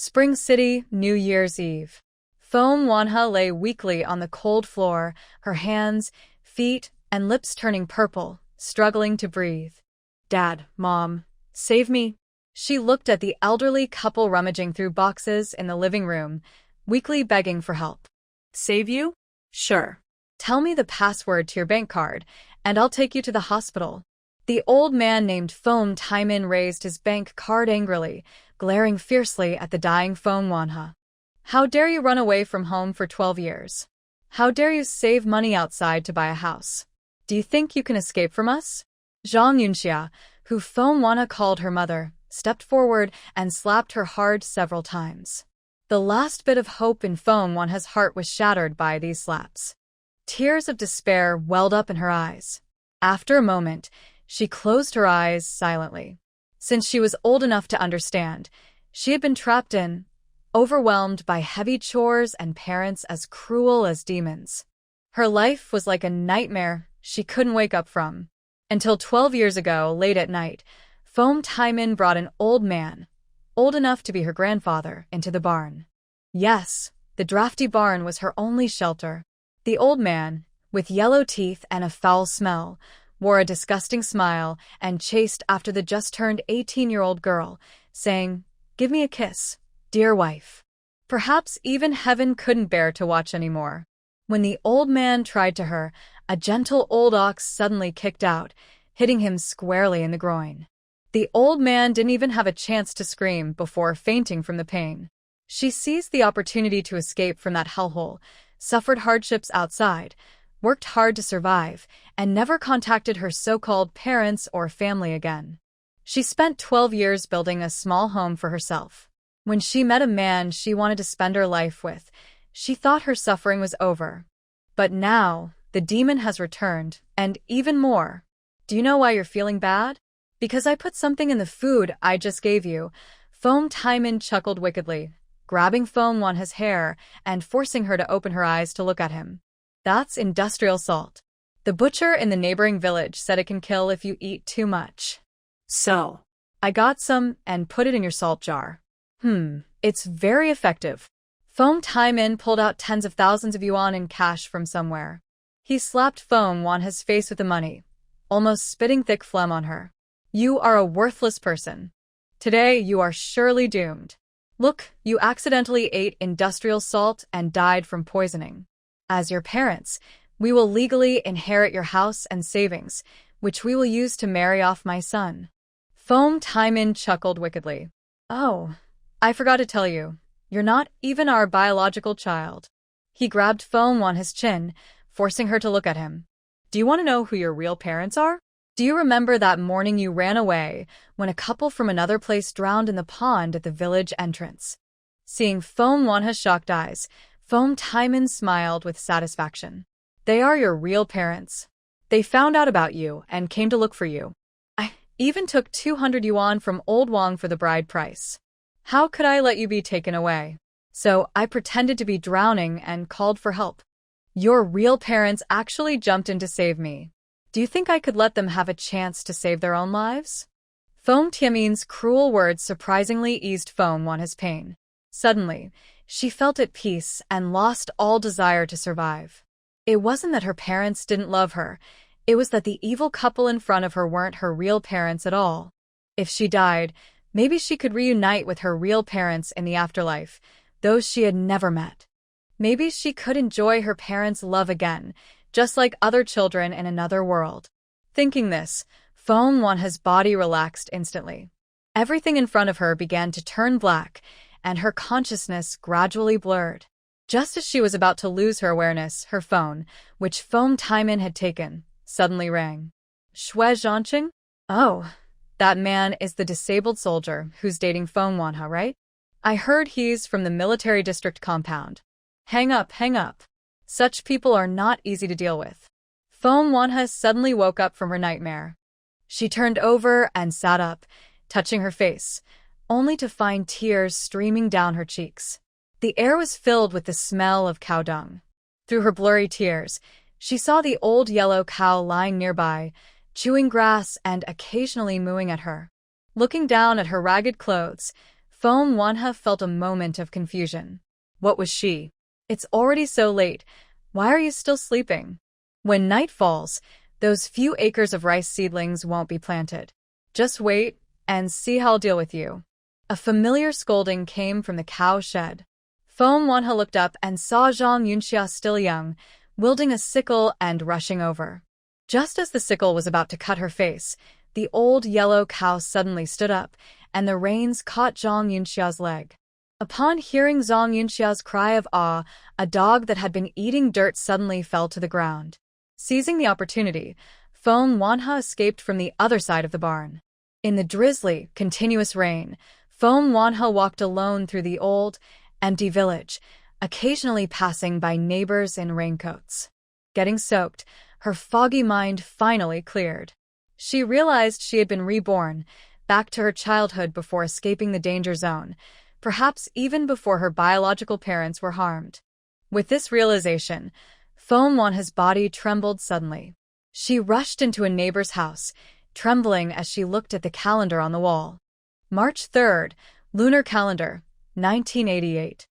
Spring City, New Year's Eve. Foam Wanha lay weakly on the cold floor, her hands, feet, and lips turning purple, struggling to breathe. Dad, Mom, save me. She looked at the elderly couple rummaging through boxes in the living room, weakly begging for help. Save you? Sure. Tell me the password to your bank card, and I'll take you to the hospital. The old man named Foam Taimin raised his bank card angrily, glaring fiercely at the dying Foam Wanha. How dare you run away from home for 12 years? How dare you save money outside to buy a house? Do you think you can escape from us? Zhang Yunxia, who Foam Wanha called her mother, stepped forward and slapped her hard several times. The last bit of hope in Foam Wanha's heart was shattered by these slaps. Tears of despair welled up in her eyes. After a moment, she closed her eyes silently. Since she was old enough to understand, she had been trapped in, overwhelmed by heavy chores and parents as cruel as demons. Her life was like a nightmare she couldn't wake up from. Until 12 years ago, late at night, Foam Taimin brought an old man, old enough to be her grandfather, into the barn. Yes, the drafty barn was her only shelter. The old man, with yellow teeth and a foul smell, wore a disgusting smile and chased after the just-turned 18-year-old girl, saying, "Give me a kiss, dear wife." Perhaps even heaven couldn't bear to watch anymore. When the old man tried to her, a gentle old ox suddenly kicked out, hitting him squarely in the groin. The old man didn't even have a chance to scream before fainting from the pain. She seized the opportunity to escape from that hellhole, suffered hardships outside, worked hard to survive, and never contacted her so-called parents or family again. She spent 12 years building a small home for herself. When she met a man she wanted to spend her life with, she thought her suffering was over. But now, the demon has returned, and even more. Do you know why you're feeling bad? Because I put something in the food I just gave you. Foam Taimin chuckled wickedly, grabbing Foam Wanha's hair and forcing her to open her eyes to look at him. That's industrial salt. The butcher in the neighboring village said it can kill if you eat too much. So, I got some and put it in your salt jar. It's very effective. Foam Taimin pulled out tens of thousands of yuan in cash from somewhere. He slapped Foam Wanha's face with the money, almost spitting thick phlegm on her. You are a worthless person. Today you are surely doomed. Look, you accidentally ate industrial salt and died from poisoning. As your parents, we will legally inherit your house and savings, which we will use to marry off my son. Foam Taimin chuckled wickedly. Oh, I forgot to tell you, you're not even our biological child. He grabbed Foam Wanha's chin, forcing her to look at him. Do you want to know who your real parents are? Do you remember that morning you ran away when a couple from another place drowned in the pond at the village entrance? Seeing Foam Wanha's shocked eyes, Foam Taimin smiled with satisfaction. They are your real parents. They found out about you and came to look for you. I even took 200 yuan from old Wang for the bride price. How could I let you be taken away? So I pretended to be drowning and called for help. Your real parents actually jumped in to save me. Do you think I could let them have a chance to save their own lives? Foam Taimin's cruel words surprisingly eased Foam Wanha's pain. Suddenly, she felt at peace and lost all desire to survive. It wasn't that her parents didn't love her, it was that the evil couple in front of her weren't her real parents at all. If she died, maybe she could reunite with her real parents in the afterlife, those she had never met. Maybe she could enjoy her parents' love again, just like other children in another world. Thinking this, Foam Wanha's body relaxed instantly. Everything in front of her began to turn black, and her consciousness gradually blurred. Just as she was about to lose her awareness, her phone, which Foam Taimin had taken, suddenly rang. Xue Zhancheng? Oh, that man is the disabled soldier who's dating Foam Wanha, right? I heard he's from the military district compound. Hang up, hang up. Such people are not easy to deal with. Foam Wanha suddenly woke up from her nightmare. She turned over and sat up, touching her face, only to find tears streaming down her cheeks. The air was filled with the smell of cow dung. Through her blurry tears, she saw the old yellow cow lying nearby, chewing grass and occasionally mooing at her. Looking down at her ragged clothes, Foam Wanha felt a moment of confusion. What was she? It's already so late. Why are you still sleeping? When night falls, those few acres of rice seedlings won't be planted. Just wait and see how I'll deal with you. A familiar scolding came from the cow shed. Foam Wanha looked up and saw Zhang Yunxia still young, wielding a sickle and rushing over. Just as the sickle was about to cut her face, the old yellow cow suddenly stood up, and the reins caught Zhang Yunxia's leg. Upon hearing Zhang Yunxia's cry of awe, a dog that had been eating dirt suddenly fell to the ground. Seizing the opportunity, Foam Wanha escaped from the other side of the barn. In the drizzly, continuous rain, Foam Wanha walked alone through the old, empty village, occasionally passing by neighbors in raincoats. Getting soaked, her foggy mind finally cleared. She realized she had been reborn, back to her childhood before escaping the danger zone, perhaps even before her biological parents were harmed. With this realization, Foam Wanha's body trembled suddenly. She rushed into a neighbor's house, trembling as she looked at the calendar on the wall. March 3rd, lunar calendar, 1988.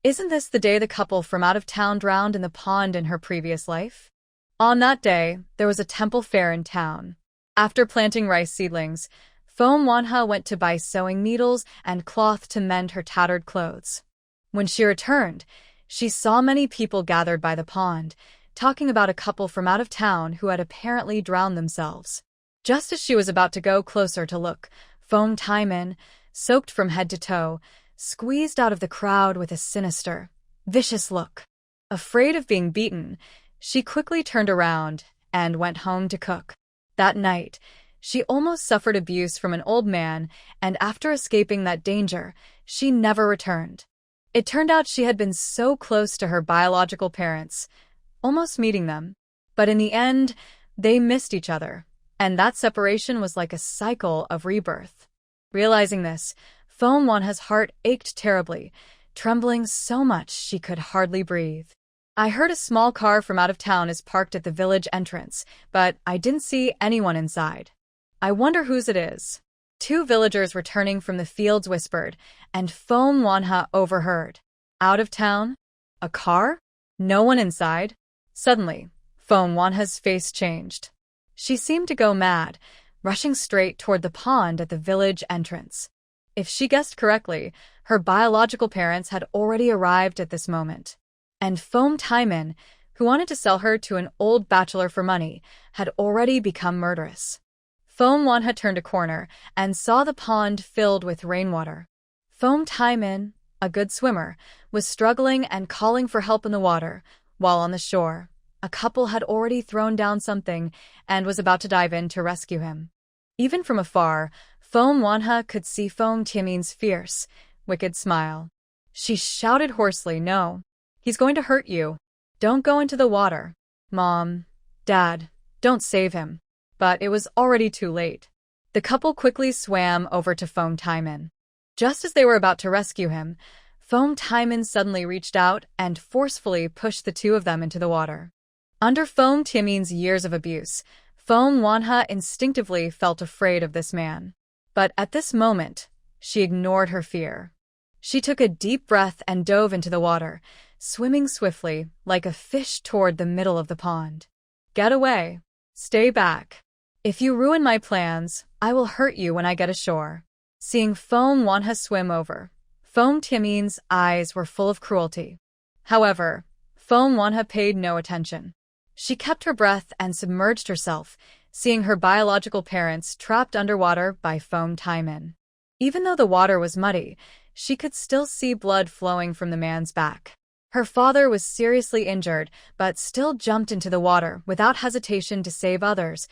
Isn't this the day the couple from out of town drowned in the pond in her previous life? On that day, there was a temple fair in town. After planting rice seedlings, Foam Wanha went to buy sewing needles and cloth to mend her tattered clothes. When she returned, she saw many people gathered by the pond, talking about a couple from out of town who had apparently drowned themselves. Just as she was about to go closer to look, Foam Taimin, soaked from head to toe, squeezed out of the crowd with a sinister, vicious look. Afraid of being beaten, she quickly turned around and went home to cook. That night, she almost suffered abuse from an old man, and after escaping that danger, she never returned. It turned out she had been so close to her biological parents, almost meeting them. But in the end, they missed each other, and that separation was like a cycle of rebirth. Realizing this, Foam Wanha's heart ached terribly, trembling so much she could hardly breathe. I heard a small car from out of town is parked at the village entrance, but I didn't see anyone inside. I wonder whose it is. 2 villagers returning from the fields whispered, and Foam Wanha overheard. Out of town? A car? No one inside? Suddenly, Foam Wanha's face changed. She seemed to go mad, rushing straight toward the pond at the village entrance. If she guessed correctly, her biological parents had already arrived at this moment. And Foam Taimin, who wanted to sell her to an old bachelor for money, had already become murderous. Foam Wanha turned a corner and saw the pond filled with rainwater. Foam Taimin, a good swimmer, was struggling and calling for help in the water, while on the shore, a couple had already thrown down something and was about to dive in to rescue him. Even from afar, Foam Wanha could see Foam Taimin's fierce, wicked smile. She shouted hoarsely, "No. He's going to hurt you. Don't go into the water. Mom, Dad, don't save him." But it was already too late. The couple quickly swam over to Foam Taimin. Just as they were about to rescue him, Foam Taimin suddenly reached out and forcefully pushed the 2 of them into the water. Under Foam Taimin's years of abuse, Foam Wanha instinctively felt afraid of this man. But at this moment, she ignored her fear. She took a deep breath and dove into the water, swimming swiftly, like a fish toward the middle of the pond. "Get away. Stay back. If you ruin my plans, I will hurt you when I get ashore." Seeing Foam Wanha swim over, Foam Taimin's eyes were full of cruelty. However, Foam Wanha paid no attention. She kept her breath and submerged herself, seeing her biological parents trapped underwater by Foam Taimin. Even though the water was muddy, she could still see blood flowing from the man's back. Her father was seriously injured, but still jumped into the water without hesitation to save others,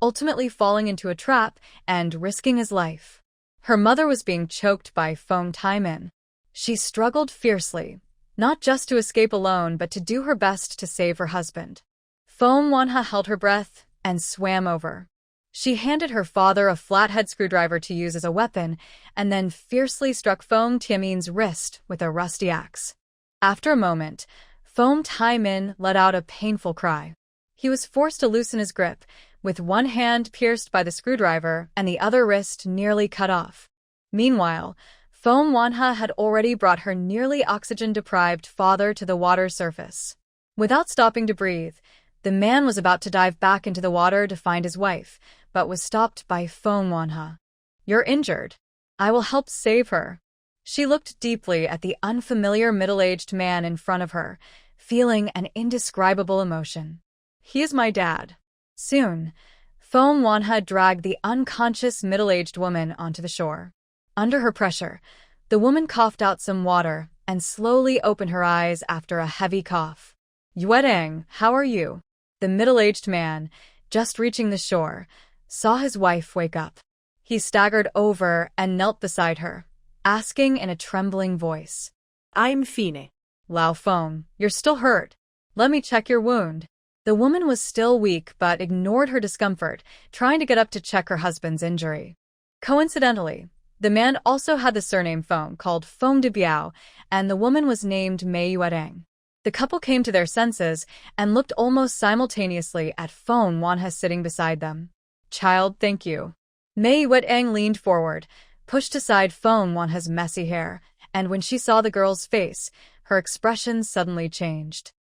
ultimately falling into a trap and risking his life. Her mother was being choked by Foam Taimin. She struggled fiercely, not just to escape alone but to do her best to save her husband. Foam Wanha held her breath and swam over. She handed her father a flathead screwdriver to use as a weapon and then fiercely struck Foam Taimin's wrist with a rusty axe. After a moment, Foam Taimin let out a painful cry. He was forced to loosen his grip, with one hand pierced by the screwdriver and the other wrist nearly cut off. Meanwhile, Foam Wanha had already brought her nearly oxygen-deprived father to the water's surface. Without stopping to breathe, the man was about to dive back into the water to find his wife, but was stopped by Foam Wanha. "You're injured. I will help save her." She looked deeply at the unfamiliar middle-aged man in front of her, feeling an indescribable emotion. "He is my dad." Soon, Foam Wanha dragged the unconscious middle-aged woman onto the shore. Under her pressure, the woman coughed out some water and slowly opened her eyes after a heavy cough. "Xue Zhancheng, how are you?" The middle-aged man, just reaching the shore, saw his wife wake up. He staggered over and knelt beside her, asking in a trembling voice, "I'm fine." "Lao Feng, you're still hurt. Let me check your wound." The woman was still weak but ignored her discomfort, trying to get up to check her husband's injury. Coincidentally, the man also had the surname Feng, called Feng de Biao, and the woman was named Mei Yuedeng. The couple came to their senses and looked almost simultaneously at Foam Wanha sitting beside them. "Child, thank you." Mei Yuedeng leaned forward, pushed aside Foam Wanha's messy hair, and when she saw the girl's face, her expression suddenly changed.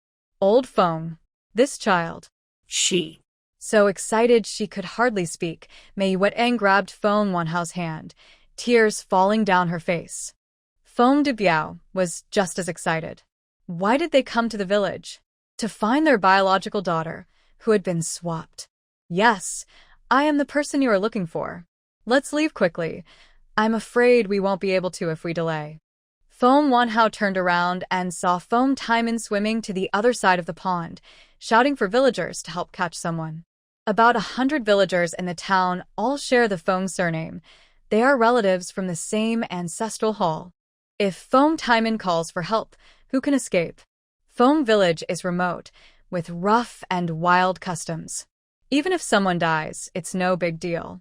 "Old Foam, this child." She. So excited she could hardly speak, Mei Yuedeng grabbed Foam Wanha's hand, tears falling down her face. Foam de Biao was just as excited. Why did they come to the village? To find their biological daughter, who had been swapped. "Yes, I am the person you are looking for. Let's leave quickly. I'm afraid we won't be able to if we delay." Foam Wanhao turned around and saw Foam Taiman swimming to the other side of the pond, shouting for villagers to help catch someone. About 100 villagers in the town all share the Foam surname. They are relatives from the same ancestral hall. If Foam Taiman calls for help, who can escape? Foam Village is remote, with rough and wild customs. Even if someone dies, it's no big deal.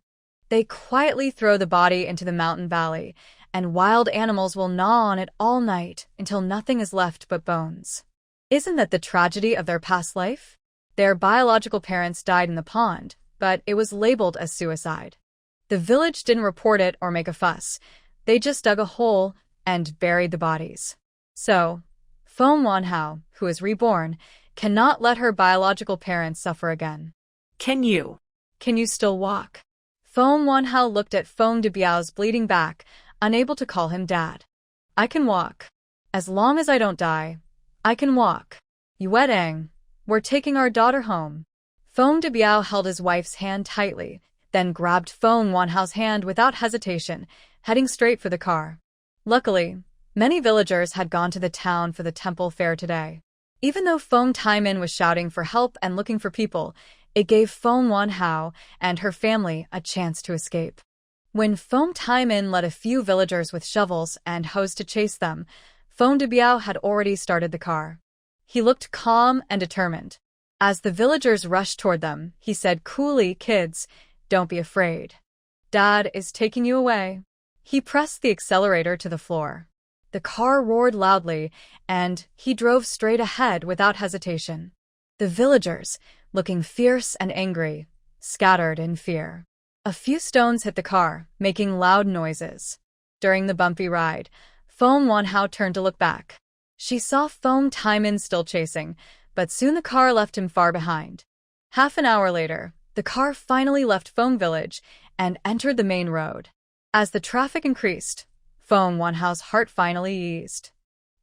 They quietly throw the body into the mountain valley, and wild animals will gnaw on it all night until nothing is left but bones. Isn't that the tragedy of their past life? Their biological parents died in the pond, but it was labeled as suicide. The village didn't report it or make a fuss. They just dug a hole and buried the bodies. So, Foam Wanhao, who is reborn, cannot let her biological parents suffer again. Can you still walk?" Foam Wanhao looked at Foam de Biao's bleeding back, unable to call him dad. "I can walk. As long as I don't die, I can walk. Yuedeng, we're taking our daughter home." Foam de Biao held his wife's hand tightly, then grabbed Foam Wanhao's hand without hesitation, heading straight for the car. Luckily, many villagers had gone to the town for the temple fair today. Even though Foam Taiman was shouting for help and looking for people, it gave Foam Wanhao and her family a chance to escape. When Foam Taiman led a few villagers with shovels and hoes to chase them, Foam de Biao had already started the car. He looked calm and determined. As the villagers rushed toward them, he said coolly, "Kids, don't be afraid. Dad is taking you away." He pressed the accelerator to the floor. The car roared loudly, and he drove straight ahead without hesitation. The villagers, looking fierce and angry, scattered in fear. A few stones hit the car, making loud noises. During the bumpy ride, Foam Wanhao turned to look back. She saw Foam Taiman still chasing, but soon the car left him far behind. Half an hour later, the car finally left Foam Village and entered the main road. As the traffic increased, Foam Wanhao's heart finally eased.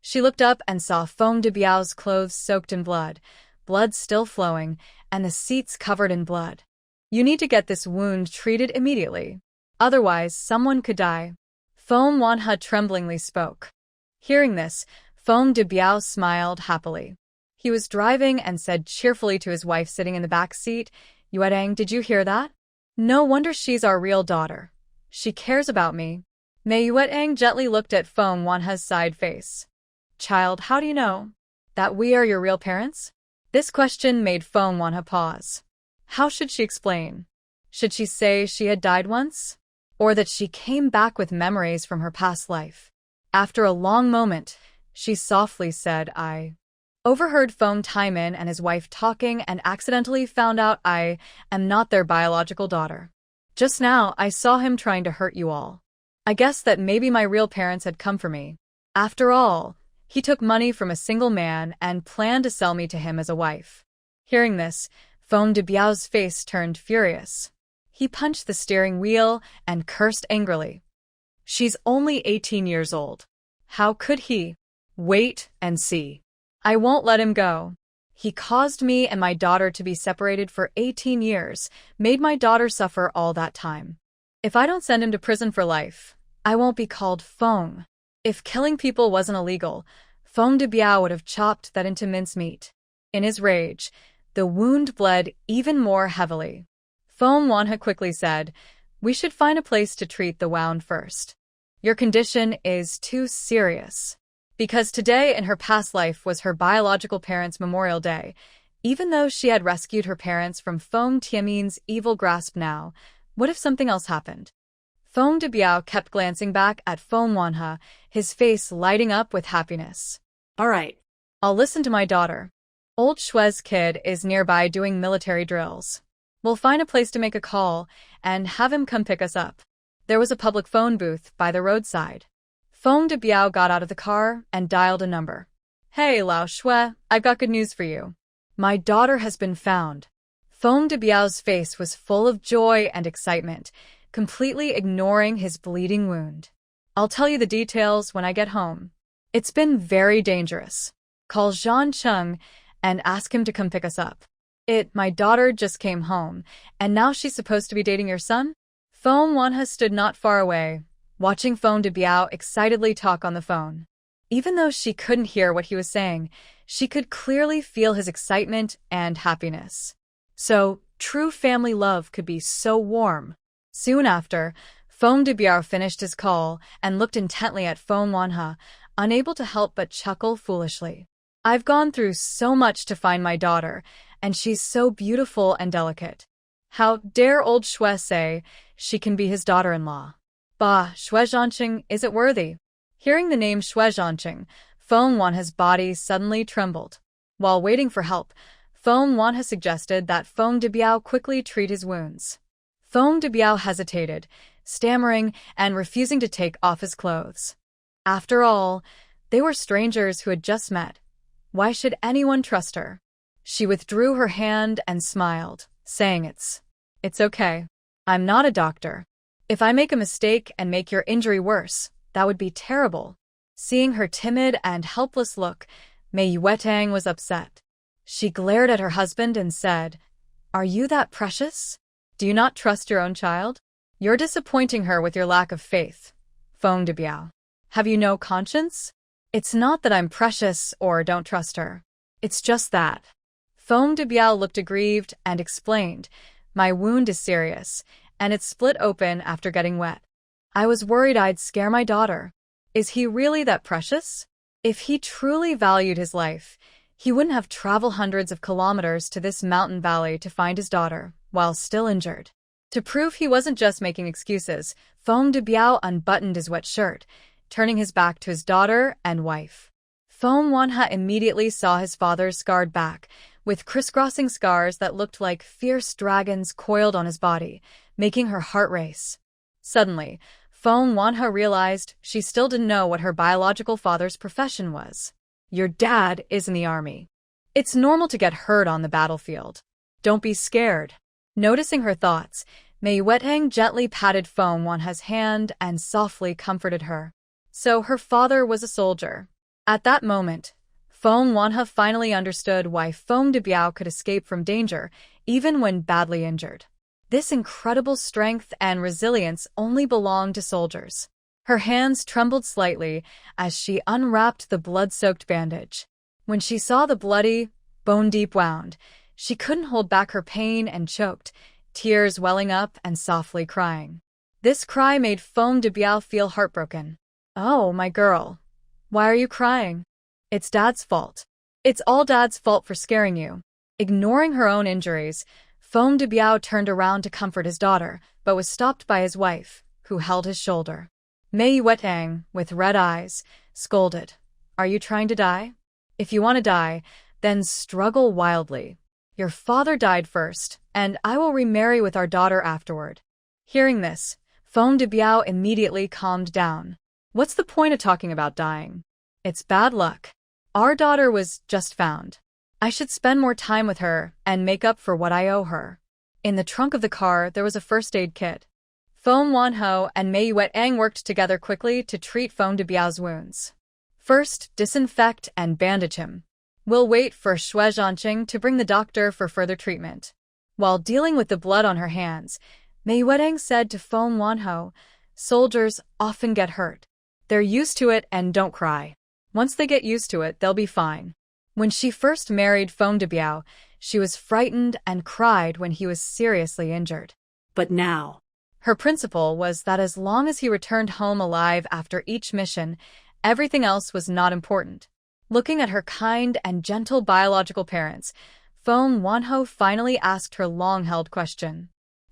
She looked up and saw Foam de Biao's clothes soaked in blood, blood still flowing, and the seats covered in blood. "You need to get this wound treated immediately. Otherwise, someone could die." Foam Wanha tremblingly spoke. Hearing this, Foam de Biao smiled happily. He was driving and said cheerfully to his wife sitting in the back seat, "Yuedeng, did you hear that? No wonder she's our real daughter. She cares about me." Mei Yuedeng gently looked at Foam Wanha's side face. "Child, how do you know that we are your real parents?" This question made Foam Wanha pause. How should she explain? Should she say she had died once? Or that she came back with memories from her past life? After a long moment, she softly said, "I overheard Foam Taiman and his wife talking and accidentally found out I am not their biological daughter. Just now, I saw him trying to hurt you all. I guessed that maybe my real parents had come for me. After all, he took money from a single man and planned to sell me to him as a wife. Hearing this, Feng de Biao's face turned furious. He punched the steering wheel and cursed angrily. She's only 18 years old. How could he? Wait and see. I won't let him go. He caused me and my daughter to be separated for 18 years, made my daughter suffer all that time. If I don't send him to prison for life, I won't be called Feng. If killing people wasn't illegal, Feng de Biao would have chopped that into mincemeat. In his rage, the wound bled even more heavily. Feng Wanhe quickly said, "We should find a place to treat the wound first. Your condition is too serious." Because today in her past life was her biological parents' Memorial Day, even though she had rescued her parents from Feng Tiamin's evil grasp now, what if something else happened? Feng de Biao kept glancing back at Feng Wanhe, his face lighting up with happiness. All right. I'll listen to my daughter. Old Xue's kid is nearby doing military drills. We'll find a place to make a call and have him come pick us up. There was a public phone booth by the roadside. Feng de Biao got out of the car and dialed a number. "Hey, Lao Xue, I've got good news for you. My daughter has been found." Feng de Biao's face was full of joy and excitement, completely ignoring his bleeding wound. "I'll tell you the details when I get home. It's been very dangerous. Call Zhancheng and ask him to come pick us up. My daughter just came home, and now she's supposed to be dating your son?" Feng Wanhe stood not far away, watching Feng de Biao excitedly talk on the phone. Even though she couldn't hear what he was saying, she could clearly feel his excitement and happiness. So, true family love could be so warm. Soon after, Feng de Biao finished his call and looked intently at Feng Wanhe, unable to help but chuckle foolishly. "I've gone through so much to find my daughter, and she's so beautiful and delicate. How dare old Xue say she can be his daughter-in-law? Bah, Xue Zhancheng isn't worthy." Hearing the name Xue Zhancheng, Feng Wanhe's body suddenly trembled. While waiting for help, Feng Wanhe suggested that Feng de Biao quickly treat his wounds. Feng de Biao hesitated, stammering and refusing to take off his clothes. After all, they were strangers who had just met. Why should anyone trust her? She withdrew her hand and smiled, saying it's okay. I'm not a doctor. If I make a mistake and make your injury worse, that would be terrible." Seeing her timid and helpless look, Yue Tang was upset. She glared at her husband and said, "Are you that precious? Do you not trust your own child? You're disappointing her with your lack of faith, Feng de Biao. Have you no conscience? It's not that I'm precious or don't trust her. It's just that." Feng de Biao looked aggrieved and explained, "My wound is serious, and it's split open after getting wet. I was worried I'd scare my daughter. Is he really that precious? If he truly valued his life, he wouldn't have traveled hundreds of kilometers to this mountain valley to find his daughter, while still injured." To prove he wasn't just making excuses, Feng de Biao unbuttoned his wet shirt, turning his back to his daughter and wife. Feng Wanhe immediately saw his father's scarred back, with crisscrossing scars that looked like fierce dragons coiled on his body, making her heart race. Suddenly, Feng Wanhe realized she still didn't know what her biological father's profession was. "Your dad is in the army. It's normal to get hurt on the battlefield. Don't be scared." Noticing her thoughts, Yue Tang gently patted Feng Wanhe's hand and softly comforted her. So her father was a soldier. At that moment, Feng Wanhe finally understood why Feng de Biao could escape from danger, even when badly injured. This incredible strength and resilience only belonged to soldiers. Her hands trembled slightly as she unwrapped the blood-soaked bandage. When she saw the bloody, bone-deep wound, she couldn't hold back her pain and choked, tears welling up and softly crying. This cry made Feng de Biao feel heartbroken. "Oh, my girl. Why are you crying? It's Dad's fault. It's all Dad's fault for scaring you." Ignoring her own injuries, Feng de Biao turned around to comfort his daughter, but was stopped by his wife, who held his shoulder. Yue Tang, with red eyes, scolded, "Are you trying to die? If you want to die, then struggle wildly. Your father died first, and I will remarry with our daughter afterward." Hearing this, Feng Debiao immediately calmed down. What's the point of talking about dying? It's bad luck. Our daughter was just found. I should spend more time with her and make up for what I owe her. In the trunk of the car, there was a first aid kit. Feng Wanho and Mei Yuetang worked together quickly to treat Feng Debiao's wounds. First, disinfect and bandage him. We'll wait for Xue Zhancheng to bring the doctor for further treatment. While dealing with the blood on her hands, Mei Yuetang said to Feng Wanho, soldiers often get hurt. They're used to it and don't cry. Once they get used to it, they'll be fine. When she first married Feng Debiao, she was frightened and cried when he was seriously injured. But now, her principle was that as long as he returned home alive after each mission, everything else was not important. Looking at her kind and gentle biological parents, Feng Wanho finally asked her long-held question.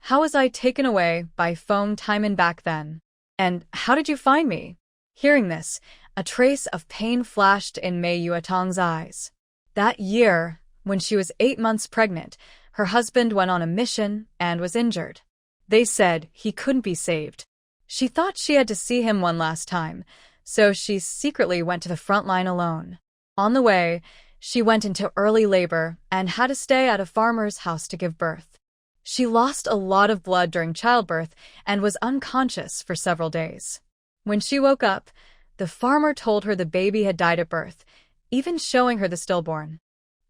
How was I taken away by Feng Taiman back then? And how did you find me? Hearing this, a trace of pain flashed in Mei Yuetang's eyes. That year, when she was 8 months pregnant, her husband went on a mission and was injured. They said he couldn't be saved. She thought she had to see him one last time, so she secretly went to the front line alone. On the way, she went into early labor and had to stay at a farmer's house to give birth. She lost a lot of blood during childbirth and was unconscious for several days. When she woke up, the farmer told her the baby had died at birth, even showing her the stillborn.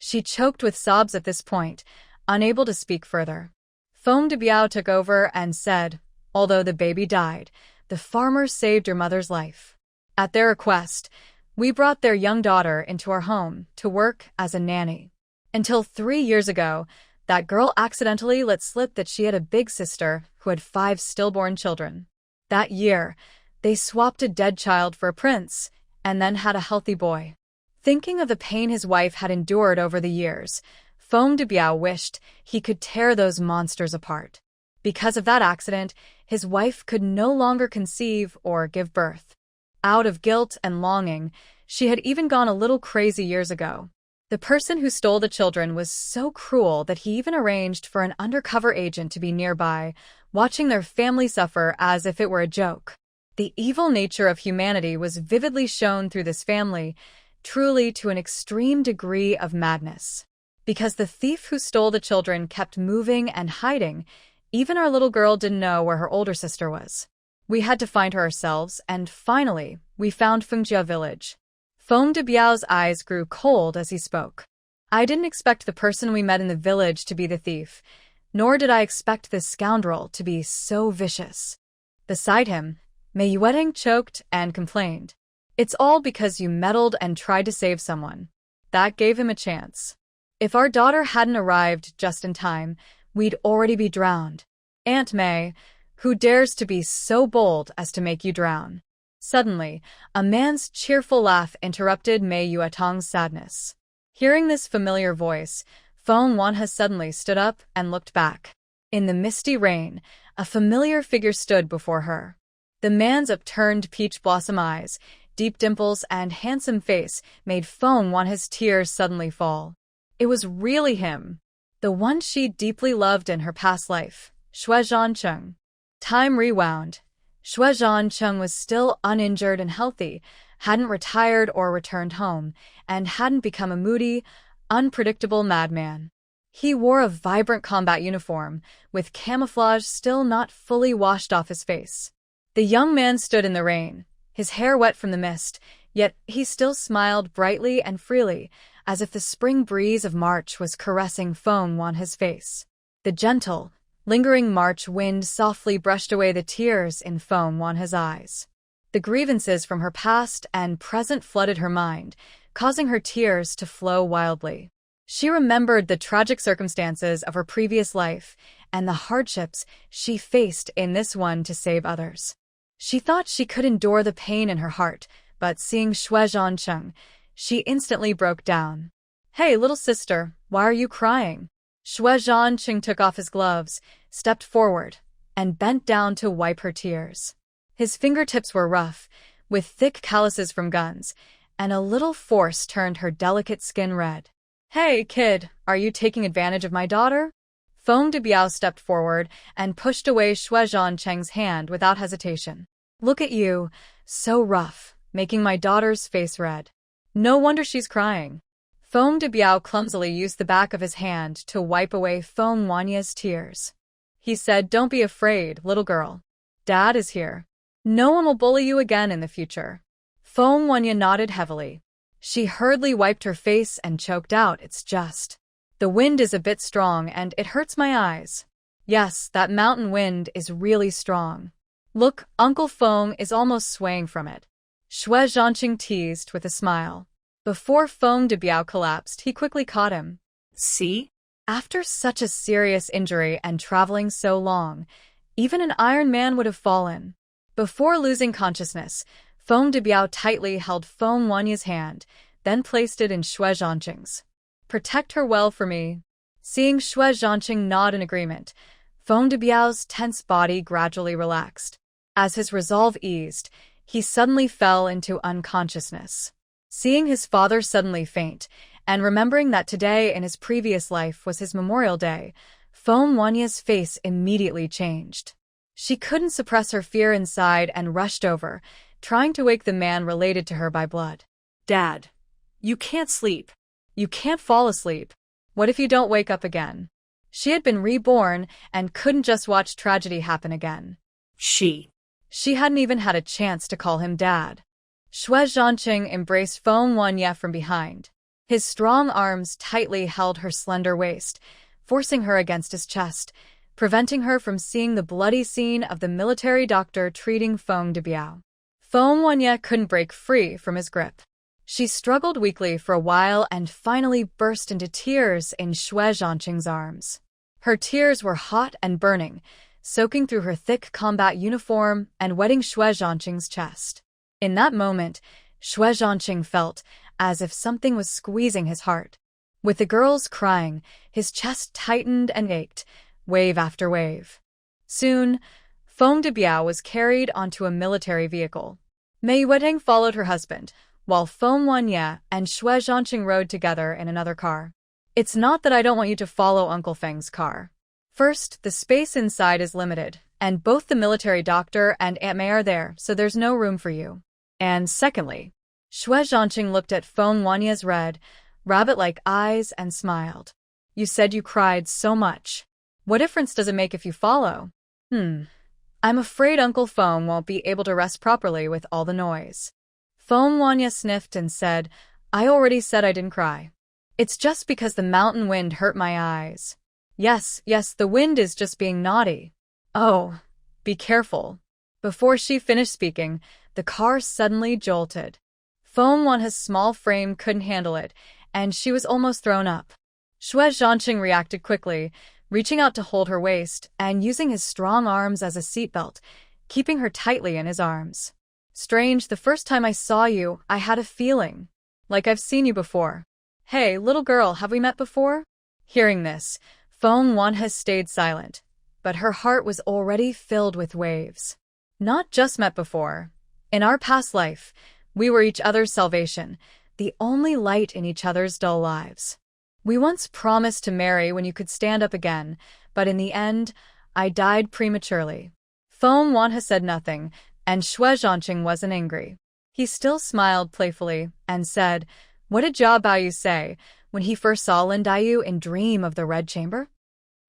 She choked with sobs at this point, unable to speak further. Feng Debiao took over and said, although the baby died, the farmer saved your mother's life. At their request, we brought their young daughter into our home to work as a nanny. Until 3 years ago, that girl accidentally let slip that she had a big sister who had 5 stillborn children. That year, they swapped a dead child for a prince, and then had a healthy boy. Thinking of the pain his wife had endured over the years, Feng Debiao wished he could tear those monsters apart. Because of that accident, his wife could no longer conceive or give birth. Out of guilt and longing, she had even gone a little crazy years ago. The person who stole the children was so cruel that he even arranged for an undercover agent to be nearby, watching their family suffer as if it were a joke. The evil nature of humanity was vividly shown through this family, truly to an extreme degree of madness. Because the thief who stole the children kept moving and hiding, even our little girl didn't know where her older sister was. We had to find her ourselves, and finally, we found Fengjia village. Feng Debiao's eyes grew cold as he spoke. I didn't expect the person we met in the village to be the thief, nor did I expect this scoundrel to be so vicious. Beside him, Mei Yuetang choked and complained. It's all because you meddled and tried to save someone. That gave him a chance. If our daughter hadn't arrived just in time, we'd already be drowned. Aunt May, who dares to be so bold as to make you drown? Suddenly, a man's cheerful laugh interrupted Mei Yuetang's sadness. Hearing this familiar voice, Feng Wanha suddenly stood up and looked back. In the misty rain, a familiar figure stood before her. The man's upturned peach blossom eyes, deep dimples, and handsome face made Feng Wanha's tears suddenly fall. It was really him, the one she deeply loved in her past life, Xue Zhancheng. Time rewound. Xue Zhancheng was still uninjured and healthy, hadn't retired or returned home, and hadn't become a moody, unpredictable madman. He wore a vibrant combat uniform, with camouflage still not fully washed off his face. The young man stood in the rain, his hair wet from the mist, yet he still smiled brightly and freely, as if the spring breeze of March was caressing foam on his face. The gentle, lingering March wind softly brushed away the tears in foam on his eyes. The grievances from her past and present flooded her mind, causing her tears to flow wildly. She remembered the tragic circumstances of her previous life and the hardships she faced in this one to save others. She thought she could endure the pain in her heart, but seeing Xue Zhancheng, she instantly broke down. "Hey, little sister, why are you crying?" Xue Zhancheng took off his gloves, stepped forward, and bent down to wipe her tears. His fingertips were rough, with thick calluses from guns, and a little force turned her delicate skin red. "Hey, kid, are you taking advantage of my daughter?" Feng Debiao stepped forward and pushed away Xue Zhancheng's hand without hesitation. Look at you, so rough, making my daughter's face red. No wonder she's crying. Feng Debiao clumsily used the back of his hand to wipe away Feng Wanya's tears. He said, "Don't be afraid, little girl. Dad is here. No one will bully you again in the future." Feng Wanya nodded heavily. She hurriedly wiped her face and choked out, "It's just. The wind is a bit strong and it hurts my eyes." Yes, that mountain wind is really strong. Look, Uncle Feng is almost swaying from it. Xue Zhancheng teased with a smile. Before Feng Debiao collapsed, he quickly caught him. See? After such a serious injury and traveling so long, even an Iron Man would have fallen. Before losing consciousness, Feng Debiao tightly held Feng Wanya's hand, then placed it in Xue Zhancheng's. "Protect her well for me." Seeing Xue Zhancheng nod in agreement, Feng Debiao's tense body gradually relaxed. As his resolve eased, he suddenly fell into unconsciousness. Seeing his father suddenly faint, and remembering that today in his previous life was his memorial day, Feng Wanya's face immediately changed. She couldn't suppress her fear inside and rushed over, trying to wake the man related to her by blood. Dad, you can't sleep. You can't fall asleep. What if you don't wake up again? She had been reborn and couldn't just watch tragedy happen again. She hadn't even had a chance to call him Dad. Xue Zhancheng embraced Feng Wanya from behind. His strong arms tightly held her slender waist, forcing her against his chest, preventing her from seeing the bloody scene of the military doctor treating Feng Debiao. Feng Wanya couldn't break free from his grip. She struggled weakly for a while and finally burst into tears in Xue Zhancheng's arms. Her tears were hot and burning, soaking through her thick combat uniform and wetting Xue Zhancheng's chest. In that moment, Xue Zhancheng felt as if something was squeezing his heart. With the girls crying, his chest tightened and ached, wave after wave. Soon, Feng Debiao was carried onto a military vehicle. Mei Wedeng followed her husband, while Feng Wanya and Xue Zhancheng rode together in another car. "It's not that I don't want you to follow Uncle Feng's car. First, the space inside is limited, and both the military doctor and Aunt Mei are there, so there's no room for you. And secondly," Xue Zhancheng looked at Feng Wanya's red, rabbit-like eyes and smiled. "You said you cried so much. What difference does it make if you follow?" I'm afraid Uncle Feng won't be able to rest properly with all the noise." Feng Wanya sniffed and said, "I already said I didn't cry. It's just because the mountain wind hurt my eyes." Yes, the wind is just being naughty." "Oh, be careful." Before she finished speaking, the car suddenly jolted. Feng Wanya's small frame couldn't handle it, and she was almost thrown up. Xue Zhancheng reacted quickly, reaching out to hold her waist and using his strong arms as a seatbelt, keeping her tightly in his arms. "Strange, the first time I saw you, I had a feeling like I've seen you before. Hey, little girl, have we met before?" Hearing this, Feng Wanya stayed silent, but her heart was already filled with waves. "Not just met before. In our past life, we were each other's salvation, the only light in each other's dull lives. We once promised to marry when you could stand up again, but in the end, I died prematurely." Feng Wanya said nothing, and Xue Zhancheng wasn't angry. He still smiled playfully and said, "What did Jia Baoyu say when he first saw Lin Daiyu in Dream of the Red Chamber?"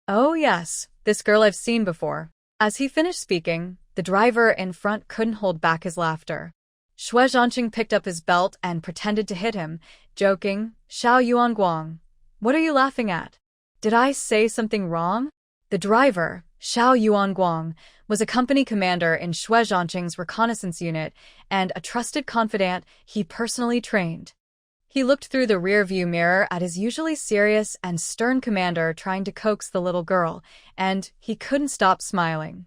"Oh yes, this girl I've seen before." As he finished speaking, the driver in front couldn't hold back his laughter. Xue Zhancheng picked up his belt and pretended to hit him, joking, "Xiao Yuanguang, what are you laughing at? Did I say something wrong?" The driver, Xiao Yuanguang, was a company commander in Xue Zhancheng's reconnaissance unit and a trusted confidant he personally trained. He looked through the rear-view mirror at his usually serious and stern commander trying to coax the little girl, and he couldn't stop smiling.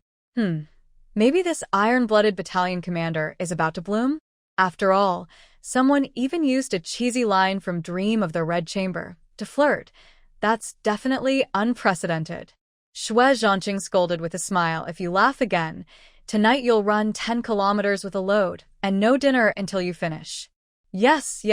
Maybe this iron-blooded battalion commander is about to bloom? After all, someone even used a cheesy line from Dream of the Red Chamber to flirt. That's definitely unprecedented. Xue Zhancheng scolded with a smile, "If you laugh again, tonight you'll run 10 kilometers with a load, and no dinner until you finish." Yes,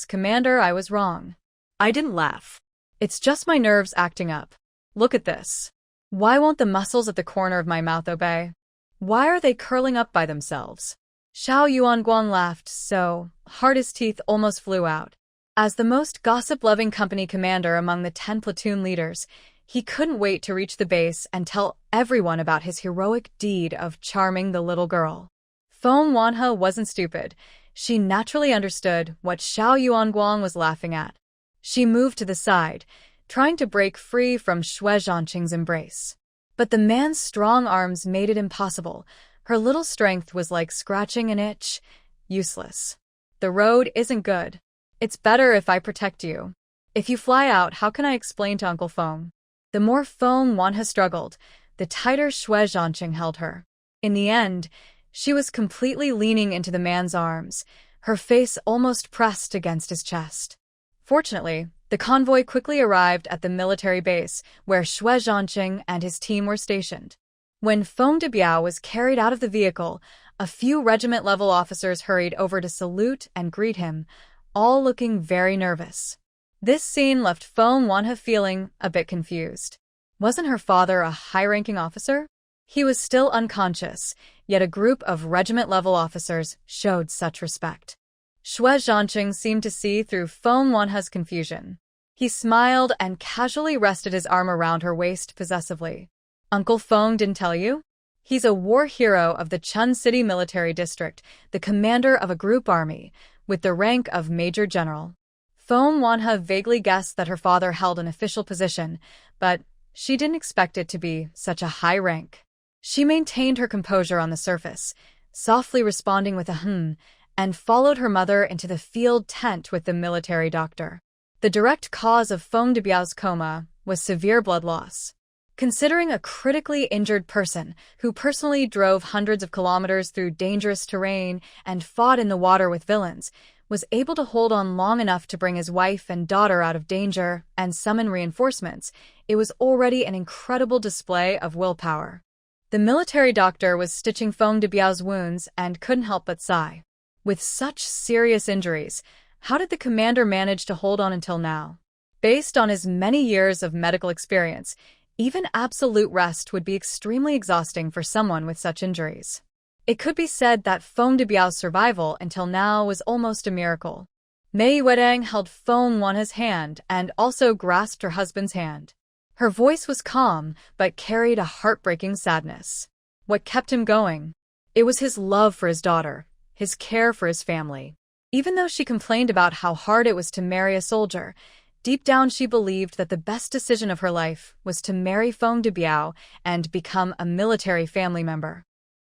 Commander, I was wrong. I didn't laugh. It's just my nerves acting up." Look at this. Why won't the muscles at the corner of my mouth obey? Why are they curling up by themselves? Xiao Yuanguang laughed so hard his teeth almost flew out. As the most gossip-loving company commander among the 10 platoon leaders, he couldn't wait to reach the base and tell everyone about his heroic deed of charming the little girl. Feng Wanhe wasn't stupid. She naturally understood what Xiao Yuanguang was laughing at. She moved to the side, trying to break free from Xue Zhancheng's embrace. But the man's strong arms made it impossible. Her little strength was like scratching an itch. Useless. The road isn't good. It's better if I protect you. If you fly out, how can I explain to Uncle Feng? The more Feng Wanhe struggled, the tighter Xue Zhancheng held her. In the end, she was completely leaning into the man's arms, her face almost pressed against his chest. Fortunately, the convoy quickly arrived at the military base where Xue Zhancheng and his team were stationed. When Feng Debiao was carried out of the vehicle, a few regiment-level officers hurried over to salute and greet him, all looking very nervous. This scene left Feng Wanhe feeling a bit confused. Wasn't her father a high-ranking officer? He was still unconscious, yet a group of regiment-level officers showed such respect. Xue Zhancheng seemed to see through Feng Wanhe's confusion. He smiled and casually rested his arm around her waist possessively. Uncle Feng didn't tell you? He's a war hero of the Chun City Military District, the commander of a group army, with the rank of Major General. Feng Wanhe vaguely guessed that her father held an official position, but she didn't expect it to be such a high rank. She maintained her composure on the surface, softly responding with a and followed her mother into the field tent with the military doctor. The direct cause of Feng Debiao's coma was severe blood loss. Considering a critically injured person who personally drove hundreds of kilometers through dangerous terrain and fought in the water with villains, was able to hold on long enough to bring his wife and daughter out of danger and summon reinforcements, it was already an incredible display of willpower. The military doctor was stitching Feng Debiao's wounds and couldn't help but sigh. With such serious injuries, how did the commander manage to hold on until now? Based on his many years of medical experience, even absolute rest would be extremely exhausting for someone with such injuries. It could be said that Feng Debiao's survival until now was almost a miracle. Mei Wedang held Feng Wanhe's hand and also grasped her husband's hand. Her voice was calm, but carried a heartbreaking sadness. What kept him going? It was his love for his daughter, his care for his family. Even though she complained about how hard it was to marry a soldier, deep down she believed that the best decision of her life was to marry Feng Debiao and become a military family member.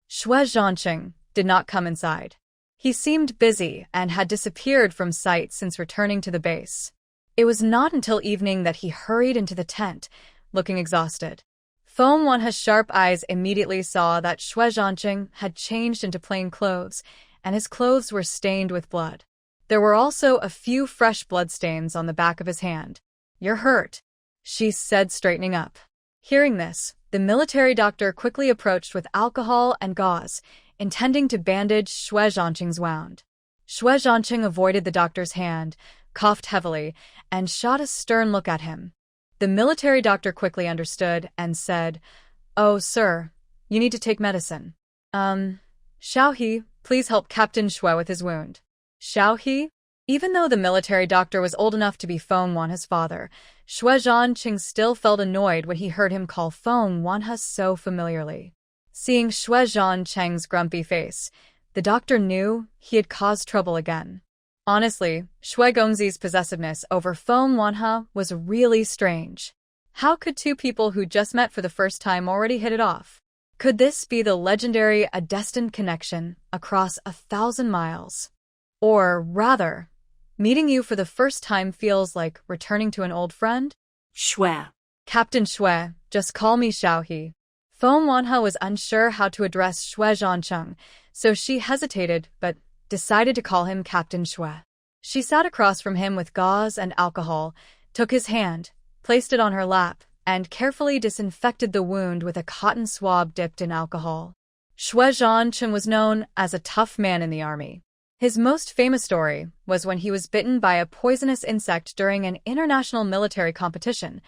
Xue Zhancheng did not come inside. He seemed busy and had disappeared from sight since returning to the base. It was not until evening that he hurried into the tent, looking exhausted. Feng Wanhe's sharp eyes immediately saw that Xue Zhancheng had changed into plain clothes, and his clothes were stained with blood. There were also a few fresh bloodstains on the back of his hand. "You're hurt," she said, straightening up. Hearing this, the military doctor quickly approached with alcohol and gauze, intending to bandage Xue Zhancheng's wound. Xue Zhancheng avoided the doctor's hand, coughed heavily, and shot a stern look at him. The military doctor quickly understood and said, "Oh, sir, you need to take medicine. Xiaohe, please help Captain Xue with his wound." Xiaohe? Even though the military doctor was old enough to be Feng Wanhe's father, Xue Zhancheng still felt annoyed when he heard him call Feng Wanhe so familiarly. Seeing Xue Zhancheng's grumpy face, the doctor knew he had caused trouble again. Honestly, Xue Gongzi's possessiveness over Feng Wanhe was really strange. How could two people who just met for the first time already hit it off? Could this be the legendary a destined connection across 1,000 miles? Or rather, meeting you for the first time feels like returning to an old friend? Xue. Captain Xue, just call me Xiaohe. Feng Wanhe was unsure how to address Xue Zhancheng, so she hesitated but decided to call him Captain Xue. She sat across from him with gauze and alcohol, took his hand, placed it on her lap, and carefully disinfected the wound with a cotton swab dipped in alcohol. Xue Zhancheng was known as a tough man in the army. His most famous story was when he was bitten by a poisonous insect during an international military competition.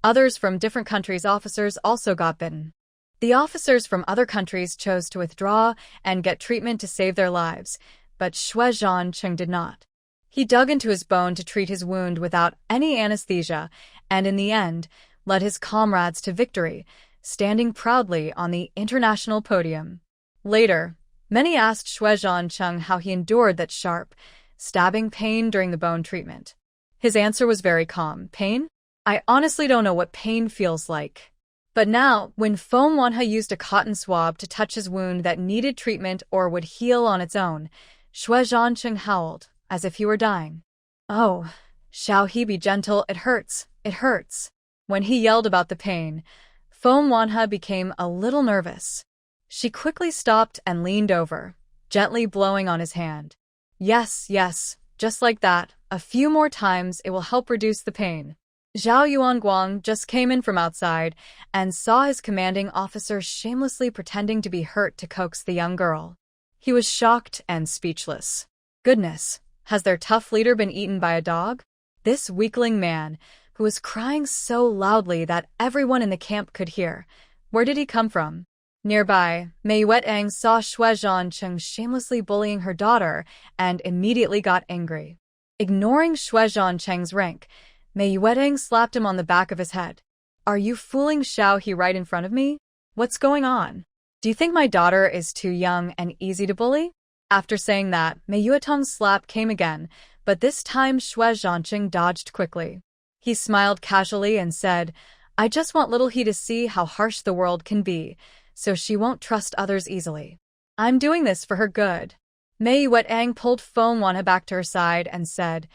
Others from different countries' officers also got bitten. The officers from other countries chose to withdraw and get treatment to save their lives, but Xue Zhancheng did not. He dug into his bone to treat his wound without any anesthesia, and in the end, led his comrades to victory, standing proudly on the international podium. Later, many asked Xue Zhancheng how he endured that sharp, stabbing pain during the bone treatment. His answer was very calm. Pain? I honestly don't know what pain feels like. But now, when Feng Wanhe used a cotton swab to touch his wound that needed treatment or would heal on its own, Xue Zhancheng howled, as if he were dying. Oh, shall he be gentle? It hurts. It hurts. When he yelled about the pain, Feng Wanhe became a little nervous. She quickly stopped and leaned over, gently blowing on his hand. Yes, yes, just like that. A few more times it will help reduce the pain. Zhao Yuanguang just came in from outside and saw his commanding officer shamelessly pretending to be hurt to coax the young girl. He was shocked and speechless. Goodness, has their tough leader been eaten by a dog? This weakling man, who was crying so loudly that everyone in the camp could hear, where did he come from? Nearby, Mei Yuetang saw Xue Zhancheng shamelessly bullying her daughter and immediately got angry. Ignoring Xue Zhancheng's rank, Mei Yuetang slapped him on the back of his head. Are you fooling Xiao He right in front of me? What's going on? Do you think my daughter is too young and easy to bully? After saying that, Mei Yuetang's slap came again, but this time Xue Zhancheng dodged quickly. He smiled casually and said, I just want little He to see how harsh the world can be, so she won't trust others easily. I'm doing this for her good. Mei Yuetang pulled Feng Wanhe back to her side and said,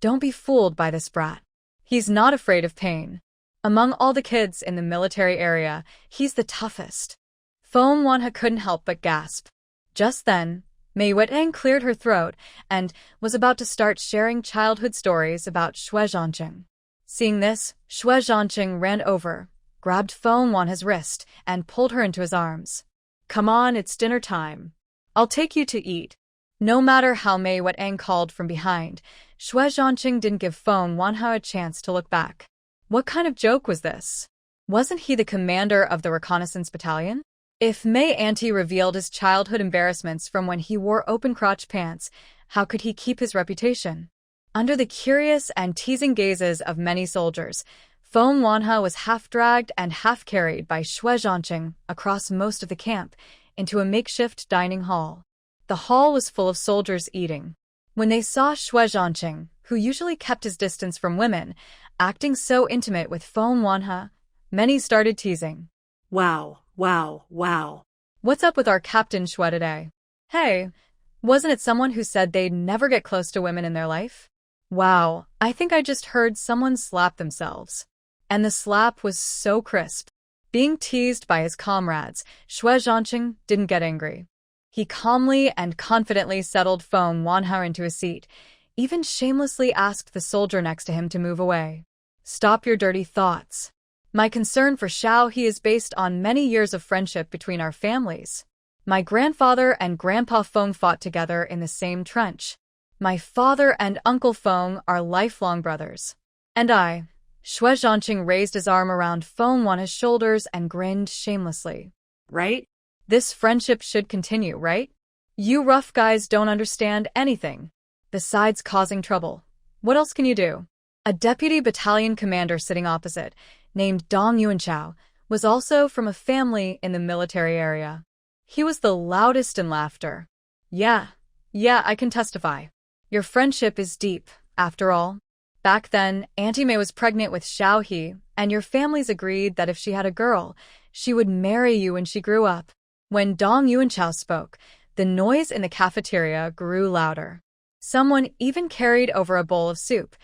Don't be fooled by this brat. He's not afraid of pain. Among all the kids in the military area, he's the toughest. Feng Wanhe couldn't help but gasp. Just then, Mei Yuetang cleared her throat and was about to start sharing childhood stories about Xue Zhancheng. Seeing this, Xue Zhancheng ran over, grabbed Feng Wanhe's wrist, and pulled her into his arms. Come on, it's dinner time. I'll take you to eat. No matter how Mei Yuetang called from behind, Xue Zhancheng didn't give Feng Wanhe a chance to look back. What kind of joke was this? Wasn't he the commander of the reconnaissance battalion? If Mei Auntie revealed his childhood embarrassments from when he wore open-crotch pants, how could he keep his reputation? Under the curious and teasing gazes of many soldiers, Feng Wanhe was half-dragged and half-carried by Xue Zhancheng across most of the camp into a makeshift dining hall. The hall was full of soldiers eating. When they saw Xue Zhancheng, who usually kept his distance from women, acting so intimate with Feng Wanhe, many started teasing. Wow, wow, wow. What's up with our Captain Xue today? Hey, wasn't it someone who said they'd never get close to women in their life? Wow, I think I just heard someone slap themselves. And the slap was so crisp. Being teased by his comrades, Xue Zhancheng didn't get angry. He calmly and confidently settled Feng Wanhe into a seat, even shamelessly asked the soldier next to him to move away. Stop your dirty thoughts. My concern for Xiao He is based on many years of friendship between our families. My grandfather and Grandpa Feng fought together in the same trench. My father and Uncle Feng are lifelong brothers. And I, Xue Zhancheng raised his arm around Feng Wanhe's shoulders and grinned shamelessly. Right? This friendship should continue, right? You rough guys don't understand anything. Besides causing trouble, what else can you do? A deputy battalion commander sitting opposite, named Dong Yuanchao, was also from a family in the military area. He was the loudest in laughter. Yeah, I can testify. Your friendship is deep, after all. Back then, Auntie Mei was pregnant with Xiao He, and your families agreed that if she had a girl, she would marry you when she grew up. When Dong Yuanchao spoke, the noise in the cafeteria grew louder. Someone even carried over a bowl of soup,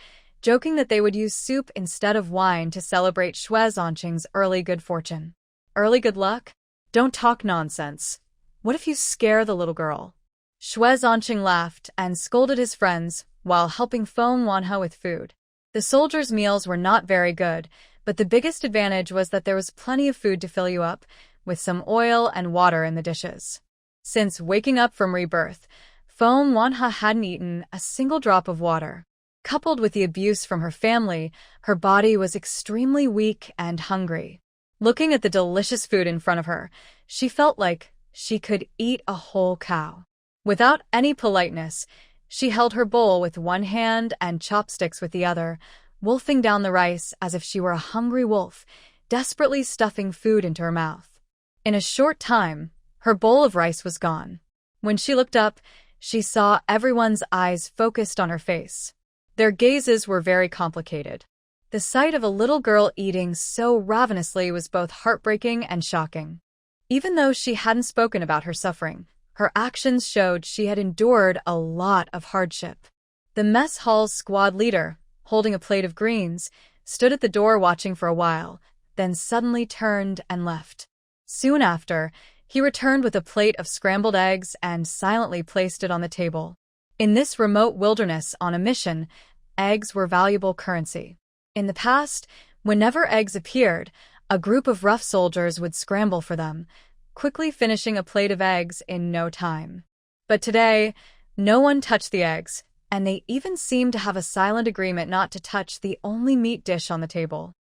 joking that they would use soup instead of wine to celebrate Xue Zhancheng's early good fortune. Early good luck? Don't talk nonsense. What if you scare the little girl? Xue Zhancheng laughed and scolded his friends while helping Feng Wanhe with food. The soldiers' meals were not very good, but the biggest advantage was that there was plenty of food to fill you up, with some oil and water in the dishes. Since waking up from Rebirth, Feng Wanhe hadn't eaten a single drop of water. Coupled with the abuse from her family, her body was extremely weak and hungry. Looking at the delicious food in front of her, she felt like she could eat a whole cow. Without any politeness, she held her bowl with one hand and chopsticks with the other, wolfing down the rice as if she were a hungry wolf, desperately stuffing food into her mouth. In a short time, her bowl of rice was gone. When she looked up, she saw everyone's eyes focused on her face. Their gazes were very complicated. The sight of a little girl eating so ravenously was both heartbreaking and shocking. Even though she hadn't spoken about her suffering, her actions showed she had endured a lot of hardship. The mess hall's squad leader, holding a plate of greens, stood at the door watching for a while, then suddenly turned and left. Soon after, he returned with a plate of scrambled eggs and silently placed it on the table. In this remote wilderness on a mission, eggs were valuable currency. In the past, whenever eggs appeared, a group of rough soldiers would scramble for them, quickly finishing a plate of eggs in no time. But today, no one touched the eggs, and they even seemed to have a silent agreement not to touch the only meat dish on the table.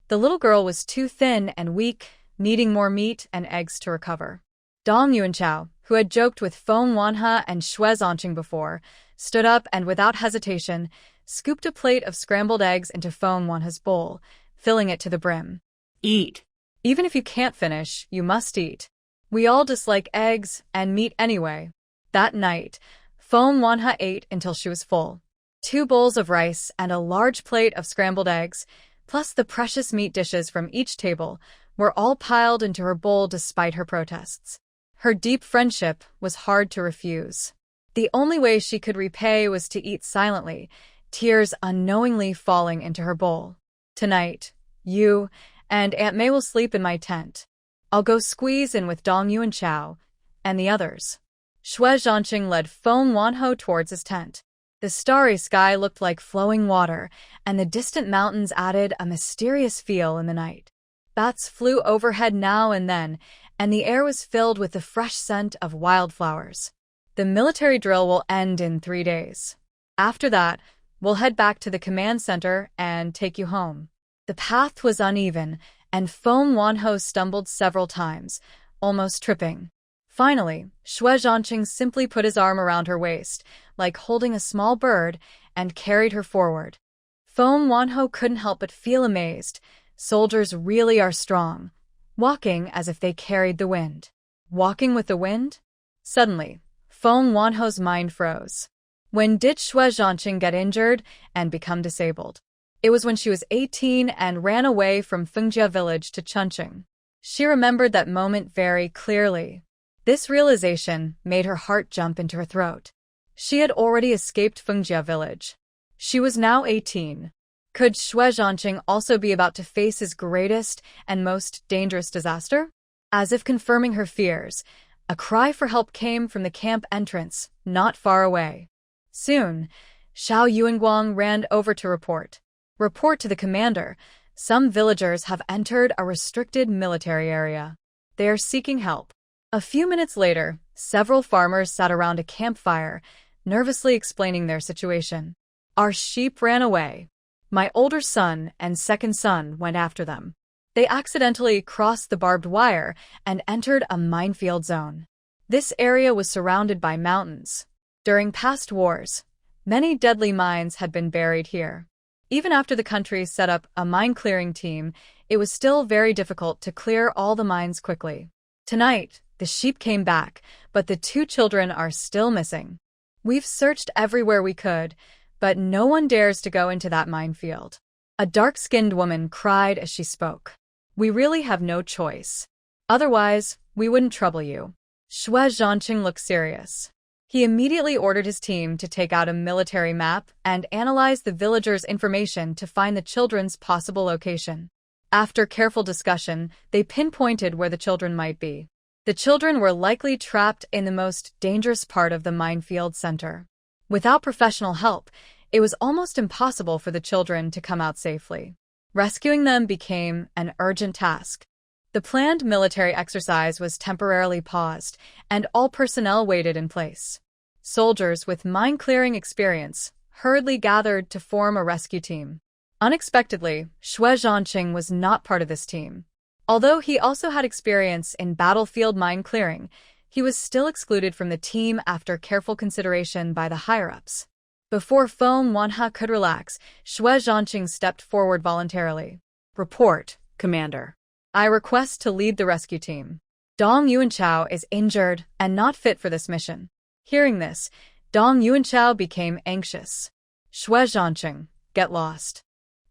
The little girl was too thin and weak, needing more meat and eggs to recover. Dong Yuanchao, who had joked with Feng Wanhe and Xue Zhancheng before, stood up and without hesitation, scooped a plate of scrambled eggs into Feng Wanhe's bowl, filling it to the brim. Eat. Even if you can't finish, you must eat. We all dislike eggs and meat anyway. That night, Feng Wanhe ate until she was full. 2 bowls of rice and a large plate of scrambled eggs, plus the precious meat dishes from each table, were all piled into her bowl despite her protests. Her deep friendship was hard to refuse. The only way she could repay was to eat silently, tears unknowingly falling into her bowl. Tonight, you and Aunt May will sleep in my tent. I'll go squeeze in with Dong Yuanchao and the others. Xue Zhancheng led Feng Wanhe towards his tent. The starry sky looked like flowing water, and the distant mountains added a mysterious feel in the night. Bats flew overhead now and then, and the air was filled with the fresh scent of wildflowers. The military drill will end in 3 days. After that, we'll head back to the command center and take you home. The path was uneven, and Feng Wanhe stumbled several times, almost tripping. Finally, Xue Zhancheng simply put his arm around her waist, like holding a small bird, and carried her forward. Feng Wanhe couldn't help but feel amazed. Soldiers really are strong, walking as if they carried the wind. Walking with the wind? Suddenly, Feng Wanhe's mind froze. When did Xue Zhancheng get injured and become disabled? It was when she was 18 and ran away from Fengjia village to Chuncheng. She remembered that moment very clearly. This realization made her heart jump into her throat. She had already escaped Fengjia village. She was now 18. Could Xue Zhancheng also be about to face his greatest and most dangerous disaster? As if confirming her fears, a cry for help came from the camp entrance, not far away. Soon, Xiao Yuanguang ran over to report. Report to the commander. Some villagers have entered a restricted military area. They are seeking help. A few minutes later, several farmers sat around a campfire, nervously explaining their situation. Our sheep ran away. My older son and second son went after them. They accidentally crossed the barbed wire and entered a minefield zone. This area was surrounded by mountains. During past wars, many deadly mines had been buried here. Even after the country set up a mine-clearing team, it was still very difficult to clear all the mines quickly. Tonight, the sheep came back, but the 2 children are still missing. We've searched everywhere we could, but no one dares to go into that minefield. A dark-skinned woman cried as she spoke. We really have no choice. Otherwise, we wouldn't trouble you. Xue Zhancheng looked serious. He immediately ordered his team to take out a military map and analyze the villagers' information to find the children's possible location. After careful discussion, they pinpointed where the children might be. The children were likely trapped in the most dangerous part of the minefield center. Without professional help, it was almost impossible for the children to come out safely. Rescuing them became an urgent task. The planned military exercise was temporarily paused, and all personnel waited in place. Soldiers with mine-clearing experience hurriedly gathered to form a rescue team. Unexpectedly, Xue Zhancheng was not part of this team. Although he also had experience in battlefield mine clearing, he was still excluded from the team after careful consideration by the higher-ups. Before Feng Wanhe could relax, Xue Zhancheng stepped forward voluntarily. "Report, Commander. I request to lead the rescue team. Dong Yuanchao is injured and not fit for this mission." Hearing this, Dong Yuanchao became anxious. "Xue Zhancheng, get lost.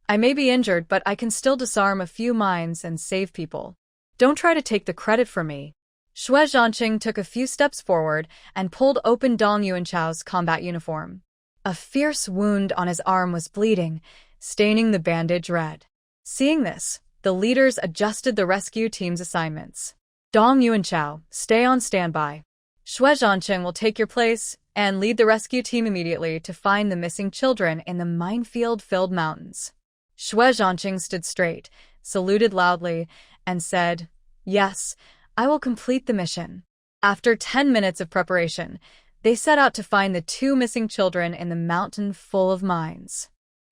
I may be injured, but I can still disarm a few mines and save people. Don't try to take the credit from me." Xue Zhancheng took a few steps forward and pulled open Dong Yuanchao's combat uniform. A fierce wound on his arm was bleeding, staining the bandage red. Seeing this, the leaders adjusted the rescue team's assignments. "Dong Yuanchao, stay on standby. Xue Zhancheng will take your place and lead the rescue team immediately to find the missing children in the minefield-filled mountains." Xue Zhancheng stood straight, saluted loudly, and said, "Yes, I will complete the mission." After 10 minutes of preparation, they set out to find the 2 missing children in the mountain full of mines.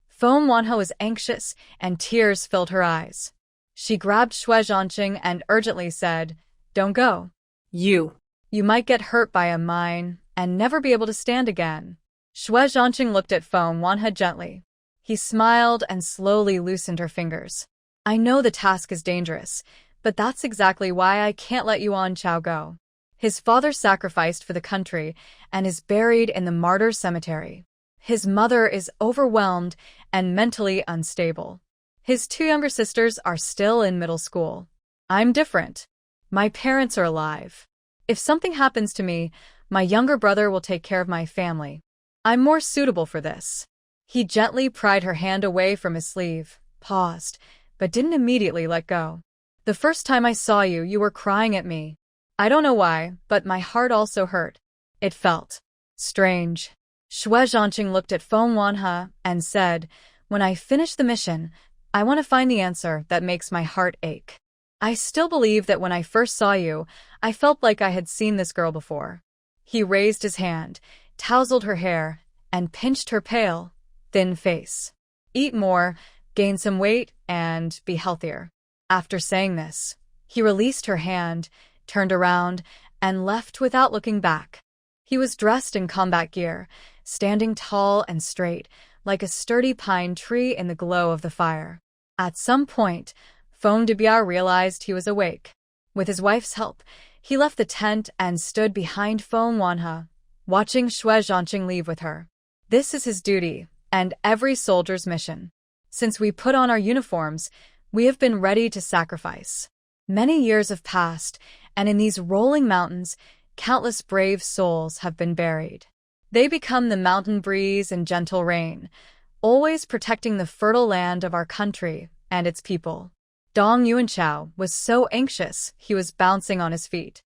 Feng Wanhe was anxious, and tears filled her eyes. She grabbed Xue Zhancheng and urgently said, "Don't go. You might get hurt by a mine and never be able to stand again." Xue Zhancheng looked at Feng Wanhe gently. He smiled and slowly loosened her fingers. "I know the task is dangerous, but that's exactly why I can't let Yuan Chao go. His father sacrificed for the country and is buried in the martyrs' cemetery. His mother is overwhelmed and mentally unstable. His 2 younger sisters are still in middle school. I'm different. My parents are alive. If something happens to me, my younger brother will take care of my family. I'm more suitable for this." He gently pried her hand away from his sleeve, paused, but didn't immediately let go. "The first time I saw you, you were crying at me. I don't know why, but my heart also hurt. It felt strange." Xue Zhancheng looked at Feng Wanhe and said, "When I finish the mission, I want to find the answer that makes my heart ache. I still believe that when I first saw you, I felt like I had seen this girl before." He raised his hand, tousled her hair, and pinched her pale, thin face. "Eat more, gain some weight, and be healthier." After saying this, he released her hand, turned around, and left without looking back. He was dressed in combat gear, standing tall and straight, like a sturdy pine tree in the glow of the fire. At some point, Feng Debiar realized he was awake. With his wife's help, he left the tent and stood behind Feng Wanhe, watching Xue Zhancheng leave with her. This is his duty, and every soldier's mission. Since we put on our uniforms, we have been ready to sacrifice. Many years have passed, and in these rolling mountains, countless brave souls have been buried. They become the mountain breeze and gentle rain, always protecting the fertile land of our country and its people. Dong Yuanchao was so anxious he was bouncing on his feet.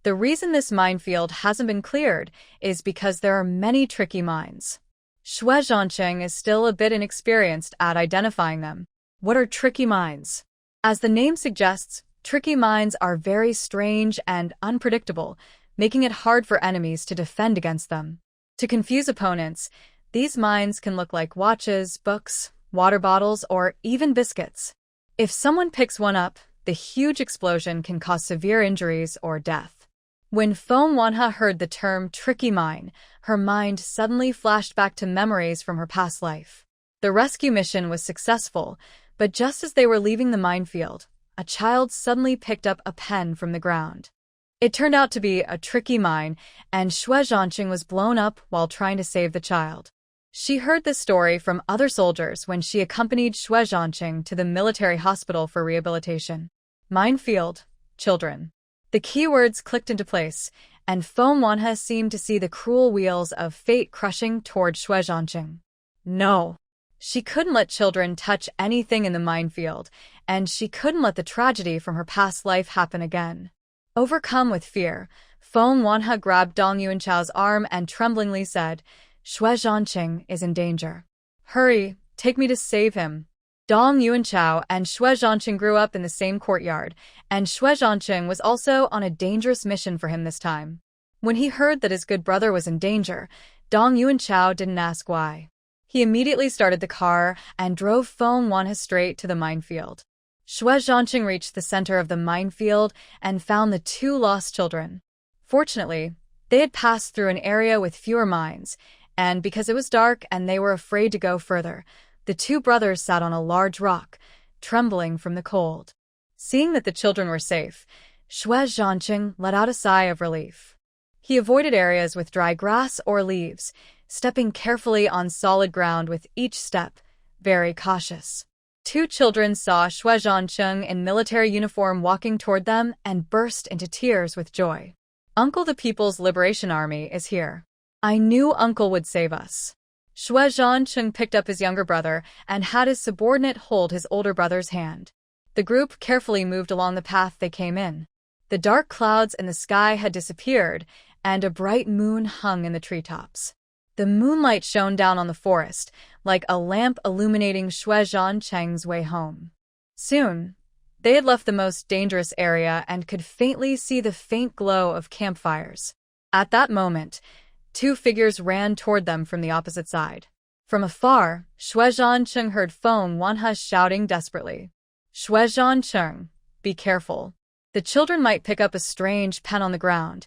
The reason this minefield hasn't been cleared is because there are many tricky mines. Xue Zhancheng is still a bit inexperienced at identifying them. What are tricky mines? As the name suggests, tricky mines are very strange and unpredictable, making it hard for enemies to defend against them. To confuse opponents, these mines can look like watches, books, water bottles, or even biscuits. If someone picks one up, the huge explosion can cause severe injuries or death. When Feng Wanhe heard the term tricky mine, her mind suddenly flashed back to memories from her past life. The rescue mission was successful, but just as they were leaving the minefield, a child suddenly picked up a pen from the ground. It turned out to be a tricky mine, and Xue Zhancheng was blown up while trying to save the child. She heard this story from other soldiers when she accompanied Xue Zhancheng to the military hospital for rehabilitation. Minefield, children. The keywords clicked into place, and Feng Wanhe seemed to see the cruel wheels of fate crushing toward Xue Zhancheng. No. She couldn't let children touch anything in the minefield, and she couldn't let the tragedy from her past life happen again. Overcome with fear, Feng Wanhe grabbed Dong Yuanchao's arm and tremblingly said, "Xue Zhancheng is in danger. Hurry, take me to save him." Dong Yuanchao and Xue Zhancheng grew up in the same courtyard, and Xue Zhancheng was also on a dangerous mission for him this time. When he heard that his good brother was in danger, Dong Yuanchao didn't ask why. He immediately started the car and drove Feng Wanha straight to the minefield. Xue Zhancheng reached the center of the minefield and found the two lost children. Fortunately, they had passed through an area with fewer mines, and because it was dark and they were afraid to go further, the two brothers sat on a large rock, trembling from the cold. Seeing that the children were safe, Xue Zhancheng let out a sigh of relief. He avoided areas with dry grass or leaves, stepping carefully on solid ground with each step, very cautious. Two children saw Xue Zhancheng in military uniform walking toward them and burst into tears with joy. "Uncle, the People's Liberation Army is here. I knew Uncle would save us." Xue Zhancheng picked up his younger brother and had his subordinate hold his older brother's hand. The group carefully moved along the path they came in. The dark clouds in the sky had disappeared, and a bright moon hung in the treetops. The moonlight shone down on the forest, like a lamp illuminating Xue Zhancheng's way home. Soon, they had left the most dangerous area and could faintly see the faint glow of campfires. At that moment, two figures ran toward them from the opposite side. From afar, Xue Zhancheng heard Feng Wanha shouting desperately, "Xue Zhancheng, be careful. The children might pick up a strange pen on the ground.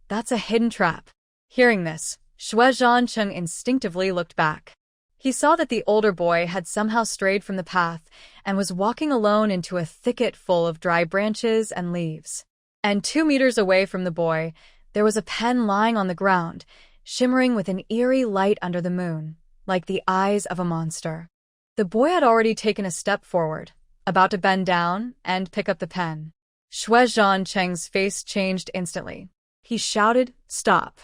That's a hidden trap." Hearing this, Xue Zhancheng instinctively looked back. He saw that the older boy had somehow strayed from the path and was walking alone into a thicket full of dry branches and leaves. And 2 meters away from the boy, there was a pen lying on the ground, shimmering with an eerie light under the moon, like the eyes of a monster. The boy had already taken a step forward, about to bend down and pick up the pen. Xue Zhancheng's face changed instantly. He shouted, "Stop,"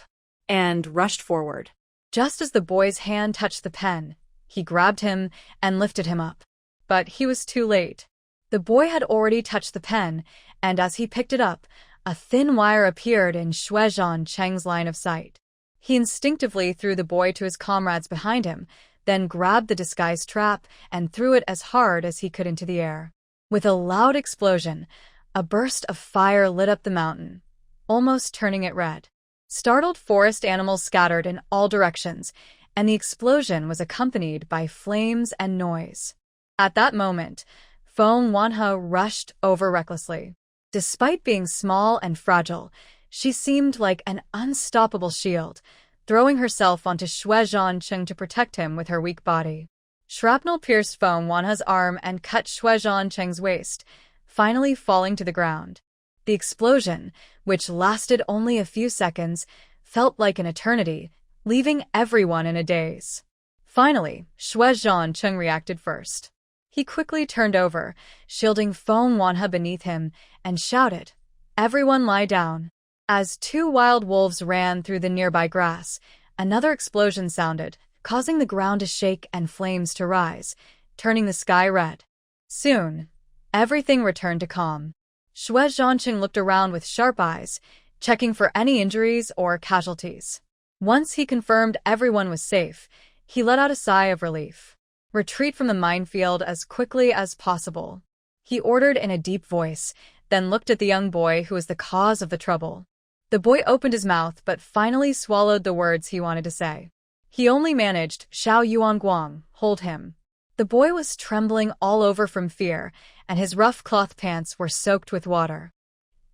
and rushed forward. Just as the boy's hand touched the pen, he grabbed him and lifted him up. But he was too late. The boy had already touched the pen, and as he picked it up, a thin wire appeared in Xue Zhancheng's line of sight. He instinctively threw the boy to his comrades behind him, then grabbed the disguised trap and threw it as hard as he could into the air. With a loud explosion, a burst of fire lit up the mountain, almost turning it red. Startled forest animals scattered in all directions, and the explosion was accompanied by flames and noise. At that moment, Feng Wanha rushed over recklessly. Despite being small and fragile, she seemed like an unstoppable shield, throwing herself onto Xue Zhancheng to protect him with her weak body. Shrapnel pierced Feng Wanha's arm and cut Xue Zhancheng's waist, finally falling to the ground. The explosion, which lasted only a few seconds, felt like an eternity, leaving everyone in a daze. Finally, Xue Zhancheng reacted first. He quickly turned over, shielding Feng Wanha beneath him, and shouted, "Everyone lie down." As two wild wolves ran through the nearby grass, another explosion sounded, causing the ground to shake and flames to rise, turning the sky red. Soon, everything returned to calm. Xue Zhancheng looked around with sharp eyes, checking for any injuries or casualties. Once he confirmed everyone was safe, he let out a sigh of relief. Retreat from the minefield as quickly as possible. He ordered in a deep voice, then looked at the young boy who was the cause of the trouble. The boy opened his mouth but finally swallowed the words he wanted to say. He only managed, "Xiao Yuanguang, hold him." The boy was trembling all over from fear, and his rough cloth pants were soaked with water.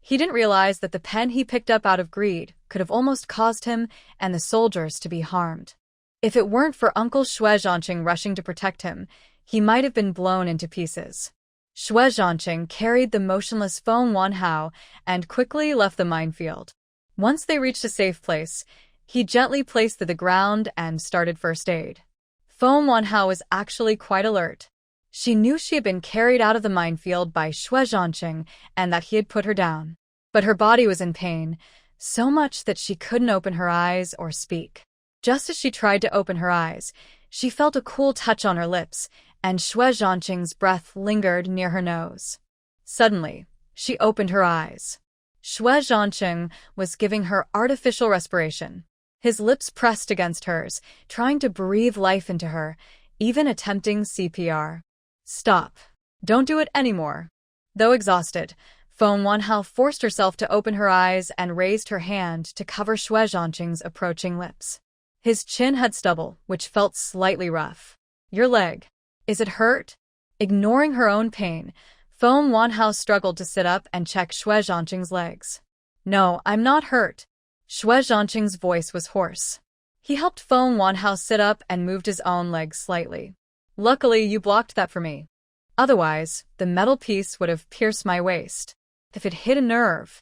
He didn't realize that the pen he picked up out of greed could have almost caused him and the soldiers to be harmed. If it weren't for Uncle Xue Zhancheng rushing to protect him, he might have been blown into pieces. Xue Zhancheng carried the motionless Feng Wanha and quickly left the minefield. Once they reached a safe place, he gently placed to the ground and started first aid. Feng Wanha was actually quite alert. She knew she had been carried out of the minefield by Xue Zhancheng and that he had put her down. But her body was in pain, so much that she couldn't open her eyes or speak. Just as she tried to open her eyes, she felt a cool touch on her lips, and Xue Zhancheng's breath lingered near her nose. Suddenly, she opened her eyes. Xue Zhancheng was giving her artificial respiration. His lips pressed against hers, trying to breathe life into her, even attempting CPR. "Stop. Don't do it anymore." Though exhausted, Feng Wanha forced herself to open her eyes and raised her hand to cover Xue Zhancheng's approaching lips. His chin had stubble, which felt slightly rough. Your leg. Is it hurt? Ignoring her own pain, Feng Wanhao struggled to sit up and check Xue Zhancheng's legs. No, I'm not hurt. Xue Zhancheng's voice was hoarse. He helped Feng Wanhao sit up and moved his own legs slightly. Luckily, you blocked that for me. Otherwise, the metal piece would have pierced my waist. If it hit a nerve.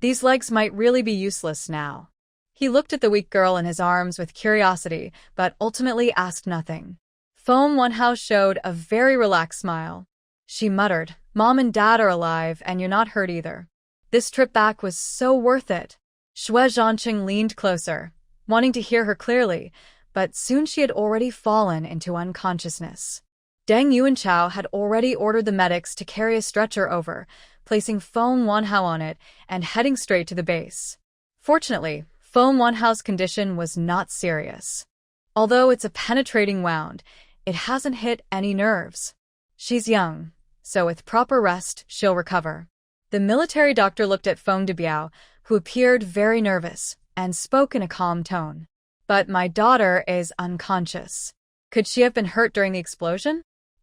These legs might really be useless now. He looked at the weak girl in his arms with curiosity, but ultimately asked nothing. Feng Wanhao showed a very relaxed smile. She muttered, Mom and Dad are alive, and you're not hurt either. This trip back was so worth it. Xue Zhancheng leaned closer, wanting to hear her clearly, but soon she had already fallen into unconsciousness. Deng Yuanchao had already ordered the medics to carry a stretcher over, placing Feng Wanhao on it and heading straight to the base. Fortunately, Feng Wanhao's condition was not serious. Although it's a penetrating wound, it hasn't hit any nerves. She's young, so with proper rest, she'll recover. The military doctor looked at Feng Debiao, who appeared very nervous, and spoke in a calm tone. But my daughter is unconscious. Could she have been hurt during the explosion?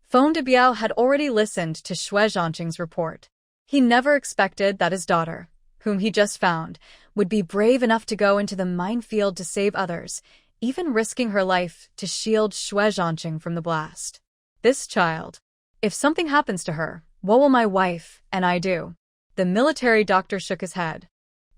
Feng Debiao had already listened to Xue Zhancheng's report. He never expected that his daughter, whom he just found, would be brave enough to go into the minefield to save others, even risking her life to shield Xue Zhancheng from the blast. This child. If something happens to her, what will my wife and I do? The military doctor shook his head.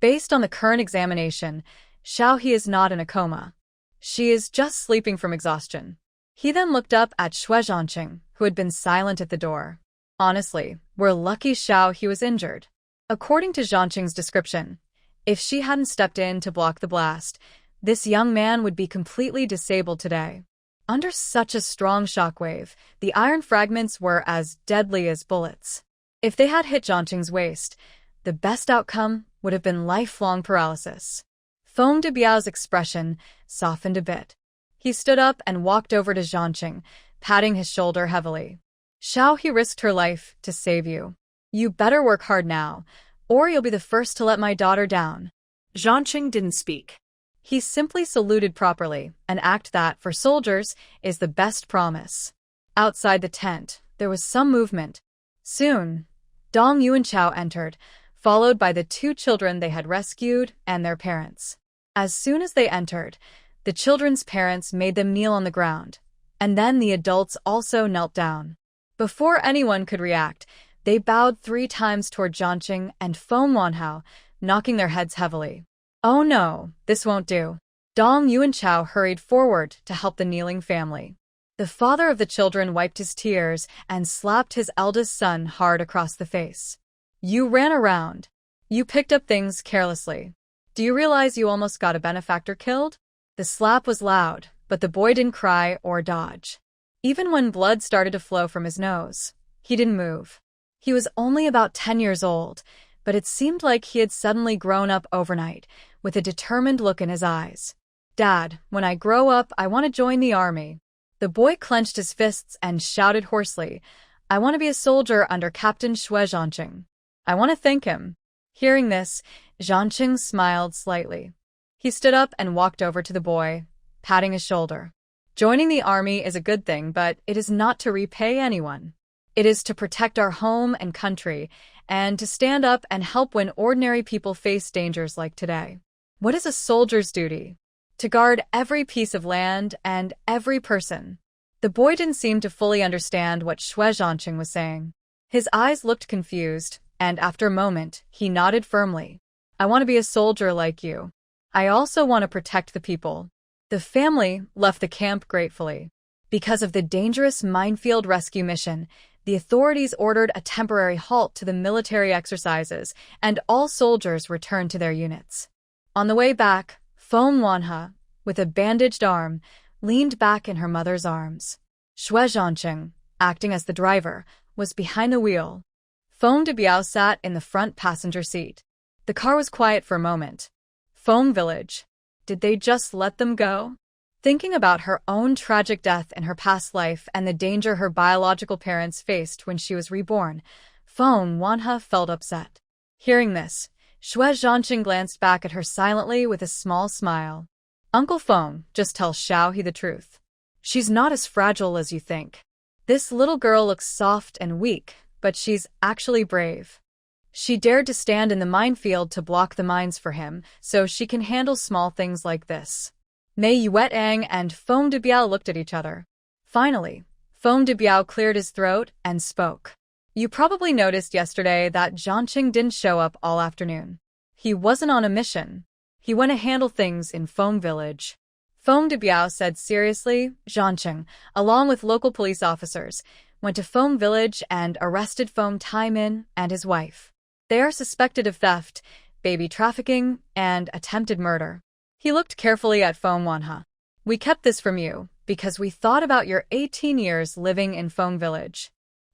Based on the current examination, Xiao He is not in a coma. She is just sleeping from exhaustion. He then looked up at Xue Zhancheng, who had been silent at the door. Honestly, we're lucky Xiao He was injured. According to Zhancheng's description, if she hadn't stepped in to block the blast, this young man would be completely disabled today. Under such a strong shockwave, the iron fragments were as deadly as bullets. If they had hit Zhancheng's waist, the best outcome would have been lifelong paralysis. Feng Debiao's expression softened a bit. He stood up and walked over to Zhancheng, patting his shoulder heavily. Xiao He risked her life to save you. You better work hard now, or you'll be the first to let my daughter down. Zhancheng didn't speak. He simply saluted properly, an act that, for soldiers, is the best promise. Outside the tent, there was some movement. Soon, Dong Yuanchao entered, followed by the two children they had rescued and their parents. As soon as they entered, the children's parents made them kneel on the ground, and then the adults also knelt down. Before anyone could react, they bowed 3 times toward Zhancheng and Feng Wanhao, knocking their heads heavily. Oh no, this won't do. Dong Yuanchao hurried forward to help the kneeling family. The father of the children wiped his tears and slapped his eldest son hard across the face. You ran around. You picked up things carelessly. Do you realize you almost got a benefactor killed? The slap was loud, but the boy didn't cry or dodge. Even when blood started to flow from his nose, he didn't move. He was only about 10 years old, but it seemed like he had suddenly grown up overnight, with a determined look in his eyes. Dad, when I grow up, I want to join the army. The boy clenched his fists and shouted hoarsely, I want to be a soldier under Captain Xue Zhancheng. I want to thank him. Hearing this, Zhancheng smiled slightly. He stood up and walked over to the boy, patting his shoulder. Joining the army is a good thing, but it is not to repay anyone. It is to protect our home and country, and to stand up and help when ordinary people face dangers like today. What is a soldier's duty? To guard every piece of land and every person. The boy didn't seem to fully understand what Xue Zhancheng was saying. His eyes looked confused, and after a moment, he nodded firmly. I want to be a soldier like you. I also want to protect the people. The family left the camp gratefully. Because of the dangerous minefield rescue mission, the authorities ordered a temporary halt to the military exercises, and all soldiers returned to their units. On the way back, Feng Wanhao, with a bandaged arm, leaned back in her mother's arms. Xue Zhancheng, acting as the driver, was behind the wheel. Feng Debiao sat in the front passenger seat. The car was quiet for a moment. Feng Village. Did they just let them go? Thinking about her own tragic death in her past life and the danger her biological parents faced when she was reborn, Feng Wanhao felt upset. Hearing this, Xue Zhancheng glanced back at her silently with a small smile. Uncle Feng, just tell Xiaohe the truth. She's not as fragile as you think. This little girl looks soft and weak, but she's actually brave. She dared to stand in the minefield to block the mines for him, so she can handle small things like this. Mei Yuetang and Feng Debiao looked at each other. Finally, Feng Debiao cleared his throat and spoke. You probably noticed yesterday that Zhancheng didn't show up all afternoon. He wasn't on a mission. He went to handle things in Feng Village. Feng Debiao said seriously. Zhancheng, along with local police officers, went to Feng Village and arrested Feng Taimin and his wife. They are suspected of theft, baby trafficking, and attempted murder. He looked carefully at Feng Wanhe. We kept this from you because we thought about your 18 years living in Feng Village.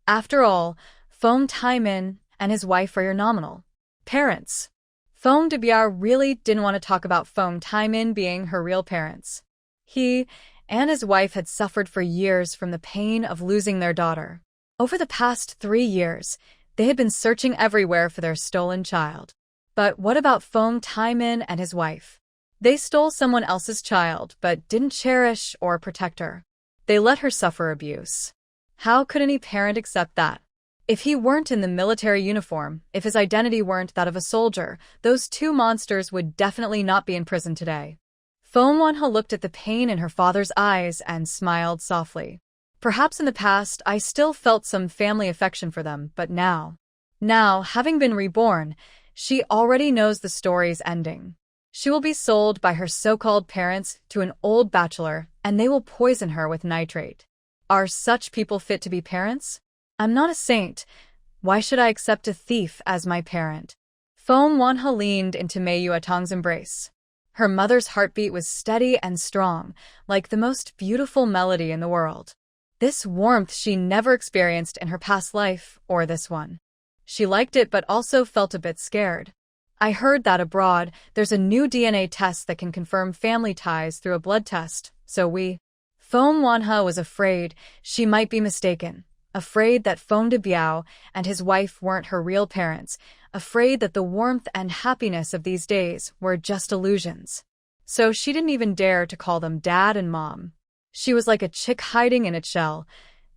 After all, Feng Taimin and his wife are your nominal parents. Feng Debiao really didn't want to talk about Feng Taimin being her real parents. He and his wife had suffered for years from the pain of losing their daughter. Over the past 3 years, they had been searching everywhere for their stolen child. But what about Feng Taimin and his wife? They stole someone else's child, but didn't cherish or protect her. They let her suffer abuse. How could any parent accept that? If he weren't in the military uniform, if his identity weren't that of a soldier, those two monsters would definitely not be in prison today. Feng Wanhe looked at the pain in her father's eyes and smiled softly. Perhaps in the past I still felt some family affection for them, but now, having been reborn, she already knows the story's ending. She will be sold by her so-called parents to an old bachelor, and they will poison her with nitrate. Are such people fit to be parents? I'm not a saint. Why should I accept a thief as my parent? Feng Wanhe leaned into Mei Yuetang's embrace. Her mother's heartbeat was steady and strong, like the most beautiful melody in the world. This warmth she never experienced in her past life or this one. She liked it but also felt a bit scared. I heard that abroad, there's a new DNA test that can confirm family ties through a blood test, so Feng Wanhe was afraid she might be mistaken, afraid that Feng Debiao and his wife weren't her real parents, afraid that the warmth and happiness of these days were just illusions. So she didn't even dare to call them Dad and Mom. She was like a chick hiding in its shell,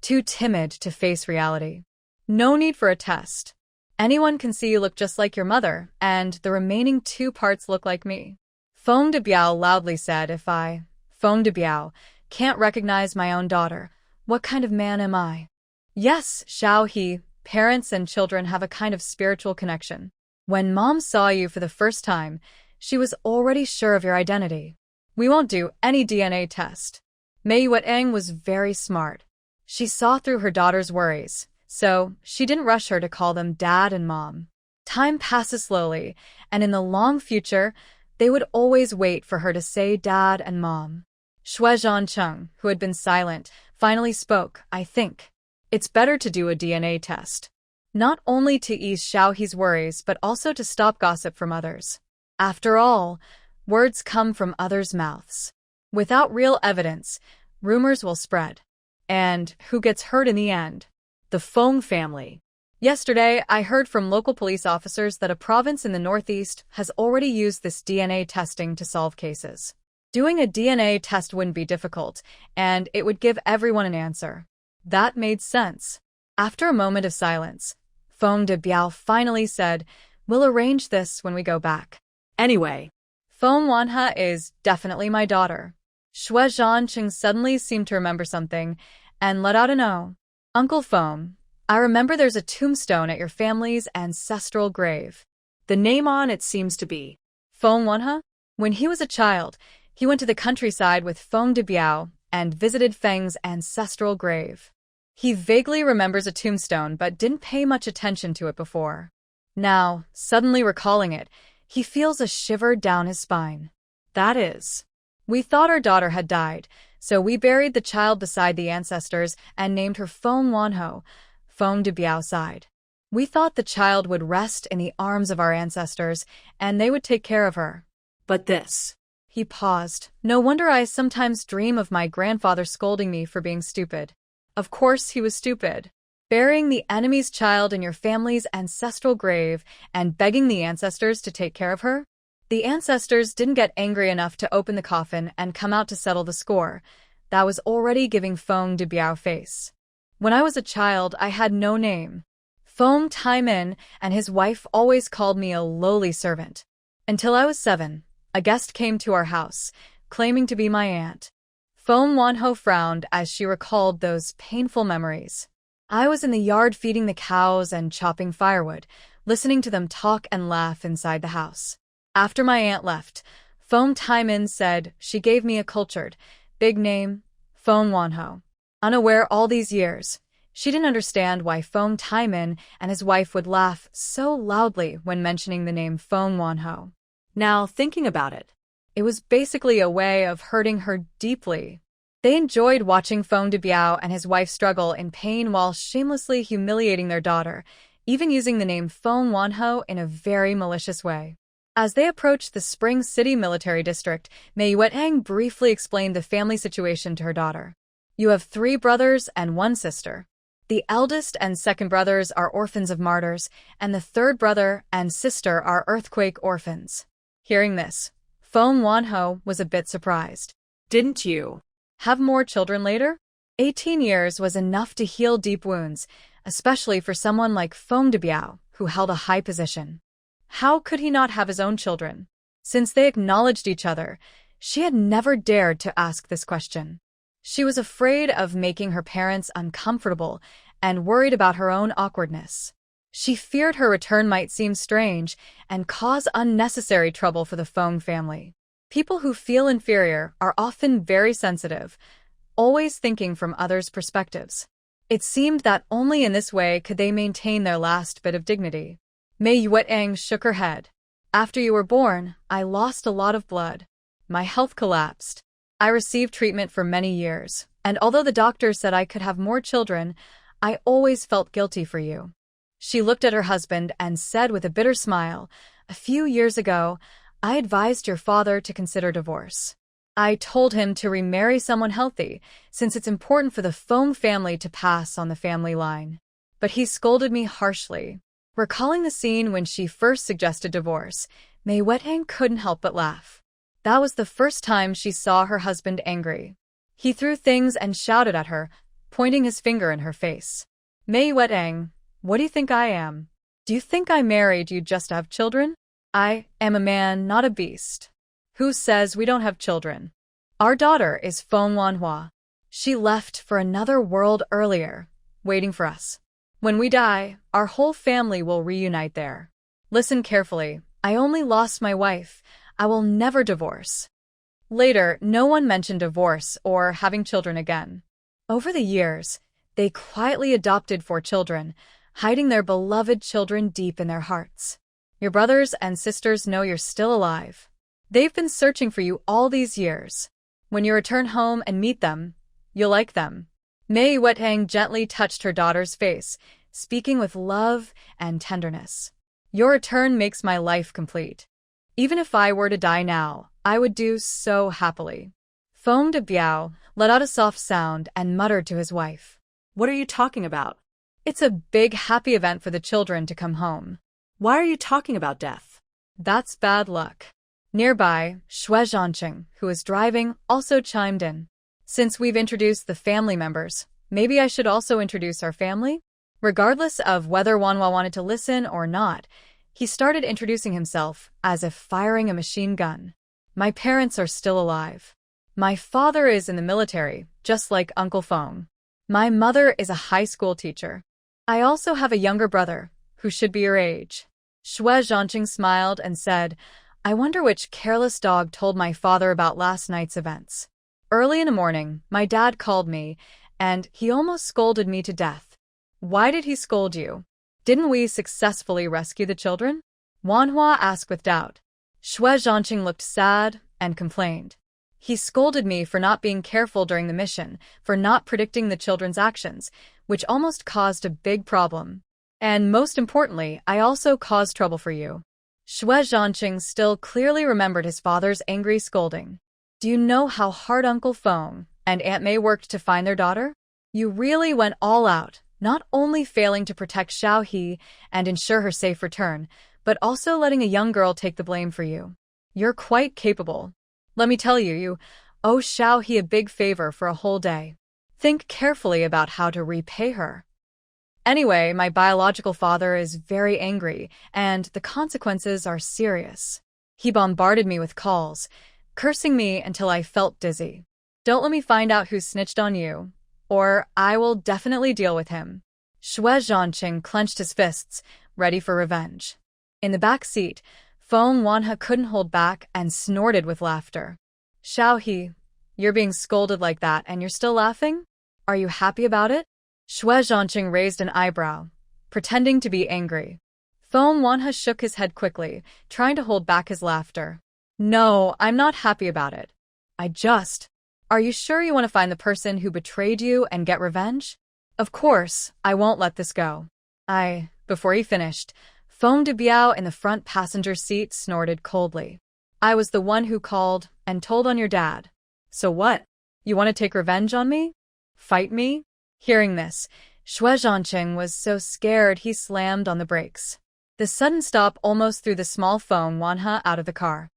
too timid to face reality. No need for a test. Anyone can see you look just like your mother, and the remaining 2 parts look like me. Feng Debiao loudly said, if I, Feng Debiao, can't recognize my own daughter, what kind of man am I? Yes, Xiaohe, parents and children have a kind of spiritual connection. When Mom saw you for the first time, she was already sure of your identity. We won't do any DNA test. Mei Yuetang was very smart. She saw through her daughter's worries, so she didn't rush her to call them Dad and Mom. Time passes slowly, and in the long future, they would always wait for her to say Dad and Mom. Xue Zhancheng, who had been silent, finally spoke. I think it's better to do a DNA test. Not only to ease Xiaohe's worries, but also to stop gossip from others. After all, words come from others' mouths. Without real evidence, rumors will spread. And who gets hurt in the end? The Feng family. Yesterday, I heard from local police officers that a province in the northeast has already used this DNA testing to solve cases. Doing a DNA test wouldn't be difficult, and it would give everyone an answer. That made sense. After a moment of silence, Feng Debiao finally said, we'll arrange this when we go back. Anyway, Feng Wanhe is definitely my daughter. Xue Zhancheng suddenly seemed to remember something and let out an "Oh." Uncle Feng, I remember there's a tombstone at your family's ancestral grave. The name on it seems to be Feng Wanhe? When he was a child, he went to the countryside with Feng Debiao and visited Feng's ancestral grave. He vaguely remembers a tombstone but didn't pay much attention to it before. Now, suddenly recalling it, he feels a shiver down his spine. That is, we thought our daughter had died, so we buried the child beside the ancestors and named her Feng Wanhe. Feng Debiao sighed. We thought the child would rest in the arms of our ancestors, and they would take care of her. But this. He paused. No wonder I sometimes dream of my grandfather scolding me for being stupid. Of course he was stupid. Burying the enemy's child in your family's ancestral grave and begging the ancestors to take care of her? The ancestors didn't get angry enough to open the coffin and come out to settle the score. That was already giving Feng de Biao face. When I was a child, I had no name. Feng Taimin and his wife always called me a lowly servant. Until I was 7, a guest came to our house, claiming to be my aunt. Feng Wanho frowned as she recalled those painful memories. I was in the yard feeding the cows and chopping firewood, listening to them talk and laugh inside the house. After my aunt left, Feng Taimin said she gave me a cultured, big name, Feng Wanho. Unaware all these years, she didn't understand why Feng Taimin and his wife would laugh so loudly when mentioning the name Feng Wanho. Now, thinking about it, It was basically a way of hurting her deeply. They enjoyed watching Feng de Biao and his wife struggle in pain while shamelessly humiliating their daughter, even using the name Feng Wanho in a very malicious way. As they approached the Spring City Military District, Mei Yuetang briefly explained the family situation to her daughter. You have 3 brothers and 1 sister. The eldest and second brothers are orphans of martyrs, and the third brother and sister are earthquake orphans. Hearing this, Feng Wanho was a bit surprised. Didn't you have more children later? 18 years was enough to heal deep wounds, especially for someone like Feng de Biao, who held a high position. How could he not have his own children? Since they acknowledged each other, she had never dared to ask this question. She was afraid of making her parents uncomfortable and worried about her own awkwardness. She feared her return might seem strange and cause unnecessary trouble for the Feng family. People who feel inferior are often very sensitive, always thinking from others' perspectives. It seemed that only in this way could they maintain their last bit of dignity. Mei Yuetang shook her head. After you were born, I lost a lot of blood. My health collapsed. I received treatment for many years, and although the doctor said I could have more children, I always felt guilty for you. She looked at her husband and said with a bitter smile, a few years ago, I advised your father to consider divorce. I told him to remarry someone healthy, since it's important for the Feng family to pass on the family line. But he scolded me harshly. Recalling the scene when she first suggested divorce, Mei Yuetang couldn't help but laugh. That was the first time she saw her husband angry. He threw things and shouted at her, pointing his finger in her face. Mei Yuetang, what do you think I am? Do you think I married you just to have children? I am a man, not a beast. Who says we don't have children? Our daughter is Feng Wanhua. She left for another world earlier, waiting for us. When we die, our whole family will reunite there. Listen carefully. I only lost my wife. I will never divorce. Later, no one mentioned divorce or having children again. Over the years, they quietly adopted 4 children, hiding their beloved children deep in their hearts. Your brothers and sisters know you're still alive. They've been searching for you all these years. When you return home and meet them, you'll like them. Mei Yuetang gently touched her daughter's face, speaking with love and tenderness. Your return makes my life complete. Even if I were to die now, I would do so happily. Feng de Biao let out a soft sound and muttered to his wife. What are you talking about? It's a big happy event for the children to come home. Why are you talking about death? That's bad luck. Nearby, Xue Zhancheng, who was driving, also chimed in. Since we've introduced the family members, maybe I should also introduce our family? Regardless of whether Wanhua wanted to listen or not, he started introducing himself as if firing a machine gun. My parents are still alive. My father is in the military, just like Uncle Feng. My mother is a high school teacher. I also have a younger brother, who should be your age. Xue Zhancheng smiled and said, I wonder which careless dog told my father about last night's events. Early in the morning, my dad called me, and he almost scolded me to death. Why did he scold you? Didn't we successfully rescue the children? Wanhua asked with doubt. Xue Zhancheng looked sad and complained. He scolded me for not being careful during the mission, for not predicting the children's actions, which almost caused a big problem. And most importantly, I also caused trouble for you. Xue Zhancheng still clearly remembered his father's angry scolding. Do you know how hard Uncle Feng and Aunt Mei worked to find their daughter? You really went all out, not only failing to protect Xiao He and ensure her safe return, but also letting a young girl take the blame for you. You're quite capable. Let me tell you, you owe Xiao He a big favor for a whole day. Think carefully about how to repay her. Anyway, my biological father is very angry, and the consequences are serious. He bombarded me with calls, cursing me until I felt dizzy. Don't let me find out who snitched on you, or I will definitely deal with him. Xue Zhancheng clenched his fists, ready for revenge. In the back seat, Feng Wanhe couldn't hold back and snorted with laughter. Xiao He, you're being scolded like that and you're still laughing? Are you happy about it? Xue Zhancheng raised an eyebrow, pretending to be angry. Feng Wanhe shook his head quickly, trying to hold back his laughter. No, I'm not happy about it. Are you sure you want to find the person who betrayed you and get revenge? Of course, I won't let this go. Before he finished, Feng Debiao in the front passenger seat snorted coldly. I was the one who called and told on your dad. So what? You want to take revenge on me? Fight me? Hearing this, Xue Zhancheng was so scared he slammed on the brakes. The sudden stop almost threw the small Feng Wanhe out of the car.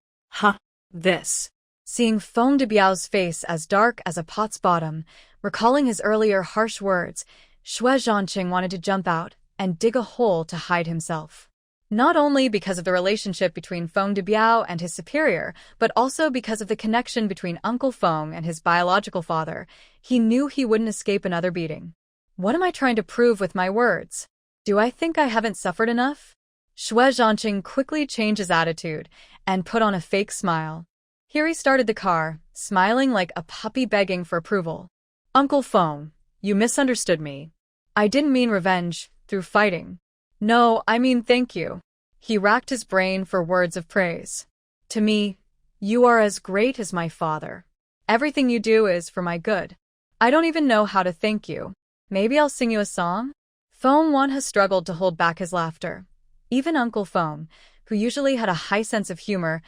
This. Seeing Feng Debiao's face as dark as a pot's bottom, recalling his earlier harsh words, Xue Zhancheng wanted to jump out and dig a hole to hide himself. Not only because of the relationship between Feng Debiao and his superior, but also because of the connection between Uncle Feng and his biological father, he knew he wouldn't escape another beating. What am I trying to prove with my words? Do I think I haven't suffered enough? Xue Zhancheng quickly changed his attitude and put on a fake smile. Here he started the car, smiling like a puppy begging for approval. Uncle Feng, you misunderstood me. I didn't mean revenge through fighting. No, I mean thank you. He racked his brain for words of praise. To me, you are as great as my father. Everything you do is for my good. I don't even know how to thank you. Maybe I'll sing you a song? Feng Wanhe struggled to hold back his laughter. Even Uncle Feng, who usually had a high sense of humor,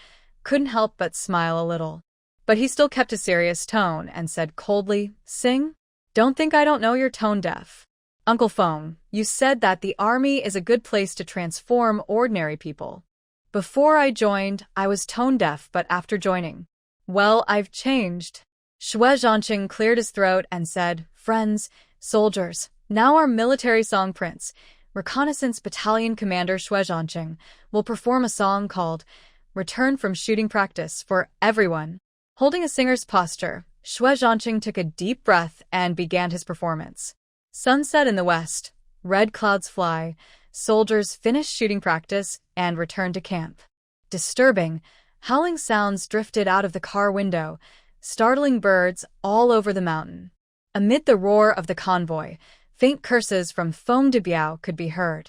couldn't help but smile a little. But he still kept a serious tone and said coldly, Sing? Don't think I don't know you're tone deaf. Uncle Feng, you said that the army is a good place to transform ordinary people. Before I joined, I was tone deaf, but after joining, well, I've changed. Xue Zhancheng cleared his throat and said, Friends, soldiers, now our military song prince, Reconnaissance Battalion Commander Xue Zhancheng, will perform a song called Return from Shooting Practice for everyone. Holding a singer's posture, Xue Zhancheng took a deep breath and began his performance. Sunset in the west, red clouds fly, soldiers finish shooting practice and return to camp. Disturbing, howling sounds drifted out of the car window, startling birds all over the mountain. Amid the roar of the convoy, faint curses from Feng Debiao could be heard.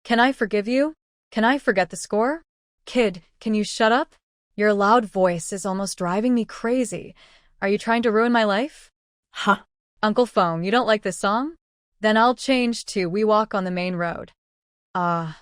Can I forgive you? Can I forget the score? Kid, can you shut up? Your loud voice is almost driving me crazy. Are you trying to ruin my life? Uncle Feng, you don't like this song? Then I'll change to We Walk on the Main Road. I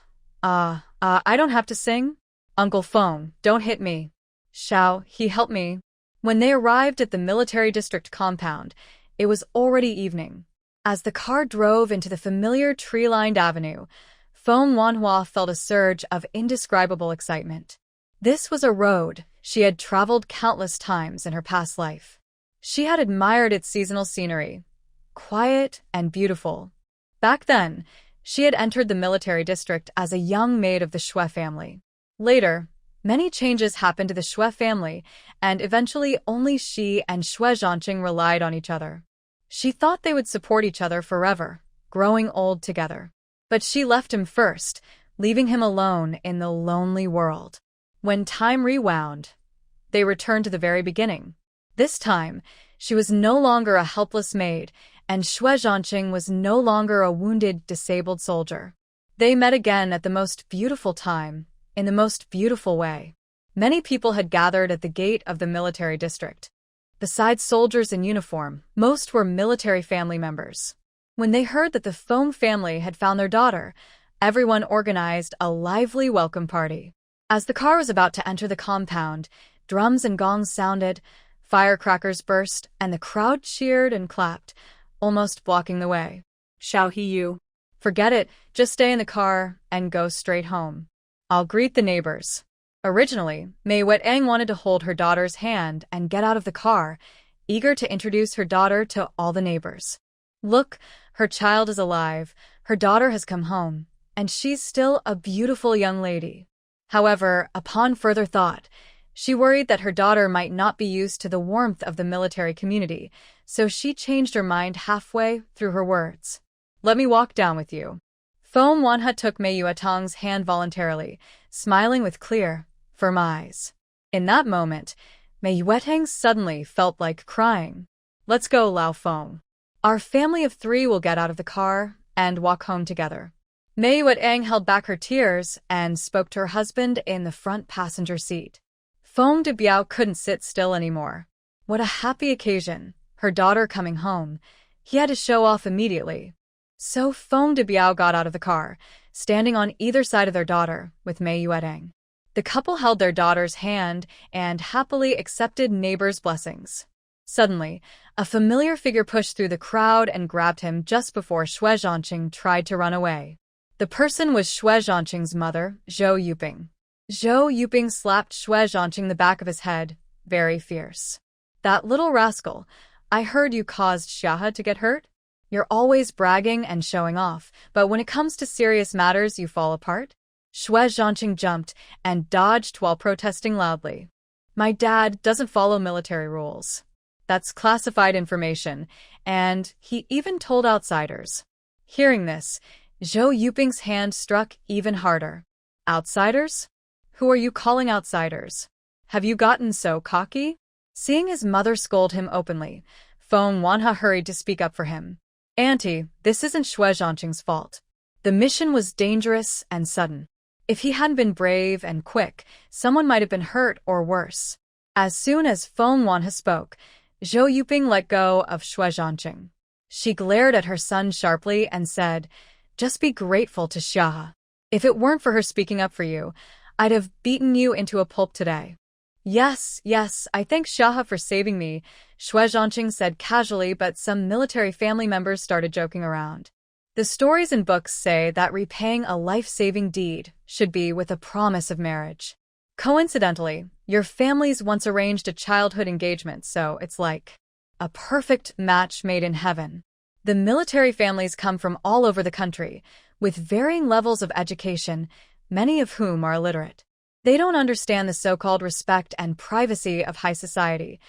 don't have to sing? Uncle Feng, don't hit me. Xiao, he helped me. When they arrived at the military district compound, it was already evening. As the car drove into the familiar tree-lined avenue, Feng Wanhua felt a surge of indescribable excitement. This was a road she had traveled countless times in her past life. She had admired its seasonal scenery, quiet and beautiful. Back then, she had entered the military district as a young maid of the Xue family. Later, many changes happened to the Xue family, and eventually only she and Xue Zhancheng relied on each other. She thought they would support each other forever, growing old together. But she left him first, leaving him alone in the lonely world. When time rewound, they returned to the very beginning. This time, she was no longer a helpless maid, and Xue Zhancheng was no longer a wounded, disabled soldier. They met again at the most beautiful time, in the most beautiful way. Many people had gathered at the gate of the military district. Besides soldiers in uniform, most were military family members. When they heard that the Feng family had found their daughter, everyone organized a lively welcome party. As the car was about to enter the compound, drums and gongs sounded, firecrackers burst, and the crowd cheered and clapped, almost blocking the way. Xiao He, you. Forget it, just stay in the car and go straight home. I'll greet the neighbors. Originally, Mei Wetang wanted to hold her daughter's hand and get out of the car, eager to introduce her daughter to all the neighbors. Look, her child is alive, her daughter has come home, and she's still a beautiful young lady. However, upon further thought, she worried that her daughter might not be used to the warmth of the military community, so she changed her mind halfway through her words. Let me walk down with you. Foam Wanha took Mei Yuetang's hand voluntarily, smiling with clear, firm eyes. In that moment, Mei Yuetang suddenly felt like crying. Let's go, Lao Feng. Our family of 3 will get out of the car and walk home together. Mei Yuetang held back her tears and spoke to her husband in the front passenger seat. Feng de Biao couldn't sit still anymore. What a happy occasion, her daughter coming home. He had to show off immediately. So Feng de Biao got out of the car, standing on either side of their daughter, with Mei Yuetang. The couple held their daughter's hand and happily accepted neighbors' blessings. Suddenly, a familiar figure pushed through the crowd and grabbed him just before Xue Zhancheng tried to run away. The person was Xue Zhancheng's mother, Zhou Yuping. Zhou Yuping slapped Xue Zhancheng the back of his head, very fierce. That little rascal, I heard you caused Xiahe to get hurt? You're always bragging and showing off, but when it comes to serious matters you fall apart? Xue Zhancheng jumped and dodged while protesting loudly. My dad doesn't follow military rules. That's classified information, and he even told outsiders. Hearing this, Zhou Yuping's hand struck even harder. Outsiders? Who are you calling outsiders? Have you gotten so cocky? Seeing his mother scold him openly, Feng Wanha hurried to speak up for him. Auntie, this isn't Xue Zhancheng's fault. The mission was dangerous and sudden. If he hadn't been brave and quick, someone might have been hurt or worse. As soon as Feng Wanha spoke, Zhou Yuping let go of Xue Zhancheng. She glared at her son sharply and said, just be grateful to Xiahe. If it weren't for her speaking up for you, I'd have beaten you into a pulp today. Yes, I thank Xiahe for saving me, Xue Zhancheng said casually, but some military family members started joking around. The stories and books say that repaying a life-saving deed should be with a promise of marriage. Coincidentally, your families once arranged a childhood engagement, so it's like a perfect match made in heaven. The military families come from all over the country, with varying levels of education, many of whom are illiterate. They don't understand the so-called respect and privacy of high society.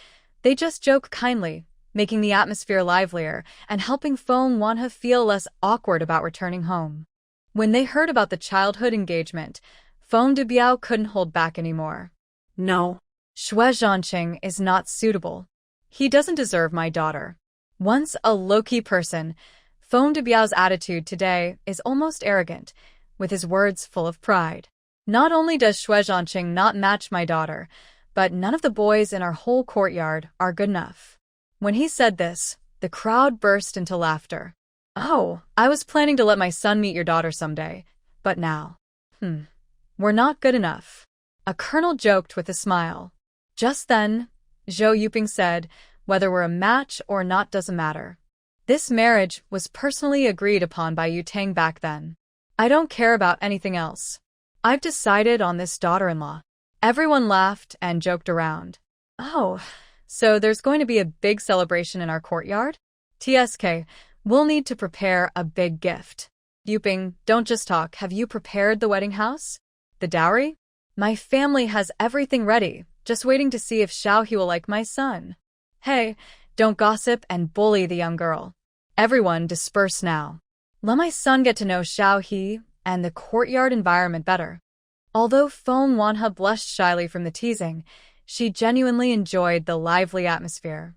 They just joke kindly, making the atmosphere livelier and helping Feng Wanha feel less awkward about returning home. When they heard about the childhood engagement, Feng de Biao couldn't hold back anymore. No. Xue Zhancheng is not suitable. He doesn't deserve my daughter. Once a low-key person, Feng de Biao's attitude today is almost arrogant, with his words full of pride. Not only does Xue Zhancheng not match my daughter, but none of the boys in our whole courtyard are good enough. When he said this, the crowd burst into laughter. Oh, I was planning to let my son meet your daughter someday, but now, we're not good enough. A colonel joked with a smile. Just then, Zhou Yuping said, whether we're a match or not doesn't matter. This marriage was personally agreed upon by Yutang back then. I don't care about anything else. I've decided on this daughter-in-law. Everyone laughed and joked around. Oh, so there's going to be a big celebration in our courtyard? TSK, we'll need to prepare a big gift. Yuping, don't just talk. Have you prepared the wedding house? The dowry? My family has everything ready, just waiting to see if Xiaohe will like my son. Hey, don't gossip and bully the young girl. Everyone disperse now. Let my son get to know Xiaohe and the courtyard environment better. Although Feng Wanha blushed shyly from the teasing, she genuinely enjoyed the lively atmosphere.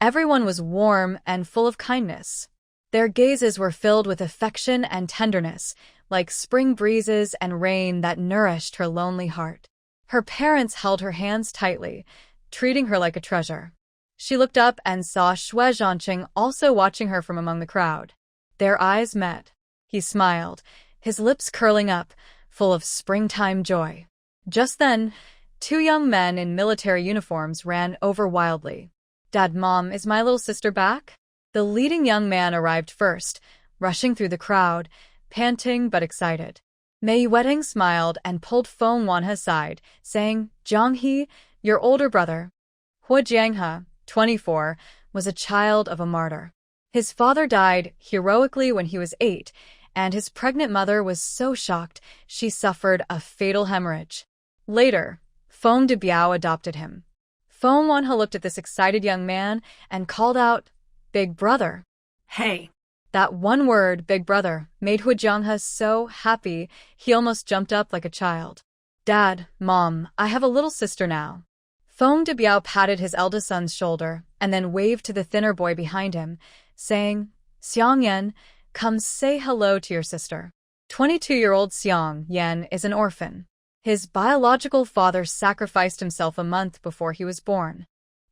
Everyone was warm and full of kindness. Their gazes were filled with affection and tenderness, like spring breezes and rain that nourished her lonely heart. Her parents held her hands tightly, treating her like a treasure. She looked up and saw Xue Zhancheng also watching her from among the crowd. Their eyes met. He smiled, his lips curling up, full of springtime joy. Just then, 2 young men in military uniforms ran over wildly. Dad, Mom, is my little sister back? The leading young man arrived first, rushing through the crowd, panting but excited. Mei Wedding smiled and pulled Feng Wanhe aside, saying, Zhanghe, your older brother. Xue Zhancheng, 24, was a child of a martyr. His father died heroically when he was 8, and his pregnant mother was so shocked she suffered a fatal hemorrhage. Later, Feng de Biao adopted him. Feng Wanhe looked at this excited young man and called out, Big brother. Hey. That one word, big brother, made Xue Zhancheng so happy he almost jumped up like a child. Dad, Mom, I have a little sister now. Feng de Biao patted his eldest son's shoulder and then waved to the thinner boy behind him, saying, Xiang Yan, come say hello to your sister. 22-year-old Xiang Yan is an orphan. His biological father sacrificed himself a month before he was born.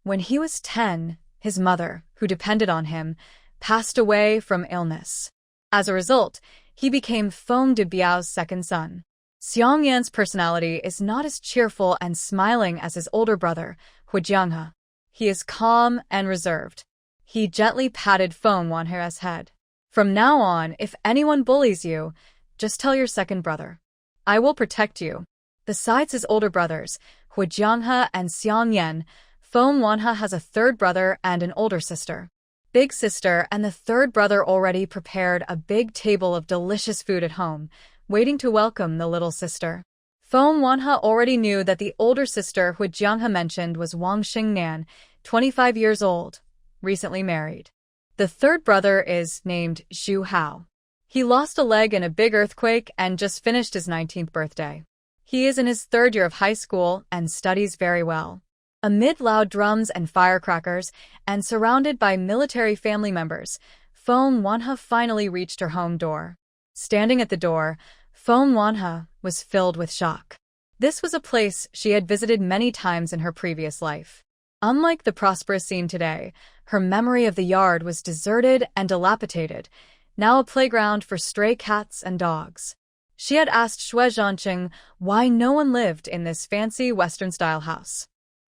When he was 10, his mother, who depended on him, passed away from illness. As a result, he became Feng de Biao's second son. Xiang Yan's personality is not as cheerful and smiling as his older brother, Xue Zhancheng. He is calm and reserved. He gently patted Feng Wanhe's head. From now on, if anyone bullies you, just tell your second brother. I will protect you. Besides his older brothers, Xue Zhancheng and Xiang Yan, Feng Wanhe has a third brother and an older sister. Big sister and the third brother already prepared a big table of delicious food at home, waiting to welcome the little sister. Feng Wanhe already knew that the older sister Xue Zhancheng mentioned was Wang Xingnan, 25 years old, recently married. The third brother is named Xu Hao. He lost a leg in a big earthquake and just finished his 19th birthday. He is in his third year of high school and studies very well. Amid loud drums and firecrackers, and surrounded by military family members, Feng Wanhe finally reached her home door. Standing at the door, Feng Wanhe was filled with shock. This was a place she had visited many times in her previous life. Unlike the prosperous scene today, her memory of the yard was deserted and dilapidated, now a playground for stray cats and dogs. She had asked Xue Zhancheng why no one lived in this fancy Western-style house.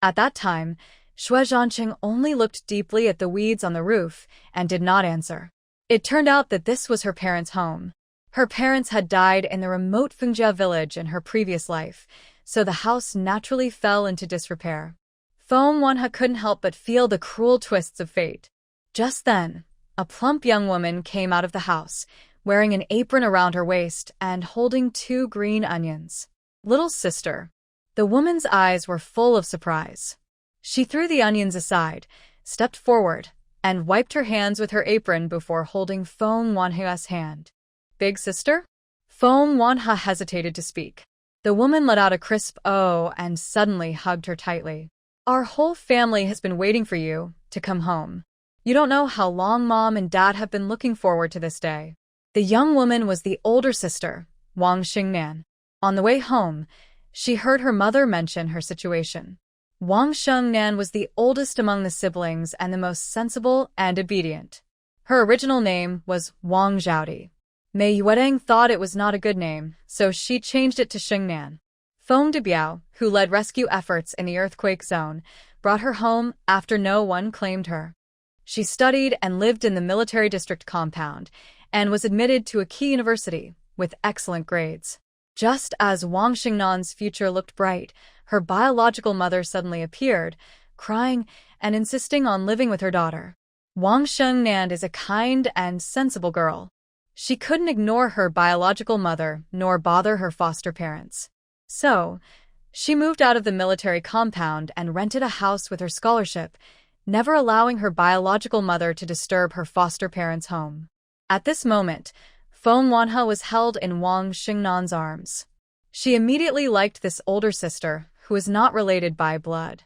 At that time, Xue Zhancheng only looked deeply at the weeds on the roof and did not answer. It turned out that this was her parents' home. Her parents had died in the remote Fengjia village in her previous life, so the house naturally fell into disrepair. Feng Wanhe couldn't help but feel the cruel twists of fate. Just then, a plump young woman came out of the house, wearing an apron around her waist and holding 2 green onions. Little sister. The woman's eyes were full of surprise. She threw the onions aside, stepped forward, and wiped her hands with her apron before holding Feng Wanhe's hand. Big sister? Feng Wanhe hesitated to speak. The woman let out a crisp "oh" and suddenly hugged her tightly. Our whole family has been waiting for you to come home. You don't know how long Mom and Dad have been looking forward to this day. The young woman was the older sister, Wang Xingnan. On the way home, she heard her mother mention her situation. Wang Xingnan was the oldest among the siblings and the most sensible and obedient. Her original name was Wang Zhaodi. Mei Yuedeng thought it was not a good name, so she changed it to Xingnan. Feng de Biao, who led rescue efforts in the earthquake zone, brought her home after no one claimed her. She studied and lived in the military district compound and was admitted to a key university with excellent grades. Just as Wang Xingnan's future looked bright, her biological mother suddenly appeared, crying and insisting on living with her daughter. Wang Xingnan is a kind and sensible girl. She couldn't ignore her biological mother nor bother her foster parents. So, she moved out of the military compound and rented a house with her scholarship, never allowing her biological mother to disturb her foster parents' home. At this moment, Feng Wanhe was held in Wang Xingnan's arms. She immediately liked this older sister, who was not related by blood.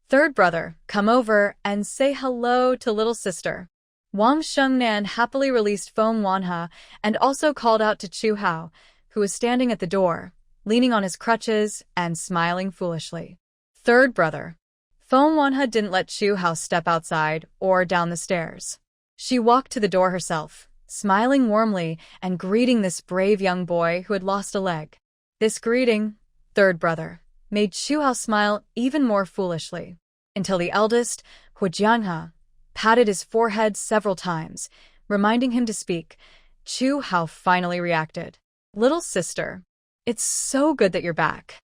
Third brother, come over and say hello to little sister. Wang Xingnan happily released Feng Wanhe and also called out to Xu Hao, who was standing at the door, leaning on his crutches and smiling foolishly. Third brother. Feng Wanhe didn't let Xu Hao step outside or down the stairs. She walked to the door herself, smiling warmly and greeting this brave young boy who had lost a leg. This greeting, third brother, made Xu Hao smile even more foolishly, until the eldest, Xue Zhancheng, patted his forehead several times, reminding him to speak. Xu Hao finally reacted. Little sister, It's so good that you're back.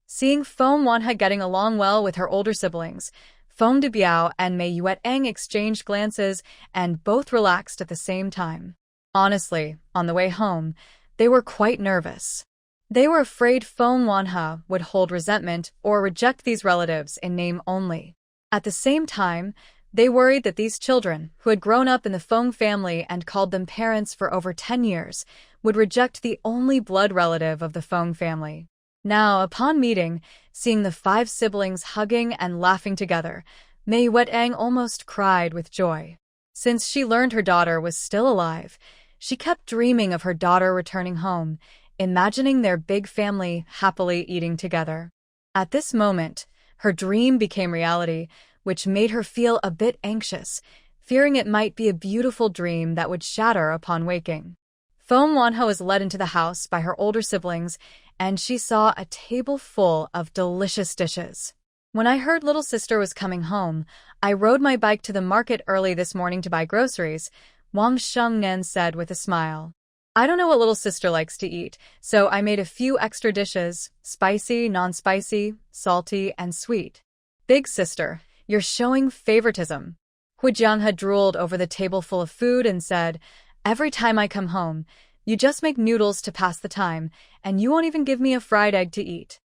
Seeing Feng Wanhe getting along well with her older siblings, Feng Debiao and Mei Yueteng exchanged glances and both relaxed at the same time. Honestly, on the way home, they were quite nervous. They were afraid Feng Wanhe would hold resentment or reject these relatives in name only. At the same time, they worried that these children, who had grown up in the Feng family and called them parents for over 10 years, would reject the only blood relative of the Feng family. Now, upon meeting, seeing the 5 siblings hugging and laughing together, Mei Yueteng almost cried with joy. Since she learned her daughter was still alive, she kept dreaming of her daughter returning home, imagining their big family happily eating together. At this moment, her dream became reality, which made her feel a bit anxious, fearing it might be a beautiful dream that would shatter upon waking. Feng Wanhe was led into the house by her older siblings, and she saw a table full of delicious dishes. When I heard little sister was coming home, I rode my bike to the market early this morning to buy groceries, Wang Shengnan said with a smile. I don't know what little sister likes to eat, so I made a few extra dishes, spicy, non-spicy, salty, and sweet. Big sister, you're showing favoritism. Xue Zhancheng drooled over the table full of food and said, every time I come home, you just make noodles to pass the time, and you won't even give me a fried egg to eat.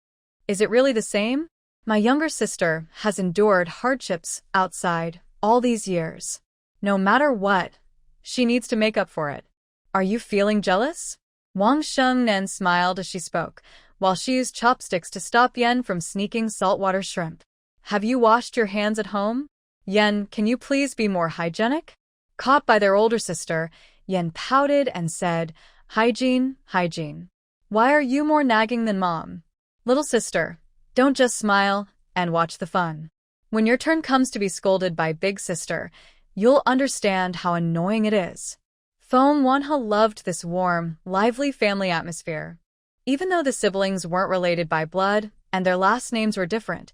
Is it really the same? My younger sister has endured hardships outside all these years. No matter what, she needs to make up for it. Are you feeling jealous? Wang Shengnan smiled as she spoke, while she used chopsticks to stop Yen from sneaking saltwater shrimp. Have you washed your hands at home? Yen, can you please be more hygienic? Caught by their older sister, Yen pouted and said, hygiene, hygiene. Why are you more nagging than mom? Little sister, don't just smile and watch the fun. When your turn comes to be scolded by big sister, you'll understand how annoying it is. Feng Wanhe loved this warm, lively family atmosphere. Even though the siblings weren't related by blood and their last names were different,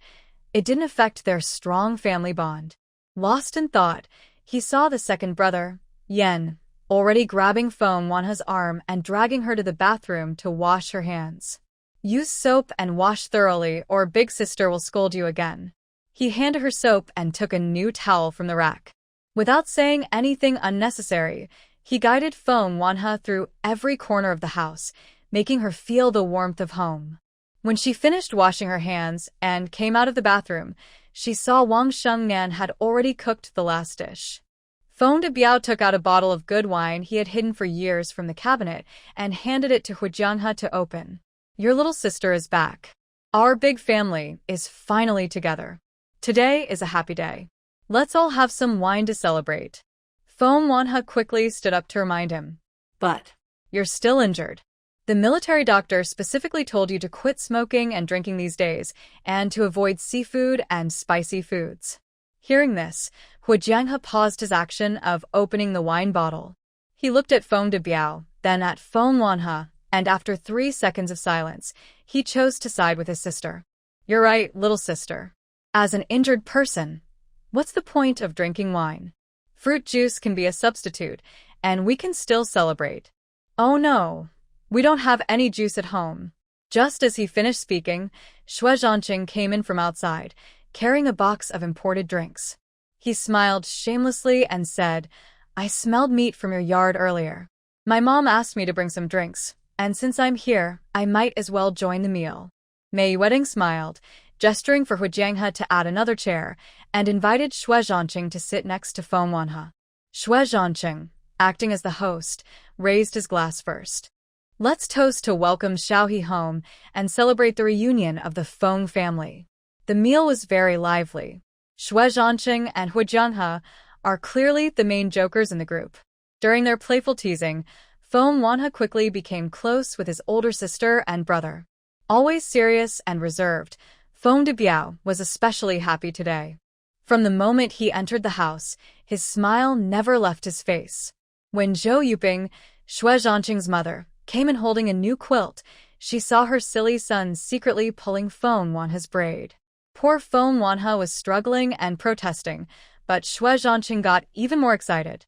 it didn't affect their strong family bond. Lost in thought, he saw the second brother, Yen, already grabbing Feng Wanhe's arm and dragging her to the bathroom to wash her hands. Use soap and wash thoroughly or big sister will scold you again. He handed her soap and took a new towel from the rack. Without saying anything unnecessary, he guided Feng Wanhe through every corner of the house, making her feel the warmth of home. When she finished washing her hands and came out of the bathroom, she saw Wang Shengnan had already cooked the last dish. Feng Debiao took out a bottle of good wine he had hidden for years from the cabinet and handed it to Xue Zhancheng to open. Your little sister is back. Our big family is finally together. Today is a happy day. Let's all have some wine to celebrate. Feng Wanhe quickly stood up to remind him. But you're still injured. The military doctor specifically told you to quit smoking and drinking these days, and to avoid seafood and spicy foods. Hearing this, Xue Zhancheng paused his action of opening the wine bottle. He looked at Feng Debiao, then at Feng Wanhe, and after 3 seconds of silence, he chose to side with his sister. You're right, little sister. As an injured person, what's the point of drinking wine? Fruit juice can be a substitute, and we can still celebrate. Oh no, we don't have any juice at home. Just as he finished speaking, Xue Zhancheng came in from outside, carrying a box of imported drinks. He smiled shamelessly and said, I smelled meat from your yard earlier. My mom asked me to bring some drinks, and since I'm here, I might as well join the meal. Mei Yueteng smiled, gesturing for Xue Zhancheng to add another chair, and invited Xue Zhancheng to sit next to Feng Wanhe. Xue Zhancheng, acting as the host, raised his glass first. Let's toast to welcome Xiaohe home and celebrate the reunion of the Feng family. The meal was very lively. Xue Zhancheng and Xue Zhancheng are clearly the main jokers in the group. During their playful teasing, Feng Wanhe quickly became close with his older sister and brother. Always serious and reserved, Feng Debiao was especially happy today. From the moment he entered the house, his smile never left his face. When Zhou Yuping, Xue Zhancheng's mother, came in holding a new quilt, she saw her silly son secretly pulling Feng Wanhe's braid. Poor Feng Wanhe was struggling and protesting, but Xue Zhancheng got even more excited.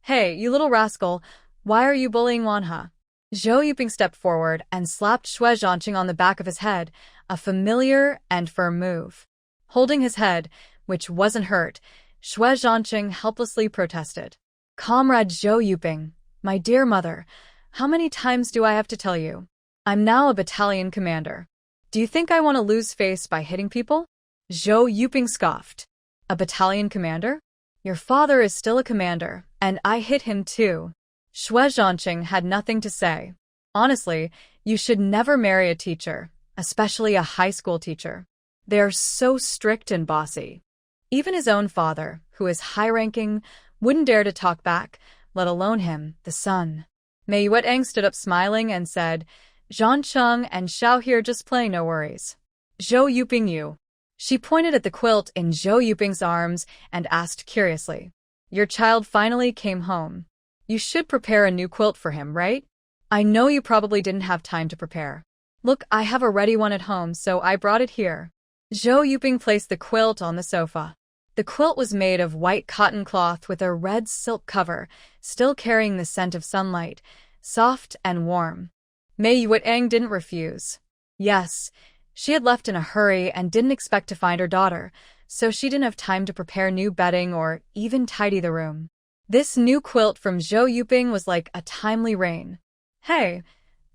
Hey, you little rascal, why are you bullying Wanhe? Zhou Yuping stepped forward and slapped Xue Zhancheng on the back of his head, a familiar and firm move. Holding his head, which wasn't hurt, Xue Zhancheng helplessly protested. Comrade Zhou Yuping, my dear mother, how many times do I have to tell you? I'm now a battalion commander. Do you think I want to lose face by hitting people? Zhou Yuping scoffed. A battalion commander? Your father is still a commander, and I hit him too. Xue Zhancheng had nothing to say. Honestly, you should never marry a teacher, especially a high school teacher. They are so strict and bossy. Even his own father, who is high-ranking, wouldn't dare to talk back, let alone him, the son. Mei Yuetang stood up smiling and said, Zhancheng and Xiao here just playing, no worries. Zhou Yuping you. She pointed at the quilt in Zhou Yuping's arms and asked curiously, your child finally came home. You should prepare a new quilt for him, right? I know you probably didn't have time to prepare. Look, I have a ready one at home, so I brought it here. Zhou Yuping placed the quilt on the sofa. The quilt was made of white cotton cloth with a red silk cover, still carrying the scent of sunlight, soft and warm. Mei Yuetang didn't refuse. Yes, she had left in a hurry and didn't expect to find her daughter, so she didn't have time to prepare new bedding or even tidy the room. This new quilt from Zhou Yuping was like a timely rain. Hey,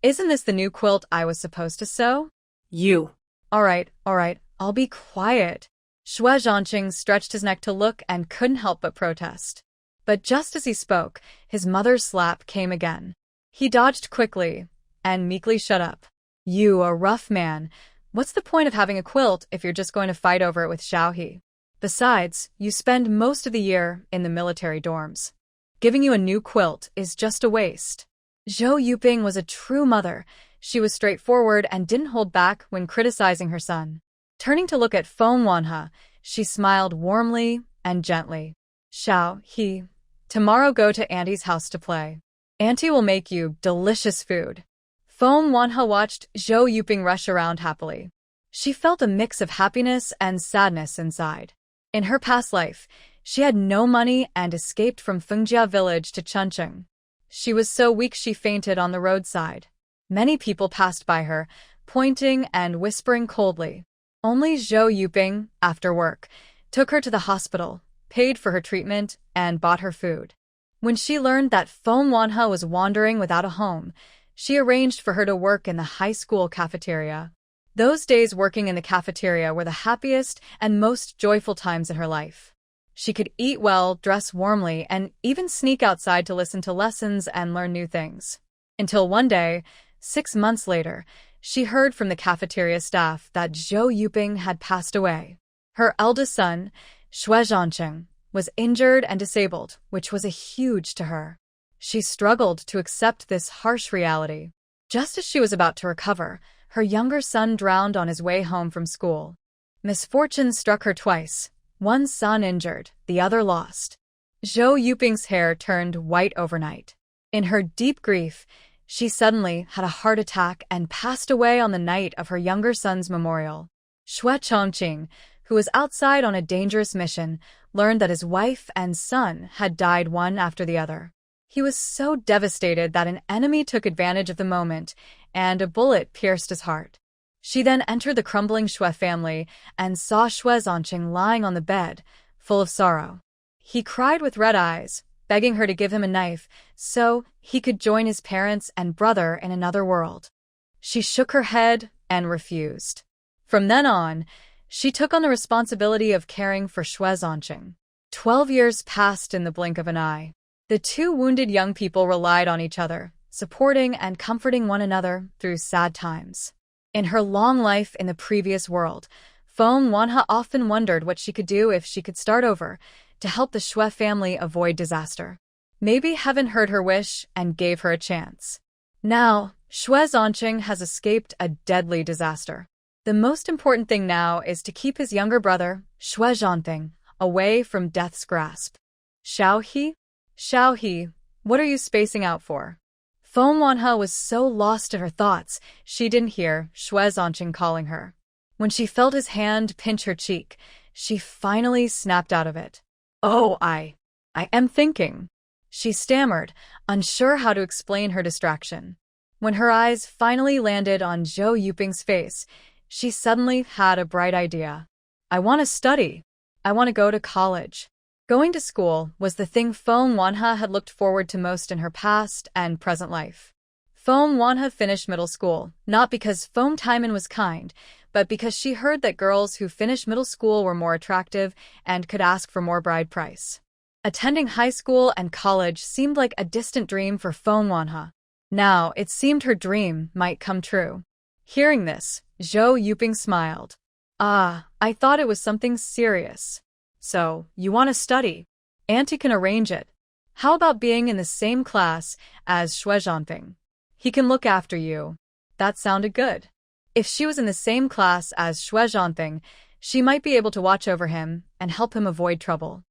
isn't this the new quilt I was supposed to sew? You. All right, I'll be quiet. Xue Zhancheng stretched his neck to look and couldn't help but protest. But just as he spoke, his mother's slap came again. He dodged quickly and meekly shut up. You, a rough man. What's the point of having a quilt if you're just going to fight over it with Xiaohe? Besides, you spend most of the year in the military dorms. Giving you a new quilt is just a waste. Zhou Yuping was a true mother. She was straightforward and didn't hold back when criticizing her son. Turning to look at Feng Wanhe, she smiled warmly and gently. Xiaohe, tomorrow go to Auntie's house to play. Auntie will make you delicious food. Feng Wanhe watched Zhou Yuping rush around happily. She felt a mix of happiness and sadness inside. In her past life, she had no money and escaped from Fengjia village to Chuncheng. She was so weak she fainted on the roadside. Many people passed by her, pointing and whispering coldly. Only Zhou Yuping, after work, took her to the hospital, paid for her treatment, and bought her food. When she learned that Feng Wanhe was wandering without a home, she arranged for her to work in the high school cafeteria. Those days working in the cafeteria were the happiest and most joyful times in her life. She could eat well, dress warmly, and even sneak outside to listen to lessons and learn new things. Until one day, 6 months later, she heard from the cafeteria staff that Zhou Yuping had passed away. Her eldest son, Xue Zhancheng, was injured and disabled, which was a huge to her. She struggled to accept this harsh reality. Just as she was about to recover, her younger son drowned on his way home from school. Misfortune struck her twice, one son injured, the other lost. Zhou Yuping's hair turned white overnight. In her deep grief, she suddenly had a heart attack and passed away on the night of her younger son's memorial. Xue Zhancheng, who was outside on a dangerous mission, learned that his wife and son had died one after the other. He was so devastated that an enemy took advantage of the moment, and a bullet pierced his heart. She then entered the crumbling Xue family and saw Xue Zhancheng lying on the bed, full of sorrow. He cried with red eyes, begging her to give him a knife so he could join his parents and brother in another world. She shook her head and refused. From then on, she took on the responsibility of caring for Xue Zhancheng. 12 years passed in the blink of an eye. The two wounded young people relied on each other, supporting and comforting one another through sad times. In her long life in the previous world, Feng Wanhe often wondered what she could do if she could start over to help the Xue family avoid disaster. Maybe heaven heard her wish and gave her a chance. Now, Xue Zhancheng has escaped a deadly disaster. The most important thing now is to keep his younger brother, Xue Zhanping, away from death's grasp. Xiaohe, what are you spacing out for? Feng Wanhe was so lost in her thoughts, she didn't hear Xue Zhancheng calling her. When she felt his hand pinch her cheek, she finally snapped out of it. Oh, I am thinking. She stammered, unsure how to explain her distraction. When her eyes finally landed on Zhou Yuping's face, she suddenly had a bright idea. I want to study. I want to go to college. Going to school was the thing Feng Wanhe had looked forward to most in her past and present life. Feng Wanhe finished middle school, not because Feng Taiman was kind, but because she heard that girls who finished middle school were more attractive and could ask for more bride price. Attending high school and college seemed like a distant dream for Feng Wanhe. Now, it seemed her dream might come true. Hearing this, Zhou Yuping smiled. Ah, I thought it was something serious. So, you want to study? Auntie can arrange it. How about being in the same class as Xue Zhancheng? He can look after you. That sounded good. If she was in the same class as Xue Zhancheng, she might be able to watch over him and help him avoid trouble.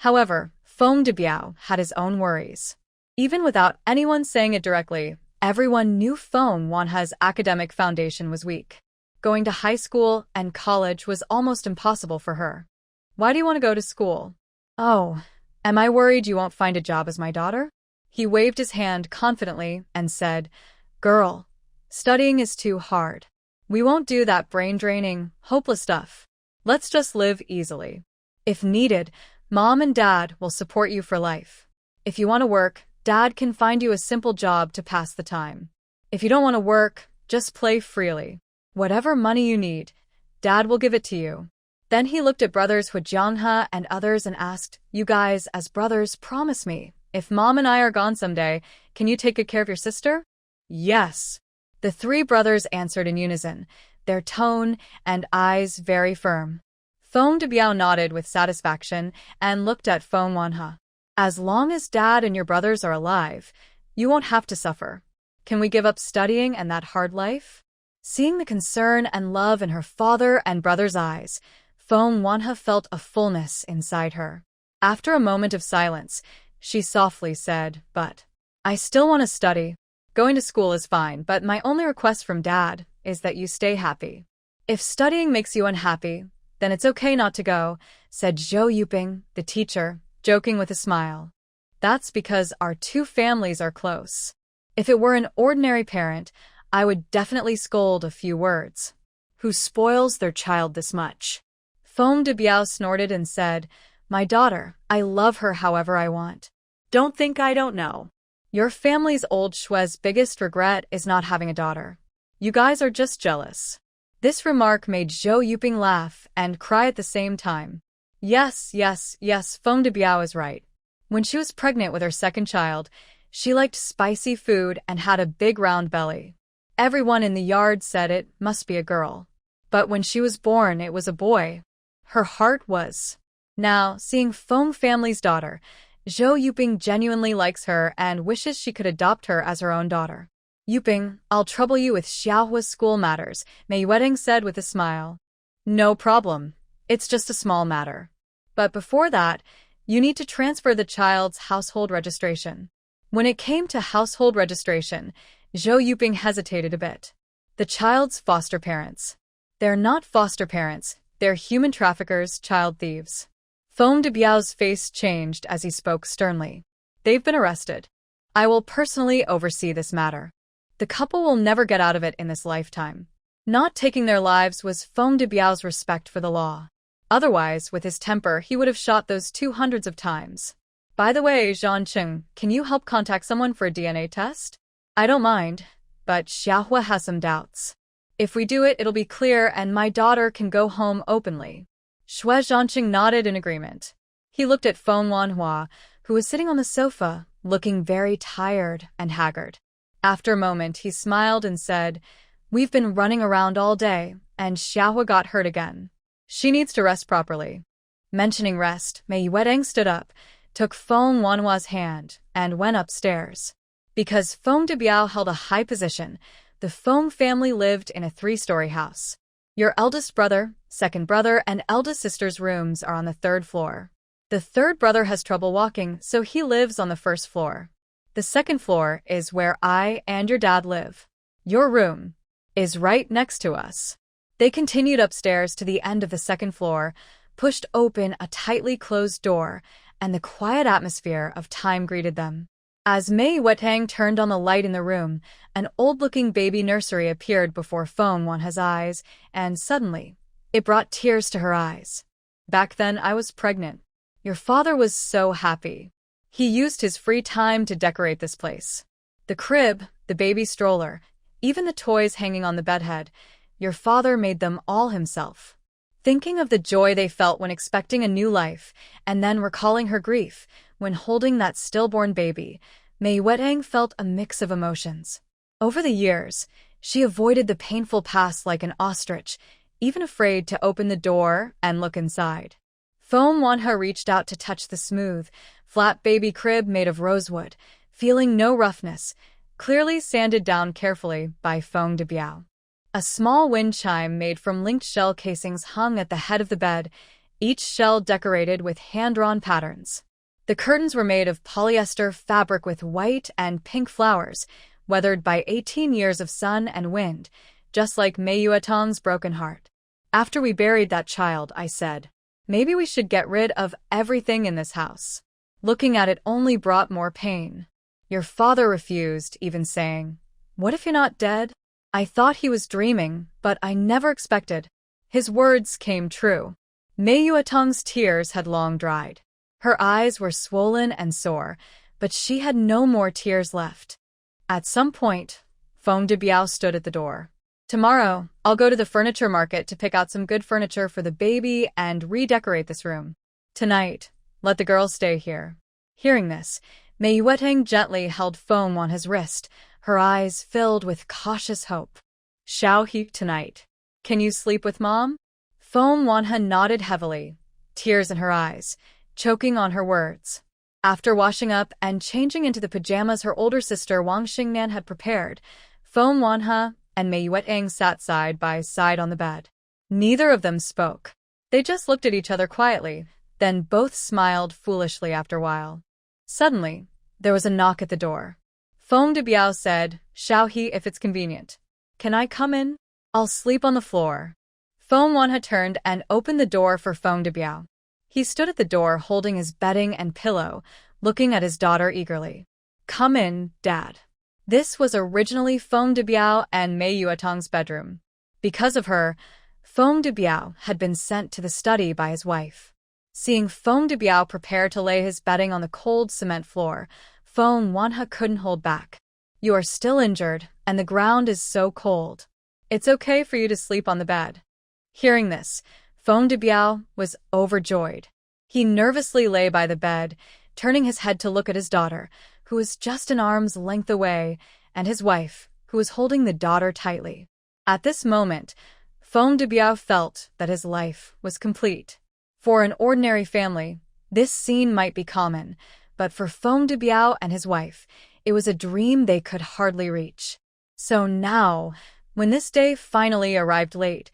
However, Feng Debiao had his own worries. Even without anyone saying it directly, everyone knew Feng Wanhe's academic foundation was weak. Going to high school and college was almost impossible for her. Why do you want to go to school? Oh, am I worried you won't find a job as my daughter? He waved his hand confidently and said, Girl, studying is too hard. We won't do that brain-draining, hopeless stuff. Let's just live easily. If needed, Mom and Dad will support you for life. If you want to work, Dad can find you a simple job to pass the time. If you don't want to work, just play freely. Whatever money you need, Dad will give it to you. Then he looked at brothers Xue Zhancheng and others and asked, You guys, as brothers, promise me, if Mom and I are gone someday, can you take good care of your sister? Yes. The three brothers answered in unison, their tone and eyes very firm. Feng Debiao nodded with satisfaction and looked at Feng Wanhe. As long as Dad and your brothers are alive, you won't have to suffer. Can we give up studying and that hard life? Seeing the concern and love in her father and brother's eyes, Feng Wanhe felt a fullness inside her. After a moment of silence, she softly said, But I still want to study. Going to school is fine, but my only request from Dad is that you stay happy. If studying makes you unhappy, then it's okay not to go, said Zhou Yuping, the teacher, joking with a smile. That's because our two families are close. If it were an ordinary parent, I would definitely scold a few words. Who spoils their child this much? Feng Debiao snorted and said, My daughter, I love her however I want. Don't think I don't know. Your family's old Xue's biggest regret is not having a daughter. You guys are just jealous. This remark made Zhou Yuping laugh and cry at the same time. Yes, Feng Debiao is right. When she was pregnant with her second child, she liked spicy food and had a big round belly. Everyone in the yard said it must be a girl. But when she was born, it was a boy. Her heart was. Now, seeing Feng family's daughter, Zhou Yuping genuinely likes her and wishes she could adopt her as her own daughter. Yuping, I'll trouble you with Xiaohua's school matters, Mei Wedding said with a smile. No problem. It's just a small matter. But before that, you need to transfer the child's household registration. When it came to household registration, Zhou Yuping hesitated a bit. The child's foster parents. They're not foster parents, they're human traffickers, child thieves. Feng Debiao's face changed as he spoke sternly. They've been arrested. I will personally oversee this matter. The couple will never get out of it in this lifetime. Not taking their lives was Feng Debiao's respect for the law. Otherwise, with his temper, he would have shot those two hundreds of times. By the way, Zhancheng, can you help contact someone for a DNA test? I don't mind, but Xiaohua has some doubts. If we do it, it'll be clear and my daughter can go home openly. Xue Zhancheng nodded in agreement. He looked at Feng Wanhua, who was sitting on the sofa, looking very tired and haggard. After a moment, he smiled and said, We've been running around all day, and Xiaohua got hurt again. She needs to rest properly. Mentioning rest, Mei Wedding stood up, took Feng Wanhua's hand, and went upstairs. Because Feng Debiao held a high position, the Feng family lived in a 3-story house. Your eldest brother, second brother, and eldest sister's rooms are on the 3rd floor. The third brother has trouble walking, so he lives on the 1st floor. The 2nd floor is where I and your dad live. Your room is right next to us. They continued upstairs to the end of the 2nd floor, pushed open a tightly closed door, and the quiet atmosphere of time greeted them. As Mei Wetang turned on the light in the room, an old-looking baby nursery appeared before Feng Wanha's eyes, and suddenly, it brought tears to her eyes. Back then, I was pregnant. Your father was so happy. He used his free time to decorate this place. The crib, the baby stroller, even the toys hanging on the bedhead, your father made them all himself. Thinking of the joy they felt when expecting a new life, and then recalling her grief when holding that stillborn baby, Mei Wetang felt a mix of emotions. Over the years, she avoided the painful past like an ostrich, even afraid to open the door and look inside. Feng Wanha reached out to touch the smooth, flat baby crib made of rosewood, feeling no roughness, clearly sanded down carefully by Feng Debiao. A small wind chime made from linked shell casings hung at the head of the bed, each shell decorated with hand-drawn patterns. The curtains were made of polyester fabric with white and pink flowers, weathered by 18 years of sun and wind, just like Mei Yuetong's broken heart. After we buried that child, I said, maybe we should get rid of everything in this house. Looking at it only brought more pain. Your father refused, even saying, "What if you're not dead?" I thought he was dreaming, but I never expected. His words came true. Mei Yuetong's tears had long dried. Her eyes were swollen and sore, but she had no more tears left. At some point, Feng Debiao stood at the door. Tomorrow, I'll go to the furniture market to pick out some good furniture for the baby and redecorate this room. Tonight, let the girls stay here. Hearing this, Mei Yuetang gently held Feng Wanha's wrist, her eyes filled with cautious hope. Shao he tonight. Can you sleep with Mom? Feng Wanha nodded heavily, tears in her eyes, choking on her words. After washing up and changing into the pajamas her older sister Wang Xingnan had prepared, Feng Wanha and Mei Yuetang sat side by side on the bed. Neither of them spoke. They just looked at each other quietly, then both smiled foolishly after a while. Suddenly, there was a knock at the door. Feng Debiao said, "Shao he, if it's convenient. Can I come in? I'll sleep on the floor." Feng Wanha turned and opened the door for Feng Debiao. He stood at the door holding his bedding and pillow, looking at his daughter eagerly. "Come in, Dad." This was originally Feng Debiao and Mei Yuetong's bedroom. Because of her, Feng Debiao had been sent to the study by his wife. Seeing Feng Debiao prepare to lay his bedding on the cold cement floor, Feng Wanha couldn't hold back. "You are still injured, and the ground is so cold. It's okay for you to sleep on the bed." Hearing this, Feng Debiao was overjoyed. He nervously lay by the bed, turning his head to look at his daughter, who was just an arm's length away, and his wife, who was holding the daughter tightly. At this moment, Feng Debiao felt that his life was complete. For an ordinary family, this scene might be common, but for Feng Debiao and his wife, it was a dream they could hardly reach. So now, when this day finally arrived late,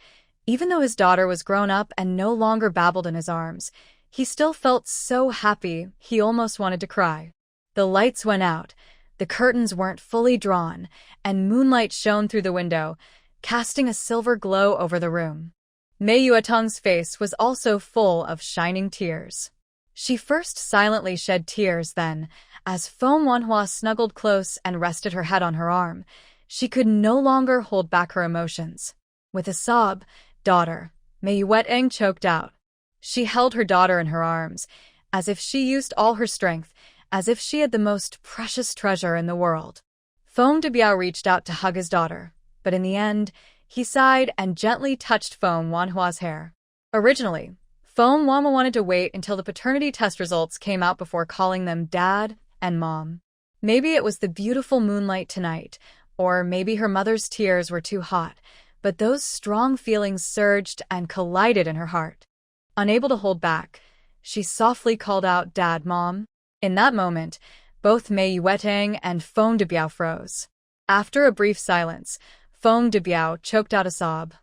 even though his daughter was grown up and no longer babbled in his arms, he still felt so happy he almost wanted to cry. The lights went out, the curtains weren't fully drawn, and moonlight shone through the window, casting a silver glow over the room. Mei Yuetong's face was also full of shining tears. She first silently shed tears, then, as Feng Wanhua snuggled close and rested her head on her arm, she could no longer hold back her emotions. With a sob, "Daughter," Mei Yuetang choked out. She held her daughter in her arms, as if she used all her strength, as if she had the most precious treasure in the world. Feng Debiao reached out to hug his daughter, but in the end, he sighed and gently touched Feng Wanhua's hair. Originally, Feng Wanhua wanted to wait until the paternity test results came out before calling them Dad and Mom. Maybe it was the beautiful moonlight tonight, or maybe her mother's tears were too hot, but those strong feelings surged and collided in her heart. Unable to hold back, she softly called out, "Dad, Mom." In that moment, both Mei Yuetang and Feng Debiao froze. After a brief silence, Feng Debiao choked out a sob.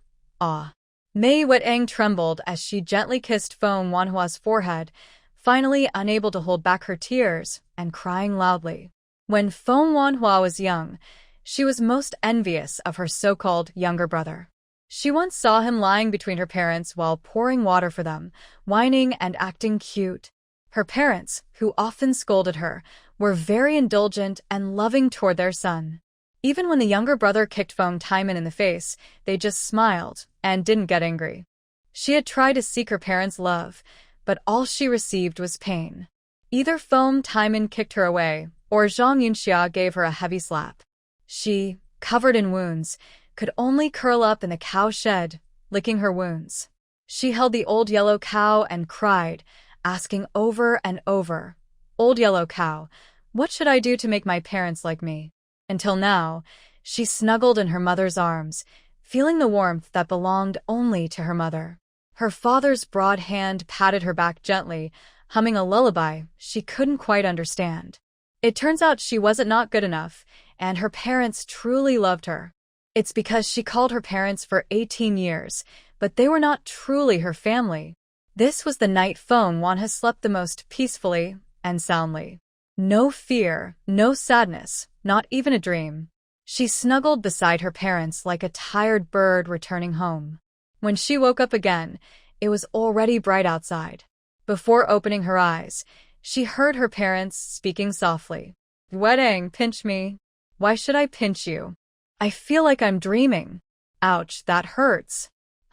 "Ah." Mei Yuetang trembled as she gently kissed Feng Wanhua's forehead, finally unable to hold back her tears and crying loudly. When Feng Wanhua was young, she was most envious of her so-called younger brother. She once saw him lying between her parents while pouring water for them, whining and acting cute. Her parents, who often scolded her, were very indulgent and loving toward their son. Even when the younger brother kicked Feng Taiman in the face, they just smiled and didn't get angry. She had tried to seek her parents' love, but all she received was pain. Either Feng Taiman kicked her away, or Zhang Yunxia gave her a heavy slap. She, covered in wounds, could only curl up in the cow shed, licking her wounds. She held the old yellow cow and cried, asking over and over, "Old yellow cow, what should I do to make my parents like me?" Until now, she snuggled in her mother's arms, feeling the warmth that belonged only to her mother. Her father's broad hand patted her back gently, humming a lullaby she couldn't quite understand. It turns out she wasn't not good enough, and her parents truly loved her. It's because she called her parents for 18 years, but they were not truly her family. This was the night Feng Wanha slept the most peacefully and soundly. No fear, no sadness, not even a dream. She snuggled beside her parents like a tired bird returning home. When she woke up again, it was already bright outside. Before opening her eyes, she heard her parents speaking softly. "Wedding, pinch me." "Why should I pinch you? I feel like I'm dreaming." "Ouch, that hurts."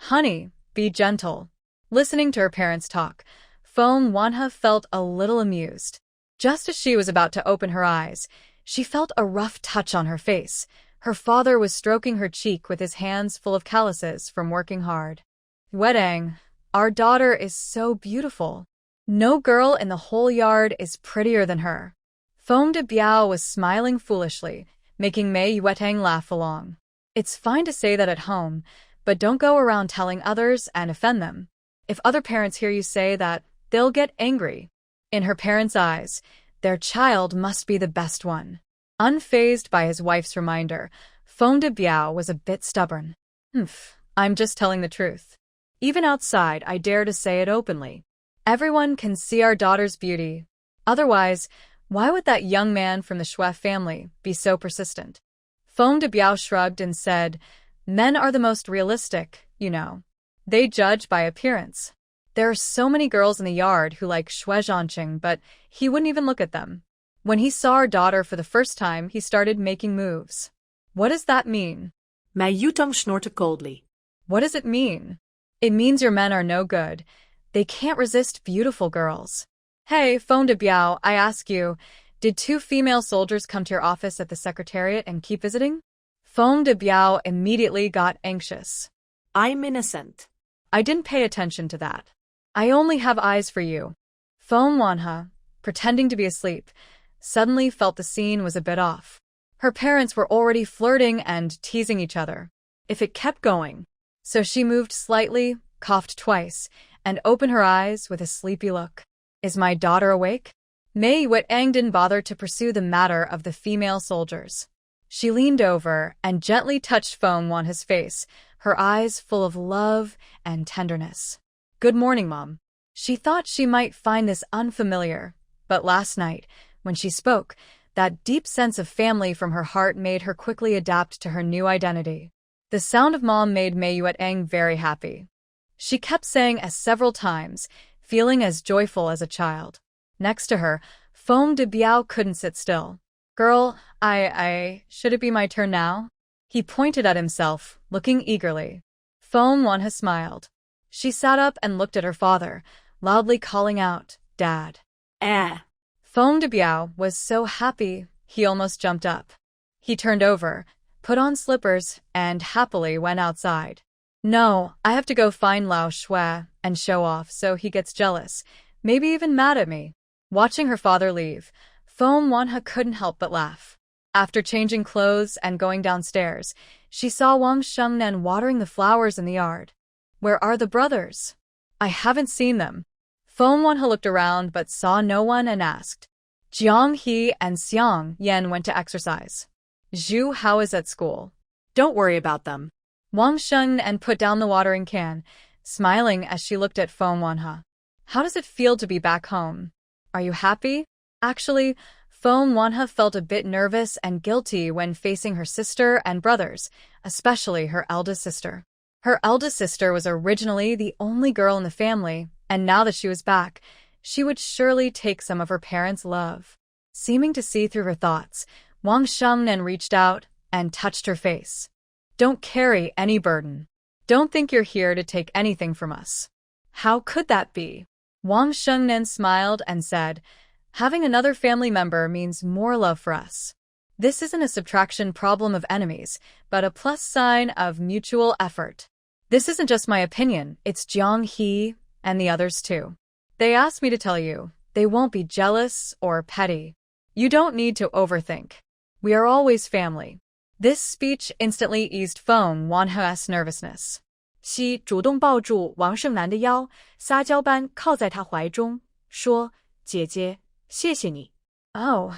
"Honey, be gentle." Listening to her parents talk, Feng Wanha felt a little amused. Just as she was about to open her eyes, she felt a rough touch on her face. Her father was stroking her cheek with his hands full of calluses from working hard. "Wedding, our daughter is so beautiful. No girl in the whole yard is prettier than her." Feng de Biao was smiling foolishly, making Mei Yuetang laugh along. "It's fine to say that at home, but don't go around telling others and offend them. If other parents hear you say that, they'll get angry." In her parents' eyes, their child must be the best one. Unfazed by his wife's reminder, Feng de Biao was a bit stubborn. I'm just telling the truth. Even outside, I dare to say it openly. Everyone can see our daughter's beauty. Otherwise, why would that young man from the Xue family be so persistent?" Feng de Biao shrugged and said, "Men are the most realistic, you know. They judge by appearance. There are so many girls in the yard who like Xue Zhancheng, but he wouldn't even look at them. When he saw our daughter for the first time, he started making moves." "What does that mean?" Mei Yutong snorted coldly. "What does it mean?" "It means your men are no good. They can't resist beautiful girls." "Hey, Feng de Biao, I ask you, did 2 female soldiers come to your office at the secretariat and keep visiting?" Feng de Biao immediately got anxious. "I'm innocent." "I didn't pay attention to that. I only have eyes for you." Feng Wanha, pretending to be asleep, suddenly felt the scene was a bit off. Her parents were already flirting and teasing each other. If it kept going. So she moved slightly, coughed twice, and opened her eyes with a sleepy look. "Is my daughter awake?" Mei Yuetang didn't bother to pursue the matter of the female soldiers. She leaned over and gently touched Feng Wanha's face, her eyes full of love and tenderness. "Good morning, Mom." She thought she might find this unfamiliar, but last night, when she spoke, that deep sense of family from her heart made her quickly adapt to her new identity. The sound of Mom made Mei Yuetang very happy. She kept saying it several times, feeling as joyful as a child. Next to her, Feng de Biao couldn't sit still. "Girl, should it be my turn now?" He pointed at himself, looking eagerly. Feng Wanha smiled. She sat up and looked at her father, loudly calling out, "Dad." Feng de Biao was so happy, he almost jumped up. He turned over, put on slippers, and happily went outside. "No, I have to go find Lao Xue and show off so he gets jealous, maybe even mad at me." Watching her father leave, Feng Wanha couldn't help but laugh. After changing clothes and going downstairs, she saw Wang Shengnen watering the flowers in the yard. "Where are the brothers? I haven't seen them." Feng Wanha looked around but saw no one and asked. "Jiang He and Xiang Yan went to exercise. Zhu Hao is at school." "Don't worry about them." Wang Shengnen put down the watering can, smiling as she looked at Feng Wanha. "How does it feel to be back home? Are you happy?" Actually, Feng Wanha felt a bit nervous and guilty when facing her sister and brothers, especially her eldest sister. Her eldest sister was originally the only girl in the family, and now that she was back, she would surely take some of her parents' love. Seeming to see through her thoughts, Wang Shengnen reached out and touched her face. Don't carry any burden. Don't think you're here to take anything from us. How could that be? Wang Shengnen smiled and said, having another family member means more love for us. This isn't a subtraction problem of enemies, but a plus sign of mutual effort. This isn't just my opinion, it's Jiang He and the others too. They asked me to tell you, they won't be jealous or petty. You don't need to overthink. We are always family. This speech instantly eased Feng Wanhe's nervousness. 西主动抱住王胜男的腰，撒娇般靠在他怀中，说：“姐姐，谢谢你。” Oh,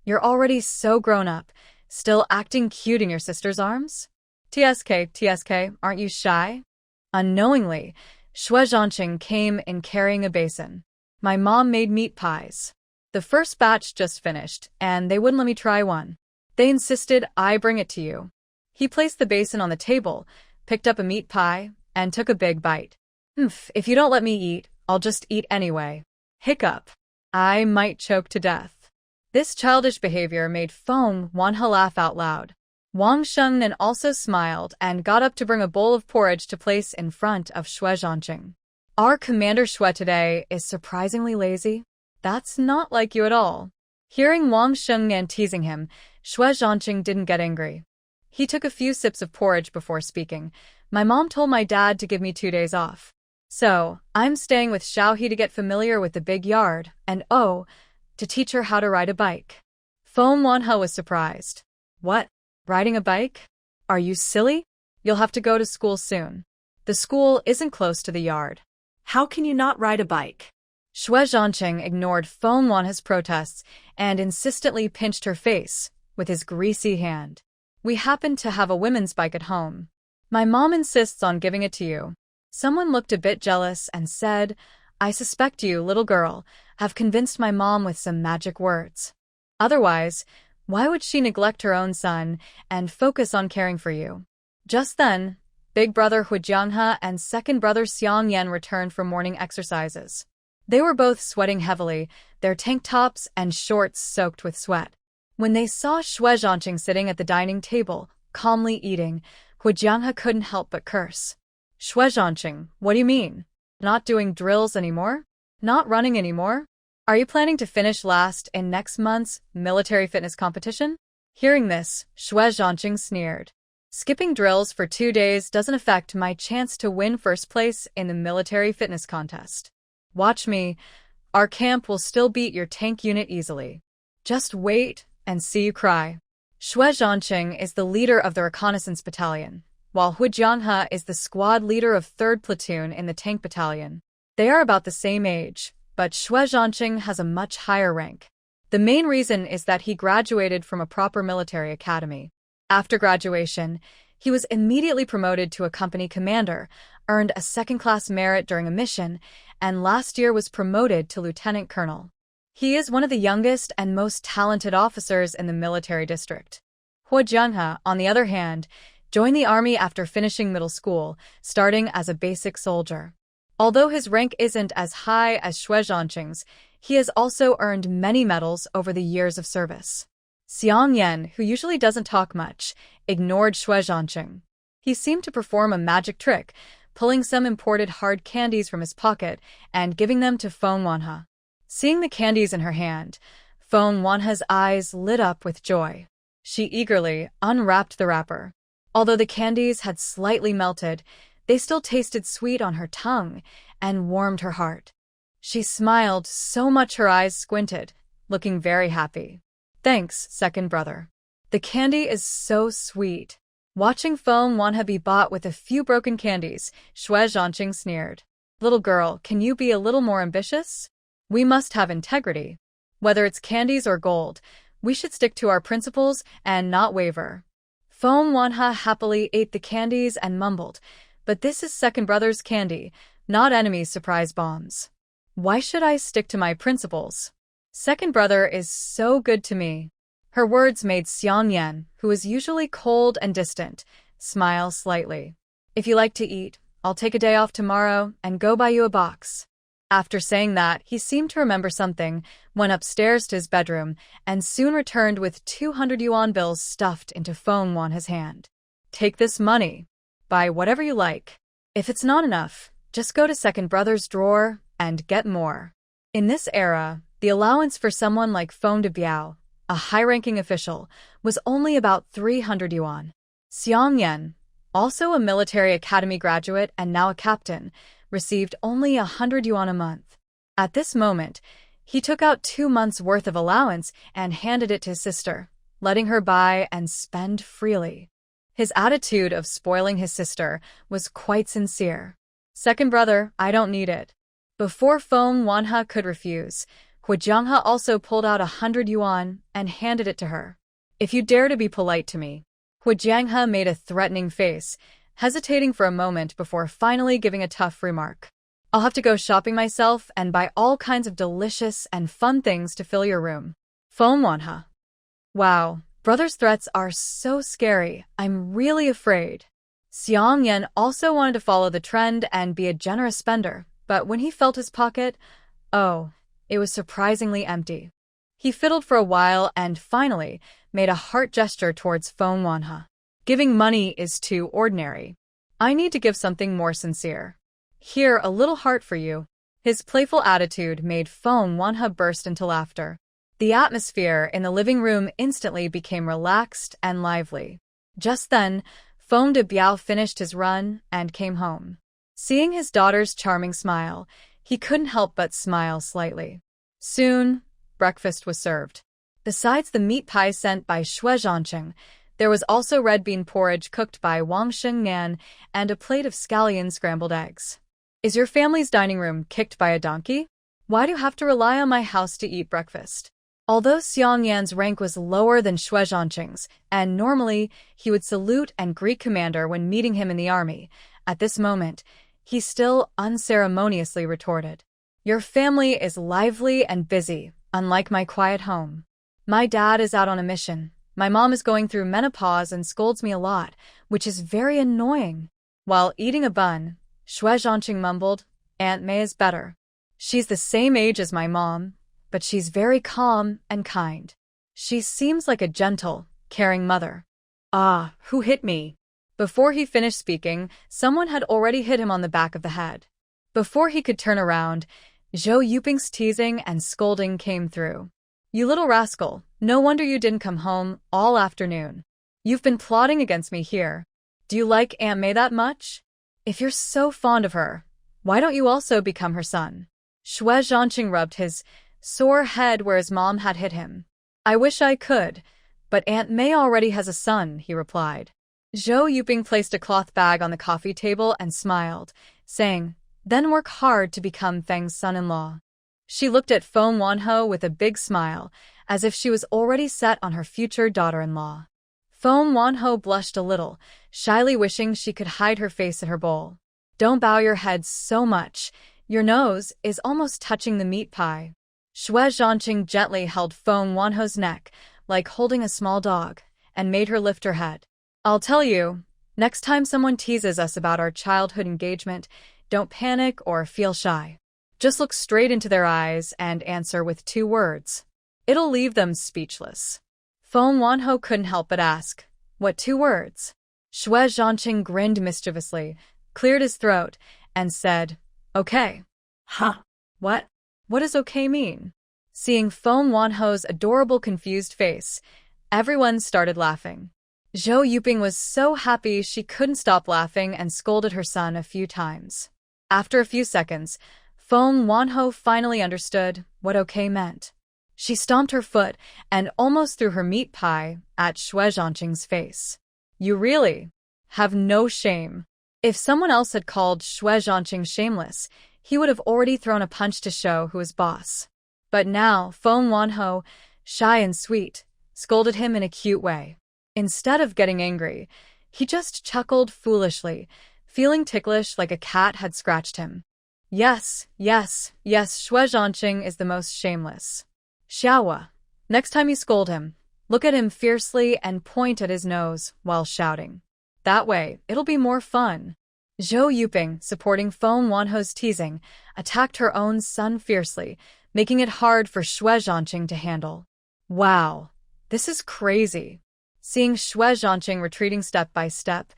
you're already so grown up, still acting cute in your sister's arms? TSK, aren't you shy? Unknowingly, Xue Zhancheng came in carrying a basin. My mom made meat pies. The first batch just finished, and they wouldn't let me try one. They insisted I bring it to you. He placed the basin on the table, picked up a meat pie, and took a big bite. If you don't let me eat, I'll just eat anyway. Hiccup. I might choke to death. This childish behavior made Feng Wanhe laugh out loud. Wang Shengnen also smiled and got up to bring a bowl of porridge to place in front of Xue Zhancheng. Our Commander Xue today is surprisingly lazy. That's not like you at all. Hearing Wang Shengnen teasing him, Xue Zhancheng didn't get angry. He took a few sips of porridge before speaking. My mom told my dad to give me 2 days off. So, I'm staying with Xiaohe to get familiar with the big yard, and to teach her how to ride a bike. Feng Wanhe was surprised. What? Riding a bike? Are you silly? You'll have to go to school soon. The school isn't close to the yard. How can you not ride a bike? Xue Zhancheng ignored Feng Wanhe's protests and insistently pinched her face with his greasy hand. We happen to have a women's bike at home. My mom insists on giving it to you. Someone looked a bit jealous and said, I suspect you, little girl, have convinced my mom with some magic words. Otherwise, why would she neglect her own son and focus on caring for you? Just then, big brother Xue Zhancheng and second brother Xiang Yan returned from morning exercises. They were both sweating heavily, their tank tops and shorts soaked with sweat. When they saw Xue Zhancheng sitting at the dining table, calmly eating, Xue Zhancheng couldn't help but curse. Xue Zhancheng, what do you mean? Not doing drills anymore? Not running anymore? Are you planning to finish last in next month's military fitness competition? Hearing this, Xue Zhancheng sneered. Skipping drills for 2 days doesn't affect my chance to win first place in the military fitness contest. Watch me. Our camp will still beat your tank unit easily. Just wait and see you cry. Xue Zhancheng is the leader of the reconnaissance battalion, while Xue Zhancheng is the squad leader of 3rd platoon in the tank battalion. They are about the same age, but Xue Zhancheng has a much higher rank. The main reason is that he graduated from a proper military academy. After graduation, he was immediately promoted to a company commander, earned a second-class merit during a mission, and last year was promoted to lieutenant colonel. He is one of the youngest and most talented officers in the military district. Xue Zhancheng, on the other hand, joined the army after finishing middle school, starting as a basic soldier. Although his rank isn't as high as Xue Zhancheng's, he has also earned many medals over the years of service. Xiang Yan, who usually doesn't talk much, ignored Xue Zhancheng. He seemed to perform a magic trick, pulling some imported hard candies from his pocket and giving them to Feng Wanhe. Seeing the candies in her hand, Feng Wanhe's eyes lit up with joy. She eagerly unwrapped the wrapper. Although the candies had slightly melted, they still tasted sweet on her tongue and warmed her heart. She smiled so much her eyes squinted, looking very happy. Thanks, second brother. The candy is so sweet. Watching Feng Wanhe be bought with a few broken candies, Xue Zhancheng sneered. Little girl, can you be a little more ambitious? We must have integrity. Whether it's candies or gold, we should stick to our principles and not waver. Feng Wanhe happily ate the candies and mumbled, but this is second brother's candy, not enemy's surprise bombs. Why should I stick to my principles? Second brother is so good to me. Her words made Xiang Yan, who is usually cold and distant, smile slightly. If you like to eat, I'll take a day off tomorrow and go buy you a box. After saying that, he seemed to remember something, went upstairs to his bedroom, and soon returned with 200 yuan bills stuffed into Feng Wanha's hand. Take this money. Buy whatever you like. If it's not enough, just go to second brother's drawer and get more. In this era, the allowance for someone like Feng de Biao, a high-ranking official, was only about 300 yuan. Xiang Yan, also a military academy graduate and now a captain, received only 100 yuan a month. At this moment, he took out 2 months' worth of allowance and handed it to his sister, letting her buy and spend freely. His attitude of spoiling his sister was quite sincere. Second brother, I don't need it. Before Feng Wanha could refuse, Xue Zhancheng also pulled out 100 yuan and handed it to her. If you dare to be polite to me. Xue Zhancheng made a threatening face, hesitating for a moment before finally giving a tough remark. I'll have to go shopping myself and buy all kinds of delicious and fun things to fill your room. Feng Wanha. Wow, brother's threats are so scary, I'm really afraid. Xiang Yan also wanted to follow the trend and be a generous spender, but when he felt his pocket, oh, it was surprisingly empty. He fiddled for a while and finally made a heart gesture towards Feng Wanha. Giving money is too ordinary. I need to give something more sincere. Here, a little heart for you. His playful attitude made Feng Wanha burst into laughter. The atmosphere in the living room instantly became relaxed and lively. Just then, Feng de Biao finished his run and came home. Seeing his daughter's charming smile, he couldn't help but smile slightly. Soon, breakfast was served. Besides the meat pie sent by Xue Zhancheng, there was also red bean porridge cooked by Wang Shengnan and a plate of scallion scrambled eggs. Is your family's dining room kicked by a donkey? Why do you have to rely on my house to eat breakfast? Although Xiang Yan's rank was lower than Xue Zhancheng's, and normally he would salute and greet commander when meeting him in the army, at this moment, he still unceremoniously retorted, Your family is lively and busy, unlike my quiet home. My dad is out on a mission. My mom is going through menopause and scolds me a lot, which is very annoying. While eating a bun, Xue Zhancheng mumbled, Aunt May is better. She's the same age as my mom, but she's very calm and kind. She seems like a gentle, caring mother. Ah, who hit me? Before he finished speaking, someone had already hit him on the back of the head. Before he could turn around, Zhou Yuping's teasing and scolding came through. You little rascal, no wonder you didn't come home all afternoon. You've been plotting against me here. Do you like Aunt May that much? If you're so fond of her, why don't you also become her son? Xue Zhancheng rubbed his sore head where his mom had hit him. I wish I could, but Aunt May already has a son, he replied. Zhou Yuping placed a cloth bag on the coffee table and smiled, saying, Then work hard to become Feng's son-in-law. She looked at Feng Wanha with a big smile, as if she was already set on her future daughter-in-law. Feng Wanha blushed a little, shyly wishing she could hide her face in her bowl. Don't bow your head so much. Your nose is almost touching the meat pie. Xue Zhancheng gently held Feng Wanha's neck, like holding a small dog, and made her lift her head. I'll tell you, next time someone teases us about our childhood engagement, don't panic or feel shy. Just look straight into their eyes and answer with 2 words. It'll leave them speechless. Feng Wanha couldn't help but ask, What 2 words? Xue Zhancheng grinned mischievously, cleared his throat, and said, Okay. Huh? What? What does okay mean? Seeing Feng Wanha's adorable confused face, everyone started laughing. Zhou Yuping was so happy she couldn't stop laughing and scolded her son a few times. After a few seconds, Feng Wanha finally understood what okay meant. She stomped her foot and almost threw her meat pie at Xue Zhancheng's face. You really have no shame. If someone else had called Xue Zhancheng shameless, he would have already thrown a punch to show who was boss. But now, Feng Wanha, shy and sweet, scolded him in a cute way. Instead of getting angry, he just chuckled foolishly, feeling ticklish like a cat had scratched him. Yes, Xue Zhancheng is the most shameless. Xiaowa, next time you scold him, look at him fiercely and point at his nose while shouting. That way, it'll be more fun. Zhou Yuping, supporting Feng Wanho's teasing, attacked her own son fiercely, making it hard for Xue Zhancheng to handle. Wow, this is crazy. Seeing Xue Zhancheng retreating step by step,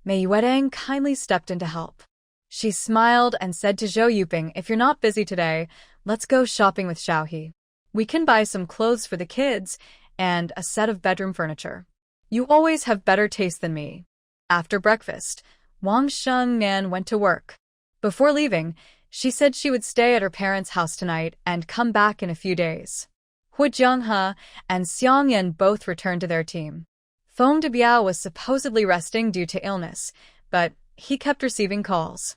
Mei Yuedang kindly stepped in to help. She smiled and said to Zhou Yuping, if you're not busy today, let's go shopping with Xiaohe. We can buy some clothes for the kids and a set of bedroom furniture. You always have better taste than me. After breakfast, Wang Shengnan went to work. Before leaving, she said she would stay at her parents' house tonight and come back in a few days. Hu Jianghe and Xiang Yan both returned to their team. Feng Debiao was supposedly resting due to illness, but he kept receiving calls.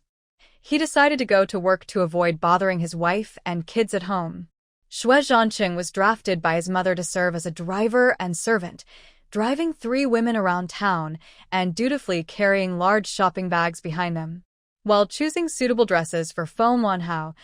He decided to go to work to avoid bothering his wife and kids at home. Xue Zhancheng was drafted by his mother to serve as a driver and servant, driving 3 women around town and dutifully carrying large shopping bags behind them. While choosing suitable dresses for Feng Wanhao,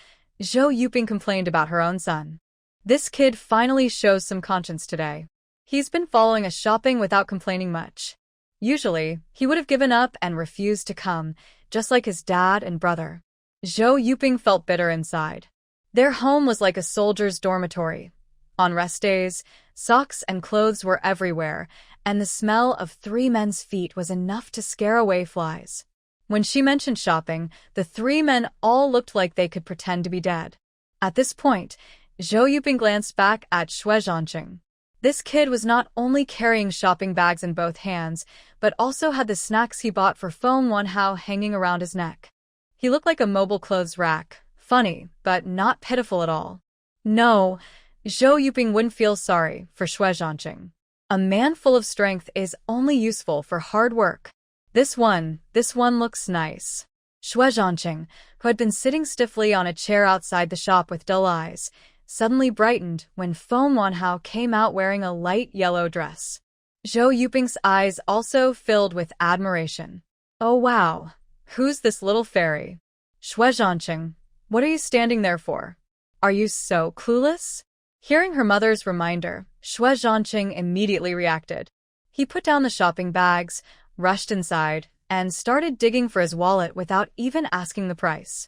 Zhou Yuping complained about her own son. This kid finally shows some conscience today. He's been following us shopping without complaining much. Usually, he would have given up and refused to come, just like his dad and brother. Zhou Yuping felt bitter inside. Their home was like a soldier's dormitory. On rest days, socks and clothes were everywhere, and the smell of 3 men's feet was enough to scare away flies. When she mentioned shopping, the 3 men all looked like they could pretend to be dead. At this point, Zhou Yuping glanced back at Xue Zhancheng. This kid was not only carrying shopping bags in both hands, but also had the snacks he bought for Feng Wanhao hanging around his neck. He looked like a mobile clothes rack, funny, but not pitiful at all. No, Zhou Yuping wouldn't feel sorry for Xue Zhancheng. A man full of strength is only useful for hard work. This one looks nice. Xue Zhancheng, who had been sitting stiffly on a chair outside the shop with dull eyes, suddenly brightened when Feng Wanhao came out wearing a light yellow dress. Zhou Yuping's eyes also filled with admiration. Oh wow, who's this little fairy? Xue Zhancheng, what are you standing there for? Are you so clueless? Hearing her mother's reminder, Xue Zhancheng immediately reacted. He put down the shopping bags, rushed inside, and started digging for his wallet without even asking the price.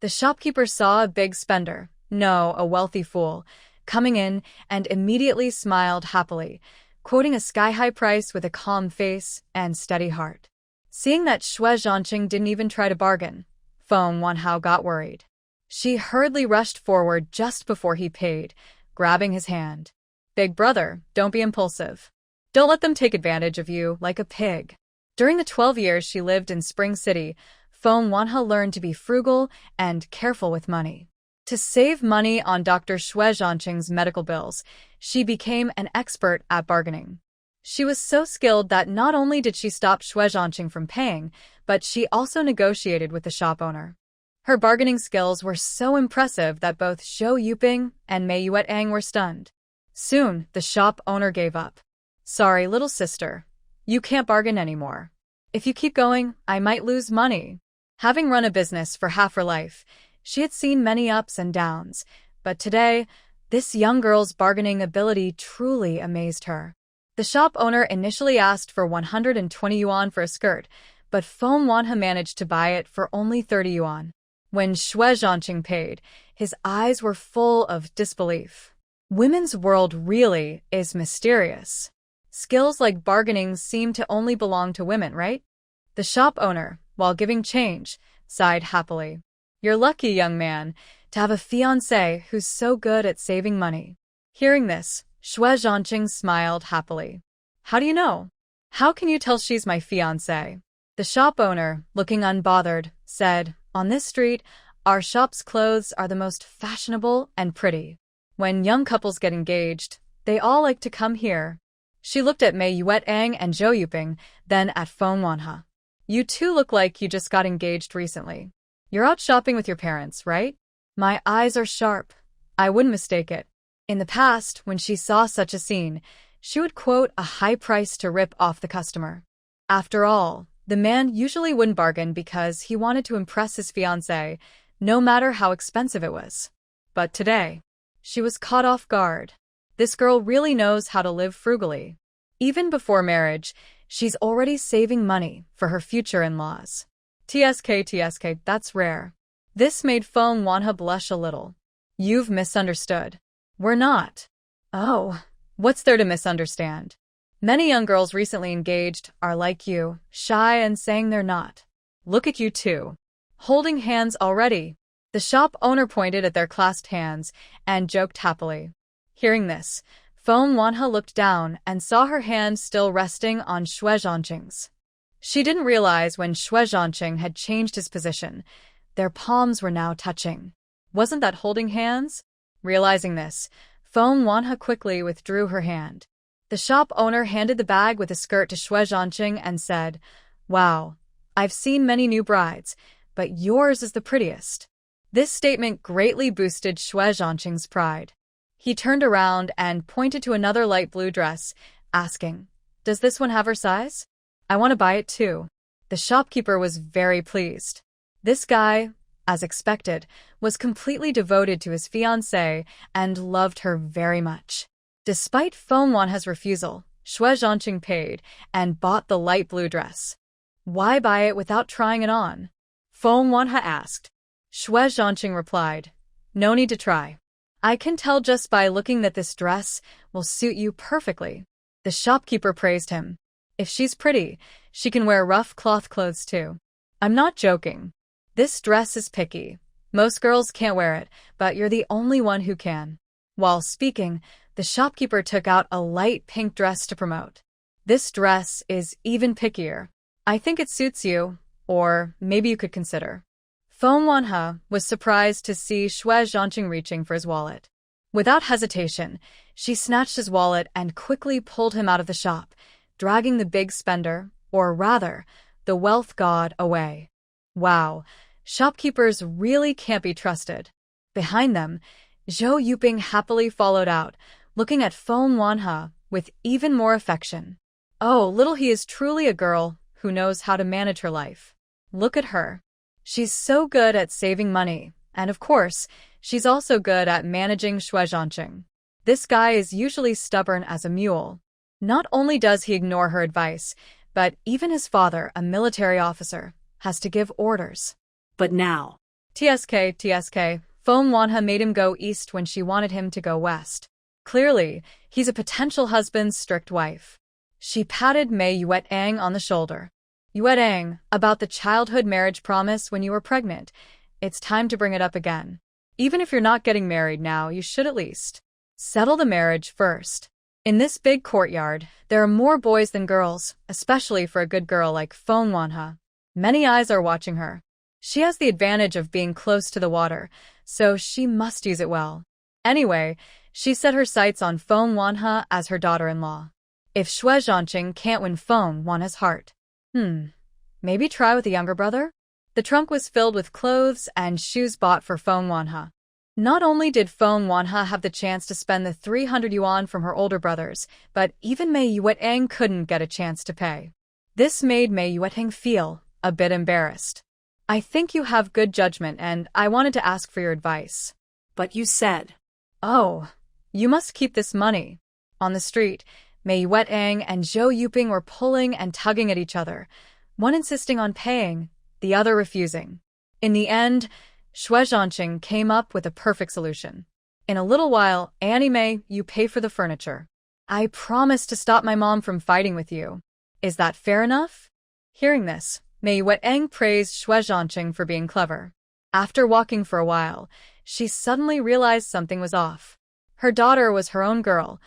The shopkeeper saw a big spender, no, a wealthy fool, coming in and immediately smiled happily, quoting a sky-high price with a calm face and steady heart. Seeing that Xue Zhancheng didn't even try to bargain, Feng Wanhao got worried. She hurriedly rushed forward just before he paid, grabbing his hand. Big brother, don't be impulsive. Don't let them take advantage of you like a pig. During the 12 years she lived in Spring City, Feng Wanhao learned to be frugal and careful with money. To save money on Dr. Xue Zhancheng's medical bills, she became an expert at bargaining. She was so skilled that not only did she stop Xue Zhancheng from paying, but she also negotiated with the shop owner. Her bargaining skills were so impressive that both Zhou Yuping and Mei Yuedang were stunned. Soon, the shop owner gave up. Sorry, little sister. You can't bargain anymore. If you keep going, I might lose money. Having run a business for half her life, she had seen many ups and downs, but today, this young girl's bargaining ability truly amazed her. The shop owner initially asked for 120 yuan for a skirt, but Feng Wanhao managed to buy it for only 30 yuan. When Xue Zhancheng paid, his eyes were full of disbelief. Women's world really is mysterious. Skills like bargaining seem to only belong to women, right? The shop owner, while giving change, sighed happily. You're lucky, young man, to have a fiancé who's so good at saving money. Hearing this, Xue Zhancheng smiled happily. How do you know? How can you tell she's my fiancé? The shop owner, looking unbothered, said, on this street, our shop's clothes are the most fashionable and pretty. When young couples get engaged, they all like to come here. She looked at Mei Yuedang and Zhou Yuping, then at Feng Wanhao. You two look like you just got engaged recently. You're out shopping with your parents, right? My eyes are sharp. I wouldn't mistake it. In the past, when she saw such a scene, she would quote a high price to rip off the customer. After all, the man usually wouldn't bargain because he wanted to impress his fiancée, no matter how expensive it was. But today, she was caught off guard. This girl really knows how to live frugally. Even before marriage, she's already saving money for her future in-laws. TSK, that's rare. This made Feng Wanha blush a little. You've misunderstood. We're not. Oh, what's there to misunderstand? Many young girls recently engaged are like you, shy and saying they're not. Look at you two. Holding hands already. The shop owner pointed at their clasped hands and joked happily. Hearing this, Feng Wanha looked down and saw her hand still resting on Xue Zhancheng's. She didn't realize when Xue Zhancheng had changed his position. Their palms were now touching. Wasn't that holding hands? Realizing this, Feng Wanha quickly withdrew her hand. The shop owner handed the bag with the skirt to Xue Zhancheng and said, "Wow, I've seen many new brides, but yours is the prettiest." This statement greatly boosted Xue Zhancheng's pride. He turned around and pointed to another light blue dress, asking, "Does this one have her size? I want to buy it too." The shopkeeper was very pleased. This guy, as expected, was completely devoted to his fiancée and loved her very much. Despite Feng Wanha's refusal, Xue Zhancheng paid and bought the light blue dress. "Why buy it without trying it on?" Feng Wanha asked. Xue Zhancheng replied, "No need to try. I can tell just by looking that this dress will suit you perfectly." The shopkeeper praised him. "If she's pretty, she can wear rough cloth clothes too." "I'm not joking. This dress is picky. Most girls can't wear it, but you're the only one who can." While speaking, the shopkeeper took out a light pink dress to promote. "This dress is even pickier. I think it suits you, or maybe you could consider." Feng Wanha was surprised to see Xue Zhancheng reaching for his wallet. Without hesitation, she snatched his wallet and quickly pulled him out of the shop, dragging the big spender, or rather, the wealth god, away. Wow, shopkeepers really can't be trusted. Behind them, Zhou Yuping happily followed out, looking at Feng Wanha with even more affection. Oh, little he is truly a girl who knows how to manage her life. Look at her. She's so good at saving money, and of course, she's also good at managing Xue Zhancheng. This guy is usually stubborn as a mule. Not only does he ignore her advice, but even his father, a military officer, has to give orders. But now, TSK, Feng Wanha made him go east when she wanted him to go west. Clearly, he's a potential husband's strict wife. She patted Mei Yuetang on the shoulder. "Yuetang, about the childhood marriage promise when you were pregnant. It's time to bring it up again. Even if you're not getting married now, you should at least settle the marriage first." In this big courtyard, there are more boys than girls, especially for a good girl like Feng Wanha. Many eyes are watching her. She has the advantage of being close to the water, so she must use it well. Anyway, she set her sights on Feng Wanha as her daughter-in-law. If Xue Zhancheng can't win Feng Wanha's heart, maybe try with the younger brother? The trunk was filled with clothes and shoes bought for Feng Wanha. Not only did Feng Wanha have the chance to spend the 300 yuan from her older brothers, but even Mei Yuetang couldn't get a chance to pay. This made Mei Yuetang feel a bit embarrassed. "I think you have good judgment and I wanted to ask for your advice." "But you said." "Oh, you must keep this money." On the street, Mei Yuetang and Zhou Yuping were pulling and tugging at each other, one insisting on paying, the other refusing. In the end, Xue Zhancheng came up with a perfect solution. "In a little while, Annie, you pay for the furniture. I promise to stop my mom from fighting with you. Is that fair enough?" Hearing this, Mei Yuetang praised Xue Zhancheng for being clever. After walking for a while, she suddenly realized something was off. Her daughter was her own girl.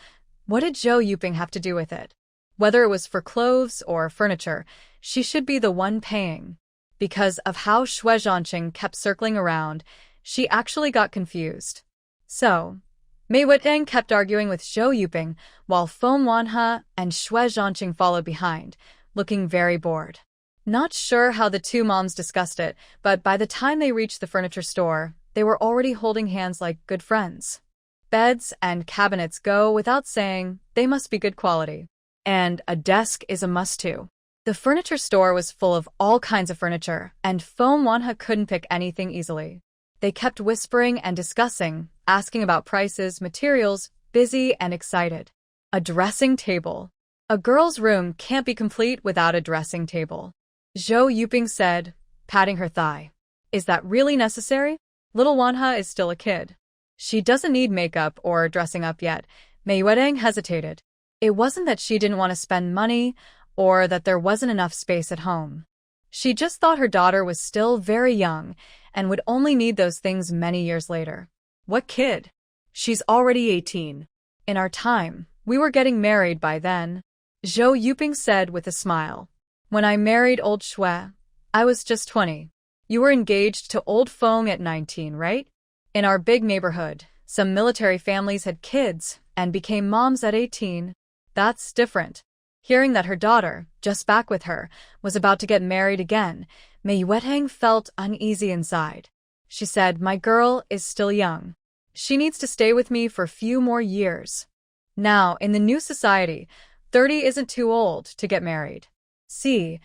What did Zhou Yuping have to do with it? Whether it was for clothes or furniture, she should be the one paying. Because of how Xue Zhancheng kept circling around, she actually got confused. So, Mei Yuetang kept arguing with Zhou Yuping, while Feng Wanha and Xue Zhancheng followed behind, looking very bored. Not sure how the two moms discussed it, but by the time they reached the furniture store, they were already holding hands like good friends. Beds and cabinets go without saying, they must be good quality. And a desk is a must too. The furniture store was full of all kinds of furniture, and Feng Wanha couldn't pick anything easily. They kept whispering and discussing, asking about prices, materials, busy and excited. A dressing table. A girl's room can't be complete without a dressing table. Zhou Yuping said, patting her thigh. Is that really necessary? Little Wanha is still a kid. She doesn't need makeup or dressing up yet. Minefield hesitated. It wasn't that she didn't want to spend money or that there wasn't enough space at home. She just thought her daughter was still very young and would only need those things many years later. What kid? She's already 18. In our time, we were getting married by then, Xue Zhancheng said with a smile. When I married old Xue, I was just 20. You were engaged to old Feng at 19, right? In our big neighborhood, some military families had kids and became moms at 18. That's different. Hearing that her daughter, just back with her, was about to get married again, Minefield felt uneasy inside. She said, my girl is still young. She needs to stay with me for a few more years. Now, in the new society, 30 isn't too old to get married. See,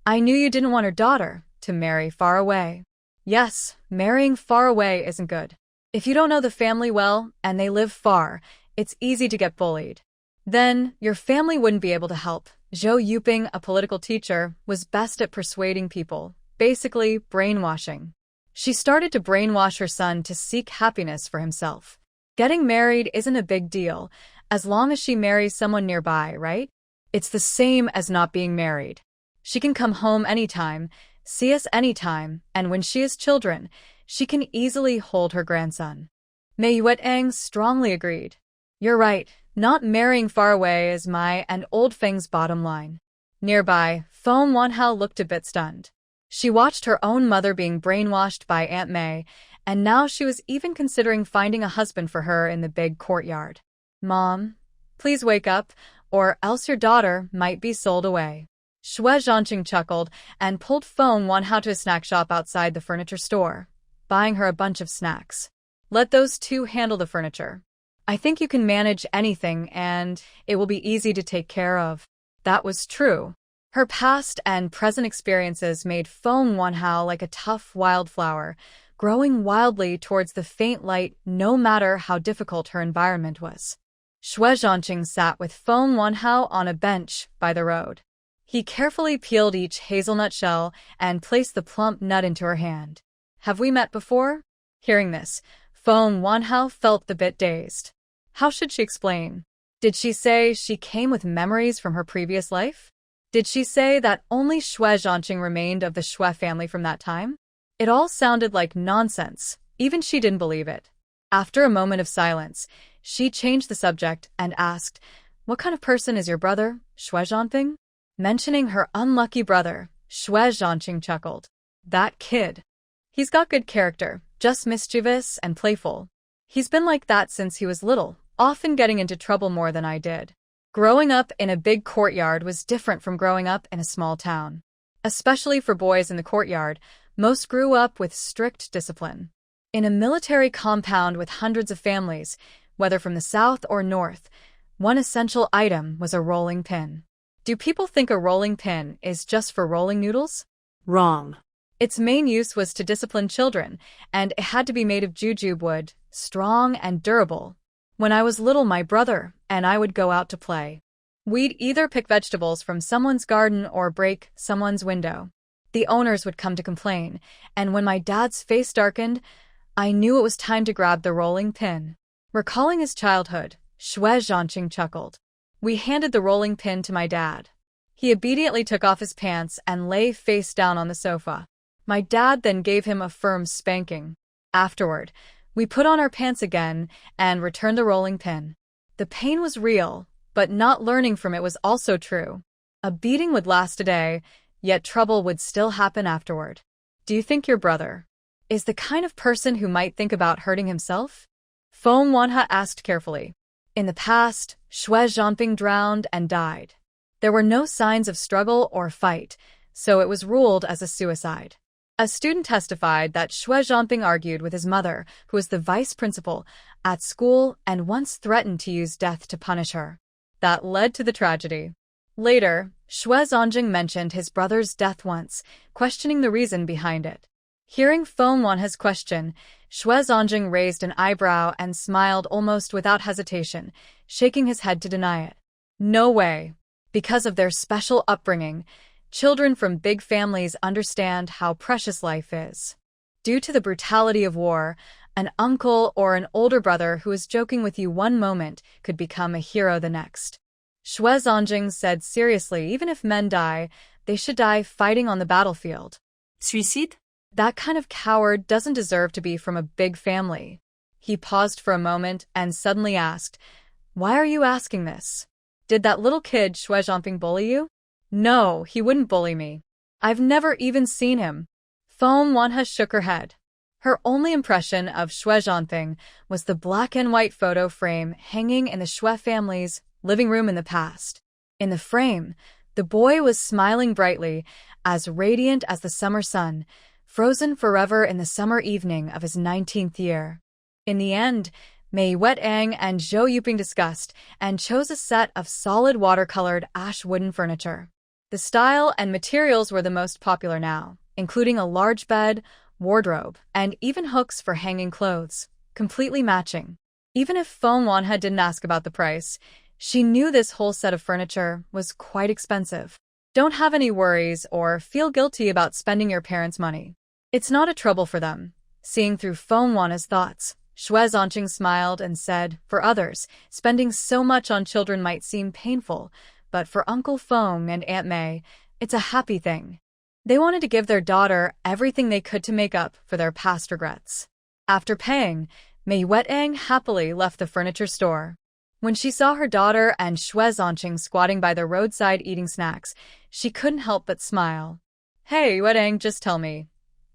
I knew you didn't want her daughter to marry far away. Yes, marrying far away isn't good. If you don't know the family well and they live far, it's easy to get bullied. Then, your family wouldn't be able to help. Xue Zhancheng, a political teacher, was best at persuading people, basically brainwashing. She started to brainwash her son to seek happiness for himself. Getting married isn't a big deal, as long as she marries someone nearby, right? It's the same as not being married. She can come home anytime, see us anytime, and when she has children, she can easily hold her grandson. Minefield strongly agreed. You're right, not marrying far away is my and old Feng's bottom line. Nearby, Feng Wanhao looked a bit stunned. She watched her own mother being brainwashed by Aunt May, and now she was even considering finding a husband for her in the big courtyard. Mom, please wake up, or else your daughter might be sold away. Xue Zhancheng chuckled and pulled Feng Wanhao to a snack shop outside the furniture store, buying her a bunch of snacks. Let those two handle the furniture. I think you can manage anything and it will be easy to take care of. That was true. Her past and present experiences made Feng Wanhao like a tough wildflower, growing wildly towards the faint light no matter how difficult her environment was. Xue Zhancheng sat with Feng Wanhao on a bench by the road. He carefully peeled each hazelnut shell and placed the plump nut into her hand. Have we met before? Hearing this, Feng Wanhao felt a bit dazed. How should she explain? Did she say she came with memories from her previous life? Did she say that only Xue Zhancheng remained of the Xue family from that time? It all sounded like nonsense. Even she didn't believe it. After a moment of silence, she changed the subject and asked, what kind of person is your brother, Xue Zhancheng? Mentioning her unlucky brother, Xue Zhancheng chuckled. That kid. He's got good character, just mischievous and playful. He's been like that since he was little, often getting into trouble more than I did. Growing up in a big courtyard was different from growing up in a small town. Especially for boys in the courtyard, most grew up with strict discipline. In a military compound with hundreds of families, whether from the south or north, one essential item was a rolling pin. Do people think a rolling pin is just for rolling noodles? Wrong. Its main use was to discipline children, and it had to be made of jujube wood, strong and durable. When I was little, my brother and I would go out to play. We'd either pick vegetables from someone's garden or break someone's window. The owners would come to complain, and when my dad's face darkened, I knew it was time to grab the rolling pin. Recalling his childhood, Xue Zhancheng chuckled. We handed the rolling pin to my dad. He obediently took off his pants and lay face down on the sofa. My dad then gave him a firm spanking. Afterward, we put on our pants again and returned the rolling pin. The pain was real, but not learning from it was also true. A beating would last a day, yet trouble would still happen afterward. Do you think your brother is the kind of person who might think about hurting himself? Feng Wanhao asked carefully. In the past, Xue Zhancheng drowned and died. There were no signs of struggle or fight, so it was ruled as a suicide. A student testified that Xue Zhancheng argued with his mother, who was the vice principal at school and once threatened to use death to punish her. That led to the tragedy. Later, Xue Zhancheng mentioned his brother's death once, questioning the reason behind it. Hearing Feng Wanhao's question, Xue Zhancheng raised an eyebrow and smiled almost without hesitation, shaking his head to deny it. No way. Because of their special upbringing, Children from big families understand how precious life is. Due to the brutality of war, an uncle or an older brother who is joking with you one moment could become a hero the next. Xue Zhancheng said seriously, even if men die, they should die fighting on the battlefield. Suicide? That kind of coward doesn't deserve to be from a big family. He paused for a moment and suddenly asked, "Why are you asking this? Did that little kid Xue Zhancheng bully you?" "No, he wouldn't bully me. I've never even seen him." Feng Wanhe shook her head. Her only impression of Xue Zhancheng was the black and white photo frame hanging in the Xue family's living room in the past. In the frame, the boy was smiling brightly, as radiant as the summer sun, frozen forever in the summer evening of his 19th year. In the end, Mei Wetang and Zhou Yuping discussed and chose a set of solid watercolored ash wooden furniture. The style and materials were the most popular now, including a large bed, wardrobe, and even hooks for hanging clothes, completely matching. Even if Feng Wanhe didn't ask about the price, she knew this whole set of furniture was quite expensive. Don't have any worries or feel guilty about spending your parents' money. It's not a trouble for them. Seeing through Feng Wanhe's thoughts, Xue Zhancheng smiled and said, "For others, spending so much on children might seem painful, but for Uncle Feng and Aunt Mei, it's a happy thing." They wanted to give their daughter everything they could to make up for their past regrets. After paying, Mei Wetang happily left the furniture store. When she saw her daughter and Xue Zhancheng squatting by the roadside eating snacks, she couldn't help but smile. "Hey, Wetang, just tell me,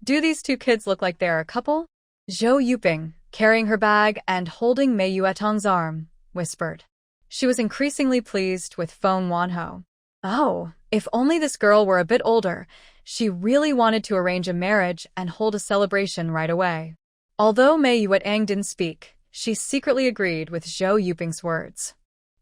do these two kids look like they're a couple?" Zhou Yuping, carrying her bag and holding Mei Yuetang's arm, whispered. She was increasingly pleased with Feng Wanhe. Oh, if only this girl were a bit older. She really wanted to arrange a marriage and hold a celebration right away. Although Mei Yuetang didn't speak, she secretly agreed with Zhou Yuping's words.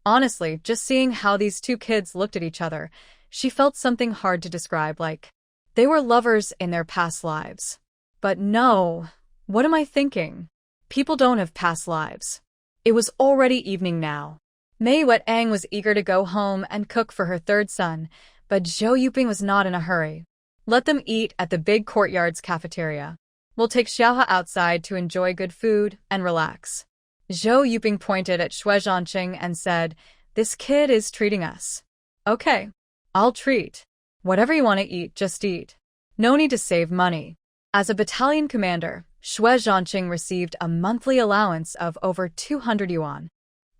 Honestly, just seeing how these two kids looked at each other, she felt something hard to describe, like they were lovers in their past lives. But no, what am I thinking? People don't have past lives. It was already evening now. Mei Wetang was eager to go home and cook for her third son, but Zhou Yuping was not in a hurry. Let them eat at the big courtyard's cafeteria. We'll take Xiaohe outside to enjoy good food and relax. Zhou Yuping pointed at Xue Zhancheng and said, "This kid is treating us." "Okay, I'll treat. Whatever you want to eat, just eat. No need to save money." As a battalion commander, Xue Zhancheng received a monthly allowance of over 200 yuan.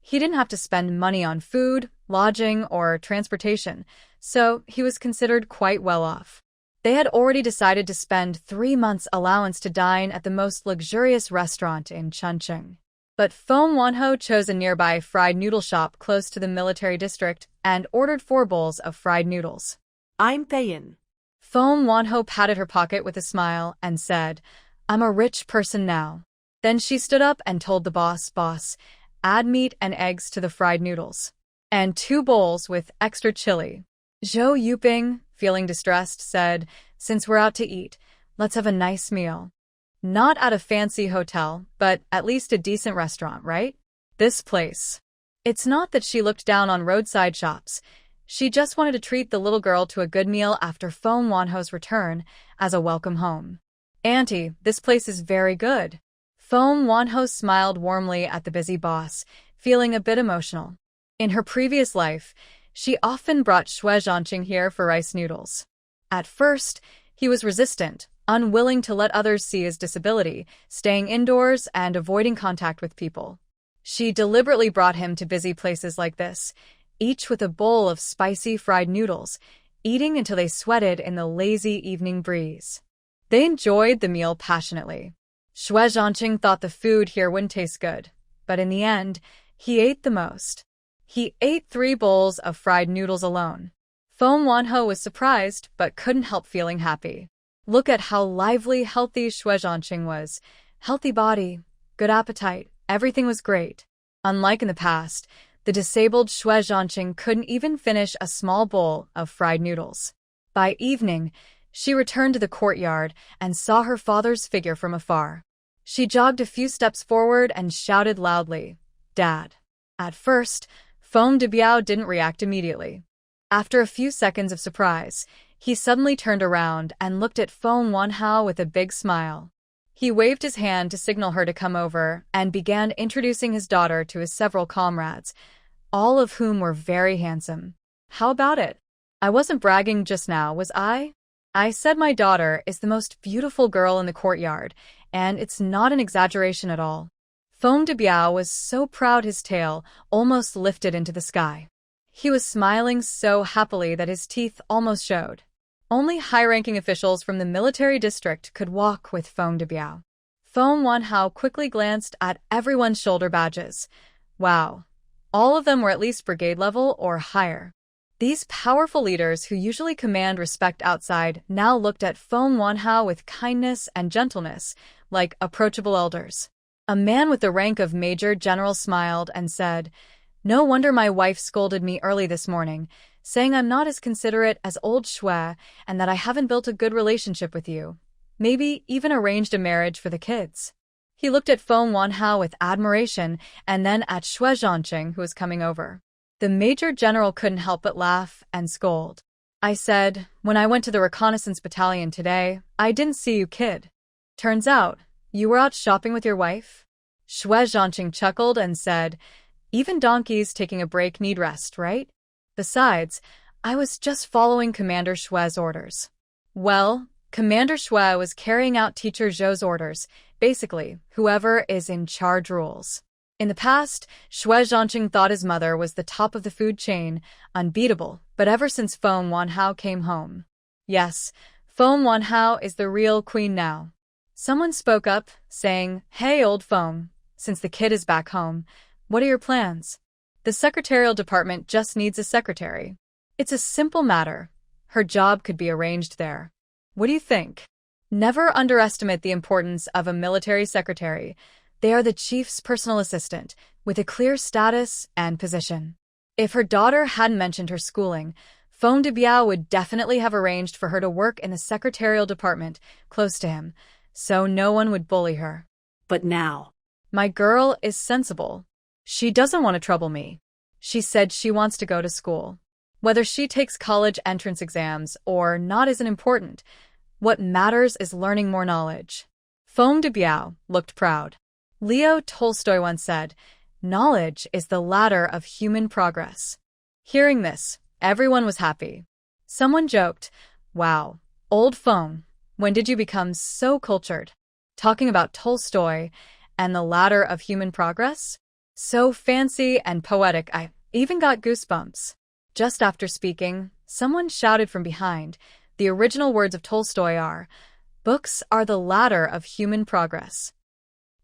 He didn't have to spend money on food, lodging, or transportation, so he was considered quite well off. They had already decided to spend 3 months' allowance to dine at the most luxurious restaurant in Chongqing. But Feng Wanhe chose a nearby fried noodle shop close to the military district and ordered 4 bowls of fried noodles. "I'm paying." Feng Wanhe patted her pocket with a smile and said, "I'm a rich person now." Then she stood up and told the boss, "Add meat and eggs to the fried noodles. And 2 bowls with extra chili." Zhou Yuping, feeling distressed, said, "Since we're out to eat, let's have a nice meal. Not at a fancy hotel, but at least a decent restaurant, right? This place." It's not that she looked down on roadside shops. She just wanted to treat the little girl to a good meal after Feng Wanhe's return as a welcome home. "Auntie, this place is very good." Feng Wanhe smiled warmly at the busy boss, feeling a bit emotional. In her previous life, she often brought Xue Zhancheng here for rice noodles. At first, he was resistant, unwilling to let others see his disability, staying indoors and avoiding contact with people. She deliberately brought him to busy places like this, each with a bowl of spicy fried noodles, eating until they sweated in the lazy evening breeze. They enjoyed the meal passionately. Xue Zhancheng thought the food here wouldn't taste good, but in the end, he ate the most. He ate 3 bowls of fried noodles alone. Feng Wanhe was surprised, but couldn't help feeling happy. Look at how lively, healthy Xue Zhancheng was. Healthy body, good appetite, everything was great. Unlike in the past, the disabled Xue Zhancheng couldn't even finish a small bowl of fried noodles. By evening, she returned to the courtyard and saw her father's figure from afar. She jogged a few steps forward and shouted loudly, "Dad." At first, Feng Debiao didn't react immediately. After a few seconds of surprise, he suddenly turned around and looked at Feng Wanhao with a big smile. He waved his hand to signal her to come over and began introducing his daughter to his several comrades, all of whom were very handsome. How about it? I wasn't bragging just now, was I? I said my daughter is the most beautiful girl in the courtyard, and it's not an exaggeration at all. Feng Debiao was so proud his tail almost lifted into the sky. He was smiling so happily that his teeth almost showed. Only high-ranking officials from the military district could walk with Feng Debiao. Feng Wanhao quickly glanced at everyone's shoulder badges. Wow, all of them were at least brigade level or higher. These powerful leaders who usually command respect outside now looked at Feng Wanhao with kindness and gentleness, like approachable elders. A man with the rank of Major General smiled and said, "No wonder my wife scolded me early this morning, saying I'm not as considerate as old Xue and that I haven't built a good relationship with you. Maybe even arranged a marriage for the kids." He looked at Feng Wanhao with admiration and then at Xue Zhancheng, who was coming over. The Major General couldn't help but laugh and scold. "I said, when I went to the reconnaissance battalion today, I didn't see you, kid. Turns out, you were out shopping with your wife?" Xue Zhancheng chuckled and said, "Even donkeys taking a break need rest, right? Besides, I was just following Commander Xue's orders." Well, Commander Xue was carrying out Teacher Zhou's orders. Basically, whoever is in charge rules. In the past, Xue Zhancheng thought his mother was the top of the food chain, unbeatable, but ever since Feng Wanhao came home. Yes, Feng Wanhao is the real queen now. Someone spoke up, saying, "Hey, old Feng, since the kid is back home, what are your plans?" "The secretarial department just needs a secretary. It's a simple matter. Her job could be arranged there. What do you think?" Never underestimate the importance of a military secretary. They are the chief's personal assistant, with a clear status and position. If her daughter hadn't mentioned her schooling, Feng Debiao would definitely have arranged for her to work in the secretarial department, close to him, so no one would bully her. But now, "My girl is sensible. She doesn't want to trouble me. She said she wants to go to school. Whether she takes college entrance exams or not isn't important. What matters is learning more knowledge." Feng Debiao looked proud. Leo Tolstoy once said, "Knowledge is the ladder of human progress." Hearing this, everyone was happy. Someone joked, "Wow, old Feng, when did you become so cultured? Talking about Tolstoy and the ladder of human progress? So fancy and poetic, I even got goosebumps." Just after speaking, someone shouted from behind, "The original words of Tolstoy are, 'Books are the ladder of human progress.'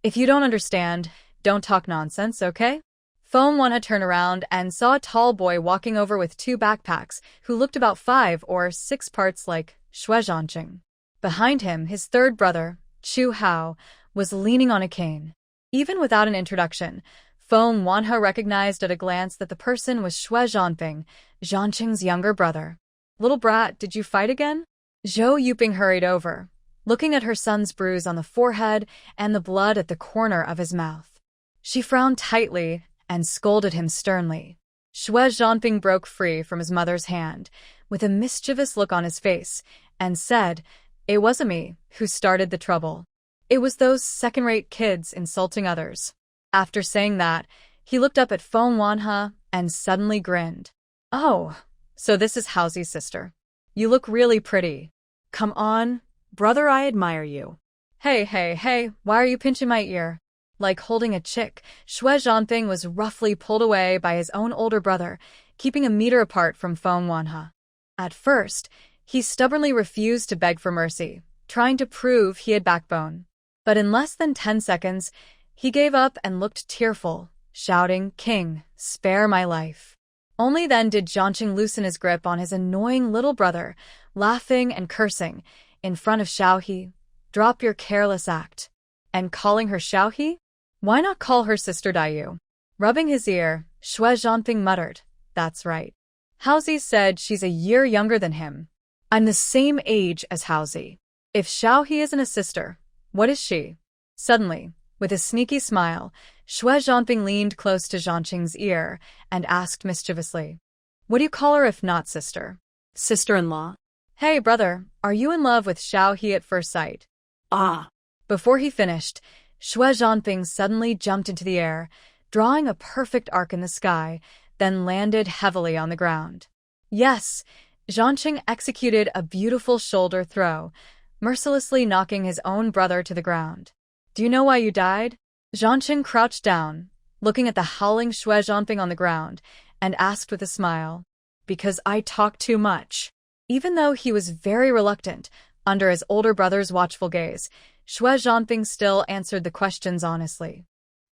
If you don't understand, don't talk nonsense, okay?" Feng Wanhao turned around and saw a tall boy walking over with 2 backpacks who looked about 5 or 6 parts like Xue Zhancheng. Behind him, his third brother, Chu Hao, was leaning on a cane. Even without an introduction, Feng Wanhao recognized at a glance that the person was Xue Zhanping, Zhancheng's younger brother. "Little brat, did you fight again?" Zhou Yuping hurried over, looking at her son's bruise on the forehead and the blood at the corner of his mouth. She frowned tightly and scolded him sternly. Xue Zhanping broke free from his mother's hand, with a mischievous look on his face, and said, "It wasn't me who started the trouble. It was those second-rate kids insulting others." After saying that, he looked up at Feng Wanhao and suddenly grinned. "Oh, so this is Haozi's sister. You look really pretty. Come on, brother, I admire you." Hey, why are you pinching my ear?" Like holding a chick, Xue Zhanping was roughly pulled away by his own older brother, keeping a meter apart from Feng Wanhao. At first, he stubbornly refused to beg for mercy, trying to prove he had backbone. But in less than 10 seconds, he gave up and looked tearful, shouting, "King, spare my life." Only then did Zhancheng loosen his grip on his annoying little brother, laughing and cursing, in front of Xiaohe, "Drop your careless act." And calling her Xiaohe? Why not call her sister Dayu? Rubbing his ear, Xue Zhanping muttered, "That's right. Haozi said she's a year younger than him. I'm the same age as Haozi. If Xiaohe isn't a sister, what is she?" Suddenly, with a sneaky smile, Xue Zhanping leaned close to Zhancheng's ear and asked mischievously, What do you call her if not sister? Sister-in-law. Hey, brother, are you in love with Xiao He at first sight? Ah. Before he finished, Xue Zhancheng suddenly jumped into the air, drawing a perfect arc in the sky, then landed heavily on the ground. Yes, Zhancheng executed a beautiful shoulder throw, mercilessly knocking his own brother to the ground. Do you know why you died? Zhancheng crouched down, looking at the howling Xue Zhancheng on the ground, and asked with a smile. Because I talk too much. Even though he was very reluctant, under his older brother's watchful gaze, Xue Zhancheng still answered the questions honestly.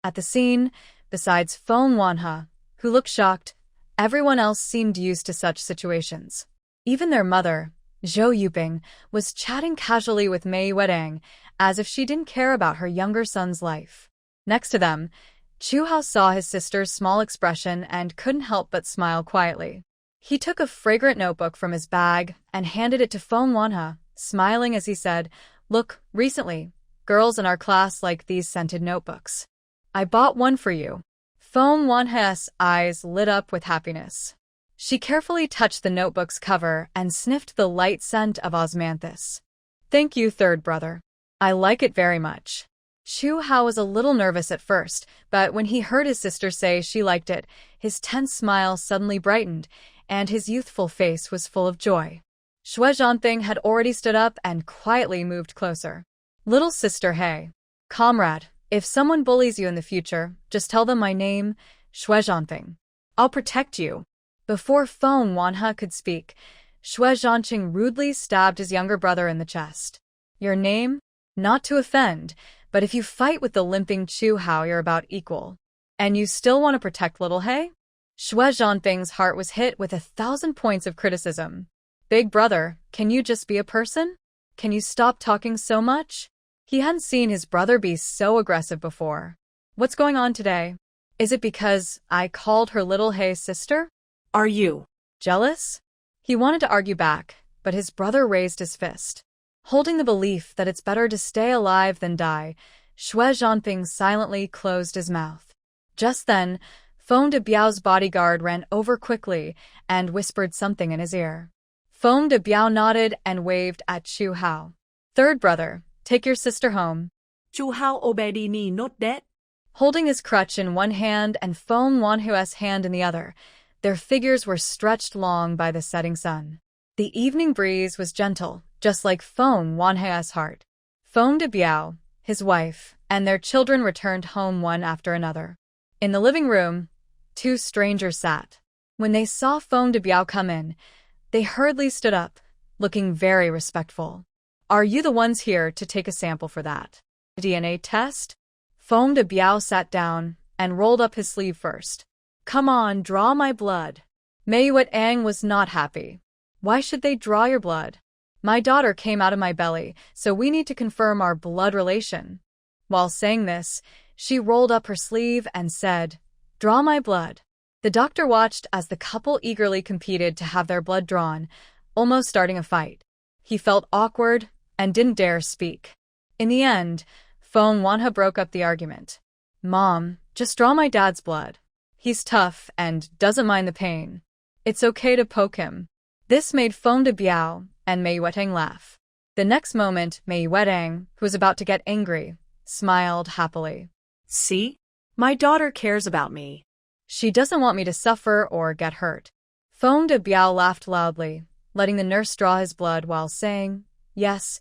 At the scene, besides Feng Wanhe, who looked shocked, everyone else seemed used to such situations. Even their mother, Zhou Yuping, was chatting casually with Mei Wedang, as if she didn't care about her younger son's life. Next to them, Chu Hao saw his sister's small expression and couldn't help but smile quietly. He took a fragrant notebook from his bag and handed it to Feng Wanhe, smiling as he said, "Look, recently, girls in our class like these scented notebooks. I bought one for you." Feng Wanhe's eyes lit up with happiness. She carefully touched the notebook's cover and sniffed the light scent of osmanthus. "Thank you, third brother. I like it very much." Chu Hao was a little nervous at first, but when he heard his sister say she liked it, his tense smile suddenly brightened, and his youthful face was full of joy. Xue Zhancheng had already stood up and quietly moved closer. "Little sister, hey. Comrade, if someone bullies you in the future, just tell them my name, Xue Zhancheng. I'll protect you." Before Feng Wanhe could speak, Xue Zhancheng rudely stabbed his younger brother in the chest. "Your name? Not to offend, but if you fight with the limping Chu Hao, you're about equal. And you still want to protect little He?" Xue Zhanfeng's heart was hit with 1,000 points of criticism. "Big brother, can you just be a person? Can you stop talking so much?" He hadn't seen his brother be so aggressive before. "What's going on today? Is it because I called her little He sister? Are you jealous?" He wanted to argue back, but his brother raised his fist. Holding the belief that it's better to stay alive than die, Xue Zhancheng silently closed his mouth. Just then, Feng de Biao's bodyguard ran over quickly and whispered something in his ear. Feng de Biao nodded and waved at Chu Hao. "Third brother, take your sister home." Chu Hao obeyed me, not that. Holding his crutch in one hand and Feng Wanhue's hand in the other, their figures were stretched long by the setting sun. The evening breeze was gentle, just like Feng Wanhue's heart. Feng de Biao, his wife, and their children returned home one after another. In the living room, two strangers sat. When they saw Feng de Biao come in, they hurriedly stood up, looking very respectful. "Are you the ones here to take a sample for that DNA test?" Feng de Biao sat down and rolled up his sleeve first. "Come on, draw my blood." Mei Ang was not happy. "Why should they draw your blood? My daughter came out of my belly, so we need to confirm our blood relation." While saying this, she rolled up her sleeve and said, "Draw my blood." The doctor watched as the couple eagerly competed to have their blood drawn, almost starting a fight. He felt awkward and didn't dare speak. In the end, Feng Wanhe broke up the argument. "Mom, just draw my dad's blood. He's tough and doesn't mind the pain. It's okay to poke him." This made Feng de Biao and Mei Wedang laugh. The next moment, Mei Wedang, who was about to get angry, smiled happily. "See? My daughter cares about me. She doesn't want me to suffer or get hurt." Feng de Biao laughed loudly, letting the nurse draw his blood while saying, Yes,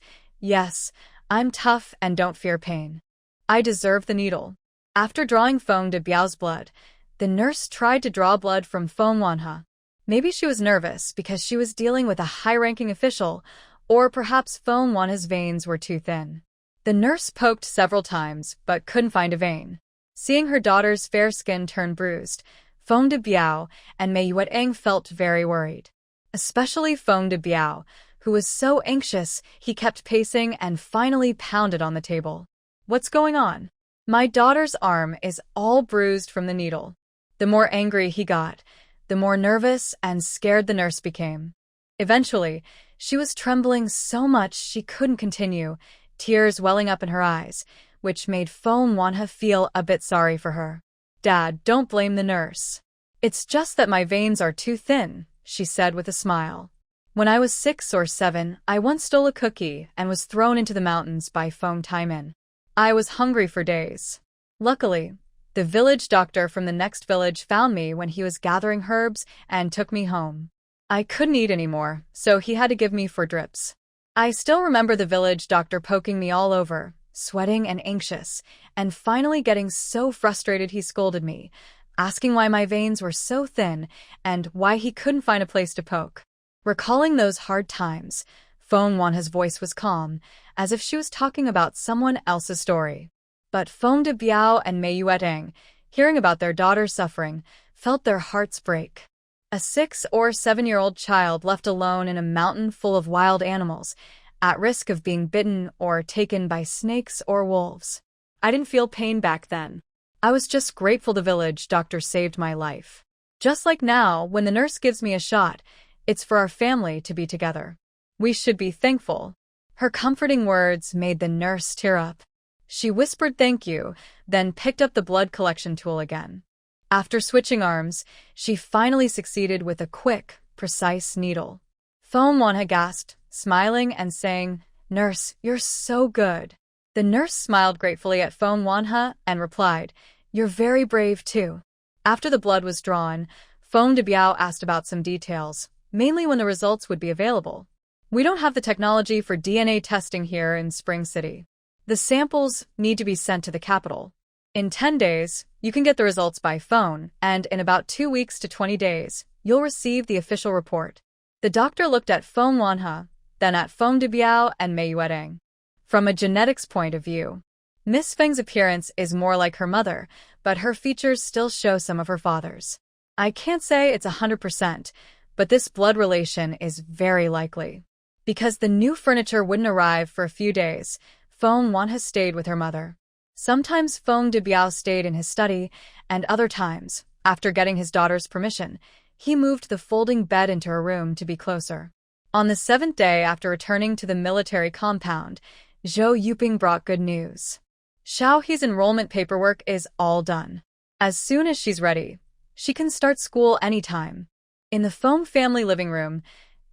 I'm tough and don't fear pain. I deserve the needle." After drawing Feng de Biao's blood, the nurse tried to draw blood from Feng Wanhe. Maybe she was nervous because she was dealing with a high-ranking official, or perhaps Feng Wanhe's veins were too thin. The nurse poked several times, but couldn't find a vein. Seeing her daughter's fair skin turn bruised, Feng de Biao and Mei Wedang felt very worried. Especially Feng de Biao, who was so anxious he kept pacing and finally pounded on the table. "What's going on? My daughter's arm is all bruised from the needle." The more angry he got, the more nervous and scared the nurse became. Eventually, she was trembling so much she couldn't continue, tears welling up in her eyes, which made Feng Wanhe feel a bit sorry for her. "Dad, don't blame the nurse. It's just that my veins are too thin, she said with a smile. When I was 6 or 7, I once stole a cookie and was thrown into the mountains by Feng Taimin. I was hungry for days. Luckily, the village doctor from the next village found me when he was gathering herbs and took me home. I couldn't eat anymore, so he had to give me 4 drips. I still remember the village doctor poking me all over, sweating and anxious, and finally getting so frustrated he scolded me, asking why my veins were so thin and why he couldn't find a place to poke. Recalling those hard times, Feng Wanha's voice was calm, as if she was talking about someone else's story. But Feng De Biao and Mei Yuetang, hearing about their daughter's suffering, felt their hearts break. A 6 or 7-year-old child left alone in a mountain full of wild animals, at risk of being bitten or taken by snakes or wolves. I didn't feel pain back then. I was just grateful the village doctor saved my life. Just like now, when the nurse gives me a shot, it's for our family to be together. We should be thankful. Her comforting words made the nurse tear up. She whispered thank you, then picked up the blood collection tool again. After switching arms, she finally succeeded with a quick, precise needle. Feng Wanha gasped, smiling and saying, "Nurse, you're so good." The nurse smiled gratefully at Feng Wanha and replied, "You're very brave too." After the blood was drawn, Feng De Biao asked about some details, mainly when the results would be available. "We don't have the technology for DNA testing here in Spring City. The samples need to be sent to the capital. In 10 days, you can get the results by phone, and in about 2 weeks to 20 days, you'll receive the official report." The doctor looked at Feng Wanha, then at Feng De Biao and Mei Yuetang. From a genetics point of view, Miss Feng's appearance is more like her mother, but her features still show some of her father's. I can't say it's 100%, but this blood relation is very likely. Because the new furniture wouldn't arrive for a few days, Feng Wanha stayed with her mother. Sometimes Feng De Biao stayed in his study, and other times, after getting his daughter's permission, he moved the folding bed into her room to be closer. On the 7th day after returning to the military compound, Zhou Yuping brought good news. Xiaohe's enrollment paperwork is all done. As soon as she's ready, she can start school anytime. In the Feng family living room,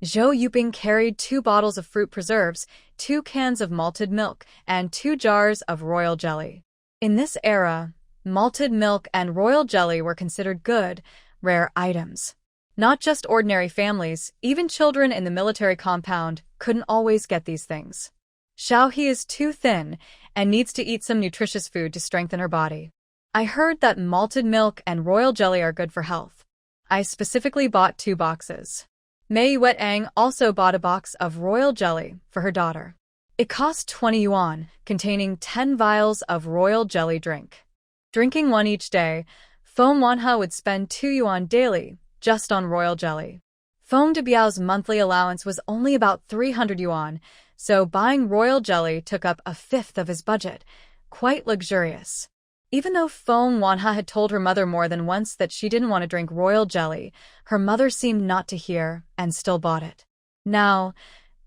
Zhou Yuping carried 2 bottles of fruit preserves, 2 cans of malted milk, and 2 jars of royal jelly. In this era, malted milk and royal jelly were considered good, rare items. Not just ordinary families, even children in the military compound couldn't always get these things. Xiaohe is too thin and needs to eat some nutritious food to strengthen her body. I heard that malted milk and royal jelly are good for health. I specifically bought 2 boxes. Mei Yuetang also bought a box of royal jelly for her daughter. It cost 20 yuan, containing 10 vials of royal jelly drink. Drinking 1 each day, Feng Wanha would spend 2 yuan daily just on royal jelly. Feng De Biao's monthly allowance was only about 300 yuan, so buying royal jelly took up a 1/5 of his budget. Quite luxurious. Even though Feng Wanha had told her mother more than once that she didn't want to drink royal jelly, her mother seemed not to hear and still bought it. Now,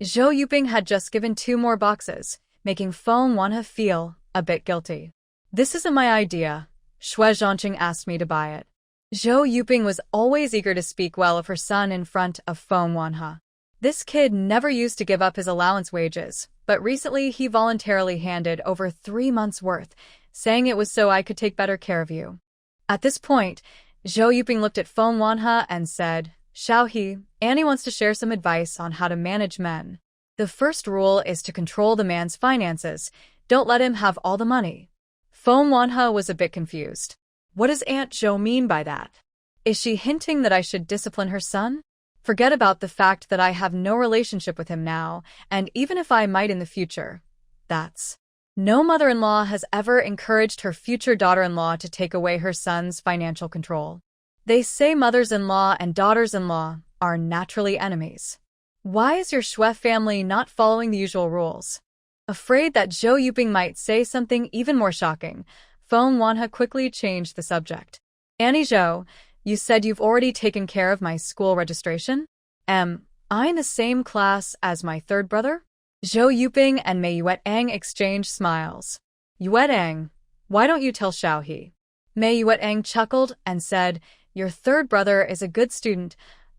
Zhou Yuping had just given 2 more boxes, making Feng Wanha feel a bit guilty. "This isn't my idea. Xue Zhancheng asked me to buy it." Zhou Yuping was always eager to speak well of her son in front of Feng Wanha. This kid never used to give up his allowance wages, but recently he voluntarily handed over 3 months' worth, saying it was so I could take better care of you. At this point, Zhou Yuping looked at Feng Wanha and said, "Xiaohe, Annie wants to share some advice on how to manage men. The first rule is to control the man's finances. Don't let him have all the money." Feng Wanha was a bit confused. What does Aunt Zhou mean by that? Is she hinting that I should discipline her son? Forget about the fact that I have no relationship with him now, and even if I might in the future, that's... No mother-in-law has ever encouraged her future daughter-in-law to take away her son's financial control. They say mothers-in-law and daughters-in-law are naturally enemies. Why is your Xue family not following the usual rules? Afraid that Zhou Yuping might say something even more shocking, Feng Wanha quickly changed the subject. "Annie Zhou, you said you've already taken care of my school registration? Am I in the same class as my 3rd brother?" Zhou Yuping and Mei Yuetang exchanged smiles. "Yuetang, why don't you tell Xiaohe?" Mei Yuetang chuckled and said, your third brother is a good student,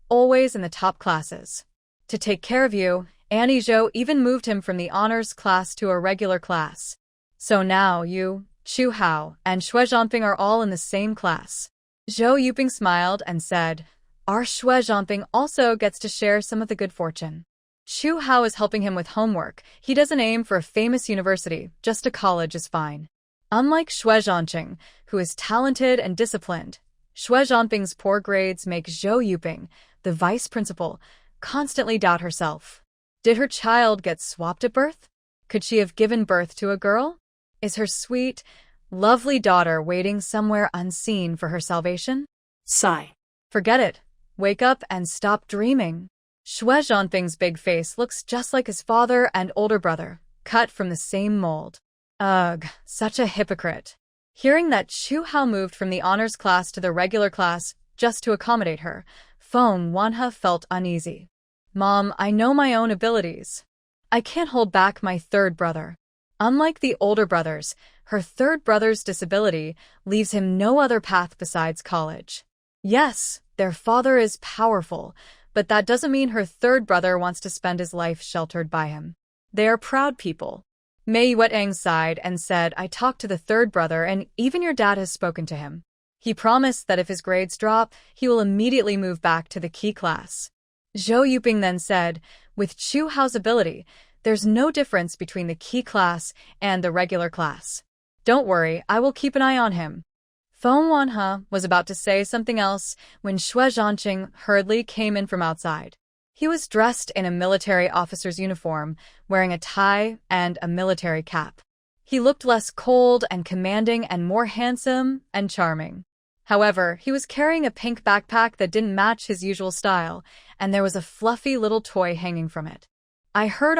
always in the top classes. To take care of you, Annie Zhou even moved him from the honors class to a regular class. So now you, Chu Hao, and Xue Zhancheng are all in the same class. Zhou Yuping smiled and said, our Xue Zhancheng also gets to share some of the good fortune. Chu Hao is helping him with homework. He doesn't aim for a famous university, just a college is fine. Unlike Xue Zhancheng, who is talented and disciplined, Xue Zhancheng's poor grades make Zhou Yuping, the vice principal, constantly doubt herself. Did her child get swapped at birth? Could she have given birth to a girl? Is her sweet, lovely daughter waiting somewhere unseen for her salvation? Sigh. Forget it. Wake up and stop dreaming. Xue Zhancheng's big face looks just like his father and older brother, cut from the same mold. Ugh, such a hypocrite. Hearing that Chu Hao moved from the honors class to the regular class just to accommodate her, Feng Wanhe felt uneasy. Mom, I know my own abilities. I can't hold back my third brother. Unlike the older brothers, her third brother's disability leaves him no other path besides college. Yes, their father is powerful, but that doesn't mean her third brother wants to spend his life sheltered by him. They are proud people. Mei Yuetang sighed and said, I talked to the third brother and even your dad has spoken to him. He promised that if his grades drop, he will immediately move back to the key class. Zhou Yuping then said, with Chu Hao's ability, there's no difference between the key class and the regular class. Don't worry, I will keep an eye on him. Feng Wanhe was about to say something else when Xue Zhancheng hurriedly came in from outside. He was dressed in a military officer's uniform, wearing a tie and a military cap. He looked less cold and commanding and more handsome and charming. However, he was carrying a pink backpack that didn't match his usual style, and there was a fluffy little toy hanging from it. I heard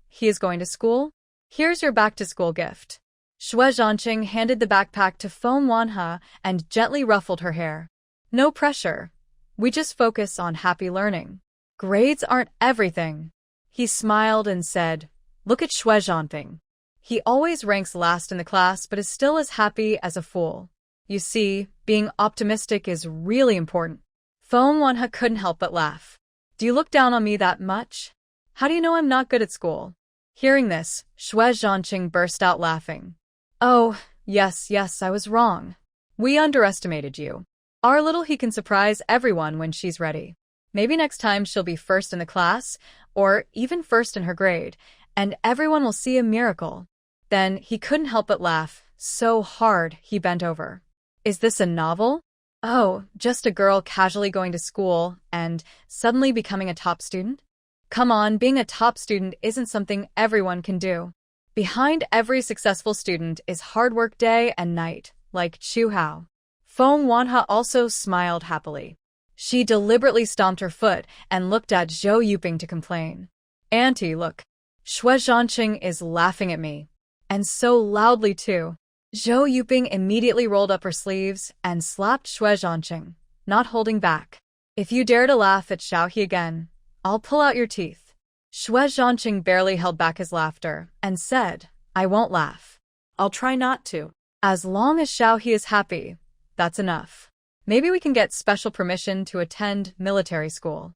he is going to school? Here's your back-to-school gift. Xue Zhancheng handed the backpack to Feng Wanhe and gently ruffled her hair. No pressure. We just focus on happy learning. Grades aren't everything. He smiled and said, look at Xue Zhancheng. He always ranks last in the class but is still as happy as a fool. You see, being optimistic is really important. Feng Wanhe couldn't help but laugh. Do you look down on me that much? How do you know I'm not good at school? Hearing this, Xue Zhancheng burst out laughing. Oh, yes, I was wrong. We underestimated you. Our little he can surprise everyone when she's ready. Maybe next time she'll be first in the class, or even first in her grade, and everyone will see a miracle. Then he couldn't help but laugh, so hard he bent over. Is this a novel? Oh, just a girl casually going to school and suddenly becoming a top student? Come on, being a top student isn't something everyone can do. Behind every successful student is hard work day and night, like Chu Hao. Feng Wanhe also smiled happily. She deliberately stomped her foot and looked at Zhou Yuping to complain. Auntie, look. Xue Zhancheng is laughing at me. And so loudly too. Zhou Yuping immediately rolled up her sleeves and slapped Xue Zhancheng, not holding back. If you dare to laugh at Xiaohe again, I'll pull out your teeth. Xue Zhancheng barely held back his laughter and said, I won't laugh. I'll try not to. As long as Xiaohe is happy, that's enough. Maybe we can get special permission to attend military school.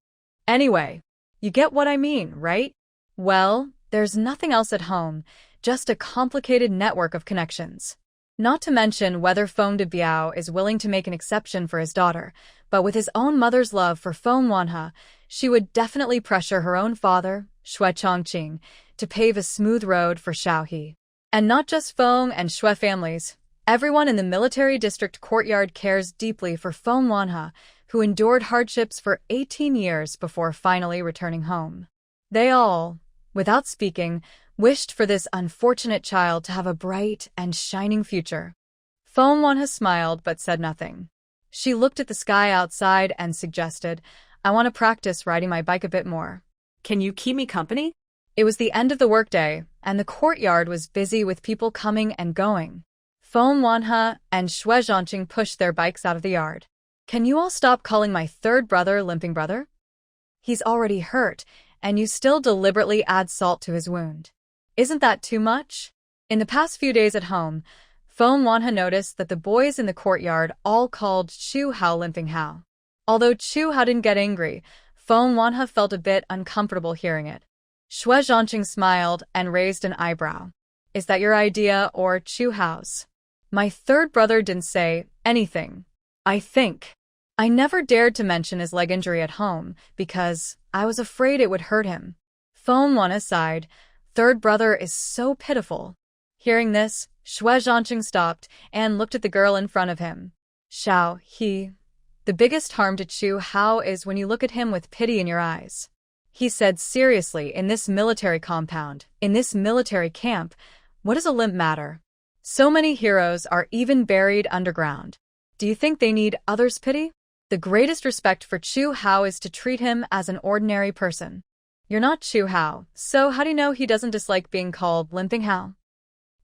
Anyway, you get what I mean, right? Well, there's nothing else at home, just a complicated network of connections. Not to mention whether Feng de Biao is willing to make an exception for his daughter, but with his own mother's love for Feng Wanhe, she would definitely pressure her own father, Xue Zhancheng, to pave a smooth road for Xiaohe. And not just Feng and Xue families. Everyone in the military district courtyard cares deeply for Feng Wanhe, who endured hardships for 18 years before finally returning home. They all, without speaking, wished for this unfortunate child to have a bright and shining future. Feng Wanhe smiled but said nothing. She looked at the sky outside and suggested, I want to practice riding my bike a bit more. Can you keep me company? It was the end of the workday, and the courtyard was busy with people coming and going. Feng Wanhe and Xue Zhancheng pushed their bikes out of the yard. Can you all stop calling my third brother limping brother? He's already hurt, and you still deliberately add salt to his wound. Isn't that too much? In the past few days at home, Feng Wanha noticed that the boys in the courtyard all called Chu Hao Limping Hao. Although Chu Hao didn't get angry, Feng Wanha felt a bit uncomfortable hearing it. Xue Zhancheng smiled and raised an eyebrow. Is that your idea or Chu Hao's? My third brother didn't say anything. I think. I never dared to mention his leg injury at home because I was afraid it would hurt him. Feng Wanha sighed. Third brother is so pitiful. Hearing this, Xue Zhancheng stopped and looked at the girl in front of him. Xiao, the biggest harm to Chu Hao is when you look at him with pity in your eyes. He said seriously, in this military compound, in this military camp, what does a limp matter? So many heroes are even buried underground. Do you think they need others' pity? The greatest respect for Chu Hao is to treat him as an ordinary person. You're not Chu Hao, so how do you know he doesn't dislike being called Limping Hao?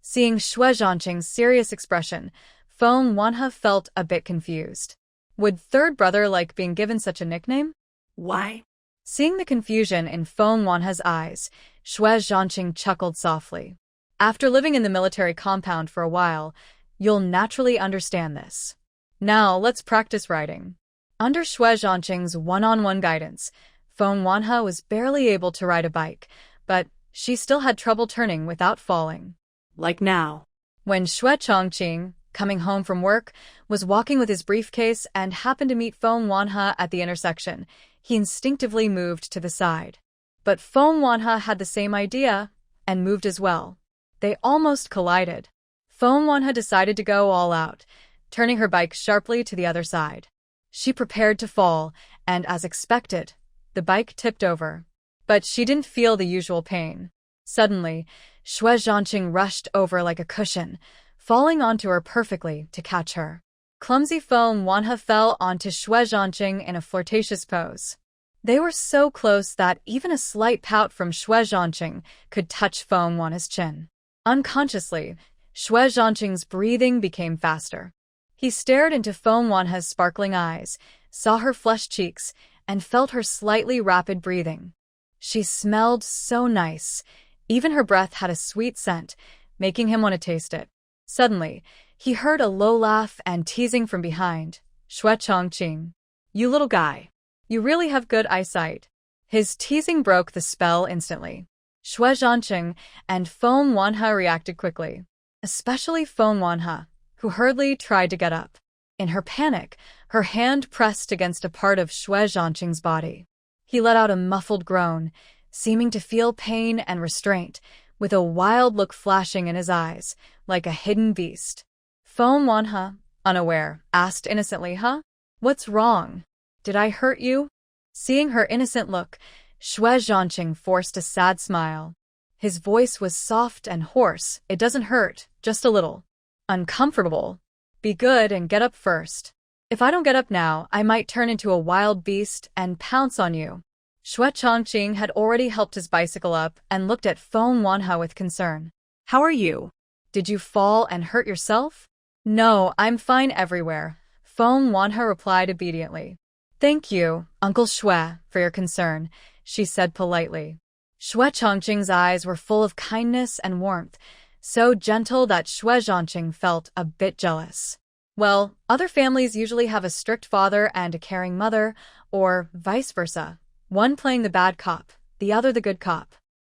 Seeing Xue Zhancheng's serious expression, Feng Wanha felt a bit confused. Would third brother like being given such a nickname? Why? Seeing the confusion in Feng Wanha's eyes, Xue Zhancheng chuckled softly. After living in the military compound for a while, you'll naturally understand this. Now let's practice riding. Under Xue Zhancheng's one-on-one guidance, Feng Wanha was barely able to ride a bike, but she still had trouble turning without falling. Like now. When Xue Zhancheng, coming home from work, was walking with his briefcase and happened to meet Feng Wanha at the intersection, he instinctively moved to the side. But Feng Wanha had the same idea and moved as well. They almost collided. Feng Wanha decided to go all out, turning her bike sharply to the other side. She prepared to fall, and as expected, the bike tipped over. But she didn't feel the usual pain. Suddenly, Xue Zhancheng rushed over like a cushion, falling onto her perfectly to catch her. Clumsy Feng Wanha fell onto Xue Zhancheng in a flirtatious pose. They were so close that even a slight pout from Xue Zhancheng could touch Feng Wanha's chin. Unconsciously, Xue Zhancheng's breathing became faster. He stared into Feng Wanha's sparkling eyes, saw her flushed cheeks, and felt her slightly rapid breathing. She smelled so nice. Even her breath had a sweet scent, making him want to taste it. Suddenly, he heard a low laugh and teasing from behind. Xue Zhancheng, you little guy. You really have good eyesight. His teasing broke the spell instantly. Xue Zhancheng and Feng Wanha reacted quickly, especially Feng Wanha, who hurriedly tried to get up. In her panic, her hand pressed against a part of Xue Zhancheng's body. He let out a muffled groan, seeming to feel pain and restraint, with a wild look flashing in his eyes, like a hidden beast. Feng Wanha, unaware, asked innocently, Huh? What's wrong? Did I hurt you? Seeing her innocent look, Xue Zhancheng forced a sad smile. His voice was soft and hoarse. It doesn't hurt, just a little. Uncomfortable. Be good and get up first. If I don't get up now, I might turn into a wild beast and pounce on you. Xue Zhancheng had already helped his bicycle up and looked at Feng Wanha with concern. How are you? Did you fall and hurt yourself? No, I'm fine everywhere, Feng Wanha replied obediently. Thank you, Uncle Xue, for your concern, she said politely. Xue Zhancheng's eyes were full of kindness and warmth, so gentle that Xue Zhancheng felt a bit jealous. Well, other families usually have a strict father and a caring mother, or vice versa, one playing the bad cop, the other the good cop.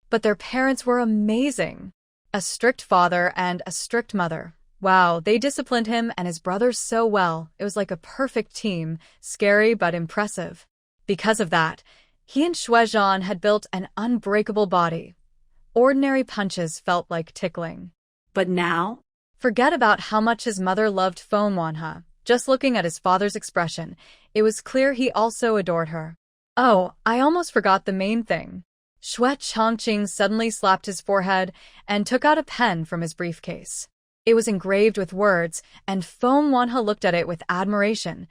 But their parents were amazing. A strict father and a strict mother. Wow, they disciplined him and his brothers so well. It was like a perfect team, scary but impressive. Because of that, he and Xue Zhan had built an unbreakable body. Ordinary punches felt like tickling. But now? Forget about how much his mother loved Feng Wanha. Just looking at his father's expression, it was clear he also adored her. Oh, I almost forgot the main thing. Xue Zhancheng suddenly slapped his forehead and took out a pen from his briefcase. It was engraved with words, and Feng Wanha looked at it with admiration.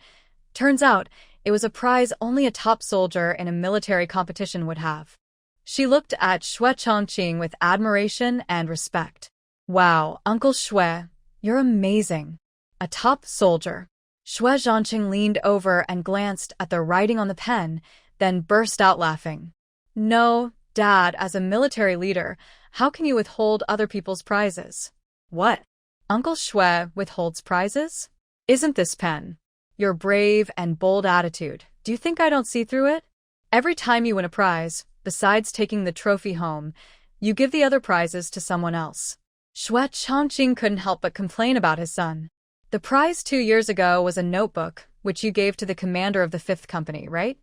Turns out, it was a prize only a top soldier in a military competition would have. She looked at Xue Zhancheng with admiration and respect. Wow, Uncle Xue, you're amazing. A top soldier. Xue Zhancheng leaned over and glanced at the writing on the pen, then burst out laughing. No, Dad, as a military leader, how can you withhold other people's prizes? What? Uncle Xue withholds prizes? Isn't this pen? Your brave and bold attitude. Do you think I don't see through it? Every time you win a prize, besides taking the trophy home, you give the other prizes to someone else. Xue Zhancheng couldn't help but complain about his son. The prize 2 years ago was a notebook, which you gave to the commander of the 5th Company, right?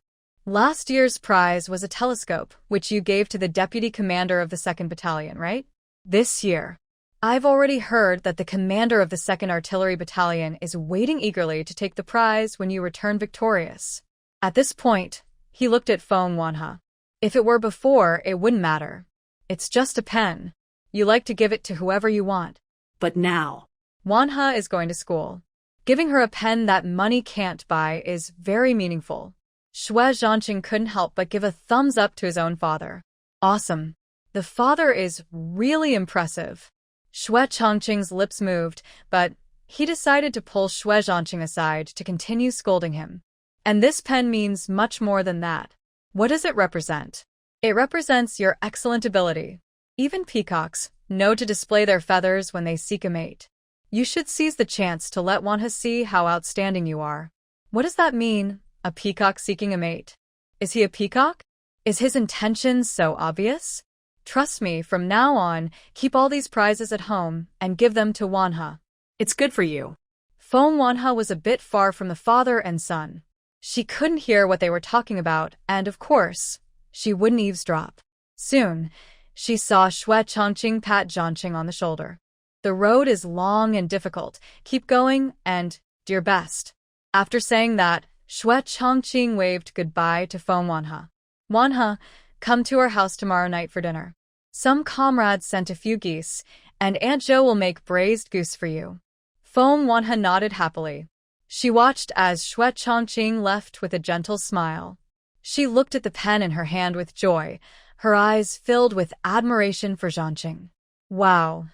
Last year's prize was a telescope, which you gave to the deputy commander of the 2nd Battalion, right? This year, I've already heard that the commander of the 2nd Artillery Battalion is waiting eagerly to take the prize when you return victorious. At this point, he looked at Feng Wanhe. If it were before, it wouldn't matter. It's just a pen. You like to give it to whoever you want. But now, Wanhe is going to school. Giving her a pen that money can't buy is very meaningful. Xue Zhancheng couldn't help but give a thumbs up to his own father. Awesome. The father is really impressive. Xue Zhancheng's lips moved, but he decided to pull Xue Zhancheng aside to continue scolding him. And this pen means much more than that. What does it represent? It represents your excellent ability. Even peacocks know to display their feathers when they seek a mate. You should seize the chance to let Wanhe see how outstanding you are. What does that mean, a peacock seeking a mate? Is he a peacock? Is his intention so obvious? Trust me, from now on, keep all these prizes at home and give them to Wanhe. It's good for you. Feng Wanhe was a bit far from the father and son. She couldn't hear what they were talking about, and of course, she wouldn't eavesdrop. Soon, she saw Xue Zhancheng pat Zhancheng on the shoulder. The road is long and difficult. Keep going and do your best. After saying that, Xue Zhancheng waved goodbye to Feng Wanhe. Wanhe, come to our house tomorrow night for dinner. Some comrades sent a few geese, and Aunt Jo will make braised goose for you. Feng Wanhe nodded happily. She watched as Xue Zhancheng left with a gentle smile. She looked at the pen in her hand with joy, her eyes filled with admiration for Zhancheng. Wow,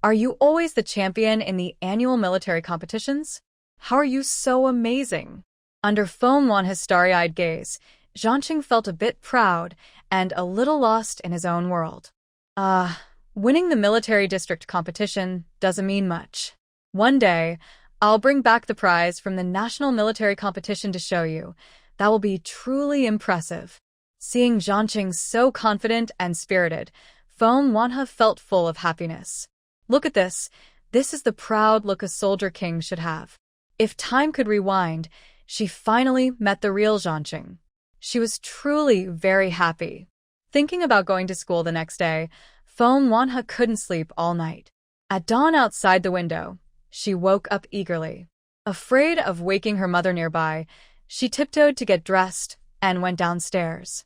are you always the champion in the annual military competitions? How are you so amazing? Under Feng Wanhe's starry-eyed gaze, Zhancheng felt a bit proud and a little lost in his own world. Winning the military district competition doesn't mean much. One day, I'll bring back the prize from the national military competition to show you. That will be truly impressive. Seeing Zhancheng so confident and spirited, Feng Wanhe felt full of happiness. Look at this. This is the proud look a soldier king should have. If time could rewind, she finally met the real Zhancheng. She was truly very happy. Thinking about going to school the next day, Feng Wanhe couldn't sleep all night. At dawn outside the window, she woke up eagerly. Afraid of waking her mother nearby, she tiptoed to get dressed and went downstairs.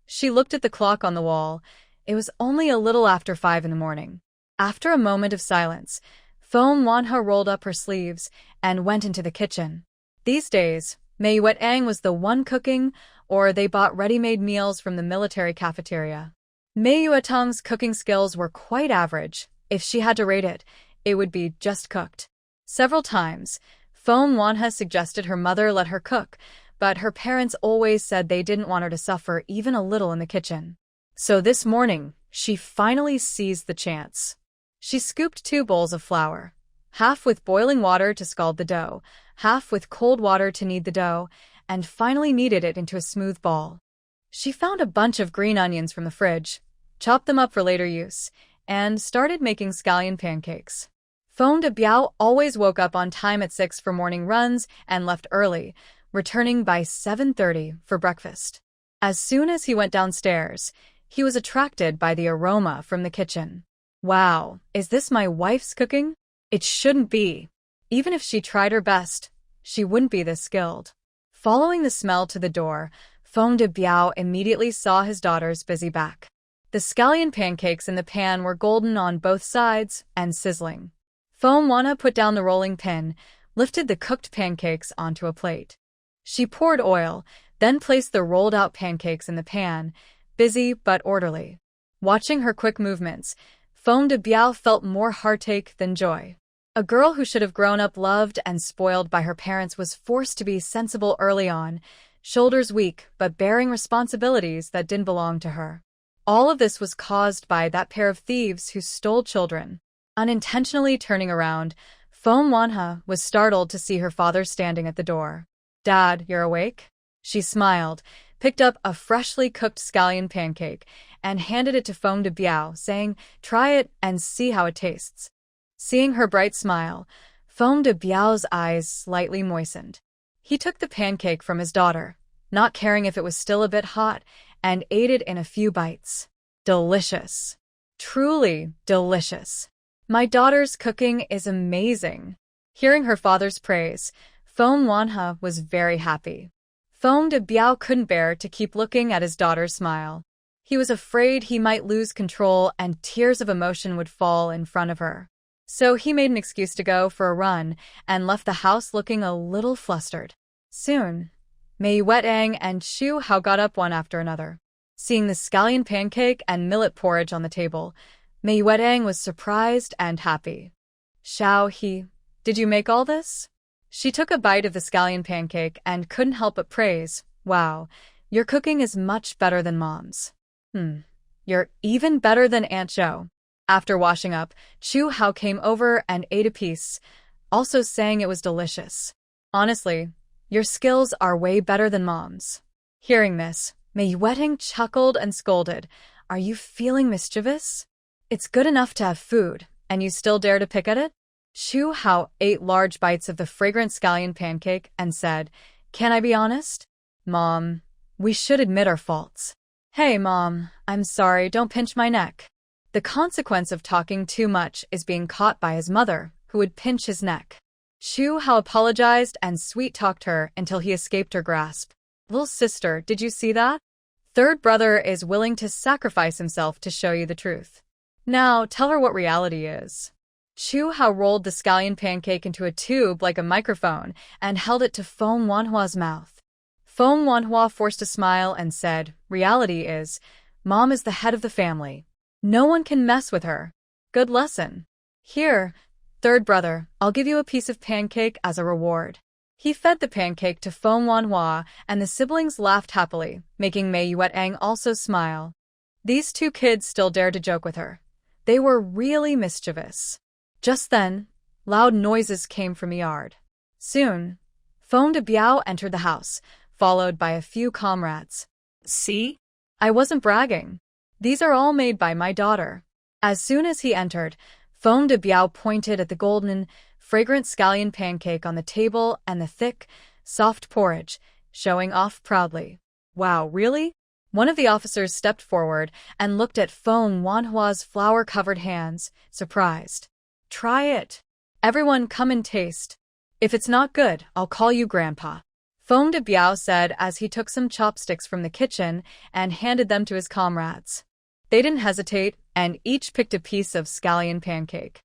She looked at the clock on the wall. It was only a little after 5 in the morning. After a moment of silence, Feng Wanhe rolled up her sleeves and went into the kitchen. These days, Mei Yuetang was the one cooking, or they bought ready-made meals from the military cafeteria. Mei Yuetang's cooking skills were quite average. If she had to rate it, it would be just cooked. Several times, Feng Wanhe suggested her mother let her cook, but her parents always said they didn't want her to suffer even a little in the kitchen. So this morning, she finally seized the chance. She scooped 2 bowls of flour, half with boiling water to scald the dough, half with cold water to knead the dough, and finally kneaded it into a smooth ball. She found a bunch of green onions from the fridge, chopped them up for later use, and started making scallion pancakes. Feng de Biao always woke up on time at 6 for morning runs and left early, returning by 7:30 for breakfast. As soon as he went downstairs, he was attracted by the aroma from the kitchen. Wow, is this my wife's cooking? It shouldn't be. Even if she tried her best, she wouldn't be this skilled. Following the smell to the door, Feng de Biao immediately saw his daughter's busy back. The scallion pancakes in the pan were golden on both sides and sizzling. Feng Wanhe put down the rolling pin, lifted the cooked pancakes onto a plate. She poured oil, then placed the rolled-out pancakes in the pan, busy but orderly. Watching her quick movements, Feng de Biao felt more heartache than joy. A girl who should have grown up loved and spoiled by her parents was forced to be sensible early on, shoulders weak but bearing responsibilities that didn't belong to her. All of this was caused by that pair of thieves who stole children. Unintentionally turning around, Foam Wanha was startled to see her father standing at the door. "Dad, you're awake?" She smiled, picked up a freshly cooked scallion pancake, and handed it to Foam de Biao, saying, "Try it and see how it tastes." Seeing her bright smile, Foam de Biao's eyes slightly moistened. He took the pancake from his daughter, not caring if it was still a bit hot, and ate it in a few bites. Delicious. Truly delicious. My daughter's cooking is amazing. Hearing her father's praise, Foam Wanha was very happy. Foam de Biao couldn't bear to keep looking at his daughter's smile. He was afraid he might lose control and tears of emotion would fall in front of her. So he made an excuse to go for a run and left the house looking a little flustered. Soon, Mei Wetang and Xu Hao got up one after another. Seeing the scallion pancake and millet porridge on the table, Mei Wetang was surprised and happy. "Xiao He, did you make all this?" She took a bite of the scallion pancake and couldn't help but praise, "Wow, your cooking is much better than Mom's." You're even better than Aunt Zhou." After washing up, Xu Hao came over and ate a piece, also saying it was delicious. "Honestly, your skills are way better than Mom's." Hearing this, Mei Wetang chuckled and scolded, "Are you feeling mischievous? It's good enough to have food, and you still dare to pick at it?" Xu Hao ate large bites of the fragrant scallion pancake and said, "Can I be honest? Mom, we should admit our faults." "Hey, Mom, I'm sorry, don't pinch my neck." The consequence of talking too much is being caught by his mother, who would pinch his neck. Xu Hao apologized and sweet-talked her until he escaped her grasp. "Little sister, did you see that? Third brother is willing to sacrifice himself to show you the truth. Now, tell her what reality is." Xu Hao rolled the scallion pancake into a tube like a microphone and held it to Foam Wanhua's mouth. Foam Wanhua forced a smile and said, "Reality is, Mom is the head of the family. No one can mess with her. Good lesson. Here, third brother, I'll give you a piece of pancake as a reward." He fed the pancake to Foam Wanhua, and the siblings laughed happily, making Mei Yuetang also smile. These two kids still dared to joke with her. They were really mischievous. Just then, loud noises came from the yard. Soon, Foam de Biao entered the house, followed by a few comrades. "See? I wasn't bragging. These are all made by my daughter." As soon as he entered, Foam de Biao pointed at the golden, fragrant scallion pancake on the table and the thick, soft porridge, showing off proudly. "Wow, really?" One of the officers stepped forward and looked at Foam Wanhua's flour-covered hands, surprised. "Try it. Everyone come and taste. If it's not good, I'll call you Grandpa." Foam de Biao said as he took some chopsticks from the kitchen and handed them to his comrades. They didn't hesitate, and each picked a piece of scallion pancake.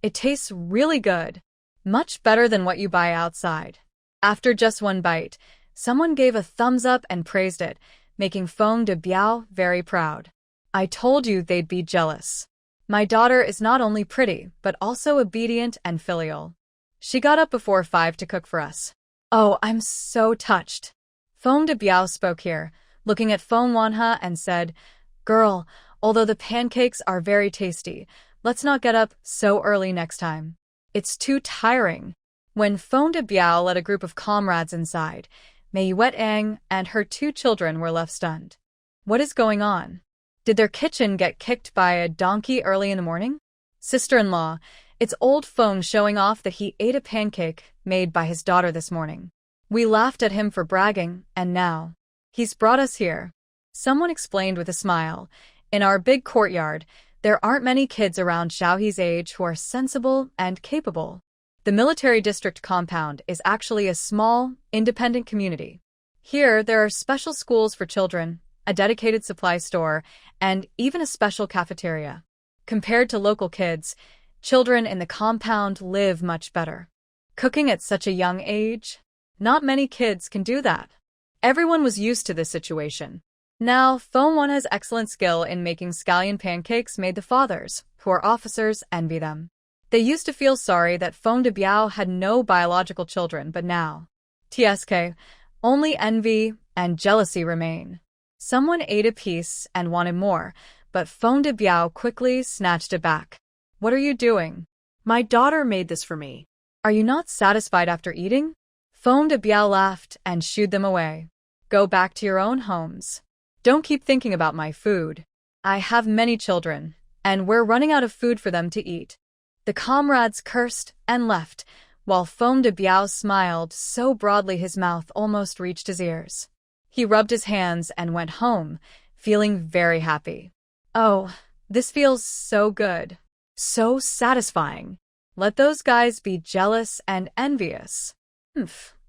"It tastes really good. Much better than what you buy outside." After just one bite, someone gave a thumbs up and praised it, making Foam de Biao very proud. "I told you they'd be jealous. My daughter is not only pretty, but also obedient and filial. She got up before 5 to cook for us." "Oh, I'm so touched." Foam de Biao spoke here, looking at Foam Wanha and said, "Girl, although the pancakes are very tasty, let's not get up so early next time. It's too tiring." When Foam de Biao led a group of comrades inside, Mei Wetang and her 2 children were left stunned. What is going on? Did their kitchen get kicked by a donkey early in the morning? Sister-in-law, it's old Foam showing off that he ate a pancake made by his daughter this morning. We laughed at him for bragging, and now he's brought us here. Someone explained with a smile. In our big courtyard, there aren't many kids around Xiaohe's age who are sensible and capable. The military district compound is actually a small, independent community. Here, there are special schools for children, a dedicated supply store, and even a special cafeteria. Compared to local kids, children in the compound live much better. Cooking at such a young age? Not many kids can do that. Everyone was used to this situation. Now, Foam Wanha's excellent skill in making scallion pancakes made the fathers, who are officers, envy them. They used to feel sorry that Foam de Biao had no biological children, but now, TSK, only envy and jealousy remain. Someone ate a piece and wanted more, but Foam de Biao quickly snatched it back. What are you doing? My daughter made this for me. Are you not satisfied after eating? Feng de Biao laughed and shooed them away. Go back to your own homes. Don't keep thinking about my food. I have many children, and we're running out of food for them to eat. The comrades cursed and left, while Feng de Biao smiled so broadly his mouth almost reached his ears. He rubbed his hands and went home, feeling very happy. Oh, this feels so good. So satisfying. Let those guys be jealous and envious.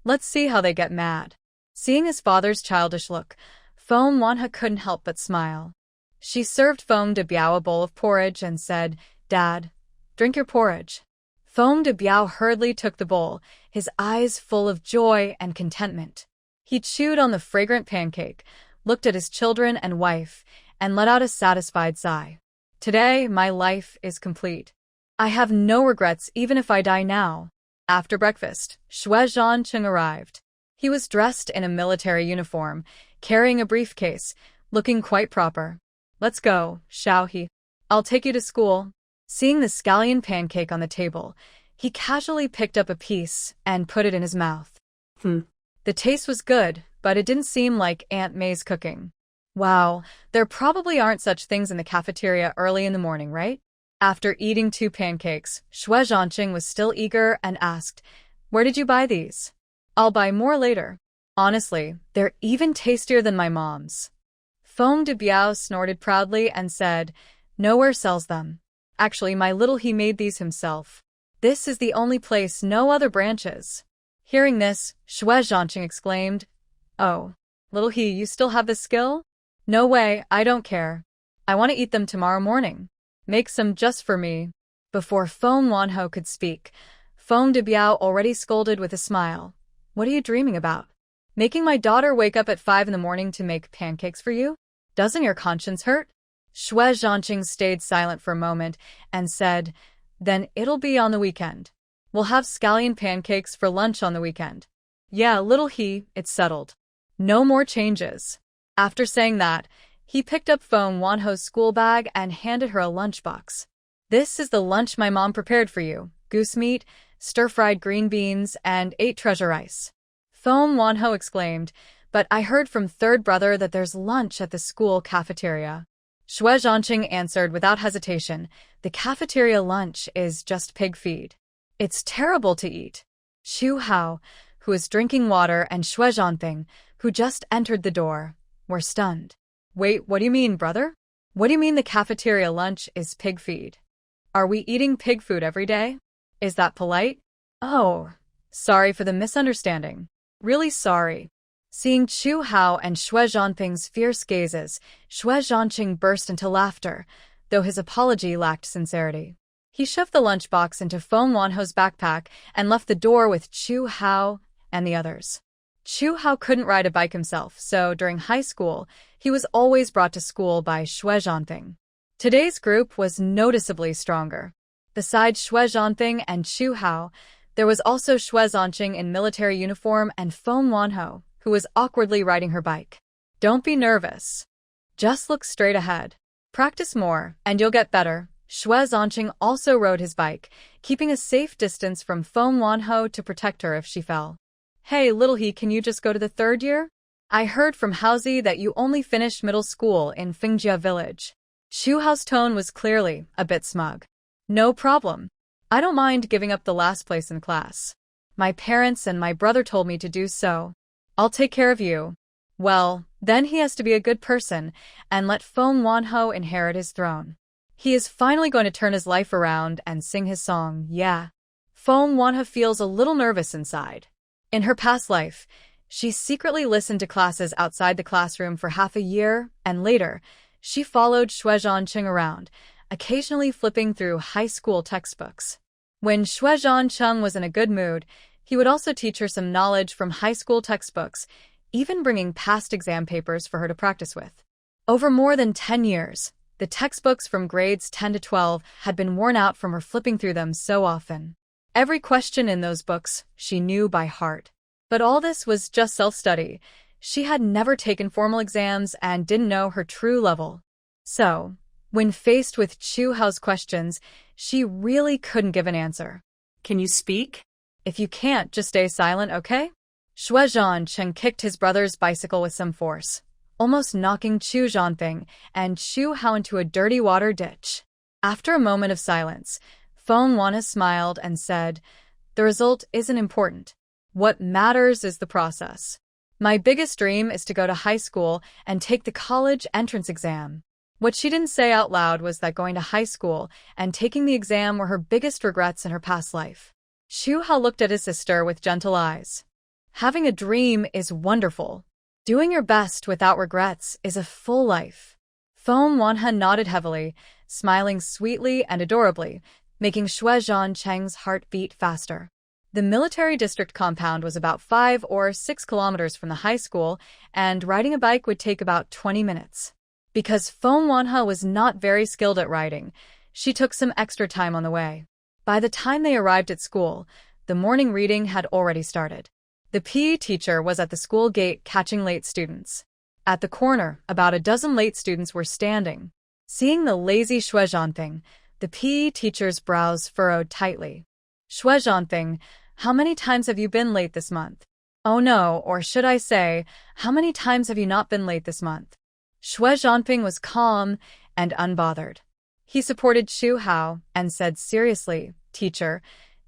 Let's see how they get mad. Seeing his father's childish look, Feng Wanhe couldn't help but smile. She served Feng de Biao a bowl of porridge and said, Dad, drink your porridge. Feng de Biao hurriedly took the bowl, his eyes full of joy and contentment. He chewed on the fragrant pancake, looked at his children and wife, and let out a satisfied sigh. Today, my life is complete. I have no regrets even if I die now. After breakfast, Xue Zhancheng arrived. He was dressed in a military uniform, carrying a briefcase, looking quite proper. Let's go, Xiaohe. I'll take you to school. Seeing the scallion pancake on the table, he casually picked up a piece and put it in his mouth. The taste was good, but it didn't seem like Aunt May's cooking. Wow, there probably aren't such things in the cafeteria early in the morning, right? After eating 2 pancakes, Xue Zhancheng was still eager and asked, Where did you buy these? I'll buy more later. Honestly, they're even tastier than my mom's. Feng de Biao snorted proudly and said, Nowhere sells them. Actually, my little he made these himself. This is the only place no other branches. Hearing this, Xue Zhancheng exclaimed, Oh, little he, you still have the skill? No way, I don't care. I want to eat them tomorrow morning. Make some just for me. Before Feng Wanhe could speak, Feng de Biao already scolded with a smile. What are you dreaming about? Making my daughter wake up at 5 in the morning to make pancakes for you? Doesn't your conscience hurt? Xue Zhancheng stayed silent for a moment and said, Then it'll be on the weekend. We'll have scallion pancakes for lunch on the weekend. Yeah, little he, it's settled. No more changes. After saying that, he picked up Feng Wanhe's school bag and handed her a lunchbox. This is the lunch my mom prepared for you. Goose meat, stir-fried green beans, and 8 treasure rice. Feng Wanhe exclaimed, But I heard from third brother that there's lunch at the school cafeteria. Xue Zhancheng answered without hesitation, The cafeteria lunch is just pig feed. It's terrible to eat. Xu Hao, who was drinking water, and Xue Zhanping, who just entered the door, were stunned. Wait, what do you mean, brother? What do you mean the cafeteria lunch is pig feed? Are we eating pig food every day? Is that polite? Oh, sorry for the misunderstanding. Really sorry. Seeing Xu Hao and Xue Zhanping's fierce gazes, Xue Zhancheng burst into laughter, though his apology lacked sincerity. He shoved the lunchbox into Feng Wanhe's backpack and left the door with Xu Hao and the others. Xu Hao couldn't ride a bike himself, so during high school, he was always brought to school by Xue Zhanping. Today's group was noticeably stronger. Besides Xue Zhanping and Xu Hao, there was also Xue Zhancheng in military uniform and Feng Wanhe, who was awkwardly riding her bike. Don't be nervous. Just look straight ahead. Practice more, and you'll get better. Xue Zhancheng also rode his bike, keeping a safe distance from Feng Wanhe to protect her if she fell. Hey, little he, can you just go to the 3rd year? I heard from Haozi that you only finished middle school in Fingjia village. Xu Hao's tone was clearly a bit smug. No problem. I don't mind giving up the last place in class. My parents and my brother told me to do so. I'll take care of you. Well, then he has to be a good person and let Feng Wanhe inherit his throne. He is finally going to turn his life around and sing his song, yeah. Feng Wanhe feels a little nervous inside. In her past life, she secretly listened to classes outside the classroom for half a year, and later, she followed Xue Zhancheng around, occasionally flipping through high school textbooks. When Xue Zhancheng was in a good mood, he would also teach her some knowledge from high school textbooks, even bringing past exam papers for her to practice with. Over more than 10 years, the textbooks from grades 10 to 12 had been worn out from her flipping through them so often. Every question in those books she knew by heart. But all this was just self-study. She had never taken formal exams and didn't know her true level. So, When faced with Chu Hao's questions, she really couldn't give an answer. Can you speak? If you can't, just stay silent, okay? Xue Zhancheng kicked his brother's bicycle with some force, almost knocking Xue Zhancheng and Chu Hao into a dirty water ditch. After a moment of silence, Feng Wanha smiled and said, "The result isn't important. What matters is the process. My biggest dream is to go to high school and take the college entrance exam." What she didn't say out loud was that going to high school and taking the exam were her biggest regrets in her past life. Xu Hao looked at his sister with gentle eyes. Having a dream is wonderful. Doing your best without regrets is a full life. Feng Wanha nodded heavily, smiling sweetly and adorably, making Xue Zhancheng's heart beat faster. The military district compound was about 5 or 6 kilometers from the high school, and riding a bike would take about 20 minutes. Because Feng Wanha was not very skilled at riding, she took some extra time on the way. By the time they arrived at school, the morning reading had already started. The PE teacher was at the school gate catching late students. At the corner, about a dozen late students were standing. Seeing the lazy Xue Zhancheng, the PE teacher's brows furrowed tightly. "Xue Zhancheng, how many times have you been late this month?" "Oh no, or should I say, how many times have you not been late this month?" Xue Zhancheng was calm and unbothered. He supported Chu Hao and said seriously, "Teacher,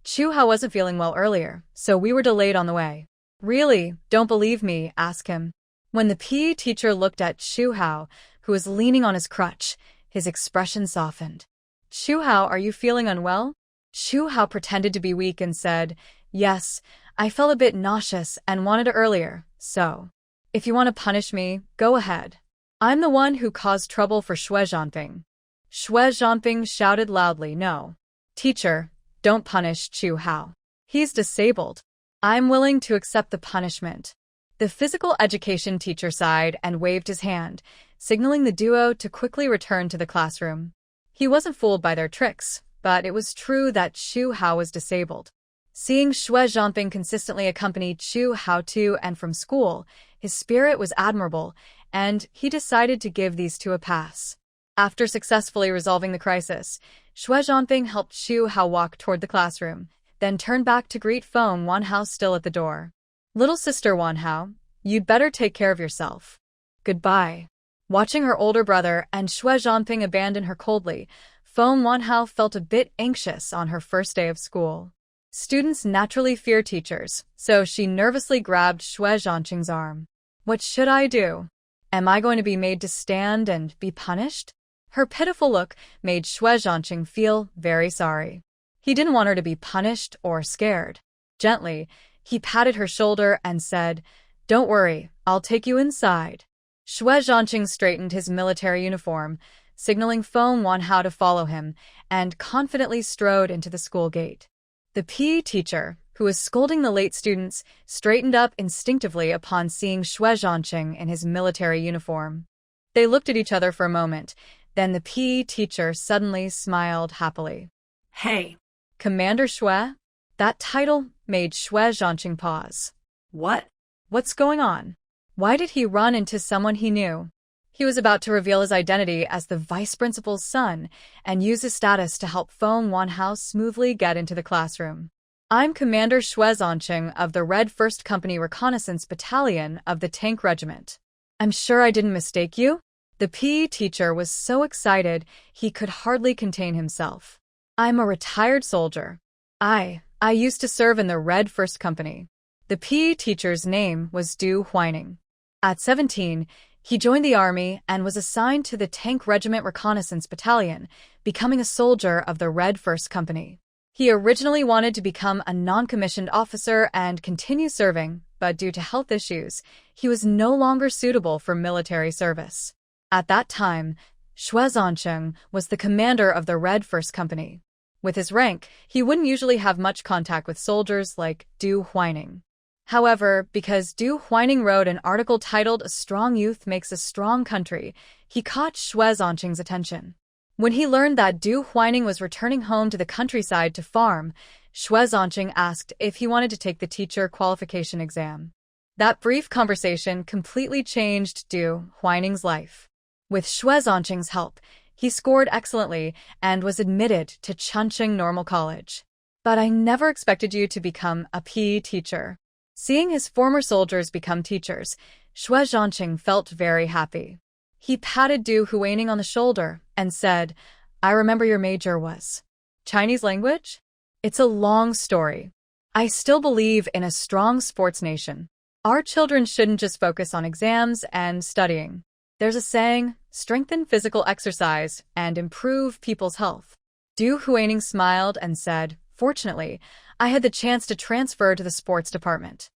Chu Hao wasn't feeling well earlier, so we were delayed on the way." "Really? Don't believe me? Ask him." When the PE teacher looked at Chu Hao, who was leaning on his crutch, his expression softened. "Chu Hao, are you feeling unwell?" Chu Hao pretended to be weak and said, "Yes, I felt a bit nauseous and wanted it earlier, so. If you want to punish me, go ahead. I'm the one who caused trouble for Xue Zhancheng." Xue Zhancheng shouted loudly, "No. Teacher, don't punish Chu Hao. He's disabled. I'm willing to accept the punishment." The physical education teacher sighed and waved his hand, signaling the duo to quickly return to the classroom. He wasn't fooled by their tricks, but it was true that Chu Hao was disabled. Seeing Xue Zhancheng consistently accompany Chu Hao to and from school, his spirit was admirable, and he decided to give these two a pass. After successfully resolving the crisis, Xue Zhancheng helped Chu Hao walk toward the classroom, then turned back to greet Feng Wanhao still at the door. "Little sister Wanhao, you'd better take care of yourself. Goodbye." Watching her older brother and Xue Zhancheng abandon her coldly, Feng Wanhao felt a bit anxious on her first day of school. Students naturally fear teachers, so she nervously grabbed Xue Zhancheng's arm. "What should I do? Am I going to be made to stand and be punished?" Her pitiful look made Xue Zhancheng feel very sorry. He didn't want her to be punished or scared. Gently, he patted her shoulder and said, "Don't worry, I'll take you inside." Xue Zhancheng straightened his military uniform, signaling Feng Wanhao to follow him, and confidently strode into the school gate. The PE teacher, who was scolding the late students, straightened up instinctively upon seeing Xue Zhancheng in his military uniform. They looked at each other for a moment, then the PE teacher suddenly smiled happily. "Hey, Commander Xue?" That title made Xue Zhancheng pause. what? What's going on? Why did he run into someone he knew? He was about to reveal his identity as the vice principal's son and use his status to help Feng Wanhao smoothly get into the classroom. "I'm Commander Xue Zhancheng of the Red 1st Company Reconnaissance Battalion of the Tank Regiment. I'm sure I didn't mistake you?" The PE teacher was so excited he could hardly contain himself. "I'm a retired soldier. I used to serve in the Red 1st Company." The PE teacher's name was Du Huining. At 17, he joined the army and was assigned to the Tank Regiment Reconnaissance Battalion, becoming a soldier of the Red 1st Company. He originally wanted to become a non-commissioned officer and continue serving, but due to health issues, he was no longer suitable for military service. At that time, Xue Zhancheng was the commander of the Red 1st Company. With his rank, he wouldn't usually have much contact with soldiers like Du Huining. However, because Du Huining wrote an article titled "A Strong Youth Makes a Strong Country," he caught Xue Zhancheng's attention. When he learned that Du Huining was returning home to the countryside to farm, Xue Zhancheng asked if he wanted to take the teacher qualification exam. That brief conversation completely changed Du Huining's life. With Xue Zhancheng's help, He scored excellently and was admitted to Zhancheng Normal College. But I never expected you to become a PE teacher. Seeing his former soldiers become teachers, Xue Zhancheng felt very happy. He patted Du Huining on the shoulder and said, I remember your major was Chinese language? It's a long story. I still believe in a strong sports nation. Our children shouldn't just focus on exams and studying. There's a saying, strengthen physical exercise and improve people's health. Du Huining smiled and said, fortunately, I had the chance to transfer to the sports department.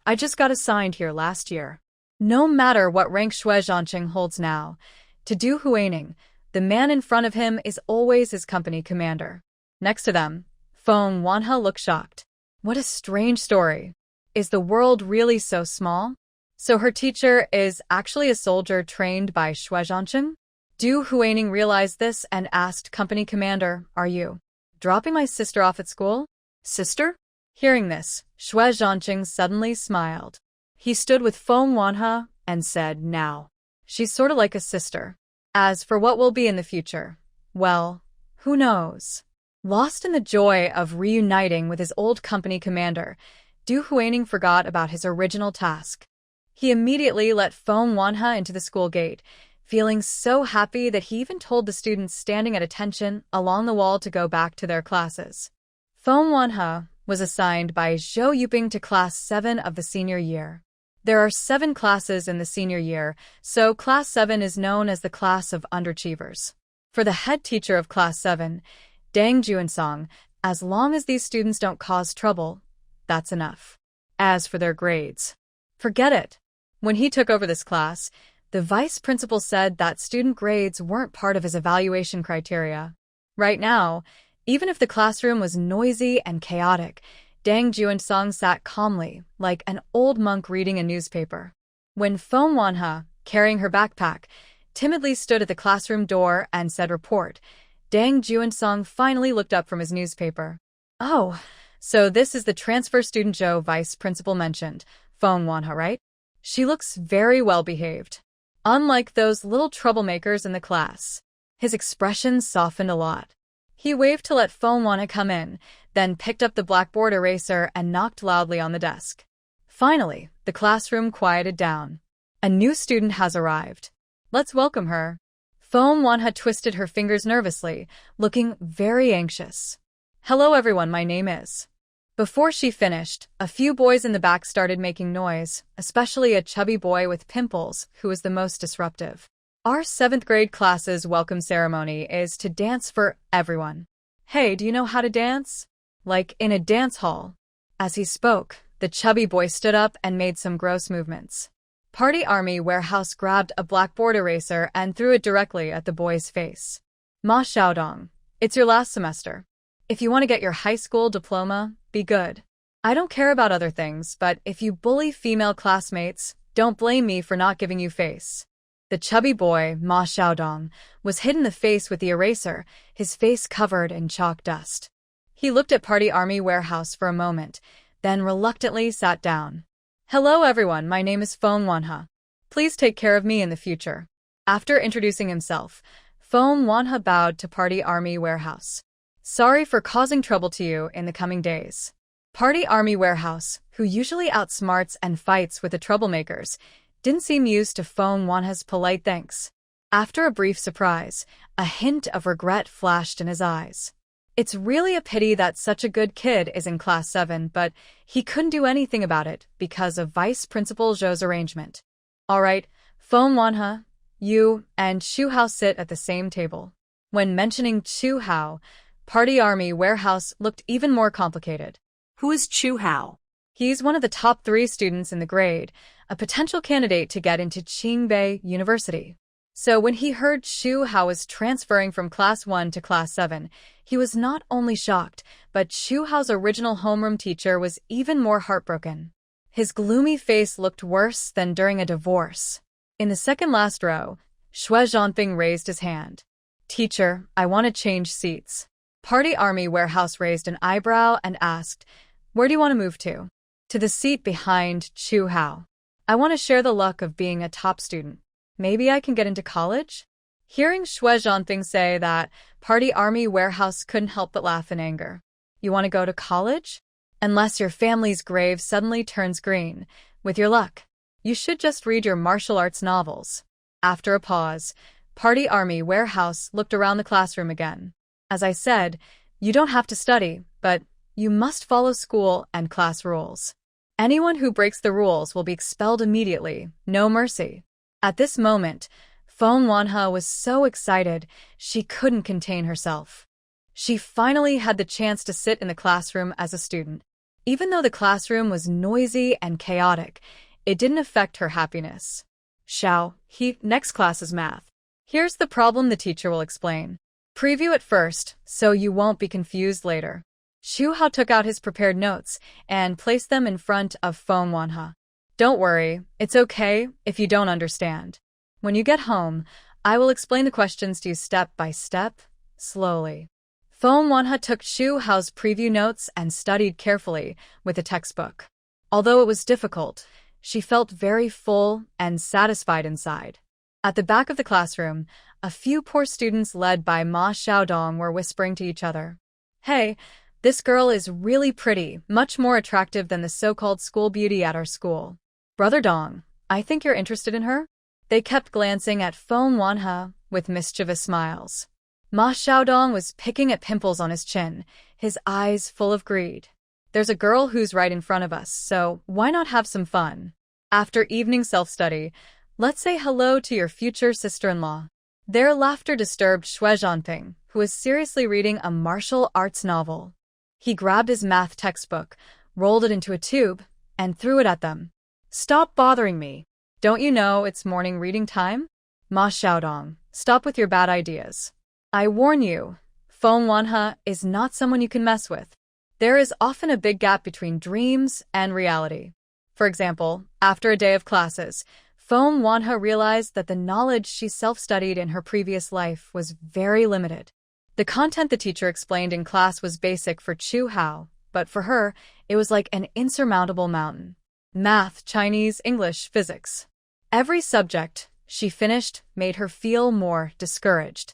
I just got assigned here last year. No matter what rank Xue Zhancheng holds now, to Du Huining, the man in front of him is always his company commander. Next to them, Feng Wanhe looked shocked. What a strange story. Is the world really so small? So her teacher is actually a soldier trained by Xue Zhancheng? Du Huining realized this and asked company commander, are you dropping my sister off at school? Sister? Hearing this, Xue Zhancheng suddenly smiled. He stood with Feng Wanhe and said, now, she's sort of like a sister. As for what will be in the future, well, who knows? Lost in the joy of reuniting with his old company commander, Du Huining forgot about his original task. He immediately let Feng Wanhe into the school gate, feeling so happy that he even told the students standing at attention along the wall to go back to their classes. Feng Wanhe was assigned by Zhou Yuping to Class 7 of the senior year. There are 7 classes in the senior year, so Class 7 is known as the class of underachievers. For the head teacher of Class 7, Deng Juansong, as long as these students don't cause trouble, that's enough. As for their grades, forget it. When he took over this class, the vice principal said that student grades weren't part of his evaluation criteria. Right now, even if the classroom was noisy and chaotic, Deng Juansong sat calmly, like an old monk reading a newspaper. When Feng Wanhe, carrying her backpack, timidly stood at the classroom door and said report, Deng Juansong finally looked up from his newspaper. Oh, so this is the transfer student Zhou vice principal mentioned, Feng Wanhe, right? She looks very well behaved. Unlike those little troublemakers in the class. His expression softened a lot. He waved to let Feng Wanhe come in, then picked up the blackboard eraser and knocked loudly on the desk. Finally, the classroom quieted down. A new student has arrived. Let's welcome her. Feng Wanhe twisted her fingers nervously, looking very anxious. Hello everyone, my name is. Before she finished, a few boys in the back started making noise, especially a chubby boy with pimples who was the most disruptive. Our 7th grade class's welcome ceremony is to dance for everyone. Hey, do you know how to dance? Like in a dance hall. As he spoke, the chubby boy stood up and made some gross movements. Party Army Warehouse grabbed a blackboard eraser and threw it directly at the boy's face. Ma Xiaodong, it's your last semester. If you want to get your high school diploma, be good. I don't care about other things, but if you bully female classmates, don't blame me for not giving you face. The chubby boy, Ma Xiaodong, was hit in the face with the eraser, his face covered in chalk dust. He looked at Party Army Warehouse for a moment, then reluctantly sat down. Hello everyone, my name is Feng Wanhe. Please take care of me in the future. After introducing himself, Feng Wanhe bowed to Party Army Warehouse. Sorry for causing trouble to you in the coming days. Party Army Warehouse, who usually outsmarts and fights with the troublemakers, didn't seem used to Feng Wanhe's polite thanks. After a brief surprise, a hint of regret flashed in his eyes. It's really a pity that such a good kid is in Class 7, but he couldn't do anything about it because of Vice Principal Zhou's arrangement. Alright, Feng Wanhe, you and Xu Hao sit at the same table. When mentioning Xu Hao, Party Army Warehouse looked even more complicated. Who is Xu Hao? He's one of the top 3 students in the grade, a potential candidate to get into Qingbei University. So when he heard Xu Hao was transferring from Class 1 to Class 7, he was not only shocked, but Xu Hao's original homeroom teacher was even more heartbroken. His gloomy face looked worse than during a divorce. In the second last row, Xue Zhancheng raised his hand. Teacher, I want to change seats. Party Army Warehouse raised an eyebrow and asked, where do you want to move to? To the seat behind Xu Hao. I want to share the luck of being a top student. Maybe I can get into college? Hearing Xue Zhancheng say that, Party Army Warehouse couldn't help but laugh in anger. You want to go to college? Unless your family's grave suddenly turns green, with your luck. You should just read your martial arts novels. After a pause, Party Army Warehouse looked around the classroom again. As I said, you don't have to study, but you must follow school and class rules. Anyone who breaks the rules will be expelled immediately, no mercy. At this moment, Feng Wanhe was so excited she couldn't contain herself. She finally had the chance to sit in the classroom as a student. Even though the classroom was noisy and chaotic, it didn't affect her happiness. Next class is math. Here's the problem, the teacher will explain. Preview it first, so you won't be confused later. Xu Hao took out his prepared notes and placed them in front of Feng Wanhe. Don't worry, it's okay if you don't understand. When you get home, I will explain the questions to you step by step, slowly. Feng Wanhe took Xu Hao's preview notes and studied carefully with the textbook. Although it was difficult, she felt very full and satisfied inside. At the back of the classroom, a few poor students led by Ma Xiaodong were whispering to each other. Hey, this girl is really pretty, much more attractive than the so-called school beauty at our school. Brother Dong, I think you're interested in her? They kept glancing at Feng Wanhe with mischievous smiles. Ma Xiaodong was picking at pimples on his chin, his eyes full of greed. There's a girl who's right in front of us, so why not have some fun? After evening self-study, let's say hello to your future sister-in-law. Their laughter disturbed Xue Zhancheng, who was seriously reading a martial arts novel. He grabbed his math textbook, rolled it into a tube, and threw it at them. Stop bothering me. Don't you know it's morning reading time? Ma Xiaodong, stop with your bad ideas. I warn you, Feng Wanhe is not someone you can mess with. There is often a big gap between dreams and reality. For example, after a day of classes, Feng Wanhe realized that the knowledge she self-studied in her previous life was very limited. The content the teacher explained in class was basic for Xu Hao, but for her, it was like an insurmountable mountain. Math, Chinese, English, physics. Every subject she finished made her feel more discouraged.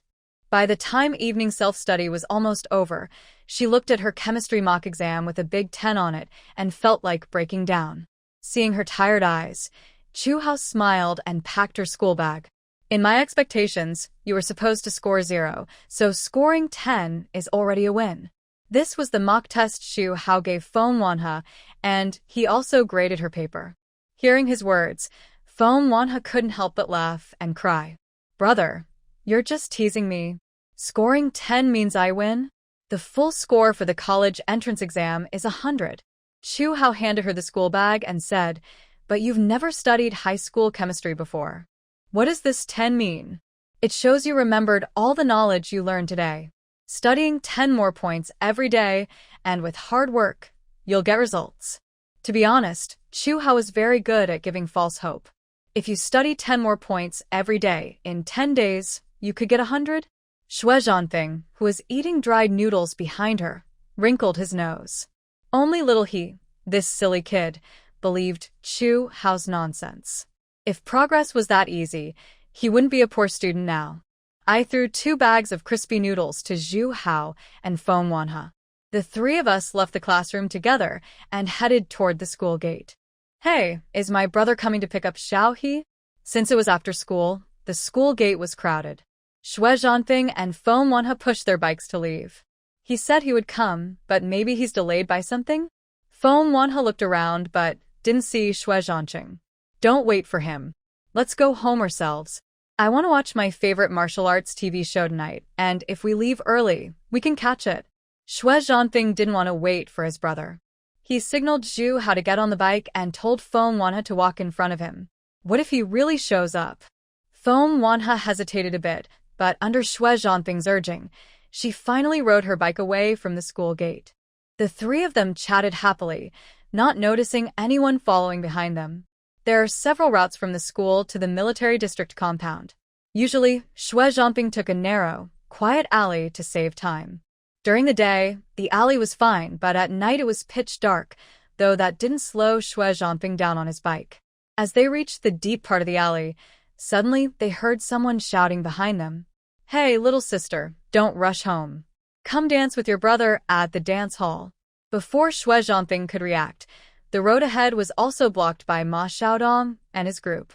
By the time evening self-study was almost over, she looked at her chemistry mock exam with a big 10 on it and felt like breaking down. Seeing her tired eyes, Xu Hao smiled and packed her school bag. In my expectations, you were supposed to score 0, so scoring 10 is already a win. This was the mock test Xu Hao gave Feng Wanhe, and he also graded her paper. Hearing his words, Feng Wanhe couldn't help but laugh and cry. Brother, you're just teasing me. Scoring 10 means I win? The full score for the college entrance exam is 100. Xu Hao handed her the school bag and said, but you've never studied high school chemistry before. What does this 10 mean? It shows you remembered all the knowledge you learned today. Studying 10 more points every day, and with hard work, you'll get results. To be honest, Xu Hao is very good at giving false hope. If you study 10 more points every day, in 10 days, you could get 100? Xue Zhancheng, who was eating dried noodles behind her, wrinkled his nose. Only little he, this silly kid, believed Xu Hao's nonsense. If progress was that easy, he wouldn't be a poor student now. I threw 2 bags of crispy noodles to Xu Hao and Feng Wanhe. The 3 of us left the classroom together and headed toward the school gate. Hey, is my brother coming to pick up Xiao He? Since it was after school, the school gate was crowded. Xue Zhancheng and Feng Wanhe pushed their bikes to leave. He said he would come, but maybe he's delayed by something? Feng Wanhe looked around but didn't see Xue Zhancheng. Don't wait for him. Let's go home ourselves. I want to watch my favorite martial arts TV show tonight, and if we leave early, we can catch it. Xue Zhancheng didn't want to wait for his brother. He signaled Xu Hao to get on the bike and told Feng Wanhe to walk in front of him. What if he really shows up? Feng Wanhe hesitated a bit, but under Xue Zhancheng's urging, she finally rode her bike away from the school gate. The 3 of them chatted happily, not noticing anyone following behind them. There are several routes from the school to the military district compound. Usually, Xue Zhancheng took a narrow, quiet alley to save time. During the day, the alley was fine, but at night it was pitch dark, though that didn't slow Xue Zhancheng down on his bike. As they reached the deep part of the alley, Suddenly, they heard someone shouting behind them. Hey, little sister, don't rush home. Come dance with your brother at the dance hall. Before Xue Zhancheng could react, the road ahead was also blocked by Ma Xiaodong and his group.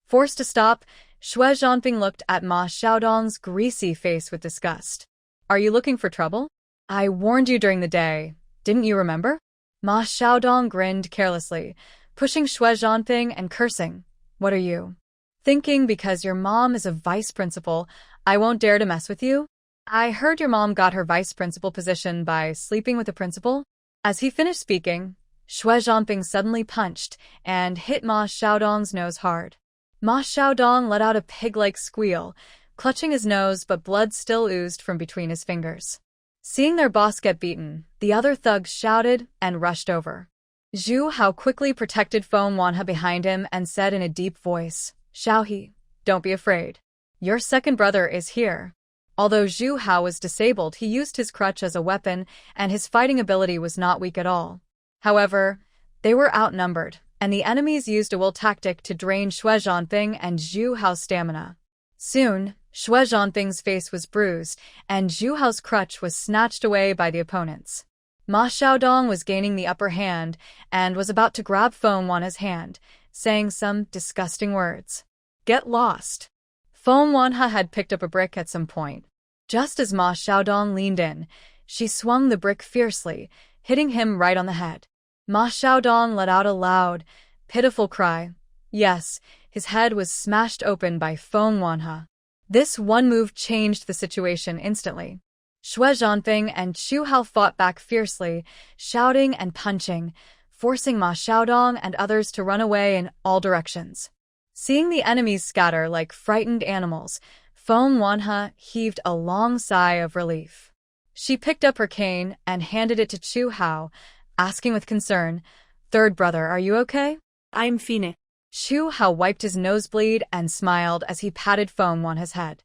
Forced to stop, Xue Zhancheng looked at Ma Xiaodong's greasy face with disgust. Are you looking for trouble? I warned you during the day. Didn't you remember? Ma Xiaodong grinned carelessly, pushing Xue Zhancheng and cursing. What are you thinking? Because your mom is a vice principal, I won't dare to mess with you? I heard your mom got her vice principal position by sleeping with the principal. As he finished speaking, Xue Zhancheng suddenly punched and hit Ma Xiaodong's nose hard. Ma Xiaodong let out a pig-like squeal, clutching his nose, but blood still oozed from between his fingers. Seeing their boss get beaten, the other thugs shouted and rushed over. Xu Hao quickly protected Feng Wanhe behind him and said in a deep voice, Xiaohe, don't be afraid. Your second brother is here. Although Xu Hao was disabled, he used his crutch as a weapon, and his fighting ability was not weak at all. However, they were outnumbered, and the enemies used a will tactic to drain Xue Zhancheng and Xu Hao's stamina. Soon, Xue Zhancheng's face was bruised, and Xu Hao's crutch was snatched away by the opponents. Ma Xiaodong was gaining the upper hand and was about to grab Feng Wanhe's hand, saying some disgusting words. Get lost. Feng Wanhe had picked up a brick at some point. Just as Ma Xiaodong leaned in, she swung the brick fiercely, hitting him right on the head. Ma Xiaodong let out a loud, pitiful cry. Yes, his head was smashed open by Feng Wanhe. This one move changed the situation instantly. Xue Zhancheng and Xu Hao fought back fiercely, shouting and punching, forcing Ma Xiaodong and others to run away in all directions. Seeing the enemies scatter like frightened animals, Feng Wanhe heaved a long sigh of relief. She picked up her cane and handed it to Xu Hao, asking with concern, Third brother, are you okay? I'm fine. Xu Hao wiped his nosebleed and smiled as he patted Feng Wanhe's head.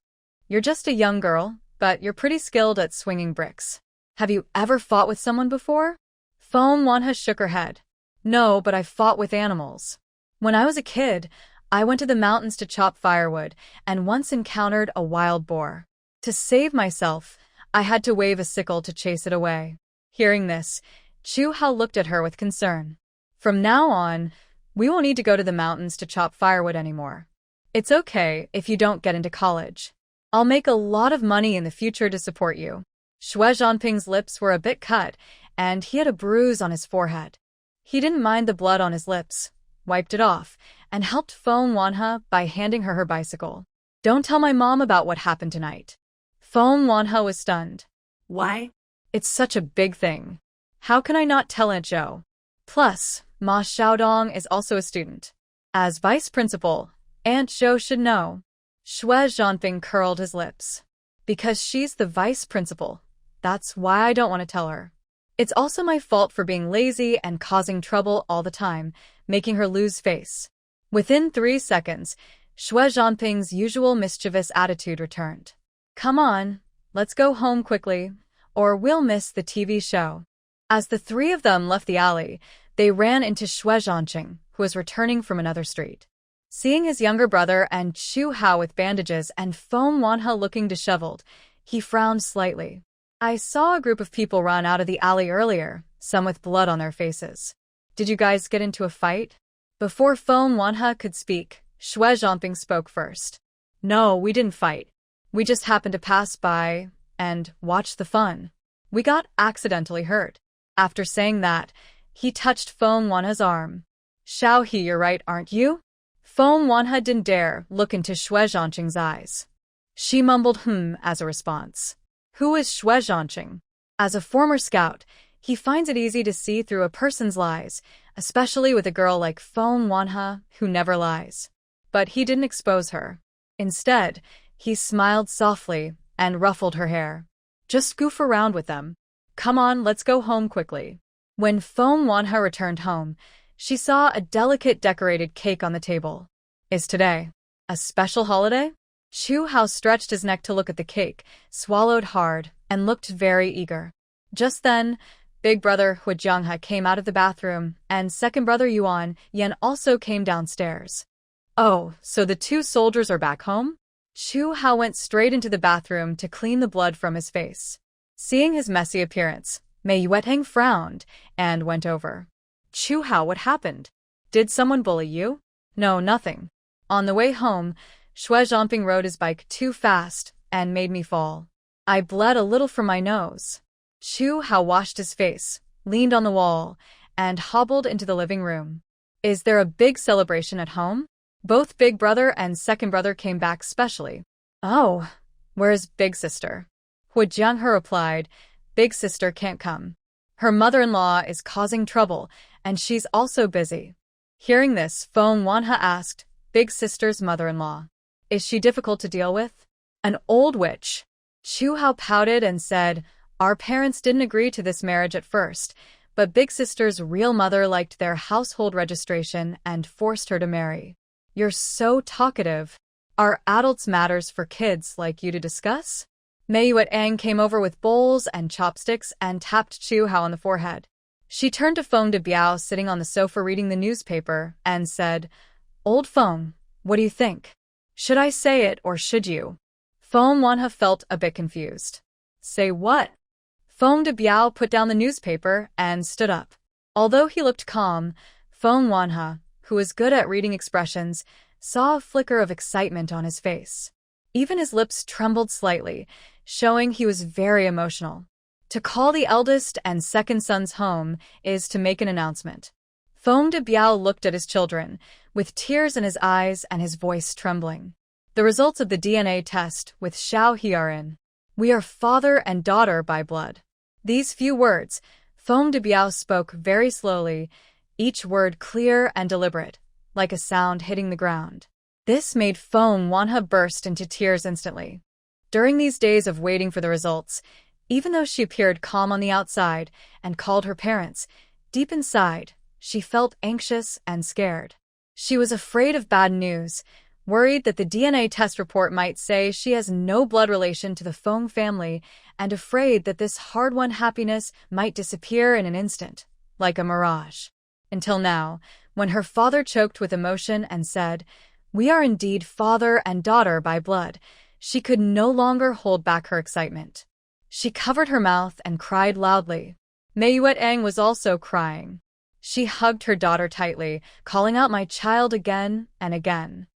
You're just a young girl, but you're pretty skilled at swinging bricks. Have you ever fought with someone before? Feng Wanhe shook her head. No, but I've fought with animals. When I was a kid, I went to the mountains to chop firewood and once encountered a wild boar. To save myself, I had to wave a sickle to chase it away. Hearing this, Xu Hao looked at her with concern. From now on, we won't need to go to the mountains to chop firewood anymore. It's okay if you don't get into college. I'll make a lot of money in the future to support you. Xue Zhancheng's lips were a bit cut, and he had a bruise on his forehead. He didn't mind the blood on his lips, wiped it off, and helped Feng Wanhe by handing her her bicycle. Don't tell my mom about what happened tonight. Feng Wanhe was stunned. Why? It's such a big thing. How can I not tell Aunt Zhou? Plus, Ma Xiaodong is also a student. As vice principal, Aunt Zhou should know. Xue Zhancheng curled his lips. Because she's the vice principal. That's why I don't want to tell her. It's also my fault for being lazy and causing trouble all the time, making her lose face. Within 3 seconds, Xue Zhancheng's usual mischievous attitude returned. Come on, let's go home quickly, or we'll miss the TV show. As the three of them left the alley, they ran into Xue Zhancheng, who was returning from another street. Seeing his younger brother and Xu Hao with bandages and Feng Wanhe looking disheveled, he frowned slightly. I saw a group of people run out of the alley earlier, some with blood on their faces. Did you guys get into a fight? Before Feng Wanhe could speak, Xue Zhancheng spoke first. No, we didn't fight. We just happened to pass by and watch the fun. We got accidentally hurt. After saying that, he touched Feng Wanhe's arm. Xiaohe, you're right, aren't you? Feng Wanhe didn't dare look into Xue Zhancheng's eyes. She mumbled as a response. Who is Xue Zhancheng? As a former scout, he finds it easy to see through a person's lies, especially with a girl like Feng Wanhe who never lies. But he didn't expose her. Instead, he smiled softly and ruffled her hair. Just goof around with them. Come on, let's go home quickly. When Feng Wanhe returned home, she saw a delicate decorated cake on the table. Is today a special holiday? Xu Hao stretched his neck to look at the cake, swallowed hard, and looked very eager. Just then, big brother Xue Zhancheng came out of the bathroom, and second brother Yan also came downstairs. Oh, so the two soldiers are back home? Xue Hao went straight into the bathroom to clean the blood from his face. Seeing his messy appearance, Mei Yueteng frowned and went over. Xue Hao, what happened? Did someone bully you? No, nothing. On the way home, Xue Zhancheng rode his bike too fast and made me fall. I bled a little from my nose. Xue Hao washed his face, leaned on the wall, and hobbled into the living room. Is there a big celebration at home? Both big brother and second brother came back specially. Oh, where's big sister? Hu Jianghe replied, big sister can't come. Her mother-in-law is causing trouble, and she's also busy. Hearing this, Feng Wanhe asked, big sister's mother-in-law. Is she difficult to deal with? An old witch. Xue Hao pouted and said, our parents didn't agree to this marriage at first, but big sister's real mother liked their household registration and forced her to marry. You're so talkative. Are adults matters for kids like you to discuss? Mei Yueteng came over with bowls and chopsticks and tapped Xue Hao on the forehead. She turned to Feng de Biao sitting on the sofa reading the newspaper and said, Old Feng, what do you think? Should I say it or should you? Feng Wanhe felt a bit confused. Say what? Feng de Biao put down the newspaper and stood up. Although he looked calm, Feng Wanhe, who was good at reading expressions, saw a flicker of excitement on his face. Even his lips trembled slightly, showing he was very emotional. To call the eldest and second sons home is to make an announcement. Feng de Biao looked at his children, with tears in his eyes and his voice trembling. The results of the DNA test with Xiao He are in. We are father and daughter by blood. These few words, Feng de Biao spoke very slowly, each word clear and deliberate, like a sound hitting the ground. This made Feng Wanhe burst into tears instantly. During these days of waiting for the results, even though she appeared calm on the outside and called her parents, deep inside, she felt anxious and scared. She was afraid of bad news, worried that the DNA test report might say she has no blood relation to the Feng family, and afraid that this hard-won happiness might disappear in an instant, like a mirage. Until now, when her father choked with emotion and said, We are indeed father and daughter by blood, she could no longer hold back her excitement. She covered her mouth and cried loudly. Mei Yueteng was also crying. She hugged her daughter tightly, calling out my child again and again.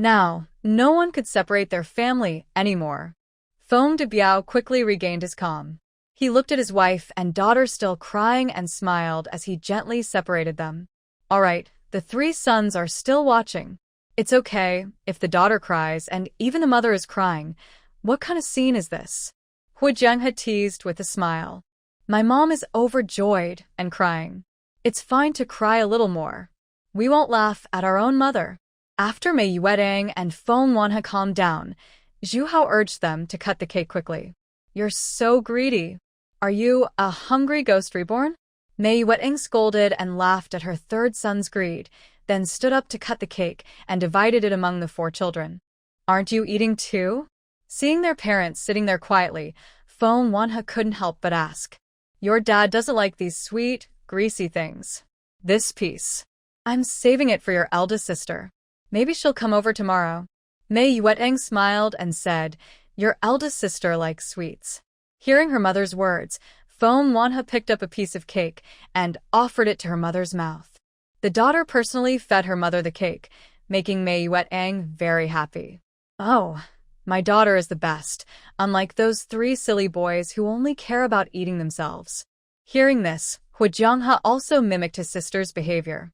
Now, no one could separate their family anymore. Feng de Biao quickly regained his calm. He looked at his wife and daughter still crying and smiled as he gently separated them. All right, the three sons are still watching. It's okay if the daughter cries and even the mother is crying. What kind of scene is this? Hu Jianghe teased with a smile. My mom is overjoyed and crying. It's fine to cry a little more. We won't laugh at our own mother. After Mei Yueteng and Feng Wanhe calmed down, Xue Hao urged them to cut the cake quickly. You're so greedy. Are you a hungry ghost reborn? Mei Yueteng scolded and laughed at her third son's greed, then stood up to cut the cake and divided it among the four children. Aren't you eating too? Seeing their parents sitting there quietly, Feng Wanhe couldn't help but ask. Your dad doesn't like these sweet, greasy things. This piece. I'm saving it for your eldest sister. Maybe she'll come over tomorrow. Mei Yueteng smiled and said, Your eldest sister likes sweets. Hearing her mother's words, Feng Wanhe picked up a piece of cake and offered it to her mother's mouth. The daughter personally fed her mother the cake, making Mei Yueteng very happy. Oh, my daughter is the best, unlike those three silly boys who only care about eating themselves. Hearing this, Hu Jianghe also mimicked his sister's behavior.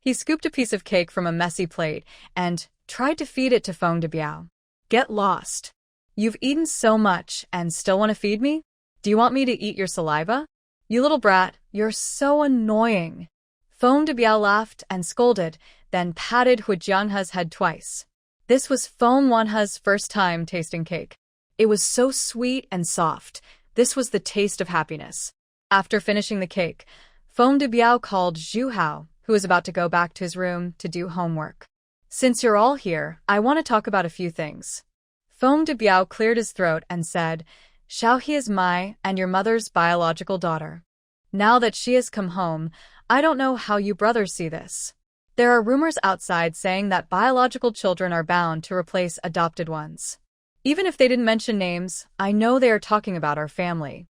He scooped a piece of cake from a messy plate and tried to feed it to Feng de Biao. Get lost. You've eaten so much and still want to feed me? Do you want me to eat your saliva? You little brat, you're so annoying. Feng de Biao laughed and scolded, then patted Hu Jianghe's head twice. This was Feng Wanhe's first time tasting cake. It was so sweet and soft. This was the taste of happiness. After finishing the cake, Feng de Biao called Xue Hao, who was about to go back to his room to do homework. Since you're all here, I want to talk about a few things. Feng de Biao cleared his throat and said, Xiao He is my and your mother's biological daughter. Now that she has come home, I don't know how you brothers see this. There are rumors outside saying that biological children are bound to replace adopted ones. Even if they didn't mention names, I know they are talking about our family.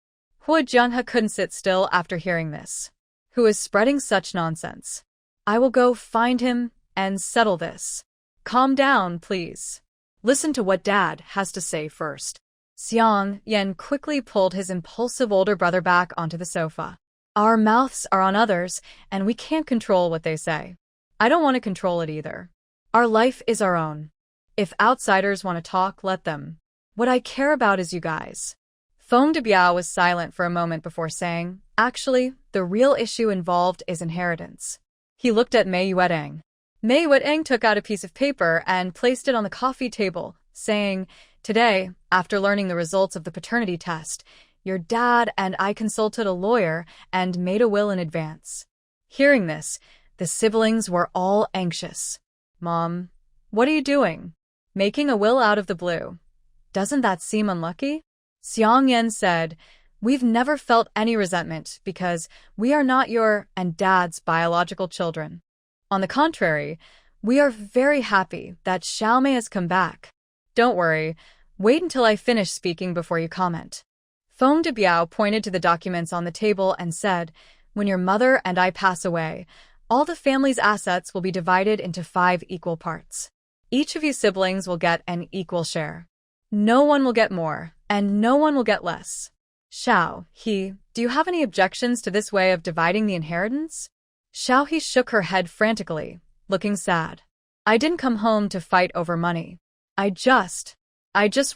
Xue Zhancheng couldn't sit still after hearing this. Who is spreading such nonsense? I will go find him and settle this. Calm down, please. Listen to what Dad has to say first. Xiang Yan quickly pulled his impulsive older brother back onto the sofa. Our mouths are on others, and we can't control what they say. I don't want to control it either. Our life is our own. If outsiders want to talk, let them. What I care about is you guys. Feng Debiao was silent for a moment before saying, actually, the real issue involved is inheritance. He looked at Mei Yuetang. Mei Yuetang took out a piece of paper and placed it on the coffee table, saying, today, after learning the results of the paternity test, your dad and I consulted a lawyer and made a will in advance. Hearing this, the siblings were all anxious. Mom, what are you doing? Making a will out of the blue. Doesn't that seem unlucky? Xiang Yan said, we've never felt any resentment because we are not your and Dad's biological children. On the contrary, we are very happy that Xiaomei has come back. Don't worry, wait until I finish speaking before you comment. Feng Debiao pointed to the documents on the table and said, when your mother and I pass away, all the family's assets will be divided into 5 equal parts. Each of you siblings will get an equal share. No one will get more, and no one will get less. Xiao He, do you have any objections to this way of dividing the inheritance? Xiao He shook her head frantically, looking sad. I didn't come home to fight over money. I just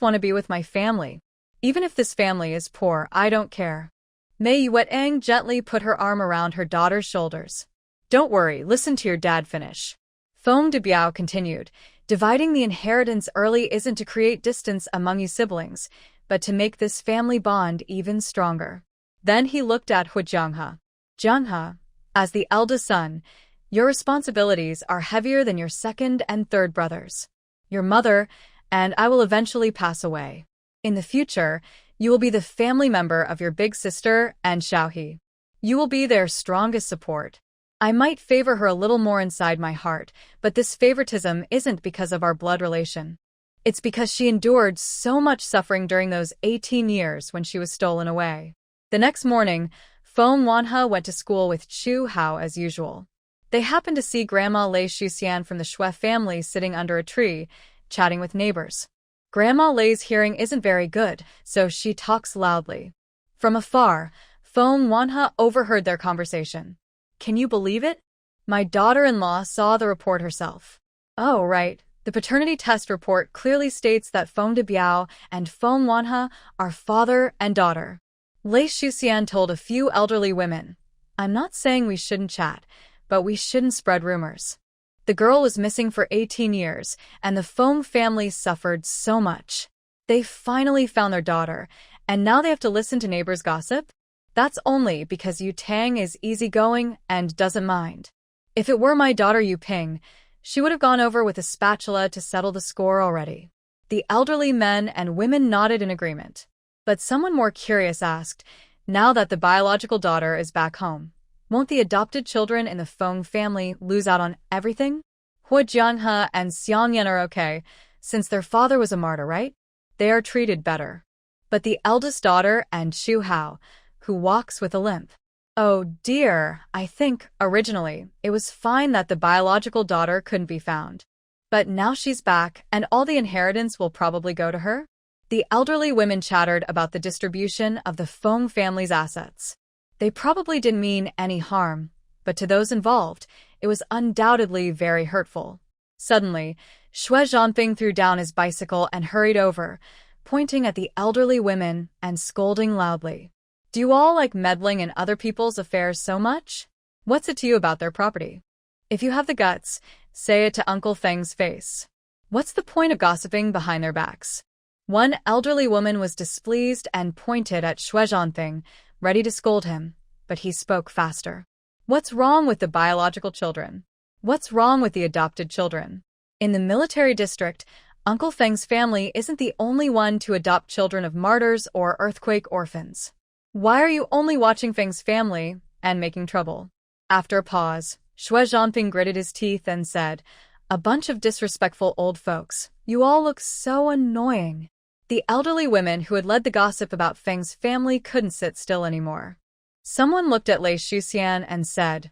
want to be with my family. Even if this family is poor, I don't care. Mei Yuetang gently put her arm around her daughter's shoulders. Don't worry, listen to your dad finish. Feng Debiao continued, dividing the inheritance early isn't to create distance among you siblings, but to make this family bond even stronger. Then he looked at Xue Zhancheng. Zhancheng, as the eldest son, your responsibilities are heavier than your second and third brothers. Your mother and I will eventually pass away. In the future, you will be the family member of your big sister and Xiaohe. You will be their strongest support. I might favor her a little more inside my heart, but this favoritism isn't because of our blood relation. It's because she endured so much suffering during those 18 years when she was stolen away. The next morning, Feng Wanhe went to school with Chu Hao as usual. They happened to see Grandma Lei Shuxian from the Xue family sitting under a tree, chatting with neighbors. Grandma Lei's hearing isn't very good, so she talks loudly. From afar, Feng Wanhe overheard their conversation. Can you believe it? My daughter-in-law saw the report herself. Oh, right. The paternity test report clearly states that Feng Debiao and Feng Wanhe are father and daughter. Lei Shuxian told a few elderly women, I'm not saying we shouldn't chat, but we shouldn't spread rumors. The girl was missing for 18 years, and the Feng family suffered so much. They finally found their daughter, and now they have to listen to neighbors' gossip? That's only because Yu Tang is easygoing and doesn't mind. If it were my daughter Yu Ping, she would have gone over with a spatula to settle the score already. The elderly men and women nodded in agreement. But someone more curious asked, now that the biological daughter is back home, won't the adopted children in the Feng family lose out on everything? Xue Zhancheng and Xiang Yan are okay, since their father was a martyr, right? They are treated better. But the eldest daughter and Chu Hao, who walks with a limp. Oh dear, I think, originally, it was fine that the biological daughter couldn't be found. But now she's back, and all the inheritance will probably go to her? The elderly women chattered about the distribution of the Feng family's assets. They probably didn't mean any harm, but to those involved, it was undoubtedly very hurtful. Suddenly, Xue Zhancheng threw down his bicycle and hurried over, pointing at the elderly women and scolding loudly. Do you all like meddling in other people's affairs so much? What's it to you about their property? If you have the guts, say it to Uncle Feng's face. What's the point of gossiping behind their backs? One elderly woman was displeased and pointed at Xue Zhancheng, ready to scold him, but he spoke faster. What's wrong with the biological children? What's wrong with the adopted children? In the military district, Uncle Feng's family isn't the only one to adopt children of martyrs or earthquake orphans. Why are you only watching Feng's family and making trouble? After a pause, Xue Zhancheng gritted his teeth and said, "A bunch of disrespectful old folks. You all look so annoying." The elderly women who had led the gossip about Feng's family couldn't sit still anymore. Someone looked at Lei Shuxian and said,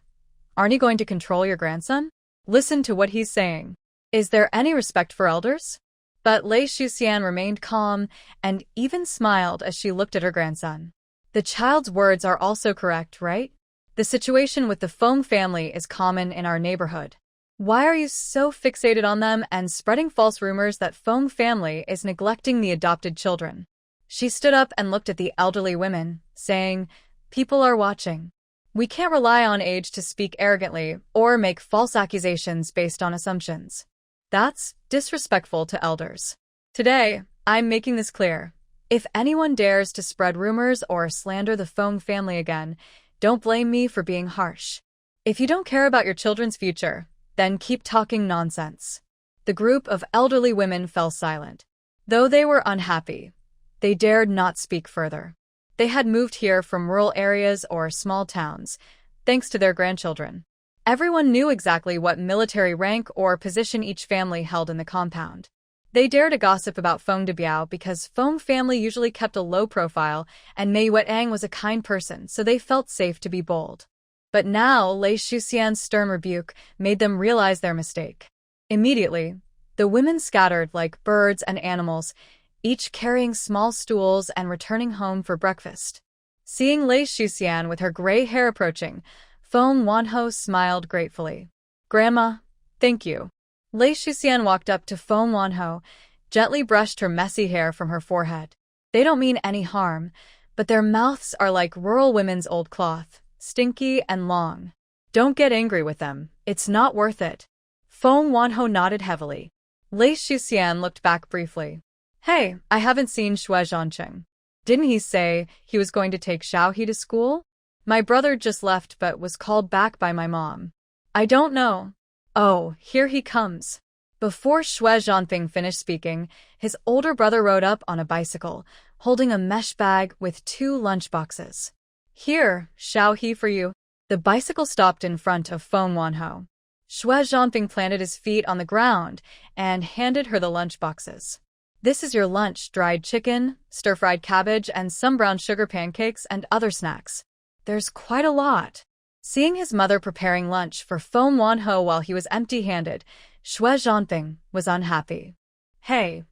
"Aren't you going to control your grandson? Listen to what he's saying. Is there any respect for elders?" But Lei Shuxian remained calm and even smiled as she looked at her grandson. The child's words are also correct, right? The situation with the Feng family is common in our neighborhood. Why are you so fixated on them and spreading false rumors that Feng family is neglecting the adopted children? She stood up and looked at the elderly women, saying, "People are watching. We can't rely on age to speak arrogantly or make false accusations based on assumptions. That's disrespectful to elders. Today, I'm making this clear. If anyone dares to spread rumors or slander the Feng family again, don't blame me for being harsh. If you don't care about your children's future, then keep talking nonsense." The group of elderly women fell silent. Though they were unhappy, they dared not speak further. They had moved here from rural areas or small towns, thanks to their grandchildren. Everyone knew exactly what military rank or position each family held in the compound. They dared to gossip about Feng Debiao because Feng family usually kept a low profile and Mei Wetang was a kind person, so they felt safe to be bold. But now, Lei Shuxian's stern rebuke made them realize their mistake. Immediately, the women scattered like birds and animals, each carrying small stools and returning home for breakfast. Seeing Lei Shuxian with her gray hair approaching, Feng Wanhao smiled gratefully. "Grandma, thank you." Lei Shuxian walked up to Feng Wanhao, gently brushed her messy hair from her forehead. They don't mean any harm, but their mouths are like rural women's old cloth, stinky and long. Don't get angry with them, it's not worth it. Feng Wanhao nodded heavily. Lei Shuxian looked back briefly. "Hey, I haven't seen Xue Zhancheng. Didn't he say he was going to take Xiaohe to school? My brother just left but was called back by my mom. I don't know." "Oh, here he comes." Before Xue Zhancheng finished speaking, his older brother rode up on a bicycle, holding a mesh bag with 2 lunchboxes. "Here, Xiaohe for you." The bicycle stopped in front of Feng Wanhao. Xue Zhancheng planted his feet on the ground and handed her the lunchboxes. "This is your lunch: dried chicken, stir-fried cabbage, and some brown sugar pancakes and other snacks. There's quite a lot." Seeing his mother preparing lunch for Feng Wanhao while he was empty-handed, Xue Zhancheng was unhappy. "Hey,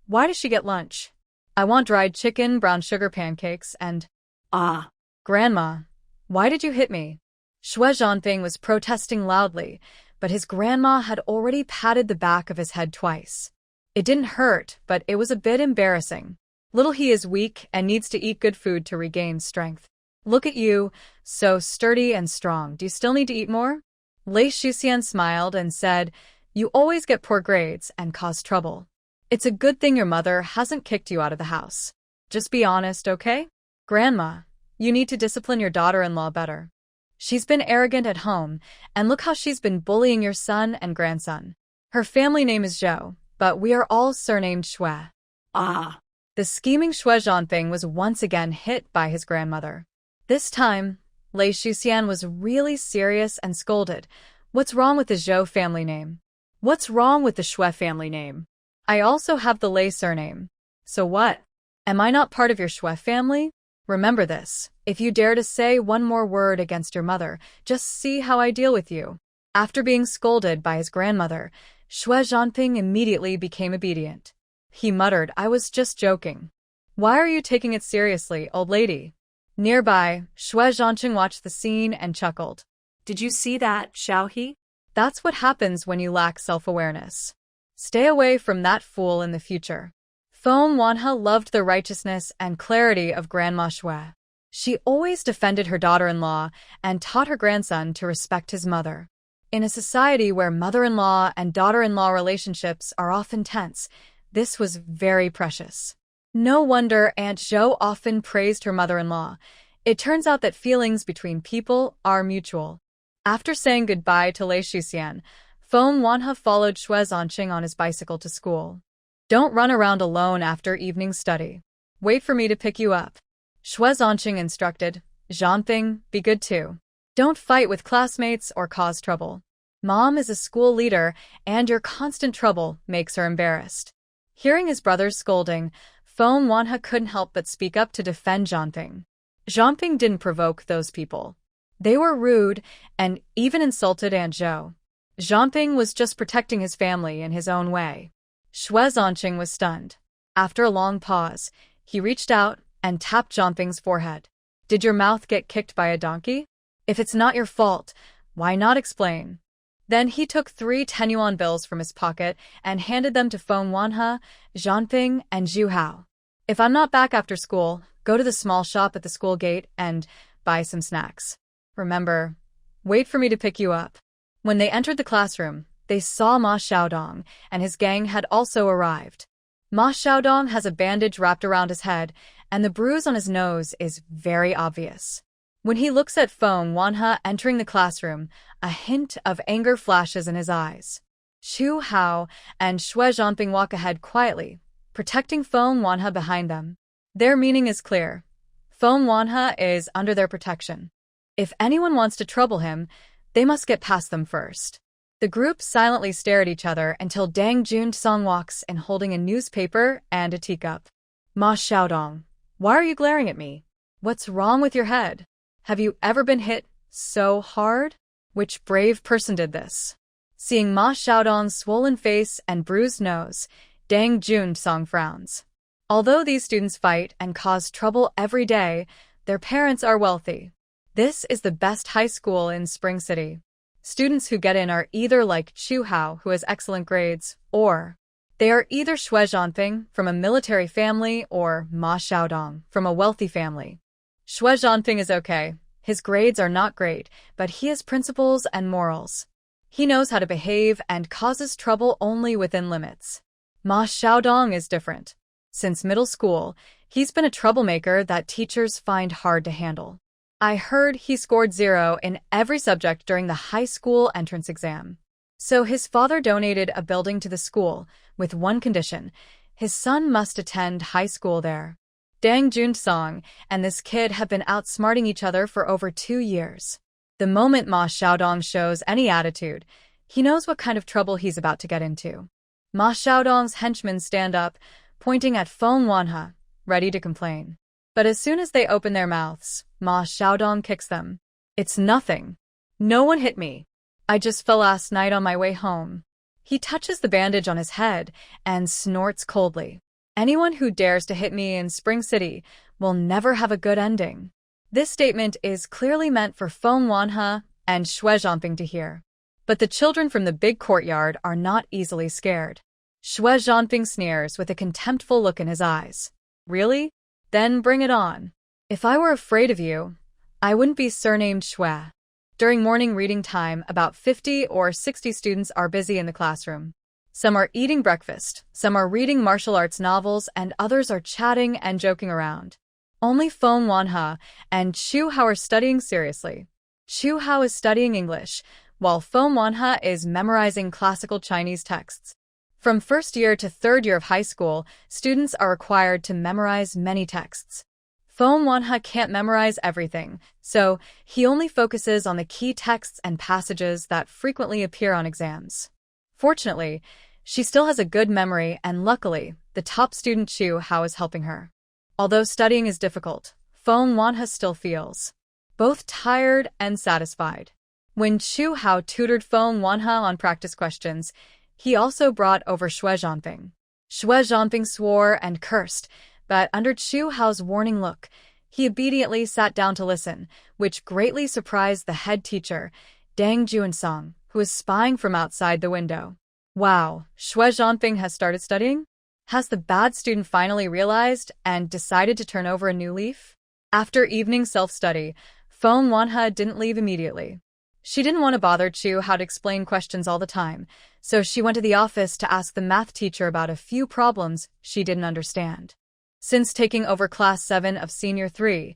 why does she get lunch? I want dried chicken, brown sugar pancakes, and..." "Ah, Grandma, why did you hit me?" Xue Zhancheng was protesting loudly, but his grandma had already patted the back of his head twice. It didn't hurt, but it was a bit embarrassing. Little he is weak and needs to eat good food to regain strength. "Look at you, so sturdy and strong. Do you still need to eat more?" Lei Shuxian smiled and said, "You always get poor grades and cause trouble. It's a good thing your mother hasn't kicked you out of the house. Just be honest, okay? Grandma, you need to discipline your daughter-in-law better. She's been arrogant at home, and look how she's been bullying your son and grandson. Her family name is Zhou, but we are all surnamed Xue." "Ah." The scheming Xue Zhancheng was once again hit by his grandmother. This time, Lei Shuxian was really serious and scolded. "What's wrong with the Zhou family name? What's wrong with the Xue family name? I also have the Lei surname. So what? Am I not part of your Xue family? Remember this, if you dare to say one more word against your mother, just see how I deal with you." After being scolded by his grandmother, Xue Zhancheng immediately became obedient. He muttered, "I was just joking." "Why are you taking it seriously, old lady?" Nearby, Xue Zhancheng watched the scene and chuckled. "Did you see that, Xiaohe? That's what happens when you lack self-awareness. Stay away from that fool in the future." Feng Wanhao loved the righteousness and clarity of Grandma Xue. She always defended her daughter-in-law and taught her grandson to respect his mother. In a society where mother-in-law and daughter-in-law relationships are often tense, this was very precious. No wonder Aunt Zhou often praised her mother-in-law. It turns out that feelings between people are mutual. After saying goodbye to Lei Shuxian, Feng Wanhao followed Xue Zhancheng on his bicycle to school. "Don't run around alone after evening study. Wait for me to pick you up," Xue Zhancheng instructed. "Zhancheng, be good too. Don't fight with classmates or cause trouble. Mom is a school leader, and your constant trouble makes her embarrassed. Hearing his brother's scolding, Feng Wanhe couldn't help but speak up to defend Zhanping. Zhanping didn't provoke those people. They were rude and even insulted Aunt Zhou. Zhanping was just protecting his family in his own way. Xue Zhancheng was stunned. After a long pause, he reached out and tapped Zhanping's forehead. Did your mouth get kicked by a donkey? If it's not your fault, why not explain? Then he took 3 10-yuan bills from his pocket and handed them to Feng Wanhe, Zhanping, and Zhu Hao. If I'm not back after school, go to the small shop at the school gate and buy some snacks. Remember, wait for me to pick you up. When they entered the classroom, they saw Ma Xiaodong, and his gang had also arrived. Ma Xiaodong has a bandage wrapped around his head, and the bruise on his nose is very obvious. When he looks at Feng Wanhe entering the classroom, a hint of anger flashes in his eyes. Zhu Hao and Xue Zhanping walk ahead quietly, protecting Feng Wanhe behind them. Their meaning is clear. Feng Wanhe is under their protection. If anyone wants to trouble him, they must get past them first. The group silently stare at each other until Dang Junsong walks in holding a newspaper and a teacup. Ma Xiaodong, why are you glaring at me? What's wrong with your head? Have you ever been hit so hard? Which brave person did this? Seeing Ma Xiaodong's swollen face and bruised nose, Dang Junsong frowns. Although these students fight and cause trouble every day, their parents are wealthy. This is the best high school in Spring City. Students who get in are either like Zhu Hao, who has excellent grades, or they are either Xue Zhanping from a military family or Ma Xiaodong from a wealthy family. Xue Zhanping is okay. His grades are not great, but he has principles and morals. He knows how to behave and causes trouble only within limits. Ma Xiaodong is different. Since middle school, he's been a troublemaker that teachers find hard to handle. I heard he scored 0 in every subject during the high school entrance exam. So his father donated a building to the school, with one condition: his son must attend high school there. Dang Junsong and this kid have been outsmarting each other for over 2 years. The moment Ma Xiaodong shows any attitude, he knows what kind of trouble he's about to get into. Ma Xiaodong's henchmen stand up, pointing at Feng Wanhe, ready to complain. But as soon as they open their mouths, Ma Xiaodong kicks them. It's nothing. No one hit me. I just fell last night on my way home. He touches the bandage on his head and snorts coldly. Anyone who dares to hit me in Spring City will never have a good ending. This statement is clearly meant for Feng Wanhe and Xue Zhanping to hear. But the children from the big courtyard are not easily scared. Xue Zhanping sneers with a contemptful look in his eyes. Really? Then bring it on. If I were afraid of you, I wouldn't be surnamed Xue. During morning reading time, about 50 or 60 students are busy in the classroom. Some are eating breakfast, some are reading martial arts novels, and others are chatting and joking around. Only Feng Wanhe and Zhu Hao are studying seriously. Zhu Hao is studying English, while Feng Wanhe is memorizing classical Chinese texts. From first year to third year of high school, students are required to memorize many texts. Feng Wanhe can't memorize everything, so he only focuses on the key texts and passages that frequently appear on exams. Fortunately, she still has a good memory, and luckily, the top student Zhu Hao is helping her. Although studying is difficult, Feng Wanhe still feels both tired and satisfied. When Zhu Hao tutored Feng Wanhe on practice questions, he also brought over Xue Zhanping. Xue Zhanping swore and cursed, but under Zhu Hao's warning look, he obediently sat down to listen, which greatly surprised the head teacher, Dang Junsong, who was spying from outside the window. Wow, Xue Zhanping has started studying? Has the bad student finally realized and decided to turn over a new leaf? After evening self-study, Feng Wanhe didn't leave immediately. She didn't want to bother Zhu Hao to explain questions all the time, so she went to the office to ask the math teacher about a few problems she didn't understand. Since taking over Class 7 of Senior 3,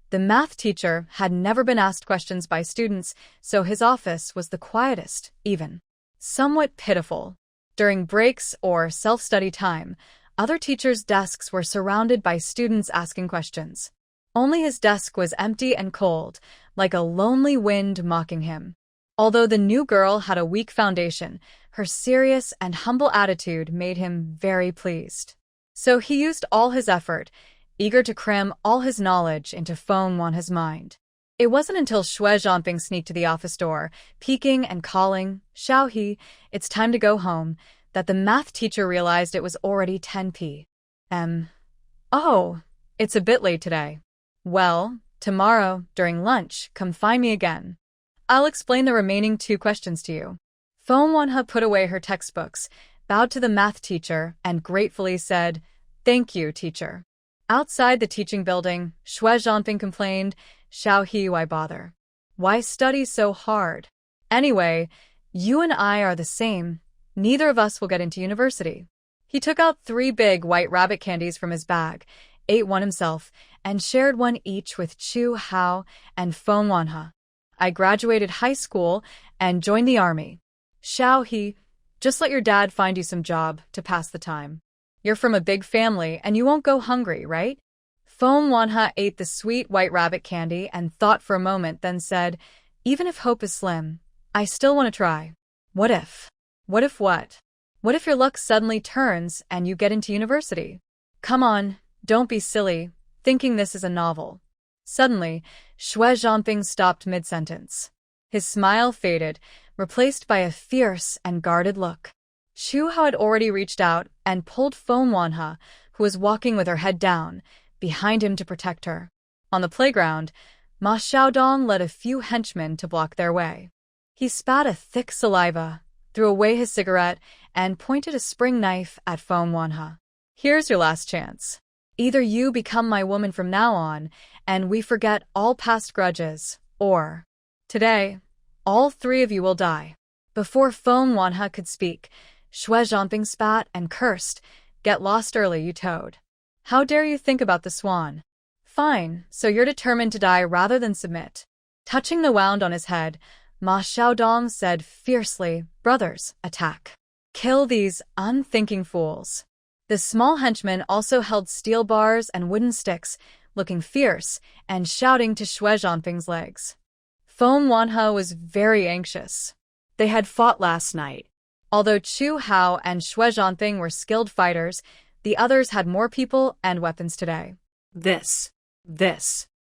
the math teacher had never been asked questions by students, so his office was the quietest, even somewhat pitiful. During breaks or self-study time, other teachers' desks were surrounded by students asking questions. Only his desk was empty and cold, like a lonely wind mocking him. Although the new girl had a weak foundation, her serious and humble attitude made him very pleased. So he used all his effort, eager to cram all his knowledge into Feng Wanha's mind. It wasn't until Xue Zhancheng sneaked to the office door, peeking and calling, "Xiao He, it's time to go home," that the math teacher realized it was already 10 p.m. "Oh, it's a bit late today. Well, tomorrow, during lunch, come find me again. I'll explain the remaining 2 questions to you." Feng Wanha put away her textbooks, bowed to the math teacher, and gratefully said, "Thank you, teacher." Outside the teaching building, Xue Zhancheng complained, "Xiao He, why bother? Why study so hard? Anyway, you and I are the same. Neither of us will get into university." He took out 3 big white rabbit candies from his bag, ate one himself, and shared one each with Chu Hao and Feng Wanha. "I graduated high school and joined the army. Xiao He, just let your dad find you some job to pass the time. You're from a big family and you won't go hungry, right?" Feng Wanha ate the sweet white rabbit candy and thought for a moment, then said, "Even if hope is slim, I still want to try. What if? What if what? What if your luck suddenly turns and you get into university? Come on, don't be silly, thinking this is a novel." Suddenly, Xue Zhancheng stopped mid-sentence. His smile faded, replaced by a fierce and guarded look. Chu Hao had already reached out and pulled Feng Wanha, who was walking with her head down, behind him to protect her. On the playground, Ma Xiaodong led a few henchmen to block their way. He spat a thick saliva, threw away his cigarette, and pointed a spring knife at Feng Wanha. "Here's your last chance. Either you become my woman from now on, and we forget all past grudges, or today, all 3 of you will die." Before Feng Wanha could speak, Xue Zhancheng spat and cursed, "Get lost early, you toad. How dare you think about the swan? Fine, so you're determined to die rather than submit." Touching the wound on his head, Ma Xiaodong said fiercely, "Brothers, attack. Kill these unthinking fools." The small henchmen also held steel bars and wooden sticks, looking fierce and shouting to Xue Zhancheng's legs. Feng Wanha was very anxious. They had fought last night. Although Chu Hao and Xue Zhancheng were skilled fighters, the others had more people and weapons today. This.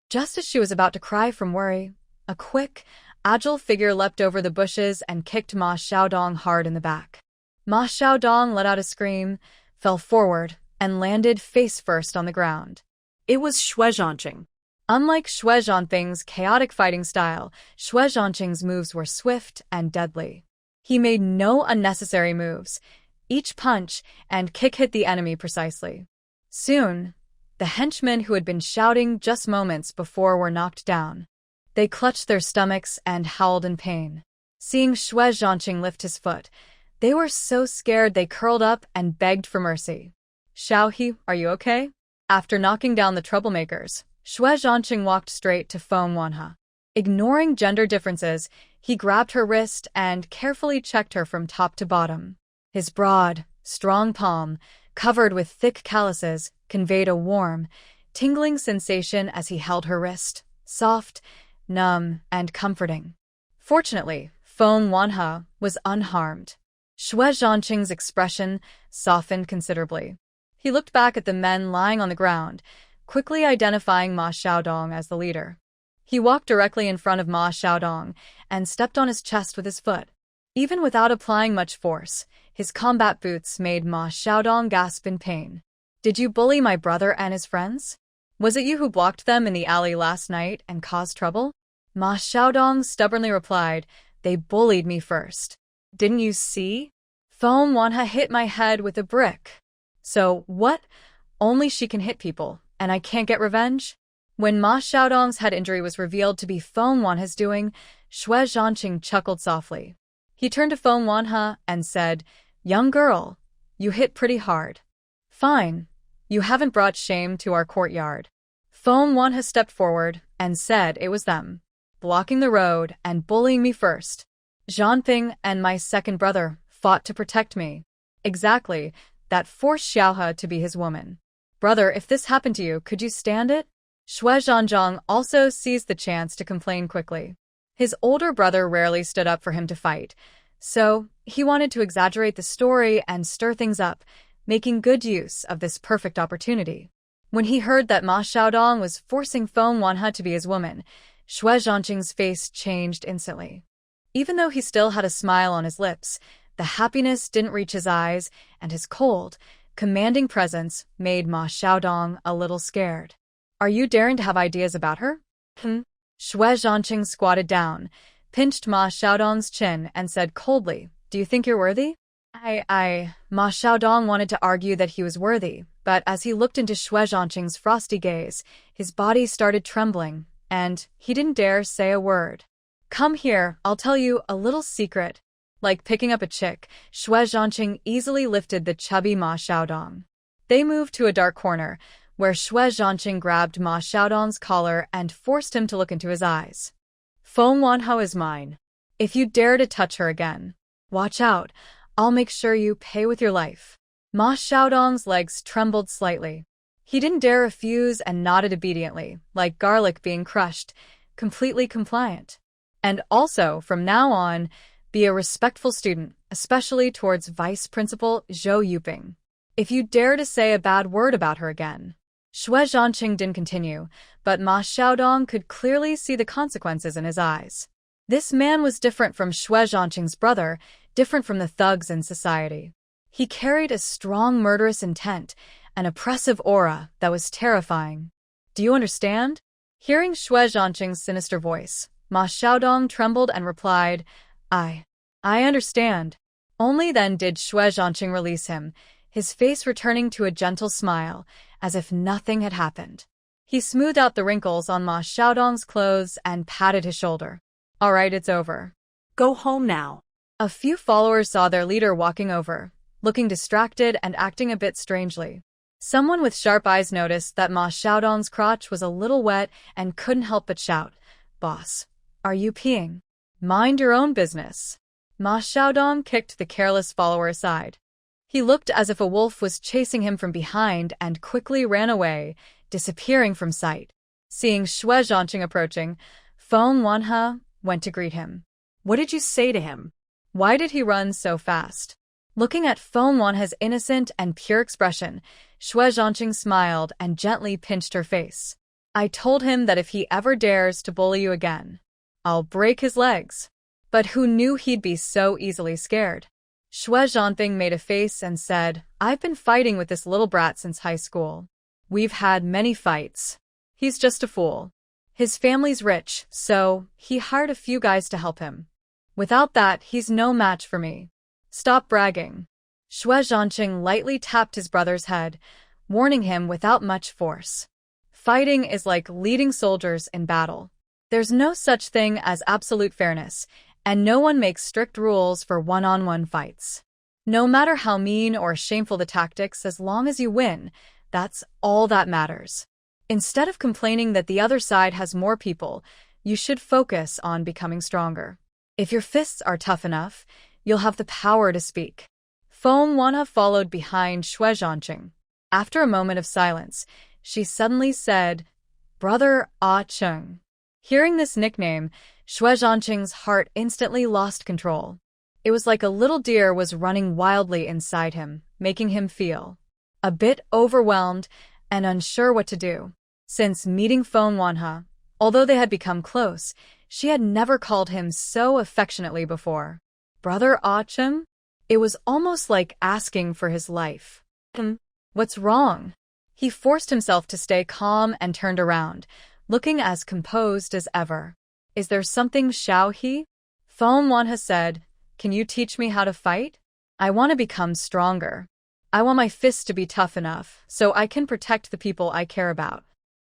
Just as she was about to cry from worry, a quick, agile figure leapt over the bushes and kicked Ma Xiaodong hard in the back. Ma Xiaodong let out a scream, fell forward, and landed face first on the ground. It was Xue Zhancheng. Unlike Xue Zhancheng's chaotic fighting style, Xue Zhancheng's moves were swift and deadly. He made no unnecessary moves. Each punch and kick hit the enemy precisely. Soon, the henchmen who had been shouting just moments before were knocked down. They clutched their stomachs and howled in pain. Seeing Xue Zhancheng lift his foot, they were so scared they curled up and begged for mercy. "Xiao He, are you okay?" After knocking down the troublemakers, Xue Zhancheng walked straight to Feng Wanha. Ignoring gender differences, he grabbed her wrist and carefully checked her from top to bottom. His broad, strong palm, covered with thick calluses, conveyed a warm, tingling sensation as he held her wrist, soft, numb, and comforting. Fortunately, Feng Wanha was unharmed. Xue Zhancheng's expression softened considerably. He looked back at the men lying on the ground, quickly identifying Ma Xiaodong as the leader. He walked directly in front of Ma Xiaodong and stepped on his chest with his foot. Even without applying much force, his combat boots made Ma Xiaodong gasp in pain. "Did you bully my brother and his friends? Was it you who blocked them in the alley last night and caused trouble?" Ma Xiaodong stubbornly replied, "They bullied me first. Didn't you see? Feng Wanha hit my head with a brick. So what? Only she can hit people, and I can't get revenge?" When Ma Xiaodong's head injury was revealed to be Feng Wanha's doing, Xue Zhancheng chuckled softly. He turned to Feng Wanha and said, "Young girl, you hit pretty hard. Fine, you haven't brought shame to our courtyard." Feng Wanha stepped forward and said it was them, blocking the road and bullying me first. Zhanping and my second brother fought to protect me. Exactly, that forced Xiaohe to be his woman. "Brother, if this happened to you, could you stand it?" Xue Zhancheng also seized the chance to complain quickly. His older brother rarely stood up for him to fight, so he wanted to exaggerate the story and stir things up, making good use of this perfect opportunity. When he heard that Ma Xiaodong was forcing Feng Wanhe to be his woman, Xue Zhancheng's face changed instantly. Even though he still had a smile on his lips, the happiness didn't reach his eyes, and his cold, commanding presence made Ma Xiaodong a little scared. Are you daring to have ideas about her? Xue Zhancheng squatted down, pinched Ma Xiaodong's chin, and said coldly, Do you think you're worthy? Ma Xiaodong wanted to argue that he was worthy, but as he looked into Xue Zhancheng's frosty gaze, his body started trembling, and he didn't dare say a word. Come here, I'll tell you a little secret. Like picking up a chick, Xue Zhancheng easily lifted the chubby Ma Xiaodong. They moved to a dark corner, where Xue Zhancheng grabbed Ma Xiaodong's collar and forced him to look into his eyes. Feng Wanhe is mine. If you dare to touch her again, watch out, I'll make sure you pay with your life. Ma Xiaodong's legs trembled slightly. He didn't dare refuse and nodded obediently, like garlic being crushed, completely compliant. And also, from now on, be a respectful student, especially towards Vice Principal Zhou Yuping. If you dare to say a bad word about her again. Xue Zhancheng didn't continue, but Ma Xiaodong could clearly see the consequences in his eyes. This man was different from Xue Zhancheng's brother, different from the thugs in society. He carried a strong murderous intent, an oppressive aura that was terrifying. Do you understand? Hearing Xue Zhancheng's sinister voice, Ma Xiaodong trembled and replied, I understand. Only then did Xue Zhancheng release him, his face returning to a gentle smile, as if nothing had happened. He smoothed out the wrinkles on Ma Xiaodong's clothes and patted his shoulder. All right, it's over. Go home now. A few followers saw their leader walking over, looking distracted and acting a bit strangely. Someone with sharp eyes noticed that Ma Xiaodong's crotch was a little wet and couldn't help but shout, Boss, are you peeing? Mind your own business. Ma Xiaodong kicked the careless follower aside. He looked as if a wolf was chasing him from behind and quickly ran away, disappearing from sight. Seeing Xue Zhancheng approaching, Feng Wanhe went to greet him. What did you say to him? Why did he run so fast? Looking at Feng Wanhe's innocent and pure expression, Xue Zhancheng smiled and gently pinched her face. I told him that if he ever dares to bully you again, I'll break his legs. But who knew he'd be so easily scared? Xue Zhancheng made a face and said, I've been fighting with this little brat since high school. We've had many fights. He's just a fool. His family's rich, so he hired a few guys to help him. Without that, he's no match for me. Stop bragging. Xue Zhancheng lightly tapped his brother's head, warning him without much force. Fighting is like leading soldiers in battle. There's no such thing as absolute fairness, and no one makes strict rules for one-on-one fights. No matter how mean or shameful the tactics, as long as you win, that's all that matters. Instead of complaining that the other side has more people, you should focus on becoming stronger. If your fists are tough enough, you'll have the power to speak. Feng Wanhe followed behind Xue Zhancheng. After a moment of silence, she suddenly said, Brother Ah Cheng. Hearing this nickname, Xue Zhancheng's heart instantly lost control. It was like a little deer was running wildly inside him, making him feel a bit overwhelmed and unsure what to do. Since meeting Feng Wanhe, although they had become close, she had never called him so affectionately before. Brother Ah Cheng? It was almost like asking for his life. What's wrong? He forced himself to stay calm and turned around, looking as composed as ever. Is there something, Xiao He? Feng Wanhe said, Can you teach me how to fight? I want to become stronger. I want my fists to be tough enough so I can protect the people I care about.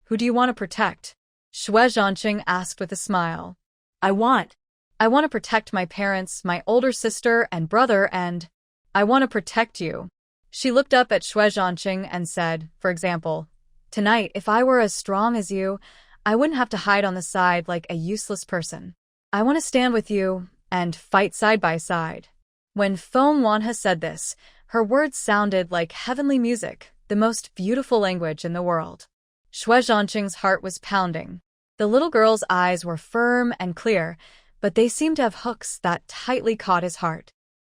Who do you want to protect? Xue Zhancheng asked with a smile. I want to protect my parents, my older sister and brother, and I want to protect you. She looked up at Xue Zhancheng and said, for example, Tonight, if I were as strong as you, I wouldn't have to hide on the side like a useless person. I want to stand with you and fight side by side. When Feng Wanhe said this, her words sounded like heavenly music, the most beautiful language in the world. Xue Zhancheng's heart was pounding. The little girl's eyes were firm and clear, but they seemed to have hooks that tightly caught his heart.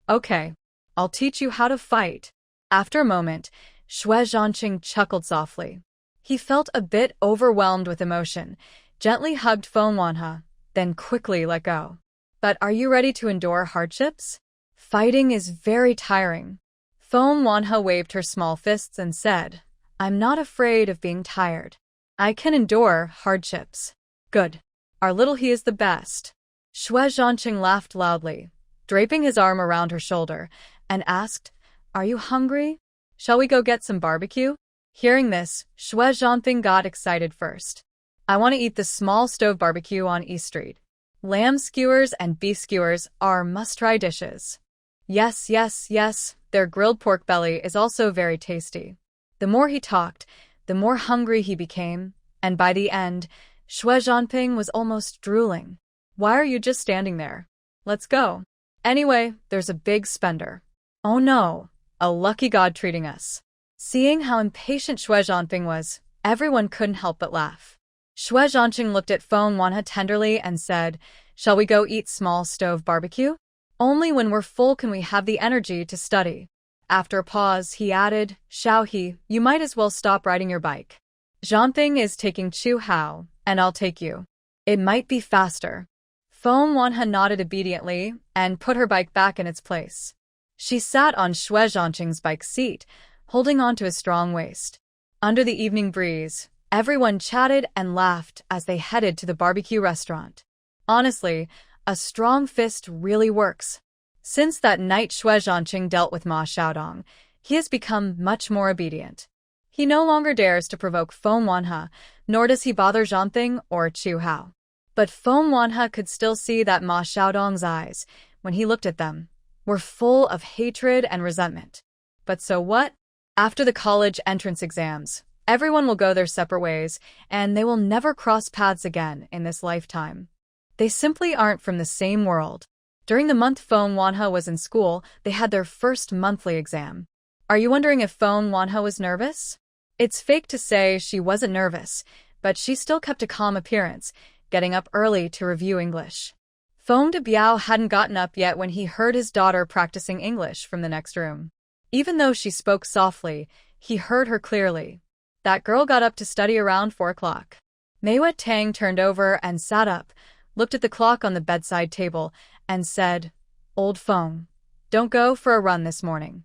Okay, I'll teach you how to fight. After a moment, Xue Zhancheng chuckled softly. He felt a bit overwhelmed with emotion, gently hugged Feng Wanhe, then quickly let go. But are you ready to endure hardships? Fighting is very tiring. Feng Wanhe waved her small fists and said, I'm not afraid of being tired. I can endure hardships. Good. Our little he is the best. Xue Zhancheng laughed loudly, draping his arm around her shoulder, and asked, Are you hungry? Shall we go get some barbecue? Hearing this, Xue Zhancheng got excited first. I want to eat the small stove barbecue on East Street. Lamb skewers and beef skewers are must-try dishes. Yes, yes, yes, their grilled pork belly is also very tasty. The more he talked, the more hungry he became, and by the end, Xue Zhancheng was almost drooling. Why are you just standing there? Let's go. Anyway, there's a big spender. Oh no, a lucky god treating us. Seeing how impatient Xue Zhancheng was, everyone couldn't help but laugh. Xue Zhancheng looked at Feng Wanhe tenderly and said, Shall we go eat small stove barbecue? Only when we're full can we have the energy to study. After a pause, he added, Xiaohe, you might as well stop riding your bike. Zhancheng is taking Chu Hao, and I'll take you. It might be faster. Feng Wanhe nodded obediently and put her bike back in its place. She sat on Xue Zhancheng's bike seat, holding onto his strong waist. Under the evening breeze, everyone chatted and laughed as they headed to the barbecue restaurant. Honestly, a strong fist really works. Since that night Xue Zhancheng dealt with Ma Xiaodong, he has become much more obedient. He no longer dares to provoke Feng Wanhe, nor does he bother Zhancheng or Chu Hao. But Feng Wanhe could still see that Ma Xiaodong's eyes, when he looked at them, were full of hatred and resentment. But so what? After the college entrance exams, everyone will go their separate ways, and they will never cross paths again in this lifetime. They simply aren't from the same world. During the month Feng Wanhe was in school, they had their first monthly exam. Are you wondering if Feng Wanhe was nervous? It's fake to say she wasn't nervous, but she still kept a calm appearance, getting up early to review English. Feng Debiao hadn't gotten up yet when he heard his daughter practicing English from the next room. Even though she spoke softly, he heard her clearly. That girl got up to study around 4 o'clock. Meiwei Tang turned over and sat up, looked at the clock on the bedside table, and said, Old Feng, don't go for a run this morning.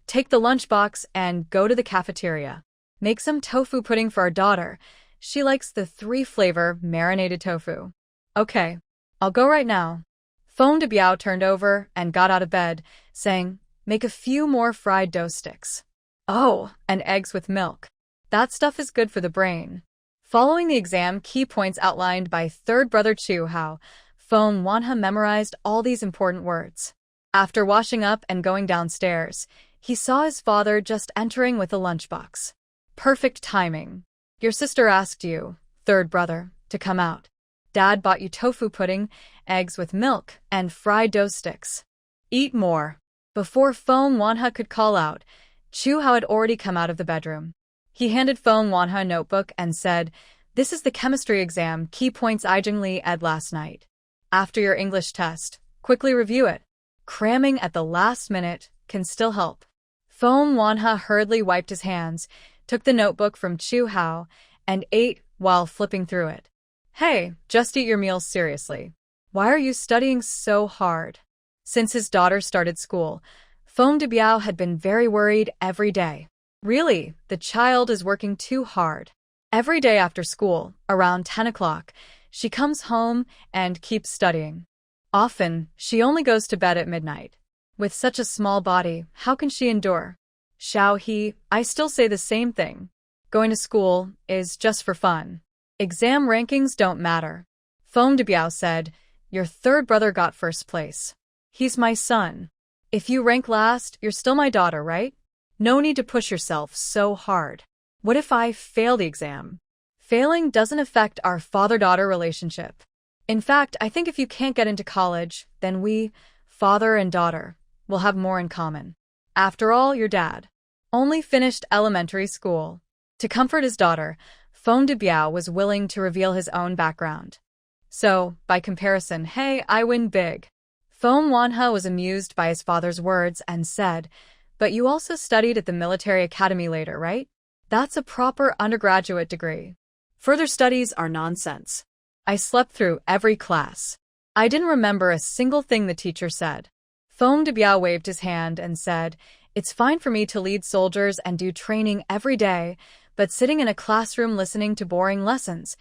Take the lunchbox and go to the cafeteria. Make some tofu pudding for our daughter. She likes the 3-flavor marinated tofu. Okay, I'll go right now. Feng Debiao turned over and got out of bed, saying, Make a few more fried dough sticks. Oh, and eggs with milk. That stuff is good for the brain. Following the exam key points outlined by third brother Chu Hao, Feng Wanhe memorized all these important words. After washing up and going downstairs, he saw his father just entering with a lunchbox. Perfect timing. Your sister asked you, third brother, to come out. Dad bought you tofu pudding, eggs with milk, and fried dough sticks. Eat more. Before Feng Wanhe could call out, Chu Hao had already come out of the bedroom. He handed Feng Wanhe a notebook and said, This is the chemistry exam key points I jingly ed last night. After your English test, quickly review it. Cramming at the last minute can still help. Feng Wanhe hurriedly wiped his hands, took the notebook from Chu Hao, and ate while flipping through it. Hey, just eat your meals seriously. Why are you studying so hard? Since his daughter started school, Feng Debiao had been very worried every day. Really, the child is working too hard. Every day after school, around 10 o'clock, she comes home and keeps studying. Often, she only goes to bed at midnight. With such a small body, how can she endure? Xiaohe, I still say the same thing. Going to school is just for fun. Exam rankings don't matter. Feng Debiao said, Your third brother got first place. He's my son. If you rank last, you're still my daughter, right? No need to push yourself so hard. What if I fail the exam? Failing doesn't affect our father-daughter relationship. In fact, I think if you can't get into college, then we, father and daughter, will have more in common. After all, your dad only finished elementary school. To comfort his daughter, Feng Debiao was willing to reveal his own background. So, by comparison, hey, I win big. Feng Wanhe was amused by his father's words and said, "But you also studied at the military academy later, right? That's a proper undergraduate degree." Further studies are nonsense. I slept through every class. I didn't remember a single thing the teacher said. Feng Debiao waved his hand and said, "It's fine for me to lead soldiers and do training every day, but sitting in a classroom listening to boring lessons,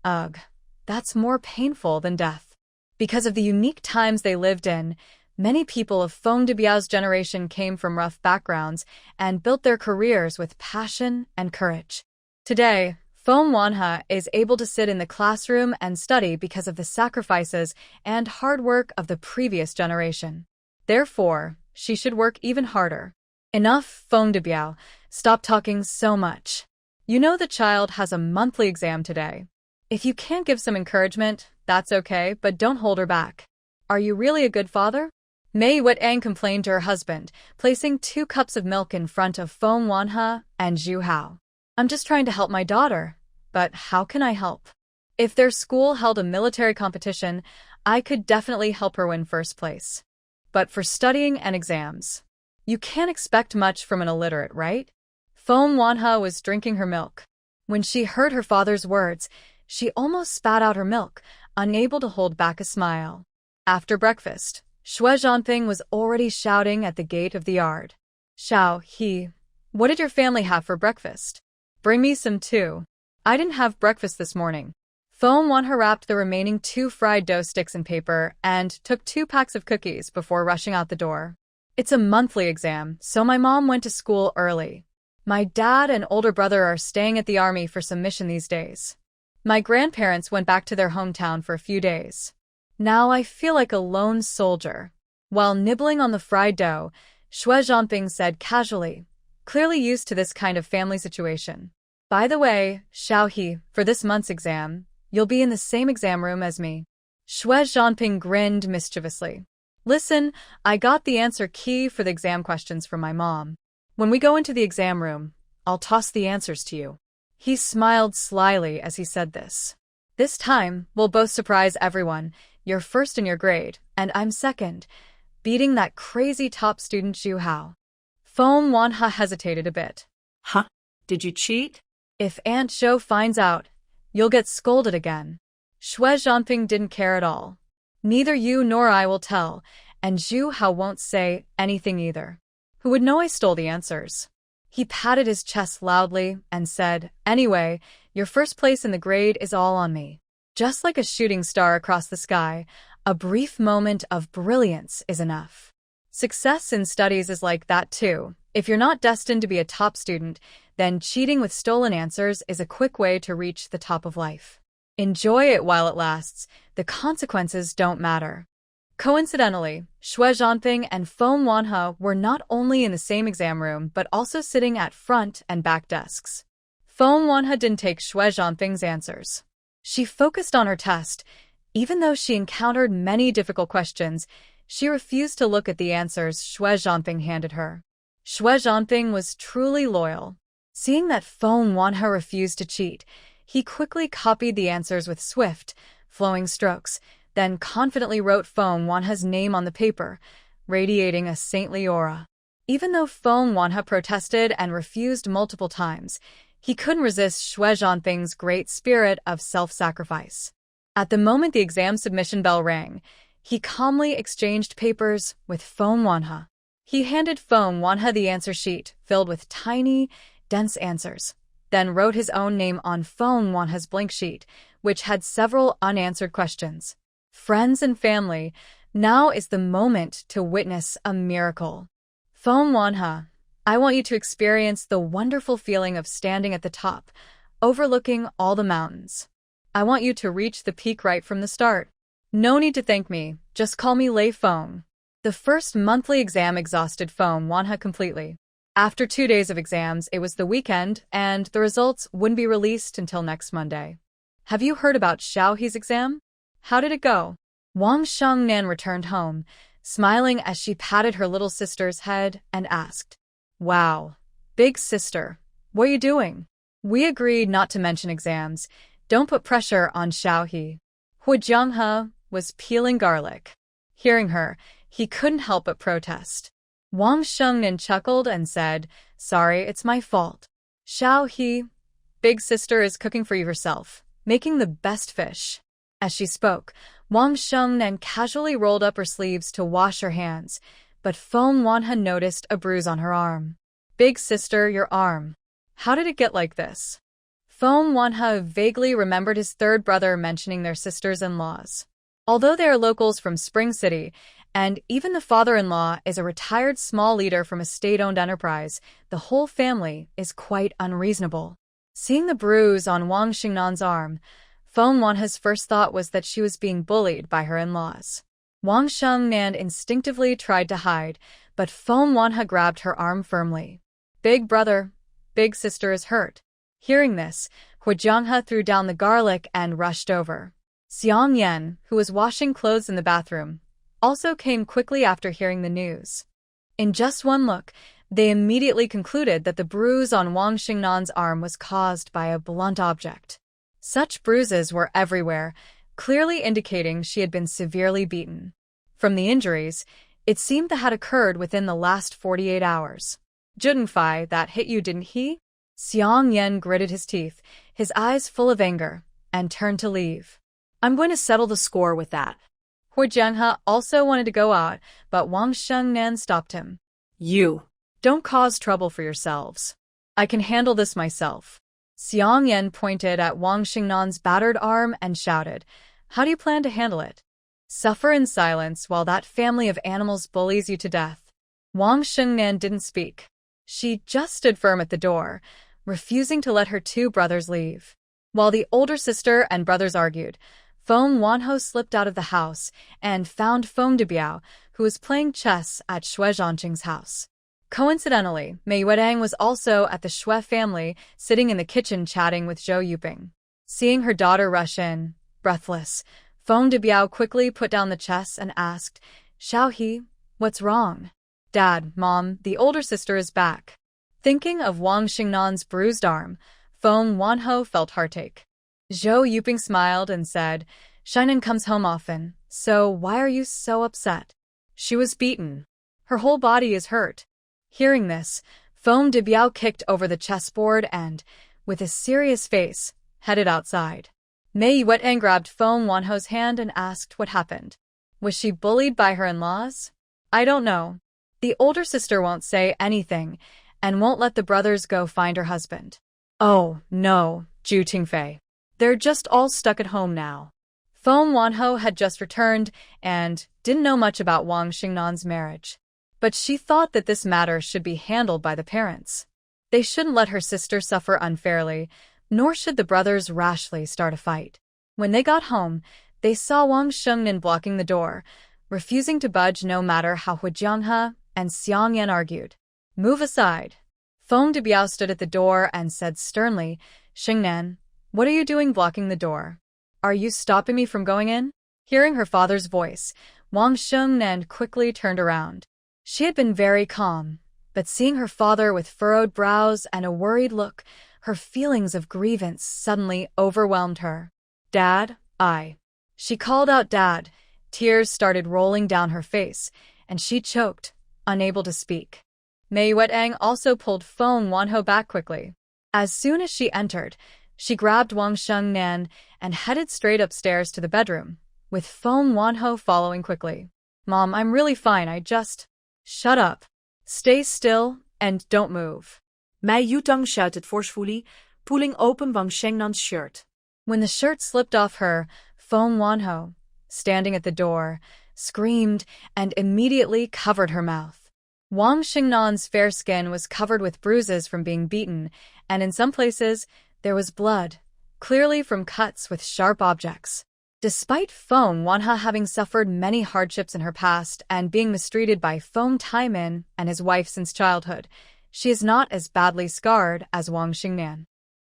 ugh, that's more painful than death." Because of the unique times they lived in, many people of Feng Debiao's generation came from rough backgrounds and built their careers with passion and courage. Today, Feng Wanhe is able to sit in the classroom and study because of the sacrifices and hard work of the previous generation. Therefore, she should work even harder. Enough, Feng Debiao. Stop talking so much. You know the child has a monthly exam today. If you can't give some encouragement, that's okay, but don't hold her back. Are you really a good father? Mei Wetang complained to her husband, placing 2 cups of milk in front of Feng Wanhe and Zhu Hao. "I'm just trying to help my daughter. But how can I help? If their school held a military competition, I could definitely help her win first place. But for studying and exams, you can't expect much from an illiterate, right?" Feng Wanhe was drinking her milk. When she heard her father's words, she almost spat out her milk, unable to hold back a smile. After breakfast, Xue Zhancheng was already shouting at the gate of the yard. "Xiao He, what did your family have for breakfast? Bring me some too. I didn't have breakfast this morning." Feng Wanhe wrapped the remaining 2 fried dough sticks in paper and took 2 packs of cookies before rushing out the door. "It's a monthly exam, so my mom went to school early. My dad and older brother are staying at the army for some mission these days. My grandparents went back to their hometown for a few days. Now I feel like a lone soldier." While nibbling on the fried dough, Xue Zhancheng said casually, clearly used to this kind of family situation, "By the way, Xiao He, for this month's exam, you'll be in the same exam room as me." Xue Zhancheng grinned mischievously. "Listen, I got the answer key for the exam questions from my mom. When we go into the exam room, I'll toss the answers to you." He smiled slyly as he said this. "This time, we'll both surprise everyone. You're first in your grade, and I'm second, beating that crazy top student Zhu Hao." Feng Wanhe hesitated a bit. Huh? Did you cheat? "If Aunt Zhou finds out, you'll get scolded again." Xue Zhancheng didn't care at all. "Neither you nor I will tell, and Zhu Hao won't say anything either. Who would know I stole the answers?" He patted his chest loudly and said, "Anyway, your first place in the grade is all on me." Just like a shooting star across the sky, a brief moment of brilliance is enough. Success in studies is like that too. If you're not destined to be a top student, then cheating with stolen answers is a quick way to reach the top of life. Enjoy it while it lasts. The consequences don't matter. Coincidentally, Xue Zhancheng and Feng Wanhe were not only in the same exam room but also sitting at front and back desks. Feng Wanhe didn't take Xue Zhancheng's answers. She focused on her test. Even though she encountered many difficult questions, she refused to look at the answers Xue Zhancheng handed her. Xue Zhancheng was truly loyal. Seeing that Feng Wanhe refused to cheat, he quickly copied the answers with swift, flowing strokes, then confidently wrote Feng Wanhe's name on the paper, radiating a saintly aura. Even though Feng Wanhe protested and refused multiple times, he couldn't resist Xue Zhancheng's great spirit of self-sacrifice. At the moment the exam submission bell rang, he calmly exchanged papers with Feng Wanhe. He handed Feng Wanhe the answer sheet filled with tiny, dense answers, then wrote his own name on Feng Wanhe's blank sheet, which had several unanswered questions. Friends and family, now is the moment to witness a miracle. Feng Wanhe, I want you to experience the wonderful feeling of standing at the top, overlooking all the mountains. I want you to reach the peak right from the start. No need to thank me, just call me Lei Feng. The first monthly exam exhausted Feng Wanhe completely. After 2 days of exams, it was the weekend, and the results wouldn't be released until next Monday. Have you heard about Xiao He's exam? How did it go? Wang Shengnan returned home, smiling as she patted her little sister's head and asked, Wow, big sister, what are you doing? We agreed not to mention exams. Don't put pressure on Xiaohe. Hu Jianghe was peeling garlic. Hearing her, he couldn't help but protest. Wang Shengnan chuckled and said, "Sorry, it's my fault. Xiaohe, big sister is cooking for you herself, making the best fish." As she spoke, Wang Shengnan casually rolled up her sleeves to wash her hands, but Feng Wanhe noticed a bruise on her arm. "Big sister, your arm. How did it get like this?" Feng Wanhe vaguely remembered his third brother mentioning their sisters-in-laws. Although they are locals from Spring City, and even the father-in-law is a retired small leader from a state-owned enterprise, the whole family is quite unreasonable. Seeing the bruise on Wang Xingnan's arm, Feng Wanhe's first thought was that she was being bullied by her in-laws. Wang Shengnan instinctively tried to hide, but Feng Wanhe grabbed her arm firmly. "Big brother, big sister is hurt." Hearing this, Hu Jianghe threw down the garlic and rushed over. Xiang Yan, who was washing clothes in the bathroom, also came quickly after hearing the news. In just one look, they immediately concluded that the bruise on Wang Xingnan's arm was caused by a blunt object. Such bruises were everywhere, clearly indicating she had been severely beaten. From the injuries, it seemed that had occurred within the last 48 hours. "Judenfei, that hit you, didn't he?" Xiang Yan gritted his teeth, his eyes full of anger, and turned to leave. "I'm going to settle the score with that." Hu Jianghe also wanted to go out, but Wang Shengnan stopped him. "You. Don't cause trouble for yourselves. I can handle this myself." Xiang Yan pointed at Wang Xingnan's battered arm and shouted, "How do you plan to handle it? Suffer in silence while that family of animals bullies you to death." Wang Xingnan didn't speak. She just stood firm at the door, refusing to let her two brothers leave. While the older sister and brothers argued, Feng Wanhe slipped out of the house and found Feng Debiao, who was playing chess at Xue Zhancheng's house. Coincidentally, Mei Yuedang was also at the Xue family, sitting in the kitchen chatting with Zhou Yuping. Seeing her daughter rush in, breathless, Feng Debiao quickly put down the chess and asked, "Xiaohe, what's wrong?" "Dad, Mom, the older sister is back." Thinking of Wang Xingnan's bruised arm, Feng Wanhe felt heartache. Zhou Yuping smiled and said, "Shinan comes home often, so why are you so upset?" "She was beaten. Her whole body is hurt." Hearing this, Feng Debiao kicked over the chessboard and, with a serious face, headed outside. Mei Yuetang grabbed Feng Wanhe's hand and asked what happened. Was she bullied by her in-laws? "I don't know. The older sister won't say anything and won't let the brothers go find her husband." "Oh, no, Zhu Tingfei. They're just all stuck at home now." Feng Wanhe had just returned and didn't know much about Wang Xingnan's marriage. But she thought that this matter should be handled by the parents. They shouldn't let her sister suffer unfairly, nor should the brothers rashly start a fight. When they got home, they saw Wang Shengnan blocking the door, refusing to budge no matter how Hu Jianghe and Xiang Yan argued. "Move aside." Feng Debiao stood at the door and said sternly, "Xingnan, what are you doing blocking the door? Are you stopping me from going in?" Hearing her father's voice, Wang Shengnan quickly turned around. She had been very calm, but seeing her father with furrowed brows and a worried look, her feelings of grievance suddenly overwhelmed her. "Dad, She called out Dad. Tears started rolling down her face, and she choked, unable to speak. Mei Yuetang also pulled Feng Wanhe back quickly. As soon as she entered, she grabbed Wang Shengnan and headed straight upstairs to the bedroom, with Feng Wanhe following quickly. "Mom, I'm really fine, I just..." "Shut up. Stay still and don't move." Mei Yuetang shouted forcefully, pulling open Wang Xingnan's shirt. When the shirt slipped off her, Feng Wanhe, standing at the door, screamed and immediately covered her mouth. Wang Xingnan's fair skin was covered with bruises from being beaten, and in some places there was blood, clearly from cuts with sharp objects. Despite Feng Wanhe having suffered many hardships in her past and being mistreated by Feng Taimin and his wife since childhood, she is not as badly scarred as Wang Xingnan.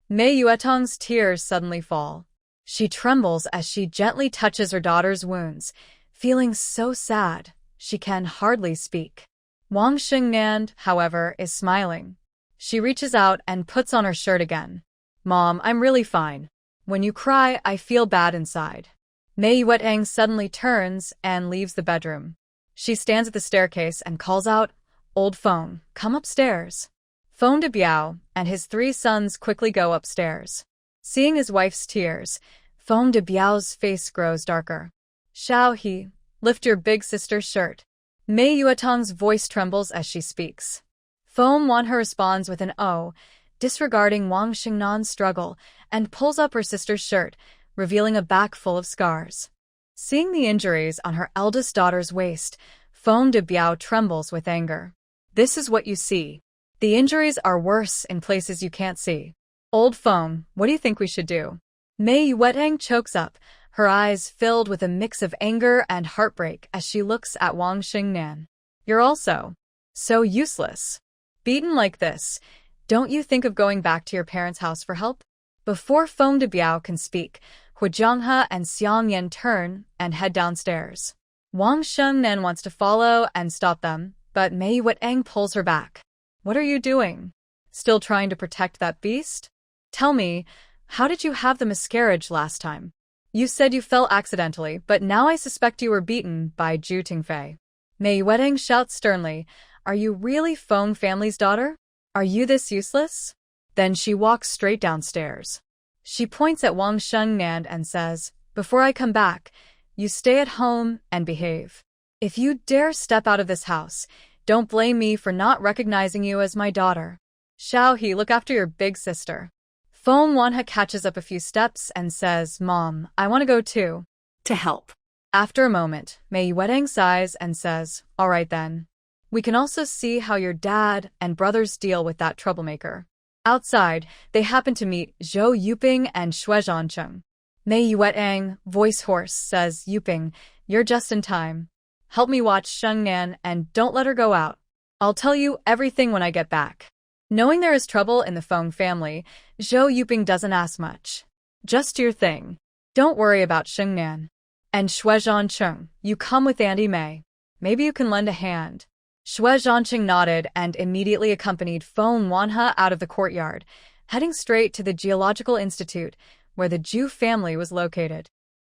Mei Yuetang's tears suddenly fall. She trembles as she gently touches her daughter's wounds, feeling so sad she can hardly speak. Wang Xingnan, however, is smiling. She reaches out and puts on her shirt again. Mom, I'm really fine. When you cry, I feel bad inside. Mei Yuetang suddenly turns and leaves the bedroom. She stands at the staircase and calls out, "Old Feng, come upstairs." Feng de Biao and his 3 sons quickly go upstairs. Seeing his wife's tears, Feng de Biao's face grows darker. "Xiao He, lift your big sister's shirt." Mei Yuetang's voice trembles as she speaks. Feng Wanhe responds with an "oh," disregarding Wang Xingnan's struggle, and pulls up her sister's shirt, revealing a back full of scars. Seeing the injuries on her eldest daughter's waist, Feng de Biao trembles with anger. "This is what you see. The injuries are worse in places you can't see. Old Feng, what do you think we should do?" Mei Yuetang chokes up, her eyes filled with a mix of anger and heartbreak as she looks at Wang Xingnan. "You're also so useless. Beaten like this, don't you think of going back to your parents' house for help?" Before Feng de Biao can speak, Hu Jianghe and Xiang Yan turn and head downstairs. Wang Xingnan wants to follow and stop them, but Mei Yuetang pulls her back. "What are you doing? Still trying to protect that beast? Tell me, how did you have the miscarriage last time? You said you fell accidentally, but now I suspect you were beaten by Zhu Tingfei." Mei Yuetang shouts sternly, "Are you really Feng family's daughter? Are you this useless?" Then she walks straight downstairs. She points at Wang Xingnan and says, "Before I come back, you stay at home and behave. If you dare step out of this house, don't blame me for not recognizing you as my daughter. Xiao He, look after your big sister." Feng Wanhe catches up a few steps and says, "Mom, I want to go too." To help. After a moment, Mei Yuetang sighs and says, "All right then. We can also see how your dad and brothers deal with that troublemaker." Outside, they happen to meet Zhou Yuping and Xue Zhancheng. Mei Yuetang, voice hoarse, says, "Yuping, you're just in time. Help me watch Xingnan and don't let her go out. I'll tell you everything when I get back." Knowing there is trouble in the Feng family, Zhou Yuping doesn't ask much. "Just your thing. Don't worry about Xingnan. And Xue Zhancheng, you come with Auntie Mei. Maybe you can lend a hand." Xue Zhancheng nodded and immediately accompanied Feng Wanhe out of the courtyard, heading straight to the Geological Institute, where the Zhu family was located.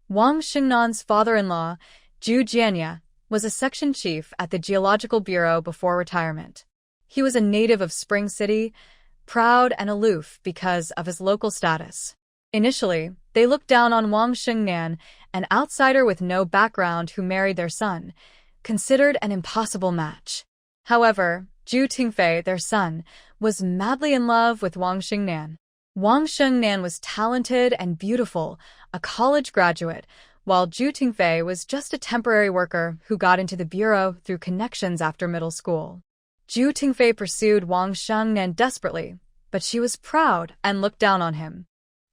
Wang Xingnan's father-in-law, Zhu Jianye, was a section chief at the Geological Bureau before retirement. He was a native of Spring City, proud and aloof because of his local status. Initially, they looked down on Wang Xingnan, an outsider with no background who married their son, considered an impossible match. However, Zhu Tingfei, their son, was madly in love with Wang Xingnan. Wang Xingnan was talented and beautiful, a college graduate, while Zhu Tingfei was just a temporary worker who got into the bureau through connections after middle school. Zhu Tingfei pursued Wang Xingnan desperately, but she was proud and looked down on him.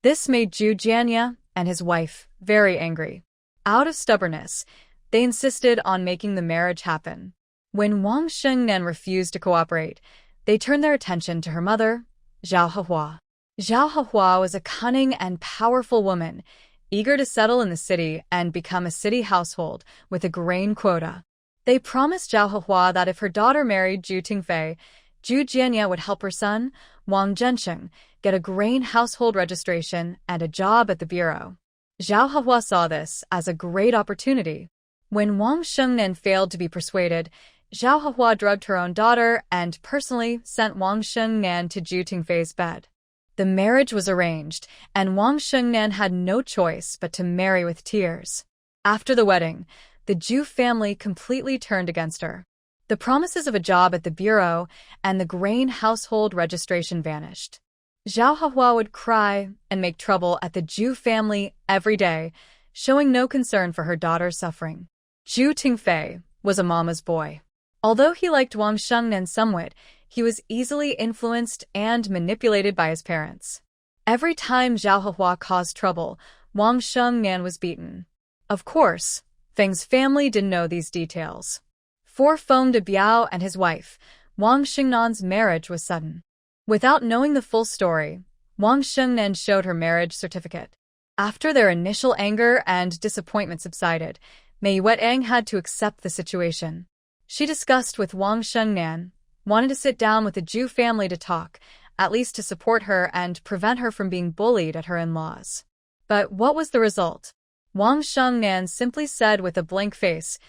This made Zhu Jianye and his wife very angry. Out of stubbornness, they insisted on making the marriage happen. When Wang Xingnan refused to cooperate, they turned their attention to her mother, Zhao Hehua. Zhao Hehua was a cunning and powerful woman, eager to settle in the city and become a city household with a grain quota. They promised Zhao Hehua that if her daughter married Zhu Tingfei, Zhu Jianye would help her son, Wang Zhencheng, get a grain household registration and a job at the bureau. Zhao Hehua saw this as a great opportunity. When Wang Xingnan failed to be persuaded, Zhao Hehua drugged her own daughter and personally sent Wang Xingnan to Zhu Tingfei's bed. The marriage was arranged, and Wang Xingnan had no choice but to marry with tears. After the wedding, the Zhu family completely turned against her. The promises of a job at the bureau and the grain household registration vanished. Zhao Hehua would cry and make trouble at the Zhu family every day, showing no concern for her daughter's suffering. Zhu Tingfei was a mama's boy. Although he liked Wang Xingnan somewhat, he was easily influenced and manipulated by his parents. Every time Zhao Hehua caused trouble, Wang Xingnan was beaten. Of course, Feng's family didn't know these details. For Feng de Biao and his wife, Wang Xingnan's marriage was sudden. Without knowing the full story, Wang Xingnan showed her marriage certificate. After their initial anger and disappointment subsided, Mei Yuetang had to accept the situation. She discussed with Wang Xingnan, wanted to sit down with the Zhu family to talk, at least to support her and prevent her from being bullied at her in-laws. But what was the result? Wang Shengnan simply said with a blank face,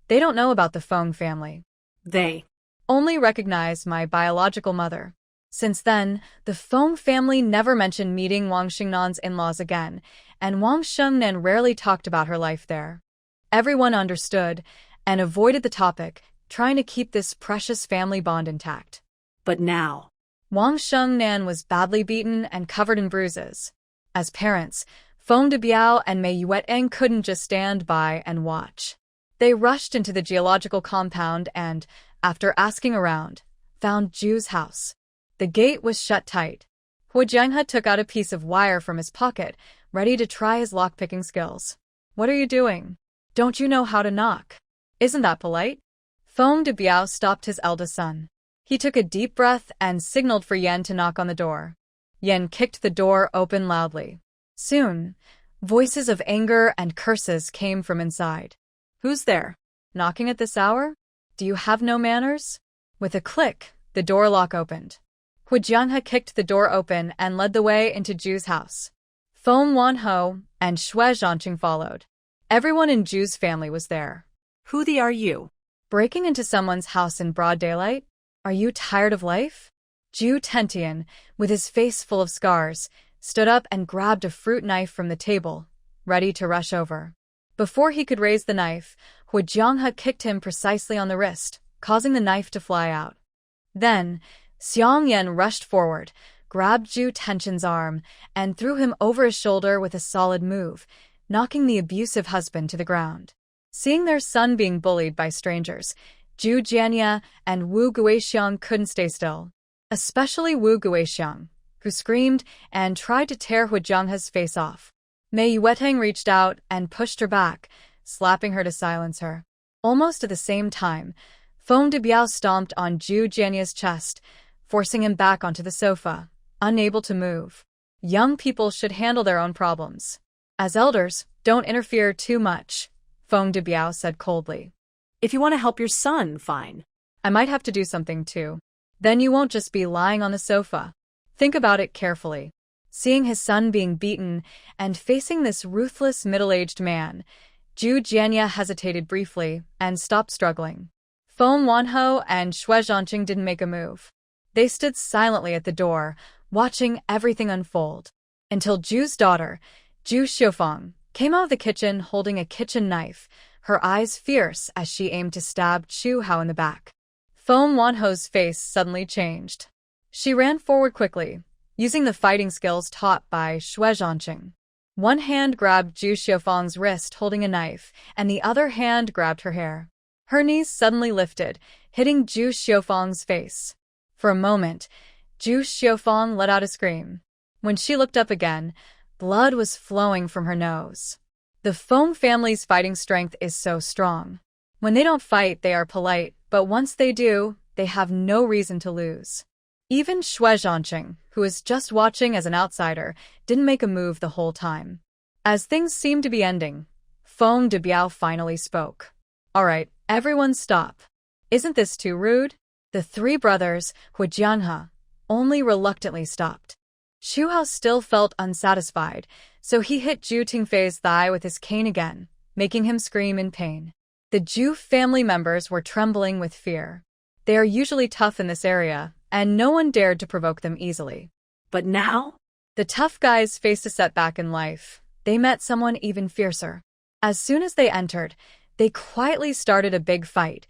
"They don't know about the Feng family. They only recognize my biological mother." Since then, the Feng family never mentioned meeting Wang Xingnan's in-laws again, and Wang Shengnan rarely talked about her life there. Everyone understood and avoided the topic, trying to keep this precious family bond intact. But now, Wang Shengnan was badly beaten and covered in bruises. As parents, Feng Debiao and Mei Yueteng couldn't just stand by and watch. They rushed into the geological compound and, after asking around, found Ju's house. The gate was shut tight. Xue Zhancheng took out a piece of wire from his pocket, ready to try his lockpicking skills. "What are you doing? Don't you know how to knock? Isn't that polite?" Feng Debiao stopped his eldest son. He took a deep breath and signaled for Yan to knock on the door. Yan kicked the door open loudly. Soon, voices of anger and curses came from inside. "Who's there? Knocking at this hour? Do you have no manners?" With a click, the door lock opened. Xue Zhancheng kicked the door open and led the way into Ju's house. Feng Wanho and Xue Zhancheng followed. Everyone in Ju's family was there. who the are you? Breaking into someone's house in broad daylight? Are you tired of life? Zhu Tentian, with his face full of scars, stood up and grabbed a fruit knife from the table, ready to rush over. Before he could raise the knife, Xue Zhancheng kicked him precisely on the wrist, causing the knife to fly out. Then, Xiang Yan rushed forward, grabbed Zhu Tentian's arm, and threw him over his shoulder with a solid move, knocking the abusive husband to the ground. Seeing their son being bullied by strangers, Zhu Jianya and Wu Guixiang couldn't stay still. Especially Wu Guixiang, who screamed and tried to tear Xue Zhangheng's face off. Mei Yueteng reached out and pushed her back, slapping her to silence her. Almost at the same time, Feng Debiao stomped on Zhu Jianya's chest, forcing him back onto the sofa, unable to move. Young people should handle their own problems. As elders, don't interfere too much, Feng Debiao said coldly. If you want to help your son, fine. I might have to do something too. Then you won't just be lying on the sofa. Think about it carefully. Seeing his son being beaten and facing this ruthless middle-aged man, Zhu Jianya hesitated briefly and stopped struggling. Feng Wanho and Xue Zhancheng didn't make a move. They stood silently at the door, watching everything unfold, until Zhu's daughter, Zhu Xiufeng, came out of the kitchen holding a kitchen knife, her eyes fierce as she aimed to stab Chu Hao in the back. Feng Wanho's face suddenly changed. She ran forward quickly, using the fighting skills taught by Xue Zhancheng. One hand grabbed Zhu Xiufeng's wrist holding a knife, and the other hand grabbed her hair. Her knees suddenly lifted, hitting Zhu Xiufeng's face. For a moment, Zhu Xiufeng let out a scream. When she looked up again, blood was flowing from her nose. The Feng family's fighting strength is so strong. When they don't fight, they are polite, but once they do, they have no reason to lose. Even Xue Zhancheng, who was just watching as an outsider, didn't make a move the whole time. As things seemed to be ending, Feng Debiao finally spoke. "All right, everyone stop. Isn't this too rude?" The three brothers, Xue Zhancheng, only reluctantly stopped. Chu Hao still felt unsatisfied, so he hit Zhu Tingfei's thigh with his cane again, making him scream in pain. The Zhu family members were trembling with fear. They are usually tough in this area, and no one dared to provoke them easily. But now? The tough guys faced a setback in life. They met someone even fiercer. As soon as they entered, they quietly started a big fight,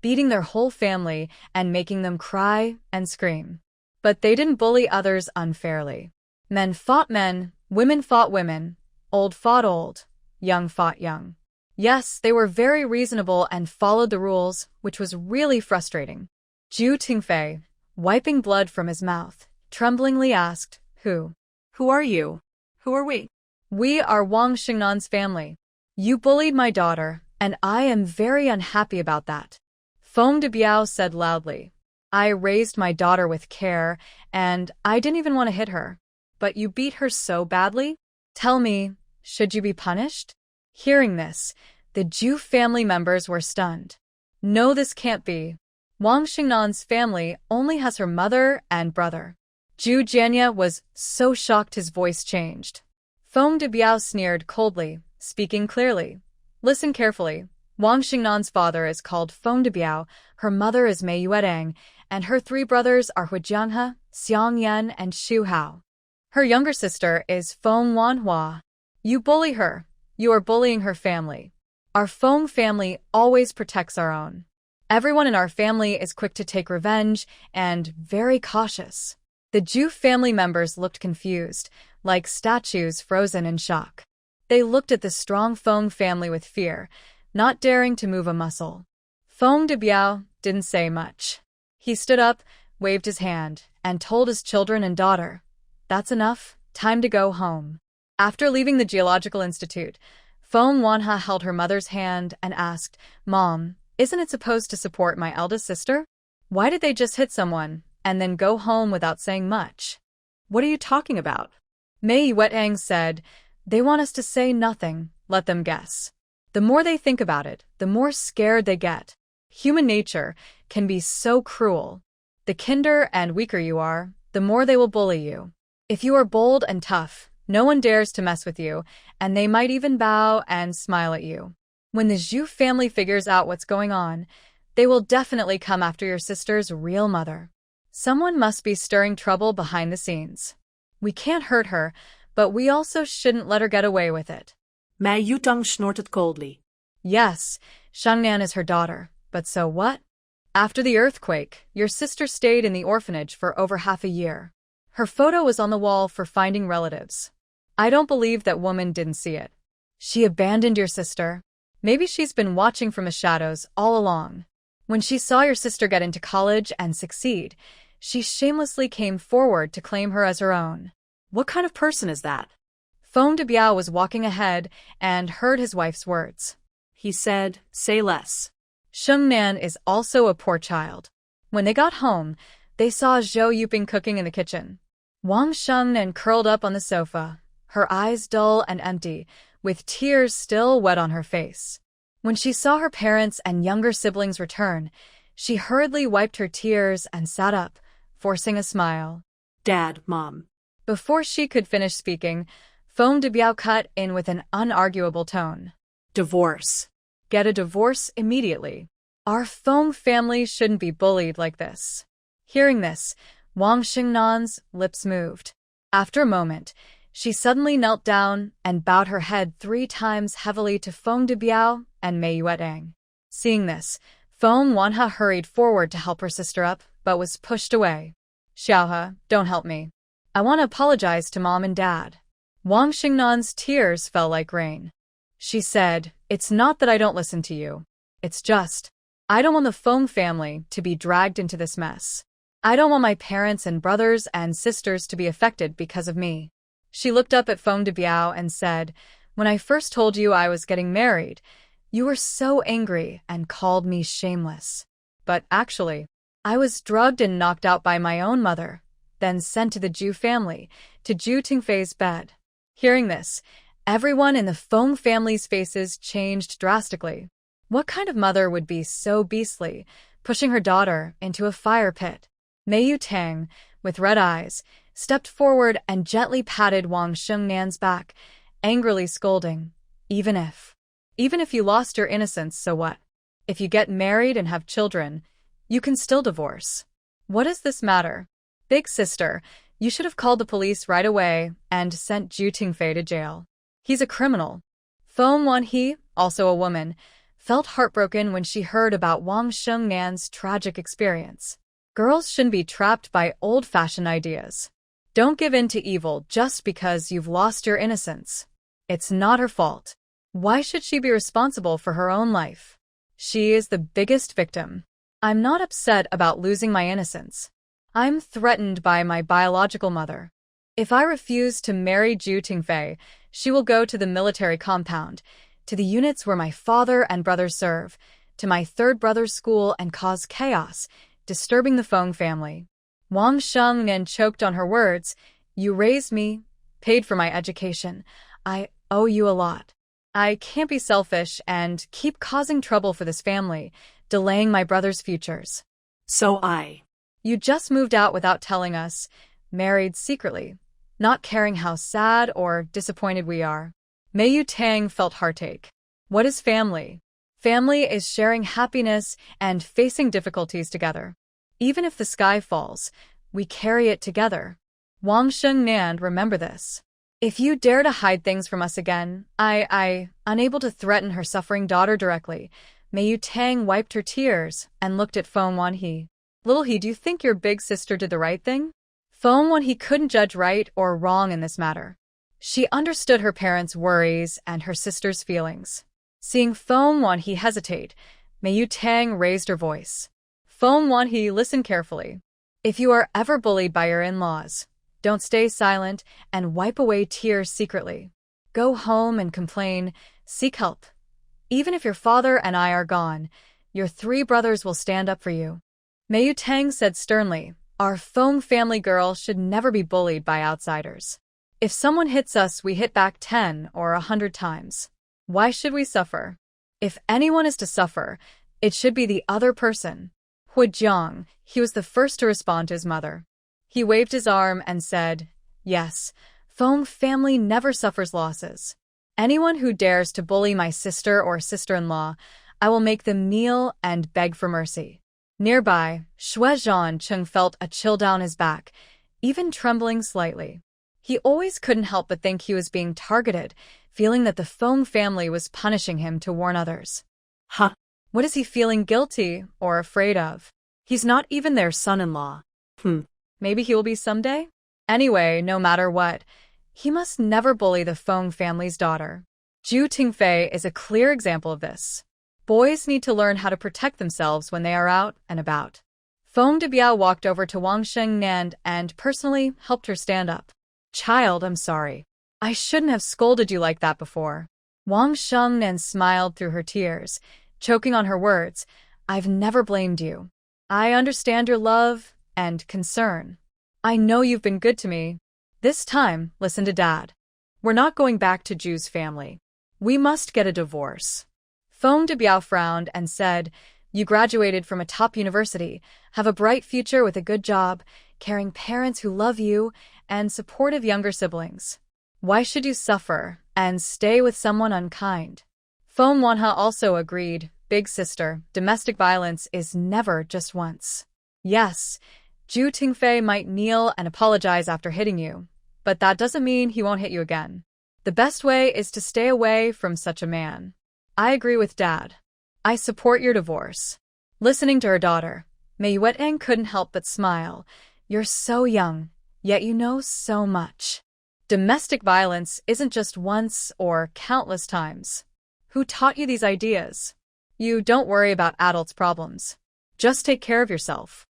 beating their whole family and making them cry and scream. But they didn't bully others unfairly. Men fought men, women fought women, old fought old, young fought young. Yes, they were very reasonable and followed the rules, which was really frustrating. Zhu Tingfei, wiping blood from his mouth, tremblingly asked, Who are you? Who are we? We are Wang Xingnan's family. You bullied my daughter, and I am very unhappy about that. Feng Debiao said loudly. I raised my daughter with care, and I didn't even want to hit her. But you beat her so badly? Tell me, should you be punished? Hearing this, the Zhu family members were stunned. No, this can't be. Wang Xingnan's family only has her mother and brother. Zhu Jianya was so shocked his voice changed. Feng Debiao sneered coldly, speaking clearly. Listen carefully. Wang Xingnan's father is called Feng Debiao, her mother is Mei Yuedang, and her three brothers are Hui Jianghe, Xiang Yan, and Xu Hao. Her younger sister is Feng Wanhua. You bully her. You are bullying her family. Our Feng family always protects our own. Everyone in our family is quick to take revenge and very cautious. The Zhu family members looked confused, like statues frozen in shock. They looked at the strong Feng family with fear, not daring to move a muscle. Feng Debiao didn't say much. He stood up, waved his hand, and told his children and daughter, "That's enough, time to go home." After leaving the Geological Institute, Feng Wanha held her mother's hand and asked, "Mom, isn't it supposed to support my eldest sister? Why did they just hit someone and then go home without saying much?" "What are you talking about?" Mei Yuetang said, "They want us to say nothing, let them guess. The more they think about it, the more scared they get. Human nature can be so cruel. The kinder and weaker you are, the more they will bully you. If you are bold and tough, no one dares to mess with you, and they might even bow and smile at you. When the Zhu family figures out what's going on, they will definitely come after your sister's real mother. Someone must be stirring trouble behind the scenes. We can't hurt her, but we also shouldn't let her get away with it." Mei Yutang snorted coldly. "Yes, Shangnan is her daughter, but so what? After the earthquake, your sister stayed in the orphanage for over half a year. Her photo was on the wall for finding relatives. I don't believe that woman didn't see it. She abandoned your sister. Maybe she's been watching from the shadows all along. When she saw your sister get into college and succeed, she shamelessly came forward to claim her as her own." "What kind of person is that?" Feng Debiao was walking ahead and heard his wife's words. He said, "Say less." Shengnan is also a poor child. When they got home, they saw Zhou Yuping cooking in the kitchen. Wang Shengnan curled up on the sofa, her eyes dull and empty, with tears still wet on her face. When she saw her parents and younger siblings return, she hurriedly wiped her tears and sat up, forcing a smile. "Dad, Mom." Before she could finish speaking, Feng Debiao cut in with an unarguable tone. "Divorce. Get a divorce immediately. Our Feng family shouldn't be bullied like this." Hearing this, Wang Xingnan's lips moved. After a moment, she suddenly knelt down and bowed her head 3 times heavily to Feng Debiao and Mei Yuetang. Seeing this, Feng Wanha hurried forward to help her sister up, but was pushed away. "Xiaohe, don't help me. I want to apologize to Mom and Dad." Wang Xingnan's tears fell like rain. She said, "It's not that I don't listen to you. It's just, I don't want the Feng family to be dragged into this mess. I don't want my parents and brothers and sisters to be affected because of me." She looked up at Feng Debiao and said, "When I first told you I was getting married, you were so angry and called me shameless. But actually, I was drugged and knocked out by my own mother, then sent to the Zhu family, to Zhu Tingfei's bed." Hearing this, everyone in the Feng family's faces changed drastically. What kind of mother would be so beastly, pushing her daughter into a fire pit? Mei Yutang, with red eyes, stepped forward and gently patted Wang Xingnan's back, angrily scolding, Even if you lost your innocence, so what? If you get married and have children, you can still divorce. What does this matter? Big sister, you should have called the police right away and sent Zhu Tingfei to jail. He's a criminal." Feng Wanhe, also a woman, felt heartbroken when she heard about Wang Xingnan's tragic experience. Girls shouldn't be trapped by old-fashioned ideas. Don't give in to evil just because you've lost your innocence. It's not her fault. Why should she be responsible for her own life? She is the biggest victim. I'm not upset about losing my innocence. I'm threatened by my biological mother. If I refuse to marry Zhu Tingfei, she will go to the military compound, to the units where my father and brothers serve, to my third brother's school and cause chaos, disturbing the Feng family. Wang Shengnan choked on her words. "You raised me, paid for my education. I owe you a lot. I can't be selfish and keep causing trouble for this family, delaying my brother's futures." "So You just moved out without telling us. married secretly, not caring how sad or disappointed we are. Mei Tang felt heartache. What is family? Family is sharing happiness and facing difficulties together. Even if the sky falls, we carry it together. Wang Shengnan, remember this. If you dare to hide things from us again, unable to threaten her suffering daughter directly, Mei Tang wiped her tears and looked at Feng Wanhe. Little he, do you think your big sister did the right thing? Feng Wanhe couldn't judge right or wrong in this matter. She understood her parents' worries and her sister's feelings. Seeing Feng Wanhe hesitate, Mei Tang raised her voice. Feng Wanhe, listen carefully. If you are ever bullied by your in-laws, don't stay silent and wipe away tears secretly. Go home and complain, seek help. Even if your father and I are gone, your 3 brothers will stand up for you. Mei Tang said sternly, our Feng family girl should never be bullied by outsiders. If someone hits us, we hit back 10 or 100 times. Why should we suffer? If anyone is to suffer, it should be the other person. Hu Jiang, he was the first to respond to his mother. He waved his arm and said, yes, Feng family never suffers losses. Anyone who dares to bully my sister or sister-in-law, I will make them kneel and beg for mercy. Nearby, Xue Zhancheng felt a chill down his back, even trembling slightly. He always couldn't help but think he was being targeted, feeling that the Feng family was punishing him to warn others. What is he feeling guilty or afraid of? He's not even their son-in-law. Maybe he will be someday? Anyway, no matter what, he must never bully the Feng family's daughter. Zhu Tingfei is a clear example of this. Boys need to learn how to protect themselves when they are out and about. Feng Debiao walked over to Wang Shengnan and personally helped her stand up. Child, I'm sorry. I shouldn't have scolded you like that before. Wang Shengnan smiled through her tears, choking on her words. I've never blamed you. I understand your love and concern. I know you've been good to me. This time, listen to Dad. We're not going back to Zhu's family. We must get a divorce. Feng Debiao frowned and said, you graduated from a top university, have a bright future with a good job, caring parents who love you, and supportive younger siblings. Why should you suffer and stay with someone unkind? Feng Wanhe also agreed, big sister, domestic violence is never just once. Yes, Zhu Tingfei might kneel and apologize after hitting you, but that doesn't mean he won't hit you again. The best way is to stay away from such a man. I agree with Dad. I support your divorce. Listening to her daughter, Mei Tang couldn't help but smile. You're so young, yet you know so much. Domestic violence isn't just once or countless times. Who taught you these ideas? You don't worry about adults' problems. Just take care of yourself.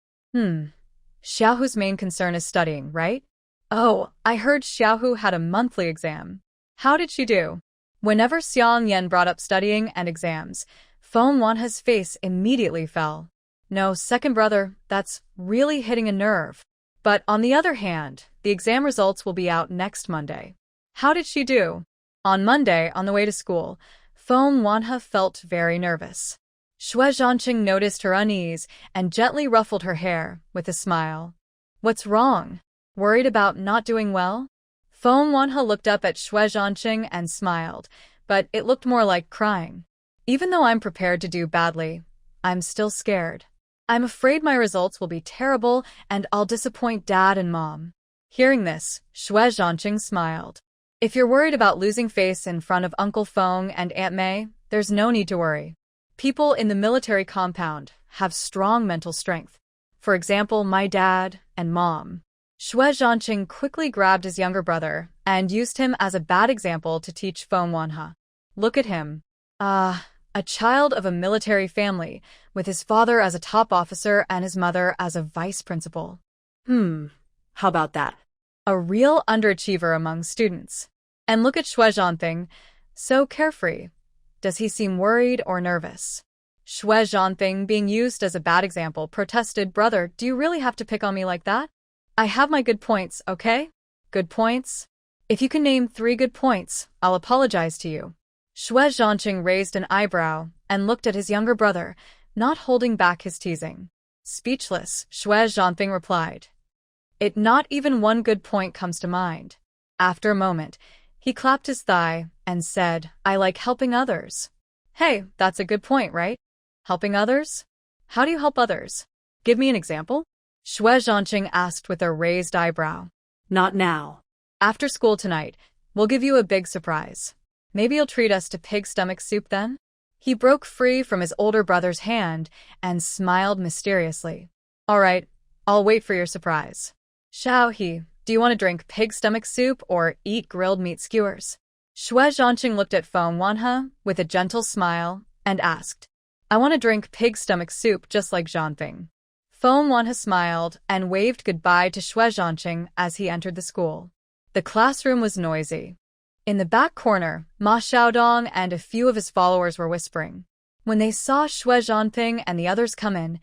Xiaohu's main concern is studying, right? Oh, I heard Xiaohu had a monthly exam. How did she do? Whenever Xiang Yan brought up studying and exams, Feng Wanhe's face immediately fell. No, second brother, that's really hitting a nerve. But on the other hand, the exam results will be out next Monday. How did she do? On Monday, on the way to school, Feng Wanhe felt very nervous. Xue Zhancheng noticed her unease and gently ruffled her hair with a smile. What's wrong? Worried about not doing well? Feng Wanhe looked up at Xue Zhancheng and smiled, but it looked more like crying. Even though I'm prepared to do badly, I'm still scared. I'm afraid my results will be terrible and I'll disappoint Dad and Mom. Hearing this, Xue Zhancheng smiled. If you're worried about losing face in front of Uncle Feng and Aunt Mei, there's no need to worry. People in the military compound have strong mental strength. For example, my dad and mom. Xue Zhancheng quickly grabbed his younger brother and used him as a bad example to teach Feng Wanhe. Look at him. A child of a military family, with his father as a top officer and his mother as a vice principal. How about that? A real underachiever among students. And look at Xue Zhancheng, so carefree. Does he seem worried or nervous? Xue Zhancheng, being used as a bad example, protested, brother, do you really have to pick on me like that? I have my good points, okay? Good points? If you can name 3 good points, I'll apologize to you. Xue Zhancheng raised an eyebrow and looked at his younger brother, not holding back his teasing. Speechless, Xue Zhancheng replied. Not even one good point comes to mind. After a moment, he clapped his thigh and said, I like helping others. Hey, that's a good point, right? Helping others? How do you help others? Give me an example? Xue Zhancheng asked with a raised eyebrow. Not now. After school tonight, we'll give you a big surprise. Maybe you'll treat us to pig stomach soup then? He broke free from his older brother's hand and smiled mysteriously. All right, I'll wait for your surprise. Xiao He, do you want to drink pig stomach soup or eat grilled meat skewers? Xue Zhancheng looked at Feng Wanhe with a gentle smile and asked, I want to drink pig stomach soup just like Zhanping. Feng Wanhe smiled and waved goodbye to Xue Zhancheng as he entered the school. The classroom was noisy. In the back corner, Ma Xiaodong and a few of his followers were whispering. When they saw Xue Zhanping and the others come in,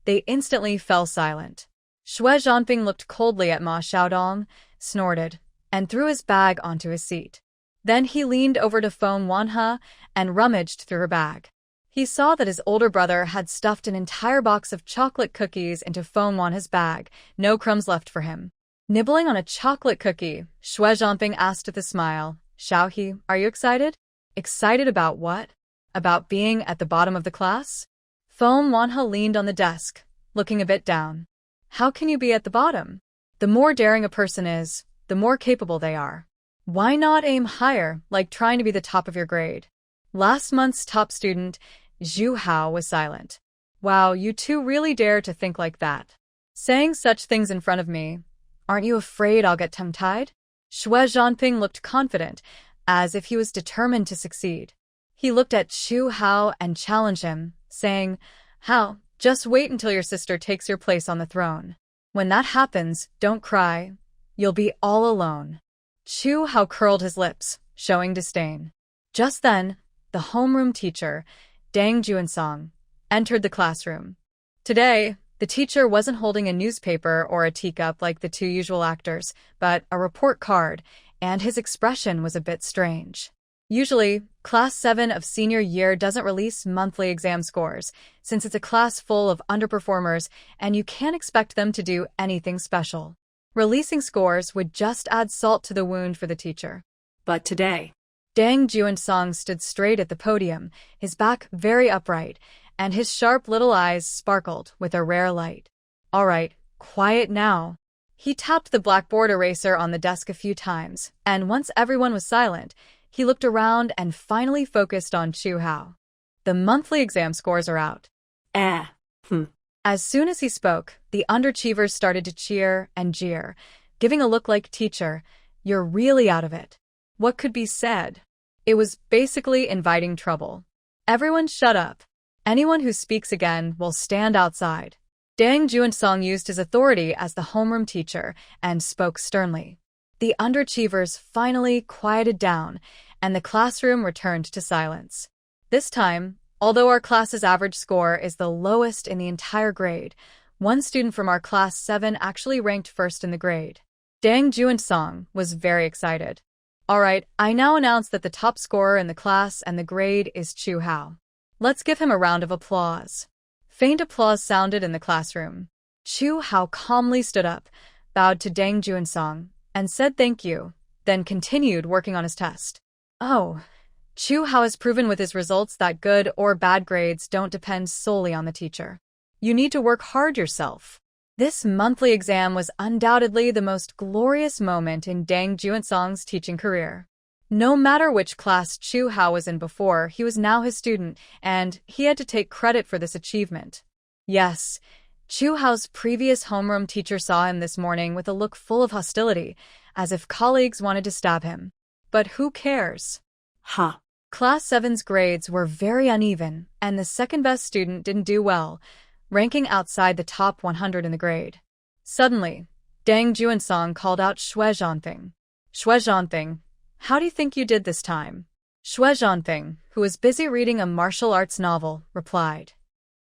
they instantly fell silent. Xue Zhanping looked coldly at Ma Xiaodong, snorted, and threw his bag onto his seat. Then he leaned over to Feng Wanhe and rummaged through her bag. He saw that his older brother had stuffed an entire box of chocolate cookies into Feng Wanhe's bag, no crumbs left for him. Nibbling on a chocolate cookie, Xue Zhanping asked with a smile, Xiao He, are you excited? Excited about what? About being at the bottom of the class? Feng Wanhe leaned on the desk, looking a bit down. How can you be at the bottom? The more daring a person is, the more capable they are. Why not aim higher, like trying to be the top of your grade? Last month's top student, Zhu Hao, was silent. Wow, you two really dare to think like that. Saying such things in front of me. Aren't you afraid I'll get tongue-tied? Xue Zhanping looked confident, as if he was determined to succeed. He looked at Zhu Hao and challenged him, saying, Hao, just wait until your sister takes your place on the throne. When that happens, don't cry. You'll be all alone. Zhu Hao curled his lips, showing disdain. Just then, the homeroom teacher, Dang Juansong, entered the classroom. Today, the teacher wasn't holding a newspaper or a teacup like the two usual actors, but a report card, and his expression was a bit strange. Usually, Class 7 of senior year doesn't release monthly exam scores, since it's a class full of underperformers and you can't expect them to do anything special. Releasing scores would just add salt to the wound for the teacher. But today, Dang Juansong stood straight at the podium, his back very upright, and his sharp little eyes sparkled with a rare light. All right, quiet now. He tapped the blackboard eraser on the desk a few times, and once everyone was silent, he looked around and finally focused on Zhu Hao. The monthly exam scores are out. As soon as he spoke, the underachievers started to cheer and jeer, giving a look like, Teacher, you're really out of it. What could be said? It was basically inviting trouble. Everyone shut up. Anyone who speaks again will stand outside. Dang Juansong used his authority as the homeroom teacher and spoke sternly. The underachievers finally quieted down, and the classroom returned to silence. This time, although our class's average score is the lowest in the entire grade, one student from our Class 7 actually ranked first in the grade. Dang Juansong was very excited. All right, I now announce that the top scorer in the class and the grade is Zhu Hao. Let's give him a round of applause. Faint applause sounded in the classroom. Zhu Hao calmly stood up, bowed to Dang Juansong, and said thank you, then continued working on his test. Oh, Zhu Hao has proven with his results that good or bad grades don't depend solely on the teacher. You need to work hard yourself. This monthly exam was undoubtedly the most glorious moment in Dang Juansong's teaching career. No matter which class Zhu Hao was in before, he was now his student, and he had to take credit for this achievement. Yes, Zhu Hao's previous homeroom teacher saw him this morning with a look full of hostility, as if colleagues wanted to stab him. But who cares? Class 7's grades were very uneven, and the second-best student didn't do well, ranking outside the top 100 in the grade. Suddenly, Dang Juansong called out Xue Zhanping. Xue Zhanping, how do you think you did this time? Xue Zhanping, who was busy reading a martial arts novel, replied.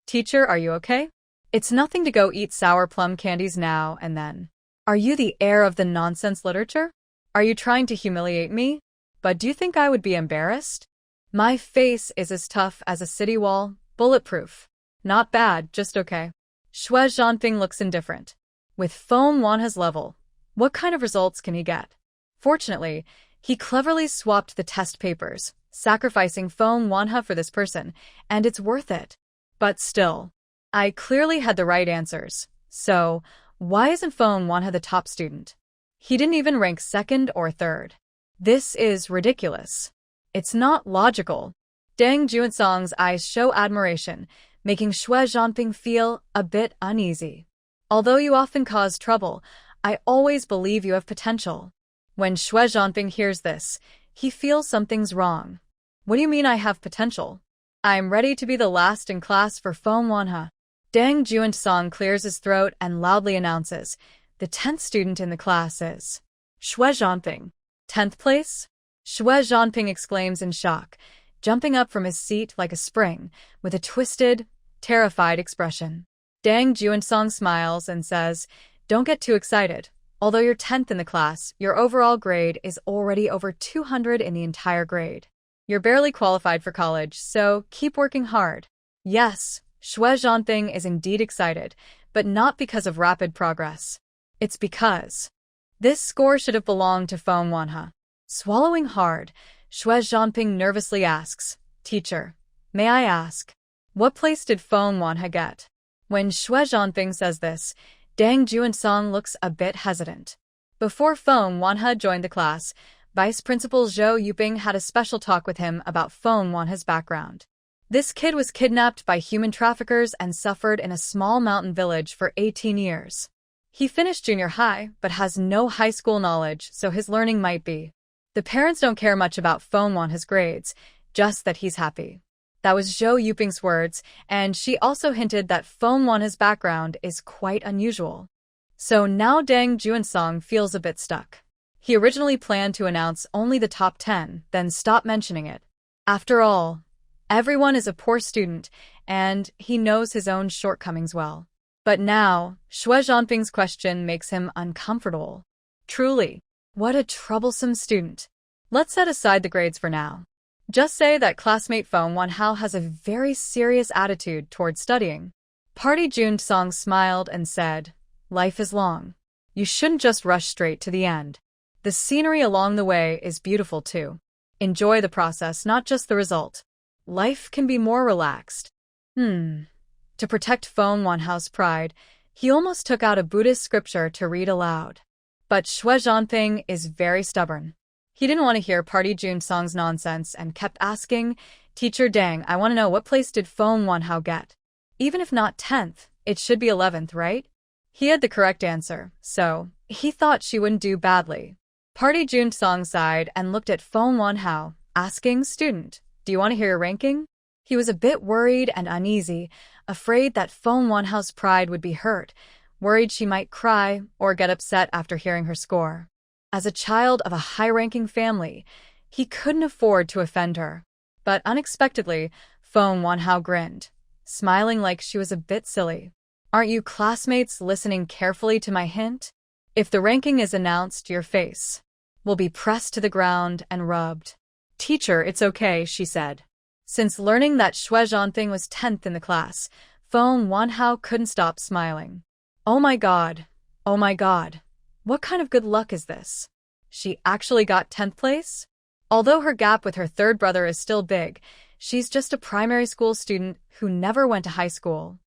Teacher, are you okay? It's nothing to go eat sour plum candies now and then. Are you the heir of the nonsense literature? Are you trying to humiliate me? But do you think I would be embarrassed? My face is as tough as a city wall, bulletproof. Not bad, just okay. Xue Zhanping looks indifferent. With Feng Wanha's level, what kind of results can he get? Fortunately, he cleverly swapped the test papers, sacrificing Feng Wanha for this person, and it's worth it. But still, I clearly had the right answers, so why isn't Feng Wanha the top student? He didn't even rank second or third. This is ridiculous. It's not logical. Deng Juansong's eyes show admiration, making Xue Zhancheng feel a bit uneasy. Although you often cause trouble, I always believe you have potential. When Xue Zhancheng hears this, he feels something's wrong. What do you mean I have potential? I'm ready to be the last in class for Feng Wanha. Deng Juansong clears his throat and loudly announces, the 10th student in the class is Xue Zhancheng. 10th place? Xue Zhancheng exclaims in shock, jumping up from his seat like a spring, with a twisted, terrified expression. Deng Juansong smiles and says, don't get too excited. Although you're 10th in the class, your overall grade is already over 200 in the entire grade. You're barely qualified for college, so keep working hard. Yes, Xue Zhancheng is indeed excited, but not because of rapid progress. It's because this score should have belonged to Feng Wanha. Swallowing hard, Xue Zhancheng nervously asks, Teacher, may I ask, what place did Feng Wanha get? When Xue Zhancheng says this, Deng Juansong looks a bit hesitant. Before Feng Wanha joined the class, Vice Principal Zhou Yuping had a special talk with him about Feng Wanha's background. This kid was kidnapped by human traffickers and suffered in a small mountain village for 18 years. He finished junior high, but has no high school knowledge, so his learning might be. The parents don't care much about Feng Wanha's grades, just that he's happy. That was Zhou Yuping's words, and she also hinted that Feng Wanha's background is quite unusual. So now Deng Juansong feels a bit stuck. He originally planned to announce only the top 10, then stop mentioning it. After all, everyone is a poor student, and he knows his own shortcomings well. But now, Xue Zhancheng's question makes him uncomfortable. Truly, what a troublesome student. Let's set aside the grades for now. Just say that classmate Feng Wanhao has a very serious attitude toward studying. Party Junsong smiled and said, life is long. You shouldn't just rush straight to the end. The scenery along the way is beautiful too. Enjoy the process, not just the result. Life can be more relaxed. To protect Feng Wanhao's pride, he almost took out a Buddhist scripture to read aloud. But Xue Zhancheng is very stubborn. He didn't want to hear Party Junsong's nonsense and kept asking, Teacher Deng, I want to know what place did Feng Wanhao get? Even if not 10th, it should be 11th, right? He had the correct answer, so he thought she wouldn't do badly. Party Junsong sighed and looked at Feng Wanhao, asking, Student, do you want to hear your ranking? He was a bit worried and uneasy, afraid that Feng Wanhao's pride would be hurt, worried she might cry or get upset after hearing her score. As a child of a high-ranking family, he couldn't afford to offend her. But unexpectedly, Feng Wanhao grinned, smiling like she was a bit silly. Aren't you classmates listening carefully to my hint? If the ranking is announced, your face will be pressed to the ground and rubbed. Teacher, it's okay, she said. Since learning that Xue Zhancheng was 10th in the class, Feng Wanhao couldn't stop smiling. Oh my god, what kind of good luck is this? She actually got 10th place? Although her gap with her third brother is still big, she's just a primary school student who never went to high school.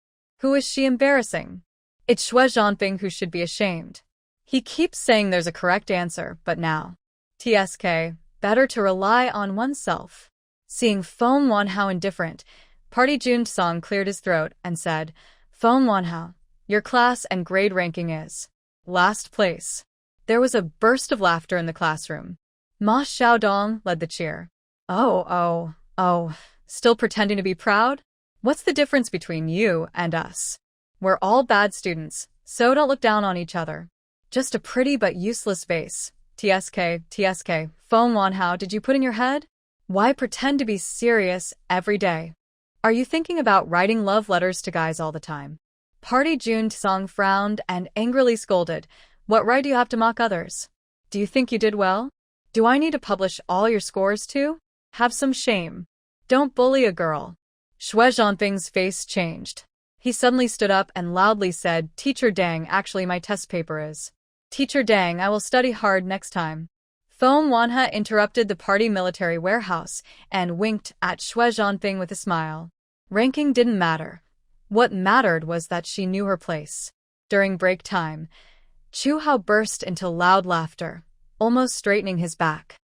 Who is she embarrassing? It's Xue Zhancheng who should be ashamed. He keeps saying there's a correct answer, but now. TSK, better to rely on oneself. Seeing Feng Wanhao indifferent, Party Junsong cleared his throat and said, Feng Wanhao, your class and grade ranking is last place. There was a burst of laughter in the classroom. Ma Xiaodong led the cheer. Oh, still pretending to be proud? What's the difference between you and us? We're all bad students, so don't look down on each other. Just a pretty but useless vase. TSK, Feng Wanhao, did you put in your head? Why pretend to be serious every day? Are you thinking about writing love letters to guys all the time? Party Junsong frowned and angrily scolded. What right do you have to mock others? Do you think you did well? Do I need to publish all your scores too? Have some shame. Don't bully a girl. Xue Zhancheng's face changed. He suddenly stood up and loudly said, Teacher Dang, actually my test paper is. Teacher Dang, I will study hard next time. Foam Wanha interrupted the party military warehouse and winked at Xue Zhancheng with a smile. Ranking didn't matter. What mattered was that she knew her place. During break time, Chu Hao burst into loud laughter, almost straightening his back.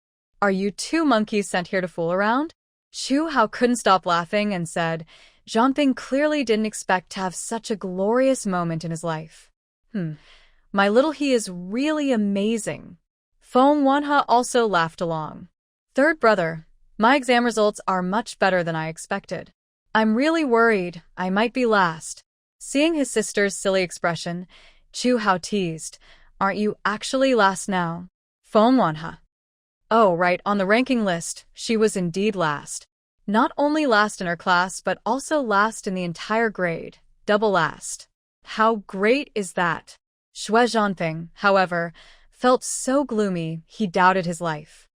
Are you two monkeys sent here to fool around? Chu Hao couldn't stop laughing and said, Zhanping clearly didn't expect to have such a glorious moment in his life. My little he is really amazing. Foam Wanha also laughed along. Third brother, my exam results are much better than I expected. I'm really worried I might be last. Seeing his sister's silly expression, Chu Hao teased, Aren't you actually last now? Foam Wanha. Oh, right, on the ranking list, she was indeed last. Not only last in her class, but also last in the entire grade, double last. How great is that? Xue Zhancheng, however, felt so gloomy he doubted his life.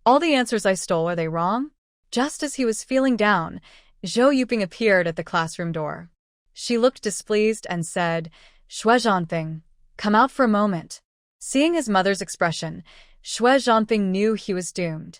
All the answers I stole, are they wrong? Just as he was feeling down, Zhou Yuping appeared at the classroom door. She looked displeased and said, Xue Zhancheng, come out for a moment. Seeing his mother's expression, Xue Zhancheng knew he was doomed.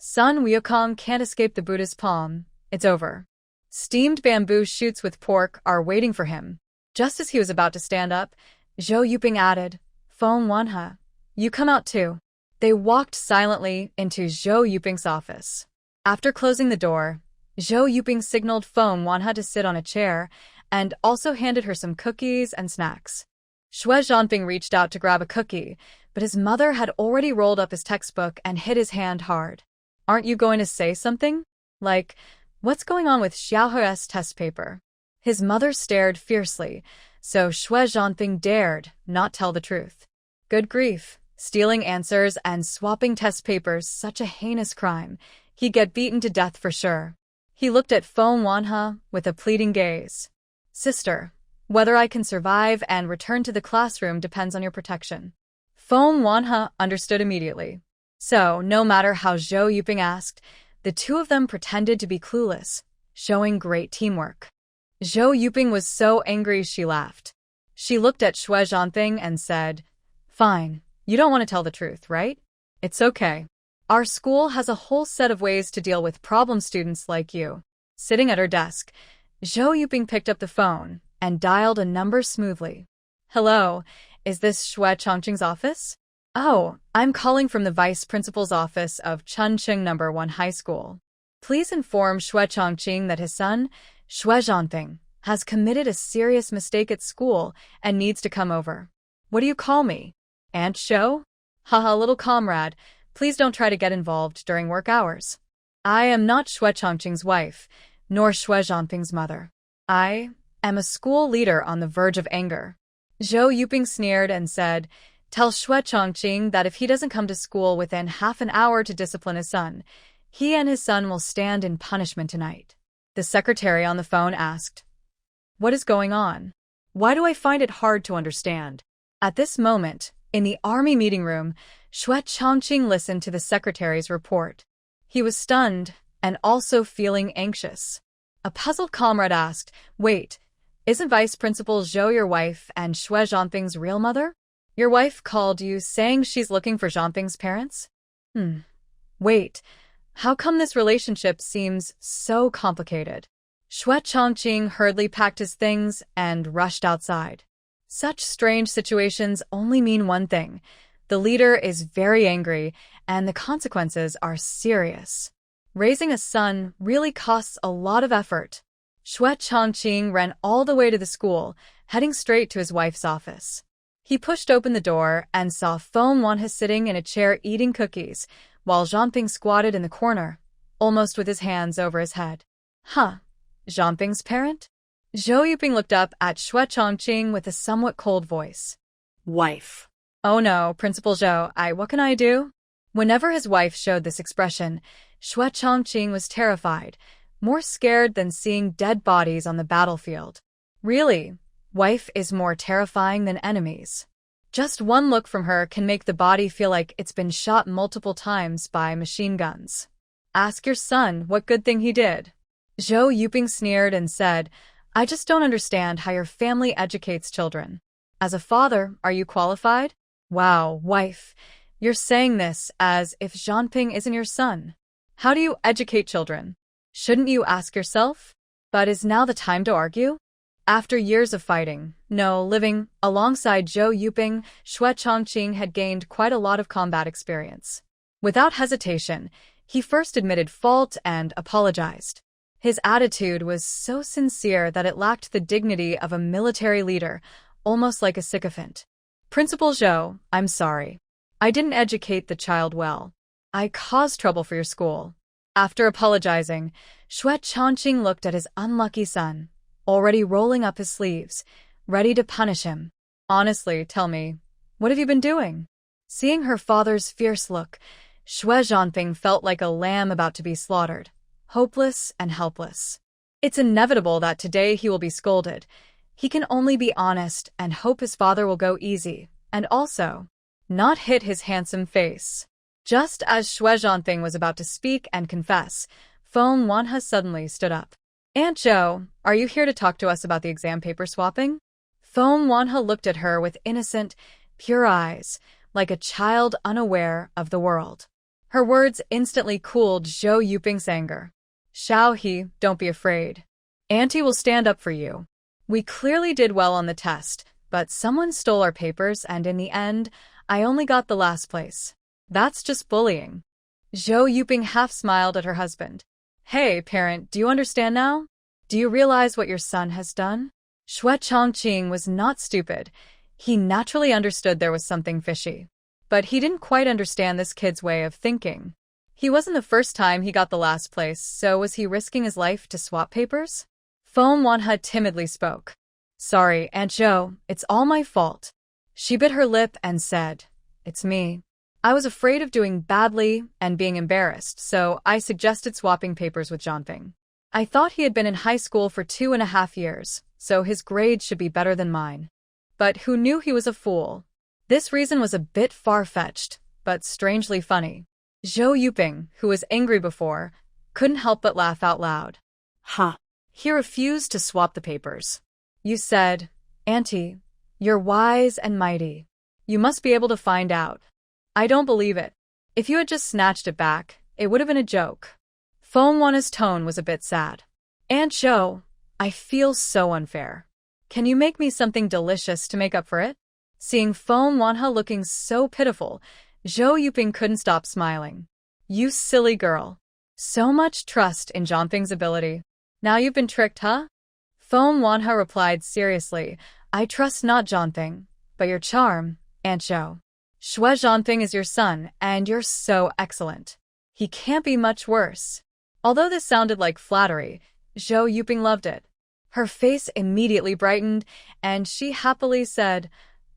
Son Wukong can't escape the Buddha's palm. It's over. Steamed bamboo shoots with pork are waiting for him. Just as he was about to stand up, Zhou Yuping added, Foam Wanha, you come out too. They walked silently into Zhou Yuping's office. After closing the door, Zhou Yuping signaled Foam Wanha to sit on a chair and also handed her some cookies and snacks. Xue Zhanping reached out to grab a cookie, but his mother had already rolled up his textbook and hit his hand hard. Aren't you going to say something? Like, what's going on with Xiaohe's test paper? His mother stared fiercely, so Xue Zhanping dared not tell the truth. Good grief, stealing answers and swapping test papers, such a heinous crime. He'd get beaten to death for sure. He looked at Foam Wanha with a pleading gaze. Sister, whether I can survive and return to the classroom depends on your protection. Foam Wanha understood immediately. So, no matter how Zhou Yuping asked, the two of them pretended to be clueless, showing great teamwork. Zhou Yuping was so angry she laughed. She looked at Xue Zhanping and said, Fine, you don't want to tell the truth, right? It's okay. Our school has a whole set of ways to deal with problem students like you. Sitting at her desk, Zhou Yuping picked up the phone and dialed a number smoothly. Hello, is this Xue Zhancheng's office? Oh, I'm calling from the Vice Principal's office of Chuncheng No. 1 High School. Please inform Xue Zhancheng that his son, Xue Zhanping, has committed a serious mistake at school and needs to come over. What do you call me? Aunt Shou? Haha, little comrade, please don't try to get involved during work hours. I am not Xue Zhancheng's wife, nor Xue Zhanping's mother. I am a school leader on the verge of anger. Zhou Yuping sneered and said, Tell Xue Zhancheng that if he doesn't come to school within half an hour to discipline his son, he and his son will stand in punishment tonight. The secretary on the phone asked, What is going on? Why do I find it hard to understand? At this moment, in the army meeting room, Xue Zhancheng listened to the secretary's report. He was stunned and also feeling anxious. A puzzled comrade asked, Wait, isn't Vice Principal Zhou your wife and Xue Zhanping's real mother? Your wife called you saying she's looking for Zhanping's parents? Wait, how come this relationship seems so complicated? Xue Zhancheng hurriedly packed his things and rushed outside. Such strange situations only mean one thing. The leader is very angry, and the consequences are serious. Raising a son really costs a lot of effort. Xue Zhancheng ran all the way to the school, heading straight to his wife's office. He pushed open the door and saw Foam Wanha sitting in a chair eating cookies, while Zhanping squatted in the corner, almost with his hands over his head. Zhanping's parent? Zhou Yuping looked up at Xue Zhancheng with a somewhat cold voice. Wife. Oh no, Principal Zhou, what can I do? Whenever his wife showed this expression, Xue Zhancheng was terrified, more scared than seeing dead bodies on the battlefield. Really, wife is more terrifying than enemies. Just one look from her can make the body feel like it's been shot multiple times by machine guns. Ask your son what good thing he did. Zhou Yuping sneered and said, I just don't understand how your family educates children. As a father, are you qualified? Wow, wife, you're saying this as if Zhanping isn't your son. How do you educate children? Shouldn't you ask yourself? But is now the time to argue? After years of fighting, living alongside Zhou Yuping, Xue Zhancheng had gained quite a lot of combat experience. Without hesitation, he first admitted fault and apologized. His attitude was so sincere that it lacked the dignity of a military leader, almost like a sycophant. Principal Zhou, I'm sorry. I didn't educate the child well. I caused trouble for your school. After apologizing, Xue Zhancheng looked at his unlucky son, already rolling up his sleeves, ready to punish him. Honestly, tell me, what have you been doing? Seeing her father's fierce look, Xue Zhanping felt like a lamb about to be slaughtered, hopeless and helpless. It's inevitable that today he will be scolded. He can only be honest and hope his father will go easy, and also not hit his handsome face. Just as Xue Zhanping was about to speak and confess, Feng Wanhe suddenly stood up. Aunt Zhou, are you here to talk to us about the exam paper swapping? Feng Wanhe looked at her with innocent, pure eyes, like a child unaware of the world. Her words instantly cooled Zhou Yuping's anger. Xiao He, don't be afraid. Auntie will stand up for you. We clearly did well on the test, but someone stole our papers and in the end, I only got the last place. That's just bullying. Zhou Yuping half smiled at her husband. Hey, parent, do you understand now? Do you realize what your son has done? Xue Zhancheng was not stupid. He naturally understood there was something fishy. But he didn't quite understand this kid's way of thinking. He wasn't the first time he got the last place, so was he risking his life to swap papers? Feng Wanhe timidly spoke. Sorry, Aunt Zhou, it's all my fault. She bit her lip and said, It's me. I was afraid of doing badly and being embarrassed, so I suggested swapping papers with Zhanping. I thought he had been in high school for 2.5 years, so his grades should be better than mine. But who knew he was a fool? This reason was a bit far-fetched, but strangely funny. Zhou Yuping, who was angry before, couldn't help but laugh out loud. Huh. He refused to swap the papers. You said, Auntie, you're wise and mighty. You must be able to find out. I don't believe it. If you had just snatched it back, it would have been a joke. Feng Wanhe's tone was a bit sad. Aunt Zhou, I feel so unfair. Can you make me something delicious to make up for it? Seeing Feng Wanhe looking so pitiful, Zhou Yuping couldn't stop smiling. You silly girl. So much trust in Zhanping's ability. Now you've been tricked, huh? Feng Wanhe replied seriously, I trust not Zhanping, but your charm, Aunt Zhou. Xue Zhanping is your son, and you're so excellent. He can't be much worse. Although this sounded like flattery, Zhou Yuping loved it. Her face immediately brightened, and she happily said,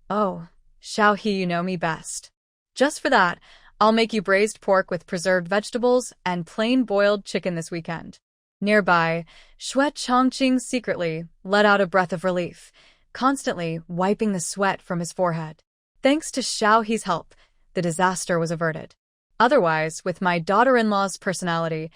Oh, Xiao He, you know me best. Just for that, I'll make you braised pork with preserved vegetables and plain boiled chicken this weekend. Nearby, Xue Zhancheng secretly let out a breath of relief, constantly wiping the sweat from his forehead. Thanks to Xiao He's help, the disaster was averted. Otherwise, with my daughter-in-law's personality,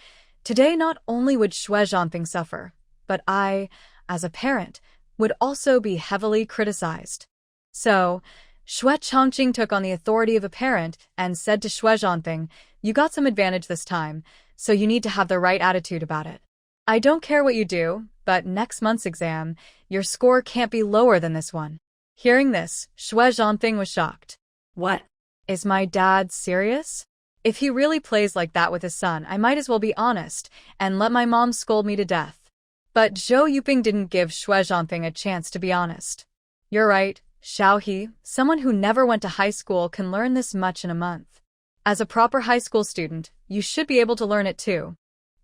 today not only would Xue Zhanping suffer, but I, as a parent, would also be heavily criticized. So, Xue Zhancheng took on the authority of a parent and said to Xue Zhanping, You got some advantage this time, so you need to have the right attitude about it. I don't care what you do, but next month's exam, your score can't be lower than this one. Hearing this, Xue Zhanping was shocked. What? Is my dad serious? If he really plays like that with his son, I might as well be honest and let my mom scold me to death. But Zhou Yuping didn't give Xue Zhanping a chance to be honest. You're right, Xiao He, someone who never went to high school can learn this much in a month. As a proper high school student, you should be able to learn it too.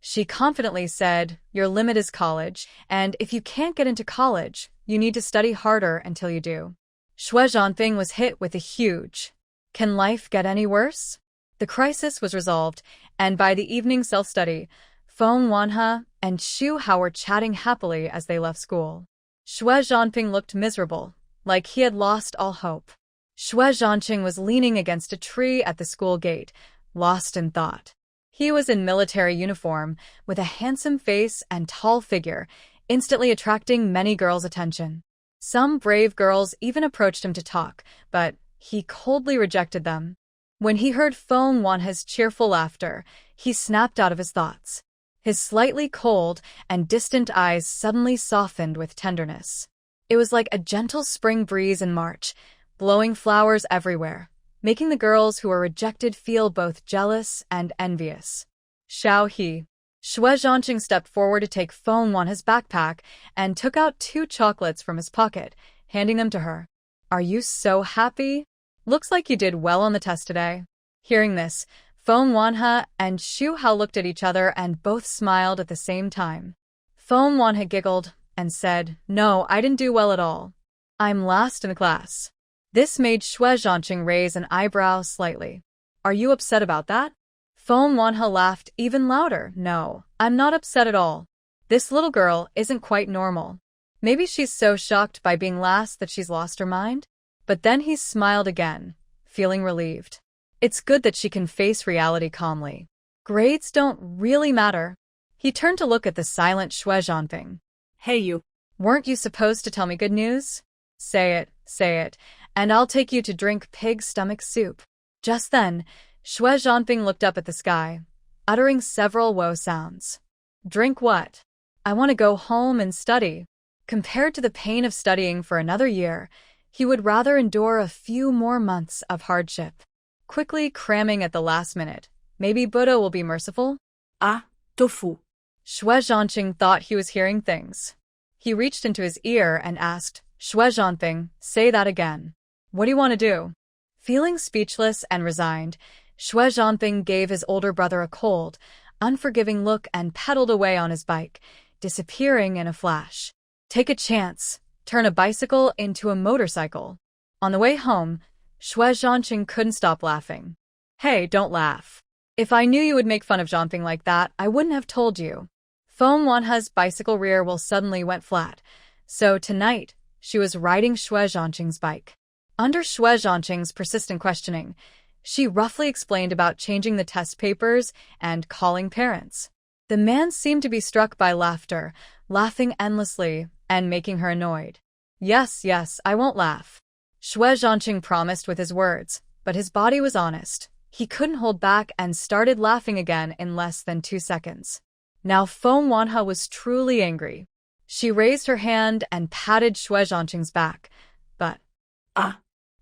She confidently said, Your limit is college, and if you can't get into college, you need to study harder until you do. Xue Zhanping was hit with a huge, Can life get any worse? The crisis was resolved, and by the evening self-study, Feng Wanhe and Xu Hao were chatting happily as they left school. Xue Zhanping looked miserable, like he had lost all hope. Xue Zhancheng was leaning against a tree at the school gate, lost in thought. He was in military uniform, with a handsome face and tall figure, instantly attracting many girls' attention. Some brave girls even approached him to talk, but he coldly rejected them. When he heard Feng Wanha's cheerful laughter, he snapped out of his thoughts. His slightly cold and distant eyes suddenly softened with tenderness. It was like a gentle spring breeze in March, blowing flowers everywhere, making the girls who were rejected feel both jealous and envious. Xiao He. Xue Zhancheng stepped forward to take Feng Wanha's backpack and took out 2 chocolates from his pocket, handing them to her. Are you so happy? Looks like you did well on the test today. Hearing this, Feng Wanha and Xu Hao looked at each other and both smiled at the same time. Feng Wanha giggled and said, No, I didn't do well at all. I'm last in the class. This made Xue Zhancheng raise an eyebrow slightly. Are you upset about that? Feng Wanha laughed even louder. No, I'm not upset at all. This little girl isn't quite normal. Maybe she's so shocked by being last that she's lost her mind? But then he smiled again, feeling relieved. It's good that she can face reality calmly. Grades don't really matter. He turned to look at the silent Xue Zhancheng. Hey you. Weren't you supposed to tell me good news? Say it, and I'll take you to drink pig stomach soup. Just then, Xue Zhancheng looked up at the sky, uttering several woe sounds. Drink what? I want to go home and study. Compared to the pain of studying for another year, he would rather endure a few more months of hardship. Quickly cramming at the last minute. Maybe Buddha will be merciful? Ah, tofu. Xue Zhancheng thought he was hearing things. He reached into his ear and asked, Xue Zhancheng, say that again. What do you want to do? Feeling speechless and resigned, Xue Zhancheng gave his older brother a cold, unforgiving look and pedaled away on his bike, disappearing in a flash. Take a chance. Turn a bicycle into a motorcycle. On the way home, Xue Zhancheng couldn't stop laughing. Hey, don't laugh. If I knew you would make fun of Zhancheng like that, I wouldn't have told you. Feng Wanha's bicycle rear wheel suddenly went flat, so tonight, she was riding Xue Zhancheng's bike. Under Xue Zhancheng's persistent questioning, she roughly explained about changing the test papers and calling parents. The man seemed to be struck by laughter, laughing endlessly and making her annoyed. Yes, I won't laugh. Xue Zhancheng promised with his words, but his body was honest. He couldn't hold back and started laughing again in less than 2 seconds. Now Feng Wanha was truly angry. She raised her hand and patted Xue Zhancheng's back. But,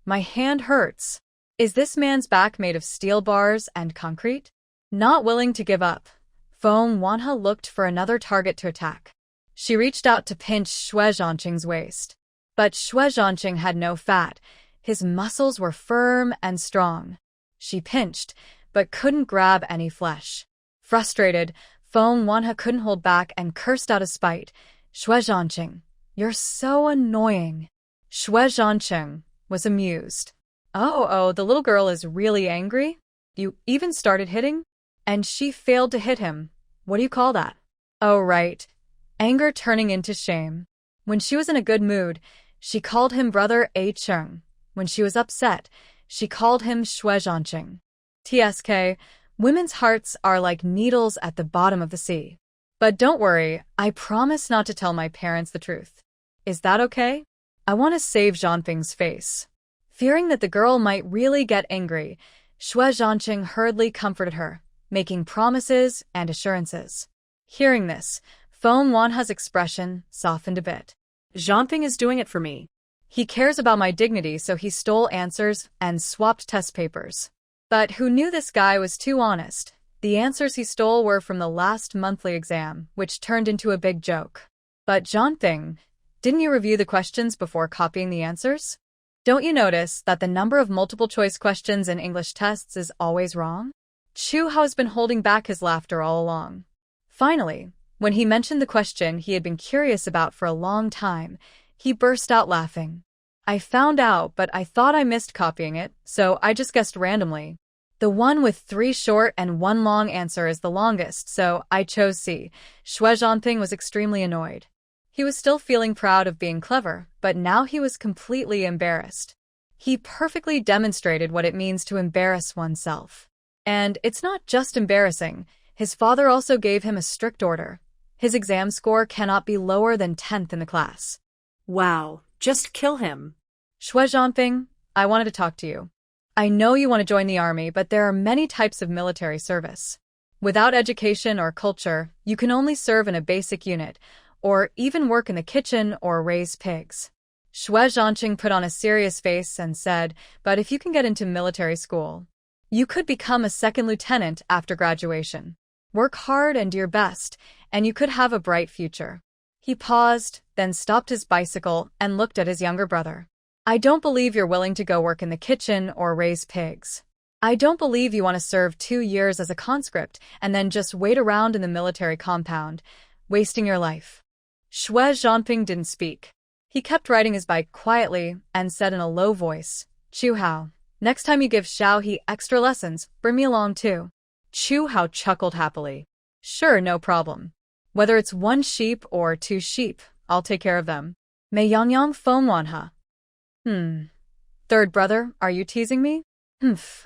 my hand hurts. Is this man's back made of steel bars and concrete? Not willing to give up, Feng Wanha looked for another target to attack. She reached out to pinch Xue Zhancheng's waist. But Xue Zhancheng had no fat. His muscles were firm and strong. She pinched, but couldn't grab any flesh. Frustrated, Feng Wanha couldn't hold back and cursed out of spite. Xue Zhancheng, you're so annoying. Xue Zhancheng was amused. Oh, the little girl is really angry? You even started hitting? And she failed to hit him. What do you call that? Oh, right. Anger turning into shame. When she was in a good mood, she called him Brother A Cheng. When she was upset, she called him Xue Zhancheng. TSK, women's hearts are like needles at the bottom of the sea. But don't worry, I promise not to tell my parents the truth. Is that okay? I want to save Zhanfeng's face. Fearing that the girl might really get angry, Xue Zhancheng hurriedly comforted her, making promises and assurances. Hearing this, Feng Wanha's expression softened a bit. Zhanfeng is doing it for me. He cares about my dignity, so he stole answers and swapped test papers. But who knew this guy was too honest? The answers he stole were from the last monthly exam, which turned into a big joke. But Zhanfeng, didn't you review the questions before copying the answers? Don't you notice that the number of multiple-choice questions in English tests is always wrong? Xu Hao has been holding back his laughter all along. Finally, when he mentioned the question he had been curious about for a long time, he burst out laughing. I found out, but I thought I missed copying it, so I just guessed randomly. The one with 3 short and 1 long answer is the longest, so I chose C. Xue Zhancheng was extremely annoyed. He was still feeling proud of being clever, but now he was completely embarrassed. He perfectly demonstrated what it means to embarrass oneself. And it's not just embarrassing. His father also gave him a strict order. His exam score cannot be lower than 10th in the class. Wow, just kill him. Xue Zhancheng, I wanted to talk to you. I know you want to join the army, but there are many types of military service. Without education or culture, you can only serve in a basic unit, or even work in the kitchen or raise pigs. Xue Zhancheng put on a serious face and said, but if you can get into military school, you could become a second lieutenant after graduation. Work hard and do your best, and you could have a bright future. He paused, then stopped his bicycle and looked at his younger brother. I don't believe you're willing to go work in the kitchen or raise pigs. I don't believe you want to serve 2 years as a conscript and then just wait around in the military compound, wasting your life. Xue Zhancheng didn't speak. He kept riding his bike quietly and said in a low voice, Chu Hao, next time you give Xiao He extra lessons, bring me along too. Chu Hao chuckled happily. Sure, no problem. Whether it's 1 sheep or 2 sheep, I'll take care of them. Mei Yangyang Feng Wanha. Third brother, are you teasing me?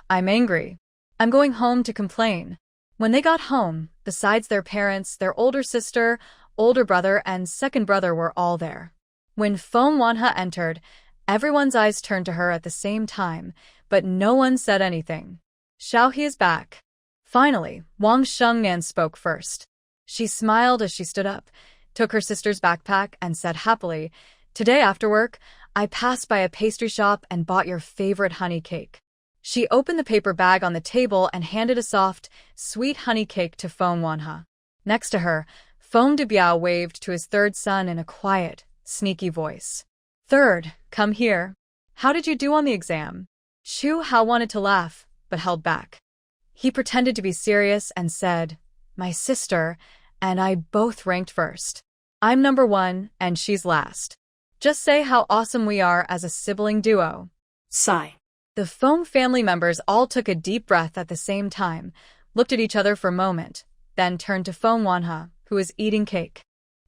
I'm angry. I'm going home to complain. When they got home, besides their parents, their older sister, older brother, and second brother were all there. When Feng Wanha entered, everyone's eyes turned to her at the same time, but no one said anything. Xiao He is back. Finally, Wang Shengnan spoke first. She smiled as she stood up, took her sister's backpack, and said happily, Today after work, I passed by a pastry shop and bought your favorite honey cake. She opened the paper bag on the table and handed a soft, sweet honey cake to Feng Wanha. Next to her, Feng Debiao waved to his third son in a quiet, sneaky voice. Third, come here. How did you do on the exam? Chu Hao wanted to laugh, but held back. He pretended to be serious and said, My sister and I both ranked first. I'm number 1 and she's last. Just say how awesome we are as a sibling duo. Sigh. The Feng family members all took a deep breath at the same time, looked at each other for a moment, then turned to Feng Wanha, who was eating cake.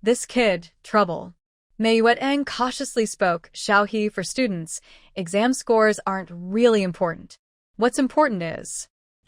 This kid, trouble. Mei Yuetang cautiously spoke, Xiao He, for students, exam scores aren't really important. What's important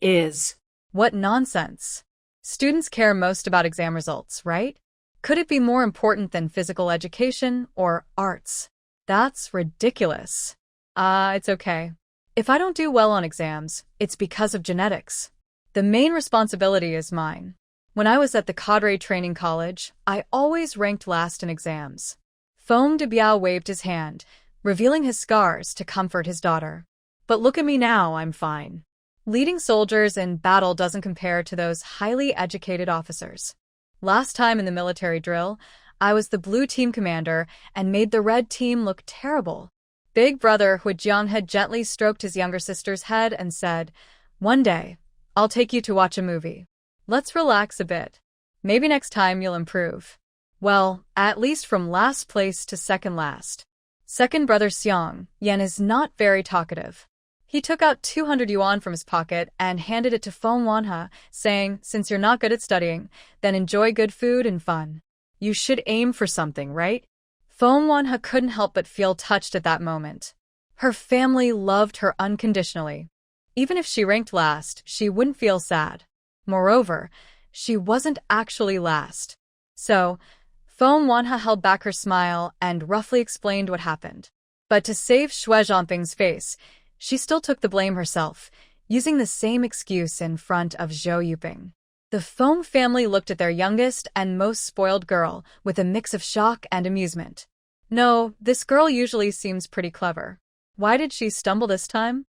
is. What nonsense. Students care most about exam results, right? Could it be more important than physical education or arts? That's ridiculous. It's okay. If I don't do well on exams, it's because of genetics. The main responsibility is mine. When I was at the cadre training college, I always ranked last in exams. Feng Debiao waved his hand, revealing his scars to comfort his daughter. But look at me now, I'm fine. Leading soldiers in battle doesn't compare to those highly educated officers. Last time in the military drill, I was the blue team commander and made the red team look terrible. Big brother Hu Jiang had gently stroked his younger sister's head and said, One day, I'll take you to watch a movie. Let's relax a bit. Maybe next time you'll improve. Well, at least from last place to second last. Second brother Xiang Yan is not very talkative. He took out 200 yuan from his pocket and handed it to Feng Wanha, saying, Since you're not good at studying, then enjoy good food and fun. You should aim for something, right? Feng Wanha couldn't help but feel touched at that moment. Her family loved her unconditionally. Even if she ranked last, she wouldn't feel sad. Moreover, she wasn't actually last. So, Feng Wanha held back her smile and roughly explained what happened. But to save Xue Zhancheng's face, she still took the blame herself, using the same excuse in front of Zhou Yuping. The Feng family looked at their youngest and most spoiled girl with a mix of shock and amusement. No, this girl usually seems pretty clever. Why did she stumble this time?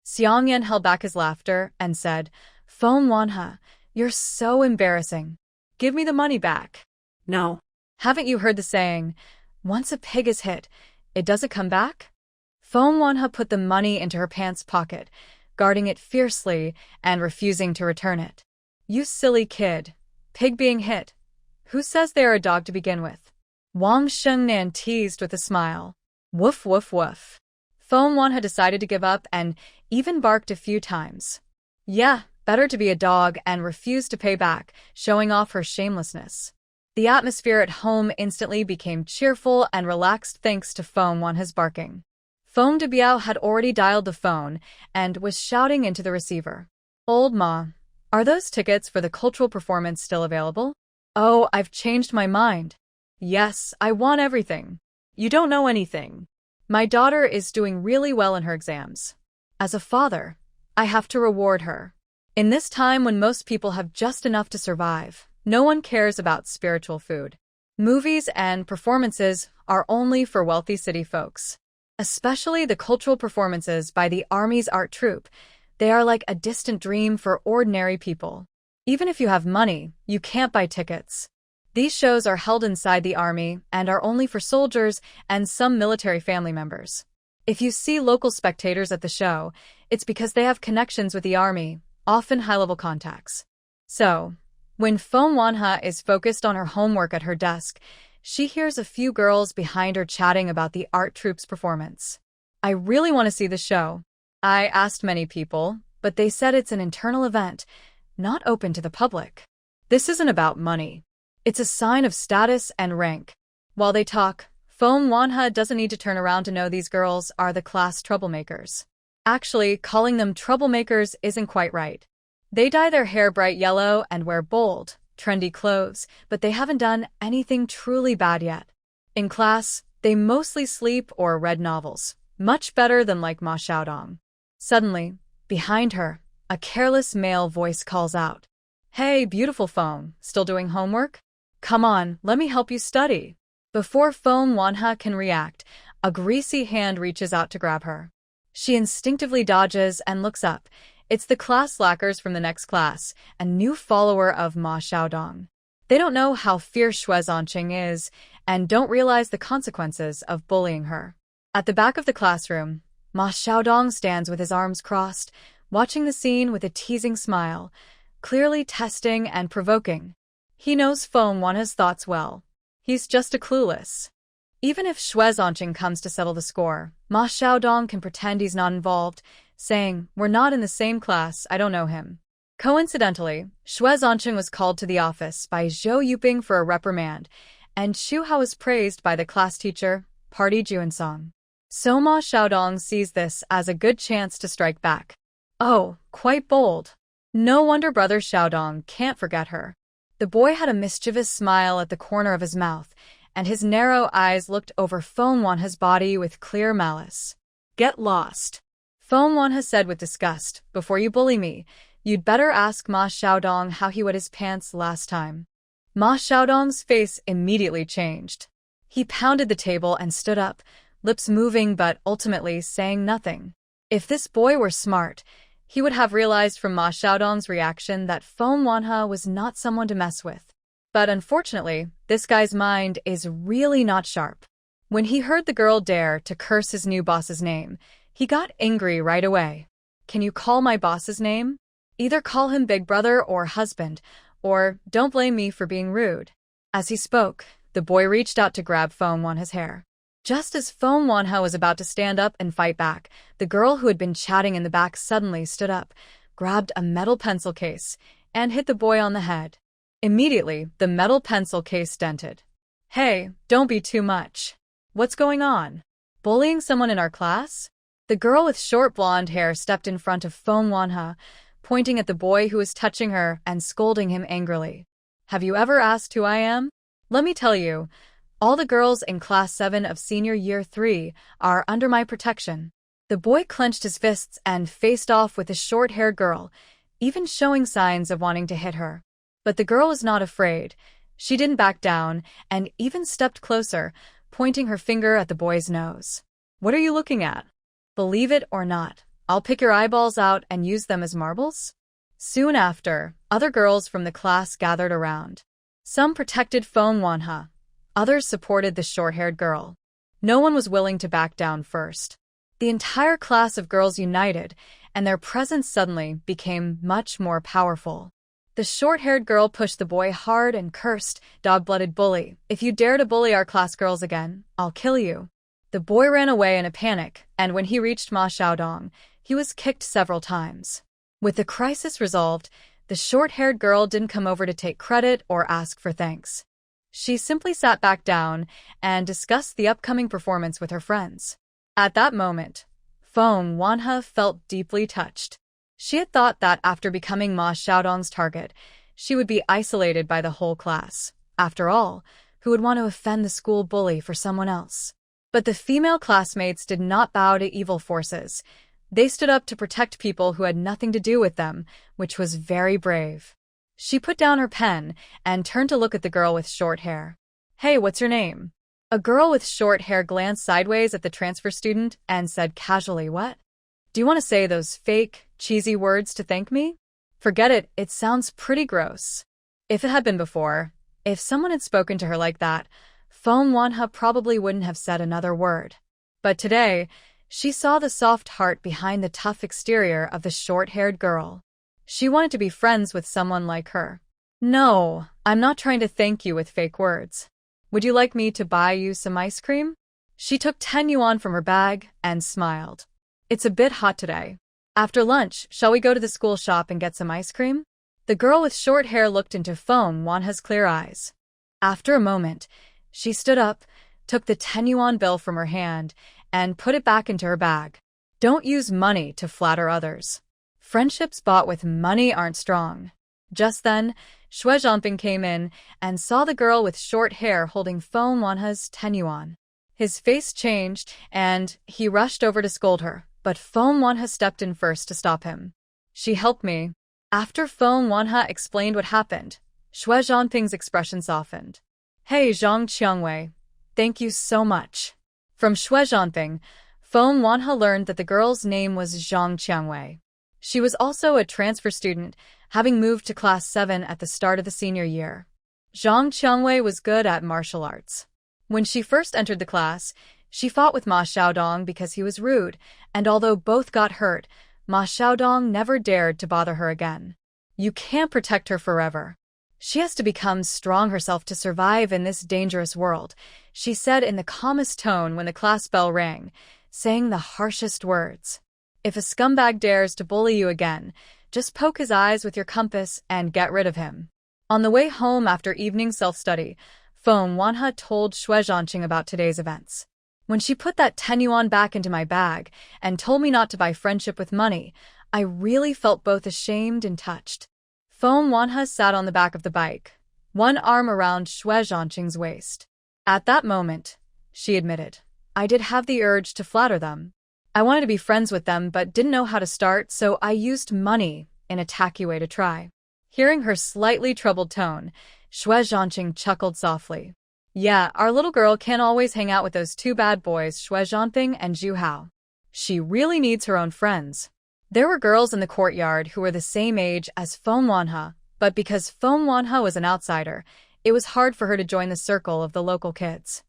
Xiang Yan held back his laughter and said, Feng Wanha, you're so embarrassing. Give me the money back. No. Haven't you heard the saying, once a pig is hit, it doesn't come back? Feng Wanha put the money into her pants pocket, guarding it fiercely and refusing to return it. You silly kid. Pig being hit. Who says they are a dog to begin with? Wang Shengnan teased with a smile. Woof woof woof. Feng Wanha decided to give up and even barked a few times. Yeah, better to be a dog and refuse to pay back, showing off her shamelessness. The atmosphere at home instantly became cheerful and relaxed thanks to Feng Wanha's barking. Feng Debiao had already dialed the phone and was shouting into the receiver. Old Ma, are those tickets for the cultural performance still available? Oh, I've changed my mind. Yes, I want everything. You don't know anything. My daughter is doing really well in her exams. As a father, I have to reward her. In this time when most people have just enough to survive, no one cares about spiritual food. Movies and performances are only for wealthy city folks. Especially the cultural performances by the Army's art troupe. They are like a distant dream for ordinary people. Even if you have money, you can't buy tickets. These shows are held inside the army and are only for soldiers and some military family members. If you see local spectators at the show, it's because they have connections with the army, often high-level contacts. So, when Feng Wanhe is focused on her homework at her desk, she hears a few girls behind her chatting about the art troupe's performance. I really want to see the show. I asked many people, but they said it's an internal event, not open to the public. This isn't about money. It's a sign of status and rank. While they talk, Feng Wanhe doesn't need to turn around to know these girls are the class troublemakers. Actually, calling them troublemakers isn't quite right. They dye their hair bright yellow and wear bold, trendy clothes, but they haven't done anything truly bad yet. In class, they mostly sleep or read novels, much better than like Ma Xiaodong. Suddenly, behind her, a careless male voice calls out, "Hey, beautiful Feng, still doing homework? Come on, let me help you study." Before Feng Wanhe can react, a greasy hand reaches out to grab her. She instinctively dodges and looks up. It's the class slackers from the next class, a new follower of Ma Xiaodong. They don't know how fierce Xue Zhancheng is and don't realize the consequences of bullying her. At the back of the classroom, Ma Xiaodong stands with his arms crossed, watching the scene with a teasing smile, clearly testing and provoking. He knows Feng Wanhe's thoughts well. He's just a clueless. Even if Xue Zhancheng comes to settle the score, Ma Xiaodong can pretend he's not involved, saying, "We're not in the same class, I don't know him." Coincidentally, Xue Zhancheng was called to the office by Zhou Yuping for a reprimand, and Xu Hao was praised by the class teacher, Party Juansong. So Ma Xiaodong sees this as a good chance to strike back. Oh, quite bold. No wonder Brother Xiaodong can't forget her. The boy had a mischievous smile at the corner of his mouth, and his narrow eyes looked over Feng Wanhe's body with clear malice. "Get lost," Feng Wanhe said with disgust. "Before you bully me, you'd better ask Ma Xiaodong how he wet his pants last time." Ma Xiaodong's face immediately changed. He pounded the table and stood up, lips moving but ultimately saying nothing. If this boy were smart, he would have realized from Ma Xiaodong's reaction that Feng Wanhe was not someone to mess with. But unfortunately, this guy's mind is really not sharp. When he heard the girl dare to curse his new boss's name, he got angry right away. "Can you call my boss's name? Either call him big brother or husband, or don't blame me for being rude." As he spoke, the boy reached out to grab Feng Wanhe's hair. Just as Feng Wanhe was about to stand up and fight back, the girl who had been chatting in the back suddenly stood up, grabbed a metal pencil case, and hit the boy on the head. Immediately, the metal pencil case dented. "Hey, don't be too much. What's going on? Bullying someone in our class?" The girl with short blonde hair stepped in front of Feng Wanhe, pointing at the boy who was touching her and scolding him angrily. "Have you ever asked who I am? Let me tell you, all the girls in Class 7 of Senior Year 3 are under my protection." The boy clenched his fists and faced off with the short-haired girl, even showing signs of wanting to hit her. But the girl was not afraid. She didn't back down and even stepped closer, pointing her finger at the boy's nose. "What are you looking at? Believe it or not, I'll pick your eyeballs out and use them as marbles." Soon after, other girls from the class gathered around. Some protected Feng Wanhe. Others supported the short-haired girl. No one was willing to back down first. The entire class of girls united, and their presence suddenly became much more powerful. The short-haired girl pushed the boy hard and cursed, "Dog-blooded bully, if you dare to bully our class girls again, I'll kill you." The boy ran away in a panic, and when he reached Ma Xiaodong, he was kicked several times. With the crisis resolved, the short-haired girl didn't come over to take credit or ask for thanks. She simply sat back down and discussed the upcoming performance with her friends. At that moment, Feng Wanhe felt deeply touched. She had thought that after becoming Ma Xiaodong's target, she would be isolated by the whole class. After all, who would want to offend the school bully for someone else? But the female classmates did not bow to evil forces. They stood up to protect people who had nothing to do with them, which was very brave. She put down her pen and turned to look at the girl with short hair. "Hey, what's your name?" A girl with short hair glanced sideways at the transfer student and said casually, "What? Do you want to say those fake, cheesy words to thank me?" "Forget it, it sounds pretty gross." If it had been before, if someone had spoken to her like that, Feng Wanhe probably wouldn't have said another word. But today, she saw the soft heart behind the tough exterior of the short-haired girl. She wanted to be friends with someone like her. "No, I'm not trying to thank you with fake words. Would you like me to buy you some ice cream?" She took 10 yuan from her bag and smiled. "It's a bit hot today. After lunch, shall we go to the school shop and get some ice cream?" The girl with short hair looked into Feng Wanhe's clear eyes. After a moment, she stood up, took the 10 yuan bill from her hand, and put it back into her bag. Don't use money to flatter others. Friendships bought with money aren't strong. Just then, Xue Zhancheng came in and saw the girl with short hair holding Feng Wanhe's 10 yuan. His face changed, and he rushed over to scold her, but Feng Wanhe stepped in first to stop him. "She helped me." After Feng Wanhe explained what happened, Xue Zhancheng's expression softened. "Hey, Zhang Qiangwei, thank you so much." From Xue Zhancheng, Feng Wanhe learned that the girl's name was Zhang Qiangwei. She was also a transfer student, having moved to Class 7 at the start of the senior year. Zhang Qiangwei was good at martial arts. When she first entered the class, she fought with Ma Xiaodong because he was rude, and although both got hurt, Ma Xiaodong never dared to bother her again. You can't protect her forever. She has to become strong herself to survive in this dangerous world, she said in the calmest tone when the class bell rang, saying the harshest words. If a scumbag dares to bully you again, just poke his eyes with your compass and get rid of him. On the way home after evening self-study, Feng Wanhe told Xue Zhancheng about today's events. "When she put that 10 yuan back into my bag and told me not to buy friendship with money, I really felt both ashamed and touched." Feng Wanhe sat on the back of the bike, one arm around Xue Zhancheng's waist. "At that moment," she admitted, "I did have the urge to flatter them. I wanted to be friends with them but didn't know how to start, so I used money in a tacky way to try." Hearing her slightly troubled tone, Xue Zhancheng chuckled softly. "Yeah, our little girl can't always hang out with those two bad boys, Xue Zhancheng and Zhu Hao. She really needs her own friends." There were girls in the courtyard who were the same age as Feng Wanhe, but because Feng Wanhe was an outsider, it was hard for her to join the circle of the local kids.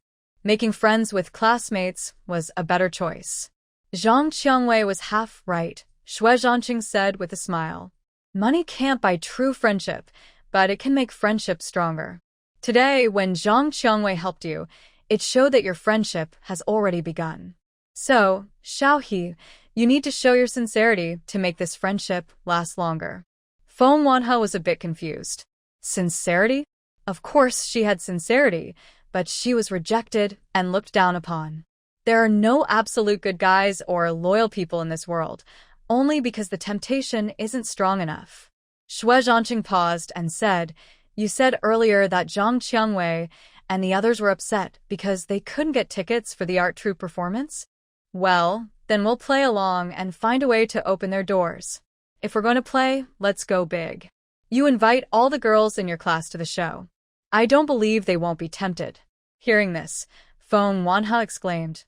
Making friends with classmates was a better choice. Zhang Qiangwei was half right, Xue Zhancheng said with a smile. "Money can't buy true friendship, but it can make friendship stronger. Today, when Zhang Qiangwei helped you, it showed that your friendship has already begun. So, Xiaohe, you need to show your sincerity to make this friendship last longer." Feng Wanhe was a bit confused. Sincerity? Of course she had sincerity, but she was rejected and looked down upon. There are no absolute good guys or loyal people in this world, only because the temptation isn't strong enough. Xue Zhancheng paused and said, "You said earlier that Zhang Qiangwei and the others were upset because they couldn't get tickets for the art troupe performance? Well, then we'll play along and find a way to open their doors. If we're going to play, let's go big. You invite all the girls in your class to the show. I don't believe they won't be tempted." Hearing this, Feng Wanhe exclaimed,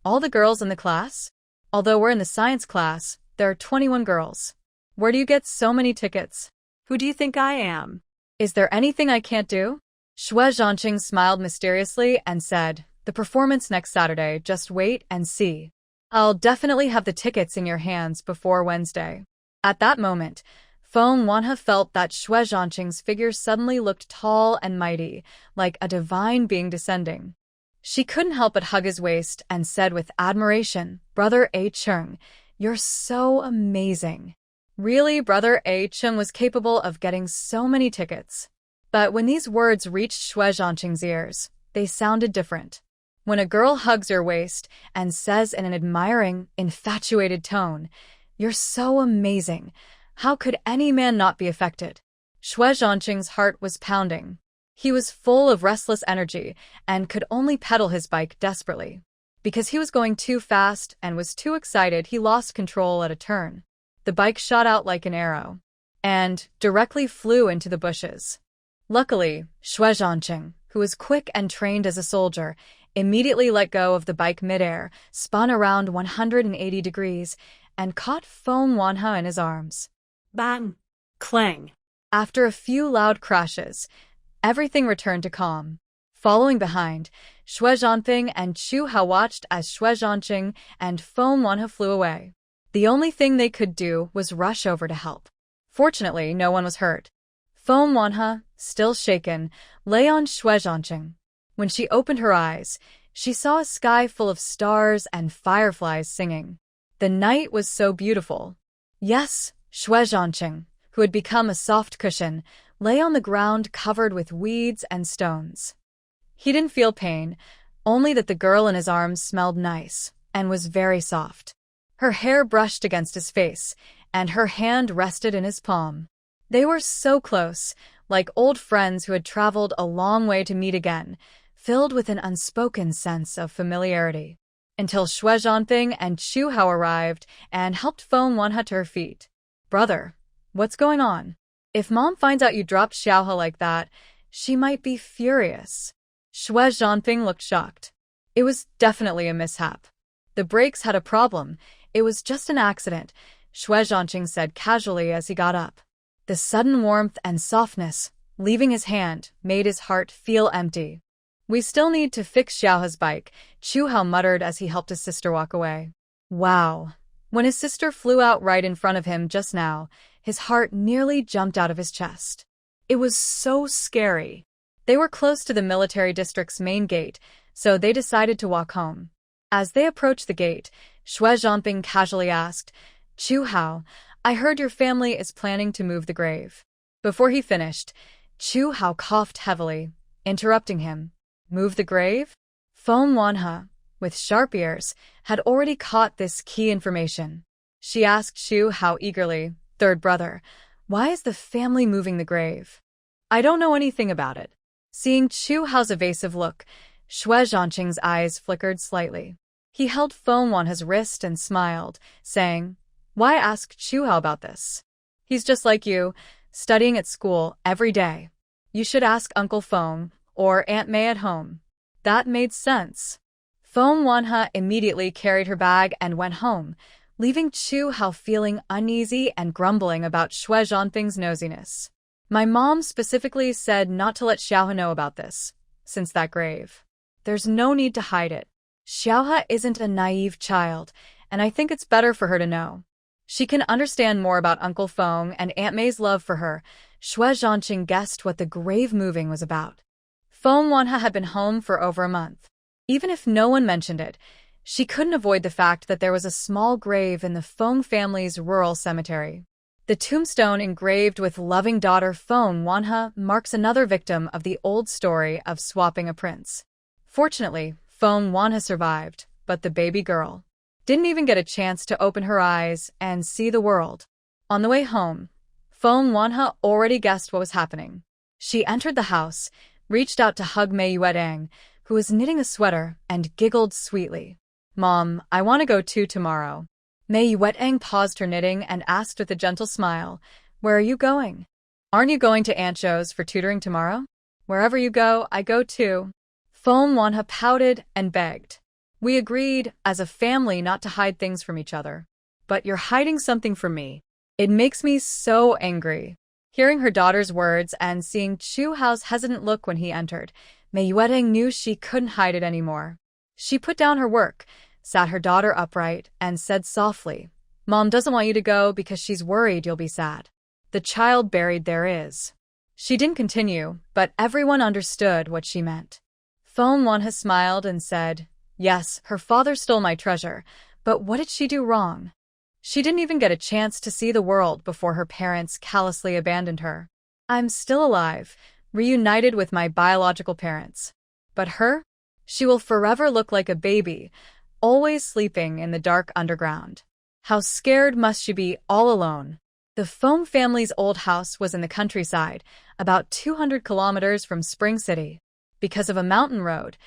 "All the girls in the class? Although we're in the science class, there are 21 girls. Where do you get so many tickets? Who do you think I am? Is there anything I can't do?" Xue Zhancheng smiled mysteriously and said, "The performance next Saturday, just wait and see. I'll definitely have the tickets in your hands before Wednesday." At that moment, Feng Wanhe felt that Xue Zhancheng's figure suddenly looked tall and mighty, like a divine being descending. She couldn't help but hug his waist and said with admiration, "Brother A Cheng, you're so amazing." Really, Brother A Cheng was capable of getting so many tickets. But when these words reached Xue Zhancheng's ears, they sounded different. When a girl hugs your waist and says in an admiring, infatuated tone, You're so amazing. How could any man not be affected? Xue Zhancheng's heart was pounding. He was full of restless energy and could only pedal his bike desperately. Because he was going too fast and was too excited, he lost control at a turn. The bike shot out like an arrow and directly flew into the bushes. Luckily, Xue Zhancheng, who was quick and trained as a soldier, immediately let go of the bike midair, spun around 180 degrees, and caught Feng Wanhe in his arms. Bang! Clang! After a few loud crashes, everything returned to calm. Following behind, Xue Zhanping and Chu Hao watched as Xue Zhancheng and Feng Wanhe flew away. The only thing they could do was rush over to help. Fortunately, no one was hurt. Feng Wanhe, still shaken, lay on Xue Zhancheng. When she opened her eyes, she saw a sky full of stars and fireflies singing. The night was so beautiful. Yes, Xue Zhancheng, who had become a soft cushion, lay on the ground covered with weeds and stones. He didn't feel pain, only that the girl in his arms smelled nice and was very soft. Her hair brushed against his face, and her hand rested in his palm. They were so close, like old friends who had traveled a long way to meet again, filled with an unspoken sense of familiarity. Until Xue Zhanping and Chu Hao arrived and helped Feng Wanhe to her feet. Brother, what's going on? If Mom finds out you dropped Xiaohe like that, she might be furious. Xue Zhanping looked shocked. It was definitely a mishap. The brakes had a problem. It was just an accident, Xue Zhancheng said casually as he got up. The sudden warmth and softness, leaving his hand, made his heart feel empty. We still need to fix Xiaohe's bike, Chu Hao muttered as he helped his sister walk away. Wow. When his sister flew out right in front of him just now, his heart nearly jumped out of his chest. It was so scary. They were close to the military district's main gate, so they decided to walk home. As they approached the gate, Xue Zhanping casually asked, Chu Hao, I heard your family is planning to move the grave. Before he finished, Chu Hao coughed heavily, interrupting him. Move the grave? Feng Wanhe, with sharp ears, had already caught this key information. She asked Chu Hao eagerly, third brother, why is the family moving the grave? I don't know anything about it. Seeing Chu Hao's evasive look, Xue Zhancheng's eyes flickered slightly. He held Feng Wanhe's wrist and smiled, saying, why ask Chu Hao about this? He's just like you, studying at school every day. You should ask Uncle Feng or Aunt May at home. That made sense. Feng Wanhe immediately carried her bag and went home, leaving Chu Hao feeling uneasy and grumbling about Xue Zhanping's nosiness. My mom specifically said not to let Xiaohe know about this, since that grave. There's no need to hide it. Xiaohe isn't a naive child, and I think it's better for her to know. She can understand more about Uncle Feng and Aunt May's love for her. Xue Zhancheng guessed what the grave moving was about. Feng Wanhe had been home for over a month. Even if no one mentioned it, she couldn't avoid the fact that there was a small grave in the Feng family's rural cemetery. The tombstone engraved with loving daughter Feng Wanhe marks another victim of the old story of swapping a prince. Fortunately, Feng Wanhe survived, but the baby girl didn't even get a chance to open her eyes and see the world. On the way home, Feng Wanhe already guessed what was happening. She entered the house, reached out to hug Mei Yuetang, who was knitting a sweater, and giggled sweetly. Mom, I want to go too tomorrow. Mei Yuetang paused her knitting and asked with a gentle smile, where are you going? Aren't you going to Aunt Zhou's for tutoring tomorrow? Wherever you go, I go too. Feng Wanhe pouted and begged. We agreed, as a family, not to hide things from each other. But you're hiding something from me. It makes me so angry. Hearing her daughter's words and seeing Chu Hao's hesitant look when he entered, Mei Yuetang knew she couldn't hide it anymore. She put down her work, sat her daughter upright, and said softly, Mom doesn't want you to go because she's worried you'll be sad. The child buried there is. She didn't continue, but everyone understood what she meant. Feng Wanhe smiled and said, yes, her father stole my treasure, but what did she do wrong? She didn't even get a chance to see the world before her parents callously abandoned her. I'm still alive, reunited with my biological parents. But her? She will forever look like a baby, always sleeping in the dark underground. How scared must she be all alone? The Feng family's old house was in the countryside, about 200 kilometers from Spring City. Because of a mountain road,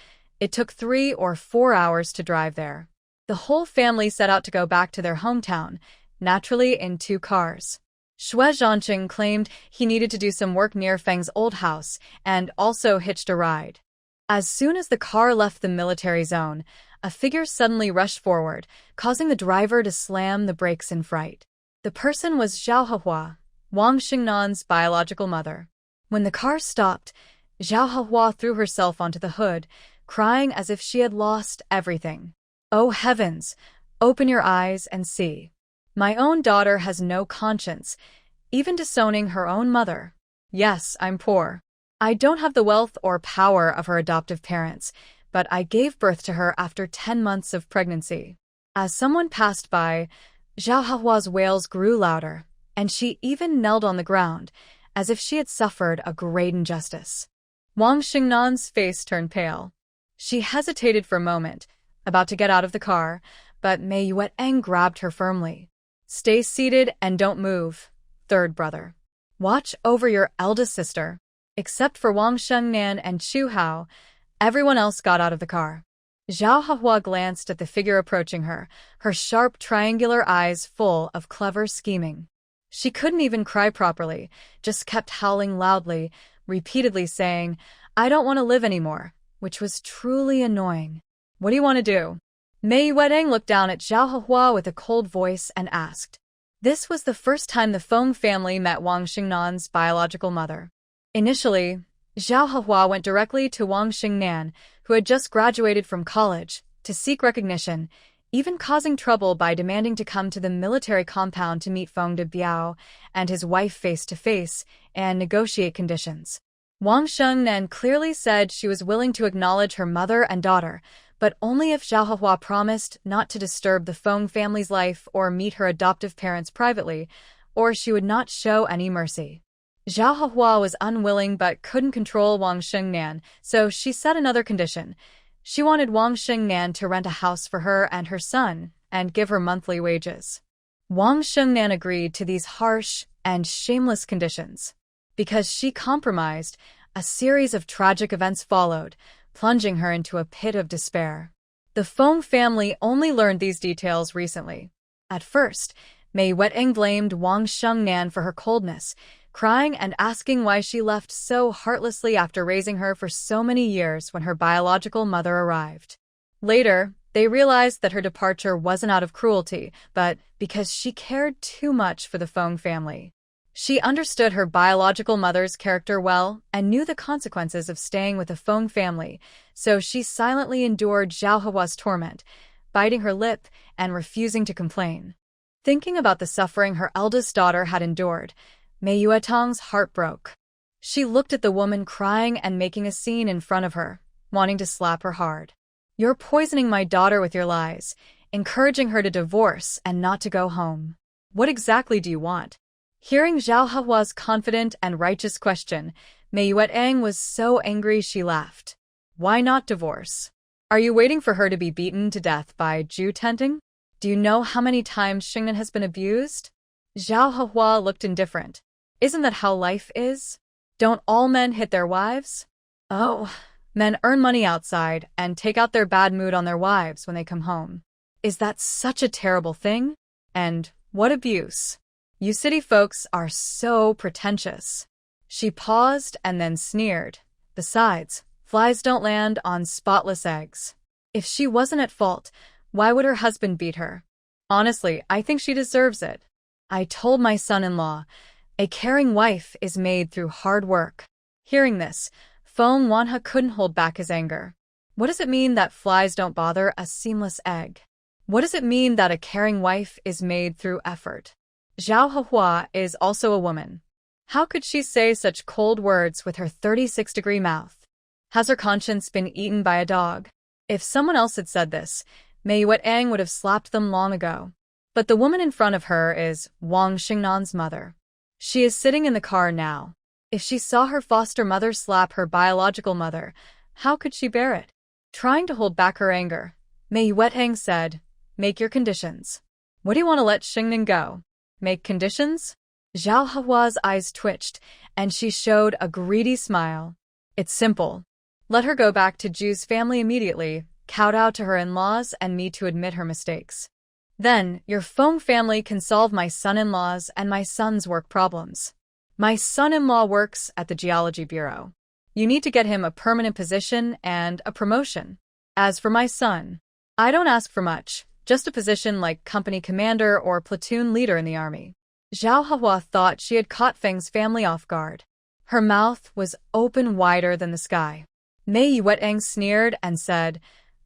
it took 3 or 4 hours to drive there. The whole family set out to go back to their hometown, naturally in 2 cars. Xue Zhancheng claimed he needed to do some work near Feng's old house and also hitched a ride. As soon as the car left the military zone, a figure suddenly rushed forward, causing the driver to slam the brakes in fright. The person was Zhao Hehua, Wang Xingnan's biological mother. When the car stopped, Zhao Hehua threw herself onto the hood, crying as if she had lost everything. "Oh heavens, open your eyes and see. My own daughter has no conscience, even disowning her own mother. Yes, I'm poor. I don't have the wealth or power of her adoptive parents, but I gave birth to her after 10 months of pregnancy." As someone passed by, Zhao Hehua's wails grew louder, and she even knelt on the ground, as if she had suffered a great injustice. Wang Xingnan's face turned pale. She hesitated for a moment, about to get out of the car, but Mei Yueteng grabbed her firmly. "Stay seated and don't move, third brother. Watch over your eldest sister." Except for Wang Shengnan and Chu Hao, everyone else got out of the car. Zhao Hehua glanced at the figure approaching her, her sharp triangular eyes full of clever scheming. She couldn't even cry properly, just kept howling loudly, repeatedly saying, "I don't want to live anymore," which was truly annoying. "What do you want to do?" Mei Yueteng looked down at Zhao Hehua with a cold voice and asked. This was the first time the Feng family met Wang Xingnan's biological mother. Initially, Zhao Hehua went directly to Wang Xingnan, who had just graduated from college, to seek recognition, even causing trouble by demanding to come to the military compound to meet Feng de Biao and his wife face-to-face and negotiate conditions. Wang Xingnan clearly said she was willing to acknowledge her mother and daughter, but only if Zhao Hehua promised not to disturb the Feng family's life or meet her adoptive parents privately, or she would not show any mercy. Zhao Hehua was unwilling but couldn't control Wang Xingnan, so she set another condition. She wanted Wang Xingnan to rent a house for her and her son and give her monthly wages. Wang Xingnan agreed to these harsh and shameless conditions. Because she compromised, a series of tragic events followed, plunging her into a pit of despair. The Feng family only learned these details recently. At first, Mei Yueteng blamed Wang Xingnan for her coldness, crying and asking why she left so heartlessly after raising her for so many years when her biological mother arrived. Later, they realized that her departure wasn't out of cruelty, but because she cared too much for the Feng family. She understood her biological mother's character well and knew the consequences of staying with the Feng family, so she silently endured Zhao Hehua's torment, biting her lip and refusing to complain. Thinking about the suffering her eldest daughter had endured, Mei Yueteng's heart broke. She looked at the woman crying and making a scene in front of her, wanting to slap her hard. "You're poisoning my daughter with your lies, encouraging her to divorce and not to go home. What exactly do you want?" Hearing Zhao Hehua's confident and righteous question, Mei Yueteng was so angry she laughed. "Why not divorce? Are you waiting for her to be beaten to death by Xue Zhancheng? Do you know how many times Xingnan has been abused?" Zhao Hehua looked indifferent. "Isn't that how life is? Don't all men hit their wives?" "Oh, men earn money outside and take out their bad mood on their wives when they come home. Is that such a terrible thing? And what abuse? You city folks are so pretentious." She paused and then sneered. "Besides, flies don't land on spotless eggs. If she wasn't at fault, why would her husband beat her? Honestly, I think she deserves it. I told my son-in-law, a caring wife is made through hard work." Hearing this, Feng Wanhe couldn't hold back his anger. What does it mean that flies don't bother a seamless egg? What does it mean that a caring wife is made through effort? Zhao Hehua is also a woman. How could she say such cold words with her 36-degree mouth? Has her conscience been eaten by a dog? If someone else had said this, Mei Yueteng would have slapped them long ago. But the woman in front of her is Wang Xingnan's mother. She is sitting in the car now. If she saw her foster mother slap her biological mother, how could she bear it? Trying to hold back her anger, Mei Yueteng said, "Make your conditions." What do you want to let Xingnan go? Make conditions? Zhao Hua's eyes twitched, and she showed a greedy smile. It's simple. Let her go back to Ju's family immediately, kowtow to her in-laws, and me to admit her mistakes. Then, your Feng family can solve my son-in-law's and my son's work problems. My son-in-law works at the Geology Bureau. You need to get him a permanent position and a promotion. As for my son, I don't ask for much, just a position like company commander or platoon leader in the army. Zhao Hua thought she had caught Feng's family off guard. Her mouth was open wider than the sky. Mei Yuetang sneered and said,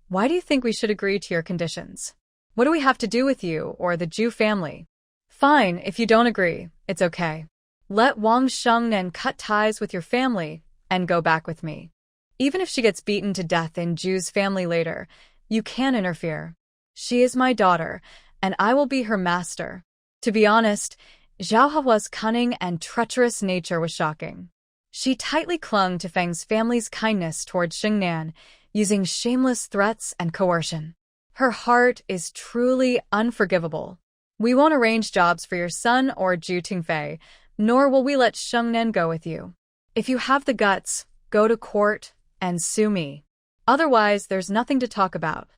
"Why do you think we should agree to your conditions? What do we have to do with you or the Ju family? Fine, if you don't agree, it's okay. Let Wang Shengnan cut ties with your family and go back with me. Even if she gets beaten to death in Ju's family later, you can't interfere. She is my daughter, and I will be her master." To be honest, Zhao Hua's cunning and treacherous nature was shocking. She tightly clung to Feng's family's kindness toward Xingnan, using shameless threats and coercion. Her heart is truly unforgivable. We won't arrange jobs for your son or Ju Tingfei, nor will we let Xingnan go with you. If you have the guts, go to court and sue me. Otherwise, there's nothing to talk about.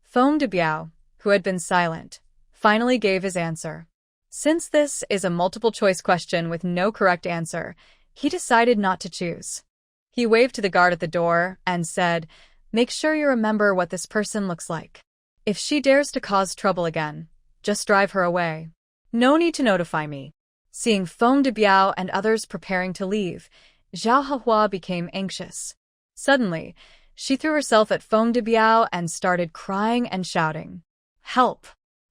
Feng Debiao, who had been silent, finally gave his answer. Since this is a multiple-choice question with no correct answer, he decided not to choose. He waved to the guard at the door and said, "Make sure you remember what this person looks like. If she dares to cause trouble again, just drive her away. No need to notify me." Seeing Feng Debiao and others preparing to leave, Zhao Hua became anxious. Suddenly, she threw herself at Feng Debiao and started crying and shouting, "Help!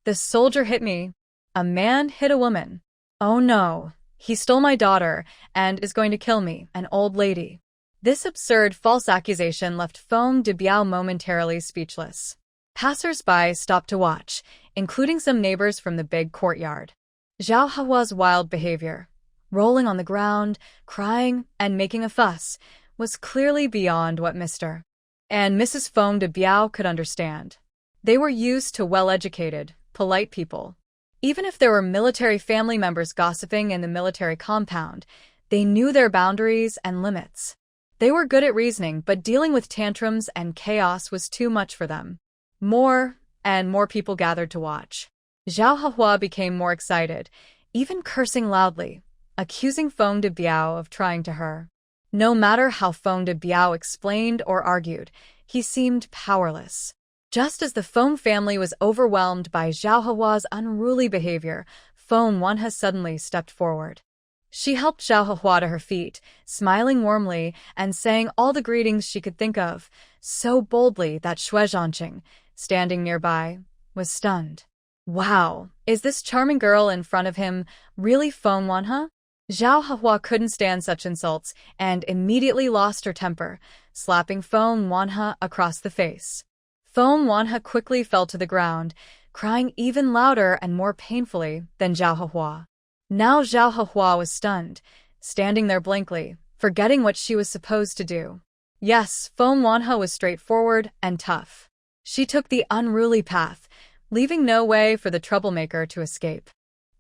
The soldier hit me! A man hit a woman! Oh no! He stole my daughter and is going to kill me, an old lady." This absurd false accusation left Feng Debiao momentarily speechless. Passers-by stopped to watch, including some neighbors from the big courtyard. Zhao Hua's wild behavior, rolling on the ground, crying, and making a fuss, was clearly beyond what Mr. and Mrs. Feng Debiao could understand. They were used to well-educated, polite people. Even if there were military family members gossiping in the military compound, they knew their boundaries and limits. They were good at reasoning, but dealing with tantrums and chaos was too much for them. More and more people gathered to watch. Zhao Hua became more excited, even cursing loudly, accusing Feng Debiao of trying to her. No matter how Feng Debiao explained or argued, he seemed powerless. Just as the Feng family was overwhelmed by Zhao Hua's unruly behavior, Feng Wanhe suddenly stepped forward. She helped Zhao Hua to her feet, smiling warmly and saying all the greetings she could think of, so boldly that Xue Zhancheng, standing nearby, was stunned. Wow, is this charming girl in front of him really Feng Wanhe? Zhao Hua couldn't stand such insults and immediately lost her temper, slapping Feng Wanhe across the face. Feng Wanhe quickly fell to the ground, crying even louder and more painfully than Zhao Hua. Now Zhao Hua was stunned, standing there blankly, forgetting what she was supposed to do. Yes, Feng Wanhe was straightforward and tough. She took the unruly path, leaving no way for the troublemaker to escape.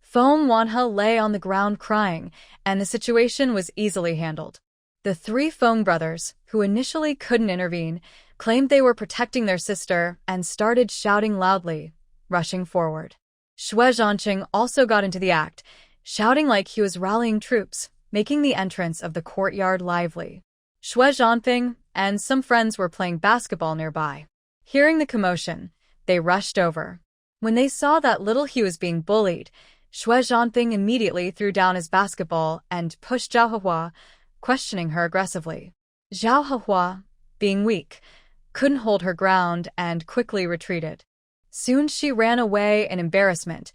Feng Wanhe lay on the ground crying, and the situation was easily handled. The three Feng brothers, who initially couldn't intervene, claimed they were protecting their sister and started shouting loudly, rushing forward. Xue Zhancheng also got into the act, shouting like he was rallying troops, making the entrance of the courtyard lively. Xue Zhanping and some friends were playing basketball nearby. Hearing the commotion, they rushed over. When they saw that little he was being bullied, Xue Zhanping immediately threw down his basketball and pushed Zhao Hua, questioning her aggressively. Zhao Hua, being weak, couldn't hold her ground and quickly retreated. Soon she ran away in embarrassment,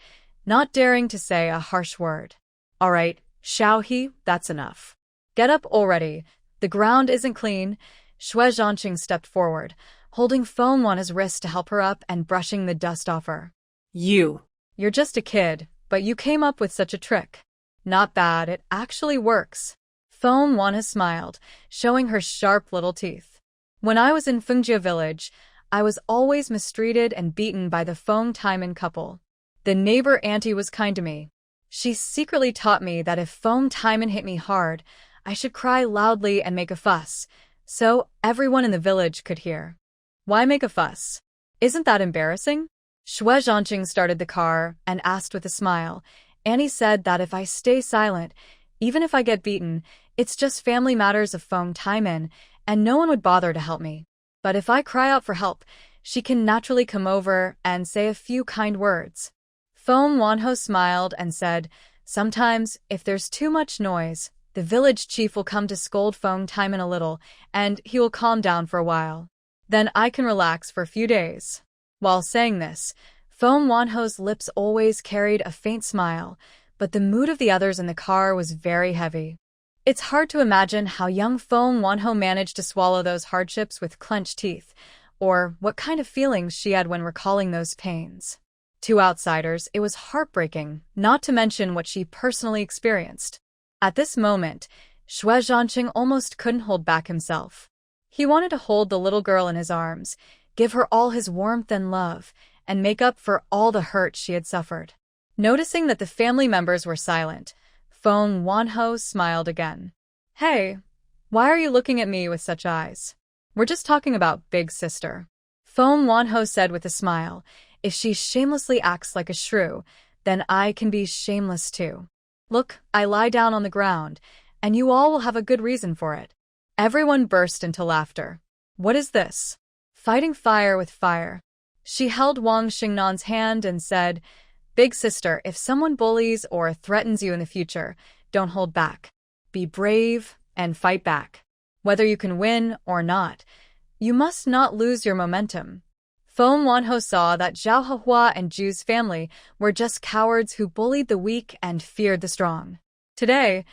not daring to say a harsh word. "All right, Xiaohe, that's enough. Get up already. The ground isn't clean." Xue Zhancheng stepped forward, holding Feng Wanhe's wrist to help her up and brushing the dust off her. You're just a kid, but you came up with such a trick. Not bad, it actually works." Feng Wanhe smiled, showing her sharp little teeth. "When I was in Fengjia village, I was always mistreated and beaten by the Feng Taiman couple. The neighbor auntie was kind to me. She secretly taught me that if Feng Taiman hit me hard, I should cry loudly and make a fuss, so everyone in the village could hear. Why make a fuss? Isn't that embarrassing? Xue Zhancheng started the car and asked with a smile. Annie said that if I stay silent, even if I get beaten, it's just family matters of Feng Taiman, and no one would bother to help me. But if I cry out for help, she can naturally come over and say a few kind words. Feng Wanho smiled and said, sometimes, if there's too much noise, the village chief will come to scold Feng Taiman a little, and he will calm down for a while. Then I can relax for a few days. While saying this, Feng Wanho's lips always carried a faint smile, but the mood of the others in the car was very heavy. It's hard to imagine how young Feng Wanho managed to swallow those hardships with clenched teeth, or what kind of feelings she had when recalling those pains. To outsiders, it was heartbreaking, not to mention what she personally experienced. At this moment, Xue Zhancheng almost couldn't hold back himself. He wanted to hold the little girl in his arms, give her all his warmth and love, and make up for all the hurt she had suffered. Noticing that the family members were silent, Feng Wanho smiled again. Hey, why are you looking at me with such eyes? We're just talking about big sister. Feng Wanho said with a smile, if she shamelessly acts like a shrew, then I can be shameless too. Look, I lie down on the ground, and you all will have a good reason for it. Everyone burst into laughter. What is this? Fighting fire with fire. She held Wang Xingnan's hand and said, big sister, if someone bullies or threatens you in the future, don't hold back. Be brave and fight back. Whether you can win or not, you must not lose your momentum. Feng Wanho saw that Zhao Hehua and Zhu's family were just cowards who bullied the weak and feared the strong. Today,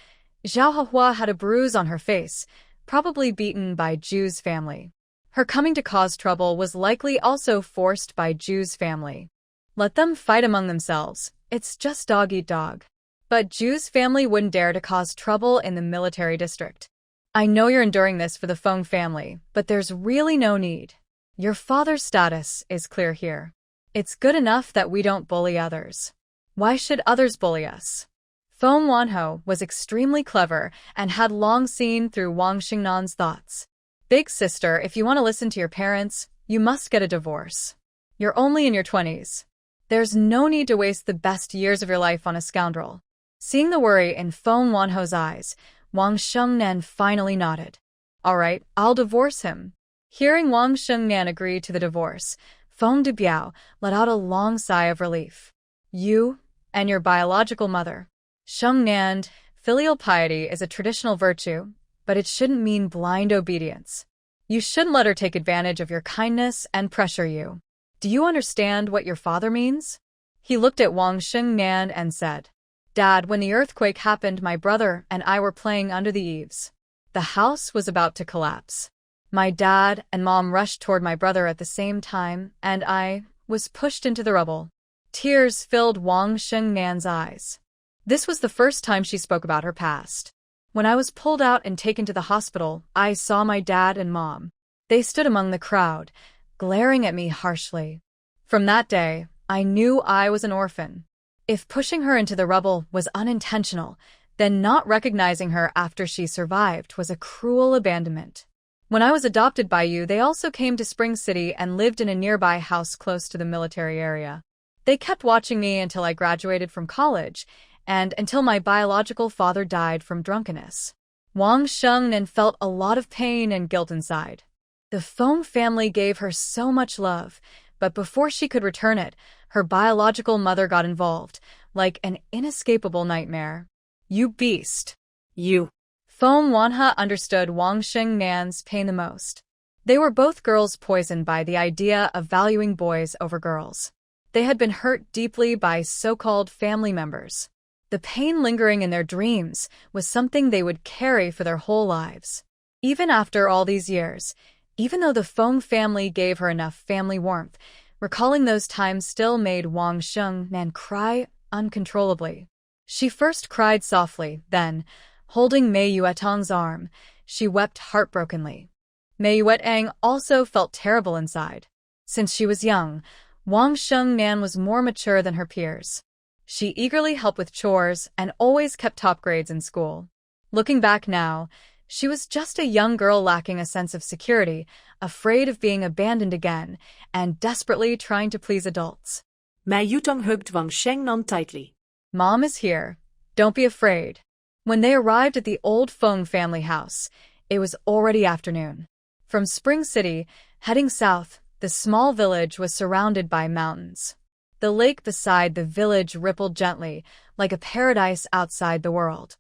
Zhao Hehua had a bruise on her face, probably beaten by Zhu's family. Her coming to cause trouble was likely also forced by Zhu's family. Let them fight among themselves, it's just dog eat dog. But Zhu's family wouldn't dare to cause trouble in the military district. I know you're enduring this for the Feng family, but there's really no need. Your father's status is clear here. It's good enough that we don't bully others. Why should others bully us? Feng Wanho was extremely clever and had long seen through Wang Xingnan's thoughts. Big sister, if you want to listen to your parents, you must get a divorce. You're only in your 20s. There's no need to waste the best years of your life on a scoundrel. Seeing the worry in Feng Wanho's eyes, Wang Xingnan finally nodded. All right, I'll divorce him. Hearing Wang Xingnan agree to the divorce, Feng Debiao let out a long sigh of relief. You and your biological mother. Xingnan, filial piety is a traditional virtue, but it shouldn't mean blind obedience. You shouldn't let her take advantage of your kindness and pressure you. Do you understand what your father means? He looked at Wang Xingnan and said, Dad, when the earthquake happened, my brother and I were playing under the eaves. The house was about to collapse. My dad and mom rushed toward my brother at the same time, and I was pushed into the rubble. Tears filled Wang Xingnan's eyes. This was the first time she spoke about her past. When I was pulled out and taken to the hospital, I saw my dad and mom. They stood among the crowd, glaring at me harshly. From that day, I knew I was an orphan. If pushing her into the rubble was unintentional, then not recognizing her after she survived was a cruel abandonment. When I was adopted by you, they also came to Spring City and lived in a nearby house close to the military area. They kept watching me until I graduated from college, and until my biological father died from drunkenness. Wang Xingnan felt a lot of pain and guilt inside. The Feng family gave her so much love, but before she could return it, her biological mother got involved, like an inescapable nightmare. You beast. You. Feng Wanha understood Wang Xingnan's pain the most. They were both girls poisoned by the idea of valuing boys over girls. They had been hurt deeply by so-called family members. The pain lingering in their dreams was something they would carry for their whole lives. Even after all these years, even though the Feng family gave her enough family warmth, recalling those times still made Wang Xingnan cry uncontrollably. She first cried softly, then, holding Mei Yuetang's arm, she wept heartbrokenly. Mei Yuetang also felt terrible inside. Since she was young, Wang Shengnan was more mature than her peers. She eagerly helped with chores and always kept top grades in school. Looking back now, she was just a young girl lacking a sense of security, afraid of being abandoned again, and desperately trying to please adults. Mei Yutong hugged Wang Shengnan tightly. Mom is here. Don't be afraid. When they arrived at the old Feng family house, it was already afternoon. From Spring City, heading south, the small village was surrounded by mountains. The lake beside the village rippled gently, like a paradise outside the world.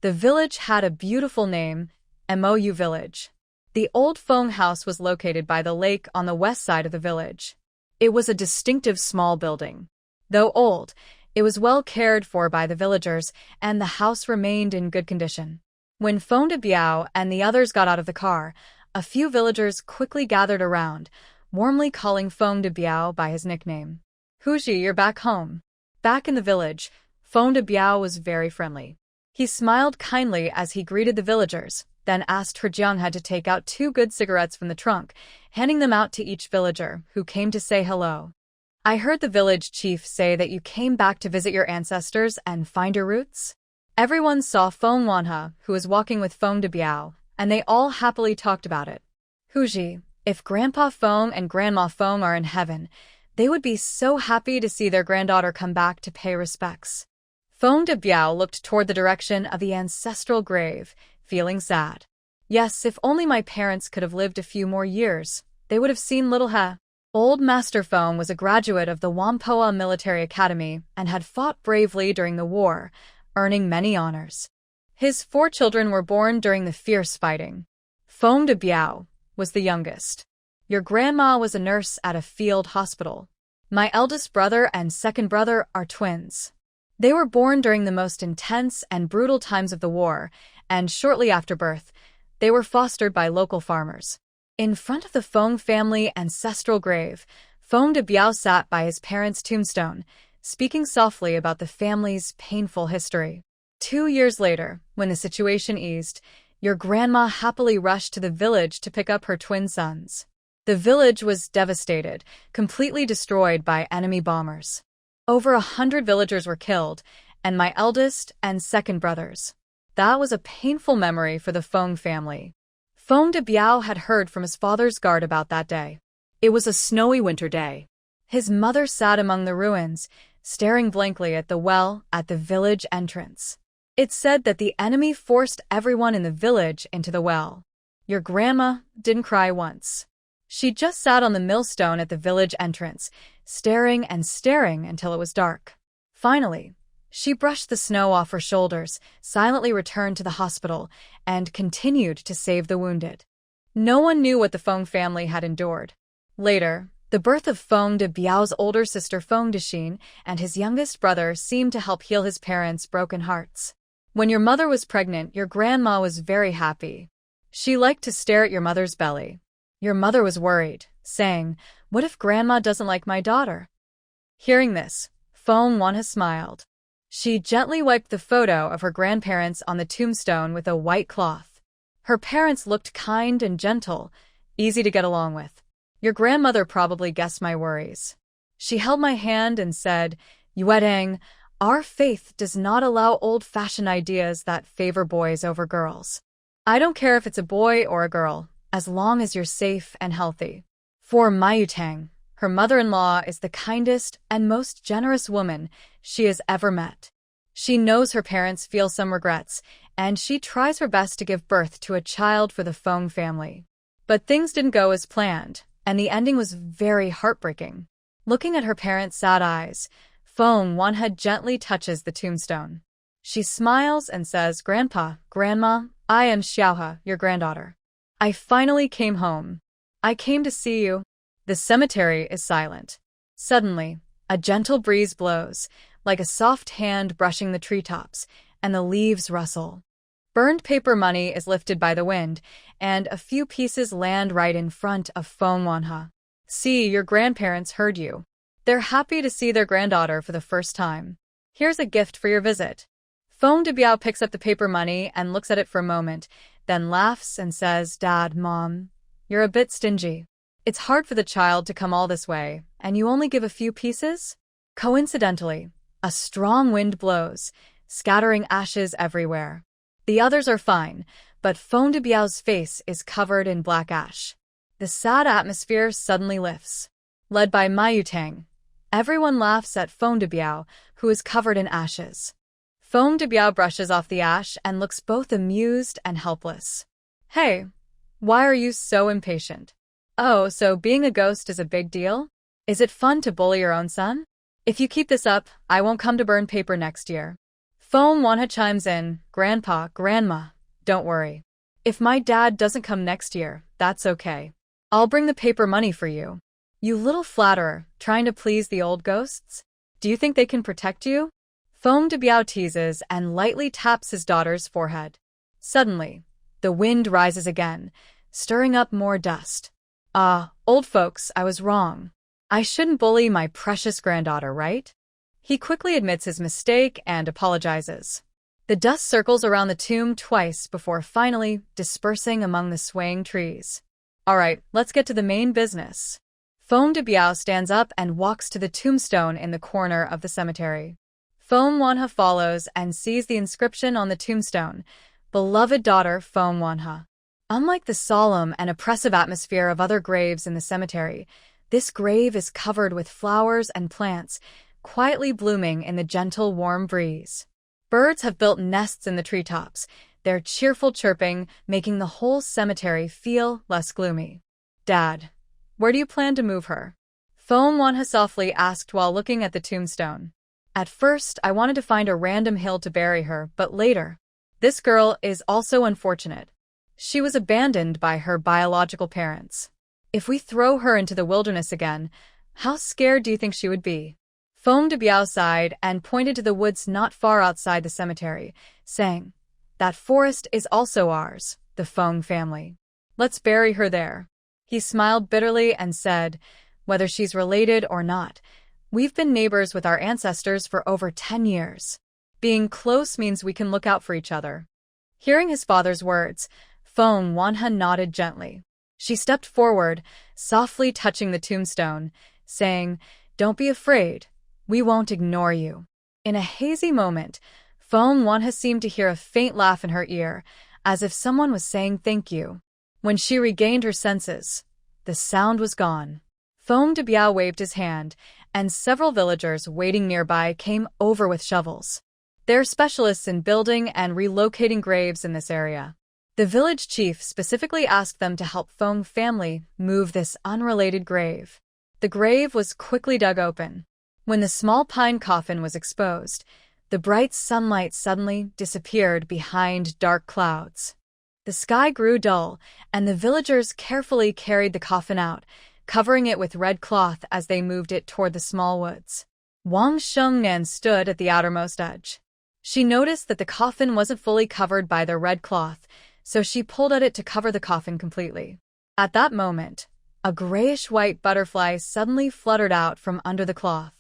The village had a beautiful name, Mou Village. The old Feng house was located by the lake on the west side of the village. It was a distinctive small building. Though old, it was well cared for by the villagers, and the house remained in good condition. When Feng de Biao and the others got out of the car, a few villagers quickly gathered around, warmly calling Feng de Biao by his nickname. Huji, you're back home. Back in the village, Feng de Biao was very friendly. He smiled kindly as he greeted the villagers, then asked He to take out 2 good cigarettes from the trunk, handing them out to each villager, who came to say hello. I heard the village chief say that you came back to visit your ancestors and find your roots? Everyone saw Feng Wanhe, who was walking with Feng de Biao, and they all happily talked about it. Huji, if Grandpa Feng and Grandma Feng are in heaven, they would be so happy to see their granddaughter come back to pay respects. Feng de Biao looked toward the direction of the ancestral grave, feeling sad. Yes, if only my parents could have lived a few more years, they would have seen little He. Old Master Feng was a graduate of the Whampoa Military Academy and had fought bravely during the war, earning many honors. His 4 children were born during the fierce fighting. Feng de Biao was the youngest. Your grandma was a nurse at a field hospital. My eldest brother and second brother are twins. They were born during the most intense and brutal times of the war, and shortly after birth, they were fostered by local farmers. In front of the Feng family ancestral grave, Feng de Biao sat by his parents' tombstone, speaking softly about the family's painful history. 2 years later, when the situation eased, your grandma happily rushed to the village to pick up her twin sons. The village was devastated, completely destroyed by enemy bombers. Over 100 villagers were killed, and my eldest and second brothers. That was a painful memory for the Feng family. Feng de Biao had heard from his father's guard about that day. It was a snowy winter day. His mother sat among the ruins, staring blankly at the well at the village entrance. It said that the enemy forced everyone in the village into the well. Your grandma didn't cry once. She just sat on the millstone at the village entrance, staring and staring until it was dark. Finally, she brushed the snow off her shoulders, silently returned to the hospital, and continued to save the wounded. No one knew what the Feng family had endured. Later, the birth of Feng de Biao's older sister Feng Dexin and his youngest brother seemed to help heal his parents' broken hearts. When your mother was pregnant, your grandma was very happy. She liked to stare at your mother's belly. Your mother was worried, saying, "What if Grandma doesn't like my daughter?" Hearing this, Feng Wanhe smiled. She gently wiped the photo of her grandparents on the tombstone with a white cloth. Her parents looked kind and gentle, easy to get along with. Your grandmother probably guessed my worries. She held my hand and said, "Yuedeng, our faith does not allow old-fashioned ideas that favor boys over girls. I don't care if it's a boy or a girl, as long as you're safe and healthy." For Mayutang, her mother-in-law is the kindest and most generous woman she has ever met. She knows her parents feel some regrets, and she tries her best to give birth to a child for the Feng family. But things didn't go as planned, and the ending was very heartbreaking. Looking at her parents' sad eyes, Feng Wanhe gently touches the tombstone. She smiles and says, "Grandpa, Grandma, I am Xiaohe, your granddaughter. I finally came home. I came to see you." The cemetery is silent. Suddenly, a gentle breeze blows, like a soft hand brushing the treetops, and the leaves rustle. Burned paper money is lifted by the wind, and a few pieces land right in front of Feng Wanhe. "See, your grandparents heard you. They're happy to see their granddaughter for the first time. Here's a gift for your visit." Feng de Biao picks up the paper money and looks at it for a moment, then laughs and says, "Dad, Mom, you're a bit stingy." It's hard for the child to come all this way, and you only give a few pieces? Coincidentally, a strong wind blows, scattering ashes everywhere. The others are fine, but Feng de Biao's face is covered in black ash. The sad atmosphere suddenly lifts. Led by Ma Yutang, everyone laughs at Feng de Biao, who is covered in ashes. Feng de Biao brushes off the ash and looks both amused and helpless. Hey, why are you so impatient? Oh, so being a ghost is a big deal? Is it fun to bully your own son? If you keep this up, I won't come to burn paper next year. Feng Wanha chimes in, Grandpa, Grandma, don't worry. If my dad doesn't come next year, that's okay. I'll bring the paper money for you. You little flatterer, trying to please the old ghosts? Do you think they can protect you? Feng de Biao teases and lightly taps his daughter's forehead. Suddenly, the wind rises again, stirring up more dust. Old folks, I was wrong. I shouldn't bully my precious granddaughter, right? He quickly admits his mistake and apologizes. The dust circles around the tomb twice before finally dispersing among the swaying trees. All right, let's get to the main business. Feng de Biao stands up and walks to the tombstone in the corner of the cemetery. Feng Wanha follows and sees the inscription on the tombstone, Beloved daughter Feng Wanha. Unlike the solemn and oppressive atmosphere of other graves in the cemetery, this grave is covered with flowers and plants, quietly blooming in the gentle, warm breeze. Birds have built nests in the treetops, their cheerful chirping making the whole cemetery feel less gloomy. Dad, where do you plan to move her? Feng Wanha softly asked while looking at the tombstone. At first, I wanted to find a random hill to bury her, but later. This girl is also unfortunate. She was abandoned by her biological parents. If we throw her into the wilderness again, how scared do you think she would be? Feng de Biao sighed and pointed to the woods not far outside the cemetery, saying, That forest is also ours, the Feng family. Let's bury her there. He smiled bitterly and said, Whether she's related or not, we've been neighbors with our ancestors for over 10 years. Being close means we can look out for each other. Hearing his father's words, Feng Wanha nodded gently. She stepped forward, softly touching the tombstone, saying, Don't be afraid. We won't ignore you. In a hazy moment, Feng Wanha seemed to hear a faint laugh in her ear, as if someone was saying thank you. When she regained her senses, the sound was gone. Feng de Biao waved his hand, and several villagers waiting nearby came over with shovels. They're specialists in building and relocating graves in this area. The village chief specifically asked them to help Feng family move this unrelated grave. The grave was quickly dug open. When the small pine coffin was exposed, the bright sunlight suddenly disappeared behind dark clouds. The sky grew dull, and the villagers carefully carried the coffin out, covering it with red cloth as they moved it toward the small woods. Wang Shengnan stood at the outermost edge. She noticed that the coffin wasn't fully covered by the red cloth, so she pulled at it to cover the coffin completely. At that moment, a grayish-white butterfly suddenly fluttered out from under the cloth.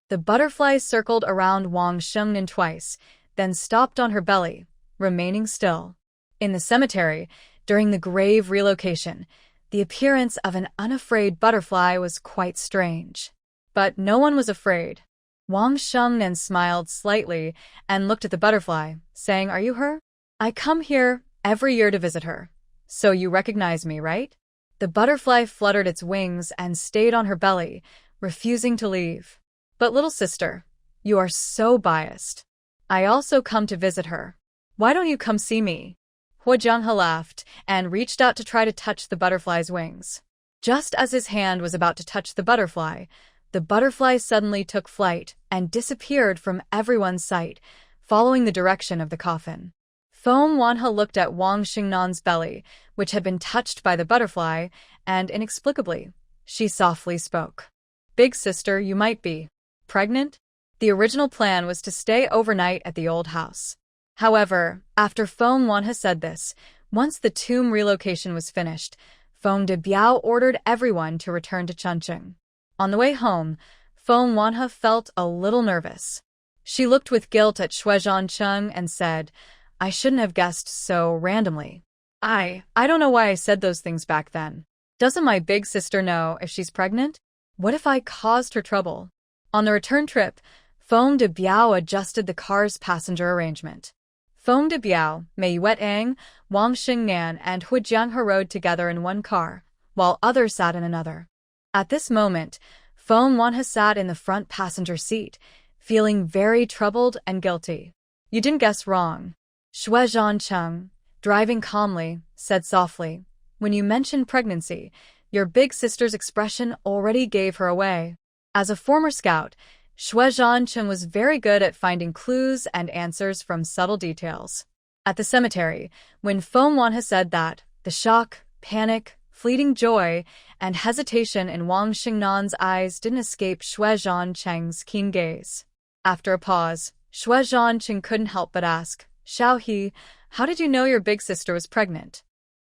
The butterfly circled around Wang Shengnan twice, then stopped on her belly, remaining still. In the cemetery, during the grave relocation, the appearance of an unafraid butterfly was quite strange. But no one was afraid. Wang Shengnan smiled slightly and looked at the butterfly, saying, Are you her? I come here every year to visit her. So you recognize me, right? The butterfly fluttered its wings and stayed on her belly, refusing to leave. But little sister, you are so biased. I also come to visit her. Why don't you come see me? Hua Jianghe laughed and reached out to try to touch the butterfly's wings. Just as his hand was about to touch the butterfly suddenly took flight and disappeared from everyone's sight, following the direction of the coffin. Feng Wanha looked at Wang Xingnan's belly, which had been touched by the butterfly, and inexplicably, she softly spoke. Big sister, you might be pregnant? The original plan was to stay overnight at the old house. However, after Feng Wanha said this, once the tomb relocation was finished, Feng de Biao ordered everyone to return to Zhancheng. On the way home, Feng Wanha felt a little nervous. She looked with guilt at Xue Zhancheng and said, I shouldn't have guessed so randomly. I don't know why I said those things back then. Doesn't my big sister know if she's pregnant? What if I caused her trouble? On the return trip, Feng de Biao adjusted the car's passenger arrangement. Feng de Biao, Mei Yuetang, Wang Xingnan, and Hu Jianghe rode together in one car, while others sat in another. At this moment, Feng Wanhe sat in the front passenger seat, feeling very troubled and guilty. You didn't guess wrong. Xue Zhancheng, driving calmly, said softly, when you mentioned pregnancy, your big sister's expression already gave her away. As a former scout, Xue Zhancheng was very good at finding clues and answers from subtle details. At the cemetery, when Feng Wanhe said that, the shock, panic, fleeting joy, and hesitation in Wang Xingnan's eyes didn't escape Xue Zhancheng's keen gaze. After a pause, Xue Zhancheng couldn't help but ask, Xiaohe, how did you know your big sister was pregnant?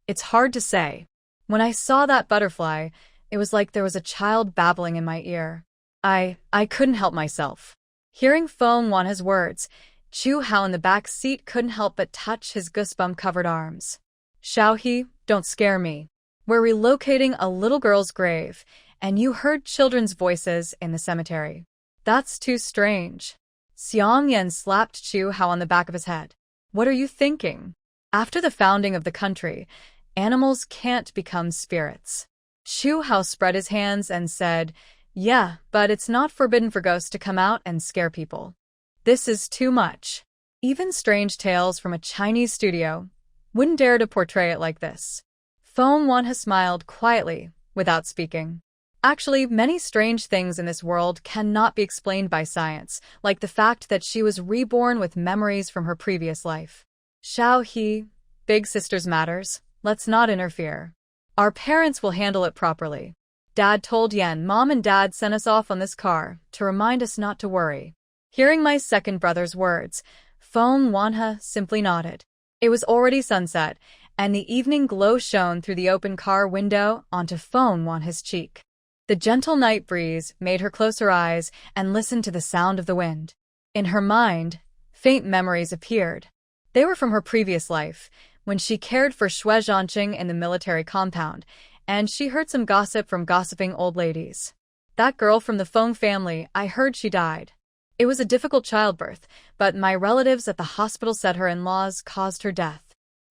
It's hard to say. When I saw that butterfly, it was like there was a child babbling in my ear. I couldn't help myself. Hearing Feng Wanhe's words, Chu Hao in the back seat couldn't help but touch his goosebump-covered arms. Xiaohe, don't scare me. We're relocating a little girl's grave, and you heard children's voices in the cemetery. That's too strange. Xiang Yan slapped Chu Hao on the back of his head. What are you thinking? After the founding of the country, animals can't become spirits. Chu Hao spread his hands and said, yeah, but it's not forbidden for ghosts to come out and scare people. This is too much. Even strange tales from a Chinese studio wouldn't dare to portray it like this. Feng Wanhe smiled quietly, without speaking. Actually, many strange things in this world cannot be explained by science, like the fact that she was reborn with memories from her previous life. Xiaohe, big sister's matters, let's not interfere. Our parents will handle it properly. Dad told Yan Mom and Dad sent us off on this car to remind us not to worry. Hearing my second brother's words, Feng Wanhe simply nodded. It was already sunset, and the evening glow shone through the open car window onto Feng Wanhe's cheek. The gentle night breeze made her close her eyes and listen to the sound of the wind. In her mind, faint memories appeared. They were from her previous life, when she cared for Xue Zhancheng in the military compound, and she heard some gossip from gossiping old ladies. That girl from the Feng family, I heard she died. It was a difficult childbirth, but my relatives at the hospital said her in-laws caused her death.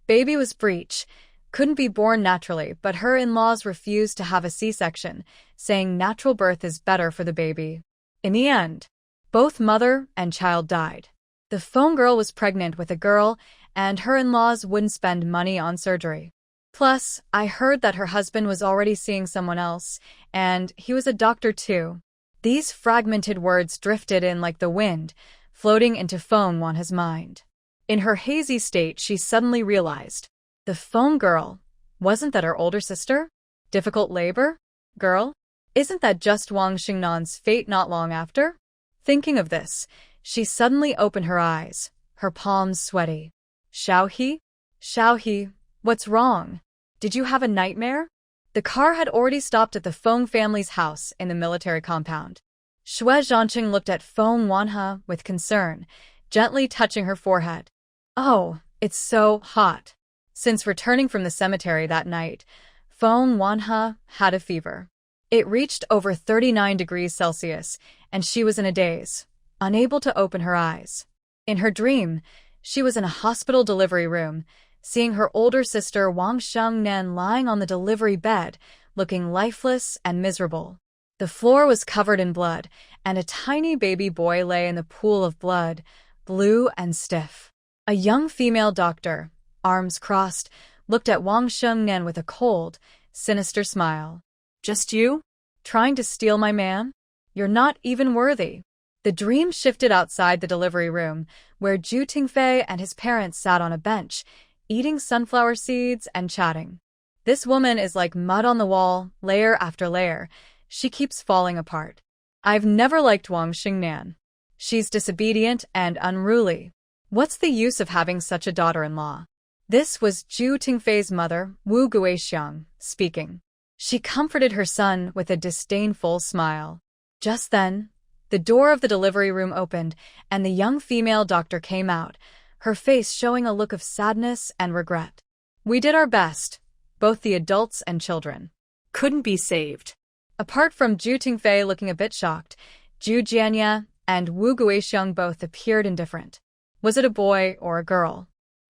Baby was breech, couldn't be born naturally, but her in-laws refused to have a C-section, saying natural birth is better for the baby. In the end, both mother and child died. The Feng girl was pregnant with a girl, and her in-laws wouldn't spend money on surgery. Plus, I heard that her husband was already seeing someone else, and he was a doctor too. These fragmented words drifted in like the wind, floating into Feng Wanhe's mind. In her hazy state, she suddenly realized, the Feng girl, wasn't that her older sister? Difficult labor? Girl? Isn't that just Wang Xingnan's fate not long after? Thinking of this, she suddenly opened her eyes, her palms sweaty. Xiaohe? Xiaohe, what's wrong? Did you have a nightmare? The car had already stopped at the Feng family's house in the military compound. Xue Zhancheng looked at Feng Wanhe with concern, gently touching her forehead. Oh, it's so hot. Since returning from the cemetery that night, Feng Wanhe had a fever. It reached over 39 degrees Celsius, and she was in a daze, unable to open her eyes. In her dream, she was in a hospital delivery room, seeing her older sister Wang Xingnan lying on the delivery bed, looking lifeless and miserable. The floor was covered in blood, and a tiny baby boy lay in the pool of blood, blue and stiff. A young female doctor, arms crossed, looked at Wang Xingnan with a cold, sinister smile. Just you? Trying to steal my man? You're not even worthy. The dream shifted outside the delivery room, where Zhu Tingfei and his parents sat on a bench, eating sunflower seeds and chatting. This woman is like mud on the wall, layer after layer. She keeps falling apart. I've never liked Wang Xingnan. She's disobedient and unruly. What's the use of having such a daughter-in-law? This was Zhu Tingfei's mother, Wu Guixiang, speaking. She comforted her son with a disdainful smile. Just then, the door of the delivery room opened, and the young female doctor came out, her face showing a look of sadness and regret. We did our best, both the adults and children. couldn't be saved. Apart from Zhu Tingfei looking a bit shocked, Zhu Jianya and Wu Guixiang both appeared indifferent. Was it a boy or a girl?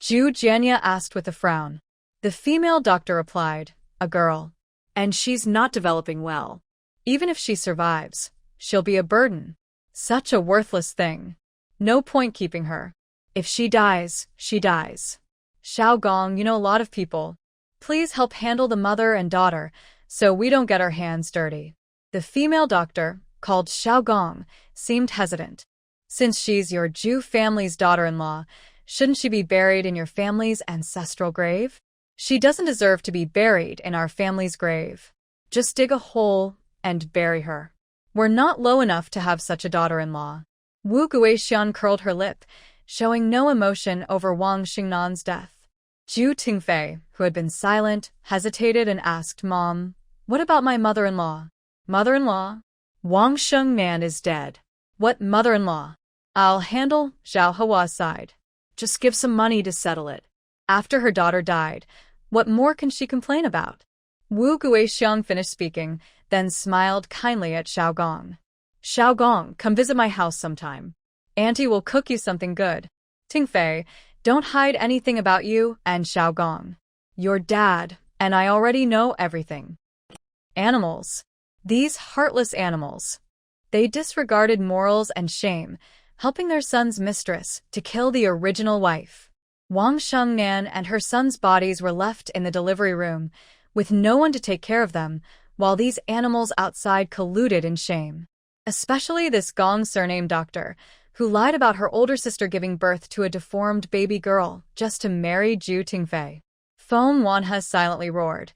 Zhu Jianya asked with a frown. The female doctor replied, a girl. And she's not developing well. Even if she survives, she'll be a burden. Such a worthless thing. No point keeping her. If she dies, she dies. Xiao Gong, you know a lot of people. Please help handle the mother and daughter, so we don't get our hands dirty. The female doctor, called Xiao Gong, seemed hesitant. Since she's your Zhu family's daughter-in-law, shouldn't she be buried in your family's ancestral grave? She doesn't deserve to be buried in our family's grave. Just dig a hole and bury her. We're not low enough to have such a daughter-in-law. Wu Guixian curled her lip, showing no emotion over Wang Xingnan's death. Zhu Tingfei, who had been silent, hesitated and asked, Mom, what about my mother-in-law? Mother-in-law? Wang Xingnan is dead. What mother-in-law? I'll handle Zhao Hua's side. Just give some money to settle it. After her daughter died, what more can she complain about? Wu Guixiang finished speaking, then smiled kindly at Xiao Gong. Xiao Gong, come visit my house sometime. Auntie will cook you something good. Tingfei, don't hide anything about you and Xiao Gong. Your dad, and I already know everything. Animals. These heartless animals. They disregarded morals and shame, helping their son's mistress to kill the original wife. Wang Xingnan and her son's bodies were left in the delivery room, with no one to take care of them, while these animals outside colluded in shame. Especially this Gong surname doctor, who lied about her older sister giving birth to a deformed baby girl just to marry Zhu Tingfei. Feng Wanhe silently roared.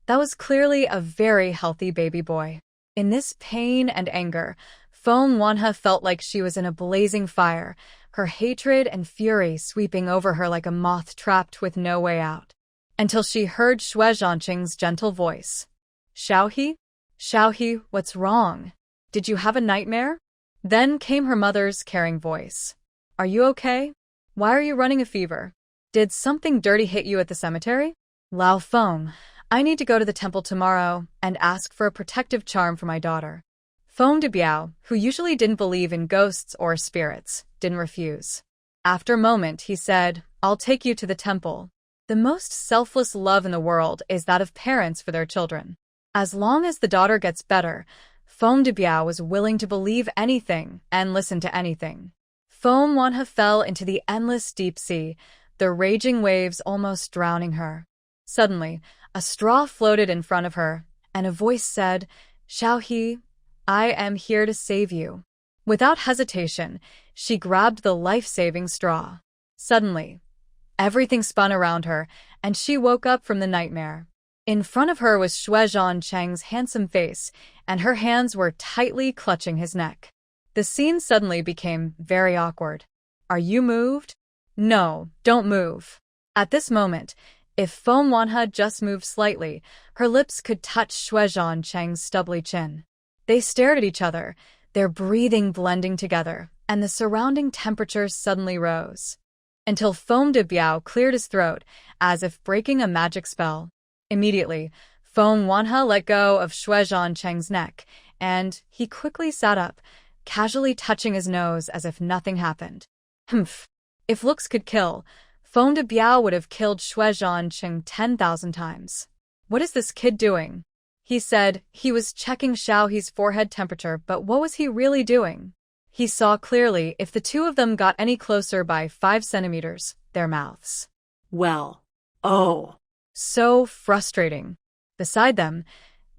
That was clearly a very healthy baby boy. In this pain and anger, Feng Wanhe felt like she was in a blazing fire, her hatred and fury sweeping over her like a moth trapped with no way out. Until she heard Xue Zhancheng's gentle voice. Xiaohe? Xiaohe, what's wrong? Did you have a nightmare? Then came her mother's caring voice. Are you okay? Why are you running a fever? Did something dirty hit you at the cemetery? Lao Feng, I need to go to the temple tomorrow and ask for a protective charm for my daughter. Feng de Biao, who usually didn't believe in ghosts or spirits, didn't refuse. After a moment, he said, I'll take you to the temple. The most selfless love in the world is that of parents for their children. As long as the daughter gets better, Feng de Biao was willing to believe anything and listen to anything. Feng Wanhe fell into the endless deep sea, the raging waves almost drowning her. Suddenly, a straw floated in front of her, and a voice said, Xiaohe, I am here to save you. Without hesitation, she grabbed the life-saving straw. Suddenly, everything spun around her, and she woke up from the nightmare. In front of her was Xue Zhancheng's handsome face, and her hands were tightly clutching his neck. The scene suddenly became very awkward. Are you moved? No, don't move. At this moment, if Feng Wanhe just moved slightly, her lips could touch Xue Zhancheng's stubbly chin. They stared at each other, their breathing blending together, and the surrounding temperature suddenly rose. Until Feng de Biao cleared his throat, as if breaking a magic spell. Immediately, Feng Wanhe let go of Xue Zhancheng's neck, and he quickly sat up, casually touching his nose as if nothing happened. Humph. If looks could kill, Feng de Biao would have killed Xue Zhancheng 10,000 times. What is this kid doing? He said he was checking Xiaohe's forehead temperature, but what was he really doing? He saw clearly if the two of them got any closer by 5 centimeters, their mouths. Well, oh. So frustrating. Beside them,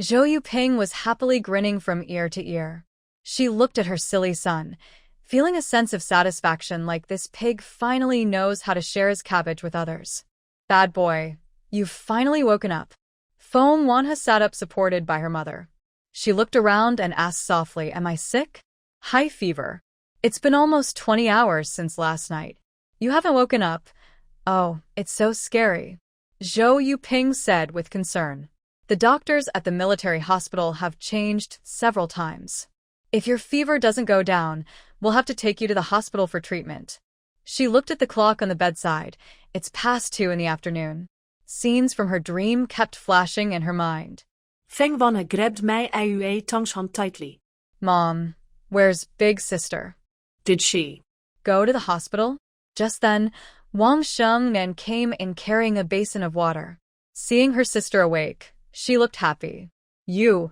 Zhou Yuping was happily grinning from ear to ear. She looked at her silly son, feeling a sense of satisfaction like this pig finally knows how to share his cabbage with others. Bad boy, you've finally woken up. Feng Wanhe sat up supported by her mother. She looked around and asked softly, Am I sick? High fever. It's been almost 20 hours since last night. You haven't woken up. Oh, it's so scary. Zhou Yuping said with concern. The doctors at the military hospital have changed several times. If your fever doesn't go down, we'll have to take you to the hospital for treatment. She looked at the clock on the bedside. It's past 2 in the afternoon. Scenes from her dream kept flashing in her mind. Feng Wanha grabbed my Xue Zhancheng tightly. Mom, where's big sister? Did she go to the hospital? Just then, Wang Shengnan came in carrying a basin of water. Seeing her sister awake, she looked happy.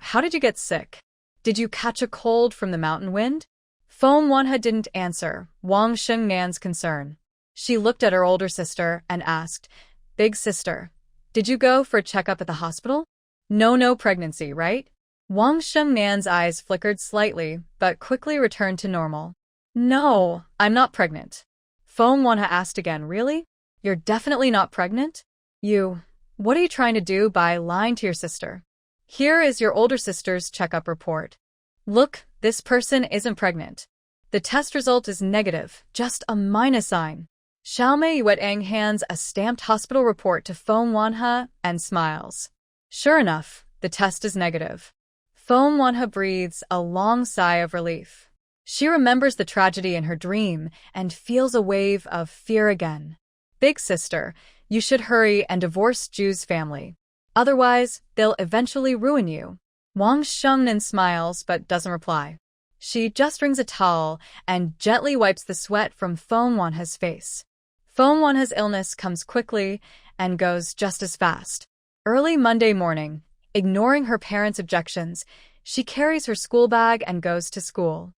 How did you get sick? Did you catch a cold from the mountain wind? Feng Wanha didn't answer Wang Shengnan's concern. She looked at her older sister and asked, Big sister, did you go for a checkup at the hospital? No pregnancy, right? Wang Shengnan's eyes flickered slightly, but quickly returned to normal. No, I'm not pregnant. Feng Wanha asked again, really? You're definitely not pregnant? What are you trying to do by lying to your sister? Here is your older sister's checkup report. Look, this person isn't pregnant. The test result is negative, just a minus sign. Xiaomei Yuetang hands a stamped hospital report to Feng Wanha and smiles. Sure enough, the test is negative. Feng Wanha breathes a long sigh of relief. She remembers the tragedy in her dream and feels a wave of fear again. Big sister, you should hurry and divorce Ju's family. Otherwise, they'll eventually ruin you. Wang Shengnan smiles but doesn't reply. She just wrings a towel and gently wipes the sweat from Feng Wanha's face. Feng Wanha's illness comes quickly and goes just as fast. Early Monday morning, ignoring her parents' objections, she carries her school bag and goes to school.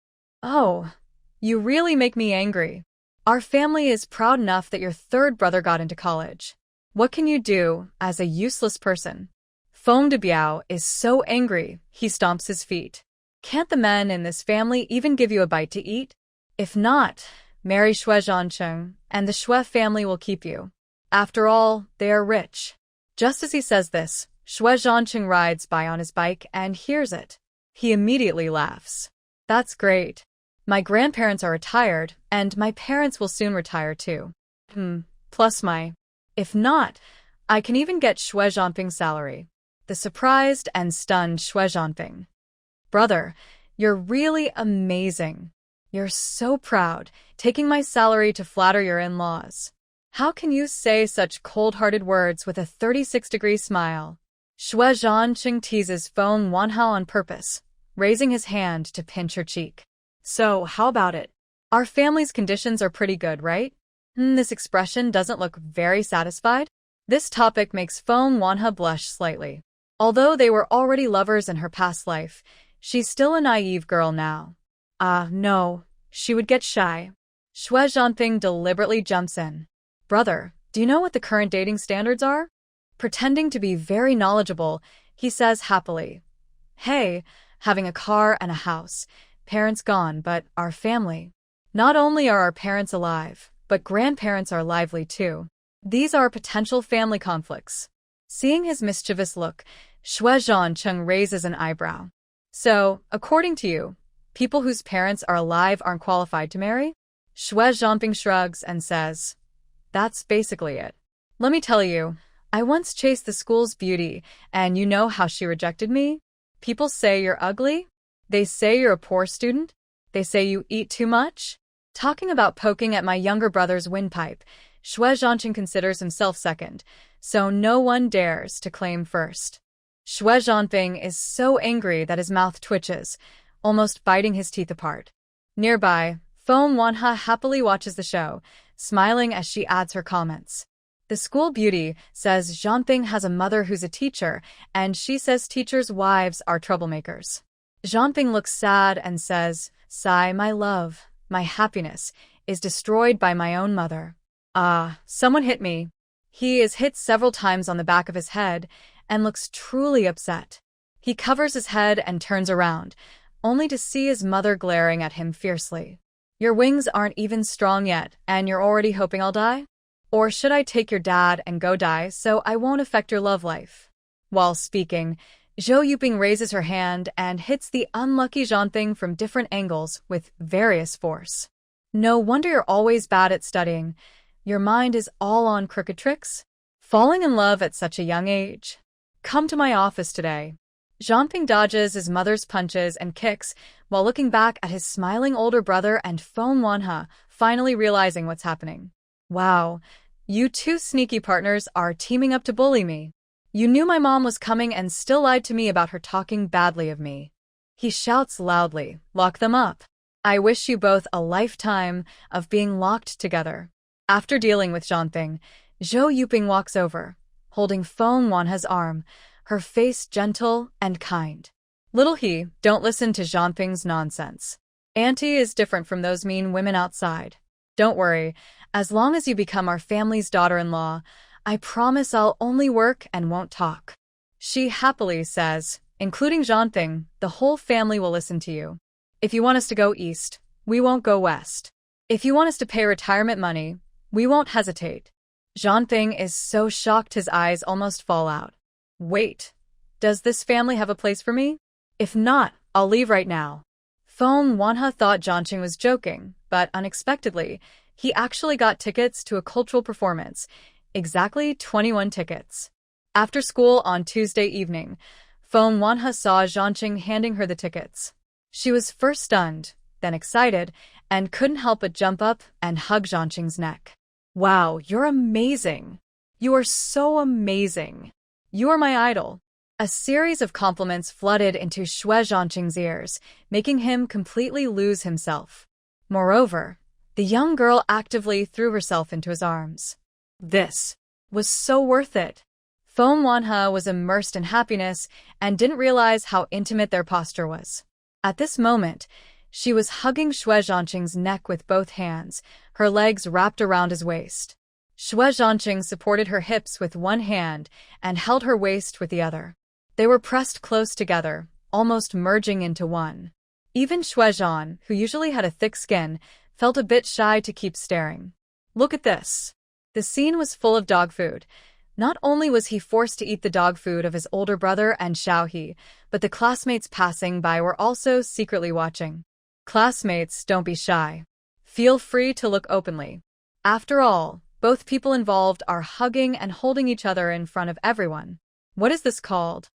Oh, you really make me angry. Our family is proud enough that your third brother got into college. What can you do as a useless person? Feng Debiao is so angry, he stomps his feet. Can't the men in this family even give you a bite to eat? If not, marry Xue Zhancheng, and the Xue family will keep you. After all, they are rich. Just as he says this, Xue Zhancheng rides by on his bike and hears it. He immediately laughs. That's great. My grandparents are retired, and my parents will soon retire too. Plus if not, I can even get Xue Zhanping's salary. The surprised and stunned Xue Zhanping. Brother, you're really amazing. You're so proud, taking my salary to flatter your in-laws. How can you say such cold-hearted words with a 36-degree smile? Xue Zhancheng teases Feng Wanha on purpose, raising his hand to pinch her cheek. So, how about it? Our family's conditions are pretty good, right? This expression doesn't look very satisfied. This topic makes Feng Wanha blush slightly. Although they were already lovers in her past life, she's still a naive girl now. No, she would get shy. Xue Zhanping deliberately jumps in. Brother, do you know what the current dating standards are? Pretending to be very knowledgeable, he says happily. Hey, having a car and a house. Parents gone, but our family. Not only are our parents alive, but grandparents are lively too. These are potential family conflicts. Seeing his mischievous look, Xue Zhancheng raises an eyebrow. So, according to you, people whose parents are alive aren't qualified to marry? Xue Zhanping shrugs and says, That's basically it. Let me tell you, I once chased the school's beauty, and you know how she rejected me? People say you're ugly. They say you're a poor student. They say you eat too much. Talking about poking at my younger brother's windpipe, Xue Zhancheng considers himself second, so no one dares to claim first. Xue Zhanping is so angry that his mouth twitches, almost biting his teeth apart. Nearby, Feng Wanha happily watches the show, smiling as she adds her comments. The school beauty says Zhanping has a mother who's a teacher, and she says teachers' wives are troublemakers. Zhanping looks sad and says, Sigh, my love, my happiness, is destroyed by my own mother. Someone hit me. He is hit several times on the back of his head and looks truly upset. He covers his head and turns around, only to see his mother glaring at him fiercely. Your wings aren't even strong yet, and you're already hoping I'll die? Or should I take your dad and go die so I won't affect your love life? While speaking, Zhou Yuping raises her hand and hits the unlucky Zhanping from different angles with various force. No wonder you're always bad at studying. Your mind is all on crooked tricks? Falling in love at such a young age? Come to my office today. Zhanping dodges his mother's punches and kicks while looking back at his smiling older brother and Feng Wanha, finally realizing what's happening. Wow, you two sneaky partners are teaming up to bully me. You knew my mom was coming and still lied to me about her talking badly of me. He shouts loudly, lock them up. I wish you both a lifetime of being locked together. After dealing with Zhancheng, Zhou Yuping walks over, holding Feng Wanhe's arm, her face gentle and kind. Little he, don't listen to Zhanping's nonsense. Auntie is different from those mean women outside. Don't worry, as long as you become our family's daughter-in-law, I promise I'll only work and won't talk. She happily says, including Zhanping, the whole family will listen to you. If you want us to go east, we won't go west. If you want us to pay retirement money, we won't hesitate. Zhanping is so shocked his eyes almost fall out. Wait, does this family have a place for me? If not, I'll leave right now. Feng Wanhe thought Zhancheng was joking, but unexpectedly, he actually got tickets to a cultural performance. Exactly 21 tickets. After school on Tuesday evening, Feng Wanhe saw Zhancheng handing her the tickets. She was first stunned, then excited, and couldn't help but jump up and hug Zhancheng's neck. Wow, you're amazing. You are so amazing. You are my idol. A series of compliments flooded into Xue Zhancheng's ears, making him completely lose himself. Moreover, the young girl actively threw herself into his arms. This was so worth it. Feng Wanhe was immersed in happiness and didn't realize how intimate their posture was. At this moment, she was hugging Xue Zhancheng's neck with both hands, her legs wrapped around his waist. Xue Zhancheng supported her hips with one hand and held her waist with the other. They were pressed close together, almost merging into one. Even Xue Zhan, who usually had a thick skin, felt a bit shy to keep staring. Look at this. The scene was full of dog food. Not only was he forced to eat the dog food of his older brother and Xiaohe, but the classmates passing by were also secretly watching. Classmates, don't be shy. Feel free to look openly. After all, both people involved are hugging and holding each other in front of everyone. What is this called?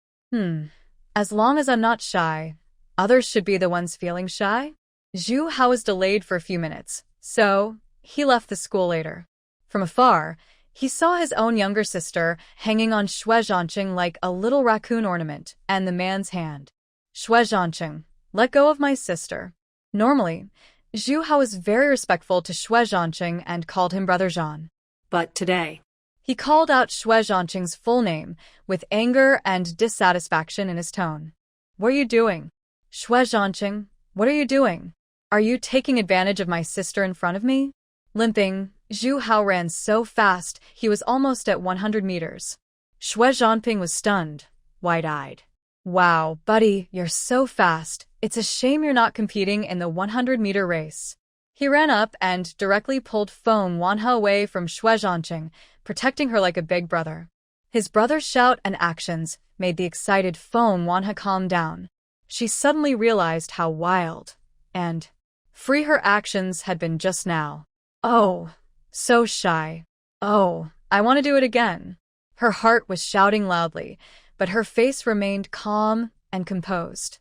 As long as I'm not shy, others should be the ones feeling shy? Zhu Hao was delayed for a few minutes, so he left the school later. From afar, he saw his own younger sister hanging on Xue Zhancheng like a little raccoon ornament, and the man's hand. Xue Zhancheng, let go of my sister. Normally, Zhu Hao was very respectful to Xue Zhancheng and called him Brother Zhan. But today, he called out Xue Zhancheng's full name with anger and dissatisfaction in his tone. What are you doing? Xue Zhancheng, what are you doing? Are you taking advantage of my sister in front of me? Limping, Zhu Hao ran so fast he was almost at 100 meters. Xue Zhanping was stunned, wide-eyed. Wow, buddy, you're so fast. It's a shame you're not competing in the 100-meter race. He ran up and directly pulled Feng Wanhe away from Xue Zhancheng, protecting her like a big brother. His brother's shout and actions made the excited Feng Wanhe calm down. She suddenly realized how wild and free her actions had been just now. Oh, so shy. Oh, I want to do it again. Her heart was shouting loudly, but her face remained calm and composed.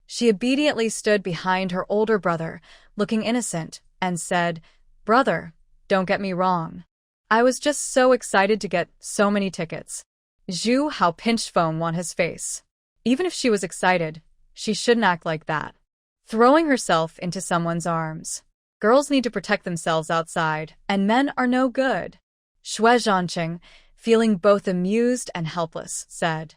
She obediently stood behind her older brother, looking innocent, and said, Brother, don't get me wrong. I was just so excited to get so many tickets. Zhu Hao pinched Feng Wanhe's face. Even if she was excited, she shouldn't act like that. Throwing herself into someone's arms. Girls need to protect themselves outside, and men are no good. Xue Zhancheng, feeling both amused and helpless, said,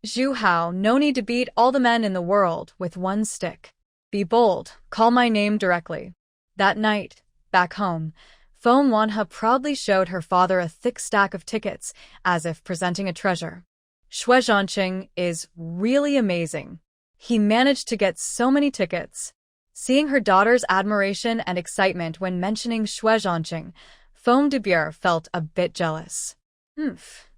Zhu Hao, no need to beat all the men in the world with one stick. Be bold, call my name directly. That night, back home, Feng Wanhe proudly showed her father a thick stack of tickets, as if presenting a treasure. Xue Zhancheng is really amazing. He managed to get so many tickets. Seeing her daughter's admiration and excitement when mentioning Xue Zhancheng, Feng Debier felt a bit jealous.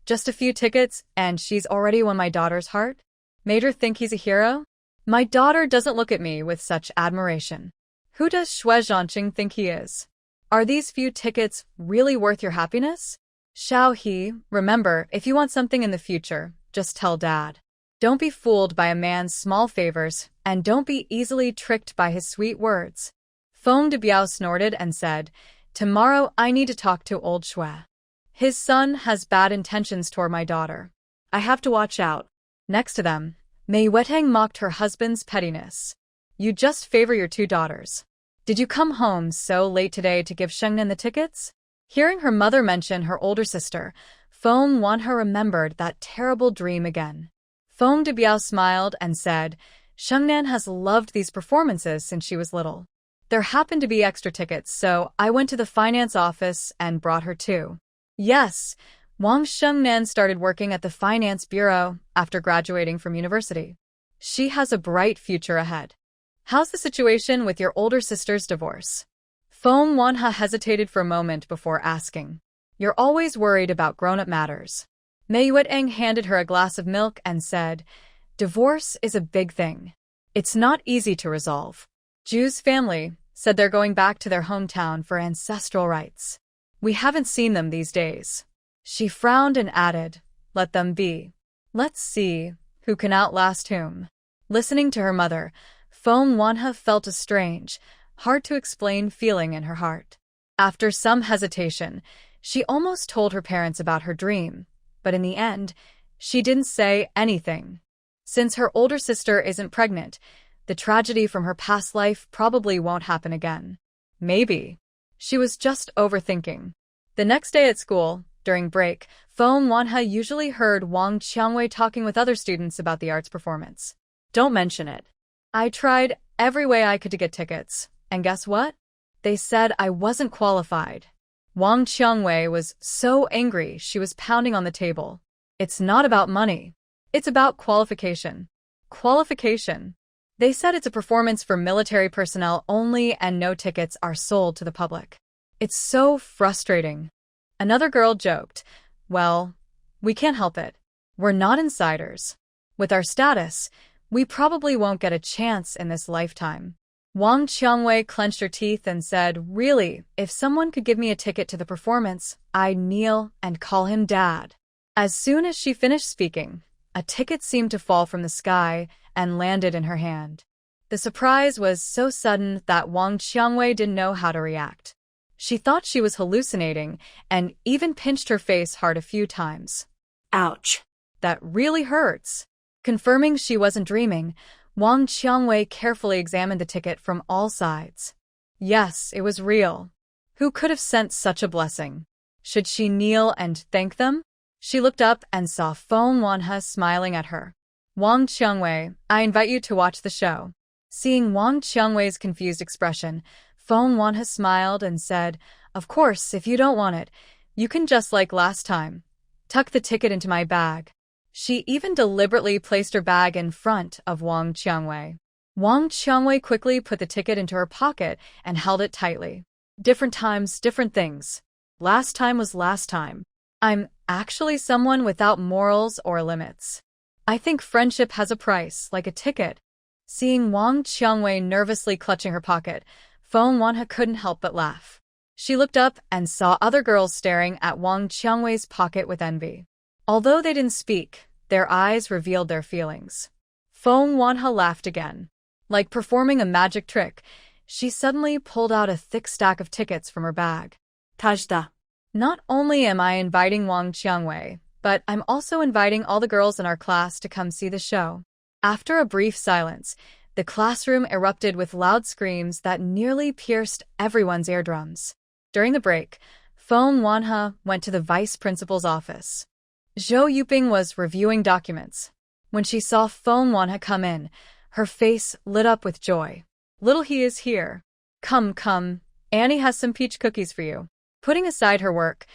Just a few tickets, and she's already won my daughter's heart? Made her think he's a hero? My daughter doesn't look at me with such admiration. Who does Xue Zhancheng think he is? Are these few tickets really worth your happiness? Xiaohe, remember, if you want something in the future, just tell Dad. Don't be fooled by a man's small favors, and don't be easily tricked by his sweet words. Feng Debiao snorted and said, Tomorrow I need to talk to old Xue. His son has bad intentions toward my daughter. I have to watch out. Next to them, Mei Wetang mocked her husband's pettiness. You just favor your two daughters. Did you come home so late today to give Shengnan the tickets? Hearing her mother mention her older sister, Foam Wanha remembered that terrible dream again. Foam Debiao smiled and said, Shengnan has loved these performances since she was little. There happened to be extra tickets, so I went to the finance office and brought her too. Yes, Wang Shengnan started working at the finance bureau after graduating from university. She has a bright future ahead. How's the situation with your older sister's divorce? Foam Wanha hesitated for a moment before asking. You're always worried about grown-up matters. Mei Wetang handed her a glass of milk and said, Divorce is a big thing. It's not easy to resolve. Ju's family said they're going back to their hometown for ancestral rites. We haven't seen them these days. She frowned and added, Let them be. Let's see who can outlast whom. Listening to her mother, Foam Wanha felt a strange, hard-to-explain feeling in her heart. After some hesitation, she almost told her parents about her dream, but in the end, she didn't say anything. Since her older sister isn't pregnant, the tragedy from her past life probably won't happen again. Maybe. She was just overthinking. The next day at school, during break, Foam Wanha usually heard Wang Qiangwei talking with other students about the arts performance. Don't mention it. I tried every way I could to get tickets, and guess what? They said I wasn't qualified. Wang Qiangwei was so angry she was pounding on the table. It's not about money. It's about qualification. Qualification. They said it's a performance for military personnel only and no tickets are sold to the public. It's so frustrating. Another girl joked, Well, we can't help it. We're not insiders. With our status, we probably won't get a chance in this lifetime. Wang Qiangwei clenched her teeth and said, Really, if someone could give me a ticket to the performance, I'd kneel and call him Dad. As soon as she finished speaking, a ticket seemed to fall from the sky and landed in her hand. The surprise was so sudden that Wang Qiangwei didn't know how to react. She thought she was hallucinating and even pinched her face hard a few times. Ouch. That really hurts. Confirming she wasn't dreaming, Wang Qiangwei carefully examined the ticket from all sides. Yes, it was real. Who could have sent such a blessing? Should she kneel and thank them? She looked up and saw Foam Wanha smiling at her. Wang Qiangwei, I invite you to watch the show. Seeing Wang Qiangwei's confused expression, Foam Wanha smiled and said, Of course, if you don't want it, you can just like last time. Tuck the ticket into my bag. She even deliberately placed her bag in front of Wang Qiangwei. Wang Qiangwei quickly put the ticket into her pocket and held it tightly. Different times, different things. Last time was last time. I'm actually someone without morals or limits. I think friendship has a price, like a ticket. Seeing Wang Qiangwei nervously clutching her pocket, Foam Wanha couldn't help but laugh. She looked up and saw other girls staring at Wang Qiangwei's pocket with envy. Although they didn't speak, their eyes revealed their feelings. Foam Wanha laughed again. Like performing a magic trick, she suddenly pulled out a thick stack of tickets from her bag. Tajda. Not only am I inviting Wang Qiangwei, but I'm also inviting all the girls in our class to come see the show. After a brief silence, the classroom erupted with loud screams that nearly pierced everyone's eardrums. During the break, Foam Wanha went to the vice principal's office. Zhou Yuping was reviewing documents. When she saw Foam Wanha come in, her face lit up with joy. Little he is here. Come, come, Annie has some peach cookies for you. Putting aside her work,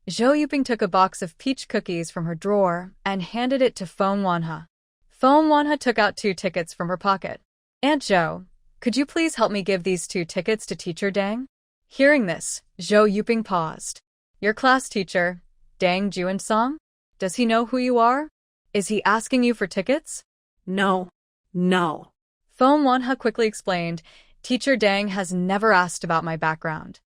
Zhou Yuping took a box of peach cookies from her drawer and handed it to Foam Wanha. Foam Wanha took out 2 tickets from her pocket. Aunt Zhou, could you please help me give these 2 tickets to Teacher Dang? Hearing this, Zhou Yuping paused. Your class teacher, Dang Juansong? Does he know who you are? Is he asking you for tickets? No. No. Foam Wanha quickly explained, Teacher Dang has never asked about my background.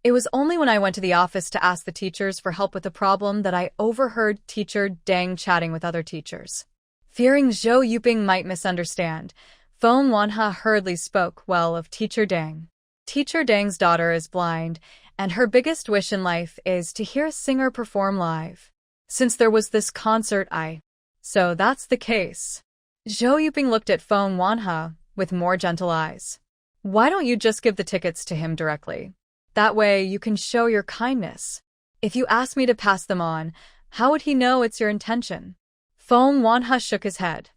It was only when I went to the office to ask the teachers for help with the problem that I overheard Teacher Dang chatting with other teachers. Fearing Zhou Yuping might misunderstand, Foam Wanha hurriedly spoke well of Teacher Dang. Teacher Dang's daughter is blind, and her biggest wish in life is to hear a singer perform live. Since there was this concert, I So that's the case. Zhou Yuping looked at Feng Wanhe with more gentle eyes. Why don't you just give the tickets to him directly? That way you can show your kindness. If you ask me to pass them on, how would he know it's your intention? Feng Wanhe shook his head.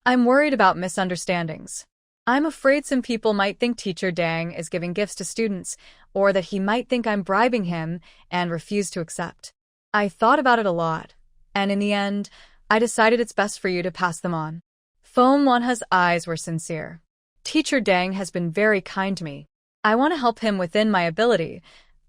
I'm worried about misunderstandings. I'm afraid some people might think Teacher Dang is giving gifts to students, or that he might think I'm bribing him and refuse to accept. I thought about it a lot, and in the end, I decided it's best for you to pass them on. Feng Wanhe's eyes were sincere. Teacher Dang has been very kind to me. I want to help him within my ability,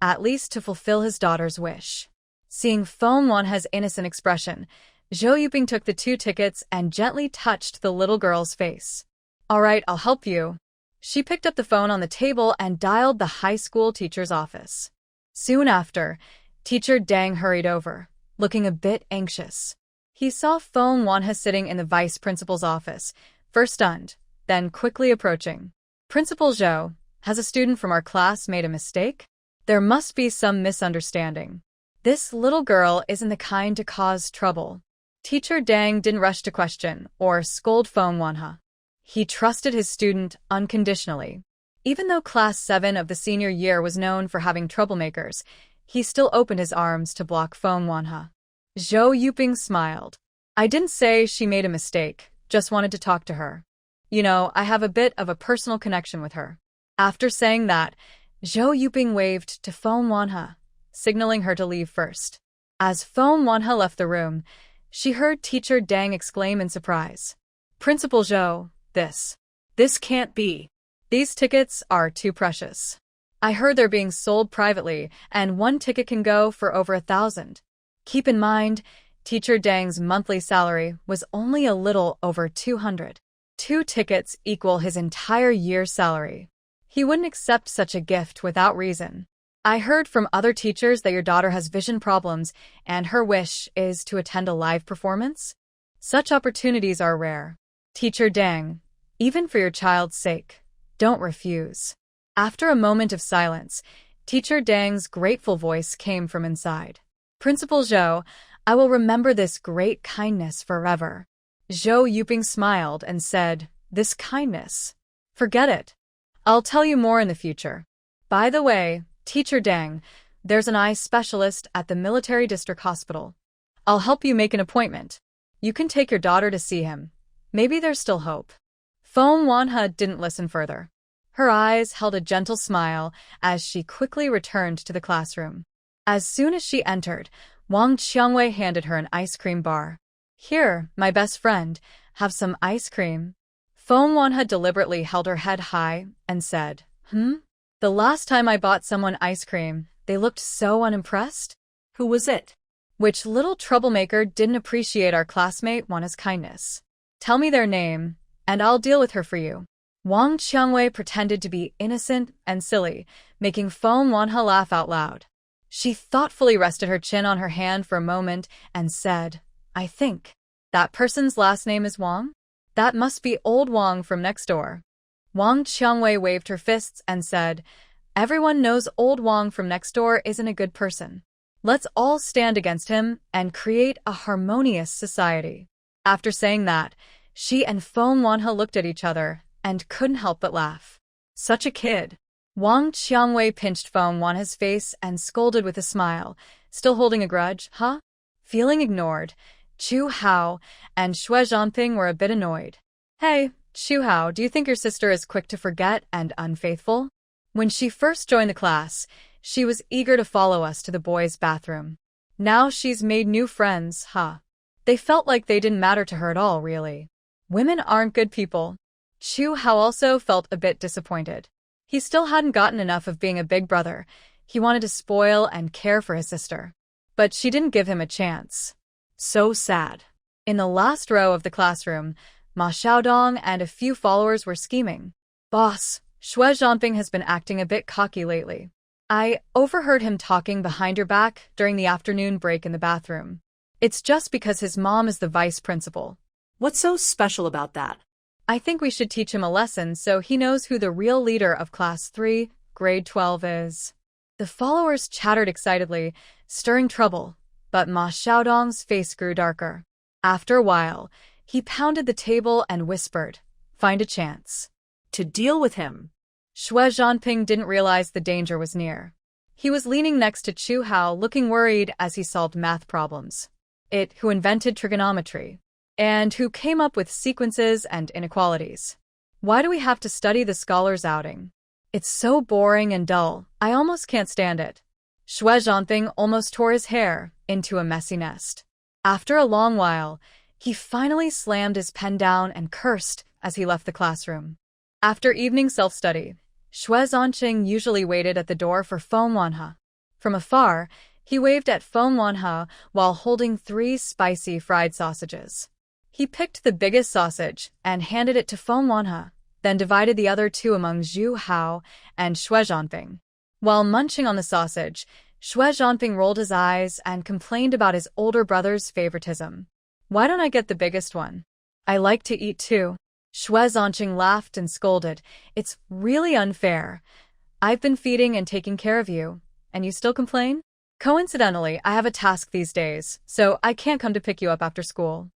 at least to fulfill his daughter's wish. Seeing Feng Wanhe's innocent expression, Zhou Yuping took the 2 tickets and gently touched the little girl's face. All right, I'll help you. She picked up the phone on the table and dialed the high school teacher's office. Soon after, Teacher Dang hurried over, looking a bit anxious. He saw Feng Wanhe sitting in the vice principal's office, first stunned, then quickly approaching. Principal Zhou, has a student from our class made a mistake? There must be some misunderstanding. This little girl isn't the kind to cause trouble. Teacher Dang didn't rush to question or scold Feng Wanhe. He trusted his student unconditionally. Even though Class 7 of the senior year was known for having troublemakers, he still opened his arms to block Feng Wanhe. Zhou Yuping smiled. I didn't say she made a mistake, just wanted to talk to her. You know, I have a bit of a personal connection with her. After saying that, Zhou Yuping waved to Feng Wanhe, signaling her to leave first. As Feng Wanhe left the room, she heard Teacher Dang exclaim in surprise. Principal Zhou, this can't be. These tickets are too precious. I heard they're being sold privately, and 1 ticket can go for over 1,000. Keep in mind, Teacher Dang's monthly salary was only a little over 200. 2 tickets equal his entire year's salary. He wouldn't accept such a gift without reason. I heard from other teachers that your daughter has vision problems and her wish is to attend a live performance. Such opportunities are rare. Teacher Dang, even for your child's sake, don't refuse. After a moment of silence, Teacher Dang's grateful voice came from inside. Principal Zhou, I will remember this great kindness forever. Zhou Yuping smiled and said, This kindness? Forget it. I'll tell you more in the future. By the way, Teacher Dang, there's an eye specialist at the Military District Hospital. I'll help you make an appointment. You can take your daughter to see him. Maybe there's still hope. Feng Wanhe didn't listen further. Her eyes held a gentle smile as she quickly returned to the classroom. As soon as she entered, Wang Qiangwei handed her an ice cream bar. Here, my best friend, have some ice cream. Feng Wanhe deliberately held her head high and said, The last time I bought someone ice cream, they looked so unimpressed. Who was it? Which little troublemaker didn't appreciate our classmate Wanhe's kindness? Tell me their name, and I'll deal with her for you. Wang Qiangwei pretended to be innocent and silly, making Feng Wanhe laugh out loud. She thoughtfully rested her chin on her hand for a moment and said, I think that person's last name is Wang? That must be old Wang from next door. Wang Qiangwei waved her fists and said, Everyone knows old Wang from next door isn't a good person. Let's all stand against him and create a harmonious society. After saying that, she and Feng Wanhe looked at each other and couldn't help but laugh. Such a kid. Wang Qiangwei pinched Feng Wanhe's face and scolded with a smile, still holding a grudge, huh? Feeling ignored, Chu Hao and Xue Zhancheng were a bit annoyed. Hey, Chu Hao, do you think your sister is quick to forget and unfaithful? When she first joined the class, she was eager to follow us to the boys' bathroom. Now she's made new friends, huh? They felt like they didn't matter to her at all, really. Women aren't good people. Chu Hao also felt a bit disappointed. He still hadn't gotten enough of being a big brother. He wanted to spoil and care for his sister. But she didn't give him a chance. So sad. In the last row of the classroom, Ma Xiaodong and a few followers were scheming. Boss, Xue Zhancheng has been acting a bit cocky lately. I overheard him talking behind your back during the afternoon break in the bathroom. It's just because his mom is the vice principal. What's so special about that? I think we should teach him a lesson so he knows who the real leader of Class 3, Grade 12 is. The followers chattered excitedly, stirring trouble, but Ma Xiaodong's face grew darker. After a while, he pounded the table and whispered, "Find a chance to deal with him." Xue Zhancheng didn't realize the danger was near. He was leaning next to Chu Hao, looking worried as he solved math problems. It who invented trigonometry, and who came up with sequences and inequalities. Why do we have to study the scholars' outing? It's so boring and dull, I almost can't stand it. Xue Zhancheng almost tore his hair into a messy nest. After a long while, he finally slammed his pen down and cursed as he left the classroom. After evening self-study, Xue Zhancheng usually waited at the door for Feng Wanhe. From afar, he waved at Feng Wanhe while holding 3 spicy fried sausages. He picked the biggest sausage and handed it to Feng Wanhe, then divided the other 2 among Xu Hao and Xue Zhancheng. While munching on the sausage, Xue Zhancheng rolled his eyes and complained about his older brother's favoritism. "Why don't I get the biggest one? I like to eat too." Xue Zhancheng laughed and scolded. "It's really unfair. I've been feeding and taking care of you, and you still complain? Coincidentally, I have a task these days, so I can't come to pick you up after school."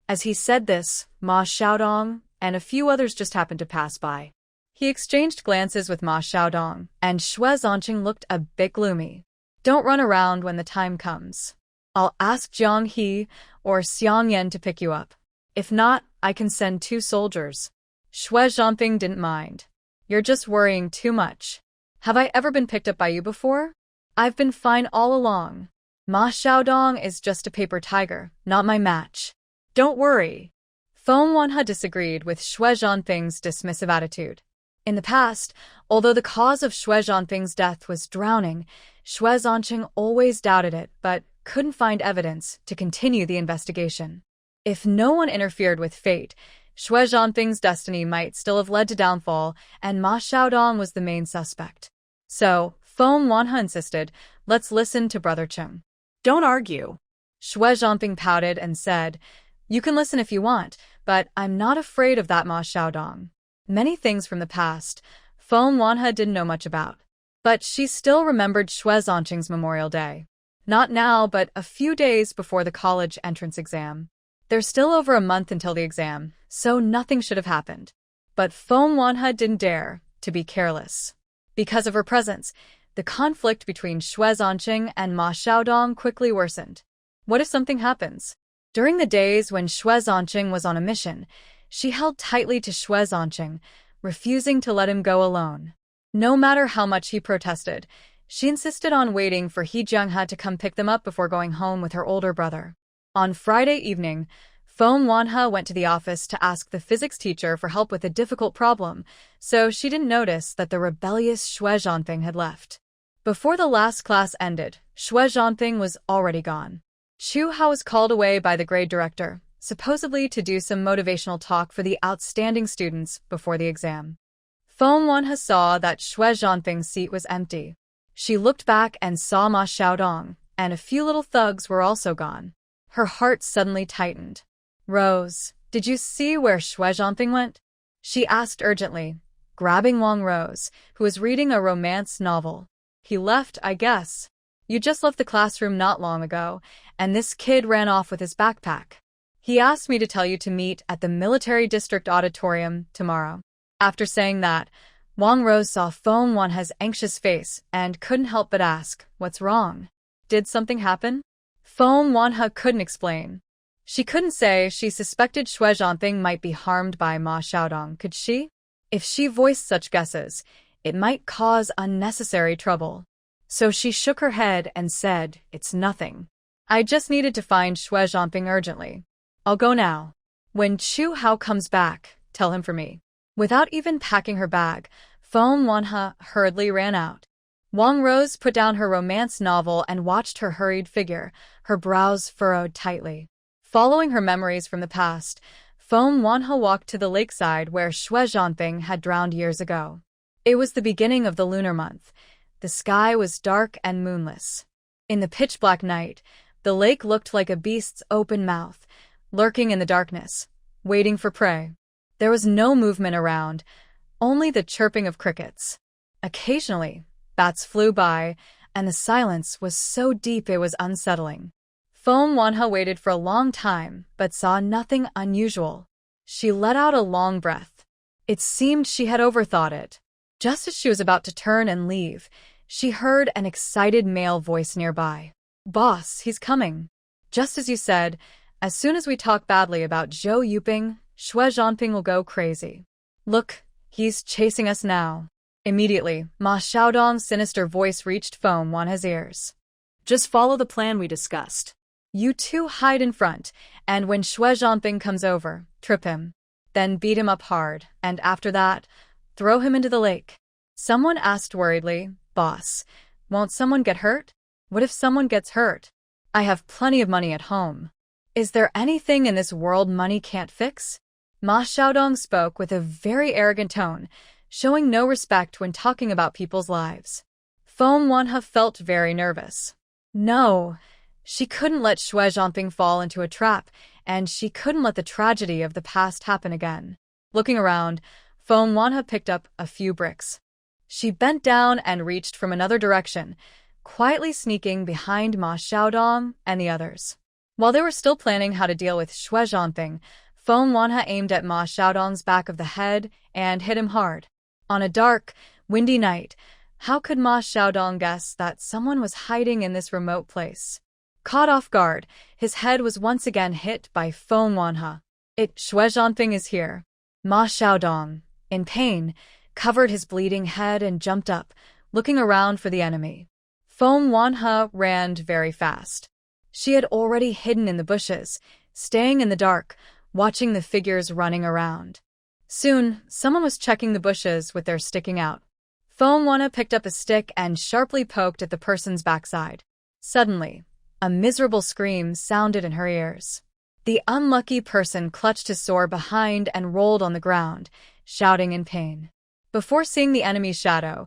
As he said this, Ma Xiaodong and a few others just happened to pass by. He exchanged glances with Ma Xiaodong, and Xue Zhancheng looked a bit gloomy. "Don't run around when the time comes. I'll ask Jiang He or Xiang Yan to pick you up. If not, I can send 2 soldiers." Xue Zhancheng didn't mind. "You're just worrying too much. Have I ever been picked up by you before? I've been fine all along. Ma Xiaodong is just a paper tiger, not my match. Don't worry." Feng Wanhe disagreed with Xue Zhancheng's dismissive attitude. In the past, although the cause of Xue Zhancheng's death was drowning, Xue Zhancheng always doubted it but couldn't find evidence to continue the investigation. If no one interfered with fate, Xue Zhancheng's destiny might still have led to downfall, and Ma Xiaodong was the main suspect. So, Feng Wanhe insisted, "Let's listen to Brother Cheng." "Don't argue." Xue Zhancheng pouted and said, "You can listen if you want, but I'm not afraid of that Ma Xiaodong." Many things from the past, Feng Wanhe didn't know much about. But she still remembered Xue Zhancheng's Memorial Day. Not now, but a few days before the college entrance exam. There's still over a month until the exam, so nothing should have happened. But Feng Wanhe didn't dare to be careless. Because of her presence, the conflict between Xue Zhancheng and Ma Xiaodong quickly worsened. What if something happens? During the days when Xue Zhancheng was on a mission, she held tightly to Xue Zhancheng, refusing to let him go alone. No matter how much he protested, she insisted on waiting for He Jianghe to come pick them up before going home with her older brother. On Friday evening, Feng Wanhe went to the office to ask the physics teacher for help with a difficult problem, so she didn't notice that the rebellious Xue Zhancheng had left. Before the last class ended, Xue Zhancheng was already gone. Chu Hao was called away by the grade director, supposedly to do some motivational talk for the outstanding students before the exam. Feng Wanhe saw that Xue Zhancheng's seat was empty. She looked back and saw Ma Xiaodong, and a few little thugs were also gone. Her heart suddenly tightened. "Rose, did you see where Xue Zhancheng went?" she asked urgently, grabbing Wang Rose, who was reading a romance novel. "He left, I guess. You just left the classroom not long ago, and this kid ran off with his backpack. He asked me to tell you to meet at the Military District Auditorium tomorrow." After saying that, Wang Rose saw Feng Wanhe's anxious face and couldn't help but ask, "What's wrong? Did something happen?" Feng Wanhe couldn't explain. She couldn't say she suspected Xue Zhancheng might be harmed by Ma Xiaodong, could she? If she voiced such guesses, it might cause unnecessary trouble. So she shook her head and said, "It's nothing. I just needed to find Xue Zhancheng urgently. I'll go now. When Chu Hao comes back, tell him for me." Without even packing her bag, Feng Wanhe hurriedly ran out. Wang Rose put down her romance novel and watched her hurried figure, her brows furrowed tightly. Following her memories from the past, Feng Wanhe walked to the lakeside where Xue Zhancheng had drowned years ago. It was the beginning of the lunar month. The sky was dark and moonless. In the pitch-black night, the lake looked like a beast's open mouth, lurking in the darkness, waiting for prey. There was no movement around, only the chirping of crickets. Occasionally, bats flew by, and the silence was so deep it was unsettling. Feng Wanhe waited for a long time, but saw nothing unusual. She let out a long breath. It seemed she had overthought it. Just as she was about to turn and leave, she heard an excited male voice nearby. "Boss, he's coming." "Just as you said, as soon as we talk badly about Zhou Yuping, Xue Zhancheng will go crazy. Look, he's chasing us now." Immediately, Ma Xiaodong's sinister voice reached Feng Wanhe's ears. Just follow the plan we discussed. "You two hide in front, and when Xue Zhancheng comes over, trip him. Then beat him up hard, and after that, throw him into the lake." Someone asked worriedly, "Boss, won't someone get hurt?" "What if someone gets hurt? I have plenty of money at home. Is there anything in this world money can't fix?" Ma Xiaodong spoke with a very arrogant tone, showing no respect when talking about people's lives. Feng Wanhe felt very nervous. No, she couldn't let Xue Zhancheng fall into a trap, and she couldn't let the tragedy of the past happen again. Looking around, Feng Wanhe picked up a few bricks. She bent down and reached from another direction, quietly sneaking behind Ma Xiaodong and the others. While they were still planning how to deal with Xue Zhancheng, Feng Wanhe aimed at Ma Xiaodong's back of the head and hit him hard. On a dark, windy night, how could Ma Xiaodong guess that someone was hiding in this remote place? Caught off guard, his head was once again hit by Feng Wanhe. "Xue Zhancheng is here." Ma Xiaodong, in pain, covered his bleeding head and jumped up, looking around for the enemy. Feng Wanhe ran very fast. She had already hidden in the bushes, staying in the dark, watching the figures running around. Soon, someone was checking the bushes with their sticking out. Feng Wanhe picked up a stick and sharply poked at the person's backside. Suddenly, a miserable scream sounded in her ears. The unlucky person clutched his sword behind and rolled on the ground, shouting in pain. Before seeing the enemy's shadow,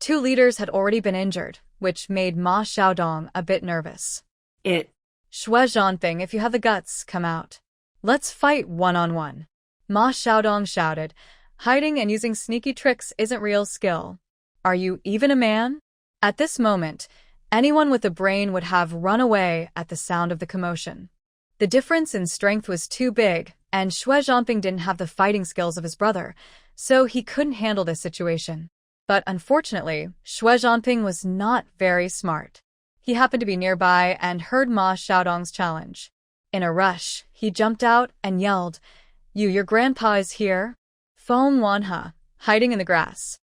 2 leaders had already been injured, which made Ma Xiaodong a bit nervous. "Xue Zhancheng, if you have the guts, come out. Let's fight one-on-one." Ma Xiaodong shouted. "Hiding and using sneaky tricks isn't real skill. Are you even a man?" At this moment, anyone with a brain would have run away at the sound of the commotion. The difference in strength was too big, and Xue Zhancheng didn't have the fighting skills of his brother, so he couldn't handle this situation. But unfortunately, Xue Zhancheng was not very smart. He happened to be nearby and heard Ma Xiaodong's challenge. In a rush, he jumped out and yelled, Your grandpa is here?" Feng Wanhe, hiding in the grass.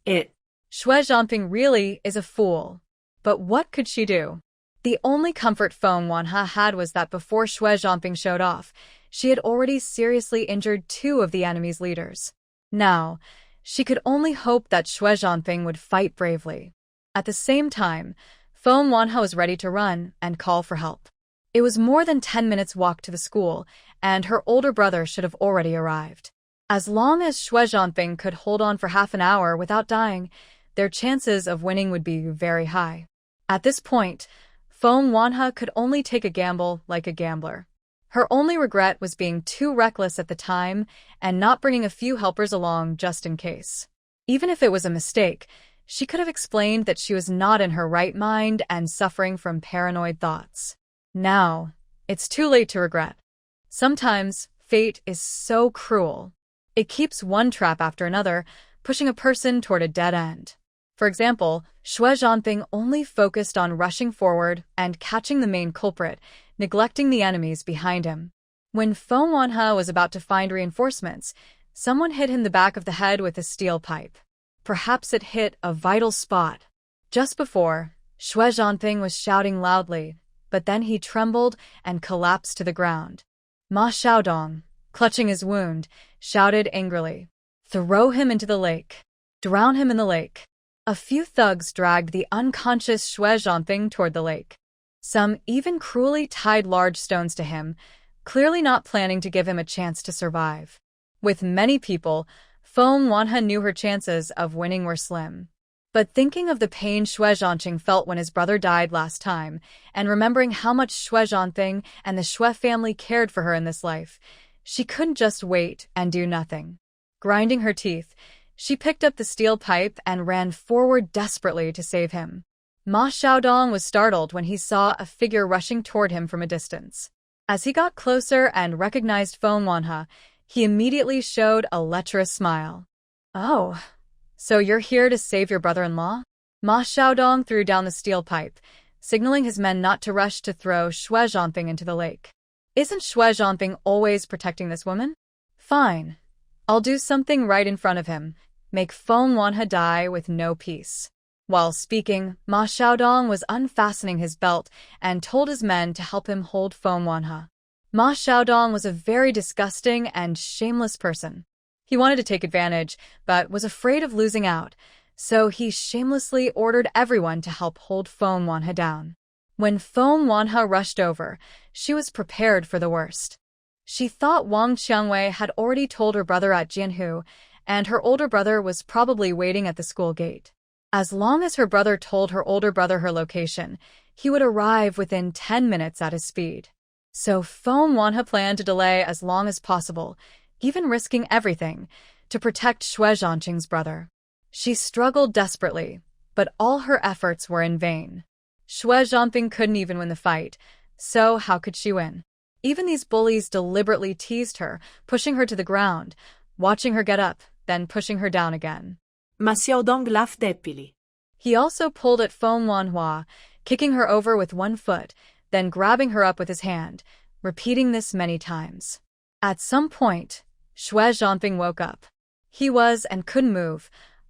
"Xue Zhancheng really is a fool. But what could she do? The only comfort Feng Wanhe had was that before Xue Zhancheng showed off, she had already seriously injured 2 of the enemy's leaders. Now, she could only hope that Xue Zhancheng would fight bravely. At the same time, Feng Wanhe was ready to run and call for help. It was more than 10 minutes' walk to the school, and her older brother should have already arrived. As long as Xue Zhancheng could hold on for half an hour without dying, their chances of winning would be very high. At this point, Feng Wanhe could only take a gamble like a gambler. Her only regret was being too reckless at the time and not bringing a few helpers along just in case. Even if it was a mistake, she could have explained that she was not in her right mind and suffering from paranoid thoughts. Now, it's too late to regret. Sometimes, fate is so cruel. It keeps one trap after another, pushing a person toward a dead end. For example, Xue Zhancheng only focused on rushing forward and catching the main culprit, neglecting the enemies behind him. When Feng Wanhe was about to find reinforcements, someone hit him the back of the head with a steel pipe. Perhaps it hit a vital spot. Just before, Xue Zhancheng was shouting loudly, but then he trembled and collapsed to the ground. Ma Xiaodong, clutching his wound, shouted angrily, "Throw him into the lake. Drown him in the lake." A few thugs dragged the unconscious Xue Zhancheng toward the lake. Some even cruelly tied large stones to him, clearly not planning to give him a chance to survive. With many people, Feng Wanhe knew her chances of winning were slim. But thinking of the pain Xue Zhancheng felt when his brother died last time, and remembering how much Xue Zhancheng and the Xue family cared for her in this life, she couldn't just wait and do nothing. Grinding her teeth, she picked up the steel pipe and ran forward desperately to save him. Ma Xiaodong was startled when he saw a figure rushing toward him from a distance. As he got closer and recognized Feng Wanhe, he immediately showed a lecherous smile. "Oh, so you're here to save your brother-in-law?" Ma Xiaodong threw down the steel pipe, signaling his men not to rush to throw Xue Zhancheng into the lake. "Isn't Xue Zhancheng always protecting this woman? Fine. I'll do something right in front of him, make Feng Wanhe die with no peace." While speaking, Ma Xiaodong was unfastening his belt and told his men to help him hold Feng Wanhe. Ma Xiaodong was a very disgusting and shameless person. He wanted to take advantage, but was afraid of losing out, so he shamelessly ordered everyone to help hold Feng Wanhe down. When Feng Wanhe rushed over, she was prepared for the worst. She thought Wang Qiangwei had already told her brother at Jianhu, and her older brother was probably waiting at the school gate. As long as her brother told her older brother her location, he would arrive within 10 minutes at his speed. So Feng Wanhe planned to delay as long as possible, even risking everything, to protect Xue Zhancheng's brother. She struggled desperately, but all her efforts were in vain. Xue Zhancheng couldn't even win the fight, so how could she win? Even these bullies deliberately teased her, pushing her to the ground, watching her get up, then pushing her down again. Ma Xiaodong laughed happily. He also pulled at Feng Wanhe, kicking her over with one foot, then grabbing her up with his hand, repeating this many times. At some point, Xue Zhancheng woke up. He was and couldn't move,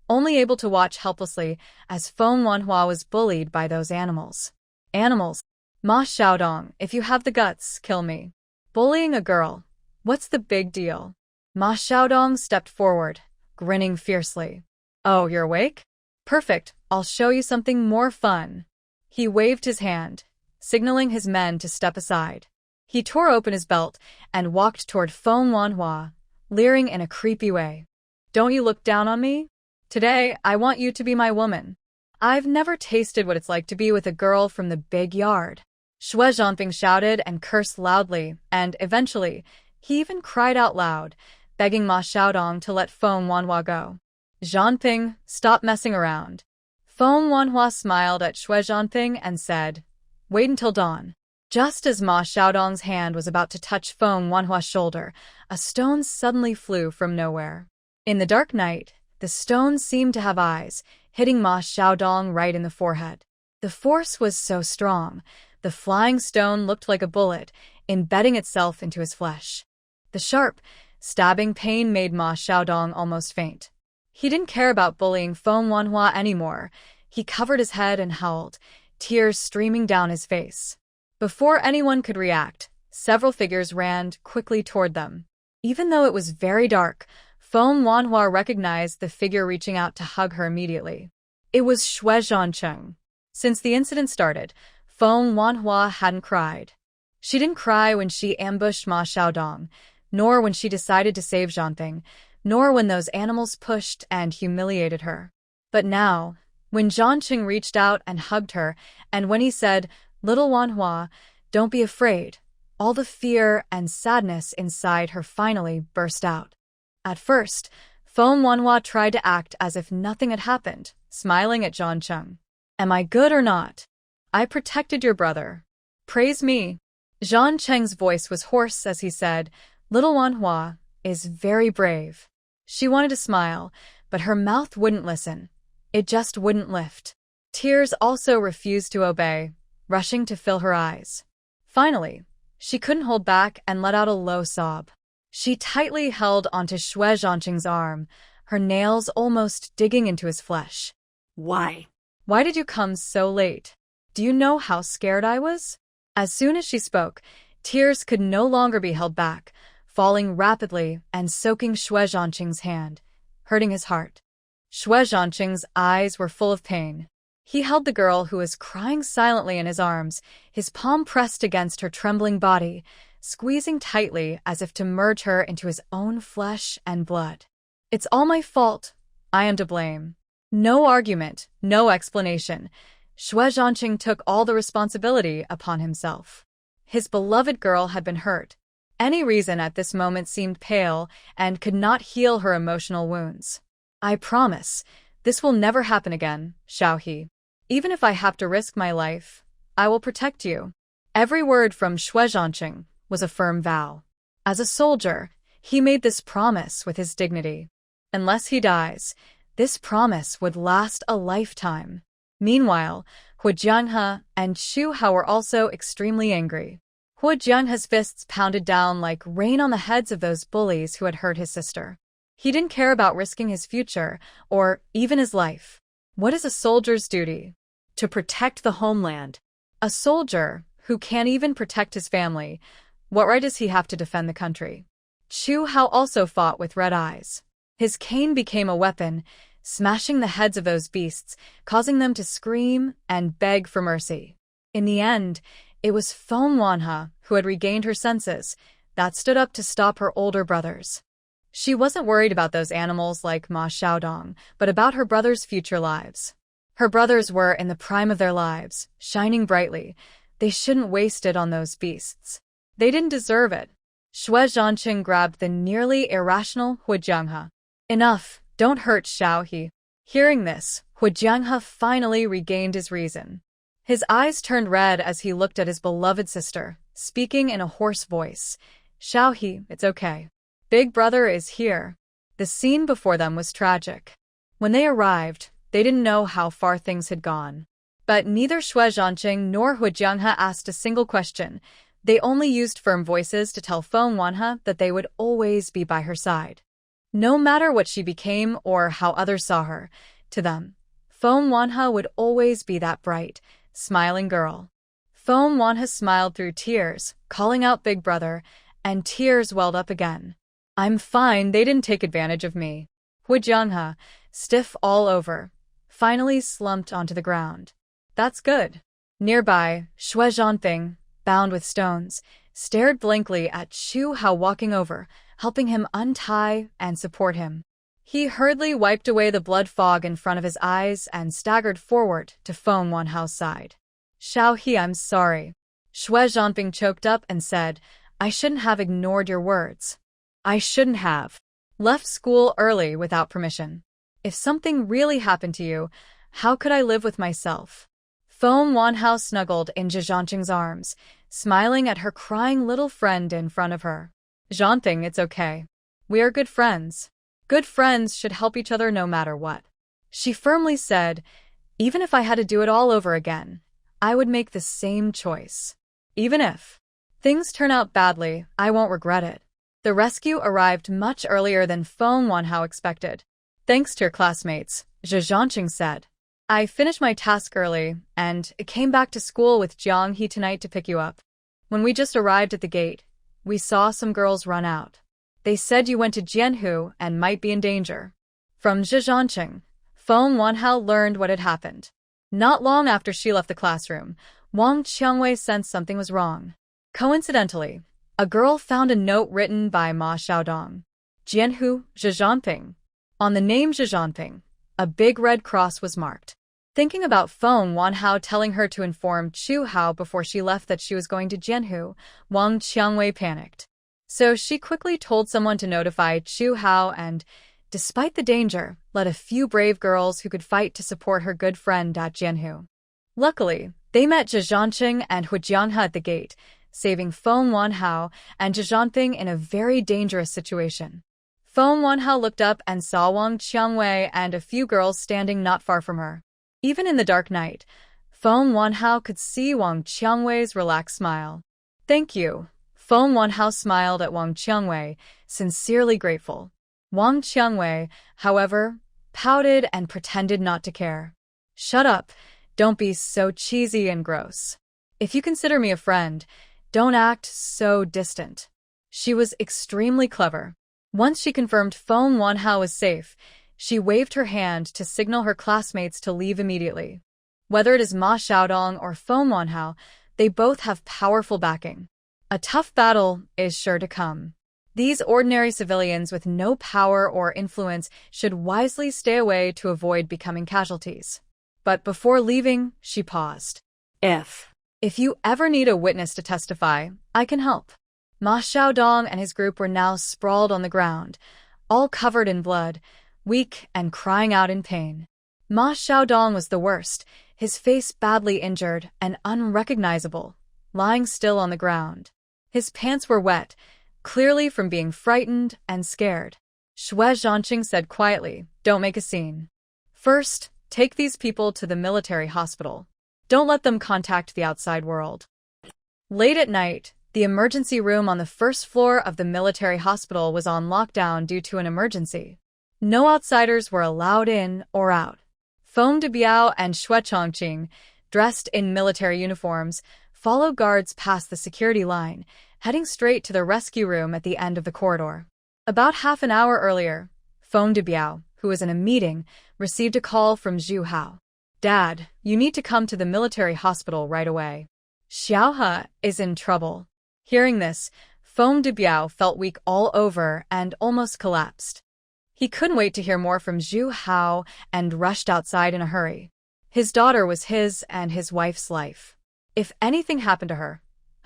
only able to watch helplessly as Feng Wanhe was bullied by those animals. Animals. Ma Xiaodong, if you have the guts, kill me. Bullying a girl. What's the big deal? Ma Xiaodong stepped forward, grinning fiercely. "Oh, you're awake? Perfect, I'll show you something more fun." He waved his hand, signaling his men to step aside. He tore open his belt and walked toward Feng Wanhe, leering in a creepy way. "Don't you look down on me? Today, I want you to be my woman. I've never tasted what it's like to be with a girl from the big yard." Xue Zhancheng shouted and cursed loudly, and eventually, he even cried out loud, begging Ma Xiaodong to let Feng Wanhe go. "Zhancheng, stop messing around." Feng Wanhe smiled at Xue Zhancheng and said, "Wait until dawn." Just as Ma Xiaodong's hand was about to touch Feng Wanhe's shoulder, a stone suddenly flew from nowhere. In the dark night, the stone seemed to have eyes, hitting Ma Xiaodong right in the forehead. The force was so strong, the flying stone looked like a bullet, embedding itself into his flesh. The sharp, stabbing pain made Ma Xiaodong almost faint. He didn't care about bullying Feng Wanhe anymore. He covered his head and howled, tears streaming down his face. Before anyone could react, several figures ran quickly toward them. Even though it was very dark, Feng Wanhe recognized the figure reaching out to hug her immediately. It was Xue Zhancheng. Since the incident started, Feng Wanhe hadn't cried. She didn't cry when she ambushed Ma Xiaodong, nor when she decided to save Zhancheng, nor when those animals pushed and humiliated her. But now, when Zhancheng reached out and hugged her, and when he said, "Little Wanhe, don't be afraid," all the fear and sadness inside her finally burst out. At first, Feng Wanhe tried to act as if nothing had happened, smiling at Zhancheng. "Am I good or not? I protected your brother. Praise me." Zhancheng's voice was hoarse as he said, "Little Manhwa is very brave." She wanted to smile, but her mouth wouldn't listen. It just wouldn't lift. Tears also refused to obey, rushing to fill her eyes. Finally, she couldn't hold back and let out a low sob. She tightly held onto Xue Zhancheng's arm, her nails almost digging into his flesh. "Why? Why did you come so late? Do you know how scared I was?" As soon as she spoke, tears could no longer be held back, falling rapidly and soaking Xue Zhancheng's hand, hurting his heart. Xue Zhancheng's eyes were full of pain. He held the girl who was crying silently in his arms, his palm pressed against her trembling body, squeezing tightly as if to merge her into his own flesh and blood. "It's all my fault. I am to blame." No argument, no explanation. Xue Zhancheng took all the responsibility upon himself. His beloved girl had been hurt. Any reason at this moment seemed pale and could not heal her emotional wounds. "I promise, this will never happen again," Xiao He. Even if I have to risk my life, I will protect you. Every word from Xue Zhancheng was a firm vow. As a soldier, he made this promise with his dignity. Unless he dies, this promise would last a lifetime. Meanwhile, Xue Zhancheng and Xu Hao were also extremely angry. Xue Zhancheng's fists pounded down like rain on the heads of those bullies who had hurt his sister. He didn't care about risking his future, or even his life. What is a soldier's duty? To protect the homeland. A soldier who can't even protect his family, what right does he have to defend the country? Xu Hao also fought with red eyes. His cane became a weapon, smashing the heads of those beasts, causing them to scream and beg for mercy. In the end, it was Feng Wanhe, who had regained her senses, that stood up to stop her older brothers. She wasn't worried about those animals like Ma Xiaodong, but about her brothers' future lives. Her brothers were in the prime of their lives, shining brightly. They shouldn't waste it on those beasts. They didn't deserve it. Xue Zhancheng grabbed the nearly irrational Xue Zhancheng. Enough, don't hurt Xiao He. Hearing this, Xue Zhancheng finally regained his reason. His eyes turned red as he looked at his beloved sister, speaking in a hoarse voice. Xiao He, it's okay. Big brother is here. The scene before them was tragic. When they arrived, they didn't know how far things had gone. But neither Xue Zhancheng nor Xue Zhancheng asked a single question. They only used firm voices to tell Feng Wanhe that they would always be by her side. No matter what she became or how others saw her, to them, Feng Wanhe would always be that bright, smiling girl. Feng Wanhe smiled through tears, calling out Big Brother, and tears welled up again. I'm fine, they didn't take advantage of me. Xue Zhancheng, stiff all over, finally slumped onto the ground. That's good. Nearby, Xue Zhancheng, bound with stones, stared blankly at Xu Hao walking over, helping him untie and support him. He hurriedly wiped away the blood fog in front of his eyes and staggered forward to Feng Wanhao's side. Xiao He, I'm sorry. Xue Zhancheng choked up and said, I shouldn't have ignored your words. I shouldn't have left school early without permission. If something really happened to you, how could I live with myself? Feng Wanhao snuggled in Xue Zhancheng's arms, smiling at her crying little friend in front of her. Zhancheng, it's okay. We are good friends. Good friends should help each other no matter what. She firmly said, even if I had to do it all over again, I would make the same choice. Even if things turn out badly, I won't regret it. The rescue arrived much earlier than Feng Wanhao expected. Thanks to your classmates, Xue Zhancheng said. I finished my task early, and came back to school with Jiang He tonight to pick you up. When we just arrived at the gate, we saw some girls run out. They said you went to Jianhu and might be in danger. From Xue Zhancheng, Feng Wanhao learned what had happened. Not long after she left the classroom, Wang Qiangwei sensed something was wrong. Coincidentally, a girl found a note written by Ma Xiaodong. Jianhu, Xue Zhancheng. On the name Xue Zhancheng, a big red cross was marked. Thinking about Feng Wanhao telling her to inform Xu Hao before she left that she was going to Jianhu, Wang Qiangwei panicked. So she quickly told someone to notify Xu Hao and, despite the danger, led a few brave girls who could fight to support her good friend at Jianhu. Luckily, they met Xue Zhancheng and Xue Zhancheng at the gate, saving Feng Wanhao and Xue Zhancheng in a very dangerous situation. Feng Wanhao looked up and saw Wang Qiangwei and a few girls standing not far from her. Even in the dark night, Feng Wanhao could see Wang Qiangwei's relaxed smile. Thank you. Feng Wanhao smiled at Wang Qiangwei, sincerely grateful. Wang Qiangwei, however, pouted and pretended not to care. Shut up. Don't be so cheesy and gross. If you consider me a friend, don't act so distant. She was extremely clever. Once she confirmed Feng Wanhao was safe, she waved her hand to signal her classmates to leave immediately. Whether it is Ma Xiaodong or Feng Wanhao, they both have powerful backing. A tough battle is sure to come. These ordinary civilians with no power or influence should wisely stay away to avoid becoming casualties. But before leaving, she paused. If you ever need a witness to testify, I can help. Ma Xiaodong and his group were now sprawled on the ground, all covered in blood, weak and crying out in pain. Ma Xiaodong was the worst. his face badly injured and unrecognizable, lying still on the ground. His pants were wet, clearly from being frightened and scared. Xue Zhancheng said quietly, "Don't make a scene. First, take these people to the military hospital. Don't let them contact the outside world." Late at night, the emergency room on the first floor of the military hospital was on lockdown due to an emergency. No outsiders were allowed in or out. Feng Debiao and Xue Zhancheng, dressed in military uniforms, followed guards past the security line, heading straight to the rescue room at the end of the corridor. About half an hour earlier, Feng Debiao, who was in a meeting, received a call from Zhu Hao. "Dad, you need to come to the military hospital right away. Xiaohe is in trouble." Hearing this, Feng Debiao felt weak all over and almost collapsed. He couldn't wait to hear more from Zhu Hao and rushed outside in a hurry. His daughter was his and his wife's life. If anything happened to her,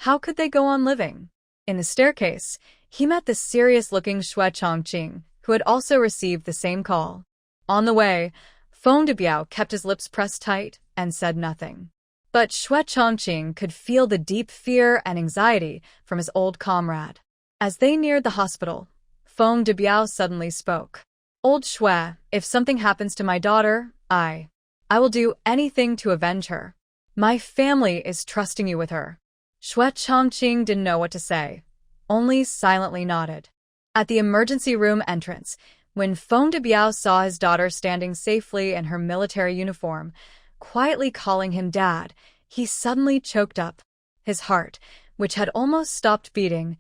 how could they go on living? In the staircase, he met the serious-looking Xue Zhancheng, who had also received the same call. On the way, Feng Debiao kept his lips pressed tight and said nothing. But Xue Zhancheng could feel the deep fear and anxiety from his old comrade. As they neared the hospital, Feng Debiao suddenly spoke. "Old Xue, if something happens to my daughter, I will do anything to avenge her. My family is trusting you with her." Xue Zhancheng didn't know what to say, only silently nodded. At the emergency room entrance, when Feng Debiao saw his daughter standing safely in her military uniform, quietly calling him Dad, he suddenly choked up. His heart, which had almost stopped beating,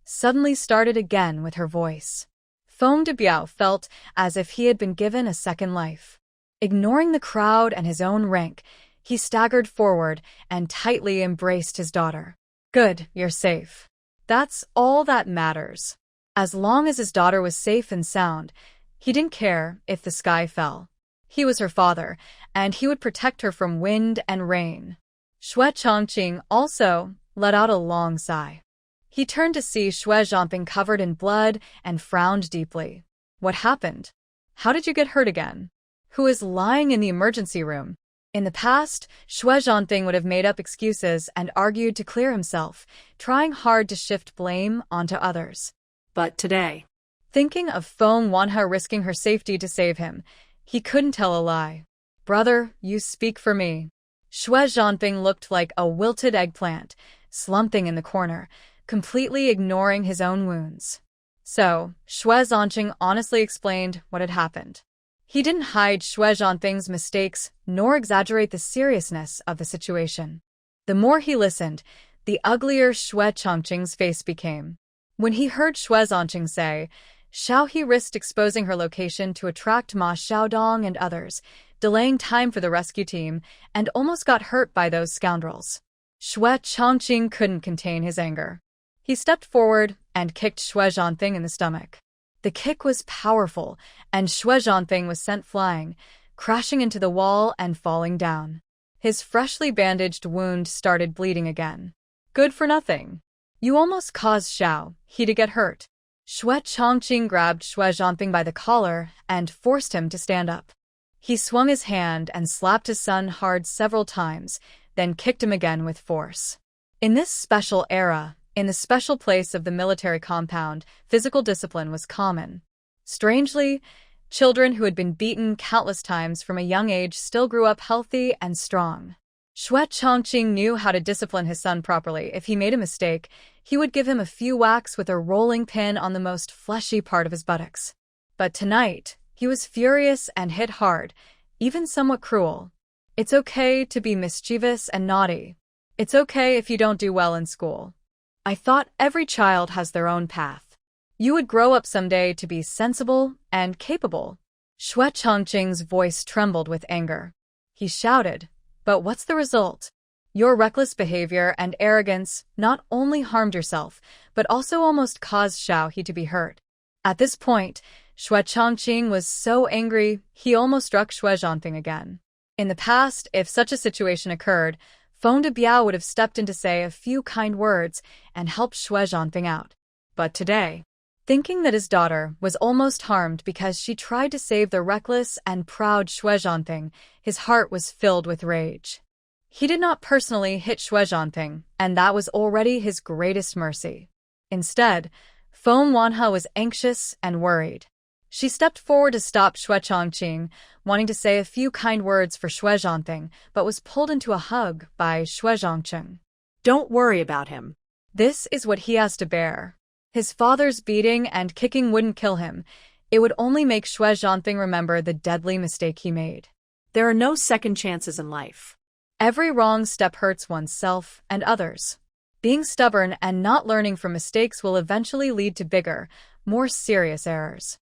suddenly started again with her voice. Feng Debiao felt as if he had been given a second life. Ignoring the crowd and his own rank, he staggered forward and tightly embraced his daughter. "Good, you're safe. That's all that matters." As long as his daughter was safe and sound, he didn't care if the sky fell. He was her father, and he would protect her from wind and rain. Xue Zhancheng also let out a long sigh. He turned to see Xue Zhancheng covered in blood and frowned deeply. "What happened? How did you get hurt again? Who is lying in the emergency room?" In the past, Xue Zhancheng would have made up excuses and argued to clear himself, trying hard to shift blame onto others. But today, thinking of Feng Manhwa risking her safety to save him, he couldn't tell a lie. "Brother, you speak for me." Xue Zhancheng looked like a wilted eggplant, slumping in the corner, completely ignoring his own wounds. So, Xue Zhancheng honestly explained what had happened. He didn't hide Xue Zhancheng's mistakes nor exaggerate the seriousness of the situation. The more he listened, the uglier Xue Zhancheng's face became. When he heard Xue Zhancheng say, Xiao He risked exposing her location to attract Ma Xiaodong and others, delaying time for the rescue team, and almost got hurt by those scoundrels. Xue Zhancheng couldn't contain his anger. He stepped forward and kicked Xue Zhancheng in the stomach. The kick was powerful, and Xue Zhancheng was sent flying, crashing into the wall and falling down. His freshly bandaged wound started bleeding again. "Good for nothing. You almost caused Xiao He to get hurt." Xue Zhancheng grabbed Xue Zhancheng by the collar and forced him to stand up. He swung his hand and slapped his son hard several times, then kicked him again with force. In this special era, in the special place of the military compound, physical discipline was common. Strangely, children who had been beaten countless times from a young age still grew up healthy and strong. Xue Zhancheng knew how to discipline his son properly. If he made a mistake, he would give him a few whacks with a rolling pin on the most fleshy part of his buttocks. But tonight, he was furious and hit hard, even somewhat cruel. It's okay to be mischievous and naughty. It's okay if you don't do well in school. I thought every child has their own path. You would grow up someday to be sensible and capable. Xue Zhancheng's voice trembled with anger. He shouted, "But what's the result? Your reckless behavior and arrogance not only harmed yourself, but also almost caused Xiao He to be hurt." At this point, Xue Zhancheng was so angry, he almost struck Xue Zhancheng again. In the past, if such a situation occurred, Feng Debiao would have stepped in to say a few kind words and helped Xue Zhancheng out. But today, Thinking that his daughter was almost harmed because she tried to save the reckless and proud Xue Zhancheng, his heart was filled with rage. He did not personally hit Xue Zhancheng, and that was already his greatest mercy. Instead, Feng Wanhe was anxious and worried. She stepped forward to stop Xue Zhancheng, wanting to say a few kind words for Xue Zhancheng, but was pulled into a hug by Xue Zhancheng. Don't worry about him. This is what he has to bear. His father's beating and kicking wouldn't kill him. It would only make Xue Zhancheng remember the deadly mistake he made. There are no second chances in life. Every wrong step hurts oneself and others. Being stubborn and not learning from mistakes will eventually lead to bigger, more serious errors.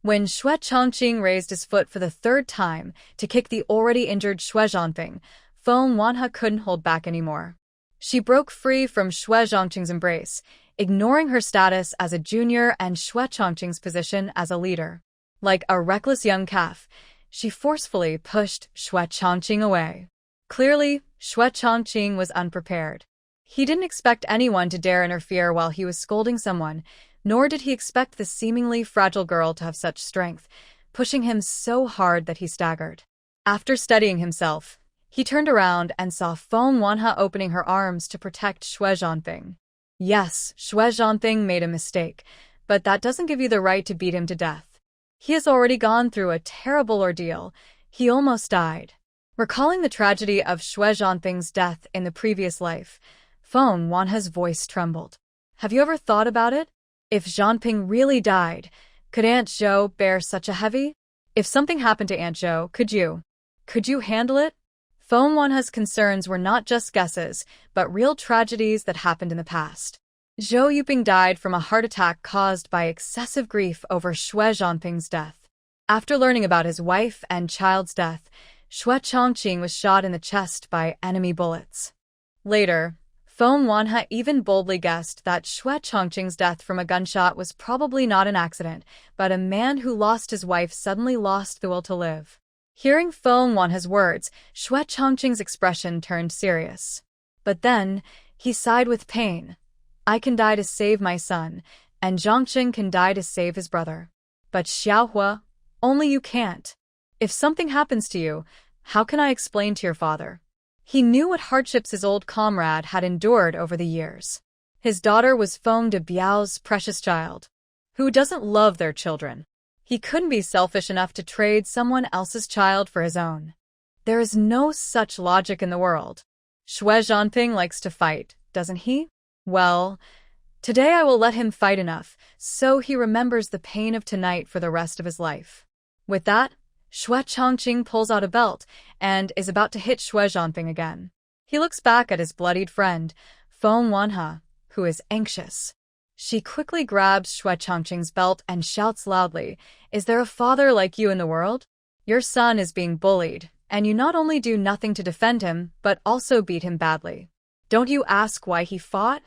When Xue Zhancheng raised his foot for the third time to kick the already injured Xue Zhancheng, Feng Wanhe couldn't hold back anymore. She broke free from Xue Zhancheng's embrace, ignoring her status as a junior and Xue Zhancheng's position as a leader. Like a reckless young calf, she forcefully pushed Xue Zhancheng away. Clearly, Xue Zhancheng was unprepared. He didn't expect anyone to dare interfere while he was scolding someone, nor did he expect the seemingly fragile girl to have such strength, pushing him so hard that he staggered. After steadying himself, he turned around and saw Feng Wanhe opening her arms to protect Xue Zhancheng. Yes, Xue Zhancheng made a mistake, but that doesn't give you the right to beat him to death. He has already gone through a terrible ordeal. He almost died. Recalling the tragedy of Xue Zhancheng's death in the previous life, Feng Wanhe's voice trembled. Have you ever thought about it? If Zhanping really died, could Aunt Zhou bear such a heavy? If something happened to Aunt Zhou, could you handle it? Feng Wanhe's concerns were not just guesses, but real tragedies that happened in the past. Zhou Yuping died from a heart attack caused by excessive grief over Xue Zhanping's death. After learning about his wife and child's death, Xue Zhancheng was shot in the chest by enemy bullets. Later, Feng Wanhe even boldly guessed that Xue Zhancheng's death from a gunshot was probably not an accident, but a man who lost his wife suddenly lost the will to live. Hearing Feng Wanhe's words, Xue Zhancheng's expression turned serious. But then, he sighed with pain. I can die to save my son, and Zhangcheng can die to save his brother. But Xiaohua, only you can't. If something happens to you, how can I explain to your father? He knew what hardships his old comrade had endured over the years. His daughter was Feng de Biao's precious child. Who doesn't love their children? He couldn't be selfish enough to trade someone else's child for his own. There is no such logic in the world. Xue Zhanping likes to fight, doesn't he? Well, today I will let him fight enough, so he remembers the pain of tonight for the rest of his life. With that, Xue Zhancheng pulls out a belt and is about to hit Xue Zhanping again. He looks back at his bloodied friend, Feng Wanhe, who is anxious. She quickly grabs Xue Zhancheng's belt and shouts loudly, "Is there a father like you in the world? Your son is being bullied, and you not only do nothing to defend him, but also beat him badly. Don't you ask why he fought?"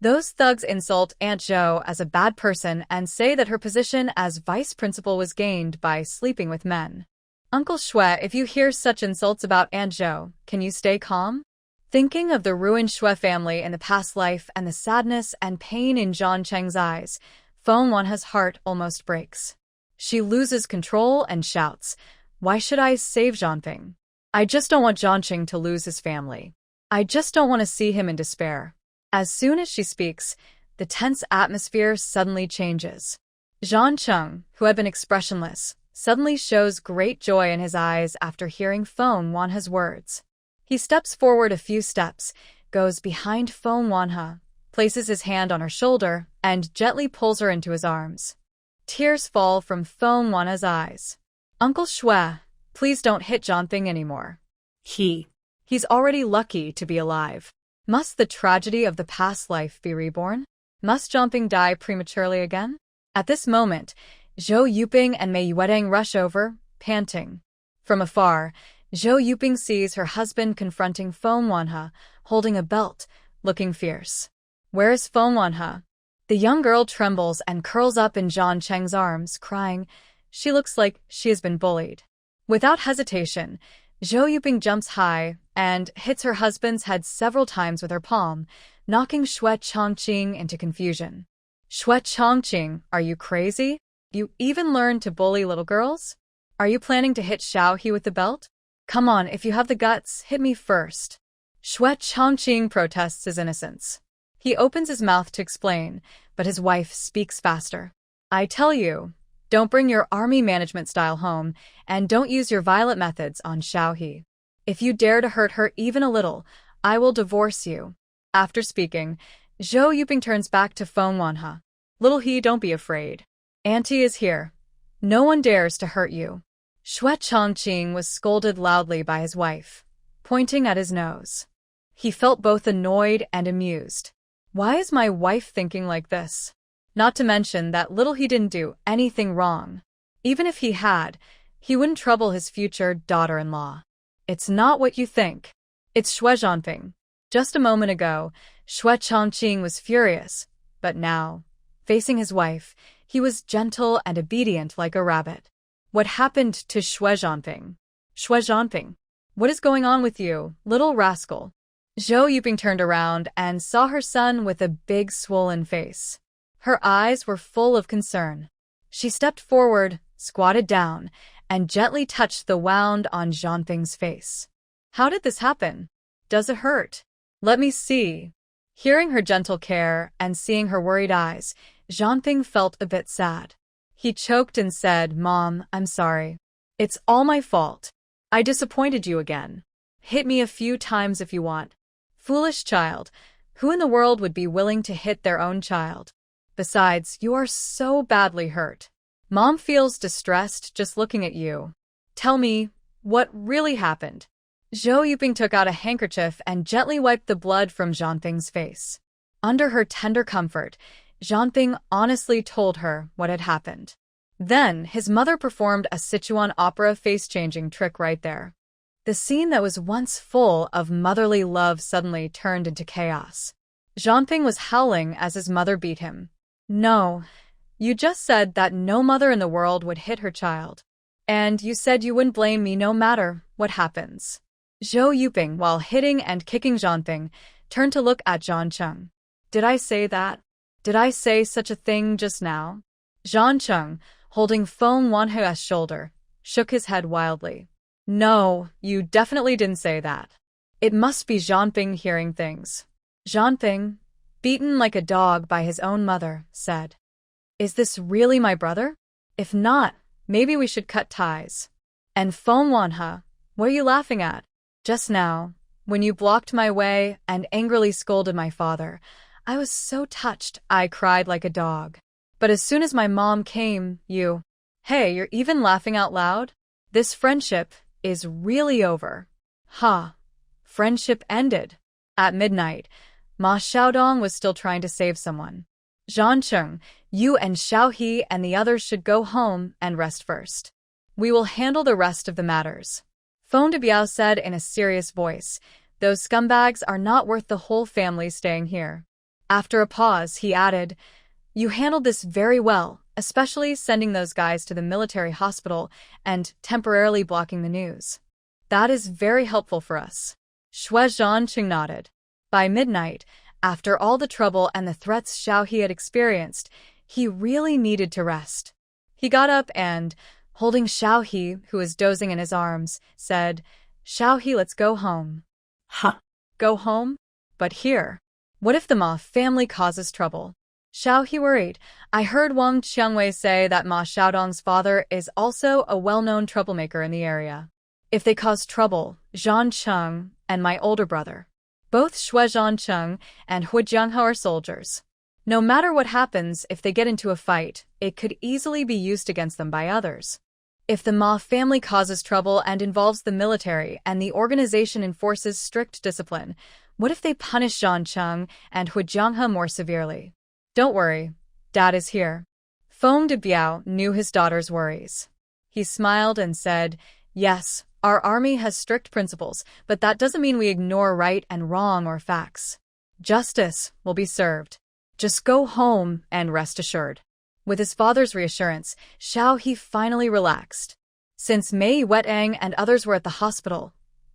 Those thugs insult Aunt Zhou as a bad person and say that her position as vice principal was gained by sleeping with men. Uncle Xue, if you hear such insults about Aunt Zhou, can you stay calm? Thinking of the ruined Xue family in the past life and the sadness and pain in Zhancheng's eyes, Feng Wanhe's heart almost breaks. She loses control and shouts, "Why should I save Zhanping? I just don't want Zhancheng to lose his family. I just don't want to see him in despair." As soon as she speaks, the tense atmosphere suddenly changes. Zhancheng, who had been expressionless, suddenly shows great joy in his eyes after hearing Feng Wanhe's words. He steps forward a few steps, goes behind Feng Wanhe, places his hand on her shoulder, and gently pulls her into his arms. Tears fall from Feng Wanhe's eyes. "Uncle Xue, please don't hit Zhanping anymore. He's already lucky to be alive. Must the tragedy of the past life be reborn? Must Zhanping die prematurely again?" At this moment, Zhou Yuping and Mei Yuedeng rush over, panting. From afar, Zhou Yuping sees her husband confronting Feng Wanhe, holding a belt, looking fierce. "Where is Feng Wanhe?" The young girl trembles and curls up in Zhancheng's arms, crying. She looks like she has been bullied. Without hesitation, Zhou Yuping jumps high and hits her husband's head several times with her palm, knocking Xue Zhancheng into confusion. Xue Zhancheng, are you crazy? You even learned to bully little girls? Are you planning to hit Xiaohe with the belt? Come on, if you have the guts, hit me first. Xue Zhancheng protests his innocence. He opens his mouth to explain, but his wife speaks faster. I tell you, don't bring your army management style home, and don't use your violent methods on Xiaohe. If you dare to hurt her even a little, I will divorce you. After speaking, Zhou Yuping turns back to Feng Wanhe. Little he, don't be afraid. Auntie is here. No one dares to hurt you. Xue Zhancheng was scolded loudly by his wife, pointing at his nose. He felt both annoyed and amused. Why is my wife thinking like this? Not to mention that little he didn't do anything wrong. Even if he had, he wouldn't trouble his future daughter-in-law. It's not what you think. It's Xue Zhancheng. Just a moment ago, Xue Zhancheng was furious, but now, facing his wife, he was gentle and obedient like a rabbit. What happened to Xue Zhancheng? Xue Zhancheng, what is going on with you, little rascal? Zhou Yuping turned around and saw her son with a big swollen face. Her eyes were full of concern. She stepped forward, squatted down, and gently touched the wound on Zhanfeng's face. How did this happen? Does it hurt? Let me see. Hearing her gentle care and seeing her worried eyes, Zhanfeng felt a bit sad. He choked and said, Mom, I'm sorry. It's all my fault. I disappointed you again. Hit me a few times if you want. Foolish child, who in the world would be willing to hit their own child? Besides, you are so badly hurt. Mom feels distressed just looking at you. Tell me, what really happened? Zhou Yuping took out a handkerchief and gently wiped the blood from Zhanfeng's face. Under her tender comfort, Zhanfeng honestly told her what had happened. Then, his mother performed a Sichuan opera face-changing trick right there. The scene that was once full of motherly love suddenly turned into chaos. Zhanfeng was howling as his mother beat him. No, you just said that no mother in the world would hit her child. And you said you wouldn't blame me no matter what happens. Zhou Yuping, while hitting and kicking Zhanfeng, turned to look at Zhancheng. Did I say that? Did I say such a thing just now? Zhancheng, holding Feng Wanhe's shoulder, shook his head wildly. No, you definitely didn't say that. It must be Zhanfeng hearing things. Zhanfeng, beaten like a dog by his own mother, said, Is this really my brother? If not, maybe we should cut ties. And Feng Wanhe, what are you laughing at? Just now, when you blocked my way and angrily scolded my father, I was so touched I cried like a dog. But as soon as my mom came, you... Hey, you're even laughing out loud? This friendship is really over. Ha! Friendship ended. At midnight, Ma Xiaodong was still trying to save someone. Zhancheng, you and Xiaohe and the others should go home and rest first. We will handle the rest of the matters. Feng Debiao said in a serious voice, Those scumbags are not worth the whole family staying here. After a pause, he added, You handled this very well, especially sending those guys to the military hospital and temporarily blocking the news. That is very helpful for us. Xue Zhancheng nodded. By midnight, after all the trouble and the threats Xiaohe had experienced, he really needed to rest. He got up and, holding Xiaohe, who was dozing in his arms, said, Xiaohe, let's go home. Huh. Go home? But here. What if the Ma family causes trouble? Xiaohe worried. I heard Wang Qiangwei say that Ma Xiaodong's father is also a well-known troublemaker in the area. If they cause trouble, Zhancheng and my older brother. Both Xue Zhancheng and Hu Jianghao are soldiers. No matter what happens if they get into a fight, it could easily be used against them by others. If the Ma family causes trouble and involves the military and the organization enforces strict discipline, what if they punish Zhancheng and Hu Jianghao more severely? Don't worry, Dad is here. Feng Debiao knew his daughter's worries. He smiled and said, Yes, our army has strict principles, but that doesn't mean we ignore right and wrong or facts. Justice will be served. Just go home and rest assured. With his father's reassurance, Xiaohe finally relaxed. Since Mei Wetang and others were at the hospital,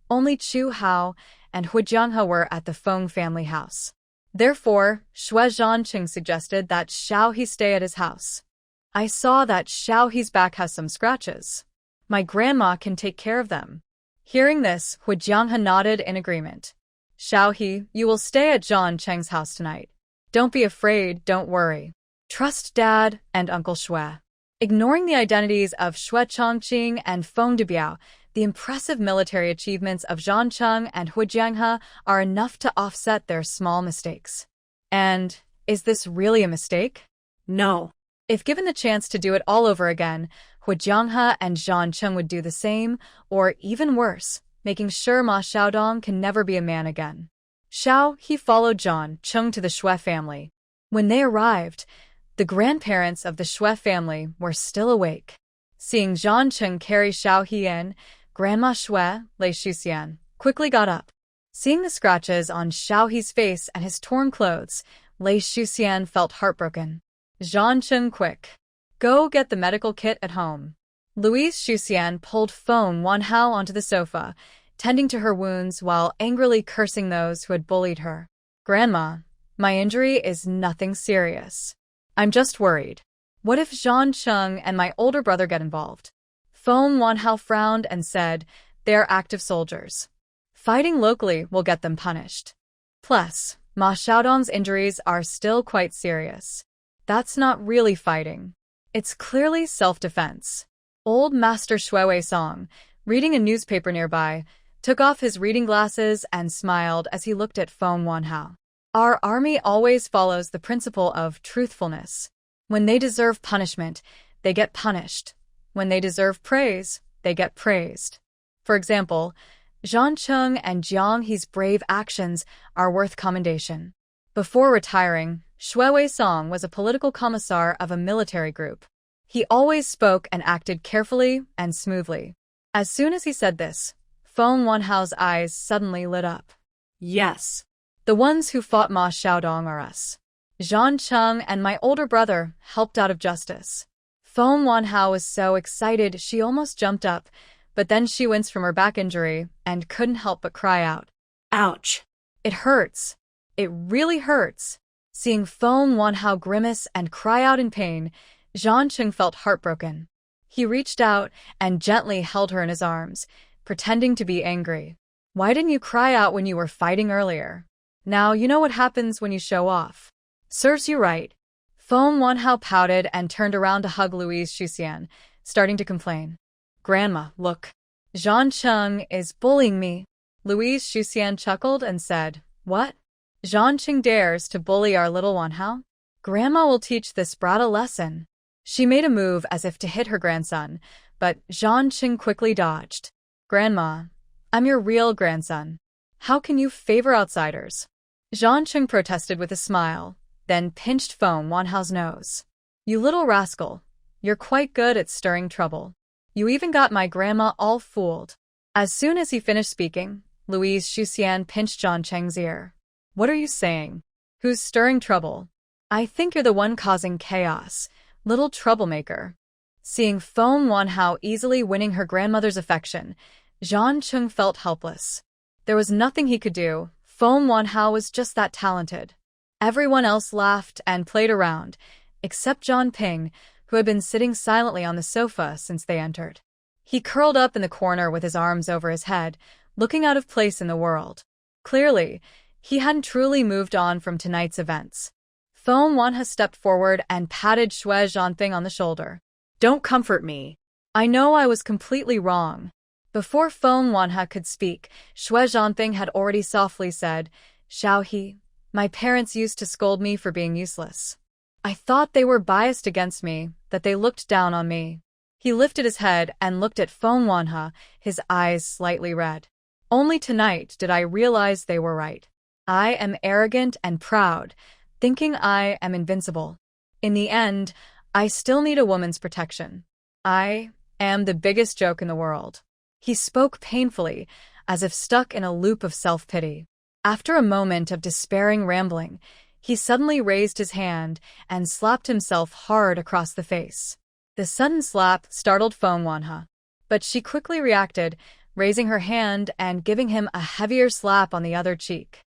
only Chu Hao and Hu Jianghao were at the Feng family house. Therefore, Xue Zhancheng suggested that Xiao He stay at his house. I saw that Xiao He's back has some scratches. My grandma can take care of them. Hearing this, Xue Zhancheng nodded in agreement. Xiao He, you will stay at Zhancheng's house tonight. Don't be afraid, don't worry. Trust Dad and Uncle Xue. Ignoring the identities of Xue Zhancheng and Feng Debiao, the impressive military achievements of Zhancheng and Xue Zhancheng are enough to offset their small mistakes. And is this really a mistake? No. If given the chance to do it all over again, Xue Zhancheng and Zhancheng would do the same, or even worse, making sure Ma Xiaodong can never be a man again. Xiao He followed Zhancheng to the Xue family. When they arrived, the grandparents of the Xue family were still awake. Seeing Zhancheng carry Xiao He in, Grandma Xue, Lei Shuxian, quickly got up. Seeing the scratches on Xiao He's face and his torn clothes, Lei Shuxian felt heartbroken. Zhancheng, quick. Go get the medical kit at home. Louise Shuxian pulled Feng Wanhao onto the sofa, tending to her wounds while angrily cursing those who had bullied her. Grandma, my injury is nothing serious. I'm just worried. What if Zhancheng and my older brother get involved? Feng Wanhao frowned and said, they're active soldiers. Fighting locally will get them punished. Plus, Ma Xiaodong's injuries are still quite serious. That's not really fighting. It's clearly self-defense. Old Master Xue Song, reading a newspaper nearby, took off his reading glasses and smiled as he looked at Feng Wanhao. Our army always follows the principle of truthfulness. When they deserve punishment, they get punished. When they deserve praise, they get praised. For example, Zhancheng and Jiang He's brave actions are worth commendation. Before retiring, Xue Song was a political commissar of a military group. He always spoke and acted carefully and smoothly. As soon as he said this, Feng Wanhao's eyes suddenly lit up. Yes. The ones who fought Ma Xiaodong are us. Zhancheng and my older brother helped out of justice. Feng Wanhao was so excited she almost jumped up, but then she winced from her back injury and couldn't help but cry out. Ouch. It hurts. It really hurts. Seeing Feng Wanhao grimace and cry out in pain, Zhancheng felt heartbroken. He reached out and gently held her in his arms, pretending to be angry. Why didn't you cry out when you were fighting earlier? Now you know what happens when you show off. Serves you right. Feng Wanhao pouted and turned around to hug Louise Shuxian, starting to complain. Grandma, look. Zhancheng is bullying me. Louise Shuxian chuckled and said, What? Zhancheng dares to bully our little Wanhao? Grandma will teach this brat a lesson. She made a move as if to hit her grandson, but Zhancheng quickly dodged. Grandma, I'm your real grandson. How can you favor outsiders? Zhancheng protested with a smile, then pinched Feng Wanhao's nose. You little rascal, you're quite good at stirring trouble. You even got my grandma all fooled. As soon as he finished speaking, Louise Shuxian pinched Zhancheng's ear. What are you saying? Who's stirring trouble? I think you're the one causing chaos, little troublemaker. Seeing Feng Wanhao easily winning her grandmother's affection, Zhancheng felt helpless. There was nothing he could do. Feng Wanhao was just that talented. Everyone else laughed and played around, except John Ping, who had been sitting silently on the sofa since they entered. He curled up in the corner with his arms over his head, looking out of place in the world. Clearly, he hadn't truly moved on from tonight's events. Feng Wanhao stepped forward and patted Xue Zhancheng on the shoulder. Don't comfort me. I know I was completely wrong. Before Feng Wanhao could speak, Xue Zhancheng had already softly said, Xiao He, my parents used to scold me for being useless. I thought they were biased against me, that they looked down on me. He lifted his head and looked at Feng Wanhao, his eyes slightly red. Only tonight did I realize they were right. I am arrogant and proud, thinking I am invincible. In the end, I still need a woman's protection. I am the biggest joke in the world. He spoke painfully, as if stuck in a loop of self-pity. After a moment of despairing rambling, he suddenly raised his hand and slapped himself hard across the face. The sudden slap startled Feng Wanhao, but she quickly reacted, raising her hand and giving him a heavier slap on the other cheek.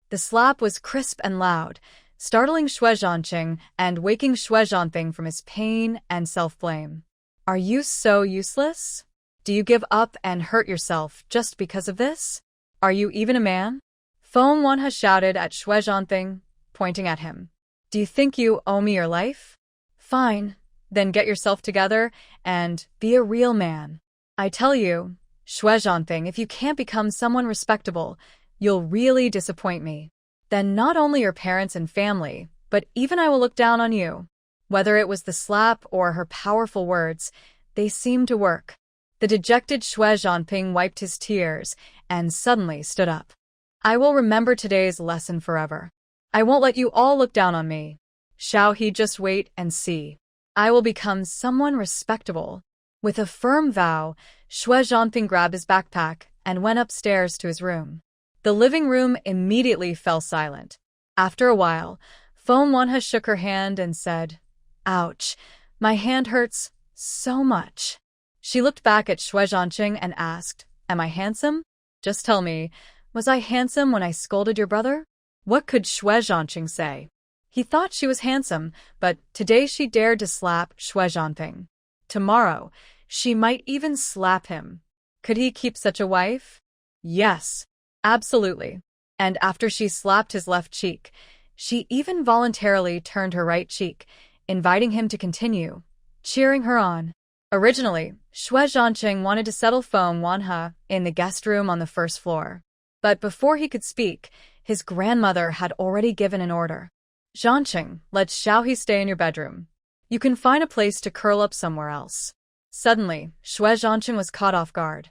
The slap was crisp and loud, startling Xue Zhancheng and waking Xue Zhanping from his pain and self-blame. Are you so useless? Do you give up and hurt yourself just because of this? Are you even a man? Feng Wanhe shouted at Xue Zhanping, pointing at him. Do you think you owe me your life? Fine, then get yourself together and be a real man. I tell you, Xue Zhanping, if you can't become someone respectable, you'll really disappoint me. Then not only your parents and family, but even I will look down on you. Whether it was the slap or her powerful words, they seemed to work. The dejected Xue Zhanping wiped his tears and suddenly stood up. I will remember today's lesson forever. I won't let you all look down on me. Shall he just wait and see? I will become someone respectable. With a firm vow, Xue Zhanping grabbed his backpack and went upstairs to his room. The living room immediately fell silent. After a while, Feng Wanhe shook her hand and said, Ouch, my hand hurts so much. She looked back at Xue Zhancheng and asked, Am I handsome? Just tell me, was I handsome when I scolded your brother? What could Xue Zhancheng say? He thought she was handsome, but today she dared to slap Xue Zhanping. Tomorrow, she might even slap him. Could he keep such a wife? Yes, absolutely. And after she slapped his left cheek, she even voluntarily turned her right cheek, inviting him to continue, cheering her on. Originally, Xue Zhancheng wanted to settle Feng Wanhe in the guest room on the first floor. But before he could speak, his grandmother had already given an order. Zhancheng, let Xiaohe stay in your bedroom. You can find a place to curl up somewhere else. Suddenly, Xue Zhancheng was caught off guard.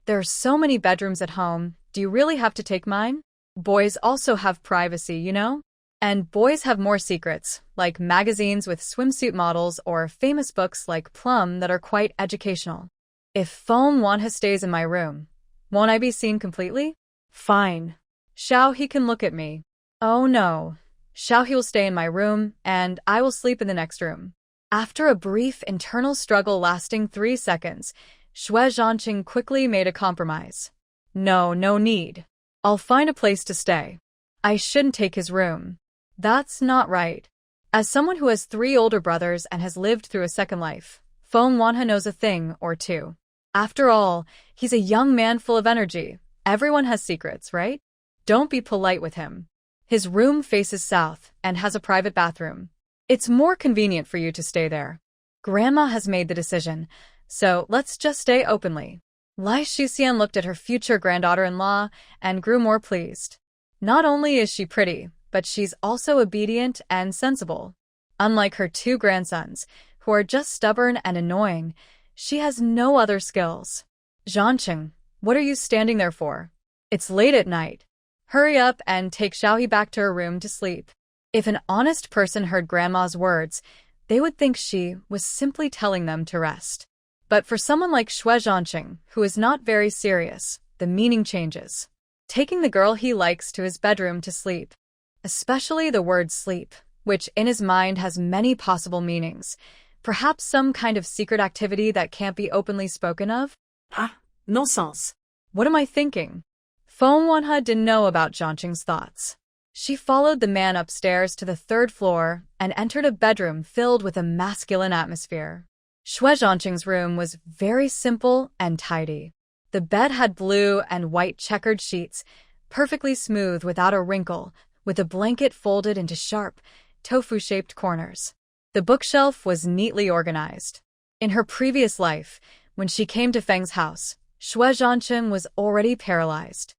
There are so many bedrooms at home, do you really have to take mine? Boys also have privacy, you know? And boys have more secrets, like magazines with swimsuit models or famous books like Plum that are quite educational. If Feng Wanhe stays in my room, won't I be seen completely? Fine. Xiaohe can look at me. Oh no. Xiaohe will stay in my room, and I will sleep in the next room. After a brief internal struggle lasting 3 seconds, Xue Zhancheng quickly made a compromise. No need. I'll find a place to stay. I shouldn't take his room. That's not right. As someone who has 3 older brothers and has lived through a second life, Feng Wanhe knows a thing or two. After all, he's a young man full of energy. Everyone has secrets, right? Don't be polite with him. His room faces south and has a private bathroom. It's more convenient for you to stay there. Grandma has made the decision, so let's just stay openly. Lai Shuxian looked at her future granddaughter-in-law and grew more pleased. Not only is she pretty, but she's also obedient and sensible. Unlike her 2 grandsons, who are just stubborn and annoying, she has no other skills. Zhancheng, what are you standing there for? It's late at night. Hurry up and take Xiaohe back to her room to sleep. If an honest person heard Grandma's words, they would think she was simply telling them to rest. But for someone like Xue Zhancheng, who is not very serious, the meaning changes. Taking the girl he likes to his bedroom to sleep. Especially the word sleep, which in his mind has many possible meanings. Perhaps some kind of secret activity that can't be openly spoken of? Ah, nonsense. What am I thinking? Feng Wanhe didn't know about Zhancheng's thoughts. She followed the man upstairs to the 3rd floor and entered a bedroom filled with a masculine atmosphere. Xue Zhancheng's room was very simple and tidy. The bed had blue and white checkered sheets, perfectly smooth without a wrinkle, with a blanket folded into sharp, tofu-shaped corners. The bookshelf was neatly organized. In her previous life, when she came to Feng's house, Xue Zhancheng was already paralyzed.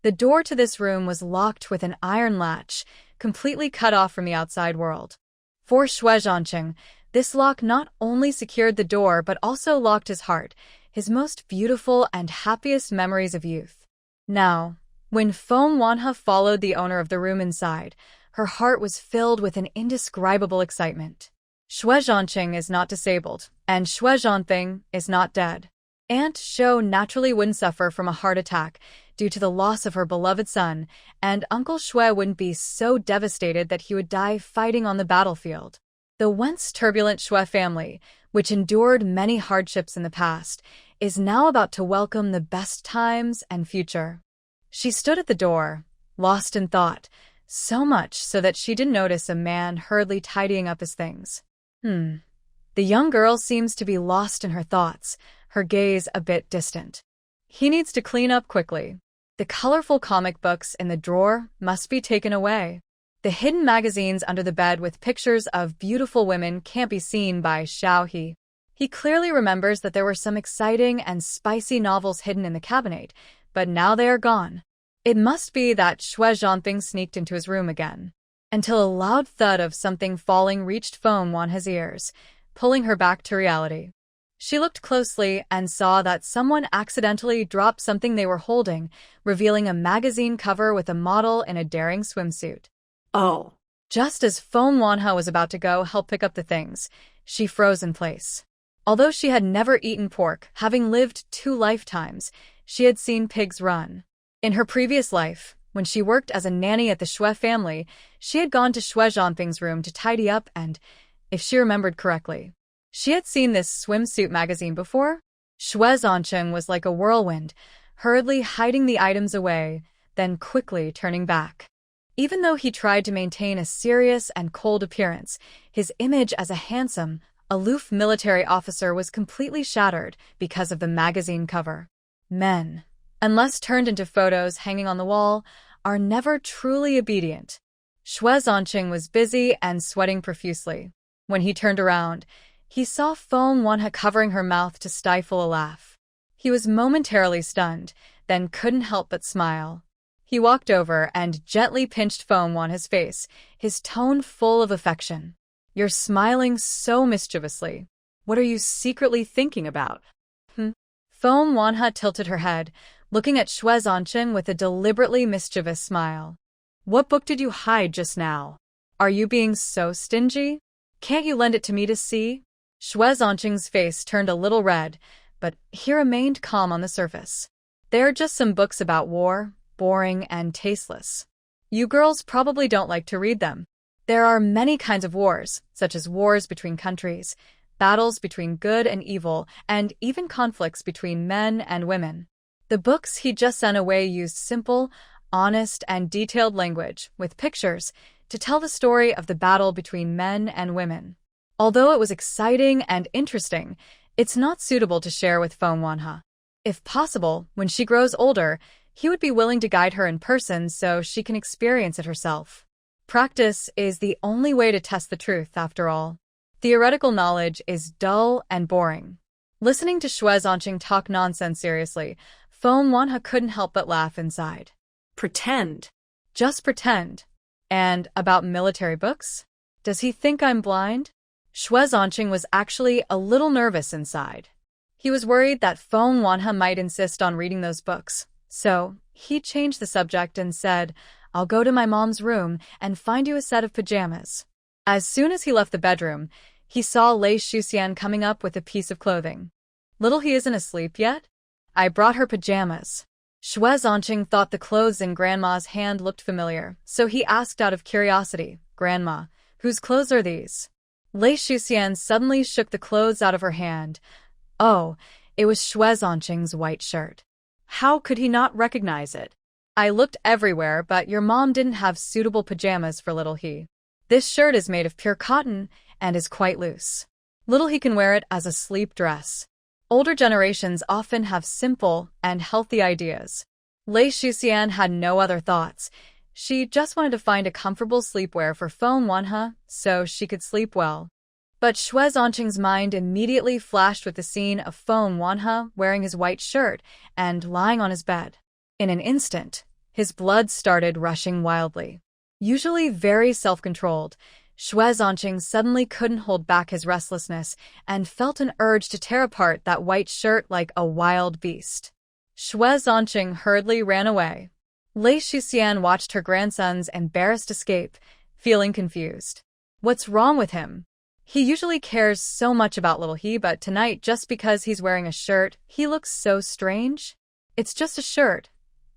The door to this room was locked with an iron latch, completely cut off from the outside world. For Xue Zhancheng, this lock not only secured the door but also locked his heart, his most beautiful and happiest memories of youth. Now, when Feng Wanhe followed the owner of the room inside, her heart was filled with an indescribable excitement. Xue Zhancheng is not disabled, and Xue Zhanping is not dead. Aunt Zhou naturally wouldn't suffer from a heart attack due to the loss of her beloved son, and Uncle Xue wouldn't be so devastated that he would die fighting on the battlefield. The once turbulent Xue family, which endured many hardships in the past, is now about to welcome the best times and future. She stood at the door, lost in thought, so much so that she didn't notice a man hurriedly tidying up his things. The young girl seems to be lost in her thoughts, her gaze a bit distant. He needs to clean up quickly. The colorful comic books in the drawer must be taken away. The hidden magazines under the bed with pictures of beautiful women can't be seen by Xiaohe. He clearly remembers that there were some exciting and spicy novels hidden in the cabinet, but now they are gone. It must be that Xue Zhancheng sneaked into his room again. Until a loud thud of something falling reached Feng Wanha's ears, pulling her back to reality. She looked closely and saw that someone accidentally dropped something they were holding, revealing a magazine cover with a model in a daring swimsuit. Oh. Just as Feng Wanha was about to go help pick up the things, she froze in place. Although she had never eaten pork, having lived 2 lifetimes, she had seen pigs run. In her previous life, when she worked as a nanny at the Xue family, she had gone to Xue Zhancheng's room to tidy up and, if she remembered correctly, she had seen this swimsuit magazine before. Xue Zhancheng was like a whirlwind, hurriedly hiding the items away, then quickly turning back. Even though he tried to maintain a serious and cold appearance, his image as a handsome, aloof military officer was completely shattered because of the magazine cover. Men, unless turned into photos hanging on the wall, are never truly obedient. Xue Zhancheng was busy and sweating profusely. When he turned around, he saw Feng Wanha covering her mouth to stifle a laugh. He was momentarily stunned, then couldn't help but smile. He walked over and gently pinched Feng Wanha's face, his tone full of affection. "You're smiling so mischievously. What are you secretly thinking about?" Feng Wanha tilted her head, looking at Xue Zhancheng with a deliberately mischievous smile. "What book did you hide just now? Are you being so stingy? Can't you lend it to me to see?" Xue Zhancheng's face turned a little red, but he remained calm on the surface. "They are just some books about war, boring and tasteless. You girls probably don't like to read them. There are many kinds of wars, such as wars between countries, battles between good and evil, and even conflicts between men and women." The books he just sent away used simple, honest, and detailed language, with pictures, to tell the story of the battle between men and women. Although it was exciting and interesting, it's not suitable to share with Feng Wanha. If possible, when she grows older, he would be willing to guide her in person so she can experience it herself. Practice is the only way to test the truth, after all. Theoretical knowledge is dull and boring. Listening to Xue Zhancheng talk nonsense seriously, Feng Wanha couldn't help but laugh inside. Pretend. Just pretend. And about military books? Does he think I'm blind? Xue Zhancheng was actually a little nervous inside. He was worried that Feng Wanha might insist on reading those books, so he changed the subject and said, "I'll go to my mom's room and find you a set of pajamas." As soon as he left the bedroom, he saw Lei Shuxian coming up with a piece of clothing. "Little he isn't asleep yet? I brought her pajamas." Xue Zhancheng thought the clothes in Grandma's hand looked familiar, so he asked out of curiosity, "Grandma, whose clothes are these?" Lei Shuxian suddenly shook the clothes out of her hand. Oh, it was Xue Zhancheng's white shirt. How could he not recognize it? "I looked everywhere, but your mom didn't have suitable pajamas for little he. This shirt is made of pure cotton and is quite loose. Little he can wear it as a sleep dress." Older generations often have simple and healthy ideas. Lei Shuxian had no other thoughts. She just wanted to find a comfortable sleepwear for Feng Wanha so she could sleep well. But Xue Zhancheng's mind immediately flashed with the scene of Feng Wanha wearing his white shirt and lying on his bed. In an instant, his blood started rushing wildly. Usually very self-controlled, Xue Zhancheng suddenly couldn't hold back his restlessness and felt an urge to tear apart that white shirt like a wild beast. Xue Zhancheng hurriedly ran away. Lei Shuxian watched her grandson's embarrassed escape, feeling confused. What's wrong with him? He usually cares so much about little he, but tonight, just because he's wearing a shirt, he looks so strange. It's just a shirt.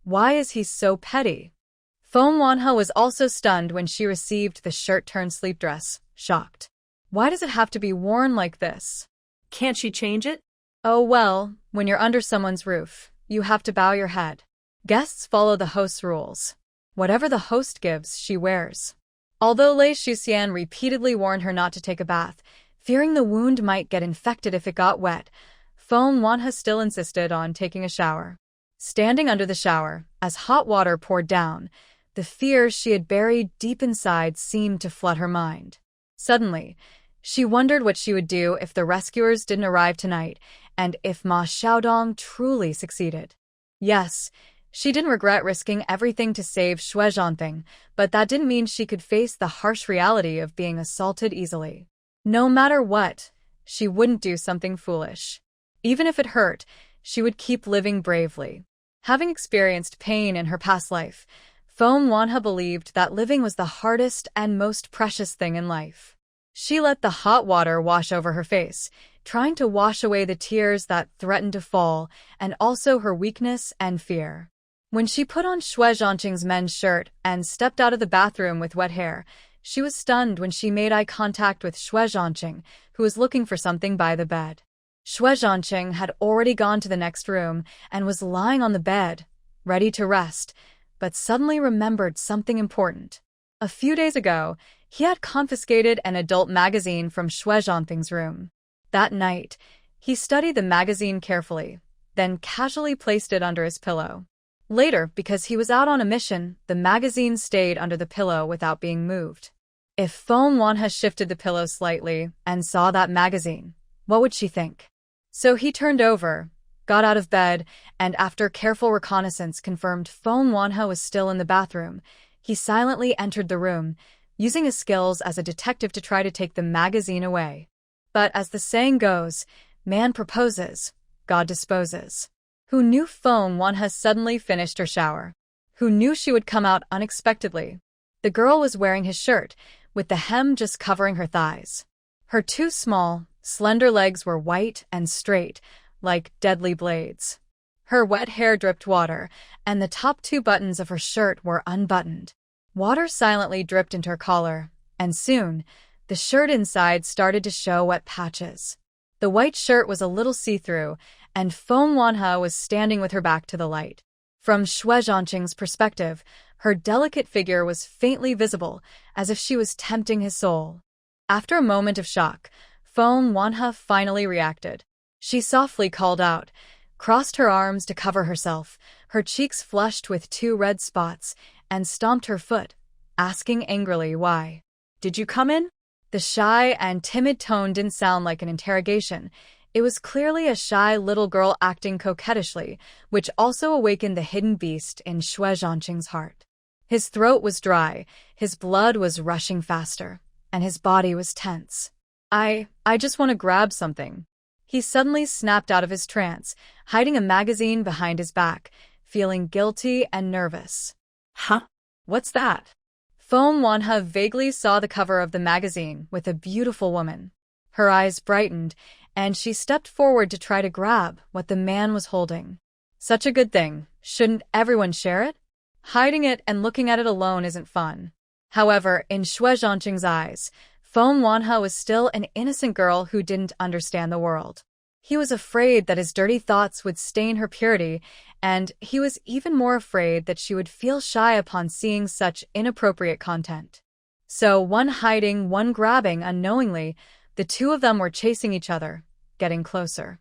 Why is he so petty? Feng Wanha was also stunned when she received the shirt-turned-sleep dress, shocked. Why does it have to be worn like this? Can't she change it? Oh well, when you're under someone's roof, you have to bow your head. Guests follow the host's rules. Whatever the host gives, she wears. Although Lei Shuxian repeatedly warned her not to take a bath, fearing the wound might get infected if it got wet, Feng Wanhe still insisted on taking a shower. Standing under the shower, as hot water poured down, the fears she had buried deep inside seemed to flood her mind. Suddenly, she wondered what she would do if the rescuers didn't arrive tonight, and if Ma Xiaodong truly succeeded. Yes, she didn't regret risking everything to save Xue Zhancheng, but that didn't mean she could face the harsh reality of being assaulted easily. No matter what, she wouldn't do something foolish. Even if it hurt, she would keep living bravely. Having experienced pain in her past life, Feng Wanhe believed that living was the hardest and most precious thing in life. She let the hot water wash over her face, trying to wash away the tears that threatened to fall, and also her weakness and fear. When she put on Xue Zhancheng's men's shirt and stepped out of the bathroom with wet hair, she was stunned when she made eye contact with Xue Zhancheng, who was looking for something by the bed. Xue Zhancheng had already gone to the next room and was lying on the bed, ready to rest, but suddenly remembered something important. A few days ago, he had confiscated an adult magazine from Xue Zhancheng's room. That night, he studied the magazine carefully, then casually placed it under his pillow. Later, because he was out on a mission, the magazine stayed under the pillow without being moved. If Feng Wanhe shifted the pillow slightly and saw that magazine, what would she think? So he turned over, got out of bed, and after careful reconnaissance confirmed Feng Wanhe was still in the bathroom, he silently entered the room, using his skills as a detective to try to take the magazine away. But as the saying goes, man proposes, God disposes. Who knew Feng Wanhe suddenly finished her shower? Who knew she would come out unexpectedly? The girl was wearing his shirt, with the hem just covering her thighs. Her two small, slender legs were white and straight, like deadly blades. Her wet hair dripped water, and the top two buttons of her shirt were unbuttoned. Water silently dripped into her collar, and soon, the shirt inside started to show wet patches. The white shirt was a little see-through, and Feng Wanhe was standing with her back to the light. From Xue Zhancheng's perspective, her delicate figure was faintly visible, as if she was tempting his soul. After a moment of shock, Feng Wanhe finally reacted. She softly called out, crossed her arms to cover herself, her cheeks flushed with two red spots, and stomped her foot, asking angrily why. "Did you come in?" The shy and timid tone didn't sound like an interrogation. It was clearly a shy little girl acting coquettishly, which also awakened the hidden beast in Xue Zhancheng's heart. His throat was dry, his blood was rushing faster, and his body was tense. I just want to grab something." He suddenly snapped out of his trance, hiding a magazine behind his back, feeling guilty and nervous. Huh? What's that? Feng Wanhe vaguely saw the cover of the magazine with a beautiful woman. Her eyes brightened, and she stepped forward to try to grab what the man was holding. Such a good thing. Shouldn't everyone share it? Hiding it and looking at it alone isn't fun. However, in Xue Zhancheng's eyes, Feng Wanhe was still an innocent girl who didn't understand the world. He was afraid that his dirty thoughts would stain her purity, and he was even more afraid that she would feel shy upon seeing such inappropriate content. So, one hiding, one grabbing unknowingly, the two of them were chasing each other, getting closer.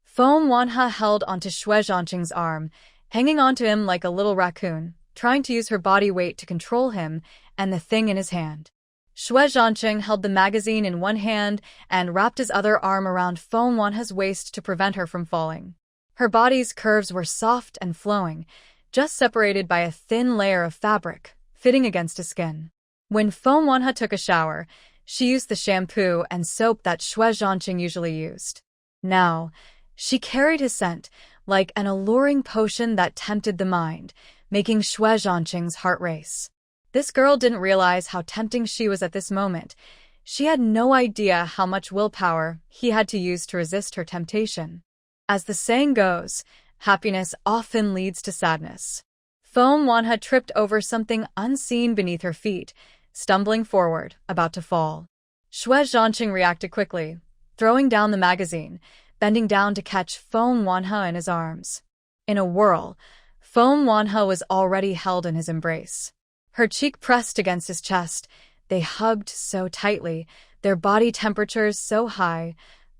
Feng Wanhe held onto Xue Zhancheng's arm, hanging onto him like a little raccoon, trying to use her body weight to control him and the thing in his hand. Xue Zhancheng held the magazine in one hand and wrapped his other arm around Feng Wanhe's waist to prevent her from falling. Her body's curves were soft and flowing, just separated by a thin layer of fabric, fitting against his skin. When Feng Wanhe took a shower, she used the shampoo and soap that Xue Zhancheng usually used. Now, she carried his scent, like an alluring potion that tempted the mind, making Xue Zhancheng's heart race. This girl didn't realize how tempting she was at this moment. She had no idea how much willpower he had to use to resist her temptation. As the saying goes, happiness often leads to sadness. Feng Wanhe tripped over something unseen beneath her feet, stumbling forward, about to fall. Xue Zhancheng reacted quickly, throwing down the magazine, bending down to catch Feng Wanhe in his arms. In a whirl, Feng Wanhe was already held in his embrace. Her cheek pressed against his chest. They hugged so tightly, their body temperatures so high,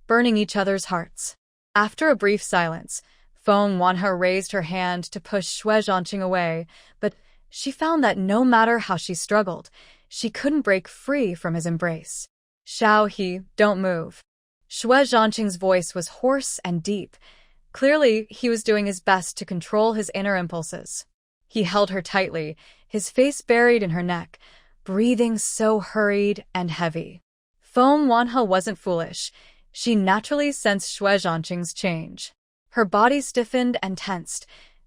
burning each other's hearts. After a brief silence, Feng Wanhe raised her hand to push Xue Zhancheng away, but she found that no matter how she struggled, she couldn't break free from his embrace. Xiao He, don't move. Xue Zhancheng's voice was hoarse and deep. Clearly, he was doing his best to control his inner impulses. He held her tightly, his face buried in her neck, breathing so hurried and heavy. Feng Wanhe wasn't foolish. She naturally sensed Xue Zhancheng's change. Her body stiffened and tensed,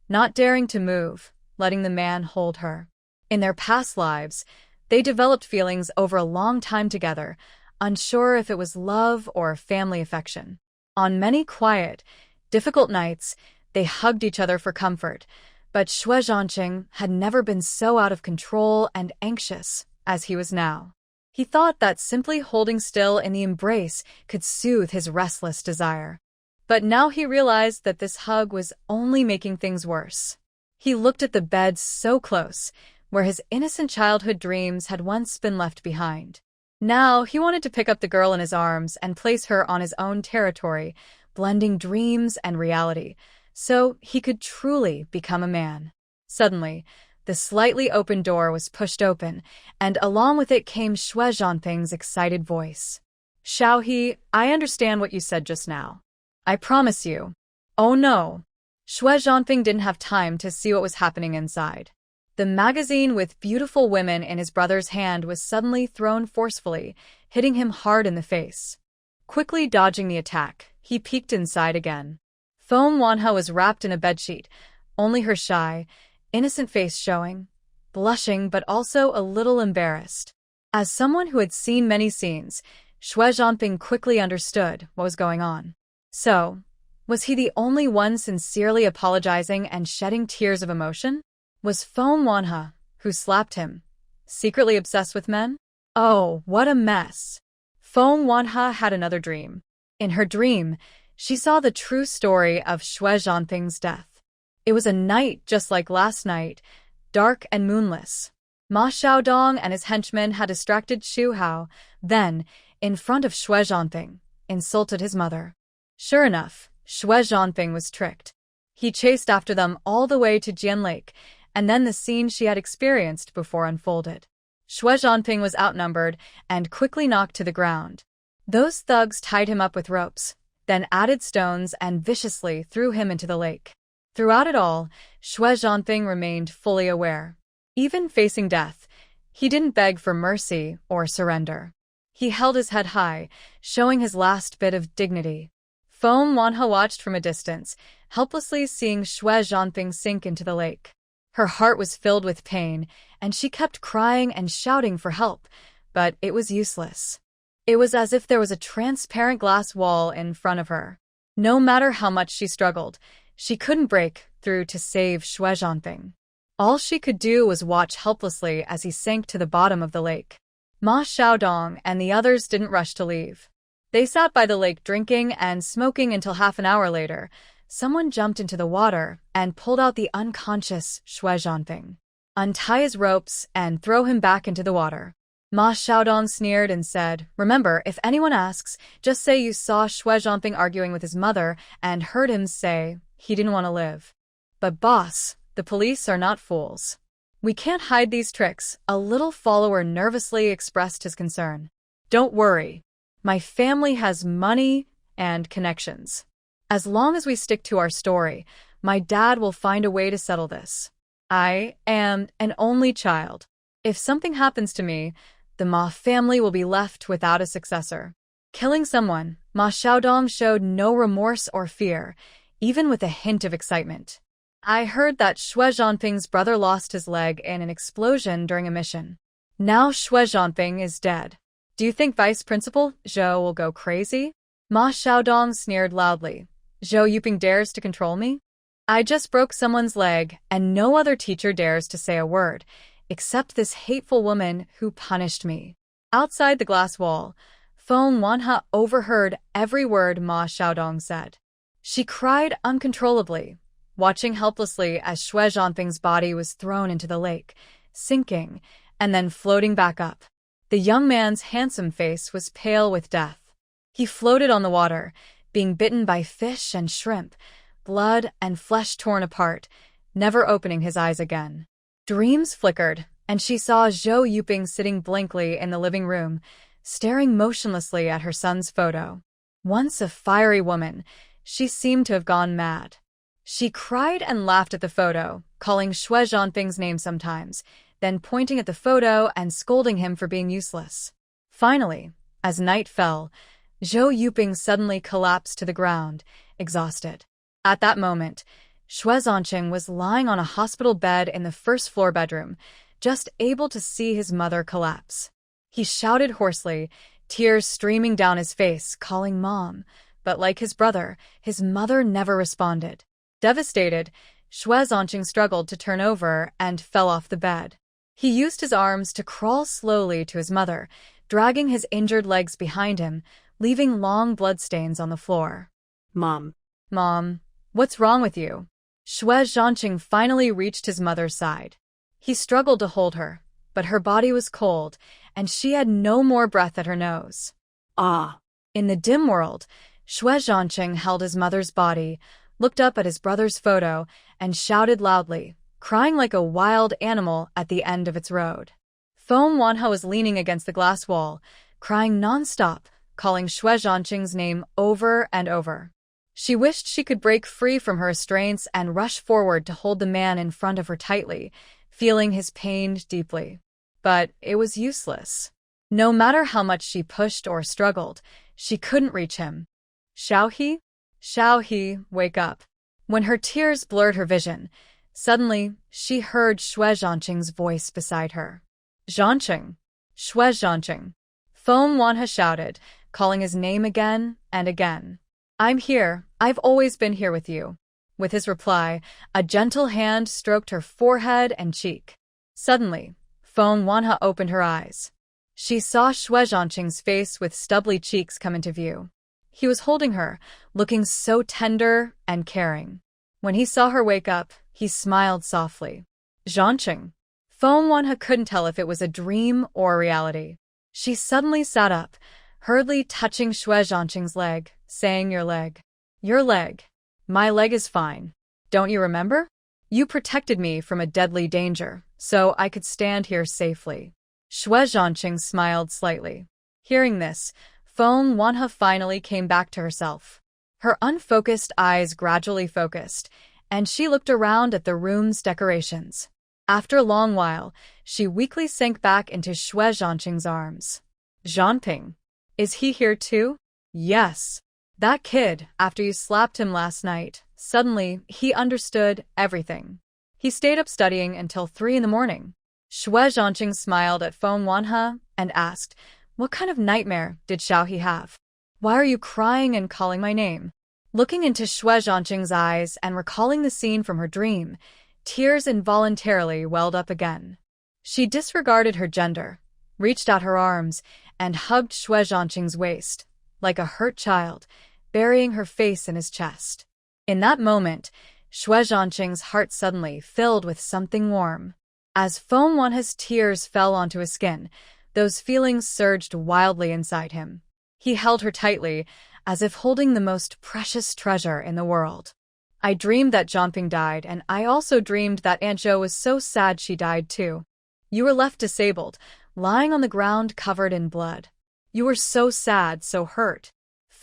not daring to move, letting the man hold her. In their past lives, they developed feelings over a long time together, unsure if it was love or family affection. On many quiet, difficult nights, they hugged each other for comfort, but Xue Zhancheng had never been so out of control and anxious as he was now. He thought that simply holding still in the embrace could soothe his restless desire. But now he realized that this hug was only making things worse. He looked at the bed so close, where his innocent childhood dreams had once been left behind. Now he wanted to pick up the girl in his arms and place her on his own territory, blending dreams and reality, so he could truly become a man. Suddenly, the slightly open door was pushed open, and along with it came Xue Zhancheng's excited voice. Xiao He, I understand what you said just now. I promise you. Oh no. Xue Zhancheng didn't have time to see what was happening inside. The magazine with beautiful women in his brother's hand was suddenly thrown forcefully, hitting him hard in the face. Quickly dodging the attack, he peeked inside again. Feng Wanhe was wrapped in a bedsheet, only her shy, innocent face showing, blushing but also a little embarrassed. As someone who had seen many scenes, Xue Zhancheng quickly understood what was going on. So, was he the only one sincerely apologizing and shedding tears of emotion? Was Feng Wanhe, who slapped him, secretly obsessed with men? Oh, what a mess. Feng Wanhe had another dream. In her dream, she saw the true story of Xue Zhancheng's death. It was a night just like last night, dark and moonless. Ma Xiaodong and his henchmen had distracted Xu Hao, then, in front of Xue Zhancheng, insulted his mother. Sure enough, Xue Zhancheng was tricked. He chased after them all the way to Jian Lake, and then the scene she had experienced before unfolded. Xue Zhancheng was outnumbered and quickly knocked to the ground. Those thugs tied him up with ropes, then added stones and viciously threw him into the lake. Throughout it all, Xue Zhancheng remained fully aware. Even facing death, he didn't beg for mercy or surrender. He held his head high, showing his last bit of dignity. Feng Wanhe watched from a distance, helplessly seeing Xue Zhancheng sink into the lake. Her heart was filled with pain, and she kept crying and shouting for help, but it was useless. It was as if there was a transparent glass wall in front of her. No matter how much she struggled, she couldn't break through to save Xue Zhancheng. All she could do was watch helplessly as he sank to the bottom of the lake. Ma Xiaodong and the others didn't rush to leave. They sat by the lake drinking and smoking until half an hour later. Someone jumped into the water and pulled out the unconscious Xue Zhancheng. Untie his ropes and throw him back into the water. Ma Xiaodong sneered and said, remember, if anyone asks, just say you saw Xue Zhancheng arguing with his mother and heard him say he didn't want to live. But boss, the police are not fools. We can't hide these tricks, a little follower nervously expressed his concern. Don't worry. My family has money and connections. As long as we stick to our story, my dad will find a way to settle this. I am an only child. If something happens to me, the Ma family will be left without a successor. Killing someone, Ma Xiaodong showed no remorse or fear, even with a hint of excitement. I heard that Xue Zhancheng's brother lost his leg in an explosion during a mission. Now Xue Zhancheng is dead. Do you think Vice Principal Zhou will go crazy? Ma Xiaodong sneered loudly. Zhou Yuping dares to control me? I just broke someone's leg, and no other teacher dares to say a word, except this hateful woman who punished me. Outside the glass wall, Feng Wanhe overheard every word Ma Xiaodong said. She cried uncontrollably, watching helplessly as Xue Zhancheng's body was thrown into the lake, sinking, and then floating back up. The young man's handsome face was pale with death. He floated on the water, being bitten by fish and shrimp, blood and flesh torn apart, never opening his eyes again. Dreams flickered, and she saw Zhou Yuping sitting blankly in the living room, staring motionlessly at her son's photo. Once a fiery woman, she seemed to have gone mad. She cried and laughed at the photo, calling Xue Zhancheng's name sometimes, then pointing at the photo and scolding him for being useless. Finally, as night fell, Zhou Yuping suddenly collapsed to the ground, exhausted. At that moment, Xue Zhancheng was lying on a hospital bed in the first-floor bedroom, just able to see his mother collapse. He shouted hoarsely, tears streaming down his face, calling Mom, but like his brother, his mother never responded. Devastated, Xue Zhancheng struggled to turn over and fell off the bed. He used his arms to crawl slowly to his mother, dragging his injured legs behind him, leaving long bloodstains on the floor. Mom. Mom, what's wrong with you? Xue Zhancheng finally reached his mother's side. He struggled to hold her, but her body was cold, and she had no more breath at her nose. Ah. In the dim world, Xue Zhancheng held his mother's body, looked up at his brother's photo, and shouted loudly, crying like a wild animal at the end of its road. Manhwa was leaning against the glass wall, crying non-stop, calling Xue Zhancheng's name over and over. She wished she could break free from her restraints and rush forward to hold the man in front of her tightly, feeling his pain deeply. But it was useless. No matter how much she pushed or struggled, she couldn't reach him. Xiaohe? Xiaohe, wake up. When her tears blurred her vision, suddenly she heard Xue Zhancheng's voice beside her. Zhancheng! Xue Zhancheng! Manhwa shouted, calling his name again and again. I'm here, I've always been here with you. With his reply, a gentle hand stroked her forehead and cheek. Suddenly, Manhwa opened her eyes. She saw Xue Zhancheng's face with stubbly cheeks come into view. He was holding her, looking so tender and caring. When he saw her wake up, he smiled softly. Zhancheng. Manhwa couldn't tell if it was a dream or a reality. She suddenly sat up, hurriedly touching Xue Zhancheng's leg, saying, Your leg. Your leg. My leg is fine. Don't you remember? You protected me from a deadly danger, so I could stand here safely. Xue Zhancheng smiled slightly. Hearing this, Manhwa finally came back to herself. Her unfocused eyes gradually focused, and she looked around at the room's decorations. After a long while, she weakly sank back into Xue Zhancheng's arms. Zhanping. Is he here too? Yes. That kid, after you slapped him last night, suddenly he understood everything. He stayed up studying until 3 in the morning. Xue Zhancheng smiled at Manhwa and asked, What kind of nightmare did Xiaohe have? Why are you crying and calling my name? Looking into Xue Zhancheng's eyes and recalling the scene from her dream, tears involuntarily welled up again. She disregarded her gender, reached out her arms, and hugged Xue Zhancheng's waist, like a hurt child, burying her face in his chest. In that moment, Xue Zhancheng's heart suddenly filled with something warm. As Manhwa's tears fell onto his skin, those feelings surged wildly inside him. He held her tightly, as if holding the most precious treasure in the world. I dreamed that Zhanping died, and I also dreamed that Aunt Zhou was so sad she died too. You were left disabled, lying on the ground covered in blood. You were so sad, so hurt.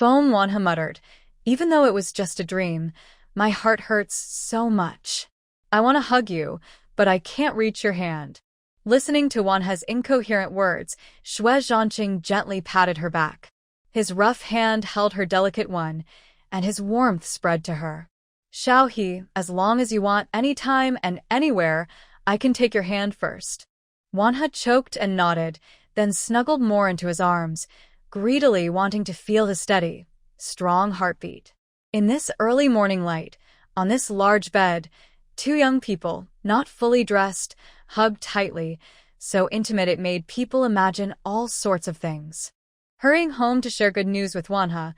Manhwa muttered, Even though it was just a dream, my heart hurts so much. I want to hug you, but I can't reach your hand. Listening to Manhwa's incoherent words, Xue Zhancheng gently patted her back. His rough hand held her delicate one, and his warmth spread to her. Xiaohe, as long as you want, anytime and anywhere, I can take your hand first. Manhwa choked and nodded, then snuggled more into his arms, greedily wanting to feel his steady, strong heartbeat. In this early morning light, on this large bed, 2 young people, not fully dressed, hugged tightly, so intimate it made people imagine all sorts of things. Hurrying home to share good news with Manhwa,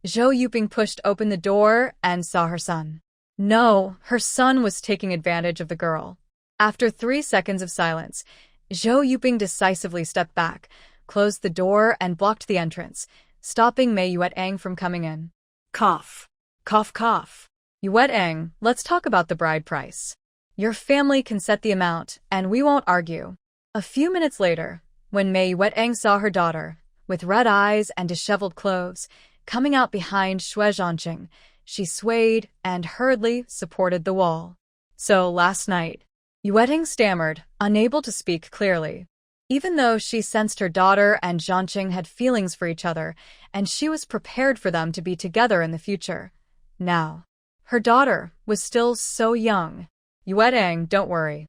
Zhou Yuping pushed open the door and saw her son. No, her son was taking advantage of the girl. After 3 seconds of silence, Zhou Yuping decisively stepped back, closed the door, and blocked the entrance, stopping Mei Yuetang from coming in. Cough. Cough, cough. Yuetang, let's talk about the bride price. Your family can set the amount, and we won't argue. A few minutes later, when Mei Yuetang saw her daughter, with red eyes and disheveled clothes, coming out behind Xue Zhancheng, she swayed and hurriedly supported the wall. So last night, Yuetang stammered, unable to speak clearly. Even though she sensed her daughter and Zhancheng had feelings for each other, and she was prepared for them to be together in the future. Now, her daughter was still so young. Yuetang, don't worry.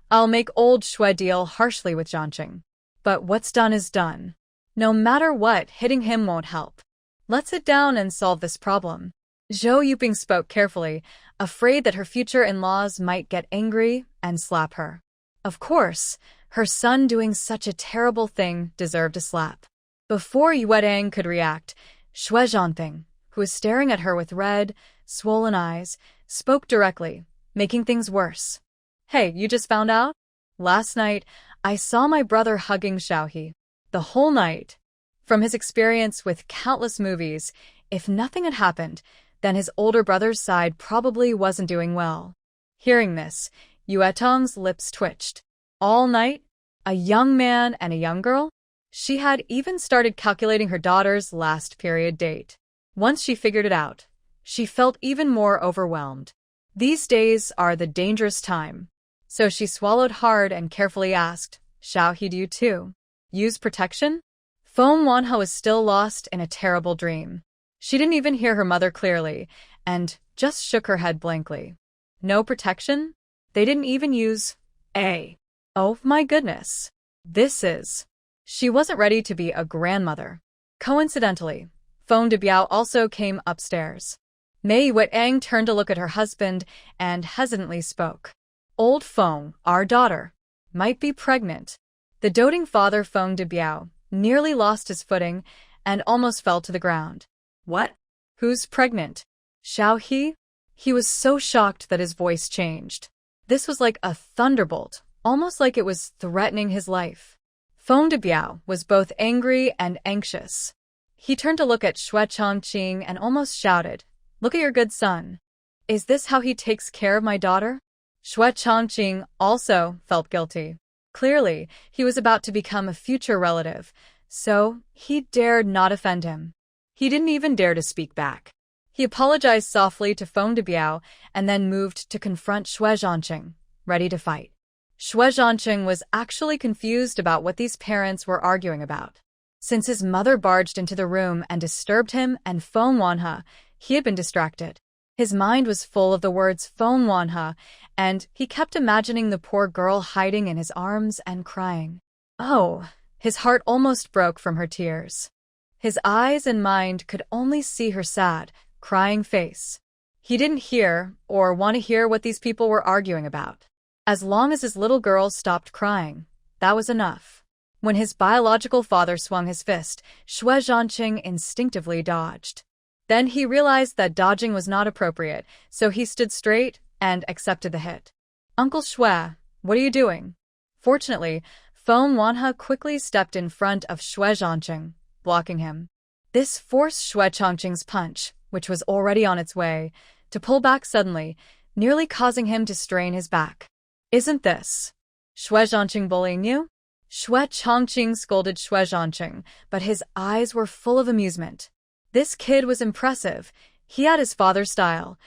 I'll make old Xue deal harshly with Zhancheng. But what's done is done. No matter what, hitting him won't help. Let's sit down and solve this problem. Zhou Yuping spoke carefully, afraid that her future in-laws might get angry and slap her. Of course, her son doing such a terrible thing deserved a slap. Before Yuetang could react, Xue Zhancheng, who was staring at her with red, swollen eyes, spoke directly, making things worse. Hey, you just found out? Last night, I saw my brother hugging Xiaohe. The whole night. From his experience with countless movies, if nothing had happened, then his older brother's side probably wasn't doing well. Hearing this, Yuetang's lips twitched. All night? A young man and a young girl? She had even started calculating her daughter's last period date. Once she figured it out, she felt even more overwhelmed. These days are the dangerous time. So she swallowed hard and carefully asked, Xiaohe, do you too use protection? Feng Wanhe was still lost in a terrible dream. She didn't even hear her mother clearly, and just shook her head blankly. No protection? They didn't even use a. Oh my goodness. This is. She wasn't ready to be a grandmother. Coincidentally, Feng Debiao also came upstairs. Mei Yuetang turned to look at her husband and hesitantly spoke. Old Feng, our daughter, might be pregnant. The doting father Feng Debiao nearly lost his footing and almost fell to the ground. What? Who's pregnant? Xiaohe? He was so shocked that his voice changed. This was like a thunderbolt, almost like it was threatening his life. Feng Debiao was both angry and anxious. He turned to look at Xue Zhancheng and almost shouted, Look at your good son. Is this how he takes care of my daughter? Xue Zhancheng also felt guilty. Clearly, he was about to become a future relative, so he dared not offend him. He didn't even dare to speak back. He apologized softly to Feng Debiao and then moved to confront Xue Zhancheng, ready to fight. Xue Zhancheng was actually confused about what these parents were arguing about. Since his mother barged into the room and disturbed him and Feng Wanhe, he had been distracted. His mind was full of the words Feng Wanhe, and he kept imagining the poor girl hiding in his arms and crying. Oh, his heart almost broke from her tears. His eyes and mind could only see her sad, crying face. He didn't hear or want to hear what these people were arguing about. As long as his little girl stopped crying, that was enough. When his biological father swung his fist, Xue Zhancheng instinctively dodged. Then he realized that dodging was not appropriate, so he stood straight and accepted the hit. Uncle Xue, what are you doing? Fortunately, Feng Wanhe quickly stepped in front of Xue Zhancheng, blocking him. This forced Xue Zhancheng's punch, which was already on its way, to pull back suddenly, nearly causing him to strain his back. Isn't this Xue Zhancheng bullying you? Xue Zhancheng scolded Xue Zhancheng, but his eyes were full of amusement. This kid was impressive. He had his father's style,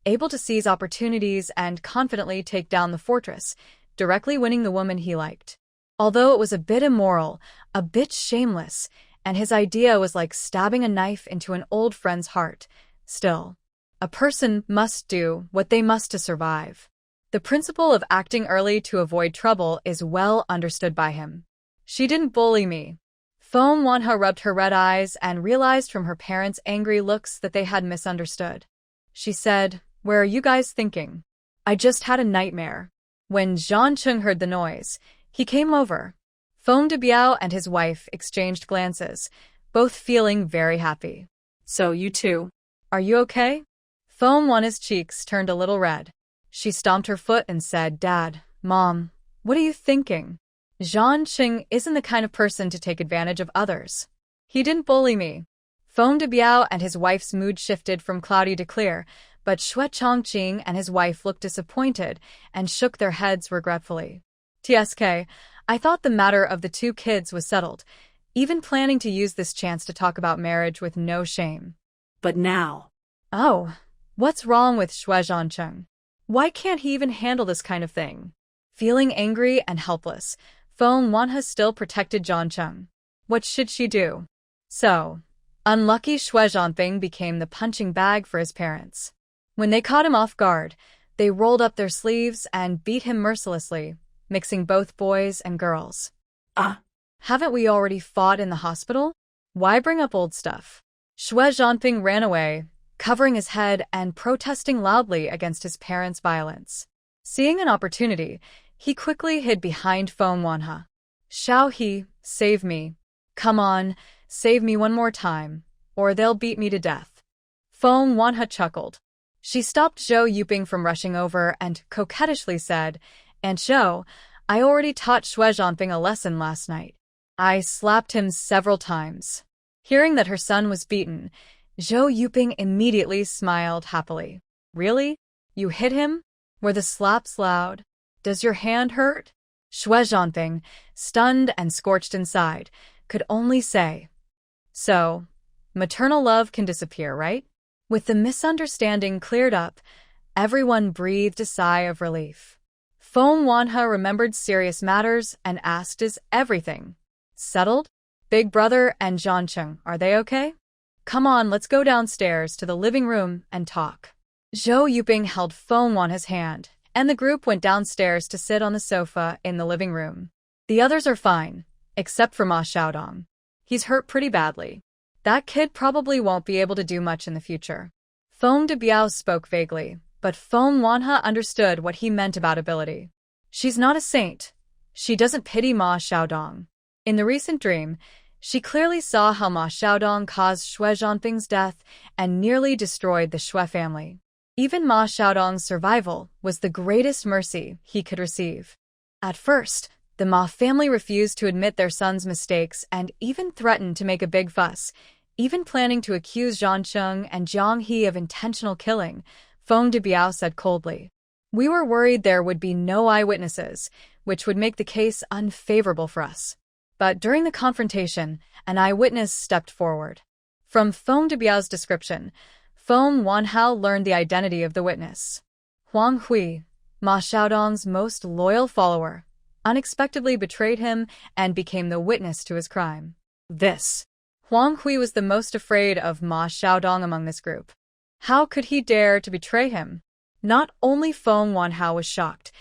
able to seize opportunities and confidently take down the fortress, directly winning the woman he liked. Although it was a bit immoral, a bit shameless, and his idea was like stabbing a knife into an old friend's heart, still, a person must do what they must to survive. The principle of acting early to avoid trouble is well understood by him. She didn't bully me. Feng Wanhe rubbed her red eyes and realized from her parents' angry looks that they had misunderstood. She said, Where are you guys thinking? I just had a nightmare. When Zhancheng heard the noise, he came over. Feng Debiao and his wife exchanged glances, both feeling very happy. So you too. Are you okay? Feng Wanhe's cheeks turned a little red. She stomped her foot and said, Dad, Mom, what are you thinking? Zhancheng isn't the kind of person to take advantage of others. He didn't bully me. Feng Debiao and his wife's mood shifted from cloudy to clear, but Xue Zhancheng and his wife looked disappointed and shook their heads regretfully. TSK, I thought the matter of the two kids was settled, even planning to use this chance to talk about marriage with no shame. But now. Oh, what's wrong with Xue Zhancheng? Why can't he even handle this kind of thing? Feeling angry and helpless, Feng Wanhe still protected Zhancheng. What should she do? So, unlucky Xue Zhancheng became the punching bag for his parents. When they caught him off guard, they rolled up their sleeves and beat him mercilessly, mixing both boys and girls. Haven't we already fought in the hospital? Why bring up old stuff? Xue Zhancheng ran away, covering his head and protesting loudly against his parents' violence. Seeing an opportunity, he quickly hid behind Feng Wanhe. Xiao He, save me. Come on, save me one more time, or they'll beat me to death. Feng Wanhe chuckled. She stopped Zhou Yuping from rushing over and coquettishly said, Aunt Zhou, I already taught Xue Zhancheng a lesson last night. I slapped him several times. Hearing that her son was beaten, Zhou Yuping immediately smiled happily. Really? You hit him? Were the slaps loud? Does your hand hurt? Xue Zhancheng, stunned and scorched inside, could only say, So, maternal love can disappear, right? With the misunderstanding cleared up, everyone breathed a sigh of relief. Feng Wanhe remembered serious matters and asked, Is everything settled? Big Brother and Zhancheng, are they okay? Come on, let's go downstairs to the living room and talk. Zhou Yuping held Feng Wanhe's hand, and the group went downstairs to sit on the sofa in the living room. The others are fine, except for Ma Xiaodong. He's hurt pretty badly. That kid probably won't be able to do much in the future. Feng Debiao spoke vaguely, but Feng Wanhe understood what he meant about ability. She's not a saint. She doesn't pity Ma Xiaodong. In the recent dream, she clearly saw how Ma Xiaodong caused Xue Zhanfeng's death and nearly destroyed the Xue family. Even Ma Xiaodong's survival was the greatest mercy he could receive. At first, the Ma family refused to admit their son's mistakes and even threatened to make a big fuss, even planning to accuse Zhancheng and Jiang He of intentional killing. Feng Debiao said coldly. We were worried there would be no eyewitnesses, which would make the case unfavorable for us. But during the confrontation, an eyewitness stepped forward. From Feng Debiao's description, Feng Wanhe learned the identity of the witness. Huang Hui, Ma Xiaodong's most loyal follower, unexpectedly betrayed him and became the witness to his crime. Huang Hui was the most afraid of Ma Xiaodong among this group. How could he dare to betray him? Not only Feng Wanhe was shocked,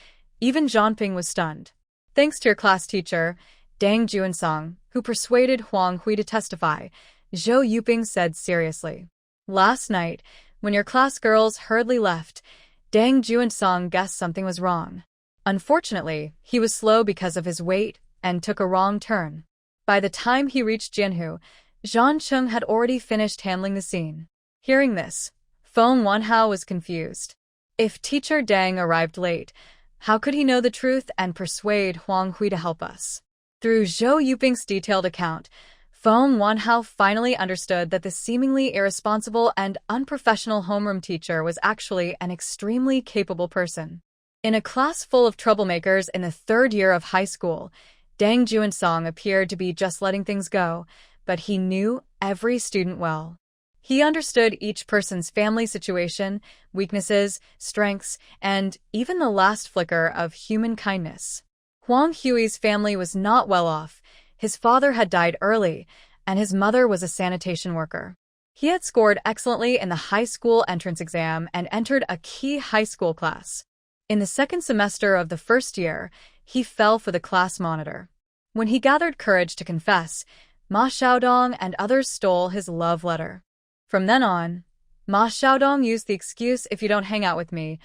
even Zhanping was stunned. Thanks to your class teacher, Dang Juansong, who persuaded Huang Hui to testify, Zhou Yuping said seriously. Last night, when your class girls hurriedly left, Dang Juansong guessed something was wrong. Unfortunately, he was slow because of his weight and took a wrong turn. By the time he reached Jianhu, Zhancheng had already finished handling the scene. Hearing this, Feng Wanhe was confused. If teacher Dang arrived late, how could he know the truth and persuade Huang Hui to help us? Through Zhou Yuping's detailed account, Feng Wanhe finally understood that the seemingly irresponsible and unprofessional homeroom teacher was actually an extremely capable person. In a class full of troublemakers in the third year of high school, Dang Juansong appeared to be just letting things go, but he knew every student well. He understood each person's family situation, weaknesses, strengths, and even the last flicker of human kindness. Huang Hui's family was not well off. His father had died early, and his mother was a sanitation worker. He had scored excellently in the high school entrance exam and entered a key high school class. In the second semester of the first year, he fell for the class monitor. When he gathered courage to confess, Ma Xiaodong and others stole his love letter. From then on, Ma Xiaodong used the excuse, if you don't hang out with me,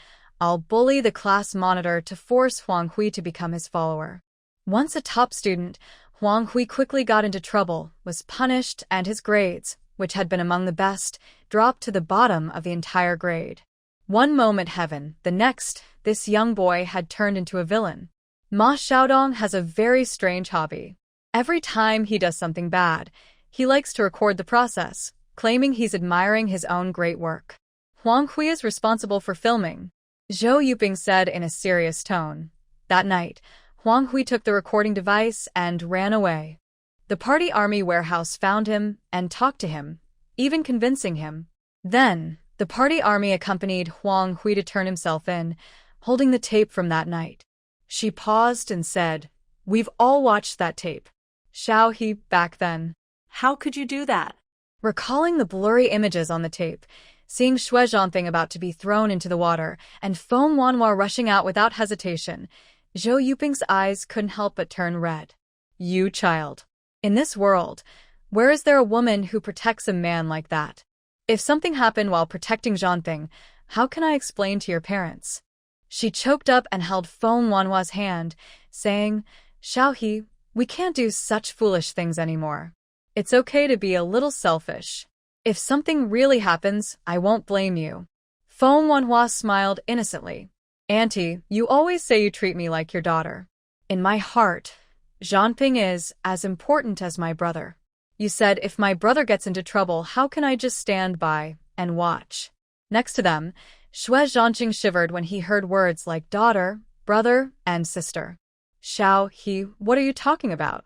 I'll bully the class monitor to force Huang Hui to become his follower. Once a top student, Huang Hui quickly got into trouble, was punished, and his grades, which had been among the best, dropped to the bottom of the entire grade. One moment heaven, the next, this young boy had turned into a villain. Ma Xiaodong has a very strange hobby. Every time he does something bad, he likes to record the process, claiming he's admiring his own great work. Huang Hui is responsible for filming, Zhou Yuping said in a serious tone. That night, Huang Hui took the recording device and ran away. The party army warehouse found him and talked to him, even convincing him. Then, the party army accompanied Huang Hui to turn himself in, holding the tape from that night. She paused and said, "We've all watched that tape. Xiao He, back then." How could you do that? Recalling the blurry images on the tape, seeing Xue Zhancheng about to be thrown into the water, and Feng Wanhua rushing out without hesitation, Zhou Yuping's eyes couldn't help but turn red. You child. In this world, where is there a woman who protects a man like that? If something happened while protecting Zhancheng, how can I explain to your parents? She choked up and held Feng Wanhua's hand, saying, Xiao He, we can't do such foolish things anymore. It's okay to be a little selfish. If something really happens, I won't blame you. Feng Wanhua smiled innocently. Auntie, you always say you treat me like your daughter. In my heart, Zhanping is as important as my brother. You said if my brother gets into trouble, how can I just stand by and watch? Next to them, Xue Zhancheng shivered when he heard words like daughter, brother, and sister. Xiao He, what are you talking about?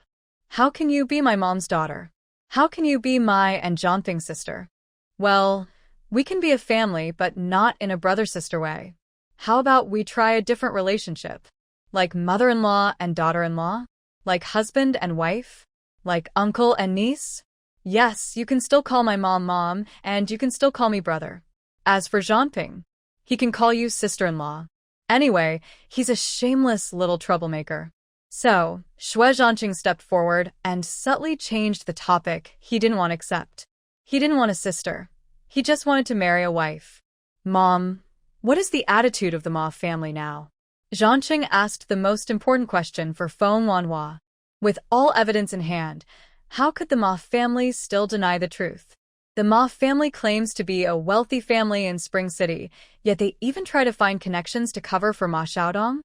How can you be my mom's daughter? How can you be my and Zhanping's sister? Well, we can be a family, but not in a brother-sister way. How about we try a different relationship? Like mother-in-law and daughter-in-law? Like husband and wife? Like uncle and niece? Yes, you can still call my mom Mom, and you can still call me brother. As for Zhanping, he can call you sister-in-law. Anyway, he's a shameless little troublemaker. So, Xue Zhancheng stepped forward and subtly changed the topic he didn't want to accept. He didn't want a sister. He just wanted to marry a wife. Mom, what is the attitude of the Ma family now? Zhancheng asked the most important question for Feng Wanhua. With all evidence in hand, how could the Ma family still deny the truth? The Ma family claims to be a wealthy family in Spring City, yet they even try to find connections to cover for Ma Xiaodong?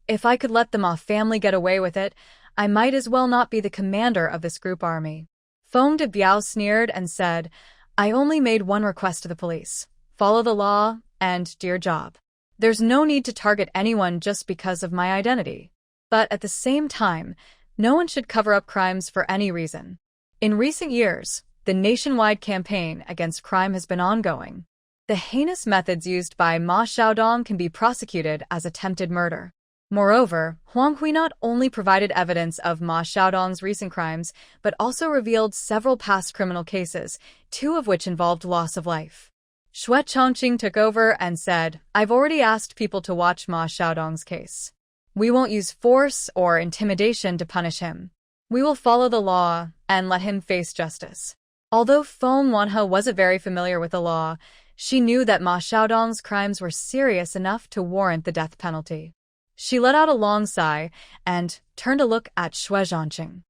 If I could let the Ma family get away with it, I might as well not be the commander of this group army. Feng de Biao sneered and said, I only made one request to the police. Follow the law and do your job. There's no need to target anyone just because of my identity. But at the same time, no one should cover up crimes for any reason. In recent years, the nationwide campaign against crime has been ongoing. The heinous methods used by Ma Xiaodong can be prosecuted as attempted murder. Moreover, Huang Hui not only provided evidence of Ma Xiaodong's recent crimes, but also revealed several past criminal cases, 2 of which involved loss of life. Xue Zhancheng took over and said, I've already asked people to watch Ma Xiaodong's case. We won't use force or intimidation to punish him. We will follow the law and let him face justice. Although Feng Wanhua wasn't very familiar with the law, she knew that Ma Xiaodong's crimes were serious enough to warrant the death penalty. She let out a long sigh and turned to look at Xue Zhancheng.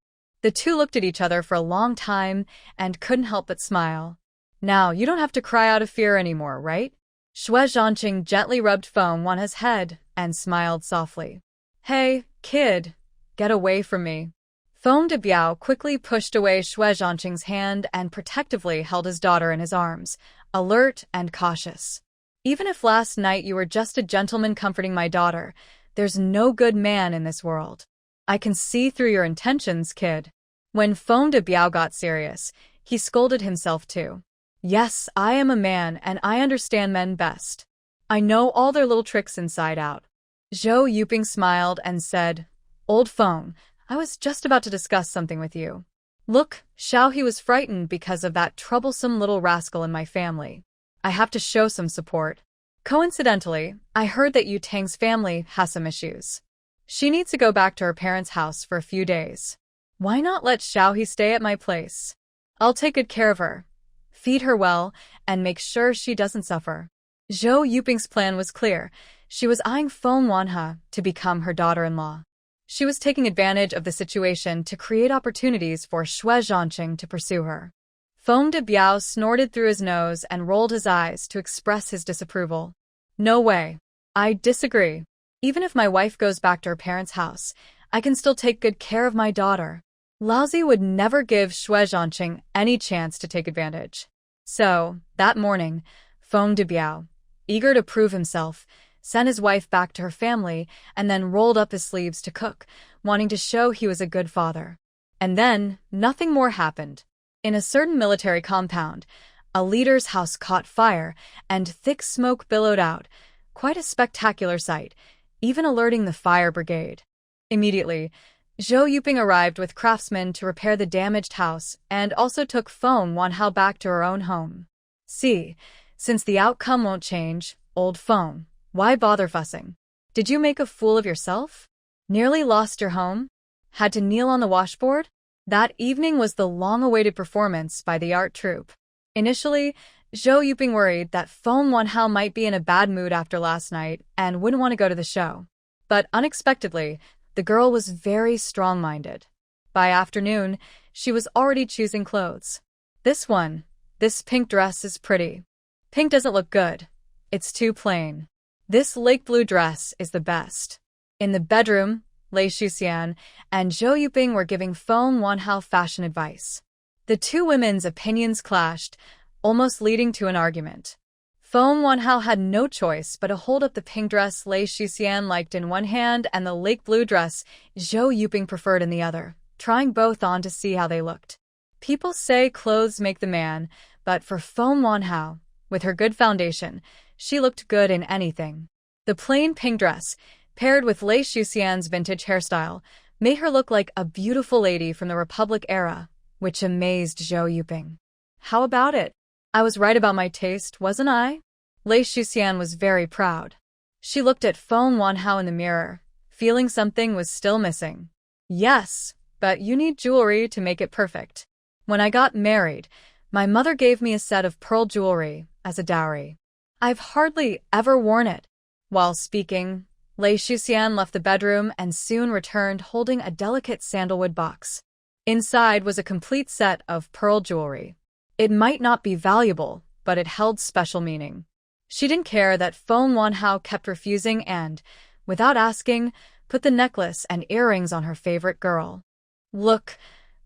The two looked at each other for a long time and couldn't help but smile. Now, you don't have to cry out of fear anymore, right? Xue Zhancheng gently rubbed Feng Wanhua's head and smiled softly. Hey, kid, get away from me. Feng de Biao quickly pushed away Xue Zhancheng's hand and protectively held his daughter in his arms, alert and cautious. Even if last night you were just a gentleman comforting my daughter, there's no good man in this world. I can see through your intentions, kid. When Feng de Biao got serious, he scolded himself too. Yes, I am a man and I understand men best. I know all their little tricks inside out. Zhou Yuping smiled and said, Old Feng, I was just about to discuss something with you. Look, Xiao He was frightened because of that troublesome little rascal in my family. I have to show some support. Coincidentally, I heard that Yu Tang's family has some issues. She needs to go back to her parents' house for a few days. Why not let Xiao He stay at my place? I'll take good care of her, feed her well, and make sure she doesn't suffer. Zhou Yuping's plan was clear. She was eyeing Feng Wanhua to become her daughter-in-law. She was taking advantage of the situation to create opportunities for Xue Zhancheng to pursue her. Feng de Biao snorted through his nose and rolled his eyes to express his disapproval. No way. I disagree. Even if my wife goes back to her parents' house, I can still take good care of my daughter. Laozi would never give Xue Zhancheng any chance to take advantage. So, that morning, Feng de Biao, eager to prove himself, sent his wife back to her family and then rolled up his sleeves to cook, wanting to show he was a good father. And then, nothing more happened. In a certain military compound, a leader's house caught fire and thick smoke billowed out, quite a spectacular sight, even alerting the fire brigade. Immediately, Zhou Yuping arrived with craftsmen to repair the damaged house and also took Feng Wanhao back to her own home. See, since the outcome won't change, old Feng, why bother fussing? Did you make a fool of yourself? Nearly lost your home? Had to kneel on the washboard? That evening was the long-awaited performance by the art troupe. Initially, Zhou Yuping worried that Feng Wanhao might be in a bad mood after last night and wouldn't want to go to the show. But unexpectedly, the girl was very strong-minded. By afternoon, she was already choosing clothes. This pink dress is pretty. Pink doesn't look good. It's too plain. This lake blue dress is the best. In the bedroom, Lei Xuxian and Zhou Yuping were giving Feng Wanhao fashion advice. The two women's opinions clashed, almost leading to an argument. Feng Wanhao had no choice but to hold up the pink dress Lei Xuxian liked in one hand and the lake blue dress Zhou Yuping preferred in the other, trying both on to see how they looked. People say clothes make the man, but for Feng Wanhao, with her good foundation, she looked good in anything. The plain pink dress, paired with Lei Xuxian's vintage hairstyle, made her look like a beautiful lady from the Republic era, which amazed Zhou Yuping. How about it? I was right about my taste, wasn't I? Lei Xuxian was very proud. She looked at Feng Wanhao in the mirror, feeling something was still missing. Yes, but you need jewelry to make it perfect. When I got married, my mother gave me a set of pearl jewelry as a dowry. I've hardly ever worn it. While speaking, Lei Xuxian left the bedroom and soon returned holding a delicate sandalwood box. Inside was a complete set of pearl jewelry. It might not be valuable, but it held special meaning. She didn't care that Feng Wanhao kept refusing and, without asking, put the necklace and earrings on her favorite girl. Look,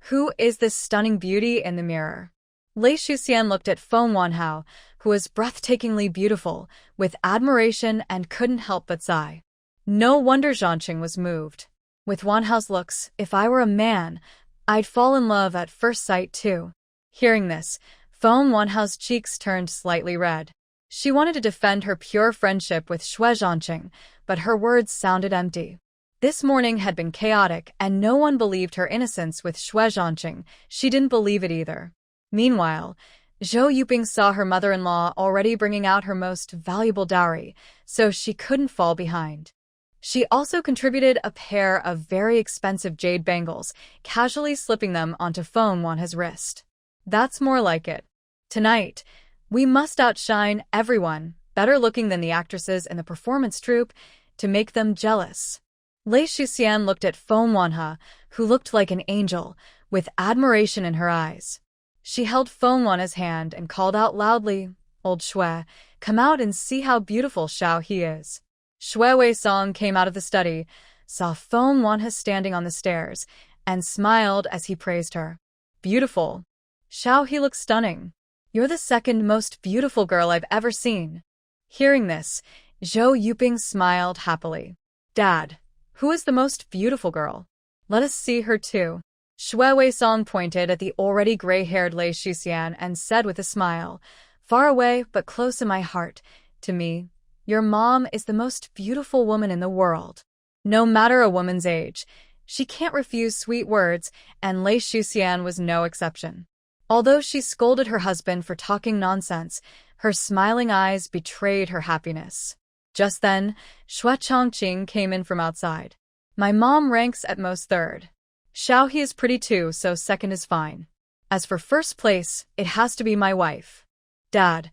who is this stunning beauty in the mirror? Lei Xuxian looked at Feng Wanhao, who was breathtakingly beautiful, with admiration and couldn't help but sigh. No wonder Zhancheng was moved. With Wanhao's looks, if I were a man, I'd fall in love at first sight too. Hearing this, Feng Wanhao's cheeks turned slightly red. She wanted to defend her pure friendship with Xue Zhancheng, but her words sounded empty. This morning had been chaotic and no one believed her innocence with Xue Zhancheng. She didn't believe it either. Meanwhile, Zhou Yuping saw her mother-in-law already bringing out her most valuable dowry, so she couldn't fall behind. She also contributed a pair of very expensive jade bangles, casually slipping them onto Feng Wanhao's wrist. That's more like it. Tonight, we must outshine everyone, better looking than the actresses in the performance troupe, to make them jealous. Lei Xuxian looked at Feng Wanhao, who looked like an angel, with admiration in her eyes. She held Feng Wanhao's hand and called out loudly, "Old Xue, come out and see how beautiful Xiao he is." Xue Weisong came out of the study, saw Feng Wanhao standing on the stairs, and smiled as he praised her. "Beautiful. Xiao he looks stunning. You're the second most beautiful girl I've ever seen." Hearing this, Zhou Yuping smiled happily. "Dad, who is the most beautiful girl? Let us see her too." Xue Weisong pointed at the already gray-haired Lei Xuxian and said with a smile, "Far away but close in my heart, to me, your mom is the most beautiful woman in the world." No matter a woman's age, she can't refuse sweet words, and Lei Xuxian was no exception. Although she scolded her husband for talking nonsense, her smiling eyes betrayed her happiness. Just then, Xue Zhancheng came in from outside. "My mom ranks at most third. Xiao he is pretty too, so second is fine. As for first place, it has to be my wife. Dad,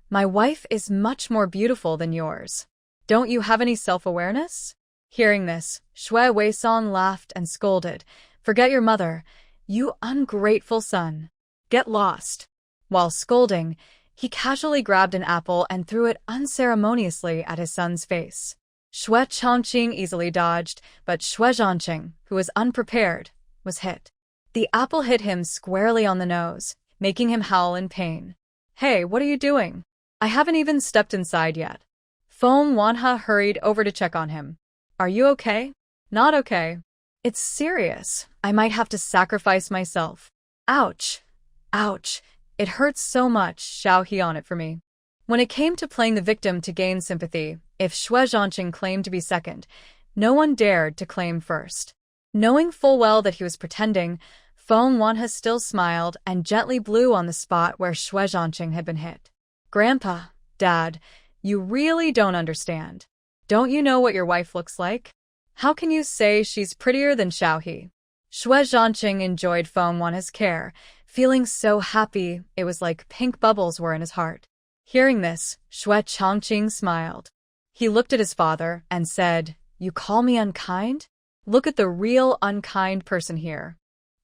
my wife is much more beautiful than yours. Don't you have any self-awareness?" Hearing this, Xue Weisong laughed and scolded, "Forget your mother, you ungrateful son. Get lost." While scolding, he casually grabbed an apple and threw it unceremoniously at his son's face. Xue Zhancheng easily dodged, but Xue Zhancheng, who was unprepared, was hit. The apple hit him squarely on the nose, making him howl in pain. "Hey, what are you doing? I haven't even stepped inside yet." Feng Wanhe hurried over to check on him. "Are you okay?" "Not okay. It's serious. I might have to sacrifice myself." "Ouch. Ouch. It hurts so much," Xiao He on it for me. When it came to playing the victim to gain sympathy, if Xue Zhancheng claimed to be second, no one dared to claim first. Knowing full well that he was pretending, Feng Wanhe still smiled and gently blew on the spot where Xue Zhancheng had been hit. "Grandpa, Dad, you really don't understand. Don't you know what your wife looks like? How can you say she's prettier than Xiao He?" Xue Zhancheng enjoyed Feng Wanhe's care, feeling so happy it was like pink bubbles were in his heart. Hearing this, Xue Zhancheng smiled. He looked at his father and said, "You call me unkind? Look at the real unkind person here.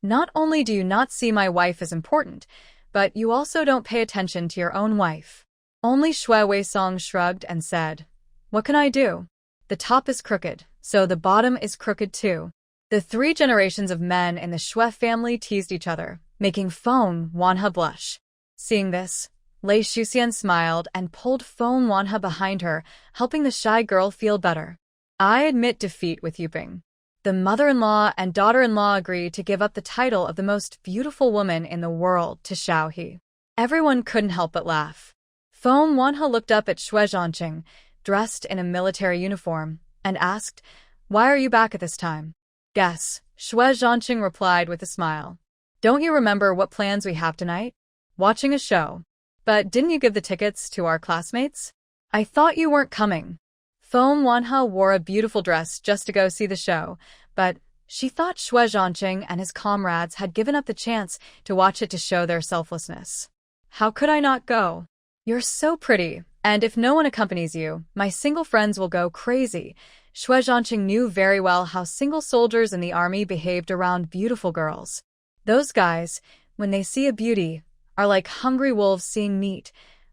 Not only do you not see my wife as important, but you also don't pay attention to your own wife." Only Xue Weisong shrugged and said, "What can I do? The top is crooked, so the bottom is crooked too." The 3 generations of men in the Xue family teased each other, making Feng Wanhe blush. Seeing this, Lei Shuxian smiled and pulled Feng Wanhe behind her, helping the shy girl feel better. "I admit defeat with Yuping." The mother-in-law and daughter-in-law agreed to give up the title of the most beautiful woman in the world to Xiao He. Everyone couldn't help but laugh. Feng Wanhe looked up at Xue Zhancheng, dressed in a military uniform, and asked, "Why are you back at this time?" "Guess," Xue Zhancheng replied with a smile. "Don't you remember what plans we have tonight? Watching a show. But didn't you give the tickets to our classmates? I thought you weren't coming." Feng Wanhe wore a beautiful dress just to go see the show, but she thought Xue Zhancheng and his comrades had given up the chance to watch it to show their selflessness. "How could I not go? You're so pretty, and if no one accompanies you, my single friends will go crazy." Xue Zhancheng knew very well how single soldiers in the army behaved around beautiful girls. Those guys, when they see a beauty, are like hungry wolves seeing meat,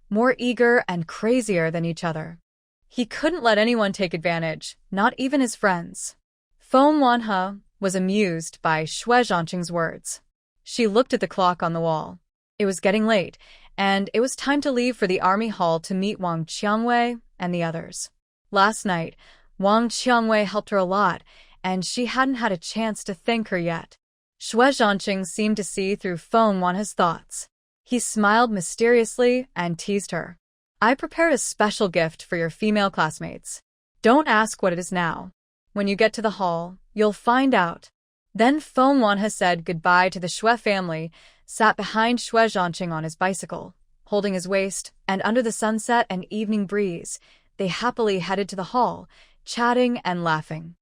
more eager and crazier than each other. He couldn't let anyone take advantage, not even his friends. Feng Wanhe was amused by Xue Zhancheng's words. She looked at the clock on the wall. It was getting late, and it was time to leave for the army hall to meet Wang Qiangwei and the others. Last night, Wang Qiangwei helped her a lot, and she hadn't had a chance to thank her yet. Xue Zhancheng seemed to see through Feng Wanhe's thoughts. He smiled mysteriously and teased her. "I prepared a special gift for your female classmates. Don't ask what it is now. When you get to the hall, you'll find out." Then Feng Wanhe said goodbye to the Xue family, sat behind Xue Zhancheng on his bicycle, holding his waist, and under the sunset and evening breeze, they happily headed to the hall, chatting and laughing.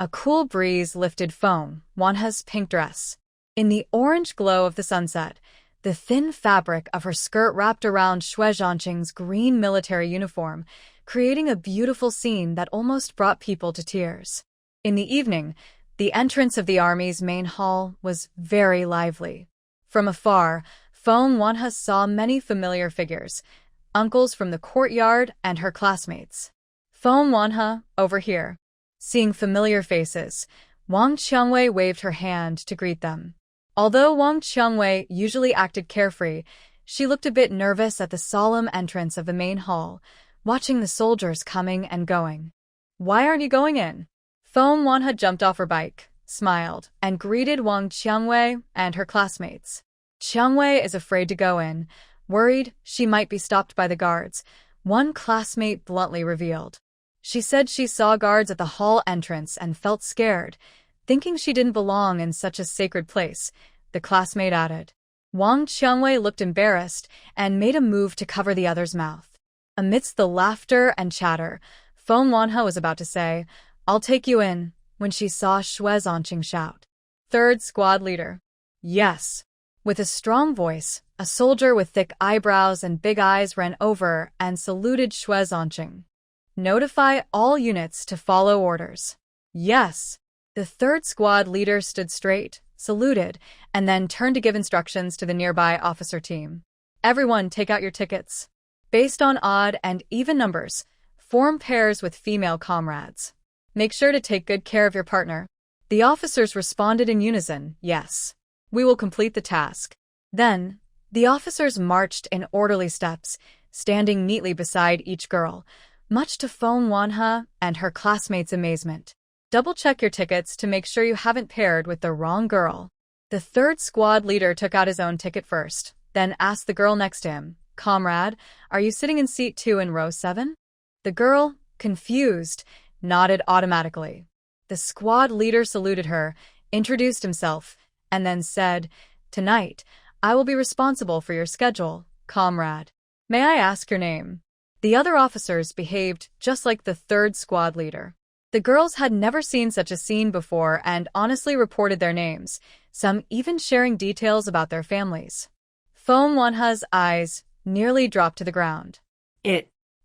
A cool breeze lifted Feng Wanhe's pink dress. In the orange glow of the sunset, the thin fabric of her skirt wrapped around Xue Zhancheng's green military uniform, creating a beautiful scene that almost brought people to tears. In the evening, the entrance of the army's main hall was very lively. From afar, Feng Wanhe saw many familiar figures, uncles from the courtyard and her classmates. "Feng Wanhe, over here." Seeing familiar faces, Wang Qiangwei waved her hand to greet them. Although Wang Qiangwei usually acted carefree, she looked a bit nervous at the solemn entrance of the main hall, watching the soldiers coming and going. "Why aren't you going in?" Feng Wanhe jumped off her bike, smiled, and greeted Wang Qiangwei and her classmates. "Qiangwei is afraid to go in, worried she might be stopped by the guards," one classmate bluntly revealed. She said she saw guards at the hall entrance and felt scared, thinking she didn't belong in such a sacred place, the classmate added. Wang Qiangwei looked embarrassed and made a move to cover the other's mouth. Amidst the laughter and chatter, Feng Wanhe was about to say, "I'll take you in," when she saw Xue Zhancheng shout, "Third squad leader." "Yes." With a strong voice, a soldier with thick eyebrows and big eyes ran over and saluted Xue Zhancheng. "Notify all units to follow orders." "Yes." The third squad leader stood straight, saluted, and then turned to give instructions to the nearby officer team. Everyone take out your tickets. Based on odd and even numbers, form pairs with female comrades. Make sure to take good care of your partner. The officers responded in unison, yes. We will complete the task. Then, the officers marched in orderly steps, standing neatly beside each girl, much to Feng Wanhe and her classmates' amazement. Double-check your tickets to make sure you haven't paired with the wrong girl. The third squad leader took out his own ticket first, then asked the girl next to him, "Comrade, are you sitting in seat 2 in row 7? The girl, confused, nodded automatically. The squad leader saluted her, introduced himself, and then said, "Tonight, I will be responsible for your schedule, comrade. May I ask your name?" The other officers behaved just like the third squad leader. The girls had never seen such a scene before and honestly reported their names, some even sharing details about their families. Feng Wanhe's eyes nearly dropped to the ground.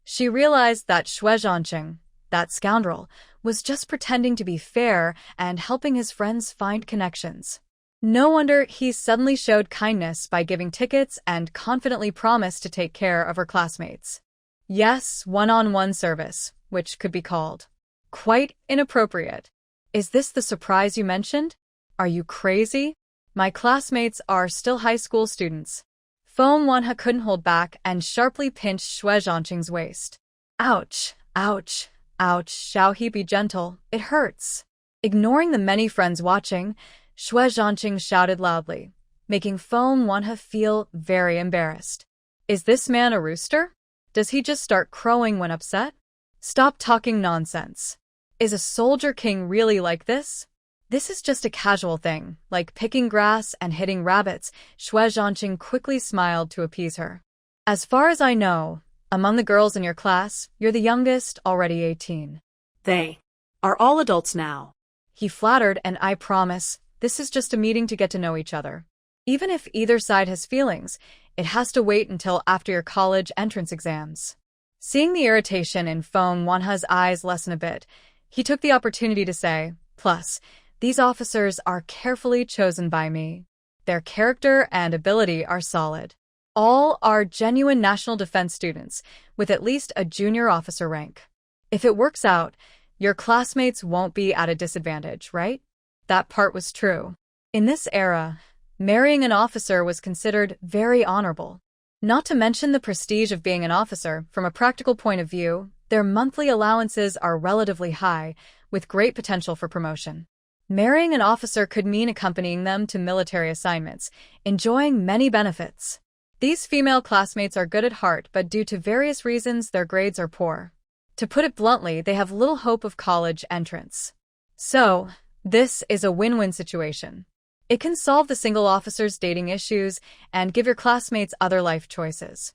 She realized that Xue Zhancheng, that scoundrel, was just pretending to be fair and helping his friends find connections. No wonder he suddenly showed kindness by giving tickets and confidently promised to take care of her classmates. Yes, one-on-one service, which could be called quite inappropriate. Is this the surprise you mentioned? Are you crazy? My classmates are still high school students. Feng Wanhe couldn't hold back and sharply pinched Xue Zhancheng's waist. Ouch, ouch, ouch, shall he be gentle? It hurts. Ignoring the many friends watching, Xue Zhancheng shouted loudly, making Feng Wanhe feel very embarrassed. Is this man a rooster? Does he just start crowing when upset? Stop talking nonsense. Is a soldier king really like this? This is just a casual thing, like picking grass and hitting rabbits. Xue Zhancheng quickly smiled to appease her. As far as I know, among the girls in your class, you're the youngest, already 18. They are all adults now. He flattered, and I promise, this is just a meeting to get to know each other. Even if either side has feelings, it has to wait until after your college entrance exams. Seeing the irritation in Feng Wanhe's eyes lessen a bit, he took the opportunity to say, "Plus, these officers are carefully chosen by me. Their character and ability are solid. All are genuine national defense students, with at least a junior officer rank. If it works out, your classmates won't be at a disadvantage, right?" That part was true. In this era, marrying an officer was considered very honorable. Not to mention the prestige of being an officer, from a practical point of view, their monthly allowances are relatively high, with great potential for promotion. Marrying an officer could mean accompanying them to military assignments, enjoying many benefits. These female classmates are good at heart, but due to various reasons their grades are poor. To put it bluntly, they have little hope of college entrance. So, this is a win-win situation. It can solve the single officer's dating issues and give your classmates other life choices.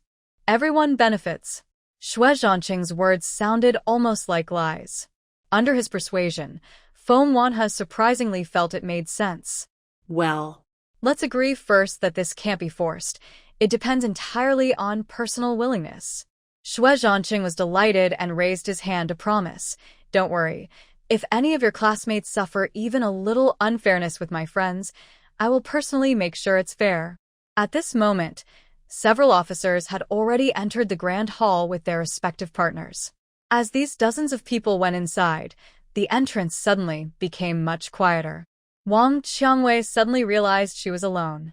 Everyone benefits. Xue Zhancheng's words sounded almost like lies. Under his persuasion, Feng Wanhe surprisingly felt it made sense. Well, let's agree first that this can't be forced. It depends entirely on personal willingness. Xue Zhancheng was delighted and raised his hand to promise. Don't worry. If any of your classmates suffer even a little unfairness with my friends, I will personally make sure it's fair. At this moment, several officers had already entered the grand hall with their respective partners. As these dozens of people went inside, the entrance suddenly became much quieter. Wang Qiangwei suddenly realized she was alone.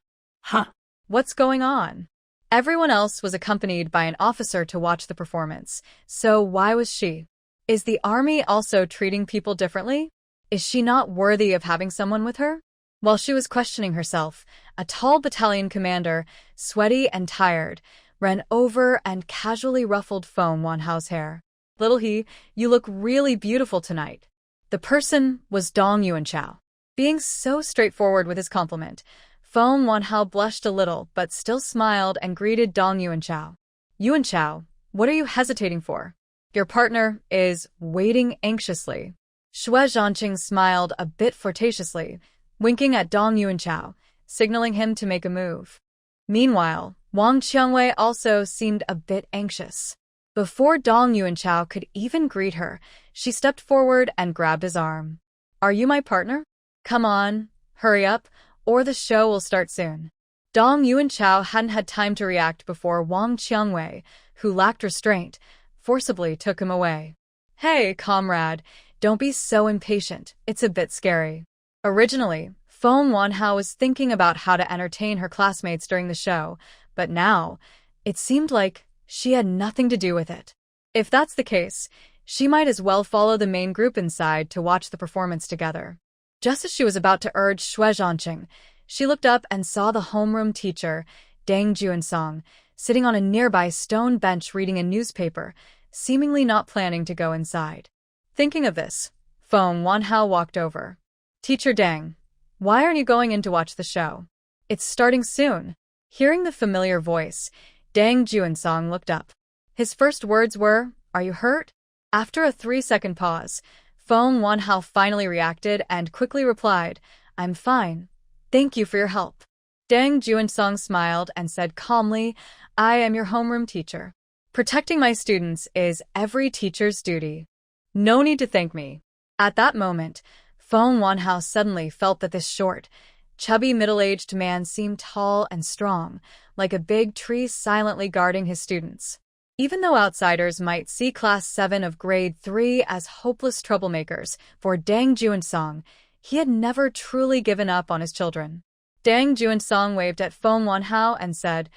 What's going on? Everyone else was accompanied by an officer to watch the performance, so why was she? Is the army also treating people differently? Is she not worthy of having someone with her? While she was questioning herself, a tall battalion commander, sweaty and tired, ran over and casually ruffled Feng Wanhao's hair. "Little he, you look really beautiful tonight." The person was Dong Yuanchao. Being so straightforward with his compliment, Feng Wanhao blushed a little but still smiled and greeted Dong Yuanchao. "Yuanchao, what are you hesitating for? Your partner is waiting anxiously." Xue Zhancheng smiled a bit flirtatiously, winking at Dong Yuanchao, signaling him to make a move. Meanwhile, Wang Qiangwei also seemed a bit anxious. Before Dong Yuanchao could even greet her, she stepped forward and grabbed his arm. "Are you my partner? Come on, hurry up, or the show will start soon." Dong Yuanchao hadn't had time to react before Wang Qiangwei, who lacked restraint, forcibly took him away. Hey, comrade, don't be so impatient, it's a bit scary. Originally, Feng Wanhao was thinking about how to entertain her classmates during the show, but now, it seemed like she had nothing to do with it. If that's the case, she might as well follow the main group inside to watch the performance together. Just as she was about to urge Xue Zhancheng, she looked up and saw the homeroom teacher, Dang Juansong, sitting on a nearby stone bench reading a newspaper, seemingly not planning to go inside. Thinking of this, Feng Wanhao walked over. Teacher Dang, why aren't you going in to watch the show? It's starting soon. Hearing the familiar voice, Dang Juansong looked up. His first words were, "Are you hurt?" After a 3-second pause, Feng Wanhao finally reacted and quickly replied, "I'm fine. Thank you for your help." Dang Juansong smiled and said calmly, "I am your homeroom teacher. Protecting my students is every teacher's duty. No need to thank me." At that moment, Feng Wanhao suddenly felt that this short, chubby middle-aged man seemed tall and strong, like a big tree silently guarding his students. Even though outsiders might see Class 7 of Grade 3 as hopeless troublemakers, for Dang Juansong, he had never truly given up on his children. Dang Juansong waved at Feng Wanhao and said,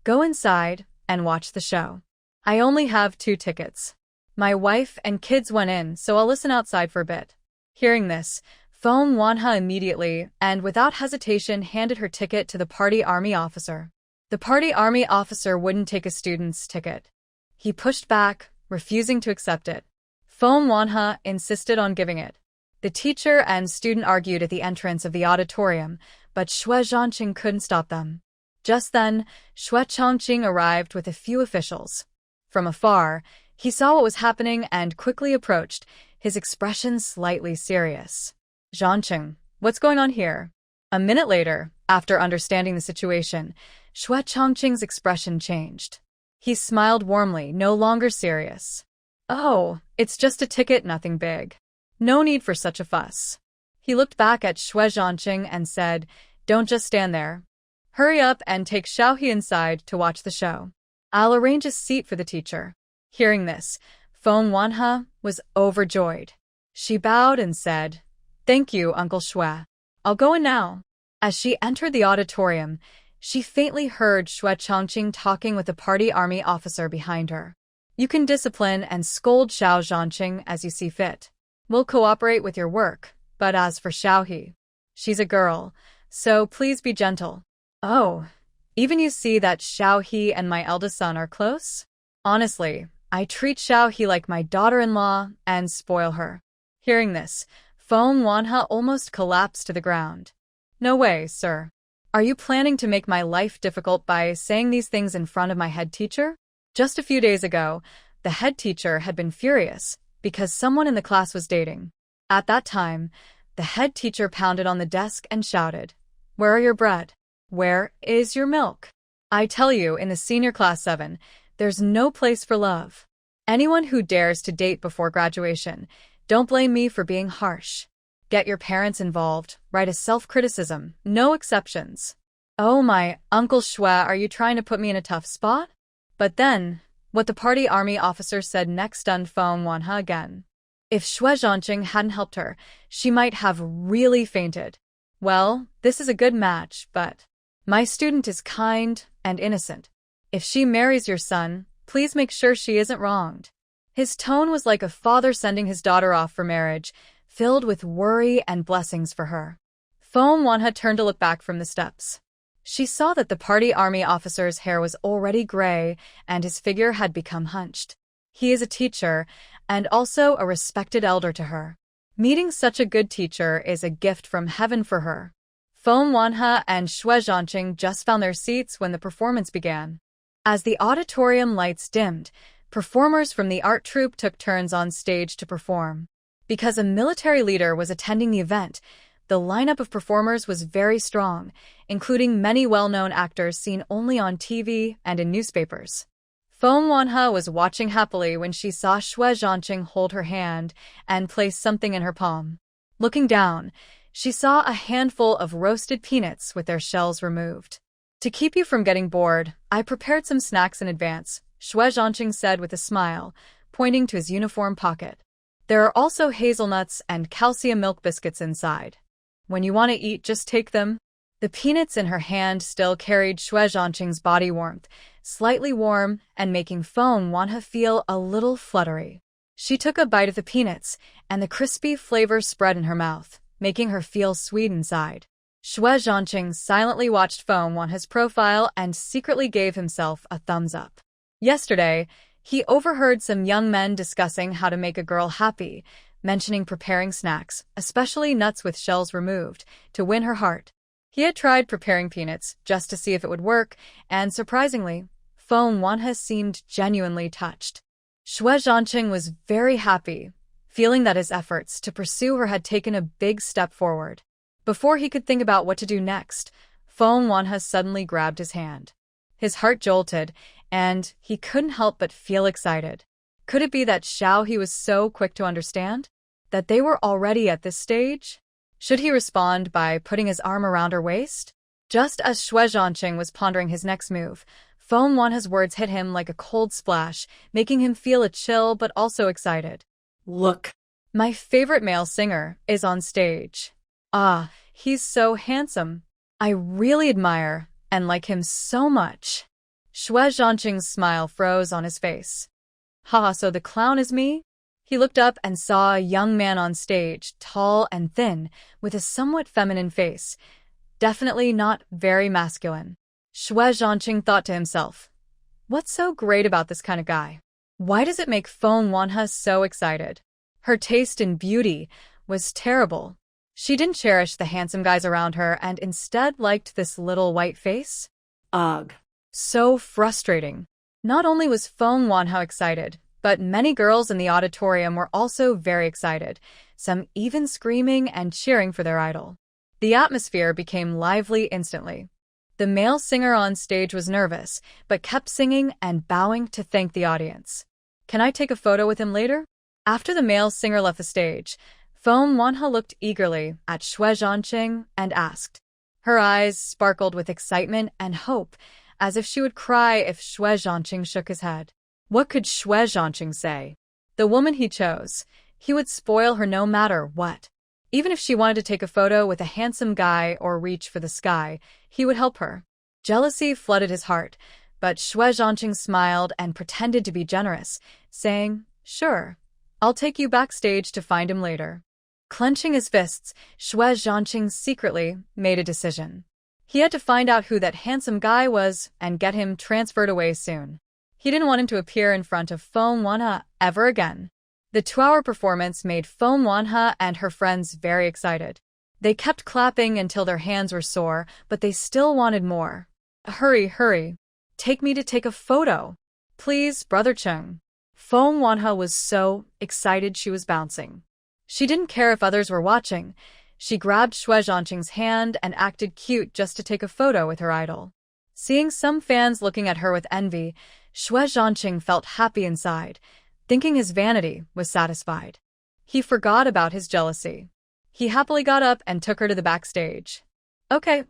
"Go inside and watch the show. I only have 2 tickets. My wife and kids went in, so I'll listen outside for a bit." Hearing this, Feng Wanhao immediately and without hesitation handed her ticket to the party army officer. The party army officer wouldn't take a student's ticket. He pushed back, refusing to accept it. Feng Wanhao insisted on giving it. The teacher and student argued at the entrance of the auditorium, but Xue Zhancheng couldn't stop them. Just then, Xue Zhancheng arrived with a few officials. From afar, he saw what was happening and quickly approached, his expression slightly serious. "Zhancheng, what's going on here?" A minute later, after understanding the situation, Xue Zhancheng's expression changed. He smiled warmly, no longer serious. "Oh, it's just a ticket, nothing big. No need for such a fuss." He looked back at Xue Zhancheng and said, "Don't just stand there. Hurry up and take Xiaohe inside to watch the show. I'll arrange a seat for the teacher." Hearing this, Feng Wanhao was overjoyed. She bowed and said, "Thank you, Uncle Xue. I'll go in now." As she entered the auditorium, she faintly heard Xue Zhancheng talking with the party army officer behind her. "You can discipline and scold Xue Zhancheng as you see fit. We'll cooperate with your work, but as for Xiaohe, she's a girl, so please be gentle." "Oh, even you see that Xiaohe and my eldest son are close? Honestly, I treat Xiaohe like my daughter-in-law and spoil her." Hearing this, Feng Wanhao almost collapsed to the ground. "No way, sir. Are you planning to make my life difficult by saying these things in front of my head teacher?" Just a few days ago, the head teacher had been furious because someone in the class was dating. At that time, the head teacher pounded on the desk and shouted, "Where are your bread? Where is your milk? I tell you, in the senior class 7, there's no place for love. Anyone who dares to date before graduation, don't blame me for being harsh. Get your parents involved, write a self-criticism, no exceptions." "Oh my, Uncle Xue, are you trying to put me in a tough spot?" But then, what the party army officer said next stunned Feng Wanhao again. If Xue Zhancheng hadn't helped her, she might have really fainted. "Well, this is a good match, but my student is kind and innocent. If she marries your son, please make sure she isn't wronged." His tone was like a father sending his daughter off for marriage, filled with worry and blessings for her. Feng Wanhao turned to look back from the steps. She saw that the party army officer's hair was already gray and his figure had become hunched. He is a teacher and also a respected elder to her. Meeting such a good teacher is a gift from heaven for her. Feng Wanhao and Xue Zhancheng just found their seats when the performance began. As the auditorium lights dimmed, performers from the art troupe took turns on stage to perform. Because a military leader was attending the event, the lineup of performers was very strong, including many well-known actors seen only on TV and in newspapers. Feng Wanhao was watching happily when she saw Xue Zhancheng hold her hand and place something in her palm. Looking down, she saw a handful of roasted peanuts with their shells removed. To keep you from getting bored, I prepared some snacks in advance, Xue Zhancheng said with a smile, pointing to his uniform pocket. There are also hazelnuts and calcium milk biscuits inside. When you want to eat, just take them. The peanuts in her hand still carried Xue Zhancheng's body warmth, slightly warm and making Feng Wanhe feel a little fluttery. She took a bite of the peanuts, and the crispy flavor spread in her mouth, making her feel sweet inside. Xue Zhancheng silently watched Feng Wanhe's profile and secretly gave himself a thumbs up. Yesterday, he overheard some young men discussing how to make a girl happy, mentioning preparing snacks, especially nuts with shells removed, to win her heart. He had tried preparing peanuts just to see if it would work, and surprisingly, Feng Wanhe seemed genuinely touched. Xue Zhancheng was very happy, feeling that his efforts to pursue her had taken a big step forward. Before he could think about what to do next, Feng Wanhe suddenly grabbed his hand. His heart jolted, and he couldn't help but feel excited. Could it be that he was so quick to understand? That they were already at this stage? Should he respond by putting his arm around her waist? Just as Xue Zhancheng was pondering his next move, Feng Wanhe's words hit him like a cold splash, making him feel a chill but also excited. Look. My favorite male singer is on stage. Ah, he's so handsome. I really admire and like him so much. Xue Zhancheng's smile froze on his face. Haha, so the clown is me? He looked up and saw a young man on stage, tall and thin, with a somewhat feminine face. Definitely not very masculine. Xue Zhancheng thought to himself, what's so great about this kind of guy? Why does it make Feng Wanhe so excited? Her taste in beauty was terrible. She didn't cherish the handsome guys around her and instead liked this little white face. Ugh. So frustrating. Not only was Feng Wanhe excited, but many girls in the auditorium were also very excited, some even screaming and cheering for their idol. The atmosphere became lively instantly. The male singer on stage was nervous, but kept singing and bowing to thank the audience. Can I take a photo with him later? After the male singer left the stage, Feng Wanhe looked eagerly at Xue Zhancheng and asked. Her eyes sparkled with excitement and hope, as if she would cry if Xue Zhancheng shook his head. What could Xue Zhancheng say? The woman he chose, he would spoil her no matter what. Even if she wanted to take a photo with a handsome guy or reach for the sky, he would help her. Jealousy flooded his heart, but Xue Zhancheng smiled and pretended to be generous, saying, Sure, I'll take you backstage to find him later. Clenching his fists, Xue Zhancheng secretly made a decision. He had to find out who that handsome guy was and get him transferred away soon. He didn't want him to appear in front of Feng Wanhe ever again. The 2-hour performance made Feng Wanhe and her friends very excited. They kept clapping until their hands were sore, but they still wanted more. Hurry, hurry. Take me to take a photo. Please, Brother Cheng. Feng Wanhe was so excited she was bouncing. She didn't care if others were watching. She grabbed Xue Zhancheng's hand and acted cute just to take a photo with her idol. Seeing some fans looking at her with envy, Xue Zhancheng felt happy inside, thinking his vanity was satisfied. He forgot about his jealousy. He happily got up and took her to the backstage. Okay,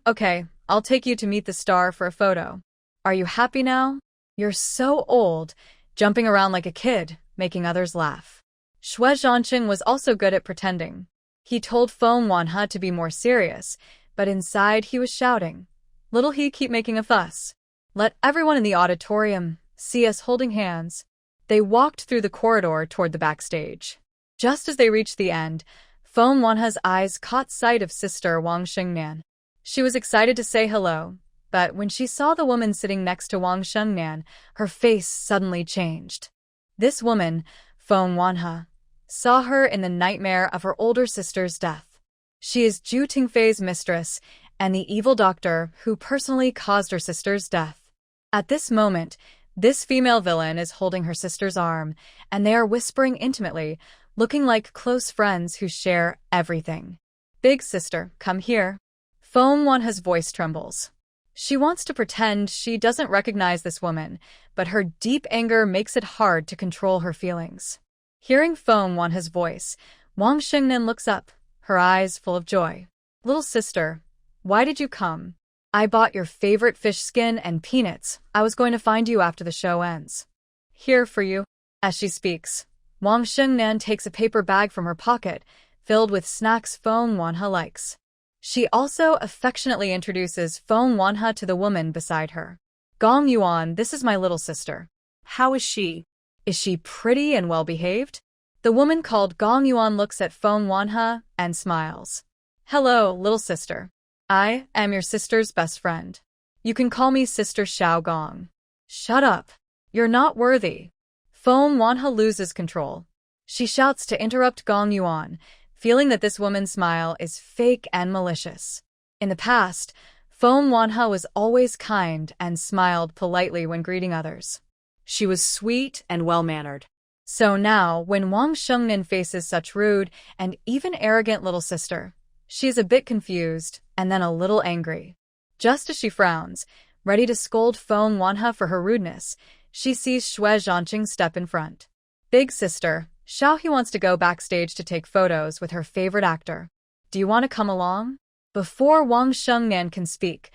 I'll take you to meet the star for a photo. Are you happy now? You're so old, jumping around like a kid, making others laugh. Xue Zhancheng was also good at pretending. He told Feng Wanhe to be more serious, but inside he was shouting, Little he keep making a fuss. Let everyone in the auditorium see us holding hands. They walked through the corridor toward the backstage. Just as they reached the end, Feng Wanhe's eyes caught sight of Sister Wang Shengnan. She was excited to say hello, but when she saw the woman sitting next to Wang Shengnan, her face suddenly changed. This woman, Feng Wanhe, saw her in the nightmare of her older sister's death. She is Zhu Tingfei's mistress and the evil doctor who personally caused her sister's death. At this moment, this female villain is holding her sister's arm, and they are whispering intimately, looking like close friends who share everything. Big sister, come here. Feng Wanhe's voice trembles. She wants to pretend she doesn't recognize this woman, but her deep anger makes it hard to control her feelings. Hearing Feng Wanhe's voice, Wang Shengnan looks up, her eyes full of joy. Little sister, why did you come? I bought your favorite fish skin and peanuts. I was going to find you after the show ends. Here for you. As she speaks, Wang Shengnan takes a paper bag from her pocket, filled with snacks Feng Wanhe likes. She also affectionately introduces Feng Wanhe to the woman beside her. Gong Yuan, this is my little sister. How is she? Is she pretty and well-behaved? The woman called Gong Yuan looks at Feng Wanhe and smiles. Hello, little sister. I am your sister's best friend. You can call me Sister Xiao Gong. Shut up. You're not worthy. Feng Wanhe loses control. She shouts to interrupt Gong Yuan, feeling that this woman's smile is fake and malicious. In the past, Feng Wanhe was always kind and smiled politely when greeting others. She was sweet and well-mannered. So now, when Wang Shengnan faces such rude and even arrogant little sister, she is a bit confused and then a little angry. Just as she frowns, ready to scold Feng Wanhe for her rudeness, she sees Xue Zhancheng step in front. Big sister, Xiaohe wants to go backstage to take photos with her favorite actor. Do you want to come along? Before Wang Shengnan can speak,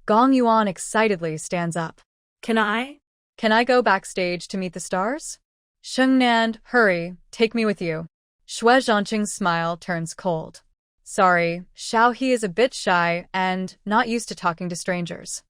Gong Yuan excitedly stands up. Can I? Can I go backstage to meet the stars? Shengnan, hurry, take me with you. Xue Zhancheng's smile turns cold. Sorry, Xiaohe is a bit shy and not used to talking to strangers.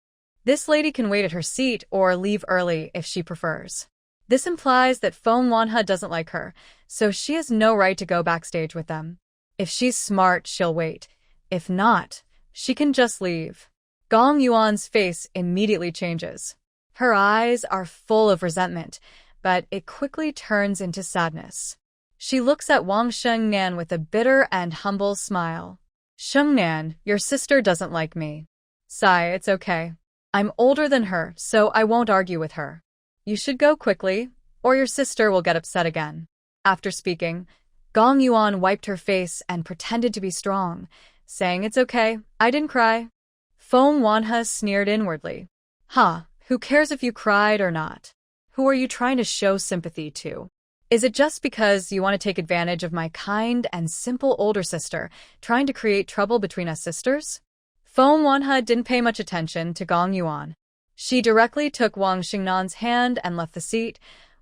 This lady can wait at her seat or leave early if she prefers. This implies that Feng Wanhe doesn't like her, so she has no right to go backstage with them. If she's smart, she'll wait. If not, she can just leave. Gong Yuan's face immediately changes. Her eyes are full of resentment, but it quickly turns into sadness. She looks at Wang Shengnan with a bitter and humble smile. Shengnan, your sister doesn't like me. Sigh, it's okay. I'm older than her, so I won't argue with her. You should go quickly, or your sister will get upset again. After speaking, Gong Yuan wiped her face and pretended to be strong, saying it's okay, I didn't cry. Feng Wanhe sneered inwardly. Who cares if you cried or not? Who are you trying to show sympathy to? Is it just because you want to take advantage of my kind and simple older sister, trying to create trouble between us sisters? Feng Wanhe didn't pay much attention to Gong Yuan. She directly took Wang Xingnan's hand and left the seat,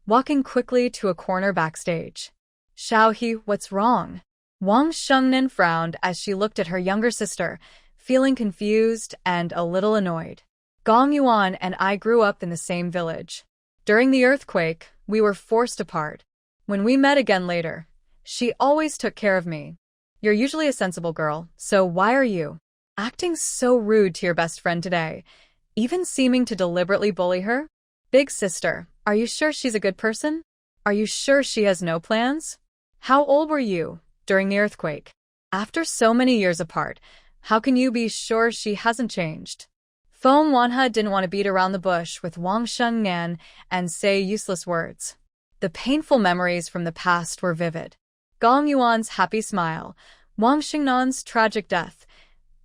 walking quickly to a corner backstage. Xiaohe, what's wrong? Wang Shengnan frowned as she looked at her younger sister, feeling confused and a little annoyed. Gong Yuan and I grew up in the same village. During the earthquake, we were forced apart. When we met again later, she always took care of me. You're usually a sensible girl, so why are you acting so rude to your best friend today, even seeming to deliberately bully her? Big sister, are you sure she's a good person? Are you sure she has no plans? How old were you during the earthquake? After so many years apart, how can you be sure she hasn't changed? Feng Wanhe didn't want to beat around the bush with Wang Shengnan and say useless words. The painful memories from the past were vivid. Gong Yuan's happy smile, Wang Xingnan's tragic death.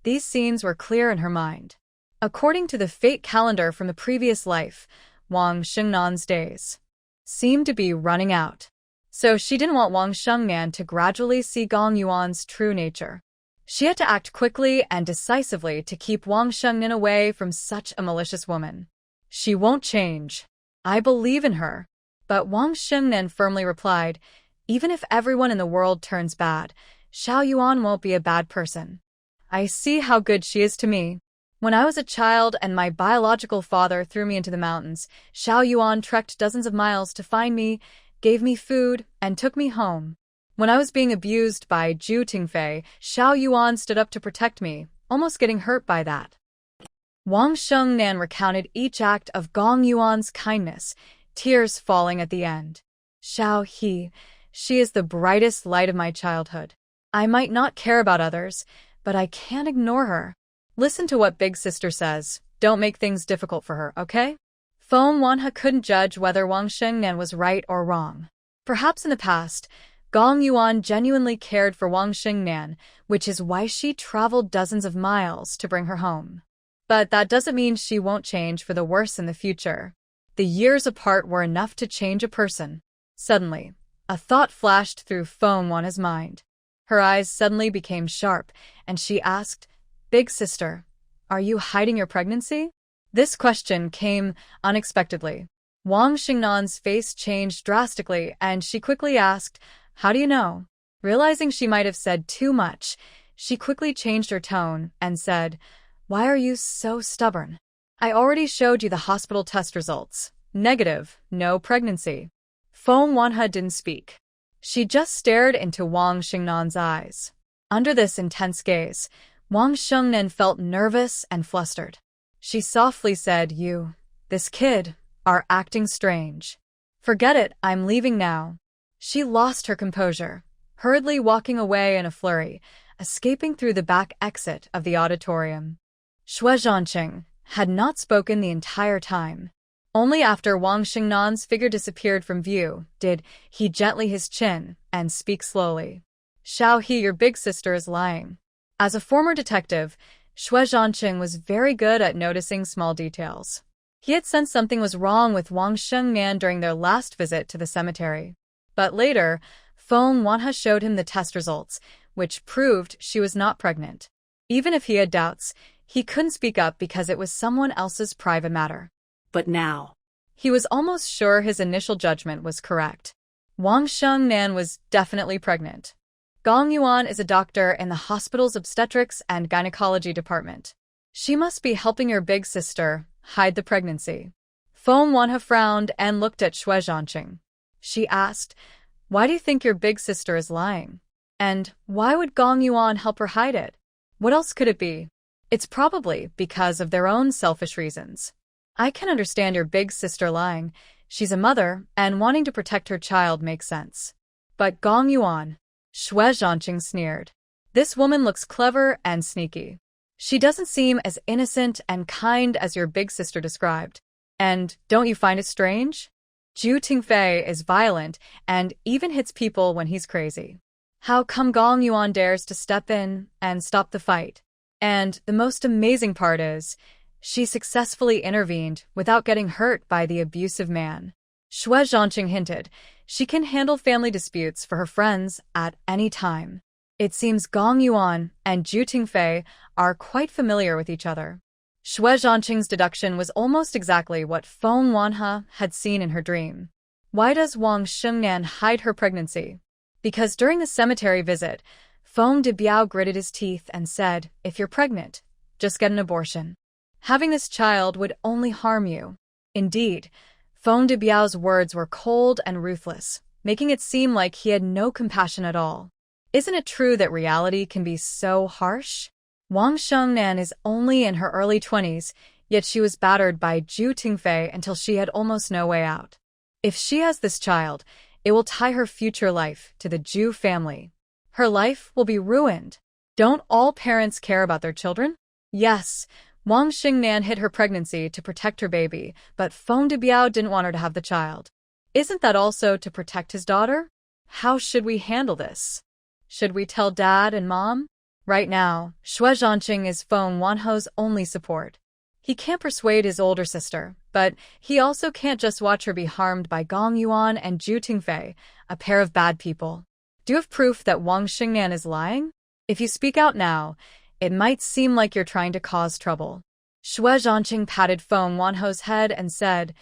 These scenes were clear in her mind. According to the fate calendar from the previous life, Wang Xingnan's days seemed to be running out. So she didn't want Wang Shengnan to gradually see Gong Yuan's true nature. She had to act quickly and decisively to keep Wang Shengnan away from such a malicious woman. She won't change. I believe in her. But Wang Shengnan firmly replied, even if everyone in the world turns bad, Xiao Yuan won't be a bad person. I see how good she is to me. When I was a child and my biological father threw me into the mountains, Xiao Yuan trekked dozens of miles to find me, gave me food, and took me home. When I was being abused by Zhu Tingfei, Xiao Yuan stood up to protect me, almost getting hurt by that. Wang Shengnan recounted each act of Gong Yuan's kindness, tears falling at the end. Xiaohe, she is the brightest light of my childhood. I might not care about others, but I can't ignore her. Listen to what Big Sister says. Don't make things difficult for her, okay? Feng Wanhe couldn't judge whether Wang Shengnan was right or wrong. Perhaps in the past, Gong Yuan genuinely cared for Wang Shengnan, which is why she traveled dozens of miles to bring her home. But that doesn't mean she won't change for the worse in the future. The years apart were enough to change a person. Suddenly, a thought flashed through Feng Wanhe's mind. Her eyes suddenly became sharp, and she asked, Big Sister, are you hiding your pregnancy? This question came unexpectedly. Wang Xingnan's face changed drastically, and she quickly asked, "How do you know?" Realizing she might have said too much, she quickly changed her tone and said, "Why are you so stubborn? I already showed you the hospital test results. Negative, no pregnancy." Feng Wanhe didn't speak. She just stared into Wang Xingnan's eyes. Under this intense gaze, Wang Xingnan felt nervous and flustered. She softly said, "This kid, are acting strange. Forget it, I'm leaving now." She lost her composure, hurriedly walking away in a flurry, escaping through the back exit of the auditorium. Xue Zhancheng had not spoken the entire time. Only after Wang Xingnan's figure disappeared from view did he gently his chin and speak slowly. "Xiao He, your big sister is lying." As a former detective, Xue Zhancheng was very good at noticing small details. He had sensed something was wrong with Wang Xingnan during their last visit to the cemetery. But later, Feng Wanhe showed him the test results, which proved she was not pregnant. Even if he had doubts, he couldn't speak up because it was someone else's private matter. But now, He was almost sure his initial judgment was correct. Wang Xingnan was definitely pregnant. Gong Yuan is a doctor in the hospital's obstetrics and gynecology department. She must be helping your big sister hide the pregnancy. Feng Wanhe frowned and looked at Xue Zhancheng. She asked, "Why do you think your big sister is lying? And why would Gong Yuan help her hide it? What else could it be? It's probably because of their own selfish reasons. I can understand your big sister lying. She's a mother, and wanting to protect her child makes sense. But Gong Yuan," Xue Zhancheng sneered. "This woman looks clever and sneaky. She doesn't seem as innocent and kind as your big sister described. And don't you find it strange? Zhu Tingfei is violent and even hits people when he's crazy. How come Gong Yuan dares to step in and stop the fight? And the most amazing part is, she successfully intervened without getting hurt by the abusive man." Xue Zhancheng hinted, she can handle family disputes for her friends at any time. It seems Gong Yuan and Zhu Tingfei are quite familiar with each other. Xue Zhancheng's deduction was almost exactly what Feng Wanhe had seen in her dream. Why does Wang Xingnan hide her pregnancy? Because during the cemetery visit, Feng Debiao gritted his teeth and said, "If you're pregnant, just get an abortion. Having this child would only harm you." Indeed, Feng Debiao's words were cold and ruthless, making it seem like he had no compassion at all. Isn't it true that reality can be so harsh? Wang Xingnan is only in her early 20s, yet she was battered by Zhu Tingfei until she had almost no way out. If she has this child, it will tie her future life to the Zhu family. Her life will be ruined. Don't all parents care about their children? Yes, Wang Xingnan hid her pregnancy to protect her baby, but Feng Debiao didn't want her to have the child. Isn't that also to protect his daughter? How should we handle this? Should we tell Dad and Mom? Right now, Xue Zhancheng is Feng Wanhe's only support. He can't persuade his older sister, but he also can't just watch her be harmed by Gong Yuan and Zhu Tingfei, a pair of bad people. Do you have proof that Wang Xingnan is lying? If you speak out now, it might seem like you're trying to cause trouble. Xue Zhancheng patted Feng Wanhe's head and said,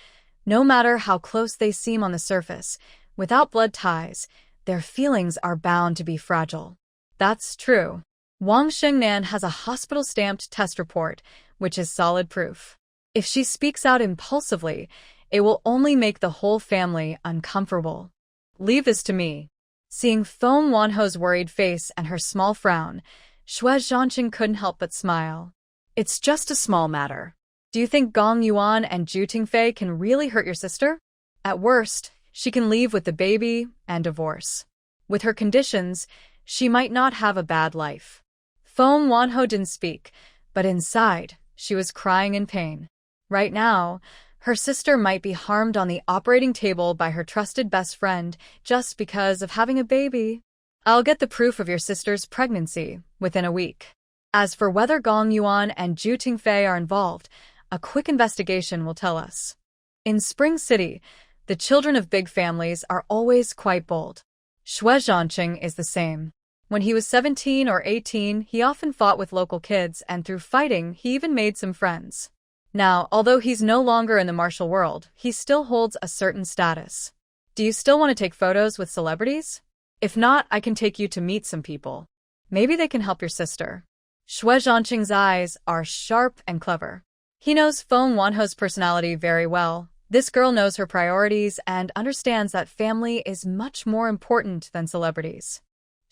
"No matter how close they seem on the surface, without blood ties, their feelings are bound to be fragile." That's true. Wang Xingnan has a hospital-stamped test report, which is solid proof. If she speaks out impulsively, it will only make the whole family uncomfortable. Leave this to me. Seeing Feng Wanhe's worried face and her small frown, Xue Zhancheng couldn't help but smile. It's just a small matter. Do you think Gong Yuan and Zhu Tingfei can really hurt your sister? At worst, she can leave with the baby and divorce. With her conditions, she might not have a bad life. Feng Wanhe didn't speak, but inside, she was crying in pain. Right now, her sister might be harmed on the operating table by her trusted best friend just because of having a baby. I'll get the proof of your sister's pregnancy within a week. As for whether Gong Yuan and Zhu Tingfei are involved, a quick investigation will tell us. In Spring City, the children of big families are always quite bold. Xue Zhancheng is the same. When he was 17 or 18, he often fought with local kids, and through fighting, he even made some friends. Now, although he's no longer in the martial world, he still holds a certain status. Do you still want to take photos with celebrities? If not, I can take you to meet some people. Maybe they can help your sister. Xue Zhancheng's eyes are sharp and clever. He knows Feng Wanho's personality very well. This girl knows her priorities and understands that family is much more important than celebrities.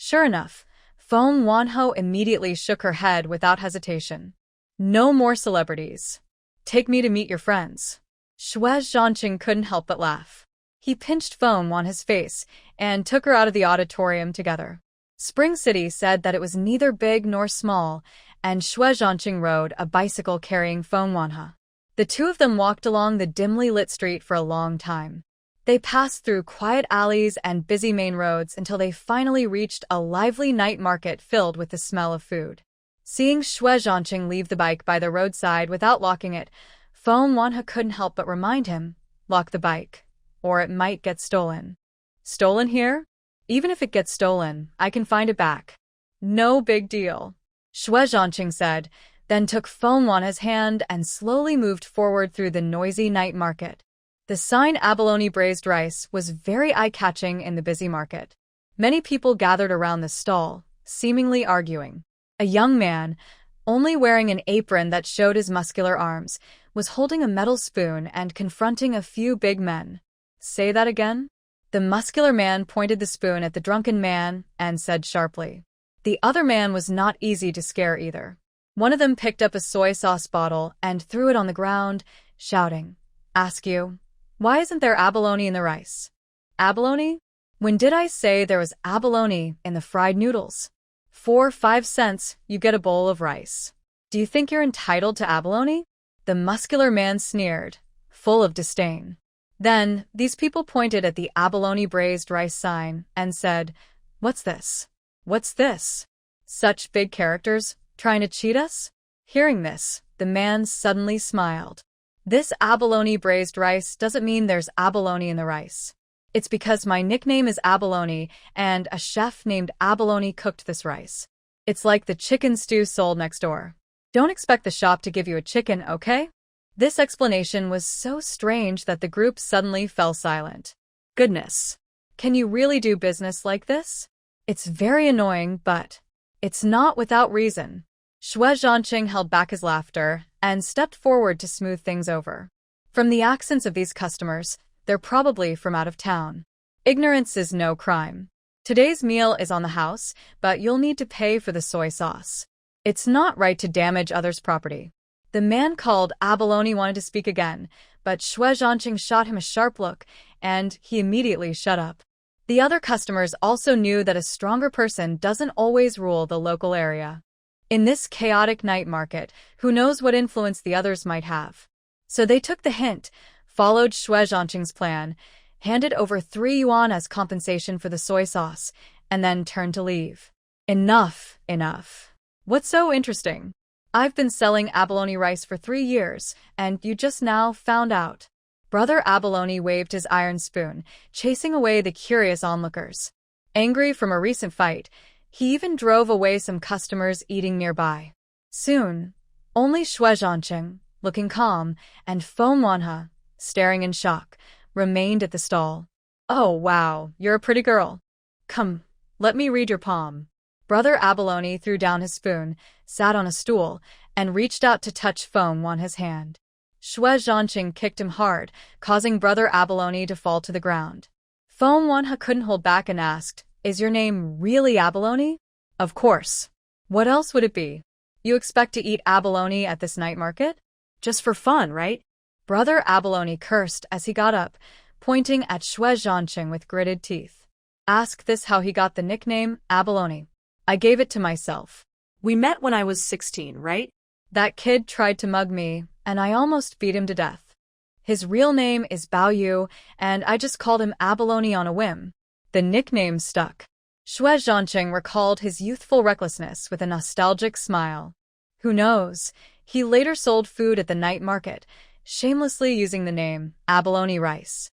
Sure enough, Feng Wanho immediately shook her head without hesitation. No more celebrities. Take me to meet your friends. Xue Zhancheng couldn't help but laugh. He pinched Feng Wanho's face and took her out of the auditorium together. Spring City said that it was neither big nor small, and Xue Zhancheng rode a bicycle carrying Feng Wanho. The two of them walked along the dimly lit street for a long time. They passed through quiet alleys and busy main roads until they finally reached a lively night market filled with the smell of food. Seeing Xue Zhancheng leave the bike by the roadside without locking it, Feng Wanho couldn't help but remind him, "Lock the bike, or it might get stolen." "Stolen here? Even if it gets stolen, I can find it back. No big deal," Xue Zhancheng said, then took Feng Wanho's hand and slowly moved forward through the noisy night market. The sign "Abalone Braised Rice" was very eye-catching in the busy market. Many people gathered around the stall, seemingly arguing. A young man, only wearing an apron that showed his muscular arms, was holding a metal spoon and confronting a few big men. "Say that again?" The muscular man pointed the spoon at the drunken man and said sharply. The other man was not easy to scare either. One of them picked up a soy sauce bottle and threw it on the ground, shouting, "Ask you, why isn't there abalone in the rice?" "Abalone? When did I say there was abalone in the fried noodles? 5 cents, you get a bowl of rice. Do you think you're entitled to abalone?" The muscular man sneered, full of disdain. Then, these people pointed at the "Abalone Braised Rice" sign and said, "What's this? What's this? Such big characters, trying to cheat us?" Hearing this, the man suddenly smiled. "This abalone braised rice doesn't mean there's abalone in the rice. It's because my nickname is Abalone, and a chef named Abalone cooked this rice. It's like the chicken stew sold next door. Don't expect the shop to give you a chicken, okay?" This explanation was so strange that the group suddenly fell silent. Goodness. Can you really do business like this? It's very annoying, but it's not without reason. Xue Zhancheng held back his laughter and stepped forward to smooth things over. From the accents of these customers, they're probably from out of town. Ignorance is no crime. Today's meal is on the house, but you'll need to pay for the soy sauce. It's not right to damage others' property. The man called Abalone wanted to speak again, but Xue Zhancheng shot him a sharp look, and he immediately shut up. The other customers also knew that a stronger person doesn't always rule the local area. In this chaotic night market, who knows what influence the others might have? So they took the hint, followed Xue Zhancheng's plan, handed over 3 yuan as compensation for the soy sauce, and then turned to leave. Enough, enough. What's so interesting? I've been selling abalone rice for 3 years, and you just now found out. Brother Abalone waved his iron spoon, chasing away the curious onlookers. Angry from a recent fight, he even drove away some customers eating nearby. Soon, only Xue Zhancheng, looking calm, and Feng Wanho, staring in shock, remained at the stall. "Oh wow, you're a pretty girl. Come, let me read your palm." Brother Abalone threw down his spoon, sat on a stool, and reached out to touch Feng Wanho's hand. Xue Zhancheng kicked him hard, causing Brother Abalone to fall to the ground. Feng Wanho couldn't hold back and asked, "Is your name really Abalone?" "Of course. What else would it be? You expect to eat abalone at this night market? Just for fun, right?" Brother Abalone cursed as he got up, pointing at Xue Zhancheng with gritted teeth. "Ask this how he got the nickname Abalone. I gave it to myself. We met when I was 16, right? That kid tried to mug me, and I almost beat him to death. His real name is Bao Yu, and I just called him Abalone on a whim. The nickname stuck." Xue Zhancheng recalled his youthful recklessness with a nostalgic smile. Who knows, he later sold food at the night market, shamelessly using the name Abalone Rice.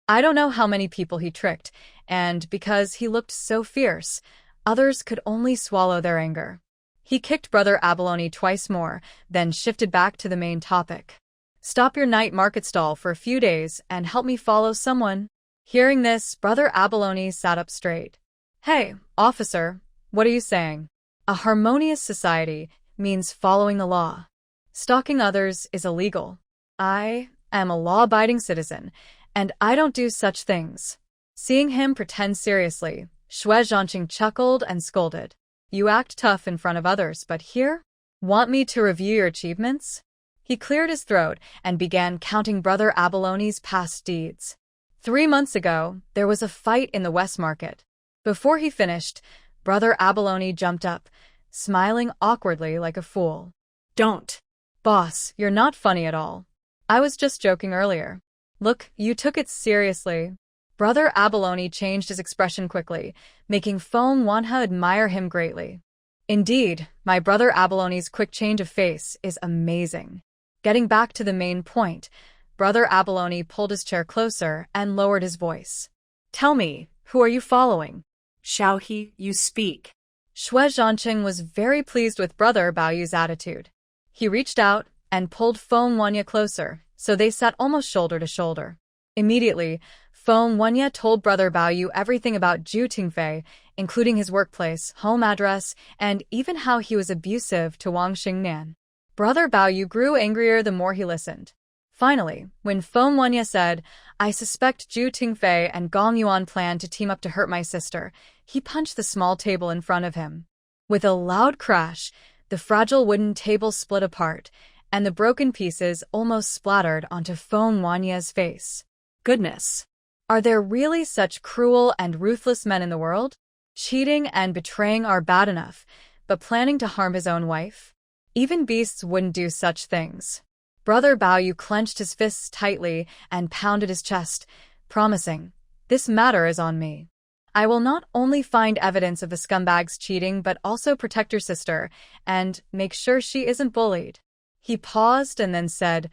I don't know how many people he tricked, and because he looked so fierce, Others could only swallow their anger. He kicked Brother Abalone twice more, then shifted back to the main topic. Stop your night market stall for a few days and help me follow someone. Hearing this, Brother Abalone sat up straight. Hey, officer, what are you saying? A harmonious society means following the law. Stalking others is illegal. I am a law-abiding citizen, and I don't do such things. Seeing him pretend seriously, Xue Zhancheng chuckled and scolded. You act tough in front of others, but here? Want me to review your achievements? He cleared his throat and began counting Brother Abalone's past deeds. 3 months ago, there was a fight in the West Market. Before he finished, Brother Abalone jumped up, smiling awkwardly like a fool. Don't. Boss, you're not funny at all. I was just joking earlier. Look, you took it seriously. Brother Abalone changed his expression quickly, making Feng Wanhe admire him greatly. Indeed, my Brother Abalone's quick change of face is amazing. Getting back to the main point, Brother Abalone pulled his chair closer and lowered his voice. Tell me, who are you following? Xiaohe, you speak. Xue Zhancheng was very pleased with Brother Baoyu's attitude. He reached out and pulled Feng Wanhe closer, so they sat almost shoulder to shoulder. Immediately, Feng Wanhe told Brother Baoyu everything about Zhu Tingfei, including his workplace, home address, and even how he was abusive to Wang Xingnian. Brother Baoyu grew angrier the more he listened. Finally, when Feng Wanhe said, I suspect Zhu Tingfei and Gong Yuan plan to team up to hurt my sister, he punched the small table in front of him. With a loud crash, the fragile wooden table split apart, and the broken pieces almost splattered onto Feng Wanye's face. Goodness! Are there really such cruel and ruthless men in the world? Cheating and betraying are bad enough, but planning to harm his own wife? Even beasts wouldn't do such things. Brother Baoyu clenched his fists tightly and pounded his chest, promising, This matter is on me. I will not only find evidence of the scumbag's cheating but also protect your sister and make sure she isn't bullied. He paused and then said,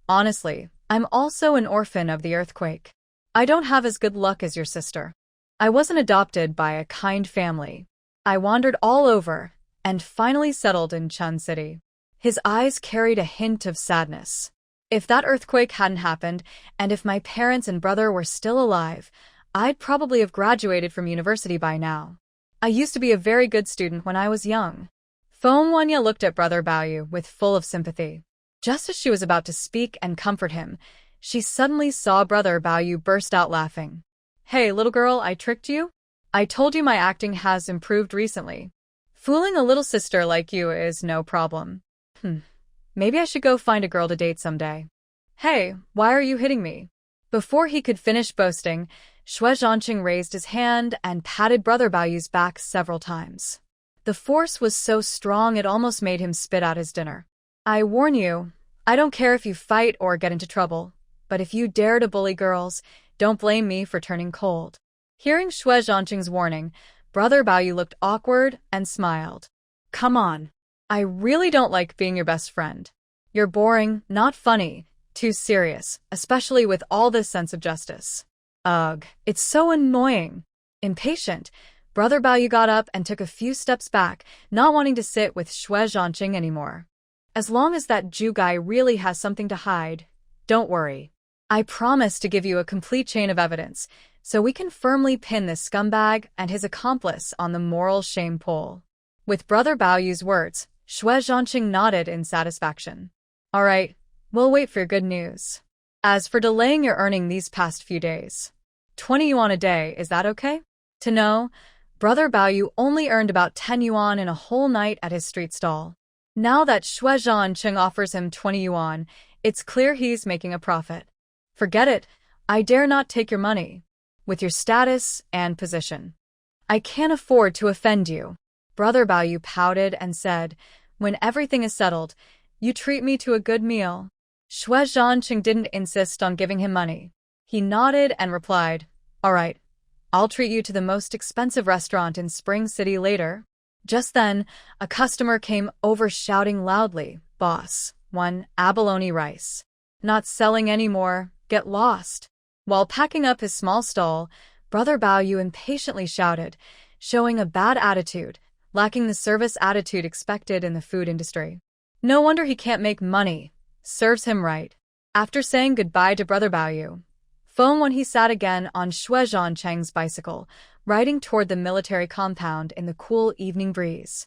Honestly, I'm also an orphan of the earthquake. I don't have as good luck as your sister. I wasn't adopted by a kind family. I wandered all over and finally settled in Chun City. His eyes carried a hint of sadness. If that earthquake hadn't happened, and if my parents and brother were still alive, I'd probably have graduated from university by now. I used to be a very good student when I was young. Feng Wanhe looked at Brother Baoyu with full of sympathy. Just as she was about to speak and comfort him, she suddenly saw Brother Baoyu burst out laughing. Hey, little girl, I tricked you? I told you my acting has improved recently. Fooling a little sister like you is no problem. Maybe I should go find a girl to date someday. Hey, why are you hitting me? Before he could finish boasting, Xue Zhancheng raised his hand and patted Brother Baoyu's back several times. The force was so strong it almost made him spit out his dinner. I warn you, I don't care if you fight or get into trouble, but if you dare to bully girls, don't blame me for turning cold. Hearing Xue Zhancheng's warning, Brother Baoyu looked awkward and smiled. Come on. I really don't like being your best friend. You're boring, not funny, too serious, especially with all this sense of justice. Ugh, it's so annoying. Impatient, Brother Baoyu got up and took a few steps back, not wanting to sit with Xue Zhancheng anymore. As long as that Jew guy really has something to hide, don't worry. I promise to give you a complete chain of evidence, so we can firmly pin this scumbag and his accomplice on the moral shame pole. With Brother Baoyu's words, Xue Zhancheng nodded in satisfaction. All right, we'll wait for your good news. As for delaying your earning these past few days, 20 yuan a day, is that okay? To know, Brother Baoyu only earned about 10 yuan in a whole night at his street stall. Now that Xue Zhancheng offers him 20 yuan, it's clear he's making a profit. Forget it, I dare not take your money. With your status and position, I can't afford to offend you. Brother Baoyu pouted and said, When everything is settled, you treat me to a good meal. Xue Zhancheng didn't insist on giving him money. He nodded and replied, All right, I'll treat you to the most expensive restaurant in Spring City later. Just then, a customer came over shouting loudly, Boss, 1 abalone rice. Not selling anymore, get lost. While packing up his small stall, Brother Baoyu impatiently shouted, showing a bad attitude, lacking the service attitude expected in the food industry. No wonder he can't make money. Serves him right. After saying goodbye to Brother Baoyu, Feng Wenhe sat again on Xue Zhancheng's bicycle, riding toward the military compound in the cool evening breeze.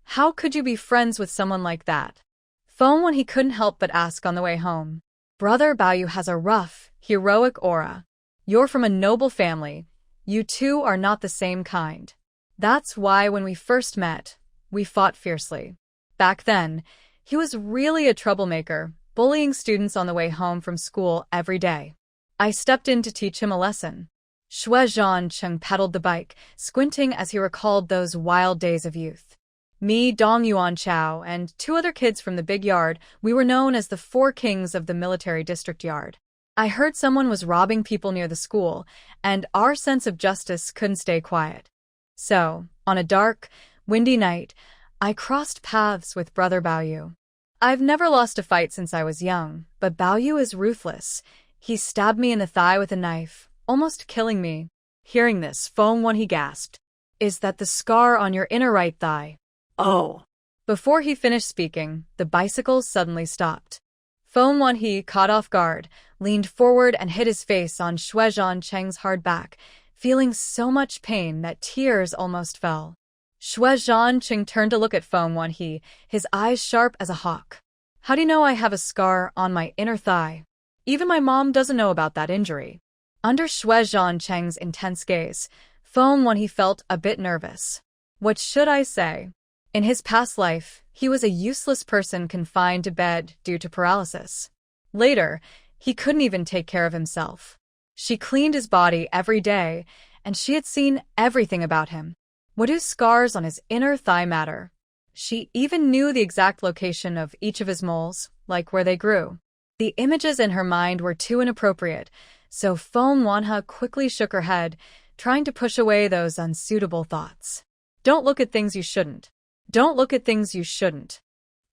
How could you be friends with someone like that? Feng Wenhe couldn't help but ask on the way home. Brother Baoyu has a rough, heroic aura. You're from a noble family. You two are not the same kind. That's why when we first met, we fought fiercely. Back then, he was really a troublemaker, bullying students on the way home from school every day. I stepped in to teach him a lesson. Xue Zhancheng pedaled the bike, squinting as he recalled those wild days of youth. Me, Dong Yuan Chao, and 2 other kids from the big yard, we were known as the 4 kings of the military district yard. I heard someone was robbing people near the school, and our sense of justice couldn't stay quiet. So, on a dark, windy night, I crossed paths with Brother Baoyu. I've never lost a fight since I was young, but Baoyu is ruthless. He stabbed me in the thigh with a knife, almost killing me. Hearing this, Feng Wenhe gasped. Is that the scar on your inner right thigh? Oh. Before he finished speaking, the bicycle suddenly stopped. Feng Wenhe, caught off guard, leaned forward and hit his face on Xue Zhancheng's hard back, feeling so much pain that tears almost fell. Xue Zhancheng turned to look at Feng Wenhe, his eyes sharp as a hawk. How do you know I have a scar on my inner thigh? Even my mom doesn't know about that injury. Under Xue Zhancheng's intense gaze, Feng Wenhe felt a bit nervous. What should I say? In his past life, he was a useless person confined to bed due to paralysis. Later, he couldn't even take care of himself. She cleaned his body every day, and she had seen everything about him. What do scars on his inner thigh matter? She even knew the exact location of each of his moles, like where they grew. The images in her mind were too inappropriate, so Feng Wenhe quickly shook her head, trying to push away those unsuitable thoughts. Don't look at things you shouldn't. Don't look at things you shouldn't.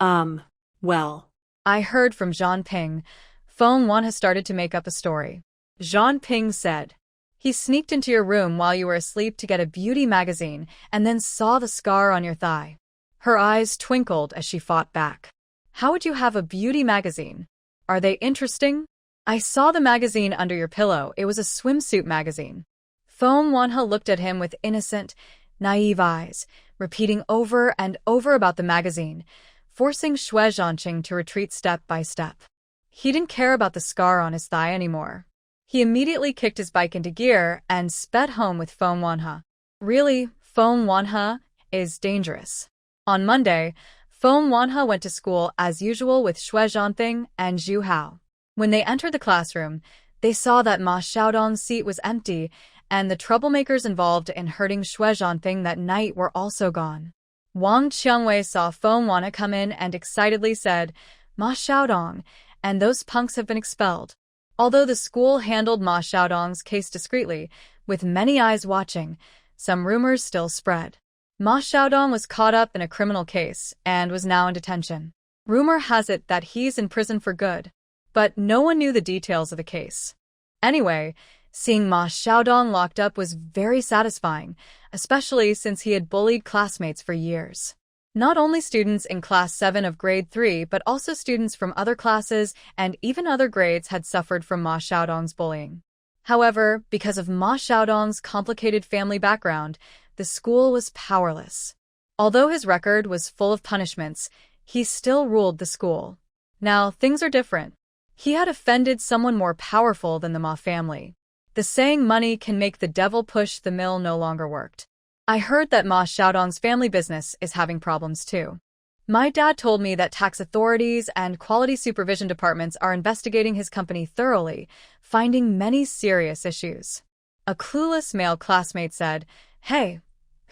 Well. I heard from Zhanping. Feng Wenhe started to make up a story. Zhanping said, he sneaked into your room while you were asleep to get a beauty magazine and then saw the scar on your thigh. Her eyes twinkled as she fought back. How would you have a beauty magazine? Are they interesting? I saw the magazine under your pillow. It was a swimsuit magazine. Feng Wenhe looked at him with innocent, naive eyes, repeating over and over about the magazine, forcing Xue Zhancheng to retreat step by step. He didn't care about the scar on his thigh anymore. He immediately kicked his bike into gear and sped home with Feng Wenhe. Really, Feng Wenhe is dangerous. On Monday, Feng Wenhe went to school as usual with Xue Zhanping and Zhu Hao. When they entered the classroom, they saw that Ma Xiaodong's seat was empty, and the troublemakers involved in hurting Xue Zhanping that night were also gone. Wang Qiangwei saw Feng Wenhe come in and excitedly said, Ma Xiaodong, and those punks have been expelled. Although the school handled Ma Xiaodong's case discreetly, with many eyes watching, some rumors still spread. Ma Xiaodong was caught up in a criminal case and was now in detention. Rumor has it that he's in prison for good, but no one knew the details of the case. Anyway, seeing Ma Xiaodong locked up was very satisfying, especially since he had bullied classmates for years. Not only students in Class 7 of Grade 3, but also students from other classes and even other grades had suffered from Ma Xiaodong's bullying. However, because of Ma Xiaodong's complicated family background, the school was powerless. Although his record was full of punishments, he still ruled the school. Now, things are different. He had offended someone more powerful than the Ma family. The saying money can make the devil push the mill no longer worked. I heard that Ma Xiaodong's family business is having problems too. My dad told me that tax authorities and quality supervision departments are investigating his company thoroughly, finding many serious issues. A clueless male classmate said, "Hey,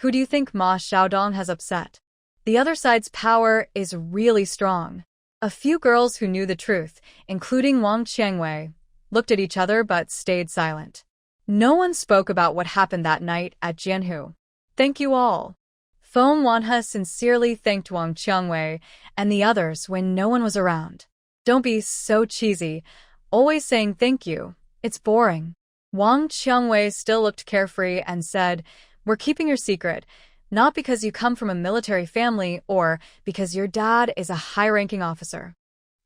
who do you think Ma Xiaodong has upset? The other side's power is really strong." A few girls who knew the truth, including Wang Qiangwei, looked at each other but stayed silent. No one spoke about what happened that night at Jianhu. Thank you all. Feng Wenhe sincerely thanked Wang Qiangwei and the others when no one was around. Don't be so cheesy, always saying thank you. It's boring. Wang Qiangwei still looked carefree and said, We're keeping your secret, not because you come from a military family or because your dad is a high-ranking officer.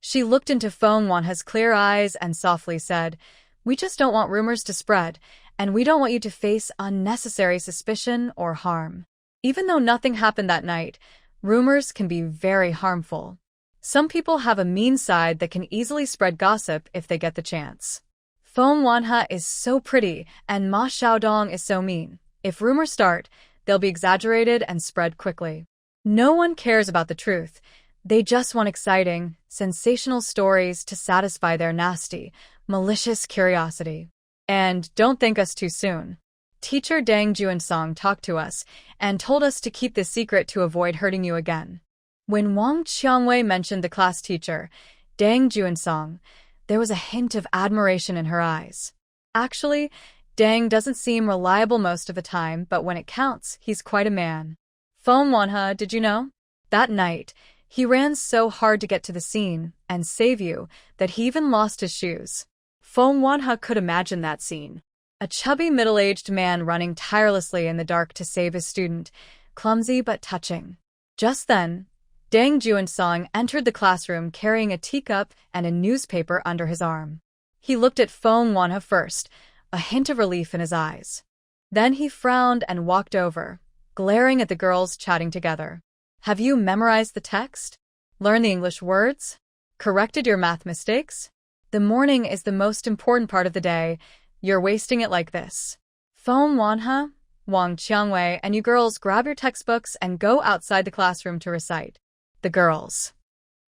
She looked into Feng Wanha's clear eyes and softly said, "We just don't want rumors to spread, and we don't want you to face unnecessary suspicion or harm." Even though nothing happened that night, rumors can be very harmful. Some people have a mean side that can easily spread gossip if they get the chance. Feng Wanha is so pretty and Ma Xiaodong is so mean. If rumors start, they'll be exaggerated and spread quickly. No one cares about the truth. They just want exciting, sensational stories to satisfy their nasty, malicious curiosity. And don't thank us too soon. Teacher Dang Juansong talked to us and told us to keep this secret to avoid hurting you again. When Wang Qiangwei mentioned the class teacher, Dang Juansong, there was a hint of admiration in her eyes. Actually, Dang doesn't seem reliable most of the time, but when it counts, he's quite a man. Feng Wanha, did you know? That night, he ran so hard to get to the scene and save you that he even lost his shoes. Feng Wanha could imagine that scene. A chubby middle-aged man running tirelessly in the dark to save his student, clumsy but touching. Just then, Dang Juansong entered the classroom carrying a teacup and a newspaper under his arm. He looked at Feng Wanha first, a hint of relief in his eyes. Then he frowned and walked over, glaring at the girls chatting together. Have you memorized the text? Learned the English words? Corrected your math mistakes? The morning is the most important part of the day. You're wasting it like this. Feng Wanha, Wang Qiangwei, and you girls grab your textbooks and go outside the classroom to recite. The girls.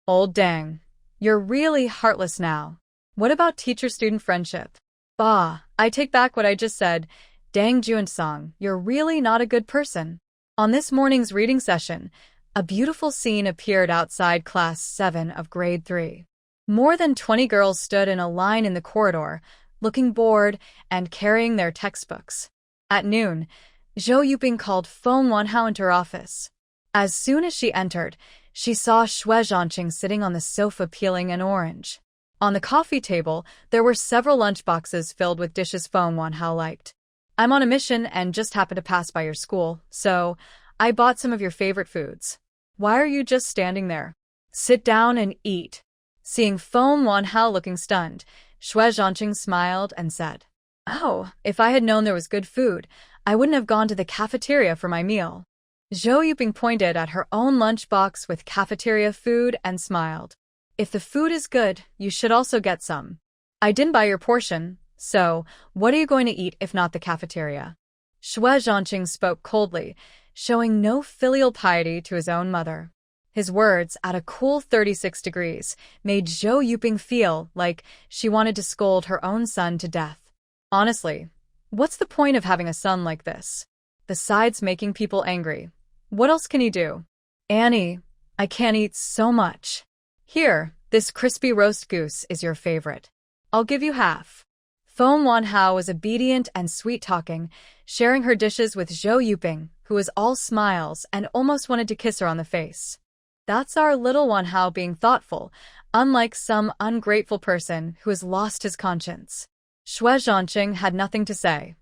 Old Dang, you're really heartless now. What about teacher-student friendship? Bah, I take back what I just said. Dang Juansong, you're really not a good person. On this morning's reading session, a beautiful scene appeared outside Class 7 of Grade 3. More than 20 girls stood in a line in the corridor, looking bored and carrying their textbooks. At noon, Zhou Yuping called Feng Wanhao into her office. As soon as she entered, she saw Xue Zhancheng sitting on the sofa peeling an orange. On the coffee table, there were several lunchboxes filled with dishes Feng Wanhao liked. I'm on a mission and just happened to pass by your school, so I bought some of your favorite foods. Why are you just standing there? Sit down and eat. Seeing Feng Wanhao looking stunned, Xue Zhancheng smiled and said, "Oh, if I had known there was good food, I wouldn't have gone to the cafeteria for my meal." Zhou Yuping pointed at her own lunchbox with cafeteria food and smiled. "If the food is good, you should also get some. I didn't buy your portion, so what are you going to eat if not the cafeteria?" Xue Zhancheng spoke coldly, showing no filial piety to his own mother. His words, at a cool 36 degrees, made Zhou Yuping feel like she wanted to scold her own son to death. Honestly, what's the point of having a son like this? Besides making people angry, what else can he do? Annie, I can't eat so much. Here, this crispy roast goose is your favorite. I'll give you half. Feng Wanhao was obedient and sweet-talking, sharing her dishes with Zhou Yuping, who was all smiles and almost wanted to kiss her on the face. That's our little Wanhao being thoughtful, unlike some ungrateful person who has lost his conscience. Xue Zhancheng had nothing to say.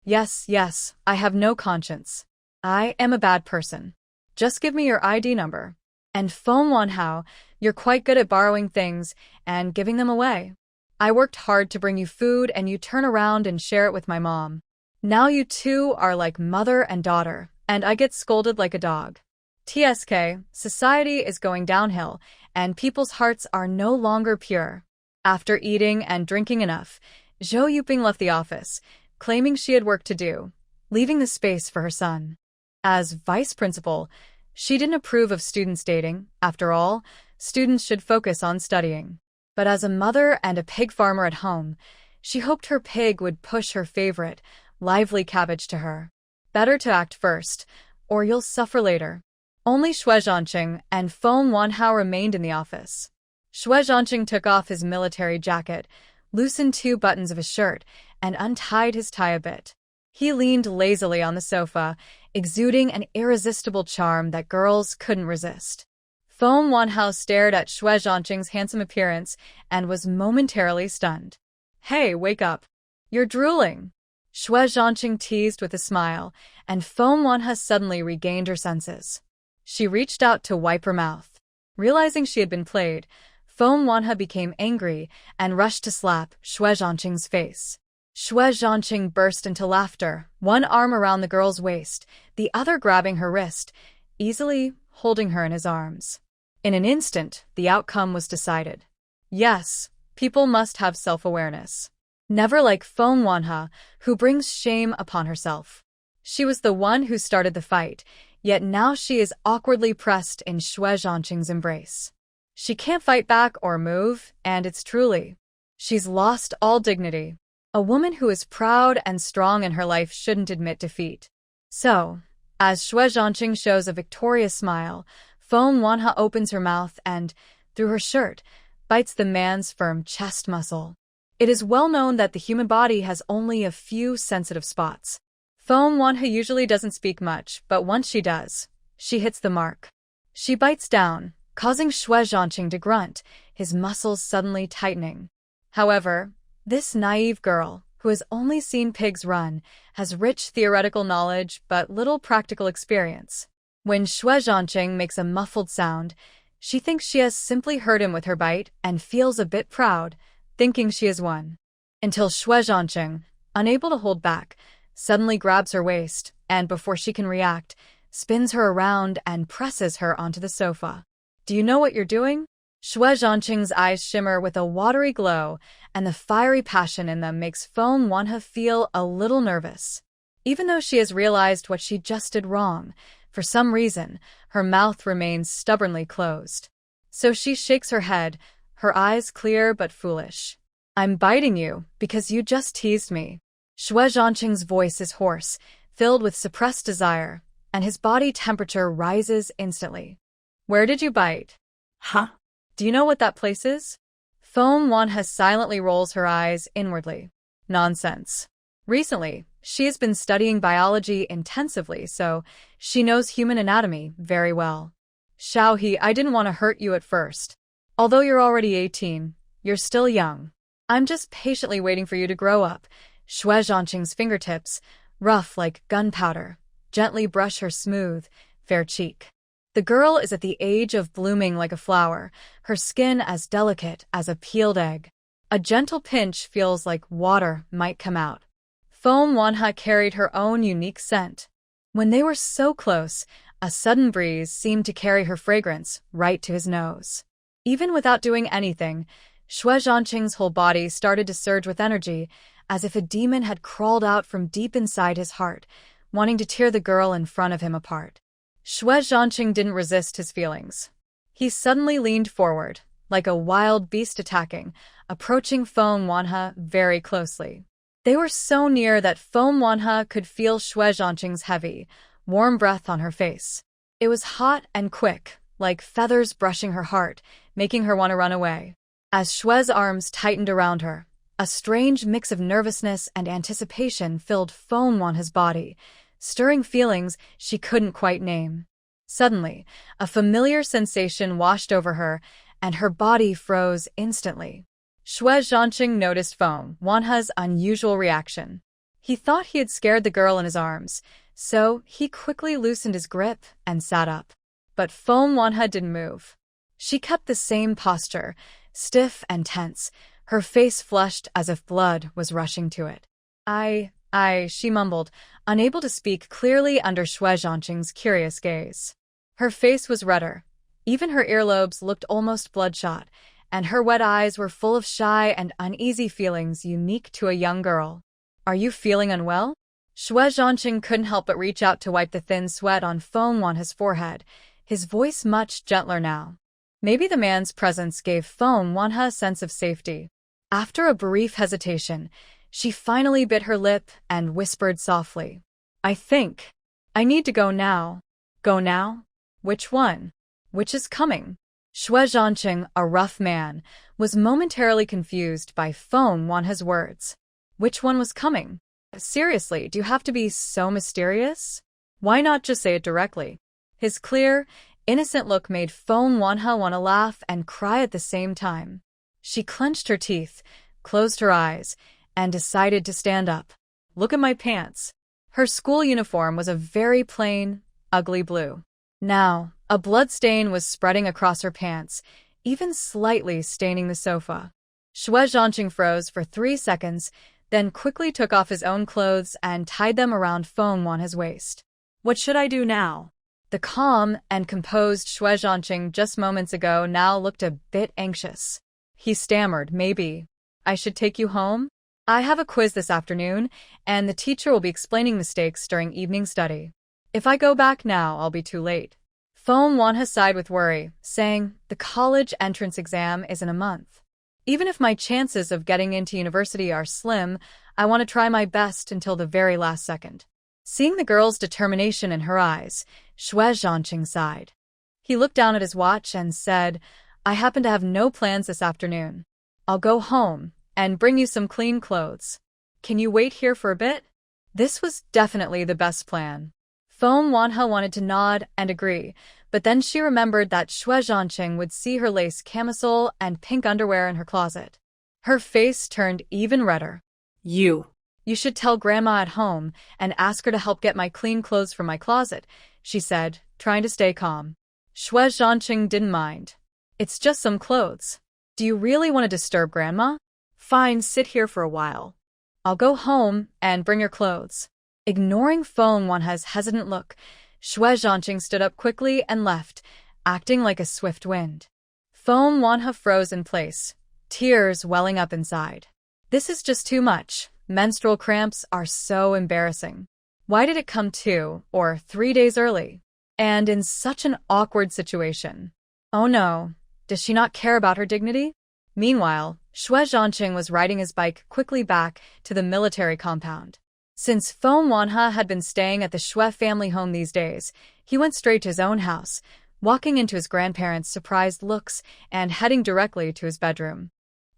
Yes, I have no conscience. I am a bad person. Just give me your ID number. And Feng Wanhao, you're quite good at borrowing things and giving them away. I worked hard to bring you food and you turn around and share it with my mom. Now you two are like mother and daughter, and I get scolded like a dog. TSK, society is going downhill, and people's hearts are no longer pure. After eating and drinking enough, Zhou Yuping left the office, claiming she had work to do, leaving the space for her son. As vice principal, she didn't approve of students dating. After all, students should focus on studying. But as a mother and a pig farmer at home, she hoped her pig would push her favorite, lively cabbage to her. Better to act first, or you'll suffer later. Only Xue Zhancheng and Feng Wanhao remained in the office. Xue Zhancheng took off his military jacket, loosened 2 buttons of his shirt, and untied his tie a bit. He leaned lazily on the sofa, exuding an irresistible charm that girls couldn't resist. Feng Wanhao stared at Xue Zhancheng's handsome appearance and was momentarily stunned. "Hey, wake up. You're drooling." Xue Zhancheng teased with a smile, and Feng Wanhe suddenly regained her senses. She reached out to wipe her mouth. Realizing she had been played, Feng Wanhe became angry and rushed to slap Xue Zhancheng's face. Xue Zhancheng burst into laughter, one arm around the girl's waist, the other grabbing her wrist, easily holding her in his arms. In an instant, the outcome was decided. Yes, people must have self-awareness. Never like Feng Wanhe, who brings shame upon herself. She was the one who started the fight, yet now she is awkwardly pressed in Xue Zhancheng's embrace. She can't fight back or move, and it's truly. She's lost all dignity. A woman who is proud and strong in her life shouldn't admit defeat. So, as Xue Zhancheng shows a victorious smile, Feng Wanhe opens her mouth and, through her shirt, bites the man's firm chest muscle. It is well known that the human body has only a few sensitive spots. Feng Wanhe usually doesn't speak much, but once she does, she hits the mark. She bites down, causing Xue Zhancheng to grunt, his muscles suddenly tightening. However, this naive girl, who has only seen pigs run, has rich theoretical knowledge but little practical experience. When Xue Zhancheng makes a muffled sound, she thinks she has simply hurt him with her bite and feels a bit proud, thinking she has won. Until Xue Zhancheng, unable to hold back, suddenly grabs her waist and, before she can react, spins her around and presses her onto the sofa. Do you know what you're doing? Xue Zhancheng's eyes shimmer with a watery glow, and the fiery passion in them makes Feng Wanhe feel a little nervous. Even though she has realized what she just did wrong, for some reason, her mouth remains stubbornly closed. So she shakes her head, her eyes clear but foolish. I'm biting you because you just teased me. Xue Zhancheng's voice is hoarse, filled with suppressed desire, and his body temperature rises instantly. Where did you bite? Huh? Do you know what that place is? Feng Wanhe silently rolls her eyes inwardly. Nonsense. Recently, she has been studying biology intensively, so she knows human anatomy very well. Xiaohe, I didn't want to hurt you at first. Although you're already 18, you're still young. I'm just patiently waiting for you to grow up. Xue Zhancheng's fingertips, rough like gunpowder, gently brush her smooth, fair cheek. The girl is at the age of blooming like a flower, her skin as delicate as a peeled egg. A gentle pinch feels like water might come out. Feng Wanhe carried her own unique scent. When they were so close, a sudden breeze seemed to carry her fragrance right to his nose. Even without doing anything, Xue Zhancheng's whole body started to surge with energy, as if a demon had crawled out from deep inside his heart, wanting to tear the girl in front of him apart. Xue Zhancheng didn't resist his feelings. He suddenly leaned forward, like a wild beast attacking, approaching Feng Wanhe very closely. They were so near that Feng Wanhe could feel Xue Zhancheng's heavy, warm breath on her face. It was hot and quick, like feathers brushing her heart, making her want to run away. As Xue's arms tightened around her, a strange mix of nervousness and anticipation filled Feng Wanhe's body, stirring feelings she couldn't quite name. Suddenly, a familiar sensation washed over her, and her body froze instantly. Xue Zhancheng noticed Feng Wanhe's unusual reaction. He thought he had scared the girl in his arms, so he quickly loosened his grip and sat up. But Feng Wanhe didn't move. She kept the same posture, stiff and tense, her face flushed as if blood was rushing to it. She mumbled, unable to speak clearly under Xue Zhancheng's curious gaze. Her face was redder. Even her earlobes looked almost bloodshot, and her wet eyes were full of shy and uneasy feelings unique to a young girl. Are you feeling unwell? Xue Zhancheng couldn't help but reach out to wipe the thin sweat on Feng Wanhe's forehead, his voice much gentler now. Maybe the man's presence gave Feng Wanhe a sense of safety. After a brief hesitation, she finally bit her lip and whispered softly, I need to go now. Go now? Which one? Which is coming? Xue Zhancheng, a rough man, was momentarily confused by Feng Wanhe's words. Which one was coming? Seriously, do you have to be so mysterious? Why not just say it directly? His clear, innocent look made Feng Wanhe want to laugh and cry at the same time. She clenched her teeth, closed her eyes, and decided to stand up. Look at my pants. Her school uniform was a very plain, ugly blue. Now, a blood stain was spreading across her pants, even slightly staining the sofa. Xue Zhancheng froze for 3 seconds, then quickly took off his own clothes and tied them around Feng Wanha's waist. What should I do now? The calm and composed Xue Zhancheng just moments ago now looked a bit anxious. He stammered, maybe. I should take you home? I have a quiz this afternoon, and the teacher will be explaining mistakes during evening study. If I go back now, I'll be too late. Feng Wanha sighed with worry, saying, the college entrance exam is in a month. Even if my chances of getting into university are slim, I want to try my best until the very last second. Seeing the girl's determination in her eyes, Xue Zhancheng sighed. He looked down at his watch and said, I happen to have no plans this afternoon. I'll go home and bring you some clean clothes. Can you wait here for a bit? This was definitely the best plan. Feng Wanha wanted to nod and agree, but then she remembered that Xue Zhancheng would see her lace camisole and pink underwear in her closet. Her face turned even redder. You should tell Grandma at home and ask her to help get my clean clothes from my closet, she said, trying to stay calm. Xue Zhancheng didn't mind. It's just some clothes. Do you really want to disturb Grandma? Fine, sit here for a while. I'll go home and bring your clothes. Ignoring Feng Wanha's hesitant look, Xue Zhancheng stood up quickly and left, acting like a swift wind. Feng Wanha froze in place, tears welling up inside. This is just too much. Menstrual cramps are so embarrassing. Why did it come 2 or 3 days early? And in such an awkward situation. Oh no, does she not care about her dignity? Meanwhile, Xue Zhancheng was riding his bike quickly back to the military compound. Since Feng Wanha had been staying at the Xue family home these days, he went straight to his own house, walking into his grandparents' surprised looks and heading directly to his bedroom.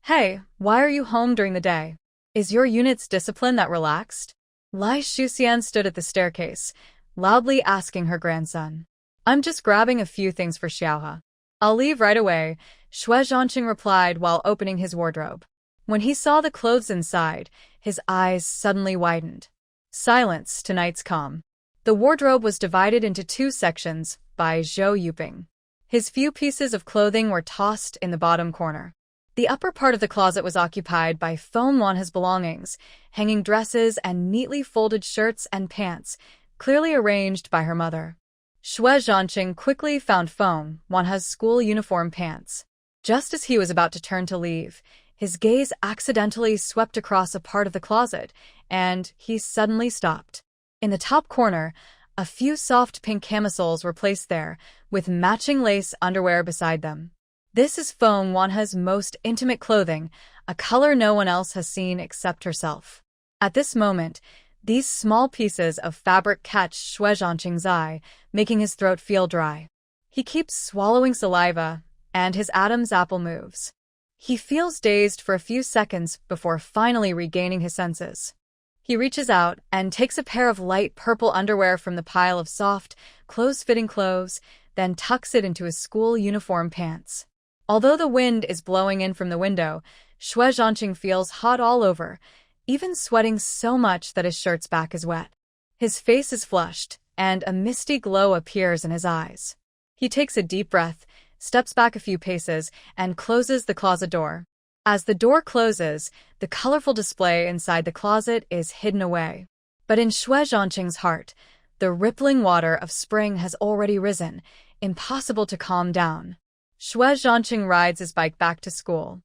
Hey, why are you home during the day? Is your unit's discipline that relaxed? Lai Shuxian stood at the staircase, loudly asking her grandson. I'm just grabbing a few things for Xiaohe. I'll leave right away, Xue Zhancheng replied while opening his wardrobe. When he saw the clothes inside, his eyes suddenly widened. Silence, tonight's calm. The wardrobe was divided into 2 sections by Zhou Yuping. His few pieces of clothing were tossed in the bottom corner. The upper part of the closet was occupied by Feng Wanha's belongings, hanging dresses and neatly folded shirts and pants, clearly arranged by her mother. Xue Zhancheng quickly found Feng Wanha's school uniform pants. Just as he was about to turn to leave, his gaze accidentally swept across a part of the closet, and he suddenly stopped. In the top corner, a few soft pink camisoles were placed there, with matching lace underwear beside them. This is Feng Wanha's most intimate clothing, a color no one else has seen except herself. At this moment, these small pieces of fabric catch Xue Zhancheng's eye, making his throat feel dry. He keeps swallowing saliva, and his Adam's apple moves. He feels dazed for a few seconds before finally regaining his senses. He reaches out and takes a pair of light purple underwear from the pile of soft, close-fitting clothes, then tucks it into his school uniform pants. Although the wind is blowing in from the window, Xue Zhancheng feels hot all over, even sweating so much that his shirt's back is wet. His face is flushed, and a misty glow appears in his eyes. He takes a deep breath, steps back a few paces, and closes the closet door. As the door closes, the colorful display inside the closet is hidden away. But in Xue Zhancheng's heart, the rippling water of spring has already risen, impossible to calm down. Xue Zhancheng rides his bike back to school.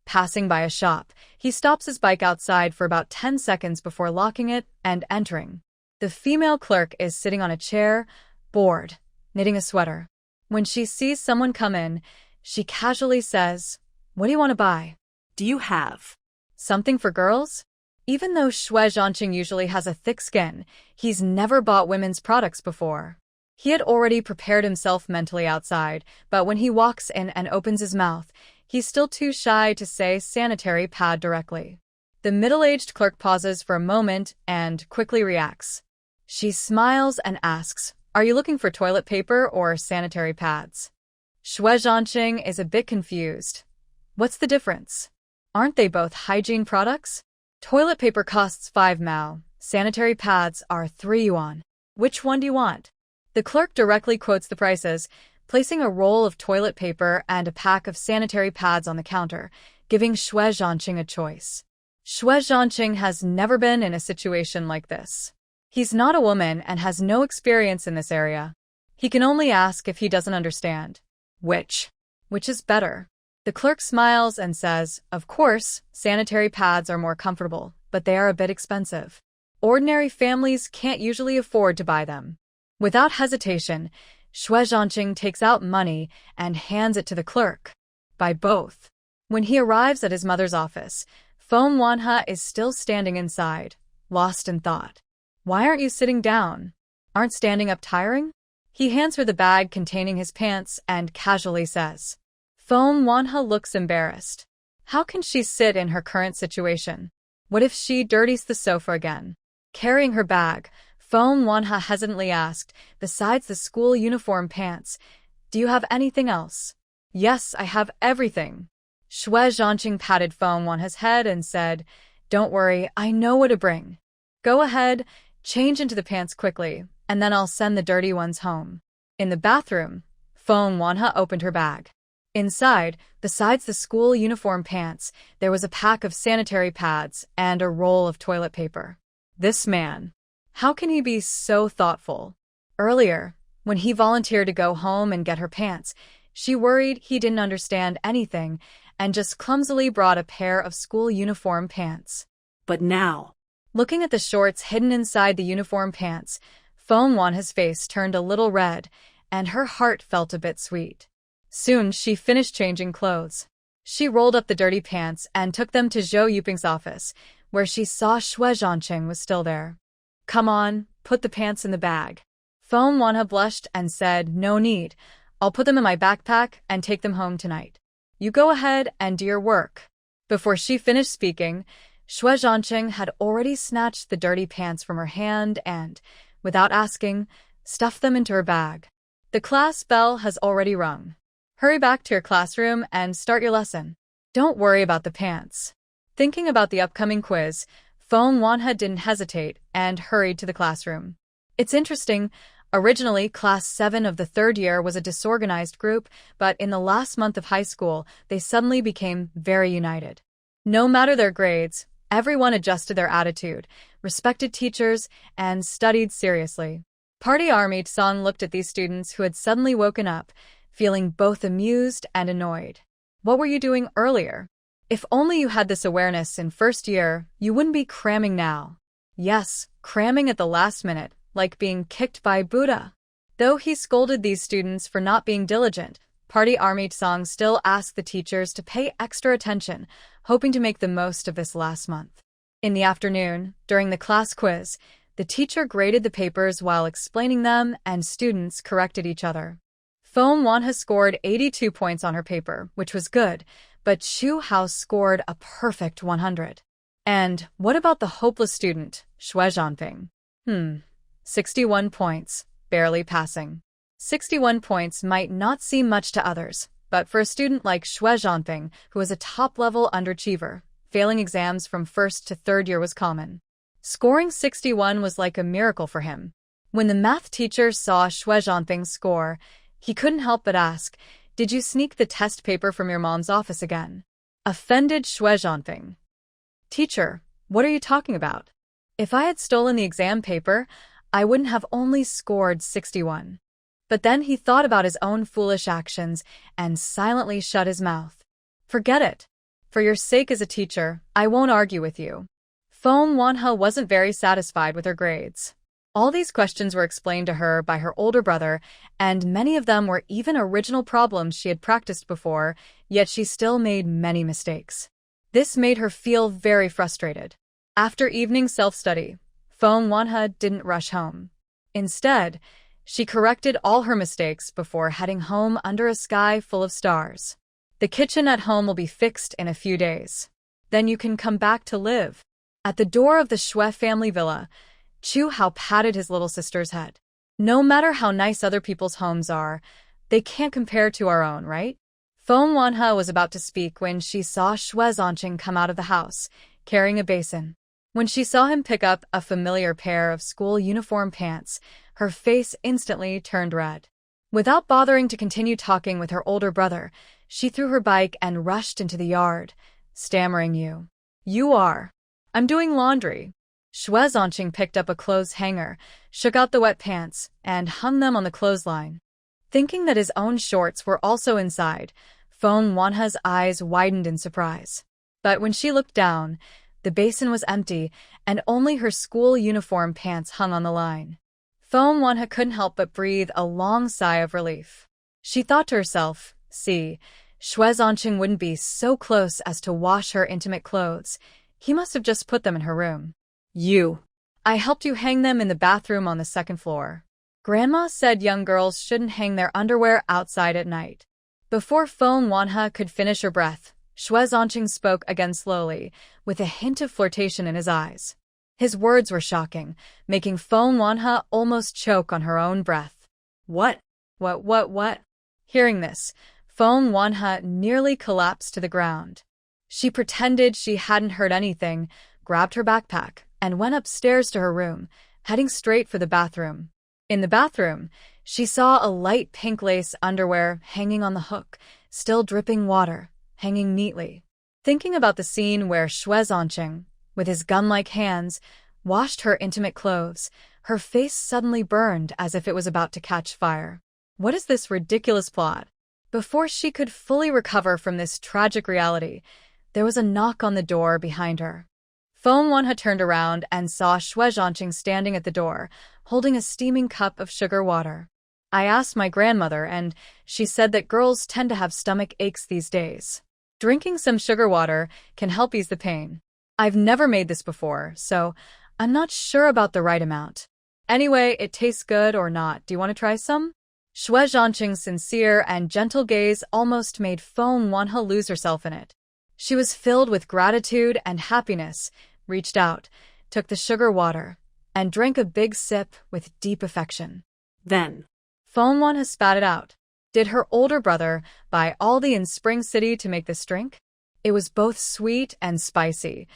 Passing by a shop, he stops his bike outside for about 10 seconds before locking it and entering. The female clerk is sitting on a chair, bored, knitting a sweater. When she sees someone come in, she casually says, "What do you want to buy? do you have? Something for girls?" Even though Xue Zhancheng usually has a thick skin, he's never bought women's products before. He had already prepared himself mentally outside, but when he walks in and opens his mouth, he's still too shy to say sanitary pad directly. The middle-aged clerk pauses for a moment and quickly reacts. She smiles and asks, "Are you looking for toilet paper or sanitary pads?" Xue Zhancheng is a bit confused. What's the difference? Aren't they both hygiene products? Toilet paper costs 5 mao, Sanitary pads are 3 yuan. Which one do you want? The clerk directly quotes the prices, placing a roll of toilet paper and a pack of sanitary pads on the counter, giving Xue Zhancheng a choice. Xue Zhancheng has never been in a situation like this. He's not a woman and has no experience in this area. He can only ask if he doesn't understand. Which is better? The clerk smiles and says, of course, sanitary pads are more comfortable, but they are a bit expensive. Ordinary families can't usually afford to buy them. Without hesitation, Xue Zhancheng takes out money and hands it to the clerk. Buy both. When he arrives at his mother's office, Feng Wanhe is still standing inside, lost in thought. Why aren't you sitting down? Aren't standing up tiring? He hands her the bag containing his pants and casually says. Feng Wanhe looks embarrassed. How can she sit in her current situation? What if she dirties the sofa again? Carrying her bag, Feng Wanhe hesitantly asked, besides the school uniform pants, do you have anything else? Yes, I have everything. Xue Zhancheng patted Feng Wanhe's head and said, don't worry, I know what to bring. Go ahead, change into the pants quickly, and then I'll send the dirty ones home. In the bathroom, Feng Wanhe opened her bag. Inside, besides the school uniform pants, there was a pack of sanitary pads and a roll of toilet paper. This man. How can he be so thoughtful? Earlier, when he volunteered to go home and get her pants, she worried he didn't understand anything and just clumsily brought a pair of school uniform pants. But now, looking at the shorts hidden inside the uniform pants, Feng Wanhe's face turned a little red, and her heart felt a bit sweet. Soon she finished changing clothes. She rolled up the dirty pants and took them to Zhou Yuping's office, where she saw Xue Zhancheng was still there. Come on, put the pants in the bag. Feng Wanhe blushed and said, no need. I'll put them in my backpack and take them home tonight. You go ahead and do your work. Before she finished speaking, Xue Zhancheng had already snatched the dirty pants from her hand and, without asking, stuffed them into her bag. The class bell has already rung. Hurry back to your classroom and start your lesson. Don't worry about the pants. Thinking about the upcoming quiz, Feng Wanhe didn't hesitate and hurried to the classroom. It's interesting, originally Class 7 of the 3rd year was a disorganized group, but in the last month of high school, they suddenly became very united. No matter their grades, everyone adjusted their attitude, respected teachers, and studied seriously. Party Army Song looked at these students who had suddenly woken up, feeling both amused and annoyed. What were you doing earlier? If only you had this awareness in first year, you wouldn't be cramming now. Yes, cramming at the last minute, like being kicked by Buddha. Though he scolded these students for not being diligent, Party Army Song still asked the teachers to pay extra attention, hoping to make the most of this last month. In the afternoon, during the class quiz, the teacher graded the papers while explaining them and students corrected each other. Feng Wanhe scored 82 points on her paper, which was good, but Chu Hao scored a perfect 100. And what about the hopeless student, Xue Zhancheng? 61 points, barely passing. 61 points might not seem much to others, but for a student like Xue Zhancheng, who was a top-level underachiever, failing exams from 1st to 3rd year was common. Scoring 61 was like a miracle for him. When the math teacher saw Xue Zhancheng's score, he couldn't help but ask, did you sneak the test paper from your mom's office again? Offended Xue Zhancheng. Teacher, what are you talking about? If I had stolen the exam paper, I wouldn't have only scored 61. But then he thought about his own foolish actions and silently shut his mouth. Forget it. For your sake as a teacher, I won't argue with you. Feng Wanhe wasn't very satisfied with her grades. All these questions were explained to her by her older brother, and many of them were even original problems she had practiced before, yet she still made many mistakes. This made her feel very frustrated. After evening self-study, Feng Wanhe didn't rush home. Instead, she corrected all her mistakes before heading home under a sky full of stars. The kitchen at home will be fixed in a few days. Then you can come back to live. At the door of the Xue family villa, Chu Hao patted his little sister's head. No matter how nice other people's homes are, they can't compare to our own, right? Feng Wanhe was about to speak when she saw Xue Zhancheng come out of the house, carrying a basin. When she saw him pick up a familiar pair of school uniform pants, her face instantly turned red. Without bothering to continue talking with her older brother, she threw her bike and rushed into the yard, stammering, You are. I'm doing laundry. Xue Zhancheng picked up a clothes hanger, shook out the wet pants, and hung them on the clothesline. Thinking that his own shorts were also inside, Feng Wanha's eyes widened in surprise. But when she looked down, the basin was empty, and only her school uniform pants hung on the line. Feng Wanha couldn't help but breathe a long sigh of relief. She thought to herself, see, Xue Zhancheng wouldn't be so close as to wash her intimate clothes. He must have just put them in her room. I helped you hang them in the bathroom on the second floor. Grandma said young girls shouldn't hang their underwear outside at night. Before Feng Wanha could finish her breath, Xue Zhancheng spoke again slowly, with a hint of flirtation in his eyes. His words were shocking, making Feng Wanha almost choke on her own breath. What? What? Hearing this, Feng Wanha nearly collapsed to the ground. She pretended she hadn't heard anything, grabbed her backpack, and went upstairs to her room, heading straight for the bathroom. In the bathroom, she saw a light pink lace underwear hanging on the hook, still dripping water, hanging neatly. Thinking about the scene where Xue Zhancheng, with his gun-like hands, washed her intimate clothes, her face suddenly burned as if it was about to catch fire. What is this ridiculous plot? Before she could fully recover from this tragic reality, there was a knock on the door behind her. Feng Wanha turned around and saw Xue Zhancheng standing at the door, holding a steaming cup of sugar water. I asked my grandmother, and she said that girls tend to have stomach aches these days. Drinking some sugar water can help ease the pain. I've never made this before, so I'm not sure about the right amount. Anyway, it tastes good or not. Do you want to try some? Xue Zhancheng's sincere and gentle gaze almost made Feng Wanha lose herself in it. She was filled with gratitude and happiness, reached out, took the sugar water, and drank a big sip with deep affection. Then Feng Wanha spat it out. Did her older brother buy Aldi in Spring City to make this drink? It was both sweet and spicy.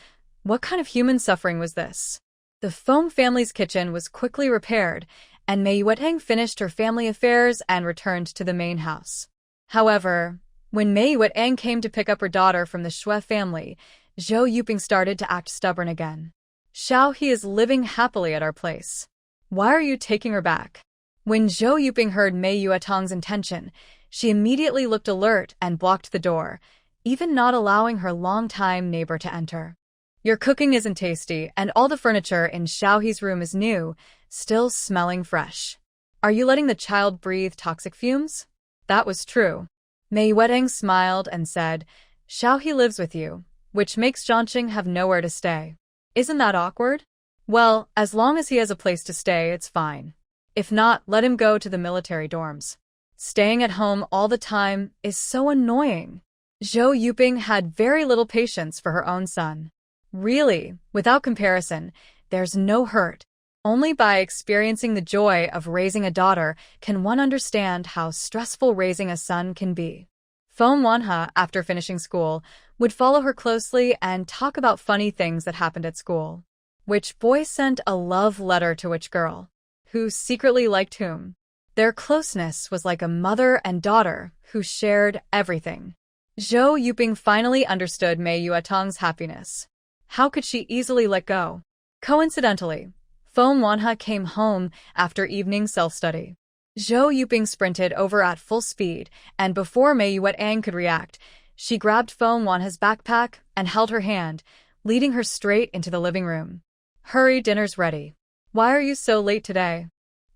What kind of human suffering was this? The Feng family's kitchen was quickly repaired, and Mei Yuetang finished her family affairs and returned to the main house. However, when Mei Yuetang came to pick up her daughter from the Xue family, Zhou Yuping started to act stubborn again. Xiao He is living happily at our place. Why are you taking her back? When Zhou Yuping heard Mei Yuetang's intention, she immediately looked alert and blocked the door, even not allowing her longtime neighbor to enter. Your cooking isn't tasty, and all the furniture in Xiao He's room is new, still smelling fresh. Are you letting the child breathe toxic fumes? That was true. Mei Yuetang smiled and said, Xiao He lives with you, which makes Zhancheng have nowhere to stay. Isn't that awkward? Well, as long as he has a place to stay, it's fine. If not, let him go to the military dorms. Staying at home all the time is so annoying. Zhou Yuping had very little patience for her own son. Really, without comparison, there's no hurt. Only by experiencing the joy of raising a daughter can one understand how stressful raising a son can be. Feng Wanha, after finishing school, would follow her closely and talk about funny things that happened at school. Which boy sent a love letter to which girl? Who secretly liked whom? Their closeness was like a mother and daughter who shared everything. Zhou Yuping finally understood Mei Yuetang's happiness. How could she easily let go? Coincidentally, Feng Wanha came home after evening self-study. Zhou Yuping sprinted over at full speed, and before Mei Yuetang could react, she grabbed Feng Wanha's backpack and held her hand, leading her straight into the living room. Hurry, dinner's ready. Why are you so late today?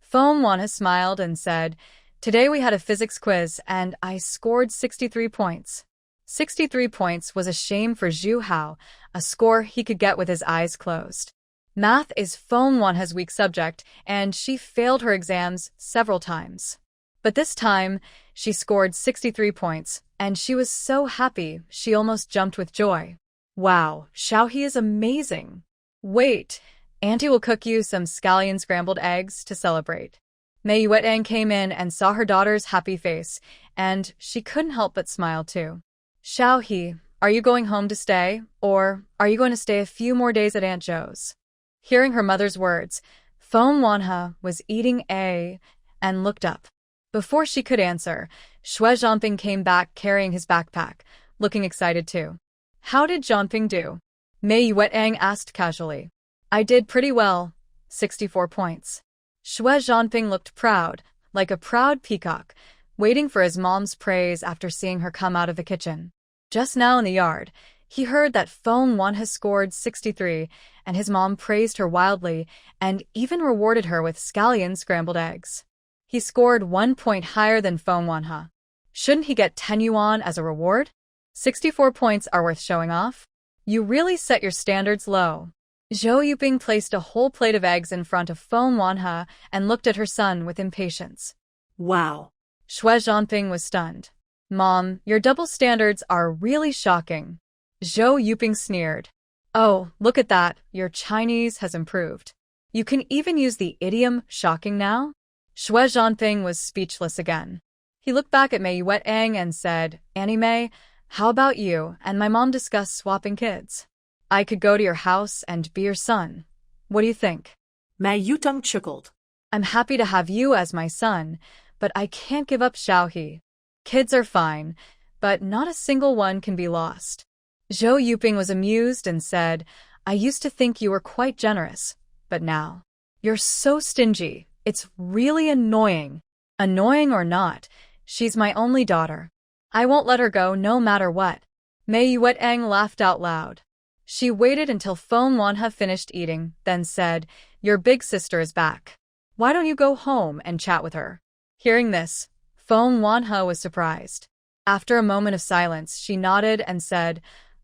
Feng Wanha smiled and said, Today we had a physics quiz and I scored 63 points. 63 points was a shame for Zhu Hao, a score he could get with his eyes closed. Math is Feng Wanha's weak subject, and she failed her exams several times. But this time, she scored 63 points, and she was so happy she almost jumped with joy. Wow, Xiao He is amazing. Wait, Auntie will cook you some scallion scrambled eggs to celebrate. Mei Yuetang came in and saw her daughter's happy face, and she couldn't help but smile too. Xiao He, Are you going home to stay, or are you going to stay a few more days at Aunt Joe's? Hearing her mother's words, Feng Wanhe was eating and looked up. Before she could answer, Xue Zhancheng came back carrying his backpack, looking excited too. How did Zhancheng do? Mei Yuetang asked casually. I did pretty well, 64 points. Xue Zhancheng looked proud, like a proud peacock, waiting for his mom's praise after seeing her come out of the kitchen. Just now in the yard, he heard that Feng Wanhe scored 63, and his mom praised her wildly and even rewarded her with scallion scrambled eggs. He scored 1 point higher than Feng Wanhe. Shouldn't he get 10 yuan as a reward? 64 points are worth showing off? You really set your standards low. Zhou Yuping placed a whole plate of eggs in front of Feng Wanhe and looked at her son with impatience. Wow. Xue Zhancheng was stunned. Mom, your double standards are really shocking. Zhou Yuping sneered. Oh, look at that, your Chinese has improved. You can even use the idiom shocking now? Xue Zhancheng was speechless again. He looked back at Mei Yuetang and said, Annie Mei, how about you and my mom discuss swapping kids? I could go to your house and be your son. What do you think? Mei Yuetang chuckled. I'm happy to have you as my son, but I can't give up Xiaohe. Kids are fine, but not a single one can be lost. Zhou Yuping was amused and said, I used to think you were quite generous, but now, you're so stingy. It's really annoying. Annoying or not, she's my only daughter. I won't let her go no matter what. Mei Yuetang laughed out loud. She waited until Feng Wanhe finished eating, then said, Your big sister is back. Why don't you go home and chat with her? Hearing this, Feng Wanhe was surprised. After a moment of silence, she nodded and said,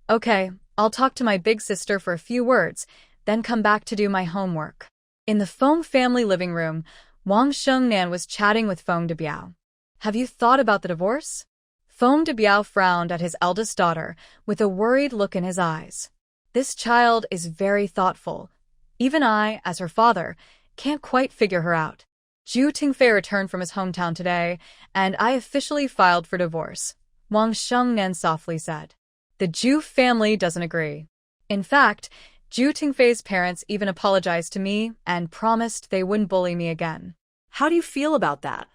Okay, I'll talk to my big sister for a few words, then come back to do my homework. In the Feng family living room, Wang Shengnan was chatting with Feng Debiao. Have you thought about the divorce? Feng Debiao frowned at his eldest daughter with a worried look in his eyes. This child is very thoughtful. Even I, as her father, can't quite figure her out. Zhu Tingfei returned from his hometown today, and I officially filed for divorce, Wang Shengnan softly said. The Zhu family doesn't agree. In fact, Zhu Tingfei's parents even apologized to me and promised they wouldn't bully me again. How do you feel about that?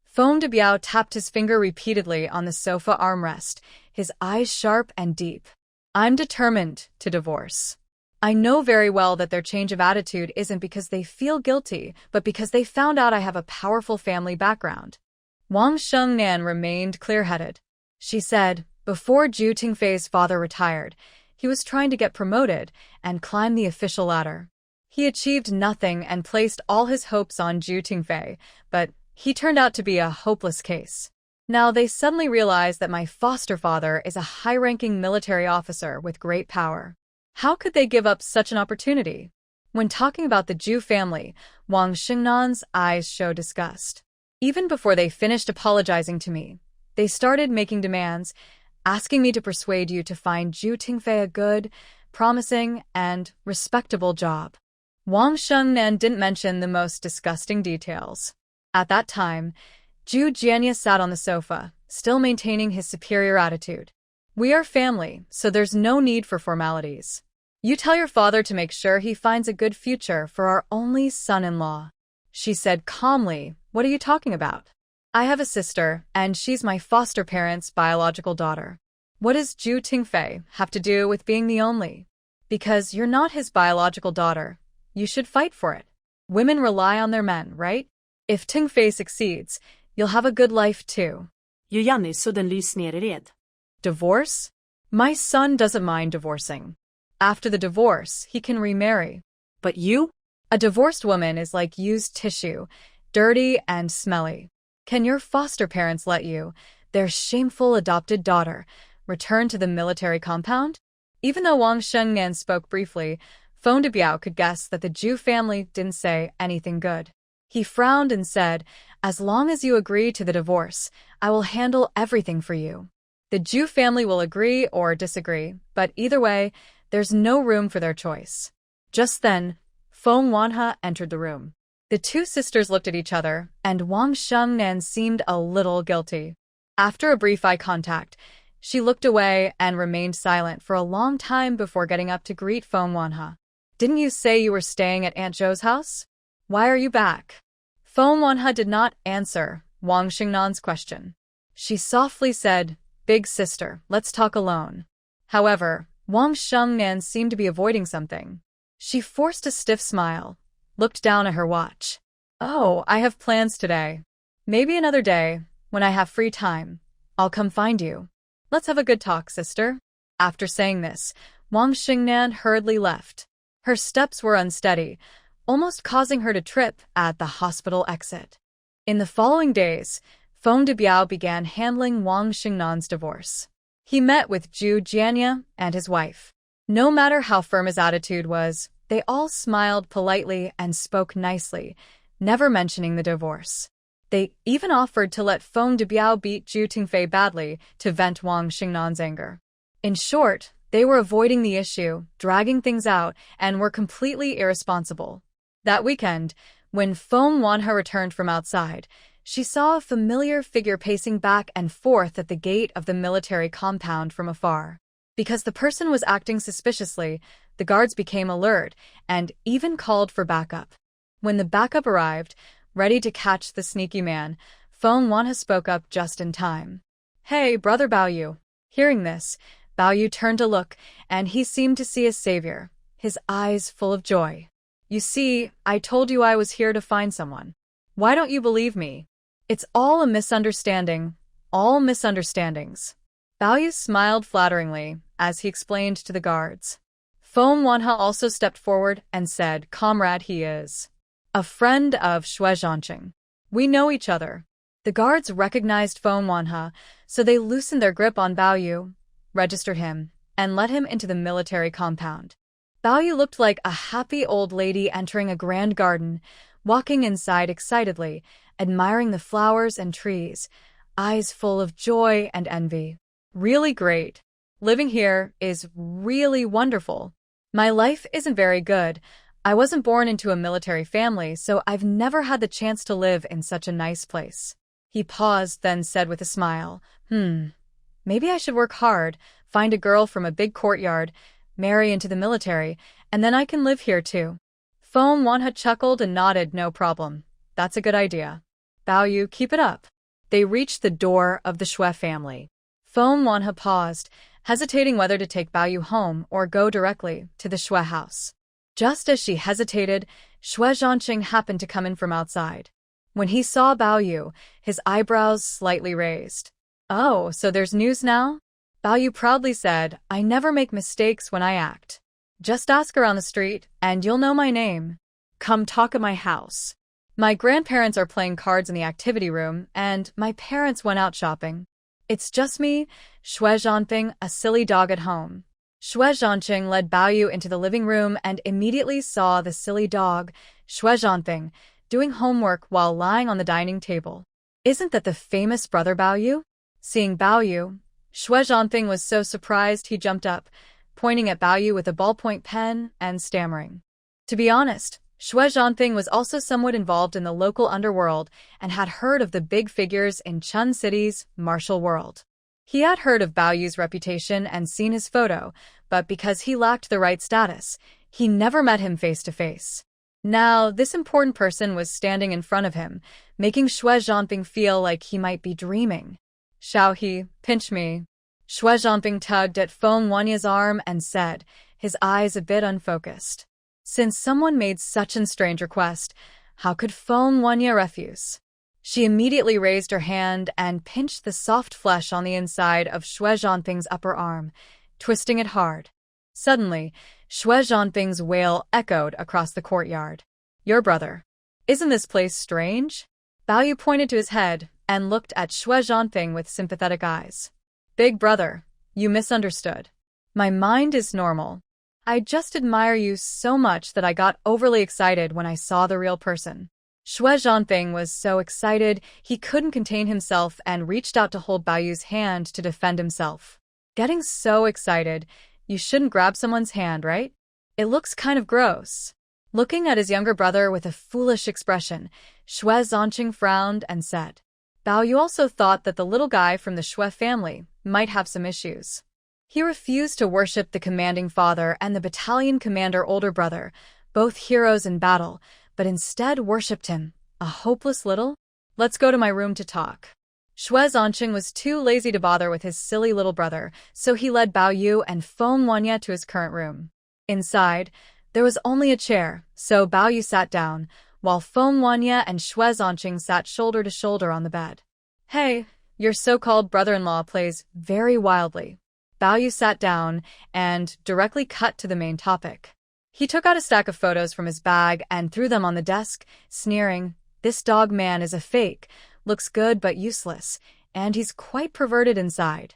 Feng Debiao tapped his finger repeatedly on the sofa armrest, his eyes sharp and deep. I'm determined to divorce. I know very well that their change of attitude isn't because they feel guilty, but because they found out I have a powerful family background. Wang Shengnan remained clear-headed. She said, before Zhu Tingfei's father retired, he was trying to get promoted and climb the official ladder. He achieved nothing and placed all his hopes on Zhu Tingfei, but he turned out to be a hopeless case. Now they suddenly realize that my foster father is a high-ranking military officer with great power. How could they give up such an opportunity? When talking about the Zhu family, Wang Shengnan's eyes showed disgust. Even before they finished apologizing to me, they started making demands, asking me to persuade you to find Zhu Tingfei a good, promising, and respectable job. Wang Shengnan didn't mention the most disgusting details. At that time, Zhu Jianye sat on the sofa, still maintaining his superior attitude. We are family, so there's no need for formalities. You tell your father to make sure he finds a good future for our only son-in-law. She said calmly, What are you talking about? I have a sister, and she's my foster parents' biological daughter. What does Zhu Tingfei have to do with being the only? Because you're not his biological daughter. You should fight for it. Women rely on their men, right? If Tingfei succeeds, you'll have a good life too. Yuyanni sudden lys ner i red. Divorce? My son doesn't mind divorcing. After the divorce, he can remarry. But you? A divorced woman is like used tissue, dirty and smelly. Can your foster parents let you, their shameful adopted daughter, return to the military compound? Even though Wang Shengnan spoke briefly, Feng Debiao could guess that the Zhu family didn't say anything good. He frowned and said, As long as you agree to the divorce, I will handle everything for you. The Zhu family will agree or disagree, but either way, there's no room for their choice. Just then, Feng Wanhe entered the room. The two sisters looked at each other, and Wang Shengnan seemed a little guilty. After a brief eye contact, She looked away and remained silent for a long time before getting up to greet Feng Wanhe. Didn't you say you were staying at Aunt Zhou's house? Why are you back? Feng Wanhe did not answer Wang Xingnan's question. She softly said, Big sister, let's talk alone. However, Wang Xingnan seemed to be avoiding something. She forced a stiff smile, looked down at her watch. Oh, I have plans today. Maybe another day, when I have free time, I'll come find you. Let's have a good talk, sister. After saying this, Wang Xingnan hurriedly left. Her steps were unsteady, almost causing her to trip at the hospital exit. In the following days, Feng Debiao began handling Wang Xingnan's divorce. He met with Xue Zhancheng and his wife. No matter how firm his attitude was, they all smiled politely and spoke nicely, never mentioning the divorce. They even offered to let Feng Debiao beat Zhu Tingfei badly to vent Wang Xingnan's anger. In short, they were avoiding the issue, dragging things out, and were completely irresponsible. That weekend, when Feng Wanhe returned from outside, she saw a familiar figure pacing back and forth at the gate of the military compound from afar. Because the person was acting suspiciously, the guards became alert and even called for backup. When the backup arrived, ready to catch the sneaky man, Feng Wanhe spoke up just in time. Hey, brother Baoyu. Hearing this, Baoyu turned to look, and he seemed to see a savior, his eyes full of joy. You see, I told you I was here to find someone. Why don't you believe me? It's all a misunderstanding, all misunderstandings. Baoyu smiled flatteringly as he explained to the guards. Feng Wanhe also stepped forward and said, Comrade, he is a friend of Xue Zhancheng. We know each other. The guards recognized Feng Wanhe, so they loosened their grip on Baoyu, registered him, and led him into the military compound. Baoyu looked like a happy old lady entering a grand garden, walking inside excitedly, admiring the flowers and trees, eyes full of joy and envy. Really great. Living here is really wonderful. My life isn't very good. I wasn't born into a military family, so I've never had the chance to live in such a nice place. He paused, then said with a smile, maybe I should work hard, find a girl from a big courtyard, marry into the military, and then I can live here too. Feng Wanhe chuckled and nodded, no problem. That's a good idea. Baoyu, keep it up. They reached the door of the Xue family. Feng Wanhe paused, hesitating whether to take Baoyu home or go directly to the Xue house. Just as she hesitated, Xue Zhancheng happened to come in from outside. When he saw Baoyu, his eyebrows slightly raised. Oh, so there's news now? Baoyu proudly said, I never make mistakes when I act. Just ask around the street, and you'll know my name. Come talk at my house. My grandparents are playing cards in the activity room, and my parents went out shopping. It's just me, Xue Zhanping, a silly dog at home. Xue Zhancheng led Baoyu into the living room and immediately saw the silly dog, Xue Zhanping, doing homework while lying on the dining table. Isn't that the famous brother Baoyu? Seeing Baoyu, Xue Zhanping was so surprised he jumped up, pointing at Baoyu with a ballpoint pen and stammering. To be honest, Xue Zhanping was also somewhat involved in the local underworld and had heard of the big figures in Chun City's martial world. He had heard of Baoyu's reputation and seen his photo, but because he lacked the right status, he never met him face to face. Now, this important person was standing in front of him, making Xue Zhanping feel like he might be dreaming. Xiaohe, pinch me. Xue Zhanping tugged at Feng Wanye's arm and said, his eyes a bit unfocused. Since someone made such a strange request, how could Feng Wanye refuse? She immediately raised her hand and pinched the soft flesh on the inside of Xue Zhanping's upper arm, twisting it hard. Suddenly, Xue Zhanping's wail echoed across the courtyard. Your brother. Isn't this place strange? Baoyu pointed to his head and looked at Xue Zhanping with sympathetic eyes. Big brother, you misunderstood. My mind is normal. I just admire you so much that I got overly excited when I saw the real person. Xue Zhanping was so excited he couldn't contain himself and reached out to hold Baoyu's hand to defend himself. Getting so excited, you shouldn't grab someone's hand, right? It looks kind of gross. Looking at his younger brother with a foolish expression, Xue Zhancheng frowned and said, Bao Yu also thought that the little guy from the Xue family might have some issues. He refused to worship the commanding father and the battalion commander older brother, both heroes in battle, but instead worshipped him, a hopeless little. Let's go to my room to talk. Xue Zhancheng was too lazy to bother with his silly little brother, so he led Bao Yu and Feng Wanya to his current room. Inside, there was only a chair, so Bao Yu sat down, while Feng Wanya and Xue Zhancheng sat shoulder to shoulder on the bed. Hey, your so-called brother-in-law plays very wildly. Bao Yu sat down and directly cut to the main topic. He took out a stack of photos from his bag and threw them on the desk, sneering, "This dog man is a fake, looks good but useless, and he's quite perverted inside."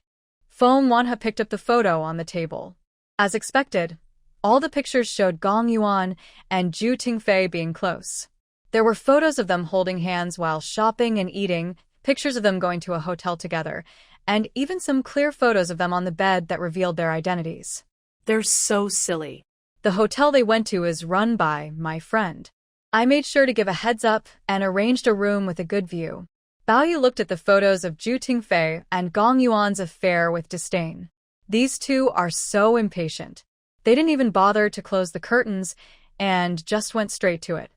Feng Wanha picked up the photo on the table. As expected, all the pictures showed Gong Yuan and Zhu Tingfei being close. There were photos of them holding hands while shopping and eating, pictures of them going to a hotel together, and even some clear photos of them on the bed that revealed their identities. They're so silly. The hotel they went to is run by my friend. I made sure to give a heads up and arranged a room with a good view. Bao Yu looked at the photos of Zhu Tingfei and Gong Yuan's affair with disdain. These two are so impatient. They didn't even bother to close the curtains and just went straight to it.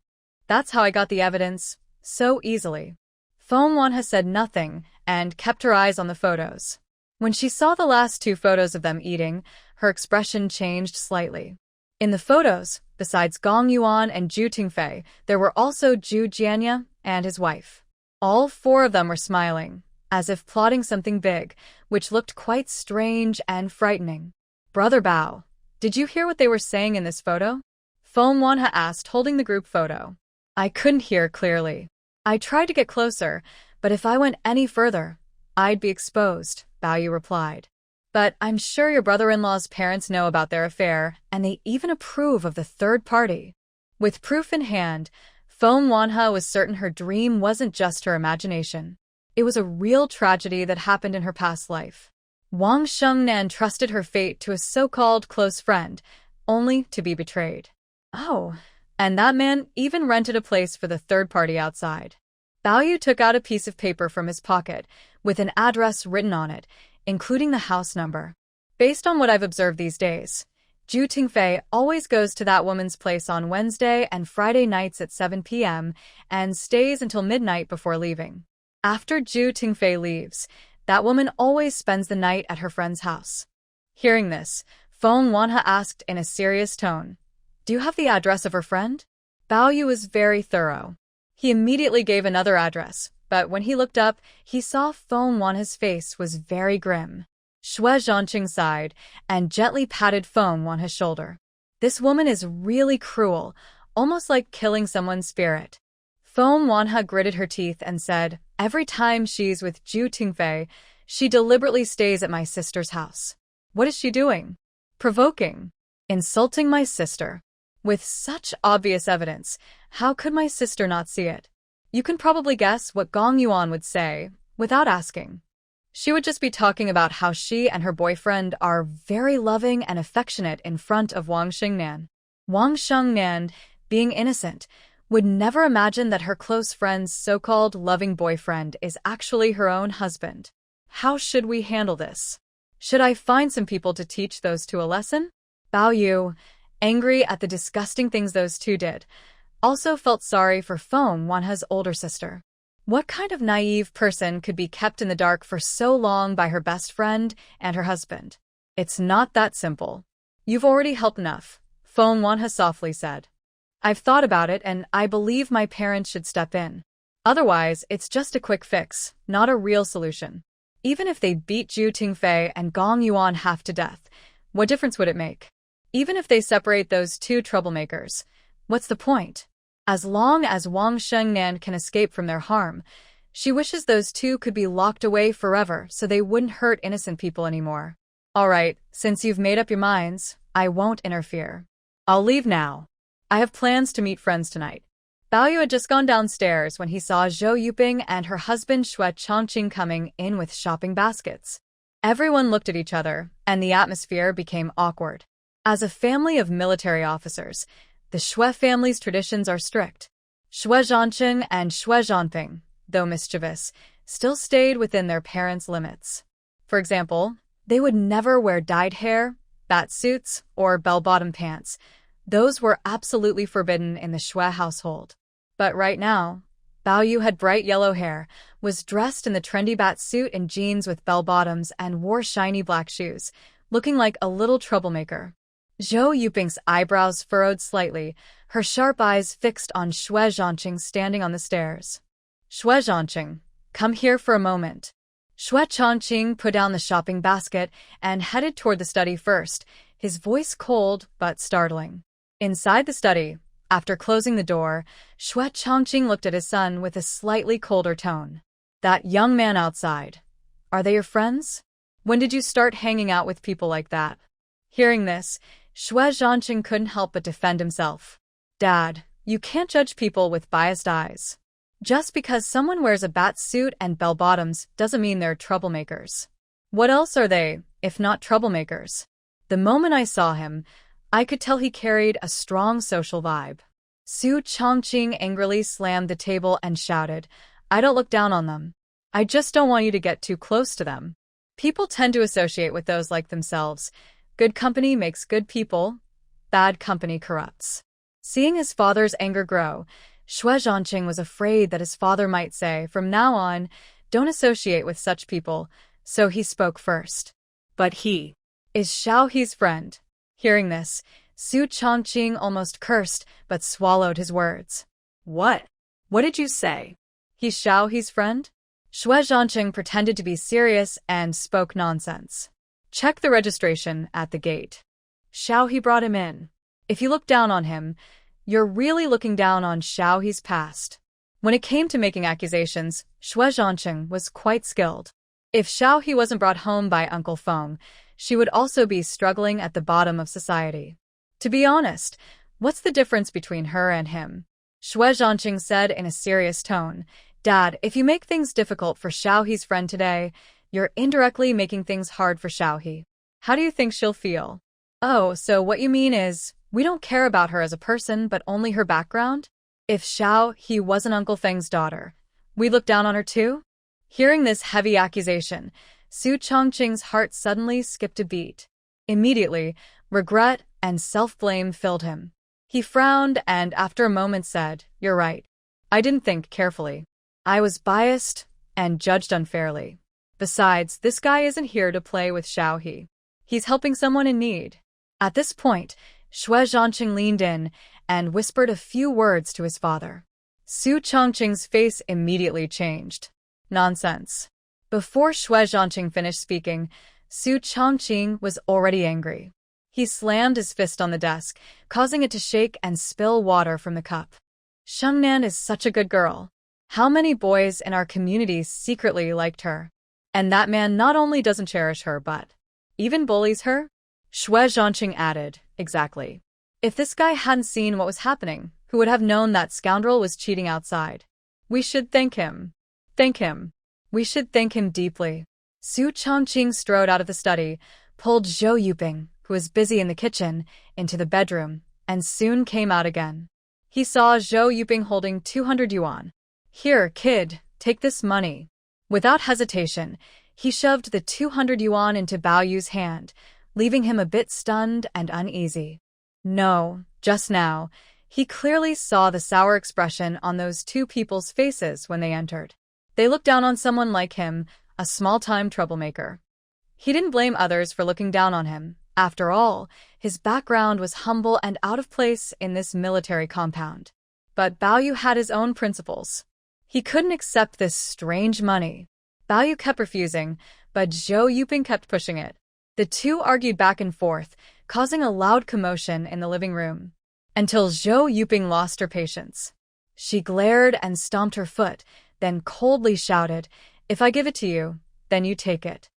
That's how I got the evidence, so easily. Feng Wanha said nothing and kept her eyes on the photos. When she saw the last two photos of them eating, her expression changed slightly. In the photos, besides Gong Yuan and Zhu Tingfei, there were also Zhu Jianya and his wife. All four of them were smiling, as if plotting something big, which looked quite strange and frightening. "Brother Bao, did you hear what they were saying in this photo?" Feng Wanha asked, holding the group photo. "I couldn't hear clearly. I tried to get closer, but if I went any further, I'd be exposed," Bao Yu replied. "But I'm sure your brother-in-law's parents know about their affair, and they even approve of the third party." With proof in hand, Feng Wanha was certain her dream wasn't just her imagination. It was a real tragedy that happened in her past life. Wang Shengnan trusted her fate to a so-called close friend, only to be betrayed. Oh, and that man even rented a place for the third party outside. Bao Yu took out a piece of paper from his pocket, with an address written on it, including the house number. "Based on what I've observed these days, Zhu Tingfei always goes to that woman's place on Wednesday and Friday nights at 7 p.m. and stays until midnight before leaving. After Zhu Tingfei leaves, that woman always spends the night at her friend's house." Hearing this, Feng Wanha asked in a serious tone, "Do you have the address of her friend?" Bao Yu was very thorough. He immediately gave another address, but when he looked up, he saw Feng Wanha's face was very grim. Xue Zhancheng sighed and gently patted Feng Wanha's shoulder. "This woman is really cruel, almost like killing someone's spirit." Feng Wanha gritted her teeth and said, "Every time she's with Zhu Tingfei, she deliberately stays at my sister's house." "What is she doing?" "Provoking. Insulting my sister. With such obvious evidence, how could my sister not see it? You can probably guess what Gong Yuan would say, without asking. She would just be talking about how she and her boyfriend are very loving and affectionate in front of Wang Shengnan. Wang Shengnan, being innocent, would never imagine that her close friend's so-called loving boyfriend is actually her own husband. How should we handle this? Should I find some people to teach those two a lesson?" Bao Yu, angry at the disgusting things those two did, also felt sorry for Feng Wanha's older sister. What kind of naive person could be kept in the dark for so long by her best friend and her husband? "It's not that simple. You've already helped enough," Feng Wanha softly said. "I've thought about it and I believe my parents should step in. Otherwise, it's just a quick fix, not a real solution. Even if they beat Zhu Tingfei and Gong Yuan half to death, what difference would it make? Even if they separate those two troublemakers, what's the point? As long as Wang Shengnan can escape from their harm, she wishes those two could be locked away forever so they wouldn't hurt innocent people anymore. All right, since you've made up your minds, I won't interfere. I'll leave now. I have plans to meet friends tonight." Bao Yu had just gone downstairs when he saw Zhou Yuping and her husband Xue Zhancheng coming in with shopping baskets. Everyone looked at each other, and the atmosphere became awkward. As a family of military officers, the Xue family's traditions are strict. Xue Zhancheng and Xue Zhanping, though mischievous, still stayed within their parents' limits. For example, they would never wear dyed hair, bat suits, or bell-bottom pants. Those were absolutely forbidden in the Xue household. But right now, Bao Yu had bright yellow hair, was dressed in the trendy bat suit and jeans with bell-bottoms, and wore shiny black shoes, looking like a little troublemaker. Zhou Yuping's eyebrows furrowed slightly, her sharp eyes fixed on Xue Zhancheng standing on the stairs. "Xue Zhancheng, come here for a moment." Xue Zhancheng put down the shopping basket and headed toward the study first, his voice cold but startling. Inside the study, after closing the door, Xue Zhancheng looked at his son with a slightly colder tone. "That young man outside. Are they your friends? When did you start hanging out with people like that?" Hearing this, Xue Zhancheng couldn't help but defend himself. "Dad, you can't judge people with biased eyes. Just because someone wears a bat suit and bell-bottoms doesn't mean they're troublemakers. What else are they, if not troublemakers?" The moment I saw him, I could tell he carried a strong social vibe. Xue Zhancheng angrily slammed the table and shouted, "I don't look down on them. I just don't want you to get too close to them. People tend to associate with those like themselves. Good company makes good people. Bad company corrupts." Seeing his father's anger grow, Xue Zhancheng was afraid that his father might say, "From now on, don't associate with such people," so he spoke first. "But he is Xiaohe's friend." Hearing this, Xue Zhancheng almost cursed, but swallowed his words. What? What did you say?" "He's Xiaohe's friend?" Xue Zhancheng pretended to be serious and spoke nonsense. "Check the registration at the gate. Xiaohe brought him in. If you look down on him, you're really looking down on Xiaohe's past." When it came to making accusations, Xue Zhancheng was quite skilled. If Xiaohe wasn't brought home by Uncle Feng, she would also be struggling at the bottom of society. To be honest, what's the difference between her and him? Xue Zhancheng said in a serious tone, "Dad, if you make things difficult for Xiaohe's friend today, you're indirectly making things hard for Xiaohe. How do you think she'll feel?" "Oh, so what you mean is, we don't care about her as a person, but only her background? If Xiaohe wasn't Uncle Feng's daughter, we look down on her too?" Hearing this heavy accusation, Xue Zhancheng's heart suddenly skipped a beat. Immediately, regret and self-blame filled him. He frowned and after a moment said, "You're right. I didn't think carefully. I was biased and judged unfairly. Besides, this guy isn't here to play with Xiaohe. He's helping someone in need." At this point, Xue Zhancheng leaned in and whispered a few words to his father. Xue Zhancheng's face immediately changed. "Nonsense." Before Xue Zhancheng finished speaking, Xue Zhancheng was already angry. He slammed his fist on the desk, causing it to shake and spill water from the cup. "Shengnan is such a good girl. How many boys in our community secretly liked her? And that man not only doesn't cherish her but even bullies her?" Xue Zhancheng added, "Exactly. If this guy hadn't seen what was happening, who would have known that scoundrel was cheating outside? We should thank him. Thank him. We should thank him deeply." Xue Zhancheng strode out of the study, pulled Zhou Yuping, who was busy in the kitchen, into the bedroom, and soon came out again. He saw Zhou Yuping holding 200 yuan. "Here, kid, take this money." Without hesitation, he shoved the 200 yuan into Bao Yu's hand, leaving him a bit stunned and uneasy. No, just now, he clearly saw the sour expression on those two people's faces when they entered. They looked down on someone like him, a small-time troublemaker. He didn't blame others for looking down on him. After all, his background was humble and out of place in this military compound. But Bao Yu had his own principles. He couldn't accept this strange money. Bao Yu kept refusing, but Zhou Yuping kept pushing it. The two argued back and forth, causing a loud commotion in the living room, until Zhou Yuping lost her patience. She glared and stomped her foot, then coldly shouted, "If I give it to you, then you take it."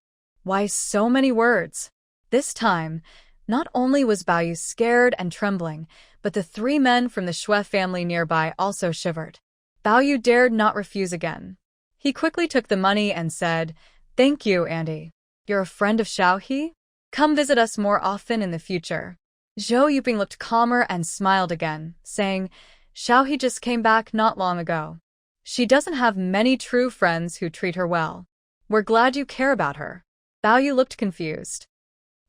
Why so many words? This time, not only was Bao Yu scared and trembling, but the three men from the Xue family nearby also shivered. Bao Yu dared not refuse again. He quickly took the money and said, "Thank you, Andy. You're a friend of Xiaohe? Come visit us more often in the future." Zhou Yuping looked calmer and smiled again, saying, "Xiaohe just came back not long ago. She doesn't have many true friends who treat her well. We're glad you care about her. Bao Yu looked confused.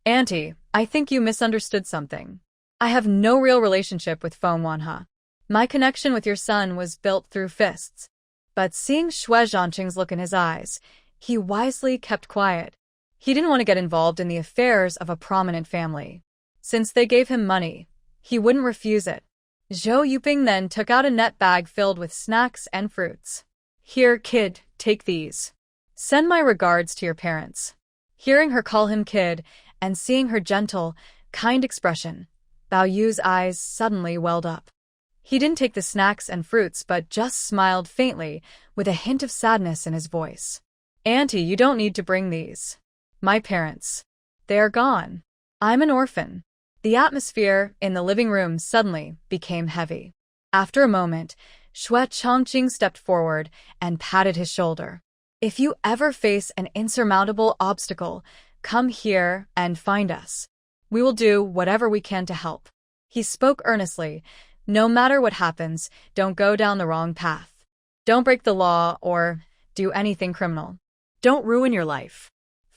Auntie, I think you misunderstood something. I have no real relationship with Feng Wanhe. My connection with your son was built through fists. But seeing Xue Zhancheng's look in his eyes, he wisely kept quiet. He didn't want to get involved in the affairs of a prominent family. Since they gave him money, he wouldn't refuse it. Zhou Yuping then took out a net bag filled with snacks and fruits. Here, kid, take these. Send my regards to your parents. Hearing her call him kid, and seeing her gentle, kind expression, Bao Yu's eyes suddenly welled up. He didn't take the snacks and fruits but just smiled faintly, with a hint of sadness in his voice. Auntie, you don't need to bring these. My parents. They are gone. I'm an orphan. The atmosphere in the living room suddenly became heavy. After a moment, Xue Zhancheng stepped forward and patted his shoulder. If you ever face an insurmountable obstacle, come here and find us. We will do whatever we can to help. He spoke earnestly. No matter what happens, don't go down the wrong path. Don't break the law or do anything criminal. Don't ruin your life.